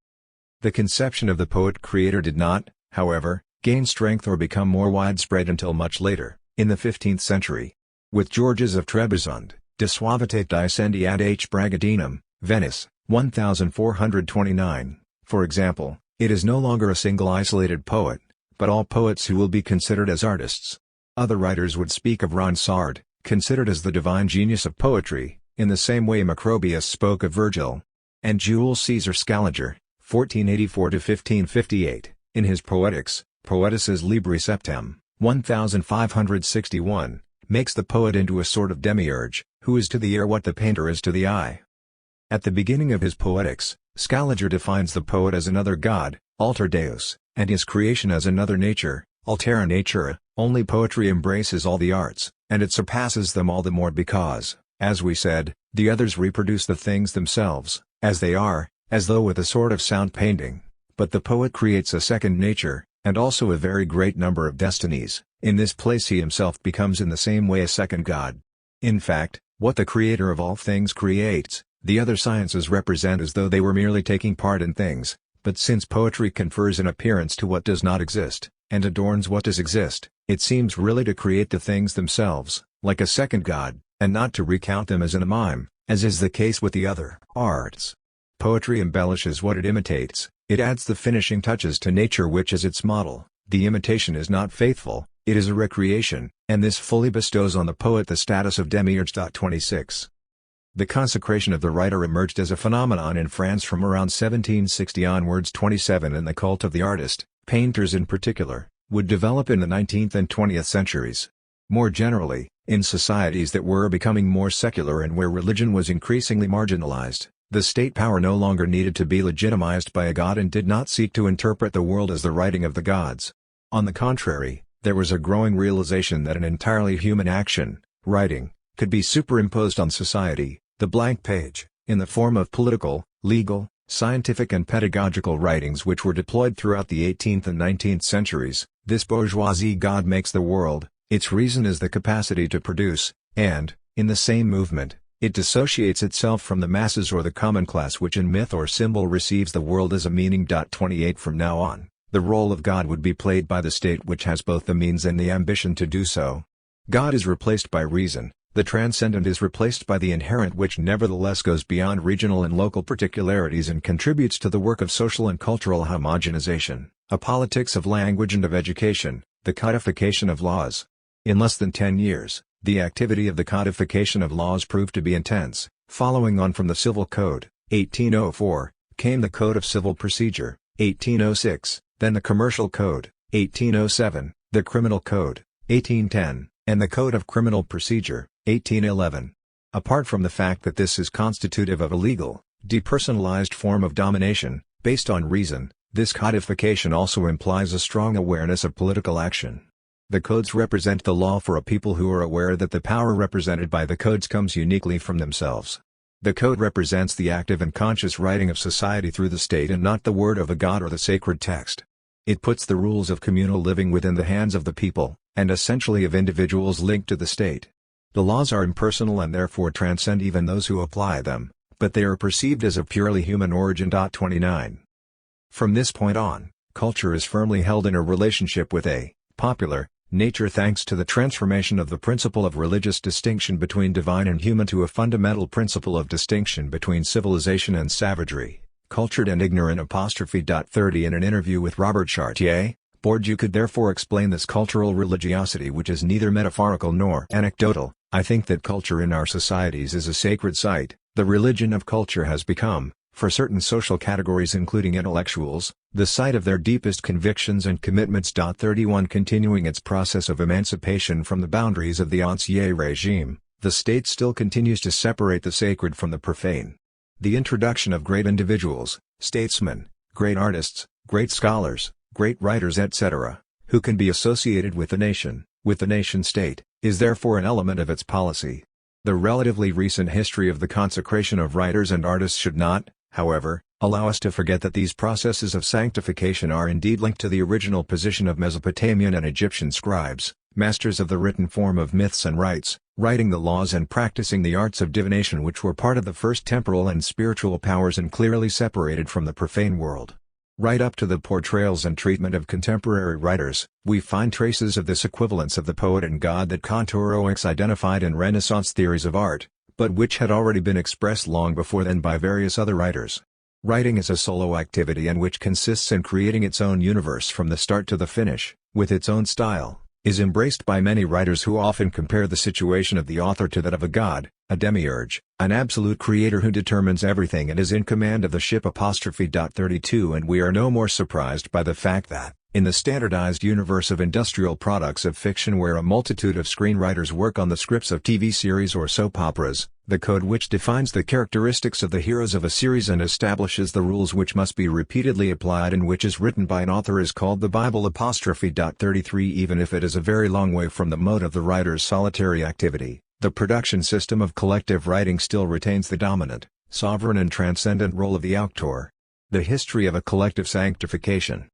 The conception of the poet-creator did not, however, gain strength or become more widespread until much later, in the 15th century. With Georges of Trebizond, De Suavitate Dicendi ad H. Bragadinum, Venice, 1429, for example, it is no longer a single isolated poet, but all poets who will be considered as artists. Other writers would speak of Ronsard, considered as the divine genius of poetry, in the same way Macrobius spoke of Virgil. And Jules Caesar Scaliger, 1484–1558, in his Poetics, Poetices Libri Septem, 1561, makes the poet into a sort of demiurge, who is to the ear what the painter is to the eye. At the beginning of his Poetics, Scaliger defines the poet as another god, alter deus, and his creation as another nature, altera natura. Only poetry embraces all the arts, and it surpasses them all the more because, as we said, the others reproduce the things themselves, as they are, as though with a sort of sound painting, but the poet creates a second nature, and also a very great number of destinies. In this place he himself becomes in the same way a second god. In fact, what the creator of all things creates, the other sciences represent as though they were merely taking part in things, But since poetry confers an appearance to what does not exist, and adorns what does exist, it seems really to create the things themselves, like a second god, and not to recount them as in a mime, as is the case with the other arts. Poetry embellishes what it imitates, it adds the finishing touches to nature which is its model. The imitation is not faithful, it is a recreation, and this fully bestows on the poet the status of demiurge. 26. The consecration of the writer emerged as a phenomenon in France from around 1760 onwards. 27 And the cult of the artist, painters in particular, would develop in the 19th and 20th centuries. More generally, in societies that were becoming more secular and where religion was increasingly marginalized, the state power no longer needed to be legitimized by a god and did not seek to interpret the world as the writing of the gods. On the contrary, there was a growing realization that an entirely human action, writing, could be superimposed on society, the blank page, in the form of political, legal, scientific and pedagogical writings which were deployed throughout the 18th and 19th centuries. This bourgeoisie god makes the world, its reason is the capacity to produce, and, in the same movement, it dissociates itself from the masses or the common class which in myth or symbol receives the world as a meaning. 28 From now on, the role of God would be played by the state which has both the means and the ambition to do so. God is replaced by reason, the transcendent is replaced by the inherent which nevertheless goes beyond regional and local particularities and contributes to the work of social and cultural homogenization, a politics of language and of education, the codification of laws. In less than 10 years, the activity of the codification of laws proved to be intense. Following on from the Civil Code, 1804, came the Code of Civil Procedure, 1806, then the Commercial Code, 1807, the Criminal Code, 1810, and the Code of Criminal Procedure, 1811. Apart from the fact that this is constitutive of a legal, depersonalized form of domination, based on reason, this codification also implies a strong awareness of political action. The codes represent the law for a people who are aware that the power represented by the codes comes uniquely from themselves. The code represents the active and conscious writing of society through the state and not the word of a god or the sacred text. It puts the rules of communal living within the hands of the people, and essentially of individuals linked to the state. The laws are impersonal and therefore transcend even those who apply them, but they are perceived as of purely human origin. 29. From this point on, culture is firmly held in a relationship with a popular nature thanks to the transformation of the principle of religious distinction between divine and human to a fundamental principle of distinction between civilization and savagery, cultured and ignorant. 30 In an interview with Robert Chartier, Bourdieu could therefore explain this cultural religiosity which is neither metaphorical nor anecdotal. I think that culture in our societies is a sacred site. The religion of culture has become, for certain social categories including intellectuals, the site of their deepest convictions and commitments. 31 Continuing its process of emancipation from the boundaries of the ancien regime, the state still continues to separate the sacred from the profane. The introduction of great individuals, statesmen, great artists, great scholars, great writers etc., who can be associated with the nation-state, is therefore an element of its policy. The relatively recent history of the consecration of writers and artists should not, however, allow us to forget that these processes of sanctification are indeed linked to the original position of Mesopotamian and Egyptian scribes, masters of the written form of myths and rites, writing the laws and practicing the arts of divination which were part of the first temporal and spiritual powers and clearly separated from the profane world. Right up to the portrayals and treatment of contemporary writers, we find traces of this equivalence of the poet and god that Kantorowicz identified in Renaissance theories of art, but which had already been expressed long before then by various other writers. Writing is a solo activity and which consists in creating its own universe from the start to the finish, with its own style, is embraced by many writers who often compare the situation of the author to that of a god, a demiurge, an absolute creator who determines everything and is in command of the ship. 32 And we are no more surprised by the fact that, in the standardized universe of industrial products of fiction where a multitude of screenwriters work on the scripts of TV series or soap operas, the code which defines the characteristics of the heroes of a series and establishes the rules which must be repeatedly applied and which is written by an author is called the Bible. 33 Even if it is a very long way from the mode of the writer's solitary activity, the production system of collective writing still retains the dominant, sovereign and transcendent role of the auctor. The history of a collective sanctification.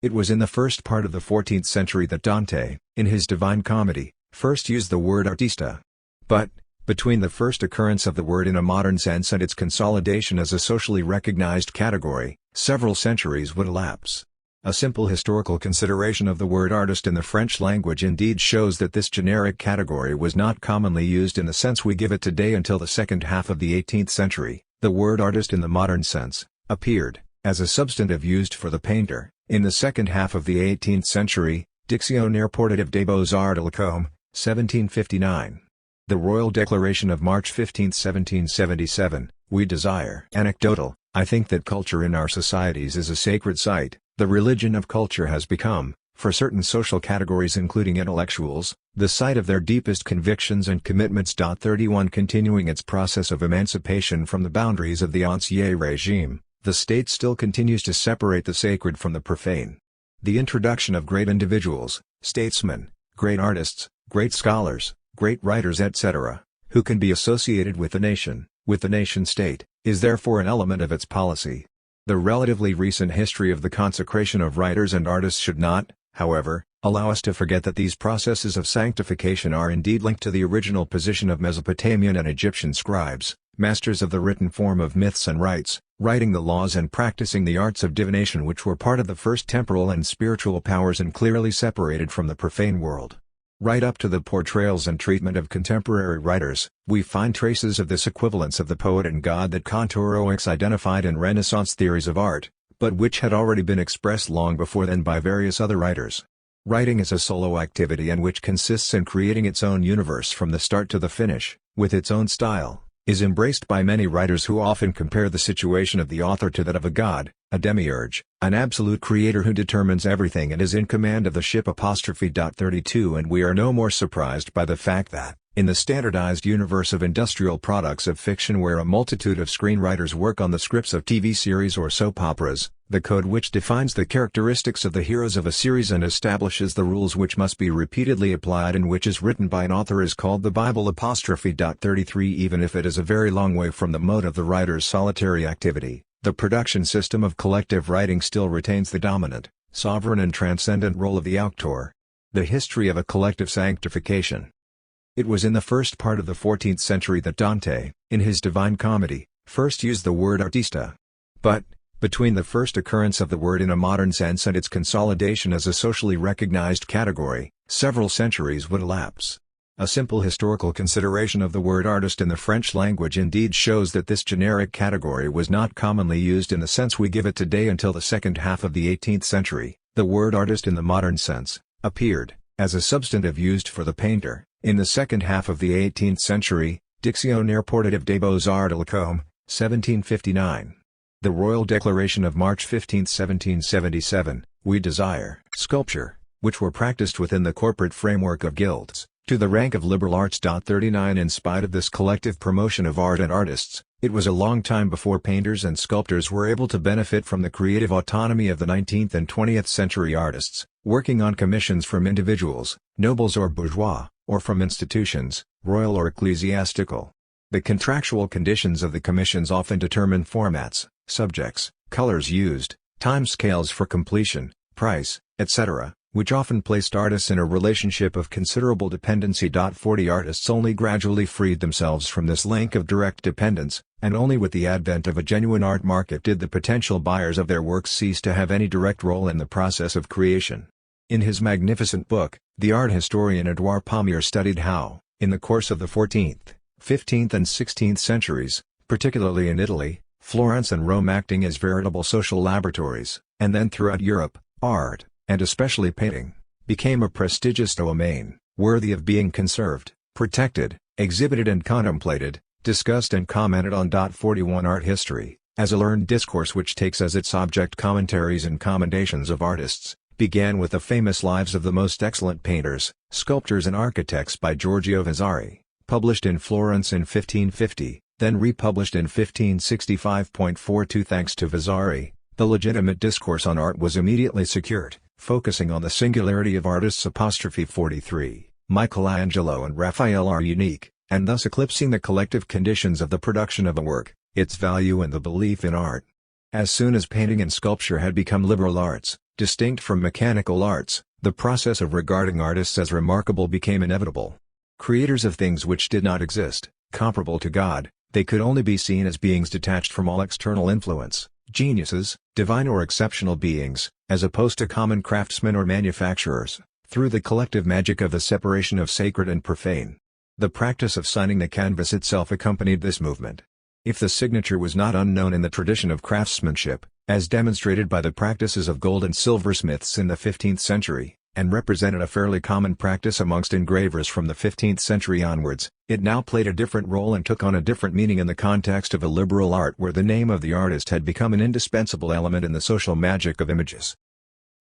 It was in the first part of the 14th century that Dante, in his Divine Comedy, first used the word artista. But, between the first occurrence of the word in a modern sense and its consolidation as a socially recognized category, several centuries would elapse. A simple historical consideration of the word artist in the French language indeed shows that this generic category was not commonly used in the sense we give it today until the second half of the 18th century. The word artist in the modern sense appeared as a substantive used for the painter in the second half of the 18th century. Dictionnaire portatif des beaux-arts de Lacombe, 1759. The Royal Declaration of March 15, 1777, we desire. Anecdotal, I think that culture in our societies is a sacred site. The religion of culture has become, for certain social categories including intellectuals, the site of their deepest convictions and commitments. 31 Continuing its process of emancipation from the boundaries of the Ancien regime, the state still continues to separate the sacred from the profane. The introduction of great individuals, statesmen, great artists, great scholars, great writers etc., who can be associated with the nation-state, is therefore an element of its policy. The relatively recent history of the consecration of writers and artists should not, however, allow us to forget that these processes of sanctification are indeed linked to the original position of Mesopotamian and Egyptian scribes, masters of the written form of myths and rites, writing the laws and practicing the arts of divination, which were part of the first temporal and spiritual powers and clearly separated from the profane world. Right up to the portrayals and treatment of contemporary writers, we find traces of this equivalence of the poet and god that Kantorowicz identified in Renaissance theories of art, but which had already been expressed long before then by various other writers. Writing is a solo activity and which consists in creating its own universe from the start to the finish, with its own style, is embraced by many writers who often compare the situation of the author to that of a god, a demiurge, an absolute creator who determines everything and is in command of the ship. 32 And we are no more surprised by the fact that, in the standardized universe of industrial products of fiction where a multitude of screenwriters work on the scripts of TV series or soap operas, the code which defines the characteristics of the heroes of a series and establishes the rules which must be repeatedly applied and which is written by an author is called the Bible. 33 Even if it is a very long way from the mode of the writer's solitary activity, the production system of collective writing still retains the dominant, sovereign and transcendent role of the auctor. The history of a collective sanctification. It was in the first part of the 14th century that Dante, in his Divine Comedy, first used the word artista. But, between the first occurrence of the word in a modern sense and its consolidation as a socially recognized category, several centuries would elapse. A simple historical consideration of the word artist in the French language indeed shows that this generic category was not commonly used in the sense we give it today until the second half of the 18th century. The word artist in the modern sense appeared as a substantive used for the painter in the second half of the 18th century. Dictionnaire portatif des beaux-arts de Lacombe, 1759. The Royal Declaration of March 15, 1777, we desire sculpture, which were practiced within the corporate framework of guilds, to the rank of liberal arts. 39 In spite of this collective promotion of art and artists, it was a long time before painters and sculptors were able to benefit from the creative autonomy of the 19th and 20th century artists, working on commissions from individuals, nobles or bourgeois, or from institutions, royal or ecclesiastical. The contractual conditions of the commissions often determine formats, subjects, colors used, timescales for completion, price, etc., which often placed artists in a relationship of considerable dependency. 40 Artists only gradually freed themselves from this link of direct dependence, and only with the advent of a genuine art market did the potential buyers of their works cease to have any direct role in the process of creation. In his magnificent book, the art historian Édouard Pommier studied how, in the course of the 14th, 15th and 16th centuries, particularly in Italy, Florence and Rome acting as veritable social laboratories, and then throughout Europe, art, and especially painting, became a prestigious domain, worthy of being conserved, protected, exhibited and contemplated, discussed and commented on. 41 Art history, as a learned discourse which takes as its object commentaries and commendations of artists, began with the famous lives of the most excellent painters, sculptors and architects by Giorgio Vasari, published in Florence in 1550, then republished in 1565.42. Thanks to Vasari, the legitimate discourse on art was immediately secured, focusing on the singularity of artists. 43 Michelangelo and Raphael are unique, and thus eclipsing the collective conditions of the production of a work, its value and the belief in art. As soon as painting and sculpture had become liberal arts, distinct from mechanical arts, the process of regarding artists as remarkable became inevitable. Creators of things which did not exist, comparable to God, they could only be seen as beings detached from all external influence, geniuses, divine or exceptional beings, as opposed to common craftsmen or manufacturers, through the collective magic of the separation of sacred and profane. The practice of signing the canvas itself accompanied this movement. If the signature was not unknown in the tradition of craftsmanship, as demonstrated by the practices of gold and silversmiths in the 15th century, and represented a fairly common practice amongst engravers from the 15th century onwards, it now played a different role and took on a different meaning in the context of a liberal art where the name of the artist had become an indispensable element in the social magic of images.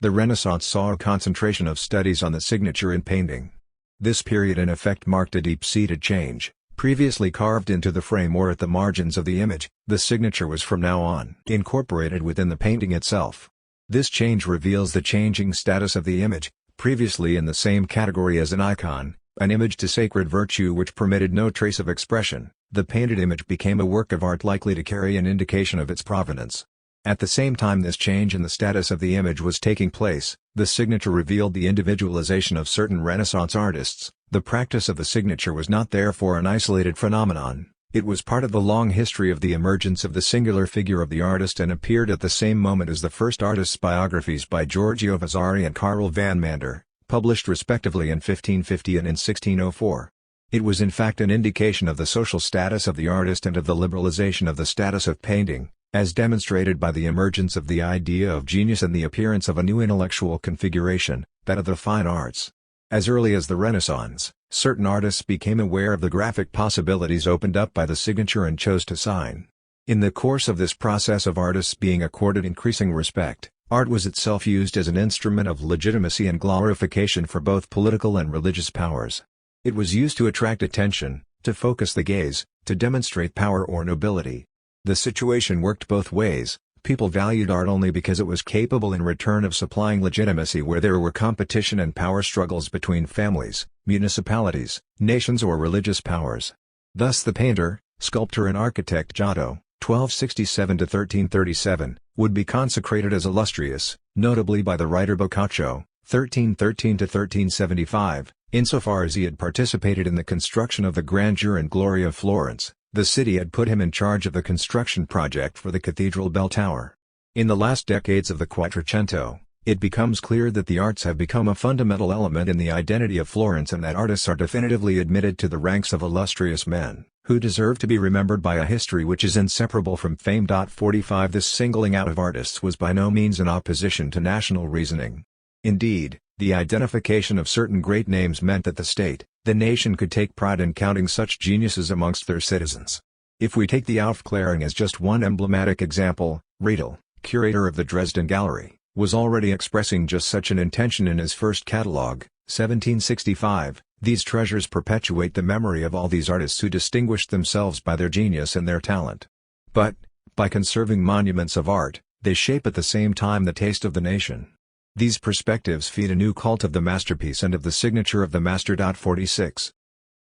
The Renaissance saw a concentration of studies on the signature in painting. This period in effect marked a deep-seated change. Previously carved into the frame or at the margins of the image, the signature was from now on incorporated within the painting itself. This change reveals the changing status of the image, previously in the same category as an icon, an image to sacred virtue which permitted no trace of expression. The painted image became a work of art likely to carry an indication of its provenance. At the same time this change in the status of the image was taking place, the signature revealed the individualization of certain Renaissance artists. The practice of the signature was not therefore an isolated phenomenon, it was part of the long history of the emergence of the singular figure of the artist and appeared at the same moment as the first artists' biographies by Giorgio Vasari and Karel van Mander, published respectively in 1550 and in 1604. It was in fact an indication of the social status of the artist and of the liberalization of the status of painting, as demonstrated by the emergence of the idea of genius and the appearance of a new intellectual configuration, that of the fine arts. As early as the Renaissance, certain artists became aware of the graphic possibilities opened up by the signature and chose to sign. In the course of this process of artists being accorded increasing respect, art was itself used as an instrument of legitimacy and glorification for both political and religious powers. It was used to attract attention, to focus the gaze, to demonstrate power or nobility. The situation worked both ways. People valued art only because it was capable in return of supplying legitimacy where there were competition and power struggles between families, municipalities, nations or religious powers. Thus the painter, sculptor and architect Giotto, 1267–1337, would be consecrated as illustrious, notably by the writer Boccaccio, 1313–1375, insofar as he had participated in the construction of the grandeur and glory of Florence. The city had put him in charge of the construction project for the cathedral bell tower. In the last decades of the Quattrocento, it becomes clear that the arts have become a fundamental element in the identity of Florence and that artists are definitively admitted to the ranks of illustrious men, who deserve to be remembered by a history which is inseparable from fame. 45 This singling out of artists was by no means in opposition to national reasoning. Indeed, the identification of certain great names meant that the state, the nation could take pride in counting such geniuses amongst their citizens. If we take the Aufklärung as just one emblematic example, Riedel, curator of the Dresden Gallery, was already expressing just such an intention in his first catalogue, 1765. These treasures perpetuate the memory of all these artists who distinguished themselves by their genius and their talent. But, by conserving monuments of art, they shape at the same time the taste of the nation. These perspectives feed a new cult of the masterpiece and of the signature of the master. 46.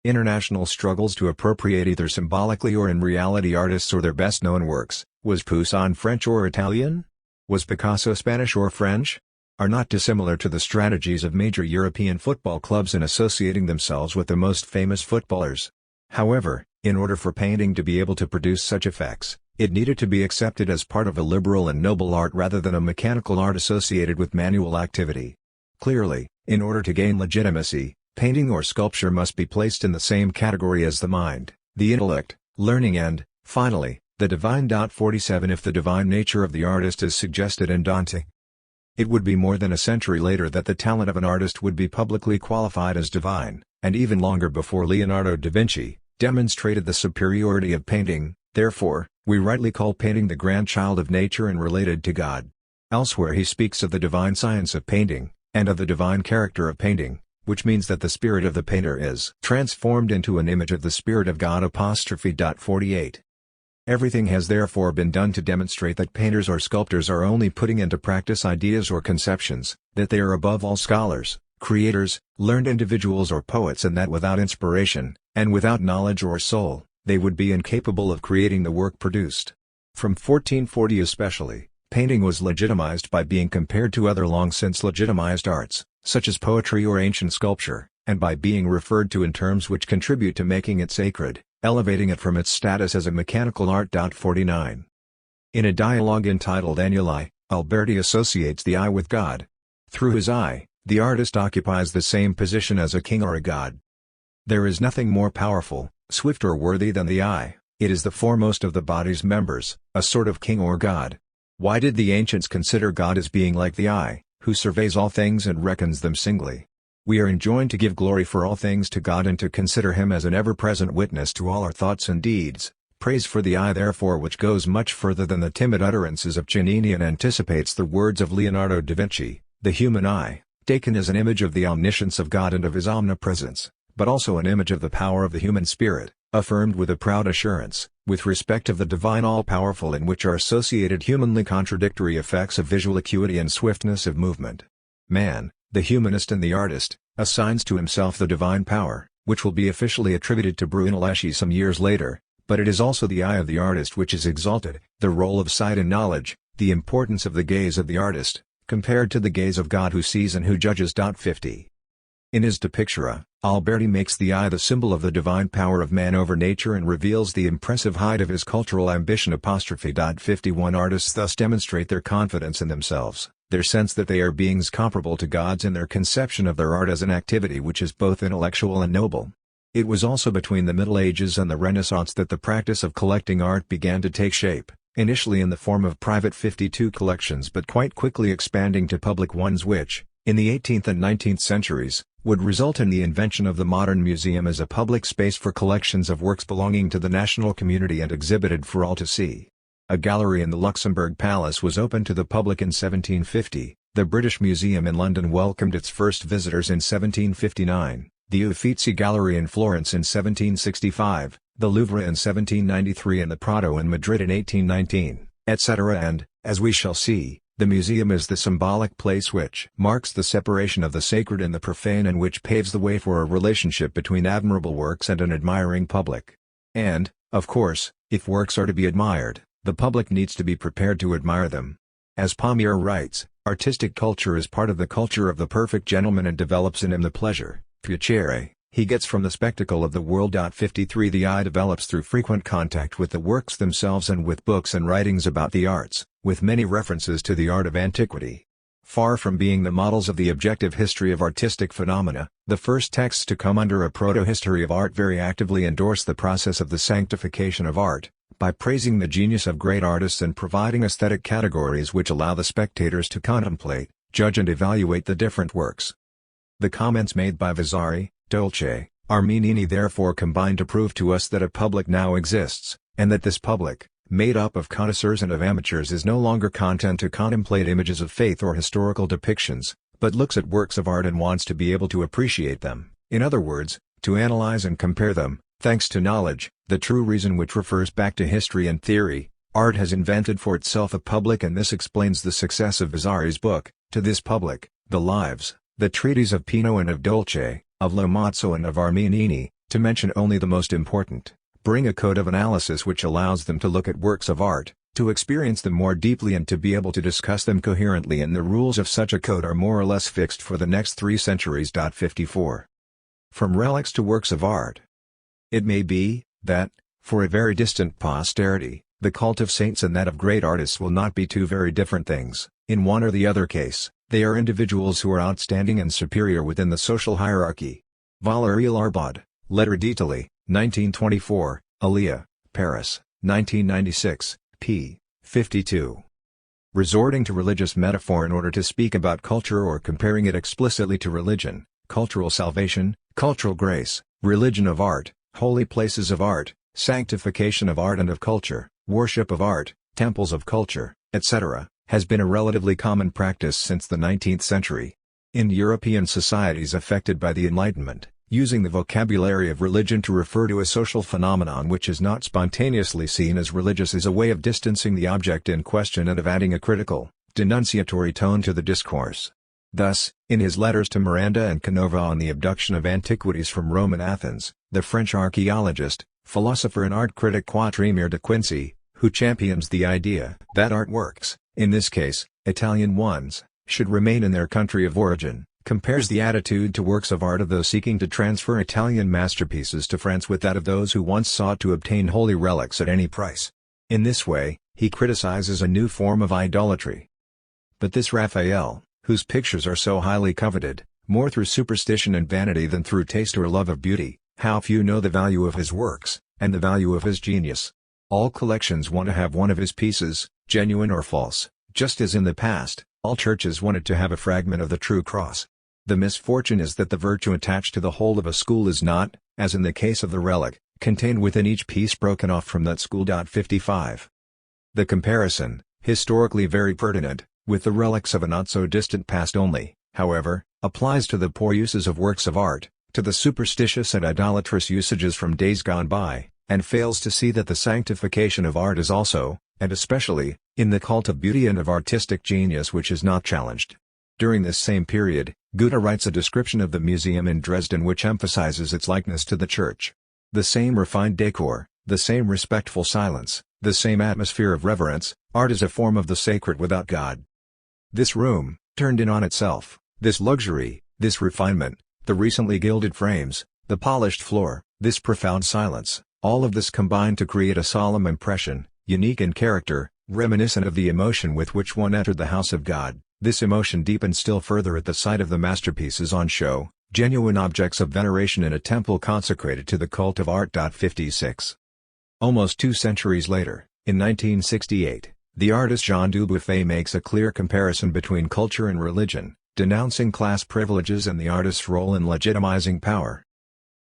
International struggles to appropriate either symbolically or in reality artists or their best-known works. Was Poussin French or Italian? Was Picasso Spanish or French? Are not dissimilar to the strategies of major European football clubs in associating themselves with the most famous footballers. However, in order for painting to be able to produce such effects, it needed to be accepted as part of a liberal and noble art rather than a mechanical art associated with manual activity. Clearly, in order to gain legitimacy, painting or sculpture must be placed in the same category as the mind, the intellect, learning and, finally, the divine. 47 If the divine nature of the artist is suggested in Dante, it would be more than a century later that the talent of an artist would be publicly qualified as divine, and even longer before Leonardo da Vinci demonstrated the superiority of painting. Therefore, we rightly call painting the grandchild of nature and related to God. Elsewhere he speaks of the divine science of painting, and of the divine character of painting, which means that the spirit of the painter is transformed into an image of the Spirit of God. 48. Everything has therefore been done to demonstrate that painters or sculptors are only putting into practice ideas or conceptions, that they are above all scholars, creators, learned individuals or poets, and that without inspiration, and without knowledge or soul, they would be incapable of creating the work produced. From 1440 especially, painting was legitimized by being compared to other long since legitimized arts, such as poetry or ancient sculpture, and by being referred to in terms which contribute to making it sacred, elevating it from its status as a mechanical art. 49. In a dialogue entitled Annuli, Alberti associates the eye with God. Through his eye, the artist occupies the same position as a king or a god. There is nothing more powerful, swift or worthy than the eye. It is the foremost of the body's members, a sort of king or god. Why did the ancients consider God as being like the eye, who surveys all things and reckons them singly? We are enjoined to give glory for all things to God and to consider him as an ever-present witness to all our thoughts and deeds. Praise for the eye therefore, which goes much further than the timid utterances of Giannini and anticipates the words of Leonardo da Vinci. The human eye, taken as an image of the omniscience of God and of his omnipresence, but also an image of the power of the human spirit, affirmed with a proud assurance, with respect of the divine all-powerful, in which are associated humanly contradictory effects of visual acuity and swiftness of movement. Man, the humanist and the artist, assigns to himself the divine power, which will be officially attributed to Brunelleschi some years later, but it is also the eye of the artist which is exalted, the role of sight in knowledge, the importance of the gaze of the artist, compared to the gaze of God who sees and who judges. 50. In his De Pictura, Alberti makes the eye the symbol of the divine power of man over nature and reveals the impressive height of his cultural ambition. 51 Artists thus demonstrate their confidence in themselves, their sense that they are beings comparable to gods, and their conception of their art as an activity which is both intellectual and noble. It was also between the Middle Ages and the Renaissance that the practice of collecting art began to take shape, initially in the form of private 52 collections but quite quickly expanding to public ones which, in the 18th and 19th centuries, would result in the invention of the modern museum as a public space for collections of works belonging to the national community and exhibited for all to see. A gallery in the Luxembourg Palace was opened to the public in 1750, the British Museum in London welcomed its first visitors in 1759. The Uffizi Gallery in Florence in 1765, the Louvre in 1793 and the Prado in Madrid in 1819, etc. And, as we shall see, the museum is the symbolic place which marks the separation of the sacred and the profane and which paves the way for a relationship between admirable works and an admiring public. And, of course, if works are to be admired, the public needs to be prepared to admire them. As Palmier writes, artistic culture is part of the culture of the perfect gentleman and develops in him the pleasure, piacere, he gets from the spectacle of the world. 53 The eye develops through frequent contact with the works themselves and with books and writings about the arts, with many references to the art of antiquity. Far from being the models of the objective history of artistic phenomena, the first texts to come under a proto-history of art very actively endorse the process of the sanctification of art, by praising the genius of great artists and providing aesthetic categories which allow the spectators to contemplate, judge and evaluate the different works. The comments made by Vasari, Dolce, Armenini therefore combine to prove to us that a public now exists, and that this public, made up of connoisseurs and of amateurs, is no longer content to contemplate images of faith or historical depictions, but looks at works of art and wants to be able to appreciate them, in other words, to analyze and compare them, thanks to knowledge, the true reason which refers back to history and theory. Art has invented for itself a public, and this explains the success of Vasari's book. To this public, the lives, the treatises of Pino and of Dolce, of Lomazzo and of Armenini, to mention only the most important, bring a code of analysis which allows them to look at works of art, to experience them more deeply and to be able to discuss them coherently, and the rules of such a code are more or less fixed for the next 3 centuries. 54. From relics to works of art. It may be, that, for a very distant posterity, the cult of saints and that of great artists will not be two very different things. In one or the other case, they are individuals who are outstanding and superior within the social hierarchy. Valéry Larbod, Lettre d'Italie, 1924, Alia, Paris, 1996, p. 52. Resorting to religious metaphor in order to speak about culture or comparing it explicitly to religion, cultural salvation, cultural grace, religion of art, holy places of art, sanctification of art and of culture, worship of art, temples of culture, etc., has been a relatively common practice since the 19th century. In European societies affected by the Enlightenment, using the vocabulary of religion to refer to a social phenomenon which is not spontaneously seen as religious is a way of distancing the object in question and of adding a critical, denunciatory tone to the discourse. Thus, in his letters to Miranda and Canova on the abduction of antiquities from Rome and Athens, the French archaeologist, philosopher and art critic Quatremère de Quincy, who champions the idea that artworks, in this case, Italian ones, should remain in their country of origin, compares the attitude to works of art of those seeking to transfer Italian masterpieces to France with that of those who once sought to obtain holy relics at any price. In this way, he criticizes a new form of idolatry. But this Raphael, whose pictures are so highly coveted, more through superstition and vanity than through taste or love of beauty, how few know the value of his works, and the value of his genius. All collections want to have one of his pieces, genuine or false, just as in the past, all churches wanted to have a fragment of the true cross. The misfortune is that the virtue attached to the whole of a school is not, as in the case of the relic, contained within each piece broken off from that school. 55. The comparison, historically very pertinent, with the relics of a not-so-distant past only, however, applies to the poor uses of works of art, to the superstitious and idolatrous usages from days gone by, and fails to see that the sanctification of art is also, and especially, in the cult of beauty and of artistic genius which is not challenged. During this same period, Goethe writes a description of the museum in Dresden which emphasizes its likeness to the church. The same refined decor, the same respectful silence, the same atmosphere of reverence. Art is a form of the sacred without God. This room, turned in on itself, this luxury, this refinement, the recently gilded frames, the polished floor, this profound silence, all of this combined to create a solemn impression, unique in character, reminiscent of the emotion with which one entered the house of God. This emotion deepened still further at the sight of the masterpieces on show, genuine objects of veneration in a temple consecrated to the cult of art. 56. Almost 2 centuries later, in 1968, the artist Jean Dubuffet makes a clear comparison between culture and religion, denouncing class privileges and the artist's role in legitimizing power.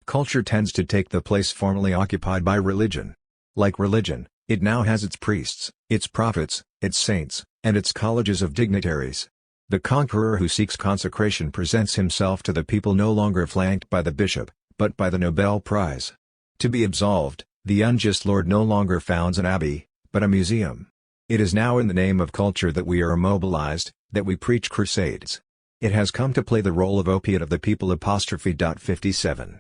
Culture tends to take the place formerly occupied by religion. Like religion, it now has its priests, its prophets, its saints, and its colleges of dignitaries. The conqueror who seeks consecration presents himself to the people no longer flanked by the bishop, but by the Nobel Prize. To be absolved, the unjust lord no longer founds an abbey, but a museum. It is now in the name of culture that we are immobilized, that we preach crusades. It has come to play the role of opiate of the people. 57.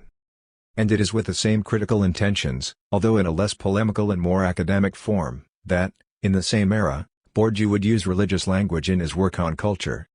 And it is with the same critical intentions, although in a less polemical and more academic form, that, in the same era, Bourdieu would use religious language in his work on culture.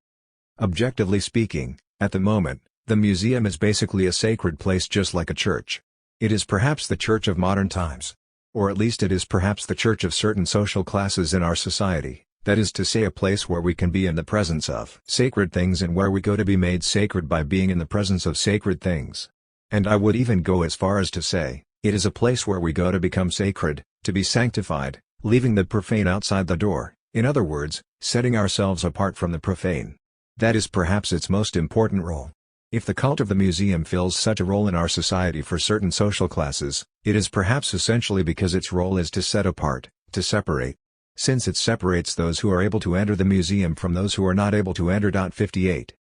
Objectively speaking, at the moment, the museum is basically a sacred place just like a church. It is perhaps the church of modern times. Or at least it is perhaps the church of certain social classes in our society, that is to say a place where we can be in the presence of sacred things and where we go to be made sacred by being in the presence of sacred things. And I would even go as far as to say, it is a place where we go to become sacred, to be sanctified, leaving the profane outside the door, in other words, setting ourselves apart from the profane. That is perhaps its most important role. If the cult of the museum fills such a role in our society for certain social classes, it is perhaps essentially because its role is to set apart, to separate. Since it separates those who are able to enter the museum from those who are not able to enter. 58.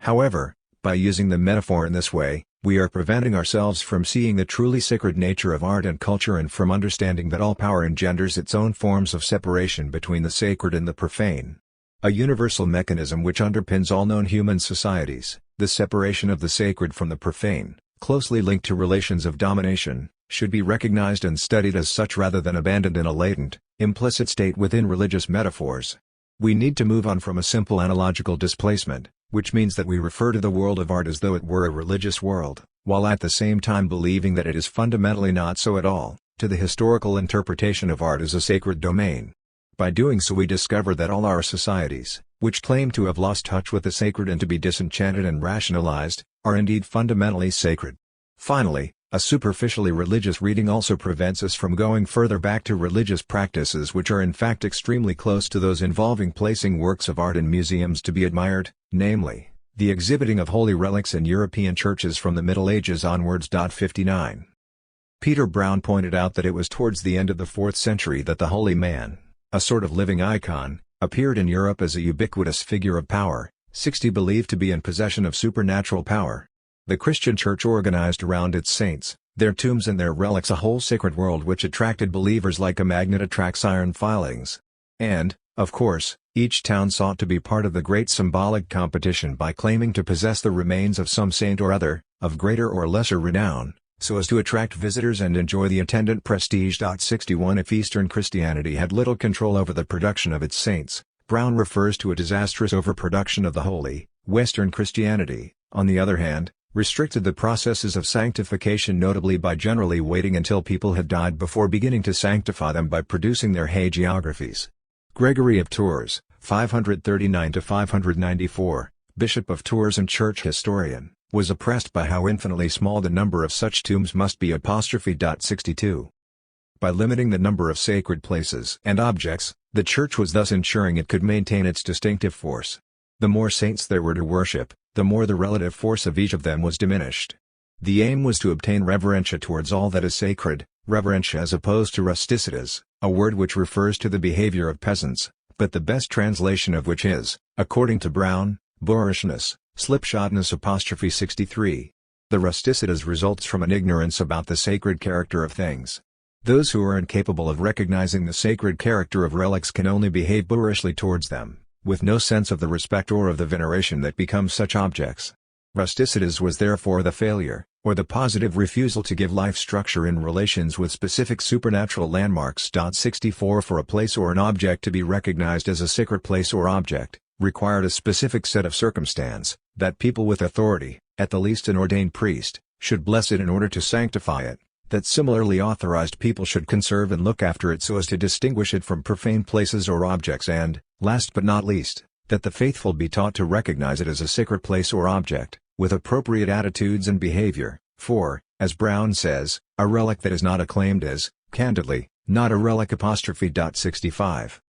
However, by using the metaphor in this way, we are preventing ourselves from seeing the truly sacred nature of art and culture and from understanding that all power engenders its own forms of separation between the sacred and the profane. A universal mechanism which underpins all known human societies, the separation of the sacred from the profane, closely linked to relations of domination, should be recognized and studied as such rather than abandoned in a latent, implicit state within religious metaphors. We need to move on from a simple analogical displacement, which means that we refer to the world of art as though it were a religious world, while at the same time believing that it is fundamentally not so at all, to the historical interpretation of art as a sacred domain. By doing so we discover that all our societies, which claim to have lost touch with the sacred and to be disenchanted and rationalized, are indeed fundamentally sacred. Finally, a superficially religious reading also prevents us from going further back to religious practices which are in fact extremely close to those involving placing works of art in museums to be admired, namely, the exhibiting of holy relics in European churches from the Middle Ages onwards. 59. Peter Brown pointed out that it was towards the end of the 4th century that the holy man, a sort of living icon, appeared in Europe as a ubiquitous figure of power, 60 believed to be in possession of supernatural power. The Christian Church organized around its saints, their tombs and their relics a whole sacred world which attracted believers like a magnet attracts iron filings. And, of course, each town sought to be part of the great symbolic competition by claiming to possess the remains of some saint or other, of greater or lesser renown, so as to attract visitors and enjoy the attendant prestige. 61 If Eastern Christianity had little control over the production of its saints, Brown refers to a disastrous overproduction of the holy. Western Christianity, on the other hand, restricted the processes of sanctification notably by generally waiting until people had died before beginning to sanctify them by producing their hagiographies. Gregory of Tours, 539–594, Bishop of Tours and church historian, was oppressed by how infinitely small the number of such tombs must be. 62. By limiting the number of sacred places and objects, the Church was thus ensuring it could maintain its distinctive force. The more saints there were to worship, the more the relative force of each of them was diminished. The aim was to obtain reverentia towards all that is sacred, reverentia as opposed to rusticitas, a word which refers to the behavior of peasants, but the best translation of which is, according to Brown, boorishness, slipshodness. 63. The rusticitas results from an ignorance about the sacred character of things. Those who are incapable of recognizing the sacred character of relics can only behave boorishly towards them, with no sense of the respect or of the veneration that becomes such objects. Rusticitas was therefore the failure, or the positive refusal to give life structure in relations with specific supernatural landmarks. 64 For a place or an object to be recognized as a sacred place or object, required a specific set of circumstance, that people with authority, at the least an ordained priest, should bless it in order to sanctify it, that similarly authorized people should conserve and look after it so as to distinguish it from profane places or objects and, last but not least, that the faithful be taught to recognize it as a sacred place or object, with appropriate attitudes and behavior, for, as Brown says, a relic that is not acclaimed is, candidly, not a relic. 65.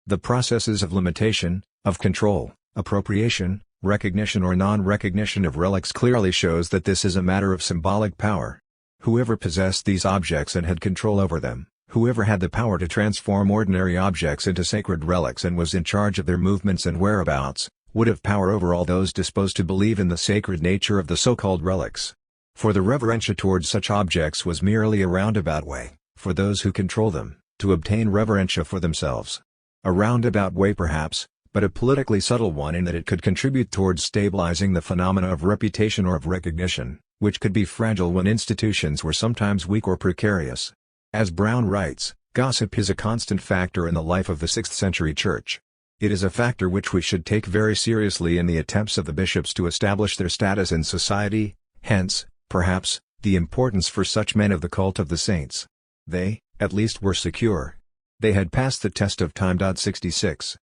The processes of limitation, of control, appropriation, recognition or non-recognition of relics clearly shows that this is a matter of symbolic power. Whoever possessed these objects and had control over them, whoever had the power to transform ordinary objects into sacred relics and was in charge of their movements and whereabouts, would have power over all those disposed to believe in the sacred nature of the so-called relics. For the reverentia towards such objects was merely a roundabout way, for those who control them, to obtain reverentia for themselves. A roundabout way perhaps, but a politically subtle one in that it could contribute towards stabilizing the phenomena of reputation or of recognition, which could be fragile when institutions were sometimes weak or precarious. As Brown writes, gossip is a constant factor in the life of the 6th century Church. It is a factor which we should take very seriously in the attempts of the bishops to establish their status in society, hence, perhaps, the importance for such men of the cult of the saints. They, at least were secure. They had passed the test of time. 66.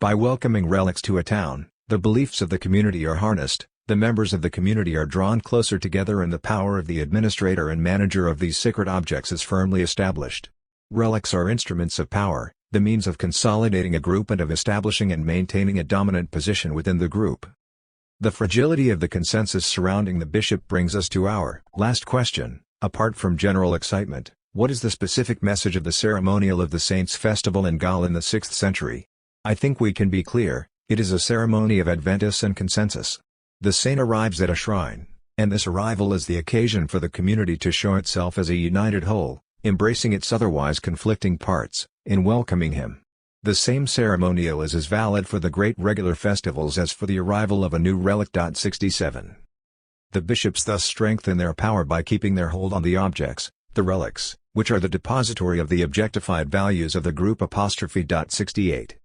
By welcoming relics to a town, the beliefs of the community are harnessed, the members of the community are drawn closer together and the power of the administrator and manager of these sacred objects is firmly established. Relics are instruments of power, the means of consolidating a group and of establishing and maintaining a dominant position within the group. The fragility of the consensus surrounding the bishop brings us to our last question. Apart from general excitement, what is the specific message of the ceremonial of the Saints' Festival in Gaul in the 6th century? I think we can be clear, it is a ceremony of adventus and consensus. The saint arrives at a shrine, and this arrival is the occasion for the community to show itself as a united whole, embracing its otherwise conflicting parts, in welcoming him. The same ceremonial is as valid for the great regular festivals as for the arrival of a new relic. 67. The bishops thus strengthen their power by keeping their hold on the objects, the relics, which are the depository of the objectified values of the group. 68.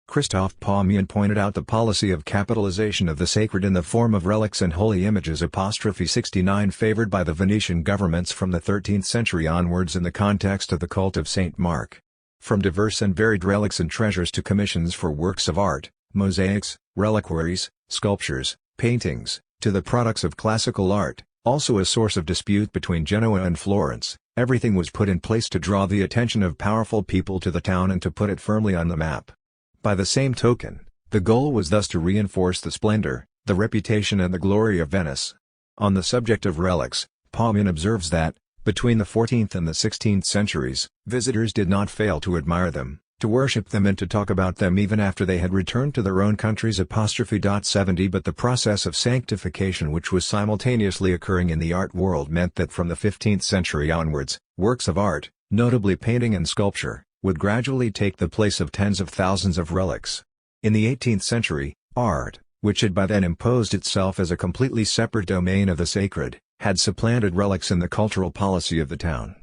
Christophe Paumian pointed out the policy of capitalization of the sacred in the form of relics and holy images. 69 favored by the Venetian governments from the 13th century onwards in the context of the cult of Saint Mark. From diverse and varied relics and treasures to commissions for works of art, mosaics, reliquaries, sculptures, paintings, to the products of classical art, also a source of dispute between Genoa and Florence, everything was put in place to draw the attention of powerful people to the town and to put it firmly on the map. By the same token, the goal was thus to reinforce the splendor, the reputation and the glory of Venice. On the subject of relics, Paumian observes that, between the 14th and the 16th centuries, visitors did not fail to admire them, to worship them and to talk about them even after they had returned to their own countries. 70 But the process of sanctification which was simultaneously occurring in the art world meant that from the 15th century onwards, works of art, notably painting and sculpture, would gradually take the place of tens of thousands of relics. In the 18th century, art, which had by then imposed itself as a completely separate domain of the sacred, had supplanted relics in the cultural policy of the town.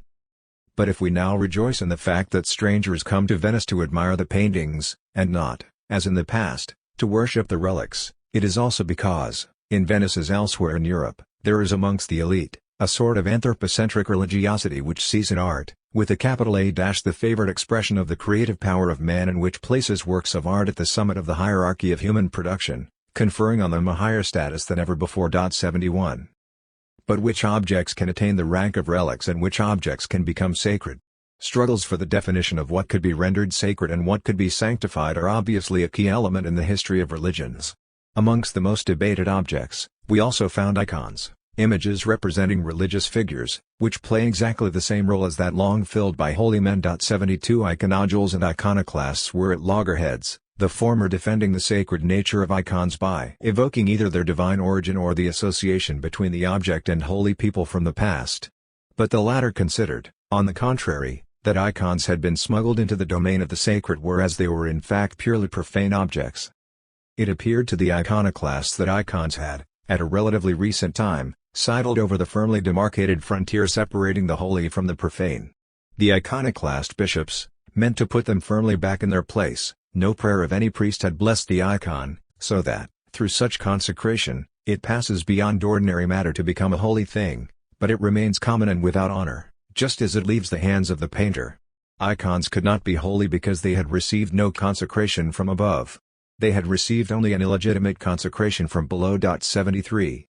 But if we now rejoice in the fact that strangers come to Venice to admire the paintings, and not, as in the past, to worship the relics, it is also because, In Venice as elsewhere in Europe, there is amongst the elite a sort of anthropocentric religiosity which sees in art, with a capital A-, the favored expression of the creative power of man, and which places works of art at the summit of the hierarchy of human production, conferring on them a higher status than ever before. 71. But which objects can attain the rank of relics and which objects can become sacred? Struggles for the definition of what could be rendered sacred and what could be sanctified are obviously a key element in the history of religions. Amongst the most debated objects, we also found icons, images representing religious figures, which play exactly the same role as that long filled by holy men. 72 Iconodules and iconoclasts were at loggerheads, the former defending the sacred nature of icons by evoking either their divine origin or the association between the object and holy people from the past. But the latter considered, on the contrary, that icons had been smuggled into the domain of the sacred, whereas they were in fact purely profane objects. It appeared to the iconoclasts that icons had, at a relatively recent time, sidled over the firmly demarcated frontier separating the holy from the profane. The iconoclast bishops meant to put them firmly back in their place. No prayer of any priest had blessed the icon, so that, through such consecration, it passes beyond ordinary matter to become a holy thing, but it remains common and without honor, just as it leaves the hands of the painter. Icons could not be holy because they had received no consecration from above. They had received only an illegitimate consecration from below. 73.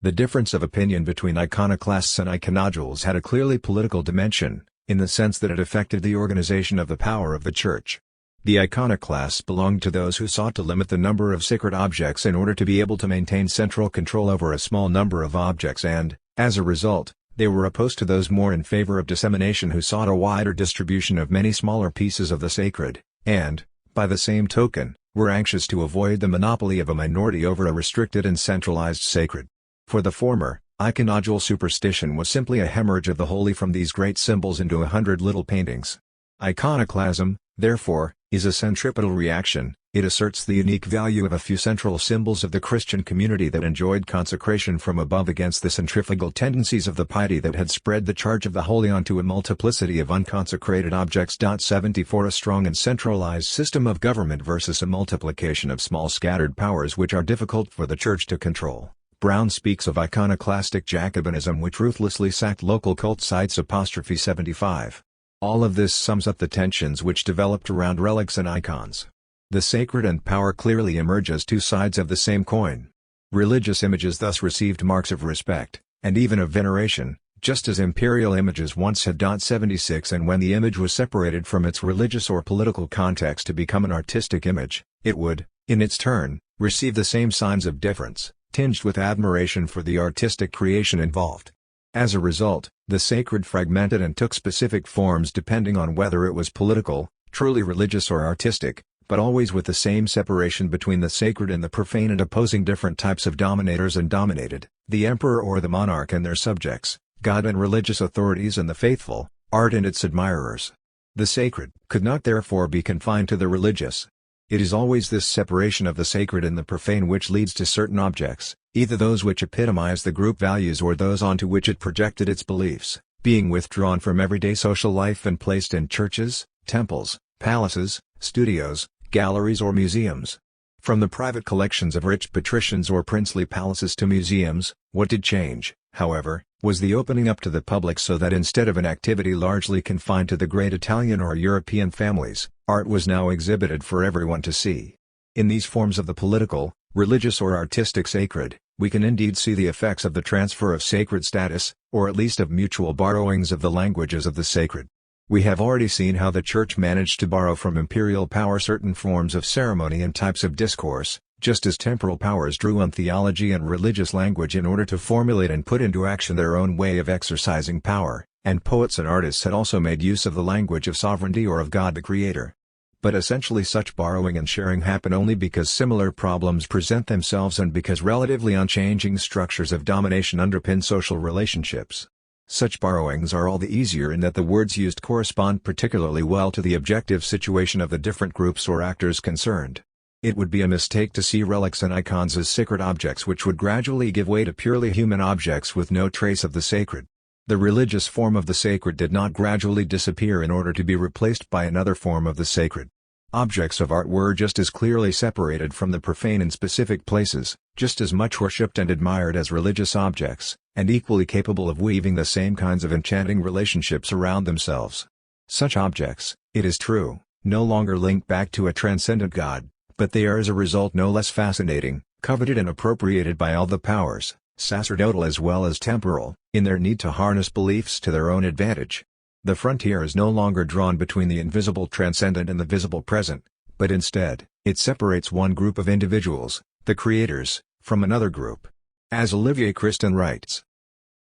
The difference of opinion between iconoclasts and iconodules had a clearly political dimension, in the sense that it affected the organization of the power of the Church. The iconoclasts belonged to those who sought to limit the number of sacred objects in order to be able to maintain central control over a small number of objects, and, as a result, they were opposed to those more in favor of dissemination who sought a wider distribution of many smaller pieces of the sacred, and, by the same token, were anxious to avoid the monopoly of a minority over a restricted and centralized sacred. For the former, iconodule superstition was simply a hemorrhage of the holy from these great symbols into 100 little paintings. Iconoclasm, therefore, is a centripetal reaction. It asserts the unique value of a few central symbols of the Christian community that enjoyed consecration from above against the centrifugal tendencies of the piety that had spread the charge of the holy onto a multiplicity of unconsecrated objects. 74 A strong and centralized system of government versus a multiplication of small scattered powers which are difficult for the Church to control. Brown speaks of iconoclastic Jacobinism which ruthlessly sacked local cult sites. 75. All of this sums up the tensions which developed around relics and icons. The sacred and power clearly emerge as two sides of the same coin. Religious images thus received marks of respect, and even of veneration, just as imperial images once had. 76 And when the image was separated from its religious or political context to become an artistic image, it would, in its turn, receive the same signs of difference, tinged with admiration for the artistic creation involved. As a result, the sacred fragmented and took specific forms depending on whether it was political, truly religious or artistic, but always with the same separation between the sacred and the profane and opposing different types of dominators and dominated, the emperor or the monarch and their subjects, God and religious authorities and the faithful, art and its admirers. The sacred could not therefore be confined to the religious. It is always this separation of the sacred and the profane which leads to certain objects, either those which epitomize the group values or those onto which it projected its beliefs, being withdrawn from everyday social life and placed in churches, temples, palaces, studios, galleries or museums. From the private collections of rich patricians or princely palaces to museums, what did change, however, was the opening up to the public so that instead of an activity largely confined to the great Italian or European families, art was now exhibited for everyone to see. In these forms of the political, religious or artistic sacred, we can indeed see the effects of the transfer of sacred status, or at least of mutual borrowings of the languages of the sacred. We have already seen how the Church managed to borrow from imperial power certain forms of ceremony and types of discourse, just as temporal powers drew on theology and religious language in order to formulate and put into action their own way of exercising power, and poets and artists had also made use of the language of sovereignty or of God the Creator. But essentially such borrowing and sharing happen only because similar problems present themselves and because relatively unchanging structures of domination underpin social relationships. Such borrowings are all the easier in that the words used correspond particularly well to the objective situation of the different groups or actors concerned. It would be a mistake to see relics and icons as sacred objects which would gradually give way to purely human objects with no trace of the sacred. The religious form of the sacred did not gradually disappear in order to be replaced by another form of the sacred. Objects of art were just as clearly separated from the profane in specific places, just as much worshipped and admired as religious objects, and equally capable of weaving the same kinds of enchanting relationships around themselves. Such objects, it is true, no longer link back to a transcendent God, but they are as a result no less fascinating, coveted and appropriated by all the powers, sacerdotal as well as temporal, in their need to harness beliefs to their own advantage. The frontier is no longer drawn between the invisible transcendent and the visible present, but instead, it separates one group of individuals, the creators, from another group. As Olivier Christin writes,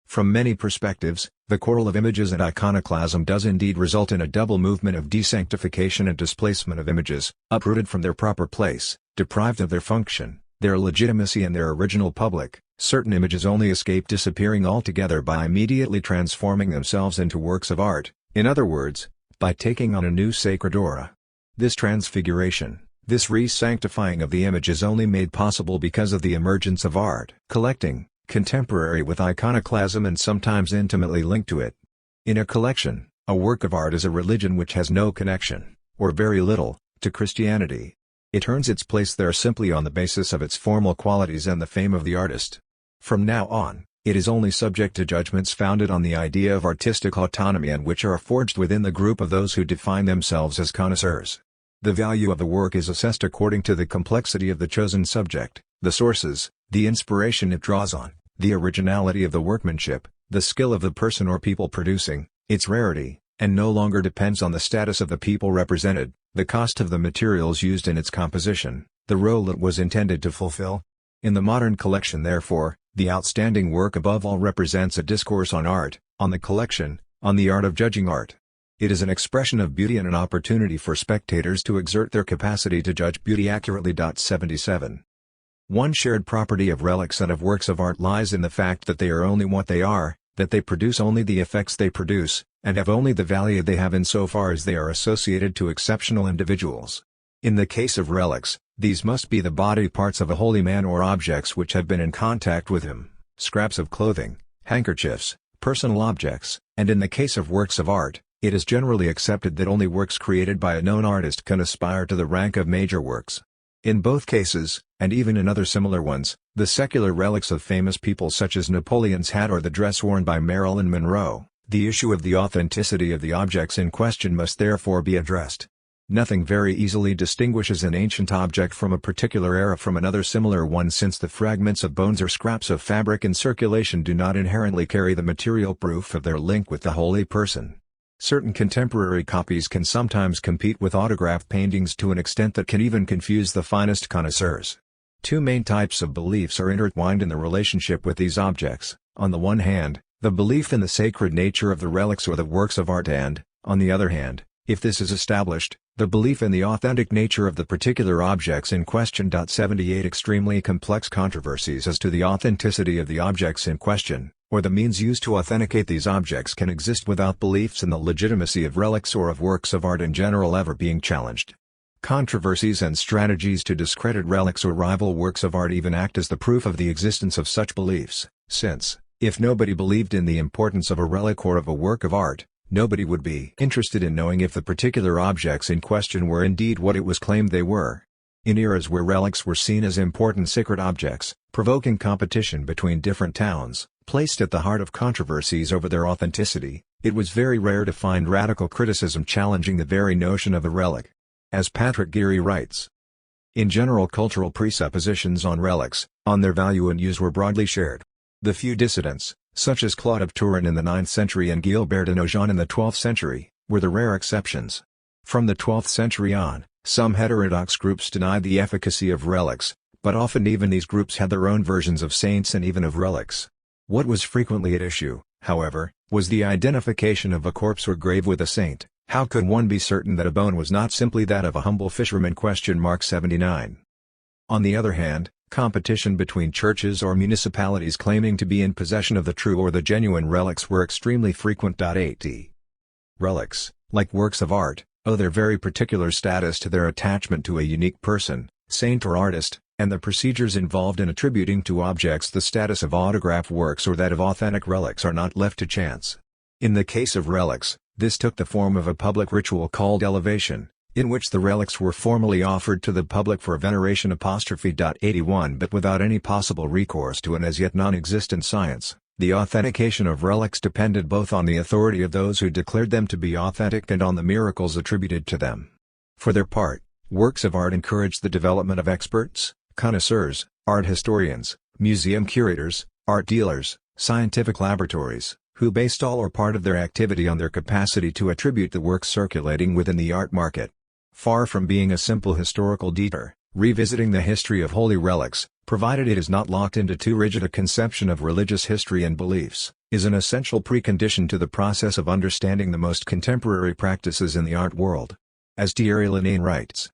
from many perspectives, the quarrel of images and iconoclasm does indeed result in a double movement of desanctification and displacement of images, uprooted from their proper place, deprived of their function, their legitimacy and their original public. Certain images only escape disappearing altogether by immediately transforming themselves into works of art, in other words, by taking on a new sacred aura. This transfiguration, this re-sanctifying of the image is only made possible because of the emergence of art collecting, contemporary with iconoclasm and sometimes intimately linked to it. In a collection, a work of art is a religion which has no connection, or very little, to Christianity. It earns its place there simply on the basis of its formal qualities and the fame of the artist. From now on, it is only subject to judgments founded on the idea of artistic autonomy and which are forged within the group of those who define themselves as connoisseurs. The value of the work is assessed according to the complexity of the chosen subject, the sources, the inspiration it draws on, the originality of the workmanship, the skill of the person or people producing, its rarity, and no longer depends on the status of the people represented, the cost of the materials used in its composition, the role it was intended to fulfill. In the modern collection therefore, the outstanding work above all represents a discourse on art, on the collection, on the art of judging art. It is an expression of beauty and an opportunity for spectators to exert their capacity to judge beauty accurately. 77. One shared property of relics and of works of art lies in the fact that they are only what they are, that they produce only the effects they produce, and have only the value they have insofar as they are associated to exceptional individuals. In the case of relics, these must be the body parts of a holy man or objects which have been in contact with him, scraps of clothing, handkerchiefs, personal objects, and in the case of works of art, it is generally accepted that only works created by a known artist can aspire to the rank of major works. In both cases, and even in other similar ones, the secular relics of famous people such as Napoleon's hat or the dress worn by Marilyn Monroe, the issue of the authenticity of the objects in question must therefore be addressed. Nothing very easily distinguishes an ancient object from a particular era from another similar one, since the fragments of bones or scraps of fabric in circulation do not inherently carry the material proof of their link with the holy person. Certain contemporary copies can sometimes compete with autograph paintings to an extent that can even confuse the finest connoisseurs. Two main types of beliefs are intertwined in the relationship with these objects: on the one hand, the belief in the sacred nature of the relics or the works of art, and, on the other hand, if this is established, the belief in the authentic nature of the particular objects in question. 78 Extremely complex controversies as to the authenticity of the objects in question, or the means used to authenticate these objects, can exist without beliefs in the legitimacy of relics or of works of art in general ever being challenged. Controversies and strategies to discredit relics or rival works of art even act as the proof of the existence of such beliefs, since, if nobody believed in the importance of a relic or of a work of art, nobody would be interested in knowing if the particular objects in question were indeed what it was claimed they were. In eras where relics were seen as important sacred objects, provoking competition between different towns, placed at the heart of controversies over their authenticity, it was very rare to find radical criticism challenging the very notion of a relic. As Patrick Geary writes, in general, cultural presuppositions on relics, on their value and use, were broadly shared. The few dissidents, such as Claude of Turin in the 9th century and Gilbert de Nogent in the 12th century, were the rare exceptions. From the 12th century on, some heterodox groups denied the efficacy of relics, but often even these groups had their own versions of saints and even of relics. What was frequently at issue, however, was the identification of a corpse or grave with a saint. How could one be certain that a bone was not simply that of a humble fisherman? 79. On the other hand, competition between churches or municipalities claiming to be in possession of the true or the genuine relics were extremely frequent. 80. Relics, like works of art, owe their very particular status to their attachment to a unique person, saint or artist, and the procedures involved in attributing to objects the status of autograph works or that of authentic relics are not left to chance. In the case of relics, this took the form of a public ritual called elevation, in which the relics were formally offered to the public for veneration '81 but without any possible recourse to an as yet non-existent science. The authentication of relics depended both on the authority of those who declared them to be authentic and on the miracles attributed to them. For their part, works of art encouraged the development of experts, connoisseurs, art historians, museum curators, art dealers, scientific laboratories, who based all or part of their activity on their capacity to attribute the works circulating within the art market. Far from being a simple historical detour, revisiting the history of holy relics, provided it is not locked into too rigid a conception of religious history and beliefs, is an essential precondition to the process of understanding the most contemporary practices in the art world. As Thierry Linane writes,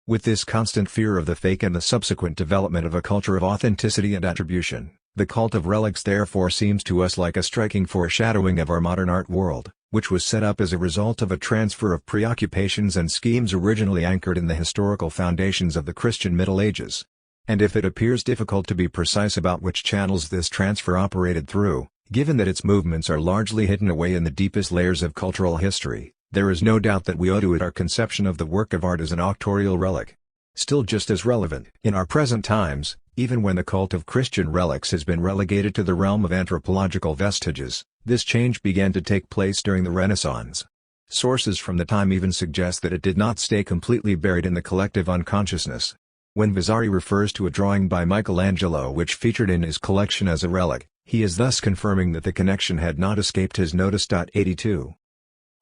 with this constant fear of the fake and the subsequent development of a culture of authenticity and attribution, the cult of relics therefore seems to us like a striking foreshadowing of our modern art world, which was set up as a result of a transfer of preoccupations and schemes originally anchored in the historical foundations of the Christian Middle Ages. And if it appears difficult to be precise about which channels this transfer operated through, given that its movements are largely hidden away in the deepest layers of cultural history, there is no doubt that we owe to it our conception of the work of art as an auctorial relic. Still just as relevant in our present times, even when the cult of Christian relics has been relegated to the realm of anthropological vestiges, this change began to take place during the Renaissance. Sources from the time even suggest that it did not stay completely buried in the collective unconsciousness. When Vasari refers to a drawing by Michelangelo which featured in his collection as a relic, he is thus confirming that the connection had not escaped his notice. 82.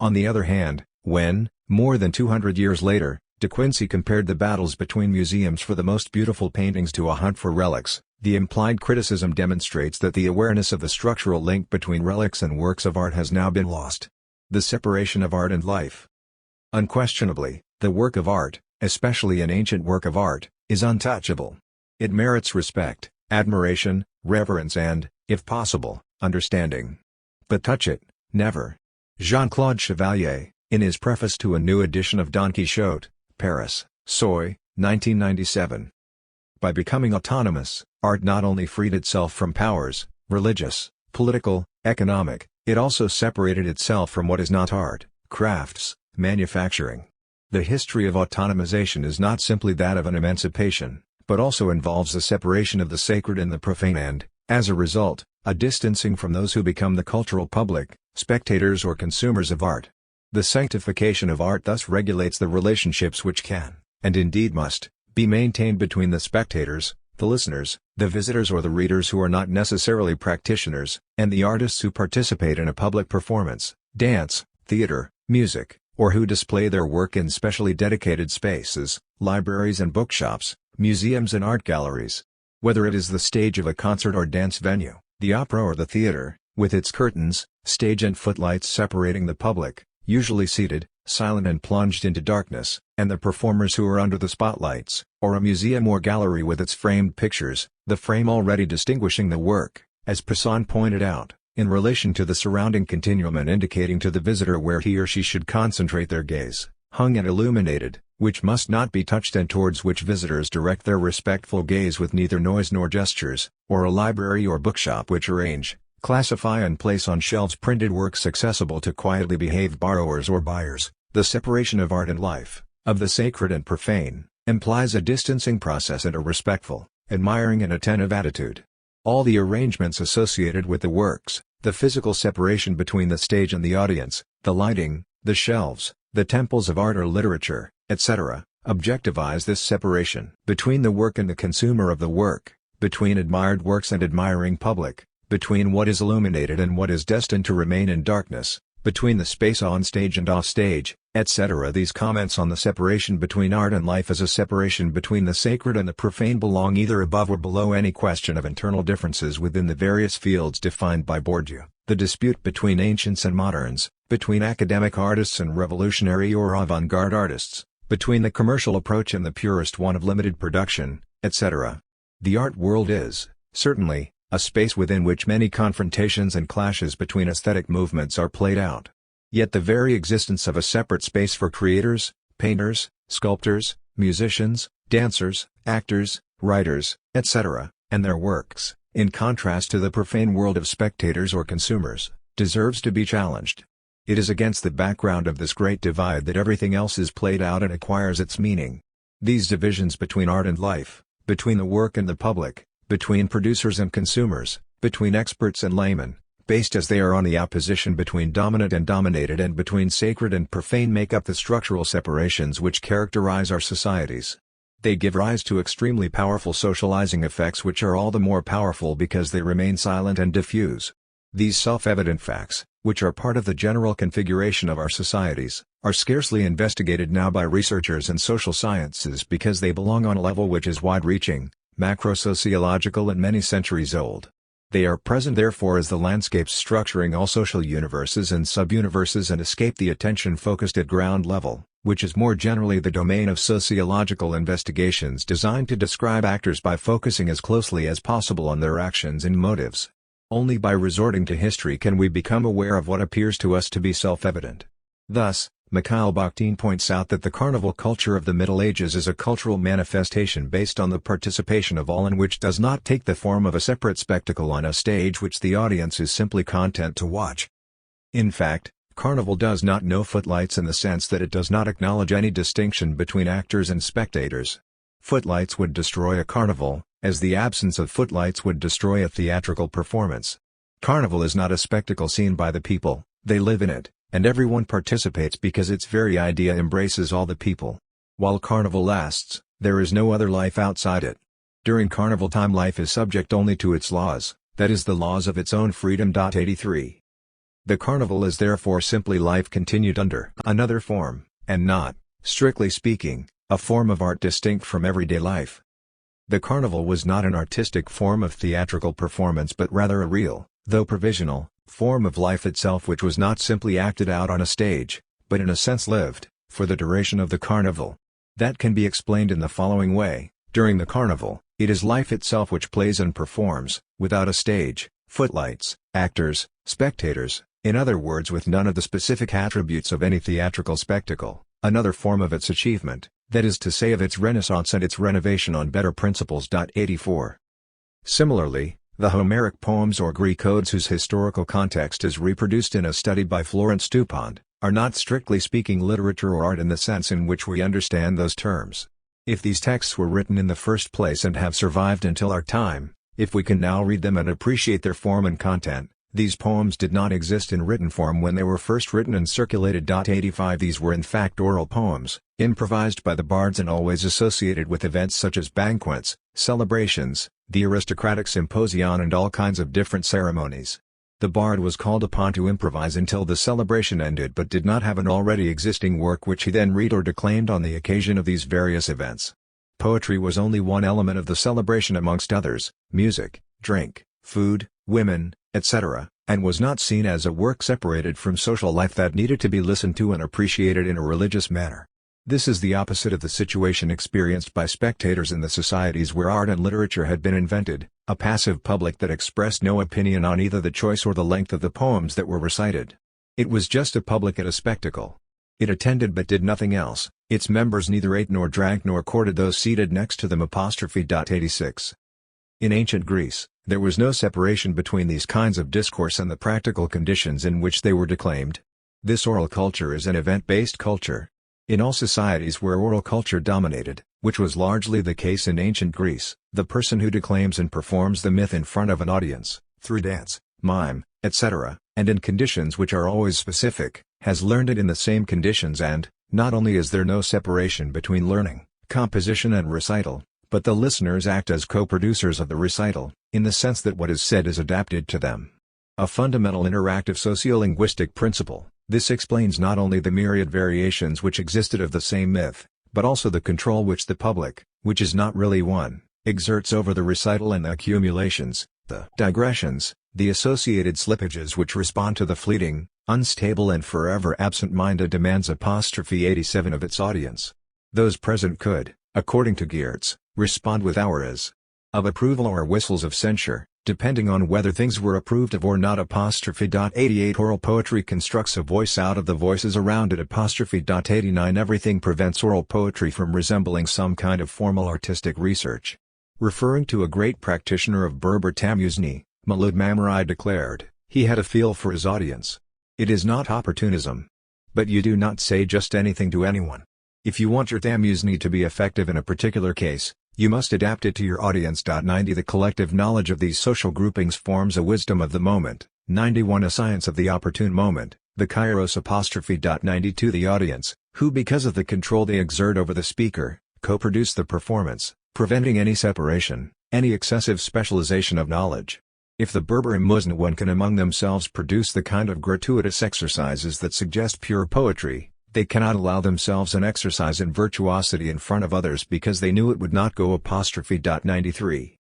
On the other hand, when, more than 200 years later, De Quincey compared the battles between museums for the most beautiful paintings to a hunt for relics, the implied criticism demonstrates that the awareness of the structural link between relics and works of art has now been lost. The separation of art and life. Unquestionably, the work of art, especially an ancient work of art, is untouchable. It merits respect, admiration, reverence and, if possible, understanding. But touch it, never. Jean-Claude Chevalier, in his preface to a new edition of Don Quixote, Paris, Seuil, 1997. By becoming autonomous, art not only freed itself from powers, religious, political, economic, it also separated itself from what is not art, crafts, manufacturing. The history of autonomization is not simply that of an emancipation, but also involves a separation of the sacred and the profane and, as a result, a distancing from those who become the cultural public, spectators or consumers of art. The sanctification of art thus regulates the relationships which can, and indeed must, be maintained between the spectators, the listeners, the visitors or the readers who are not necessarily practitioners, and the artists who participate in a public performance, dance, theater, music, or who display their work in specially dedicated spaces, libraries and bookshops, museums and art galleries. Whether it is the stage of a concert or dance venue, the opera or the theater, with its curtains, stage and footlights separating the public, usually seated, silent and plunged into darkness, and the performers who are under the spotlights, or a museum or gallery with its framed pictures, the frame already distinguishing the work, as Poussin pointed out, in relation to the surrounding continuum and indicating to the visitor where he or she should concentrate their gaze, hung and illuminated, which must not be touched and towards which visitors direct their respectful gaze with neither noise nor gestures, or a library or bookshop which arrange, classify and place on shelves printed works accessible to quietly behaved borrowers or buyers. The separation of art and life, of the sacred and profane, implies a distancing process and a respectful, admiring and attentive attitude. All the arrangements associated with the works, the physical separation between the stage and the audience, the lighting, the shelves, the temples of art or literature, etc., objectivize this separation between the work and the consumer of the work, between admired works and admiring public, between what is illuminated and what is destined to remain in darkness, between the space on stage and off stage, etc. These comments on the separation between art and life as a separation between the sacred and the profane belong either above or below any question of internal differences within the various fields defined by Bourdieu. The dispute between ancients and moderns, between academic artists and revolutionary or avant-garde artists, between the commercial approach and the purist one of limited production, etc. The art world is, certainly, a space within which many confrontations and clashes between aesthetic movements are played out. Yet the very existence of a separate space for creators, painters, sculptors, musicians, dancers, actors, writers, etc., and their works, in contrast to the profane world of spectators or consumers, deserves to be challenged. It is against the background of this great divide that everything else is played out and acquires its meaning. These divisions between art and life, between the work and the public, between producers and consumers, between experts and laymen, based as they are on the opposition between dominant and dominated and between sacred and profane, make up the structural separations which characterize our societies. They give rise to extremely powerful socializing effects, which are all the more powerful because they remain silent and diffuse. These self-evident facts, which are part of the general configuration of our societies, are scarcely investigated now by researchers in social sciences because they belong on a level which is wide-reaching, macro-sociological and many centuries old. They are present therefore as the landscapes structuring all social universes and sub-universes and escape the attention focused at ground level, which is more generally the domain of sociological investigations designed to describe actors by focusing as closely as possible on their actions and motives. Only by resorting to history can we become aware of what appears to us to be self-evident. Thus, Mikhail Bakhtin points out that the carnival culture of the Middle Ages is a cultural manifestation based on the participation of all, and which does not take the form of a separate spectacle on a stage which the audience is simply content to watch. In fact, carnival does not know footlights in the sense that it does not acknowledge any distinction between actors and spectators. Footlights would destroy a carnival, as the absence of footlights would destroy a theatrical performance. Carnival is not a spectacle seen by the people, they live in it, and everyone participates because its very idea embraces all the people. While carnival lasts, there is no other life outside it. During carnival time life is subject only to its laws, that is the laws of its own freedom. 83. The carnival is therefore simply life continued under another form, and not, strictly speaking, a form of art distinct from everyday life. The carnival was not an artistic form of theatrical performance but rather a real, though provisional, form of life itself, which was not simply acted out on a stage, but in a sense lived, for the duration of the carnival. That can be explained in the following way: during the carnival, it is life itself which plays and performs, without a stage, footlights, actors, spectators, in other words with none of the specific attributes of any theatrical spectacle, another form of its achievement, that is to say of its renaissance and its renovation on better principles. 84. Similarly, the Homeric poems or Greek odes whose historical context is reproduced in a study by Florence Dupont, are not strictly speaking literature or art in the sense in which we understand those terms. If these texts were written in the first place and have survived until our time, if we can now read them and appreciate their form and content, these poems did not exist in written form when they were first written and circulated. 85. These were in fact oral poems, improvised by the bards and always associated with events such as banquets, celebrations, the aristocratic symposion and all kinds of different ceremonies. The bard was called upon to improvise until the celebration ended but did not have an already existing work which he then read or declaimed on the occasion of these various events. Poetry was only one element of the celebration amongst others, music, drink, food, women, etc., and was not seen as a work separated from social life that needed to be listened to and appreciated in a religious manner. This is the opposite of the situation experienced by spectators in the societies where art and literature had been invented, a passive public that expressed no opinion on either the choice or the length of the poems that were recited. It was just a public at a spectacle. It attended but did nothing else, its members neither ate nor drank nor courted those seated next to them. 86. In ancient Greece, there was no separation between these kinds of discourse and the practical conditions in which they were declaimed. This oral culture is an event-based culture. In all societies where oral culture dominated, which was largely the case in ancient Greece, the person who declaims and performs the myth in front of an audience, through dance, mime, etc., and in conditions which are always specific, has learned it in the same conditions, and, not only is there no separation between learning, composition and recital, but the listeners act as co-producers of the recital, in the sense that what is said is adapted to them. A fundamental interactive sociolinguistic principle, this explains not only the myriad variations which existed of the same myth, but also the control which the public, which is not really one, exerts over the recital and the accumulations, the digressions, the associated slippages which respond to the fleeting, unstable and forever absent-minded demands. 87 of its audience. Those present could, according to Geertz, respond with hours of approval or whistles of censure, depending on whether things were approved of or not. 88. Oral poetry constructs a voice out of the voices around it. 89. Everything prevents oral poetry from resembling some kind of formal artistic research. Referring to a great practitioner of Berber Tamuzni, Maulud Mamari declared, he had a feel for his audience. It is not opportunism. But you do not say just anything to anyone. If you want your amusement to be effective in a particular case, you must adapt it to your audience. 90 The collective knowledge of these social groupings forms a wisdom of the moment. 91 A science of the opportune moment. The Kairos'. 92 The audience, who because of the control they exert over the speaker, co-produce the performance, preventing any separation, any excessive specialization of knowledge. If the Berber and Musnad can among themselves produce the kind of gratuitous exercises that suggest pure poetry, they cannot allow themselves an exercise in virtuosity in front of others because they knew it would not go. 93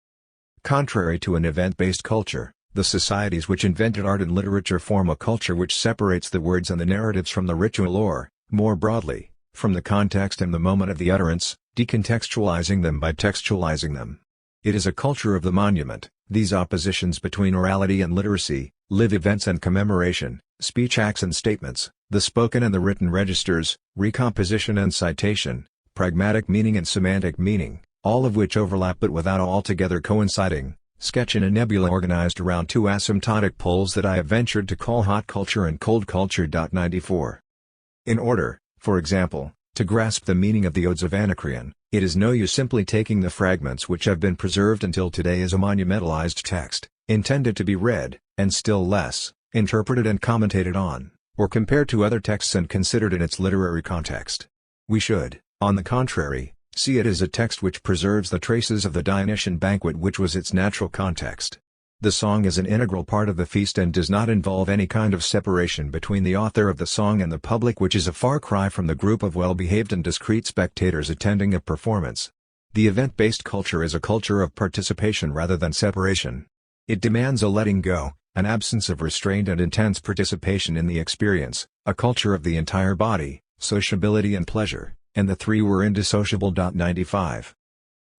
Contrary to an event-based culture, the societies which invented art and literature form a culture which separates the words and the narratives from the ritual or, more broadly, from the context and the moment of the utterance, decontextualizing them by textualizing them. It is a culture of the monument. These oppositions between orality and literacy, live events and commemoration, speech acts and statements, the spoken and the written registers, recomposition and citation, pragmatic meaning and semantic meaning, all of which overlap but without altogether coinciding, sketch in a nebula organized around two asymptotic poles that I have ventured to call hot culture and cold culture. 94 In order, for example, to grasp the meaning of the Odes of Anacreon, it is no use simply taking the fragments which have been preserved until today as a monumentalized text, intended to be read, and still less, interpreted and commentated on, or compared to other texts and considered in its literary context. We should, on the contrary, see it as a text which preserves the traces of the Dionysian banquet which was its natural context. The song is an integral part of the feast and does not involve any kind of separation between the author of the song and the public, which is a far cry from the group of well-behaved and discreet spectators attending a performance. The event-based culture is a culture of participation rather than separation. It demands a letting go, an absence of restraint and intense participation in the experience, a culture of the entire body, sociability and pleasure, and the three were indissociable. 95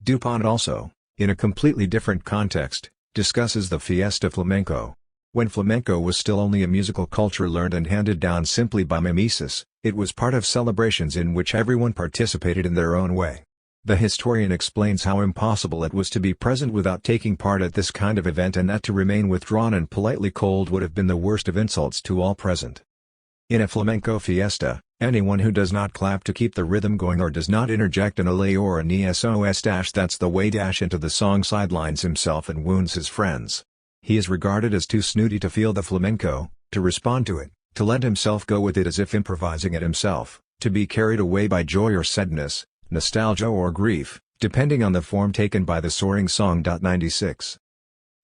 Dupont also, in a completely different context, discusses the Fiesta Flamenco. When flamenco was still only a musical culture learned and handed down simply by mimesis, it was part of celebrations in which everyone participated in their own way. The historian explains how impossible it was to be present without taking part at this kind of event, and that to remain withdrawn and politely cold would have been the worst of insults to all present. In a flamenco fiesta, anyone who does not clap to keep the rhythm going or does not interject an ole or an esos dash that's the way dash into the song sidelines himself and wounds his friends. He is regarded as too snooty to feel the flamenco, to respond to it, to let himself go with it as if improvising it himself, to be carried away by joy or sadness, nostalgia or grief, depending on the form taken by the soaring song. 96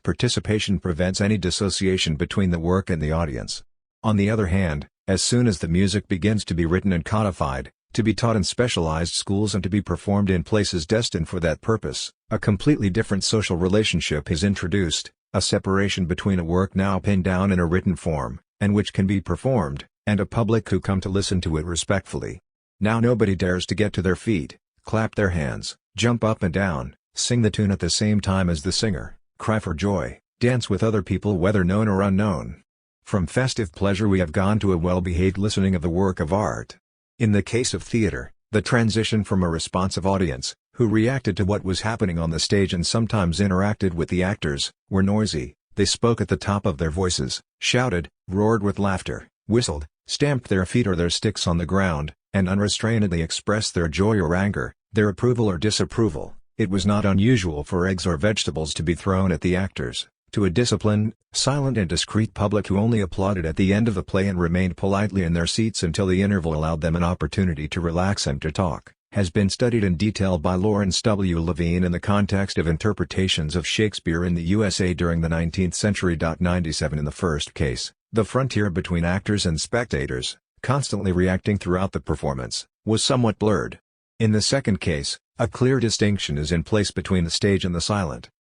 Participation prevents any dissociation between the work and the audience. On the other hand, as soon as the music begins to be written and codified, to be taught in specialized schools and to be performed in places destined for that purpose, a completely different social relationship is introduced, a separation between a work now pinned down in a written form, and which can be performed, and a public who come to listen to it respectfully. Now nobody dares to get to their feet, clap their hands, jump up and down, sing the tune at the same time as the singer, cry for joy, dance with other people whether known or unknown. From festive pleasure we have gone to a well-behaved listening of the work of art. In the case of theater, the transition from a responsive audience, who reacted to what was happening on the stage and sometimes interacted with the actors, were noisy. They spoke at the top of their voices, shouted, roared with laughter, whistled, stamped their feet or their sticks on the ground, and unrestrainedly expressed their joy or anger, their approval or disapproval. It was not unusual for eggs or vegetables to be thrown at the actors. To a disciplined, silent and discreet public who only applauded at the end of the play and remained politely in their seats until the interval allowed them an opportunity to relax and to talk, has been studied in detail by Lawrence W. Levine in the context of interpretations of Shakespeare in the USA during the 19th century. 97 In the first case, the frontier between actors and spectators, constantly reacting throughout the performance, was somewhat blurred. In the second case, a clear distinction is in place between the stage and the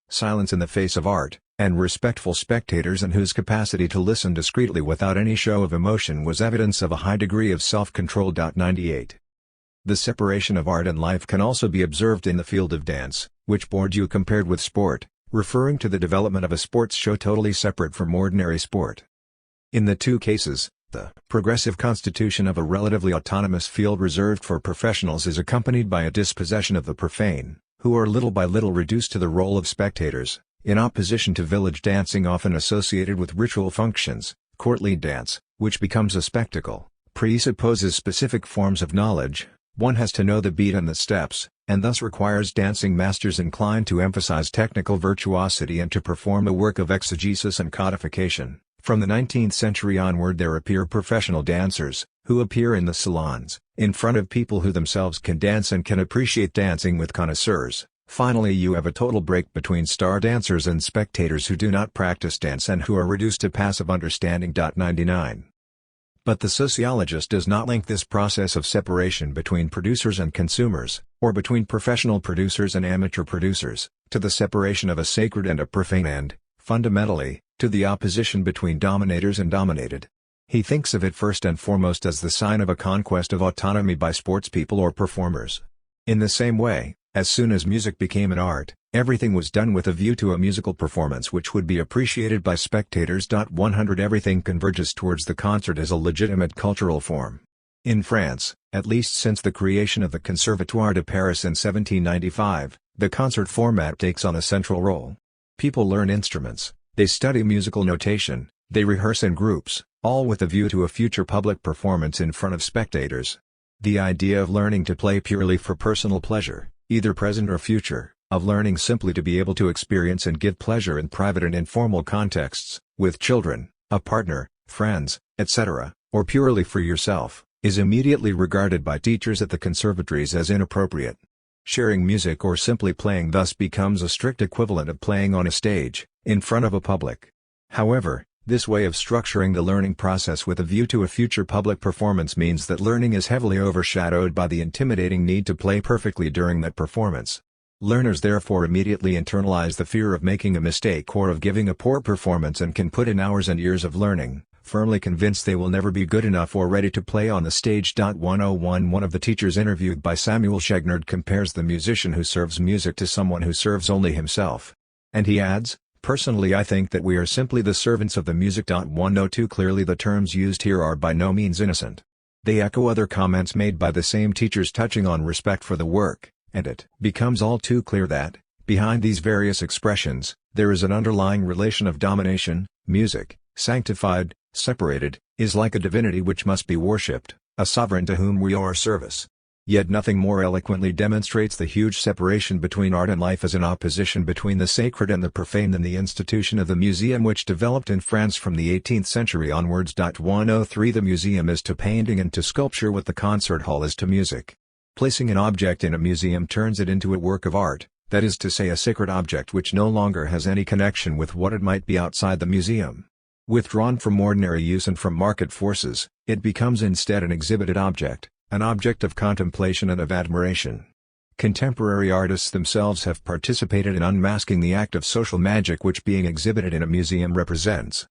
silence in the face of art, and respectful spectators and whose capacity to listen discreetly without any show of emotion was evidence of a high degree of self-control. 98 The separation of art and life can also be observed in the field of dance, which Bourdieu compared with sport, referring to the development of a sports show totally separate from ordinary sport. In the two cases, the progressive constitution of a relatively autonomous field reserved for professionals is accompanied by a dispossession of the profane, who are little by little reduced to the role of spectators, in opposition to village dancing often associated with ritual functions, Courtly dance, which becomes a spectacle, presupposes specific forms of knowledge. One has to know the beat and the steps, and thus requires dancing masters inclined to emphasize technical virtuosity and to perform a work of exegesis and codification. From the 19th century onward there appear professional dancers, who appear in the salons, in front of people who themselves can dance and can appreciate dancing with connoisseurs. Finally you have a total break between star dancers and spectators who do not practice dance and who are reduced to passive understanding. 99. But the sociologist does not link this process of separation between producers and consumers, or between professional producers and amateur producers, to the separation of a sacred and a profane and, fundamentally, to the opposition between dominators and dominated. He thinks of it first and foremost as the sign of a conquest of autonomy by sportspeople or performers. In the same way, as soon as music became an art, everything was done with a view to a musical performance which would be appreciated by spectators. 100 Everything converges towards the concert as a legitimate cultural form. In France, at least since the creation of the Conservatoire de Paris in 1795, the concert format takes on a central role. People learn instruments, they study musical notation, they rehearse in groups, all with a view to a future public performance in front of spectators. The idea of learning to play purely for personal pleasure, either present or future, of learning simply to be able to experience and give pleasure in private and informal contexts, with children, a partner, friends, etc., or purely for yourself, is immediately regarded by teachers at the conservatories as inappropriate. Sharing music or simply playing thus becomes a strict equivalent of playing on a stage, in front of a public. However, this way of structuring the learning process with a view to a future public performance means that learning is heavily overshadowed by the intimidating need to play perfectly during that performance. Learners therefore immediately internalize the fear of making a mistake or of giving a poor performance and can put in hours and years of learning, firmly convinced they will never be good enough or ready to play on the stage. 101 One of the teachers interviewed by Samuel Chegnard compares the musician who serves music to someone who serves only himself. And he adds, "Personally I think that we are simply the servants of the music." 102 Clearly the terms used here are by no means innocent. They echo other comments made by the same teachers touching on respect for the work, and it becomes all too clear that, behind these various expressions, there is an underlying relation of domination. Music, sanctified, separated, is like a divinity which must be worshipped, a sovereign to whom we owe service. Yet nothing more eloquently demonstrates the huge separation between art and life as an opposition between the sacred and the profane than the institution of the museum which developed in France from the 18th century onwards. 103 The museum is to painting and to sculpture what the concert hall is to music. Placing an object in a museum turns it into a work of art, that is to say a sacred object which no longer has any connection with what it might be outside the museum. Withdrawn from ordinary use and from market forces, it becomes instead an exhibited object, an object of contemplation and of admiration. Contemporary artists themselves have participated in unmasking the act of social magic which being exhibited in a museum represents.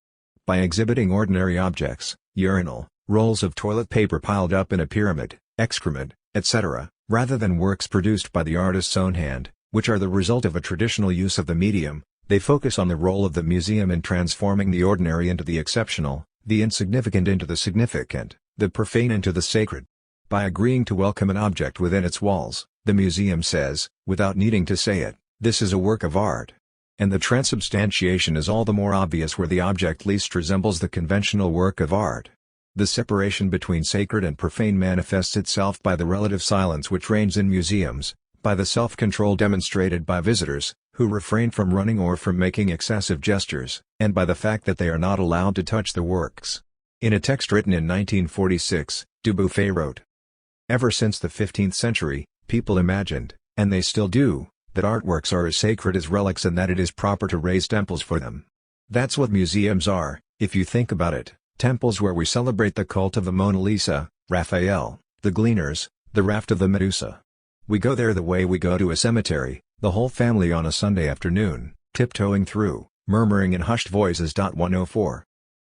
By exhibiting ordinary objects, urinal, rolls of toilet paper piled up in a pyramid, excrement, etc., rather than works produced by the artist's own hand, which are the result of a traditional use of the medium, they focus on the role of the museum in transforming the ordinary into the exceptional, the insignificant into the significant, the profane into the sacred. By agreeing to welcome an object within its walls, the museum says, without needing to say it, this is a work of art. And the transubstantiation is all the more obvious where the object least resembles the conventional work of art. The separation between sacred and profane manifests itself by the relative silence which reigns in museums, by the self-control demonstrated by visitors, who refrain from running or from making excessive gestures, and by the fact that they are not allowed to touch the works. In a text written in 1946, Dubuffet wrote, "Ever since the 15th century, people imagined, and they still do, that artworks are as sacred as relics and that it is proper to raise temples for them. That's what museums are, if you think about it, temples where we celebrate the cult of the Mona Lisa, Raphael, the Gleaners, the raft of the Medusa. We go there the way we go to a cemetery, the whole family on a Sunday afternoon, tiptoeing through, murmuring in hushed voices. 104.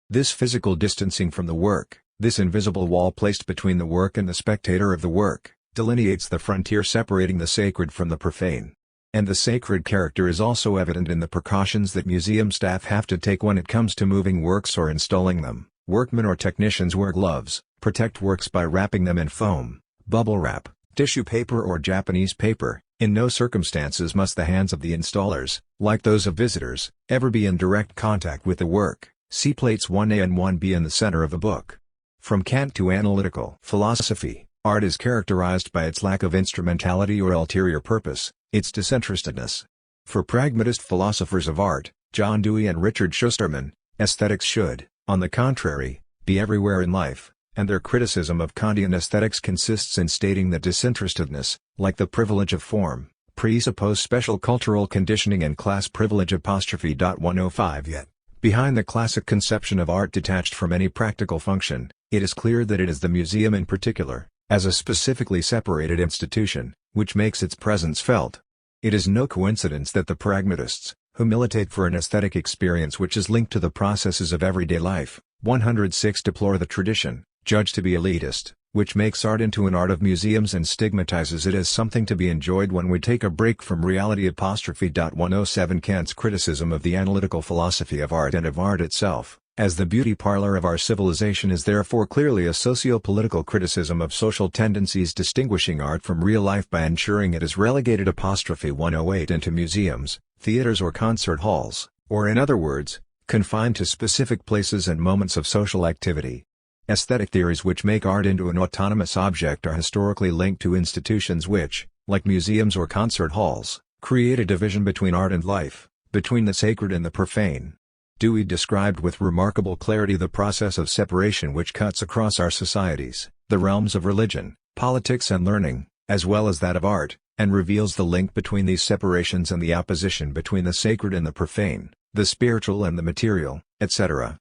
This physical distancing from the work, this invisible wall placed between the work and the spectator of the work, delineates the frontier separating the sacred from the profane. And the sacred character is also evident in the precautions that museum staff have to take when it comes to moving works or installing them. Workmen or technicians wear gloves, protect works by wrapping them in foam, bubble wrap, tissue paper or Japanese paper. In no circumstances must the hands of the installers, like those of visitors, ever be in direct contact with the work, See plates 1a and 1b in the center of the book. From Kant to analytical philosophy, art is characterized by its lack of instrumentality or ulterior purpose, its disinterestedness. For pragmatist philosophers of art, John Dewey and Richard Schusterman, aesthetics should, on the contrary, be everywhere in life, and their criticism of Kantian aesthetics consists in stating that disinterestedness, like the privilege of form, presuppose special cultural conditioning and class privilege. 105 Yet, behind the classic conception of art detached from any practical function, it is clear that it is the museum in particular, as a specifically separated institution, which makes its presence felt. It is no coincidence that the pragmatists, who militate for an aesthetic experience which is linked to the processes of everyday life, 106 deplore the tradition, judged to be elitist, which makes art into an art of museums and stigmatizes it as something to be enjoyed when we take a break from reality. 107 Kant's criticism of the analytical philosophy of art and of art itself, as the beauty parlor of our civilization, is therefore clearly a socio-political criticism of social tendencies distinguishing art from real life by ensuring it is relegated 108 into museums, theaters or concert halls, or in other words, confined to specific places and moments of social activity. Aesthetic theories which make art into an autonomous object are historically linked to institutions which, like museums or concert halls, create a division between art and life, between the sacred and the profane. Dewey described with remarkable clarity the process of separation which cuts across our societies, the realms of religion, politics and learning, as well as that of art, and reveals the link between these separations and the opposition between the sacred and the profane, the spiritual and the material, etc.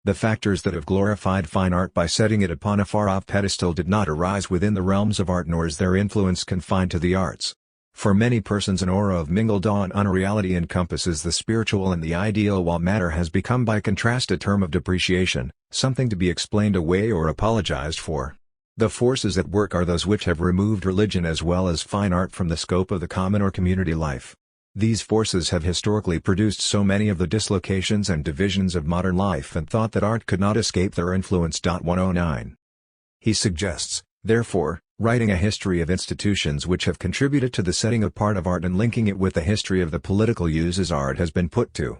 The factors that have glorified fine art by setting it upon a far-off pedestal did not arise within the realms of art, nor is their influence confined to the arts. For many persons an aura of mingled awe and unreality encompasses the spiritual and the ideal, while matter has become by contrast a term of depreciation, something to be explained away or apologized for. The forces at work are those which have removed religion as well as fine art from the scope of the common or community life. These forces have historically produced so many of the dislocations and divisions of modern life and thought that art could not escape their influence. 109. He suggests, therefore, writing a history of institutions which have contributed to the setting apart of art and linking it with the history of the political uses art has been put to.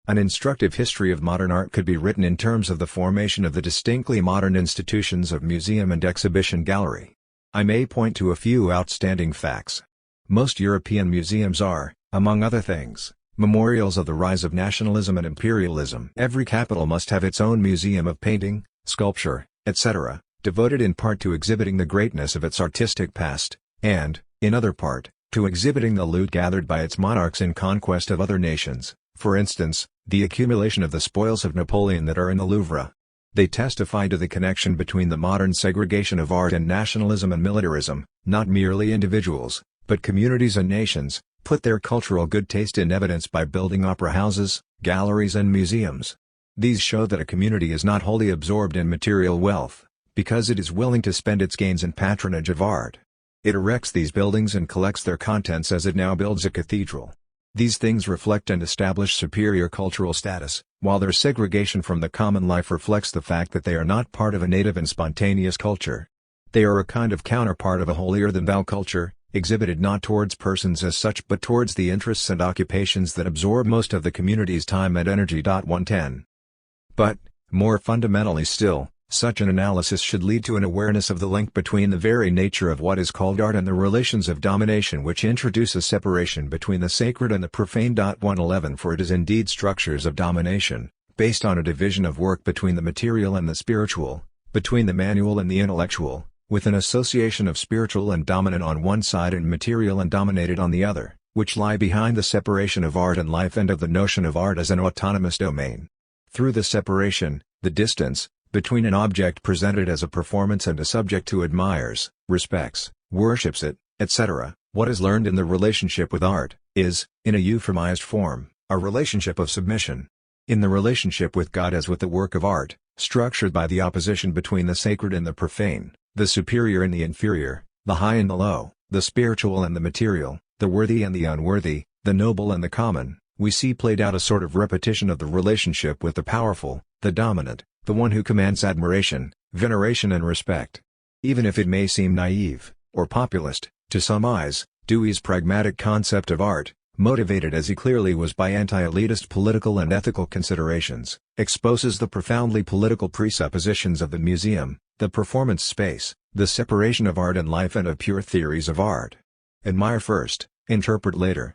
An instructive history of modern art could be written in terms of the formation of the distinctly modern institutions of museum and exhibition gallery. I may point to a few outstanding facts. Most European museums are, among other things, memorials of the rise of nationalism and imperialism. Every capital must have its own museum of painting, sculpture, etc., devoted in part to exhibiting the greatness of its artistic past, and, in other part, to exhibiting the loot gathered by its monarchs in conquest of other nations, for instance, the accumulation of the spoils of Napoleon that are in the Louvre. They testify to the connection between the modern segregation of art and nationalism and militarism. Not merely individuals, but communities and nations, put their cultural good taste in evidence by building opera houses, galleries and museums. These show that a community is not wholly absorbed in material wealth, because it is willing to spend its gains in patronage of art. It erects these buildings and collects their contents as it now builds a cathedral. These things reflect and establish superior cultural status, while their segregation from the common life reflects the fact that they are not part of a native and spontaneous culture. They are a kind of counterpart of a holier-than-thou culture, exhibited not towards persons as such but towards the interests and occupations that absorb most of the community's time and energy. 110. But, more fundamentally still, such an analysis should lead to an awareness of the link between the very nature of what is called art and the relations of domination which introduce a separation between the sacred and the profane. 111 For it is indeed structures of domination, based on a division of work between the material and the spiritual, between the manual and the intellectual, with an association of spiritual and dominant on one side and material and dominated on the other, which lie behind the separation of art and life and of the notion of art as an autonomous domain. Through the separation, the distance, between an object presented as a performance and a subject who admires, respects, worships it, etc., what is learned in the relationship with art, is, in a euphemized form, a relationship of submission. In the relationship with God as with the work of art, structured by the opposition between the sacred and the profane, the superior and the inferior, the high and the low, the spiritual and the material, the worthy and the unworthy, the noble and the common, we see played out a sort of repetition of the relationship with the powerful, the dominant, the one who commands admiration, veneration and respect. Even if it may seem naive, or populist, to some eyes, Dewey's pragmatic concept of art, motivated as he clearly was by anti-elitist political and ethical considerations, exposes the profoundly political presuppositions of the museum, the performance space, the separation of art and life and of pure theories of art. Admire first, interpret later.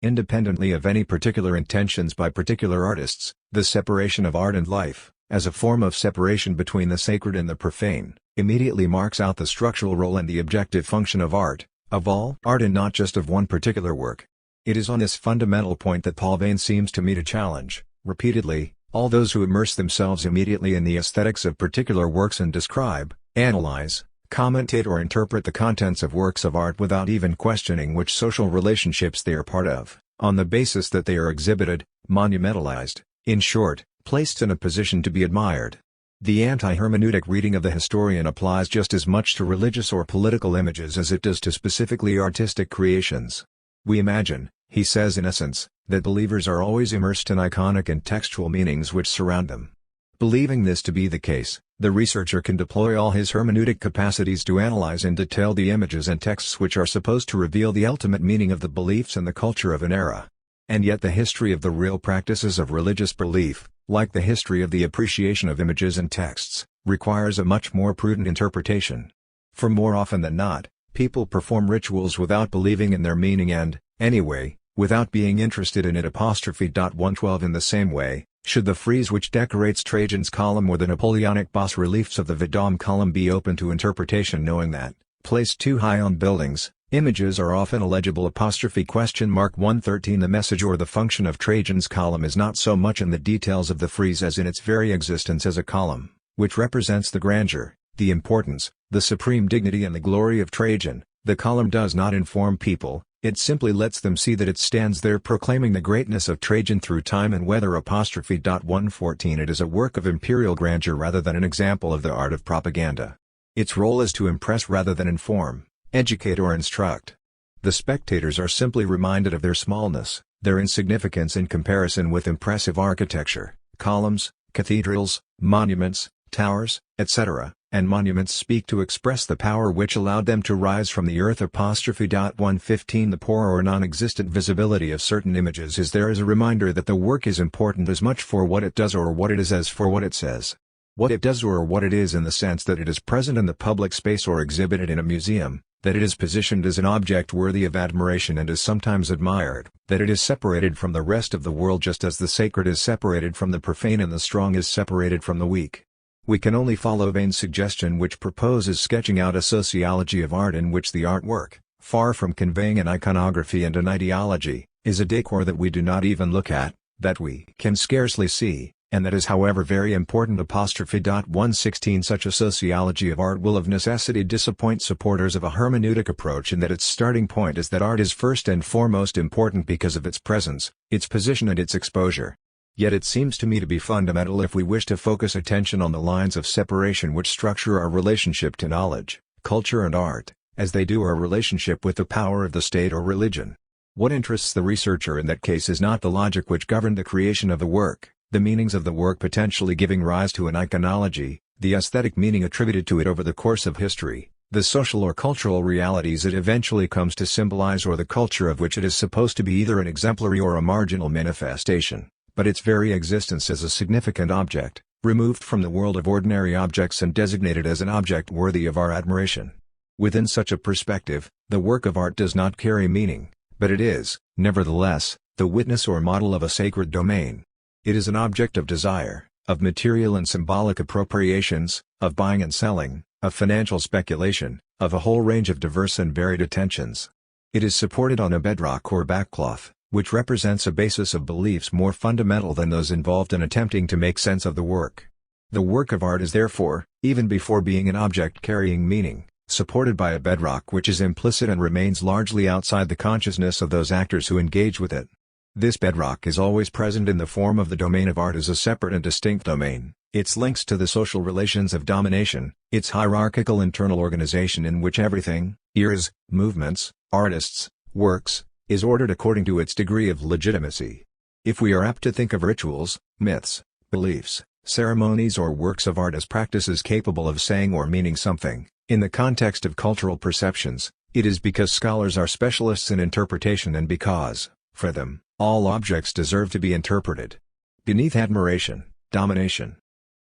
Independently of any particular intentions by particular artists, the separation of art and life, as a form of separation between the sacred and the profane, immediately marks out the structural role and the objective function of art, of all art and not just of one particular work. It is on this fundamental point that Paul Vane seems to me to challenge, repeatedly, all those who immerse themselves immediately in the aesthetics of particular works and describe, analyze, commentate or interpret the contents of works of art without even questioning which social relationships they are part of, on the basis that they are exhibited, monumentalized, in short, placed in a position to be admired. The anti-hermeneutic reading of the historian applies just as much to religious or political images as it does to specifically artistic creations. We imagine, he says in essence, that believers are always immersed in iconic and textual meanings which surround them. Believing this to be the case, the researcher can deploy all his hermeneutic capacities to analyze in detail the images and texts which are supposed to reveal the ultimate meaning of the beliefs and the culture of an era. And yet the history of the real practices of religious belief, like the history of the appreciation of images and texts, requires a much more prudent interpretation. For more often than not, people perform rituals without believing in their meaning and, anyway, without being interested in it. 112 In the same way, should the frieze which decorates Trajan's column or the Napoleonic bas-reliefs of the Vendôme column be open to interpretation, knowing that, placed too high on buildings, images are often illegible? 113 The message or the function of Trajan's column is not so much in the details of the frieze as in its very existence as a column, which represents the grandeur, the importance, the supreme dignity and the glory of Trajan. The column does not inform people, it simply lets them see that it stands there proclaiming the greatness of Trajan through time and weather. 114 It is a work of imperial grandeur rather than an example of the art of propaganda. Its role is to impress rather than inform, educate or instruct. The spectators are simply reminded of their smallness, their insignificance in comparison with impressive architecture, columns, cathedrals, monuments, towers, etc., and monuments speak to express the power which allowed them to rise from the earth. 115 The poor or non-existent visibility of certain images is there as a reminder that the work is important as much for what it does or what it is as for what it says. What it does or what it is in the sense that it is present in the public space or exhibited in a museum, that it is positioned as an object worthy of admiration and is sometimes admired, that it is separated from the rest of the world just as the sacred is separated from the profane and the strong is separated from the weak. We can only follow Vane's suggestion, which proposes sketching out a sociology of art in which the artwork, far from conveying an iconography and an ideology, is a decor that we do not even look at, that we can scarcely see, and that is however very important. 116 Such a sociology of art will of necessity disappoint supporters of a hermeneutic approach in that its starting point is that art is first and foremost important because of its presence, its position and its exposure. Yet it seems to me to be fundamental if we wish to focus attention on the lines of separation which structure our relationship to knowledge, culture and art, as they do our relationship with the power of the state or religion. What interests the researcher in that case is not the logic which governed the creation of the work, the meanings of the work potentially giving rise to an iconology, the aesthetic meaning attributed to it over the course of history, the social or cultural realities it eventually comes to symbolize or the culture of which it is supposed to be either an exemplary or a marginal manifestation, but its very existence as a significant object, removed from the world of ordinary objects and designated as an object worthy of our admiration. Within such a perspective, the work of art does not carry meaning, but it is, nevertheless, the witness or model of a sacred domain. It is an object of desire, of material and symbolic appropriations, of buying and selling, of financial speculation, of a whole range of diverse and varied attentions. It is supported on a bedrock or backcloth, which represents a basis of beliefs more fundamental than those involved in attempting to make sense of the work. The work of art is therefore, even before being an object carrying meaning, supported by a bedrock which is implicit and remains largely outside the consciousness of those actors who engage with it. This bedrock is always present in the form of the domain of art as a separate and distinct domain, its links to the social relations of domination, its hierarchical internal organization in which everything, ears, movements, artists, works, is ordered according to its degree of legitimacy. If we are apt to think of rituals, myths, beliefs, ceremonies or works of art as practices capable of saying or meaning something, in the context of cultural perceptions, it is because scholars are specialists in interpretation and because, For them, all objects deserve to be interpreted beneath admiration, domination.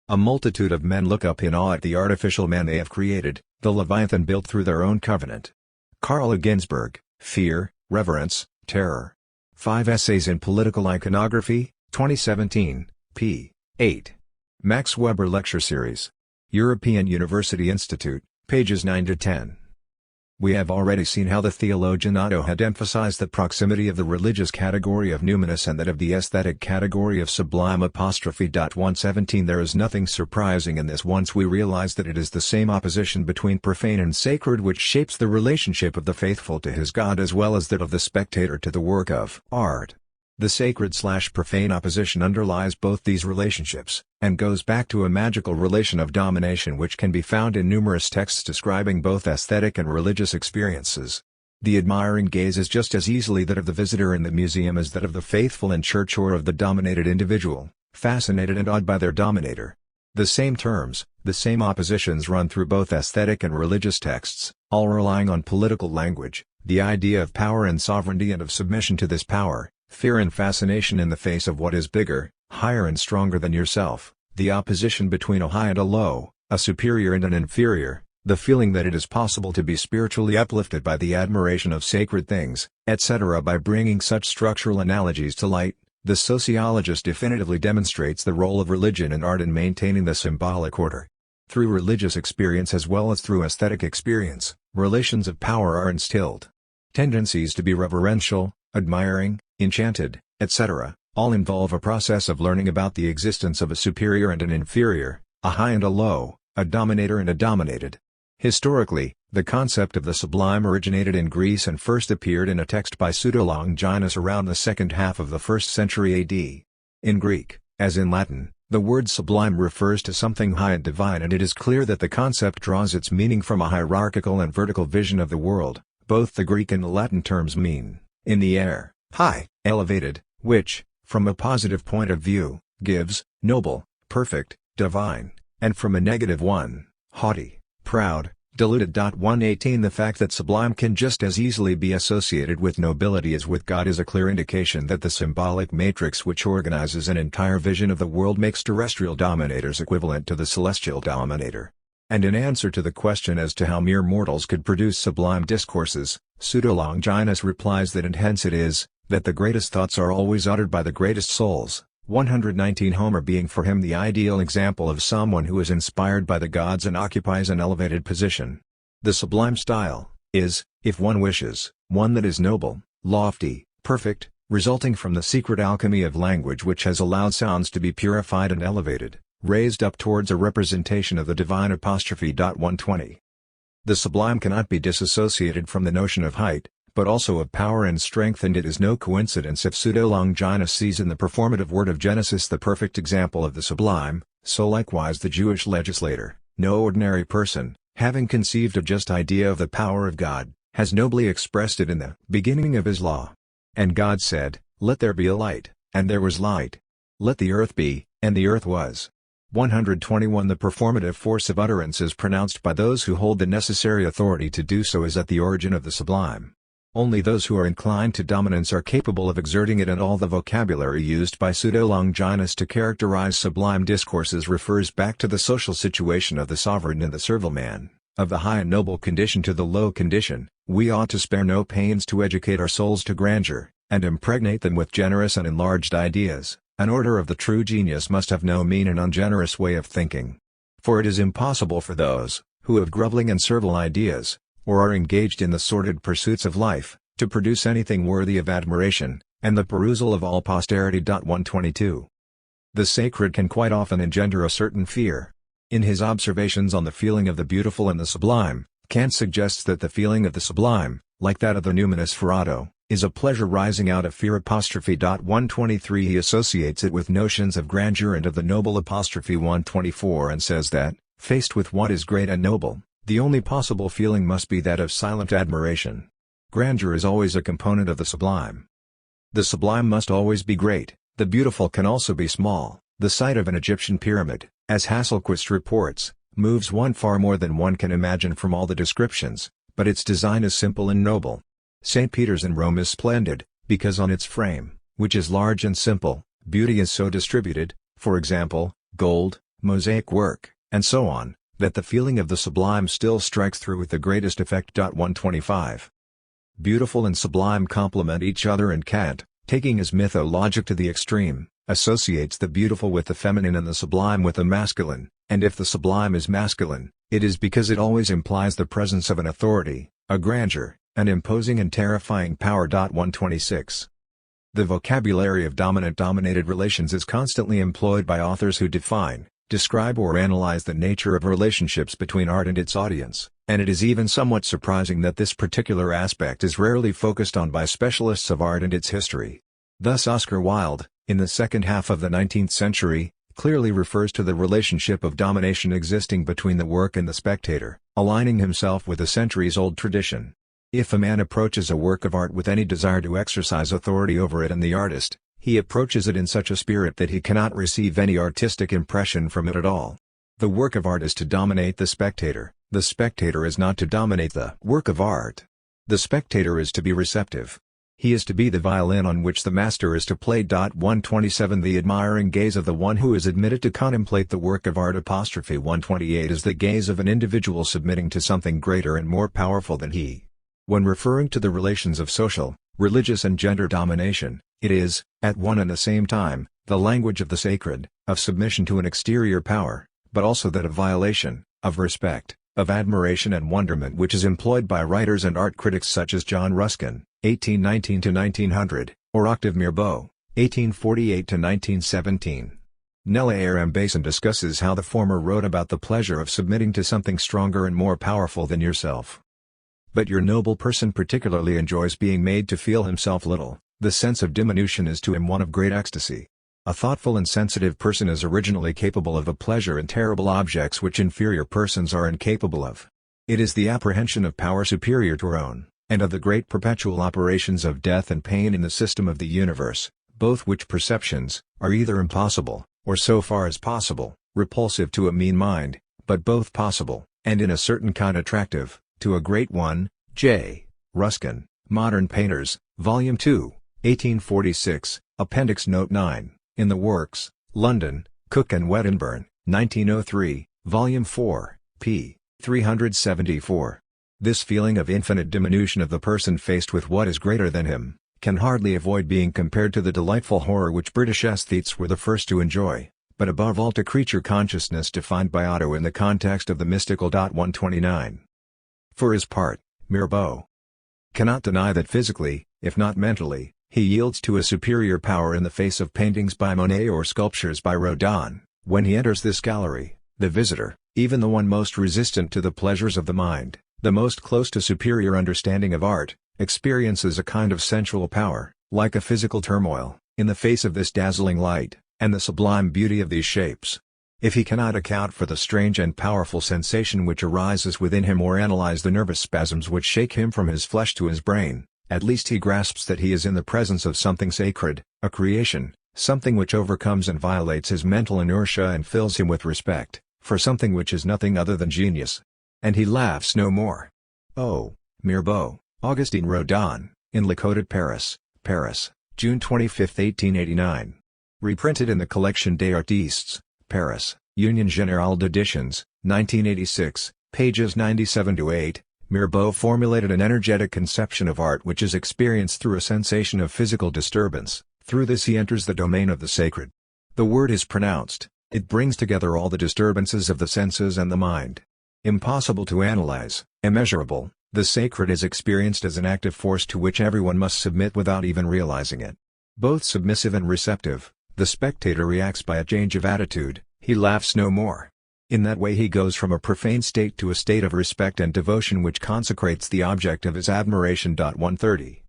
A multitude of men look up in awe at the artificial man they have created, the Leviathan built through their own covenant. Carl Ginsberg, Fear, Reverence, Terror. 5 Essays in Political Iconography, 2017, p. 8. Max Weber Lecture Series. European University Institute, pages 9-10. We have already seen how the theologian Otto had emphasized the proximity of the religious category of numinous and that of the aesthetic category of sublime. 117 There is nothing surprising in this once we realize that it is the same opposition between profane and sacred which shapes the relationship of the faithful to his God as well as that of the spectator to the work of art. The sacred/profane opposition underlies both these relationships, and goes back to a magical relation of domination which can be found in numerous texts describing both aesthetic and religious experiences. The admiring gaze is just as easily that of the visitor in the museum as that of the faithful in church or of the dominated individual, fascinated and awed by their dominator. The same terms, the same oppositions run through both aesthetic and religious texts, all relying on political language, the idea of power and sovereignty and of submission to this power. Fear and fascination in the face of what is bigger, higher and stronger than yourself, the opposition between a high and a low, a superior and an inferior, the feeling that it is possible to be spiritually uplifted by the admiration of sacred things, etc. By bringing such structural analogies to light, the sociologist definitively demonstrates the role of religion and art in maintaining the symbolic order. Through religious experience as well as through aesthetic experience, relations of power are instilled. Tendencies to be reverential, admiring, enchanted, etc., all involve a process of learning about the existence of a superior and an inferior, a high and a low, a dominator and a dominated. Historically, the concept of the sublime originated in Greece and first appeared in a text by Pseudo-Longinus around the second half of the 1st century AD. In Greek, as in Latin, the word sublime refers to something high and divine, and it is clear that the concept draws its meaning from a hierarchical and vertical vision of the world. Both the Greek and the Latin terms mean, in the air, high, elevated, which, from a positive point of view, gives, noble, perfect, divine, and from a negative one, haughty, proud, diluted. 118 The fact that sublime can just as easily be associated with nobility as with God is a clear indication that the symbolic matrix which organizes an entire vision of the world makes terrestrial dominators equivalent to the celestial dominator. And in answer to the question as to how mere mortals could produce sublime discourses, Pseudo-Longinus replies that and hence it is, that the greatest thoughts are always uttered by the greatest souls. 119 Homer being for him the ideal example of someone who is inspired by the gods and occupies an elevated position. The sublime style is, if one wishes, one that is noble, lofty, perfect, resulting from the secret alchemy of language which has allowed sounds to be purified and elevated, raised up towards a representation of the divine. 120. The sublime cannot be disassociated from the notion of height, but also of power and strength, and it is no coincidence if Pseudo-Longinus sees in the performative word of Genesis the perfect example of the sublime, so likewise the Jewish legislator, no ordinary person, having conceived a just idea of the power of God, has nobly expressed it in the beginning of his law. And God said, "Let there be a light, and there was light. Let the earth be, and the earth was." 121 The performative force of utterance is pronounced by those who hold the necessary authority to do so is at the origin of the sublime. Only those who are inclined to dominance are capable of exerting it, and all the vocabulary used by Pseudo-Longinus to characterize sublime discourses refers back to the social situation of the sovereign and the servile man, of the high and noble condition to the low condition. We ought to spare no pains to educate our souls to grandeur, and impregnate them with generous and enlarged ideas. An order of the true genius must have no mean and ungenerous way of thinking. For it is impossible for those, who have groveling and servile ideas, or are engaged in the sordid pursuits of life, to produce anything worthy of admiration, and the perusal of all posterity. 122. The sacred can quite often engender a certain fear. In his observations on the feeling of the beautiful and the sublime, Kant suggests that the feeling of the sublime, like that of the numinous for Otto, is a pleasure rising out of fear. 123 He associates it with notions of grandeur and of the noble. 124 And says that, faced with what is great and noble, the only possible feeling must be that of silent admiration. Grandeur is always a component of the sublime. The sublime must always be great, the beautiful can also be small. The sight of an Egyptian pyramid, as Hasselquist reports, moves one far more than one can imagine from all the descriptions, but its design is simple and noble. St. Peter's in Rome is splendid, because on its frame, which is large and simple, beauty is so distributed, for example, gold, mosaic work, and so on, that the feeling of the sublime still strikes through with the greatest effect. 125. Beautiful and sublime complement each other, and Kant, taking his mythologic to the extreme, associates the beautiful with the feminine and the sublime with the masculine, and if the sublime is masculine, it is because it always implies the presence of an authority, a grandeur, an imposing and terrifying power. 126. The vocabulary of dominant-dominated relations is constantly employed by authors who define, describe or analyze the nature of relationships between art and its audience, and it is even somewhat surprising that this particular aspect is rarely focused on by specialists of art and its history. Thus Oscar Wilde, in the second half of the 19th century, clearly refers to the relationship of domination existing between the work and the spectator, aligning himself with a centuries-old tradition. If a man approaches a work of art with any desire to exercise authority over it and the artist, he approaches it in such a spirit that he cannot receive any artistic impression from it at all. The work of art is to dominate the spectator is not to dominate the work of art. The spectator is to be receptive. He is to be the violin on which the master is to play. 127. The admiring gaze of the one who is admitted to contemplate the work of art. 128 is the gaze of an individual submitting to something greater and more powerful than he. When referring to the relations of social, religious and gender domination, it is, at one and the same time, the language of the sacred, of submission to an exterior power, but also that of violation, of respect, of admiration and wonderment, which is employed by writers and art critics such as John Ruskin, 1819–1900, or Octave Mirbeau, 1848–1917. Lahire and Basson discusses how the former wrote about the pleasure of submitting to something stronger and more powerful than yourself. But your noble person particularly enjoys being made to feel himself little. The sense of diminution is to him one of great ecstasy. A thoughtful and sensitive person is originally capable of a pleasure in terrible objects which inferior persons are incapable of. It is the apprehension of power superior to our own, and of the great perpetual operations of death and pain in the system of the universe, both which perceptions, are either impossible, or so far as possible, repulsive to a mean mind, but both possible, and in a certain kind attractive, to a great one. J. Ruskin, Modern Painters, Volume 2, 1846, Appendix Note 9, in the Works, London, Cook and Weddenburn, 1903, Volume 4, p. 374. This feeling of infinite diminution of the person faced with what is greater than him, can hardly avoid being compared to the delightful horror which British aesthetes were the first to enjoy, but above all to creature consciousness defined by Otto in the context of the mystical. 129. For his part, Mirbeau cannot deny that physically, if not mentally, he yields to a superior power in the face of paintings by Monet or sculptures by Rodin. When he enters this gallery, the visitor, even the one most resistant to the pleasures of the mind, the most close to superior understanding of art, experiences a kind of sensual power, like a physical turmoil, in the face of this dazzling light, and the sublime beauty of these shapes. If he cannot account for the strange and powerful sensation which arises within him or analyze the nervous spasms which shake him from his flesh to his brain, at least he grasps that he is in the presence of something sacred, a creation, something which overcomes and violates his mental inertia and fills him with respect, for something which is nothing other than genius. And he laughs no more. Oh, Mirbeau, Augustin Rodin, in Le Code at Paris, Paris, June 25, 1889. Reprinted in the Collection des Artistes, Paris, Union Générale d'Éditions, 1986, pages 97–8. Mirbeau formulated an energetic conception of art which is experienced through a sensation of physical disturbance. Through this he enters the domain of the sacred. The word is pronounced, it brings together all the disturbances of the senses and the mind. Impossible to analyze, immeasurable, the sacred is experienced as an active force to which everyone must submit without even realizing it. Both submissive and receptive, the spectator reacts by a change of attitude. He laughs no more. In that way he goes from a profane state to a state of respect and devotion which consecrates the object of his admiration. 130.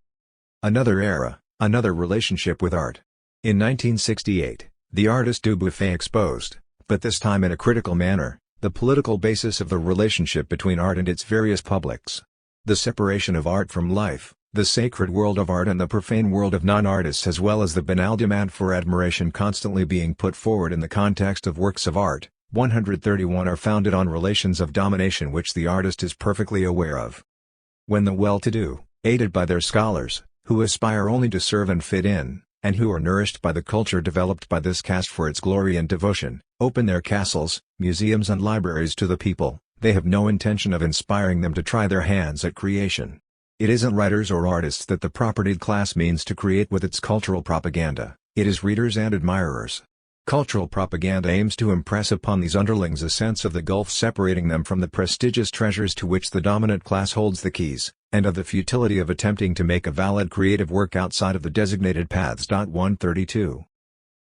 Another era, another relationship with art. In 1968, the artist Dubuffet exposed, but this time in a critical manner, the political basis of the relationship between art and its various publics. The separation of art from life, the sacred world of art and the profane world of non-artists, as well as the banal demand for admiration constantly being put forward in the context of works of art, 131 are founded on relations of domination which the artist is perfectly aware of. When the well-to-do, aided by their scholars, who aspire only to serve and fit in, and who are nourished by the culture developed by this caste for its glory and devotion, open their castles, museums and libraries to the people. They have no intention of inspiring them to try their hands at creation. It isn't writers or artists that the propertied class means to create with its cultural propaganda, it is readers and admirers. Cultural propaganda aims to impress upon these underlings a sense of the gulf separating them from the prestigious treasures to which the dominant class holds the keys, and of the futility of attempting to make a valid creative work outside of the designated paths. 132.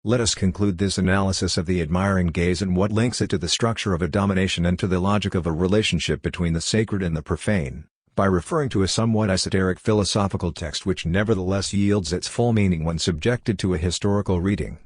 Let us conclude this analysis of the admiring gaze and what links it to the structure of a domination and to the logic of a relationship between the sacred and the profane, by referring to a somewhat esoteric philosophical text which nevertheless yields its full meaning when subjected to a historical reading.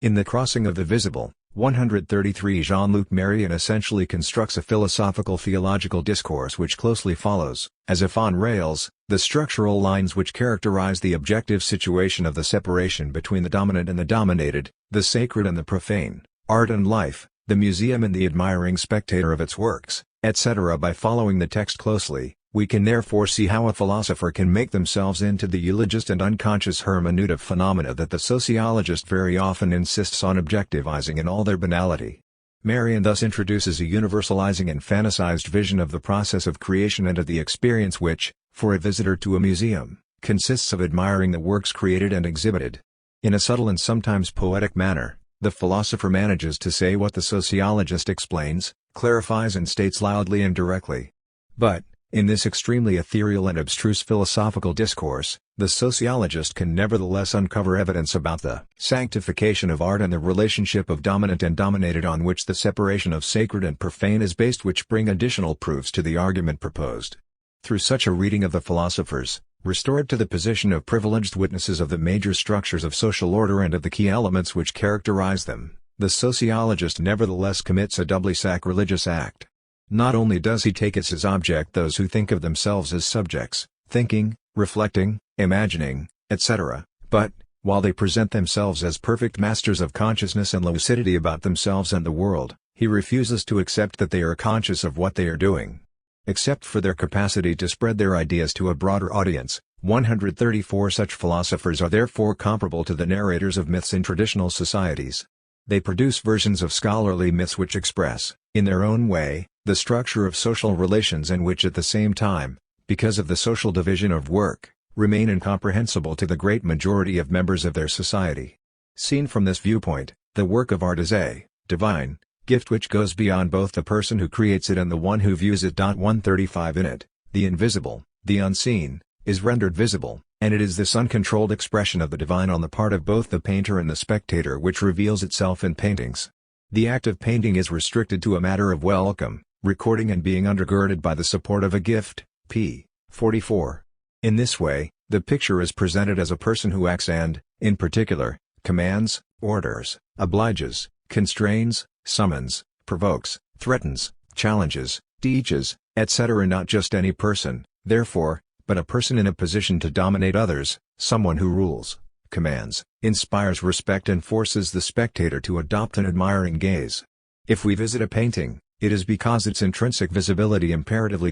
In The Crossing of the Visible, 133, Jean-Luc Marion essentially constructs a philosophical-theological discourse which closely follows, as if on rails, the structural lines which characterize the objective situation of the separation between the dominant and the dominated, the sacred and the profane, art and life, the museum and the admiring spectator of its works, etc. By following the text closely, we can therefore see how a philosopher can make themselves into the eulogist and unconscious hermeneut of phenomena that the sociologist very often insists on objectivizing in all their banality. Marion thus introduces a universalizing and fantasized vision of the process of creation and of the experience which, for a visitor to a museum, consists of admiring the works created and exhibited. In a subtle and sometimes poetic manner, the philosopher manages to say what the sociologist explains, clarifies and states loudly and directly. But, in this extremely ethereal and abstruse philosophical discourse, the sociologist can nevertheless uncover evidence about the sanctification of art and the relationship of dominant and dominated on which the separation of sacred and profane is based, which bring additional proofs to the argument proposed. Through such a reading of the philosophers, restored to the position of privileged witnesses of the major structures of social order and of the key elements which characterize them, the sociologist nevertheless commits a doubly sacrilegious act. Not only does he take as his object those who think of themselves as subjects, thinking, reflecting, imagining, etc., but, while they present themselves as perfect masters of consciousness and lucidity about themselves and the world, he refuses to accept that they are conscious of what they are doing. Except for their capacity to spread their ideas to a broader audience, 134 such philosophers are therefore comparable to the narrators of myths in traditional societies. They produce versions of scholarly myths which express, in their own way, the structure of social relations and which at the same time, because of the social division of work, remain incomprehensible to the great majority of members of their society. Seen from this viewpoint, the work of art is a divine gift which goes beyond both the person who creates it and the one who views it. 135 In it, the invisible, the unseen, is rendered visible, and it is this uncontrolled expression of the divine on the part of both the painter and the spectator which reveals itself in paintings. The act of painting is restricted to a matter of welcome, recording and being undergirded by the support of a gift, p. 44. In this way, the picture is presented as a person who acts and, in particular, commands, orders, obliges, constrains, summons, provokes, threatens, challenges, teaches, etc. Not just any person, therefore, but a person in a position to dominate others, someone who rules, commands, inspires respect and forces the spectator to adopt an admiring gaze. If we visit a painting, it is because its intrinsic visibility imperatively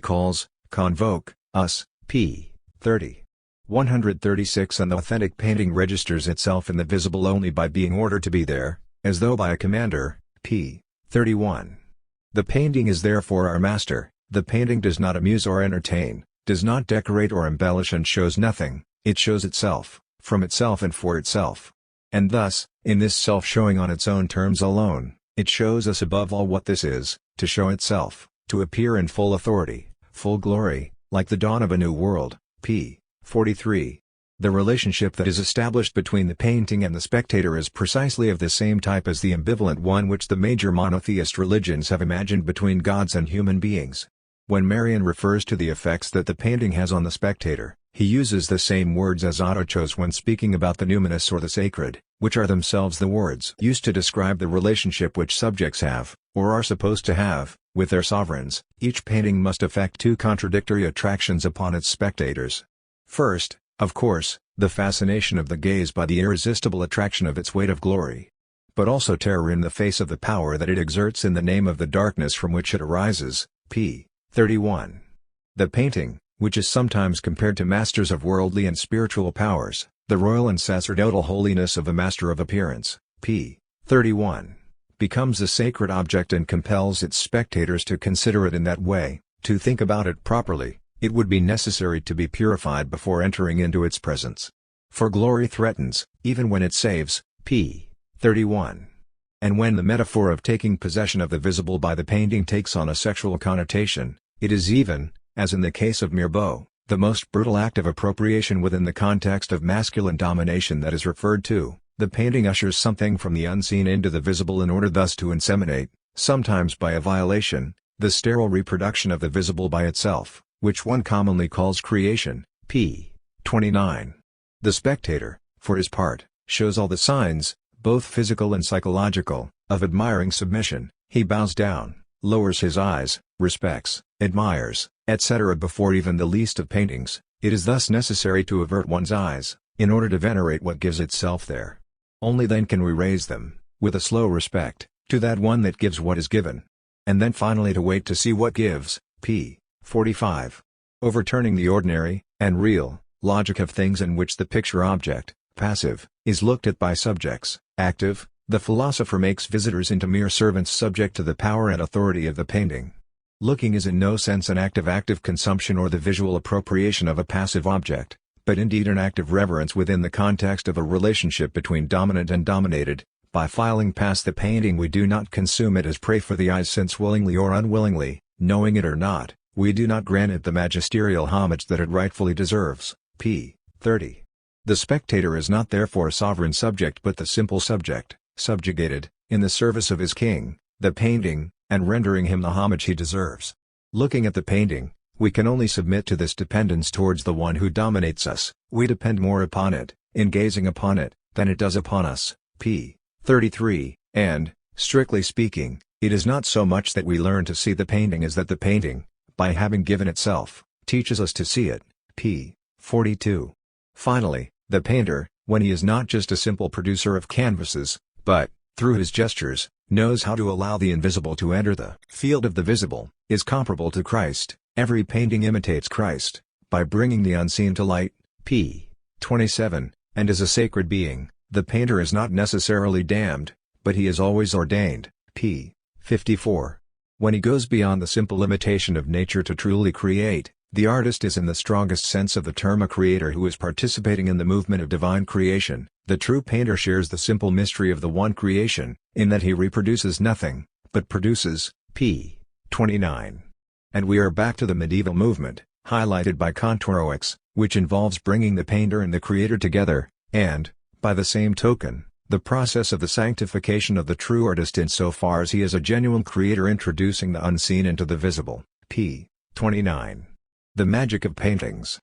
convoke, us, p. 30. 136 And the authentic painting registers itself in the visible only by being ordered to be there, as though by a commander, p. 31. The painting is therefore our master, the painting does not amuse or entertain, does not decorate or embellish and shows nothing, it shows itself, from itself and for itself. And thus, in this self-showing on its own terms alone, it shows us above all what this is, to show itself, to appear in full authority, full glory, like the dawn of a new world, p. 43. The relationship that is established between the painting and the spectator is precisely of the same type as the ambivalent one which the major monotheist religions have imagined between gods and human beings. When Marion refers to the effects that the painting has on the spectator, he uses the same words as Otto chose when speaking about the numinous or the sacred, which are themselves the words used to describe the relationship which subjects have, or are supposed to have, with their sovereigns. Each painting must effect two contradictory attractions upon its spectators. First, of course, the fascination of the gaze by the irresistible attraction of its weight of glory. But also terror in the face of the power that it exerts in the name of the darkness from which it arises, p. 31. The painting, which is sometimes compared to masters of worldly and spiritual powers, the royal and sacerdotal holiness of a master of appearance, p. 31, becomes a sacred object and compels its spectators to consider it in that way. To think about it properly, it would be necessary to be purified before entering into its presence. For glory threatens, even when it saves, p. 31. And when the metaphor of taking possession of the visible by the painting takes on a sexual connotation, it is even, as in the case of Mirbeau, the most brutal act of appropriation within the context of masculine domination that is referred to. The painting ushers something from the unseen into the visible in order thus to inseminate, sometimes by a violation, the sterile reproduction of the visible by itself, which one commonly calls creation, p. 29. The spectator, for his part, shows all the signs, both physical and psychological, of admiring submission. He bows down, lowers his eyes, respects, admires, etc. before even the least of paintings. It is thus necessary to avert one's eyes, in order to venerate what gives itself there. Only then can we raise them, with a slow respect, to that one that gives what is given. And then finally to wait to see what gives, p. 45. Overturning the ordinary, and real, logic of things in which the picture object, passive, is looked at by subjects, active, the philosopher makes visitors into mere servants subject to the power and authority of the painting. Looking is in no sense an act of active consumption or the visual appropriation of a passive object, but indeed an act of reverence within the context of a relationship between dominant and dominated. By filing past the painting we do not consume it as prey for the eyes, since willingly or unwillingly, knowing it or not, we do not grant it the magisterial homage that it rightfully deserves, p. 30. The spectator is not therefore a sovereign subject but the simple subject, subjugated, in the service of his king, the painting, and rendering him the homage he deserves. Looking at the painting, we can only submit to this dependence towards the one who dominates us. We depend more upon it, in gazing upon it, than it does upon us, p. 33, and, strictly speaking, it is not so much that we learn to see the painting as that the painting, by having given itself, teaches us to see it, p. 42. Finally, the painter, when he is not just a simple producer of canvases, but, through his gestures, knows how to allow the invisible to enter the field of the visible, is comparable to Christ. Every painting imitates Christ, by bringing the unseen to light, p. 27, and as a sacred being, the painter is not necessarily damned, but he is always ordained, p. 54. When he goes beyond the simple imitation of nature to truly create, the artist is in the strongest sense of the term a creator who is participating in the movement of divine creation. The true painter shares the simple mystery of the one creation, in that he reproduces nothing, but produces, p. 29. And we are back to the medieval movement, highlighted by Contoureux, which involves bringing the painter and the creator together, and, by the same token, the process of the sanctification of the true artist insofar as he is a genuine creator introducing the unseen into the visible, p. 29. The magic of paintings.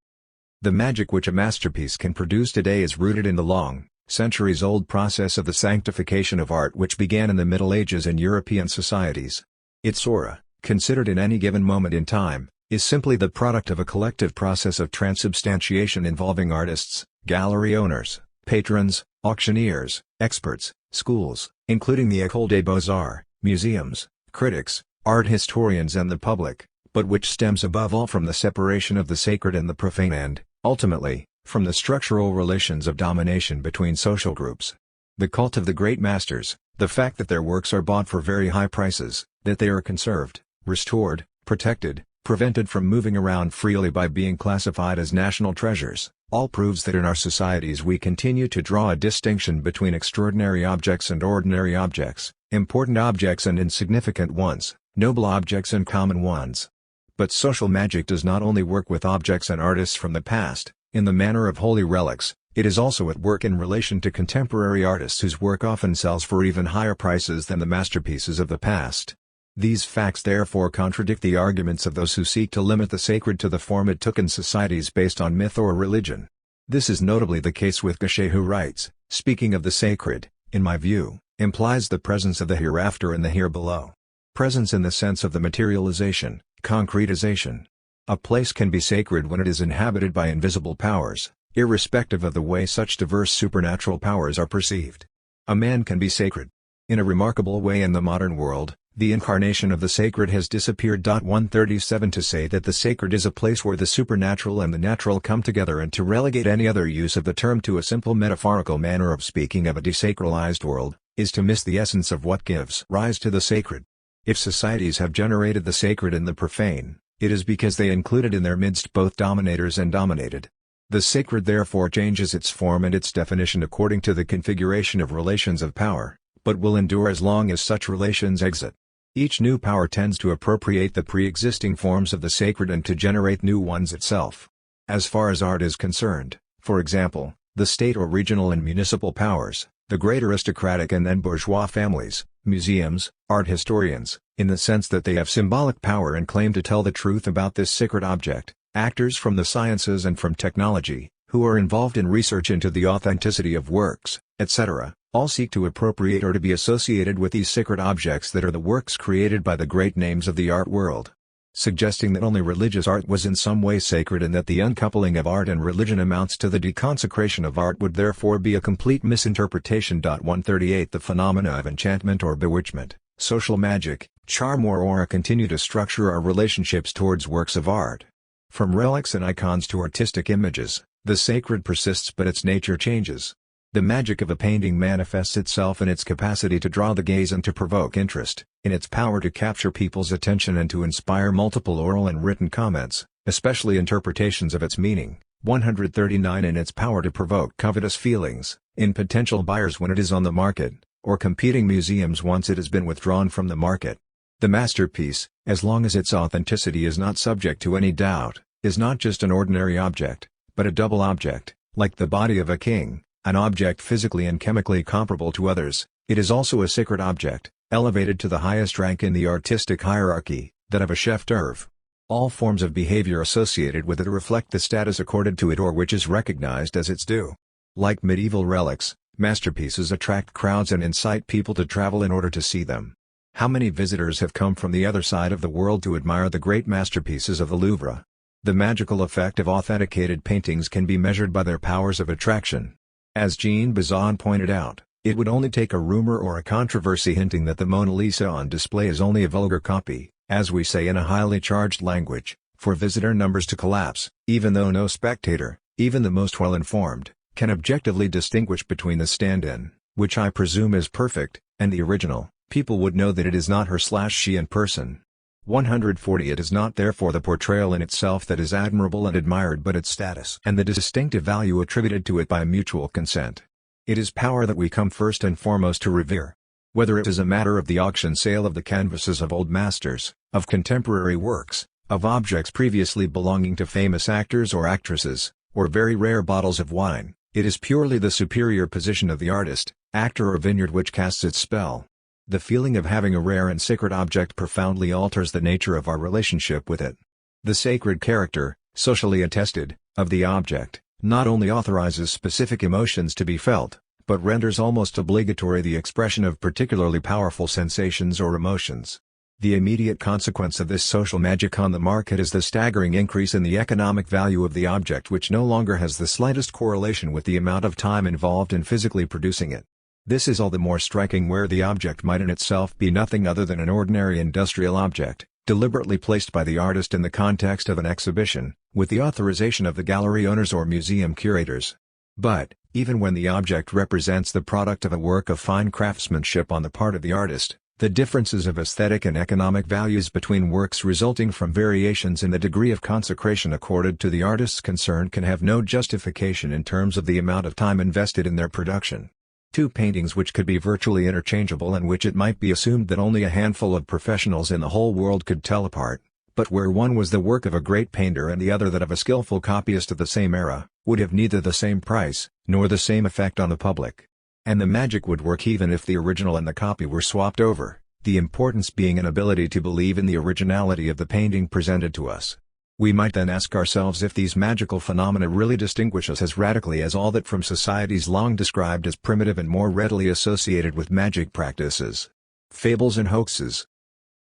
The magic which a masterpiece can produce today is rooted in the long, centuries-old process of the sanctification of art which began in the Middle Ages in European societies. Its aura, considered in any given moment in time, is simply the product of a collective process of transubstantiation involving artists, gallery owners, patrons, auctioneers, experts, schools, including the École des Beaux-Arts, museums, critics, art historians and the public, but which stems above all from the separation of the sacred and the profane and, ultimately, from the structural relations of domination between social groups. The cult of the great masters, the fact that their works are bought for very high prices, that they are conserved, restored, protected, prevented from moving around freely by being classified as national treasures, all proves that in our societies we continue to draw a distinction between extraordinary objects and ordinary objects, important objects and insignificant ones, noble objects and common ones. But social magic does not only work with objects and artists from the past, in the manner of holy relics, it is also at work in relation to contemporary artists whose work often sells for even higher prices than the masterpieces of the past. These facts therefore contradict the arguments of those who seek to limit the sacred to the form it took in societies based on myth or religion. This is notably the case with Gachet, who writes, "Speaking of the sacred, in my view, implies the presence of the hereafter and the here below. Presence in the sense of the materialization, concretization. A place can be sacred when it is inhabited by invisible powers, irrespective of the way such diverse supernatural powers are perceived. A man can be sacred. In a remarkable way in the modern world, The incarnation of the sacred has disappeared. 137 To say that the sacred is a place where the supernatural and the natural come together, and to relegate any other use of the term to a simple metaphorical manner of speaking of a desacralized world, is to miss the essence of what gives rise to the sacred. If societies have generated the sacred and the profane, it is because they included in their midst both dominators and dominated. The sacred therefore changes its form and its definition according to the configuration of relations of power, but will endure as long as such relations exist. Each new power tends to appropriate the pre-existing forms of the sacred and to generate new ones itself. As far as art is concerned, for example, the state or regional and municipal powers, the great aristocratic and then bourgeois families, museums, art historians, in the sense that they have symbolic power and claim to tell the truth about this sacred object, actors from the sciences and from technology, who are involved in research into the authenticity of works, etc., all seek to appropriate or to be associated with these sacred objects that are the works created by the great names of the art world. Suggesting that only religious art was in some way sacred and that the uncoupling of art and religion amounts to the deconsecration of art would therefore be a complete misinterpretation. 138 The phenomena of enchantment or bewitchment, social magic, charm or aura continue to structure our relationships towards works of art. From relics and icons to artistic images, the sacred persists but its nature changes. The magic of a painting manifests itself in its capacity to draw the gaze and to provoke interest, in its power to capture people's attention and to inspire multiple oral and written comments, especially interpretations of its meaning. 139 In its power to provoke covetous feelings, in potential buyers when it is on the market, or competing museums once it has been withdrawn from the market. The masterpiece, as long as its authenticity is not subject to any doubt, is not just an ordinary object, but a double object, like the body of a king. An object physically and chemically comparable to others, it is also a sacred object, elevated to the highest rank in the artistic hierarchy, that of a chef d'oeuvre. All forms of behavior associated with it reflect the status accorded to it or which is recognized as its due. Like medieval relics, masterpieces attract crowds and incite people to travel in order to see them. How many visitors have come from the other side of the world to admire the great masterpieces of the Louvre? The magical effect of authenticated paintings can be measured by their powers of attraction. As Jean Bazin pointed out, it would only take a rumor or a controversy hinting that the Mona Lisa on display is only a vulgar copy, as we say in a highly charged language, for visitor numbers to collapse, even though no spectator, even the most well-informed, can objectively distinguish between the stand-in, which I presume is perfect, and the original. People would know that it is not her/she in person. 140 It is not therefore the portrayal in itself that is admirable and admired but its status and the distinctive value attributed to it by mutual consent. It is power that we come first and foremost to revere. Whether it is a matter of the auction sale of the canvases of old masters, of contemporary works, of objects previously belonging to famous actors or actresses, or very rare bottles of wine, it is purely the superior position of the artist, actor or vineyard which casts its spell. The feeling of having a rare and sacred object profoundly alters the nature of our relationship with it. The sacred character, socially attested, of the object, not only authorizes specific emotions to be felt, but renders almost obligatory the expression of particularly powerful sensations or emotions. The immediate consequence of this social magic on the market is the staggering increase in the economic value of the object, which no longer has the slightest correlation with the amount of time involved in physically producing it. This is all the more striking where the object might in itself be nothing other than an ordinary industrial object, deliberately placed by the artist in the context of an exhibition, with the authorization of the gallery owners or museum curators. But, even when the object represents the product of a work of fine craftsmanship on the part of the artist, the differences of aesthetic and economic values between works resulting from variations in the degree of consecration accorded to the artists concerned can have no justification in terms of the amount of time invested in their production. Two paintings which could be virtually interchangeable and which it might be assumed that only a handful of professionals in the whole world could tell apart, but where one was the work of a great painter and the other that of a skillful copyist of the same era, would have neither the same price, nor the same effect on the public. And the magic would work even if the original and the copy were swapped over, the importance being an ability to believe in the originality of the painting presented to us. We might then ask ourselves if these magical phenomena really distinguish us as radically as all that from societies long described as primitive and more readily associated with magic practices. Fables and hoaxes.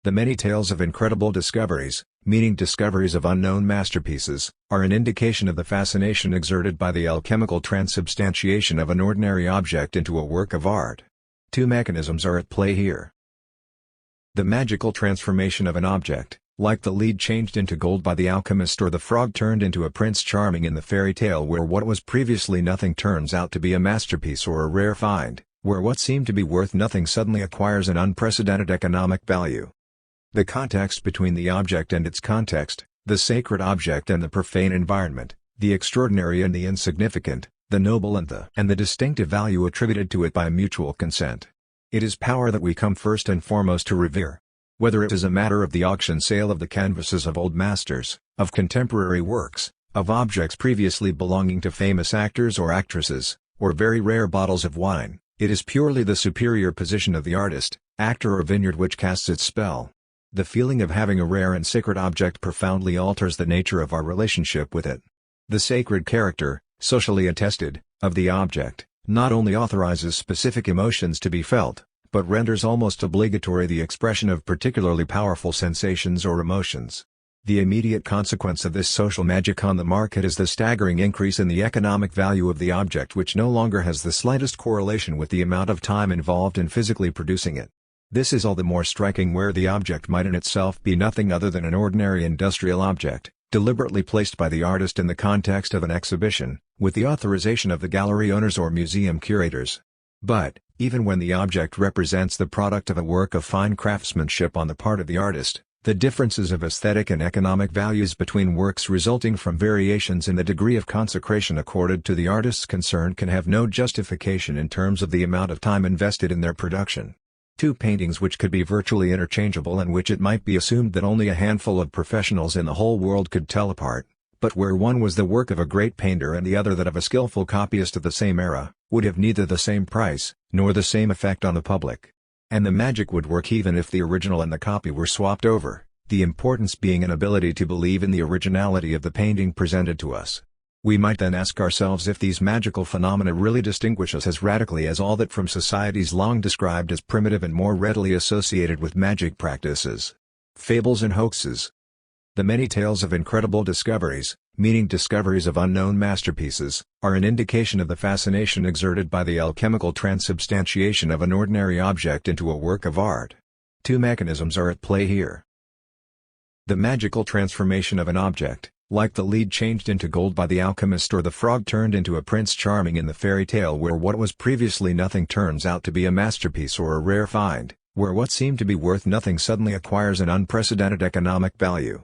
The many tales of incredible discoveries, meaning discoveries of unknown masterpieces, are an indication of the fascination exerted by the alchemical transubstantiation of an ordinary object into a work of art. Two mechanisms are at play here. The magical transformation of an object, like the lead changed into gold by the alchemist or the frog turned into a Prince Charming in the fairy tale where what was previously nothing turns out to be a masterpiece or a rare find, where what seemed to be worth nothing suddenly acquires an unprecedented economic value. The context between the object and its context, the sacred object and the profane environment, the extraordinary and the insignificant, the noble and the distinctive value attributed to it by mutual consent. It is power that we come first and foremost to revere. Whether it is a matter of the auction sale of the canvases of old masters, of contemporary works, of objects previously belonging to famous actors or actresses, or very rare bottles of wine, it is purely the superior position of the artist, actor or vineyard which casts its spell. The feeling of having a rare and sacred object profoundly alters the nature of our relationship with it. The sacred character, socially attested, of the object, not only authorizes specific emotions to be felt, but renders almost obligatory the expression of particularly powerful sensations or emotions. The immediate consequence of this social magic on the market is the staggering increase in the economic value of the object, which no longer has the slightest correlation with the amount of time involved in physically producing it. This is all the more striking where the object might in itself be nothing other than an ordinary industrial object, deliberately placed by the artist in the context of an exhibition, with the authorization of the gallery owners or museum curators. But, even when the object represents the product of a work of fine craftsmanship on the part of the artist, the differences of aesthetic and economic values between works resulting from variations in the degree of consecration accorded to the artists concerned can have no justification in terms of the amount of time invested in their production. Two paintings which could be virtually interchangeable and which it might be assumed that only a handful of professionals in the whole world could tell apart, but where one was the work of a great painter and the other that of a skillful copyist of the same era, would have neither the same price, nor the same effect on the public. And the magic would work even if the original and the copy were swapped over, the importance being an ability to believe in the originality of the painting presented to us. We might then ask ourselves if these magical phenomena really distinguish us as radically as all that from societies long described as primitive and more readily associated with magic practices. Fables and hoaxes. The many tales of incredible discoveries, meaning discoveries of unknown masterpieces, are an indication of the fascination exerted by the alchemical transubstantiation of an ordinary object into a work of art. Two mechanisms are at play here. The magical transformation of an object, like the lead changed into gold by the alchemist or the frog turned into a Prince Charming in the fairy tale where what was previously nothing turns out to be a masterpiece or a rare find, where what seemed to be worth nothing suddenly acquires an unprecedented economic value.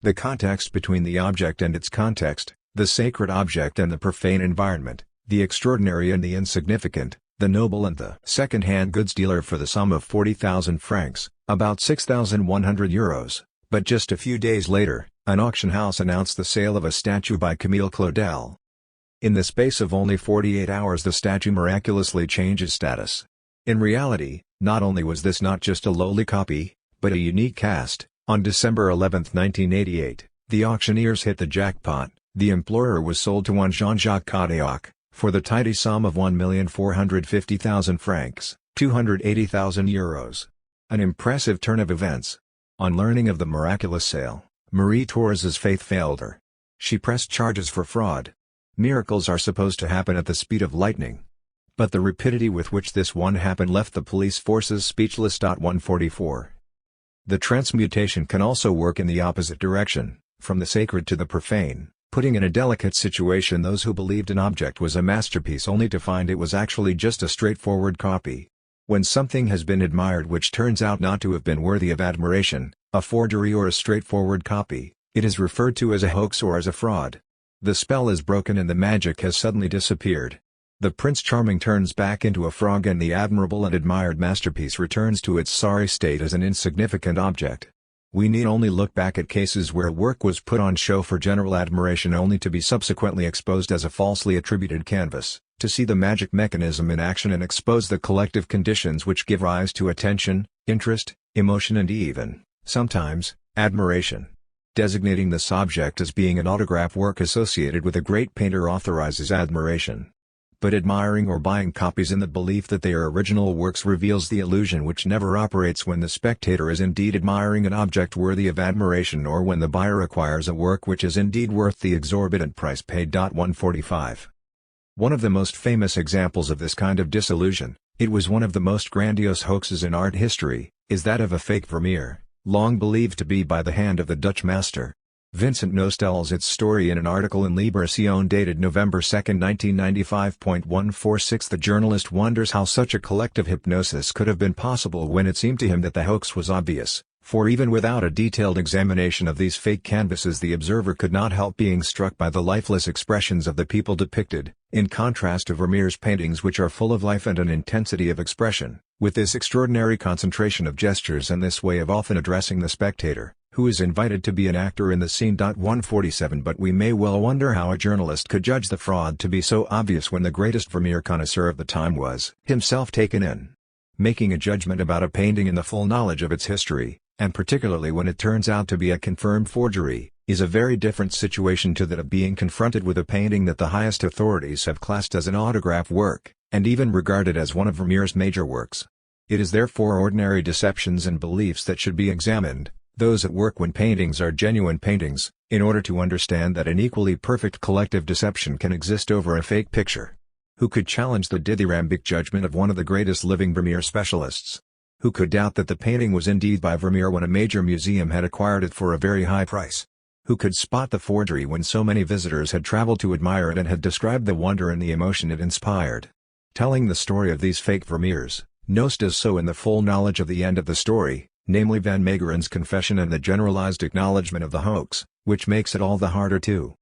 The context between the object and its context, the sacred object and the profane environment, the extraordinary and the insignificant, the noble and the second-hand goods dealer for the sum of 40,000 francs, about €6,100. But just a few days later, an auction house announced the sale of a statue by Camille Claudel. In the space of only 48 hours the statue miraculously changes status. In reality, not only was this not just a lowly copy, but a unique cast. On December 11, 1988, the auctioneers hit the jackpot. The Implorer was sold to one Jean-Jacques Cadéac, for the tidy sum of 1,450,000 francs, €280,000. An impressive turn of events. On learning of the miraculous sale, Marie Thorez's faith failed her. She pressed charges for fraud. Miracles are supposed to happen at the speed of lightning. But the rapidity with which this one happened left the police forces speechless. 144. The transmutation can also work in the opposite direction, from the sacred to the profane, putting in a delicate situation those who believed an object was a masterpiece only to find it was actually just a straightforward copy. When something has been admired which turns out not to have been worthy of admiration, a forgery or a straightforward copy, it is referred to as a hoax or as a fraud. The spell is broken and the magic has suddenly disappeared. The Prince Charming turns back into a frog and the admirable and admired masterpiece returns to its sorry state as an insignificant object. We need only look back at cases where work was put on show for general admiration only to be subsequently exposed as a falsely attributed canvas, to see the magic mechanism in action and expose the collective conditions which give rise to attention, interest, emotion and even, sometimes, admiration. Designating this object as being an autograph work associated with a great painter authorizes admiration. But admiring or buying copies in the belief that they are original works reveals the illusion which never operates when the spectator is indeed admiring an object worthy of admiration or when the buyer acquires a work which is indeed worth the exorbitant price paid. 145. One of the most famous examples of this kind of disillusion, it was one of the most grandiose hoaxes in art history, is that of a fake Vermeer, long believed to be by the hand of the Dutch master. Vincent Noos tells its story in an article in Liberación dated November 2, 1995.146. The journalist wonders how such a collective hypnosis could have been possible when it seemed to him that the hoax was obvious, for even without a detailed examination of these fake canvases the observer could not help being struck by the lifeless expressions of the people depicted, in contrast to Vermeer's paintings which are full of life and an intensity of expression, with this extraordinary concentration of gestures and this way of often addressing the spectator, who is invited to be an actor in the scene. 147 But we may well wonder how a journalist could judge the fraud to be so obvious when the greatest Vermeer connoisseur of the time was himself taken in. Making a judgment about a painting in the full knowledge of its history, and particularly when it turns out to be a confirmed forgery, is a very different situation to that of being confronted with a painting that the highest authorities have classed as an autograph work, and even regarded as one of Vermeer's major works. It is therefore ordinary deceptions and beliefs that should be examined, those at work when paintings are genuine paintings, in order to understand that an equally perfect collective deception can exist over a fake picture. Who could challenge the dithyrambic judgment of one of the greatest living Vermeer specialists? Who could doubt that the painting was indeed by Vermeer when a major museum had acquired it for a very high price? Who could spot the forgery when so many visitors had traveled to admire it and had described the wonder and the emotion it inspired? Telling the story of these fake Vermeers, Noos does so in the full knowledge of the end of the story, namely Van Meegeren's confession and the generalized acknowledgement of the hoax, which makes it all the harder to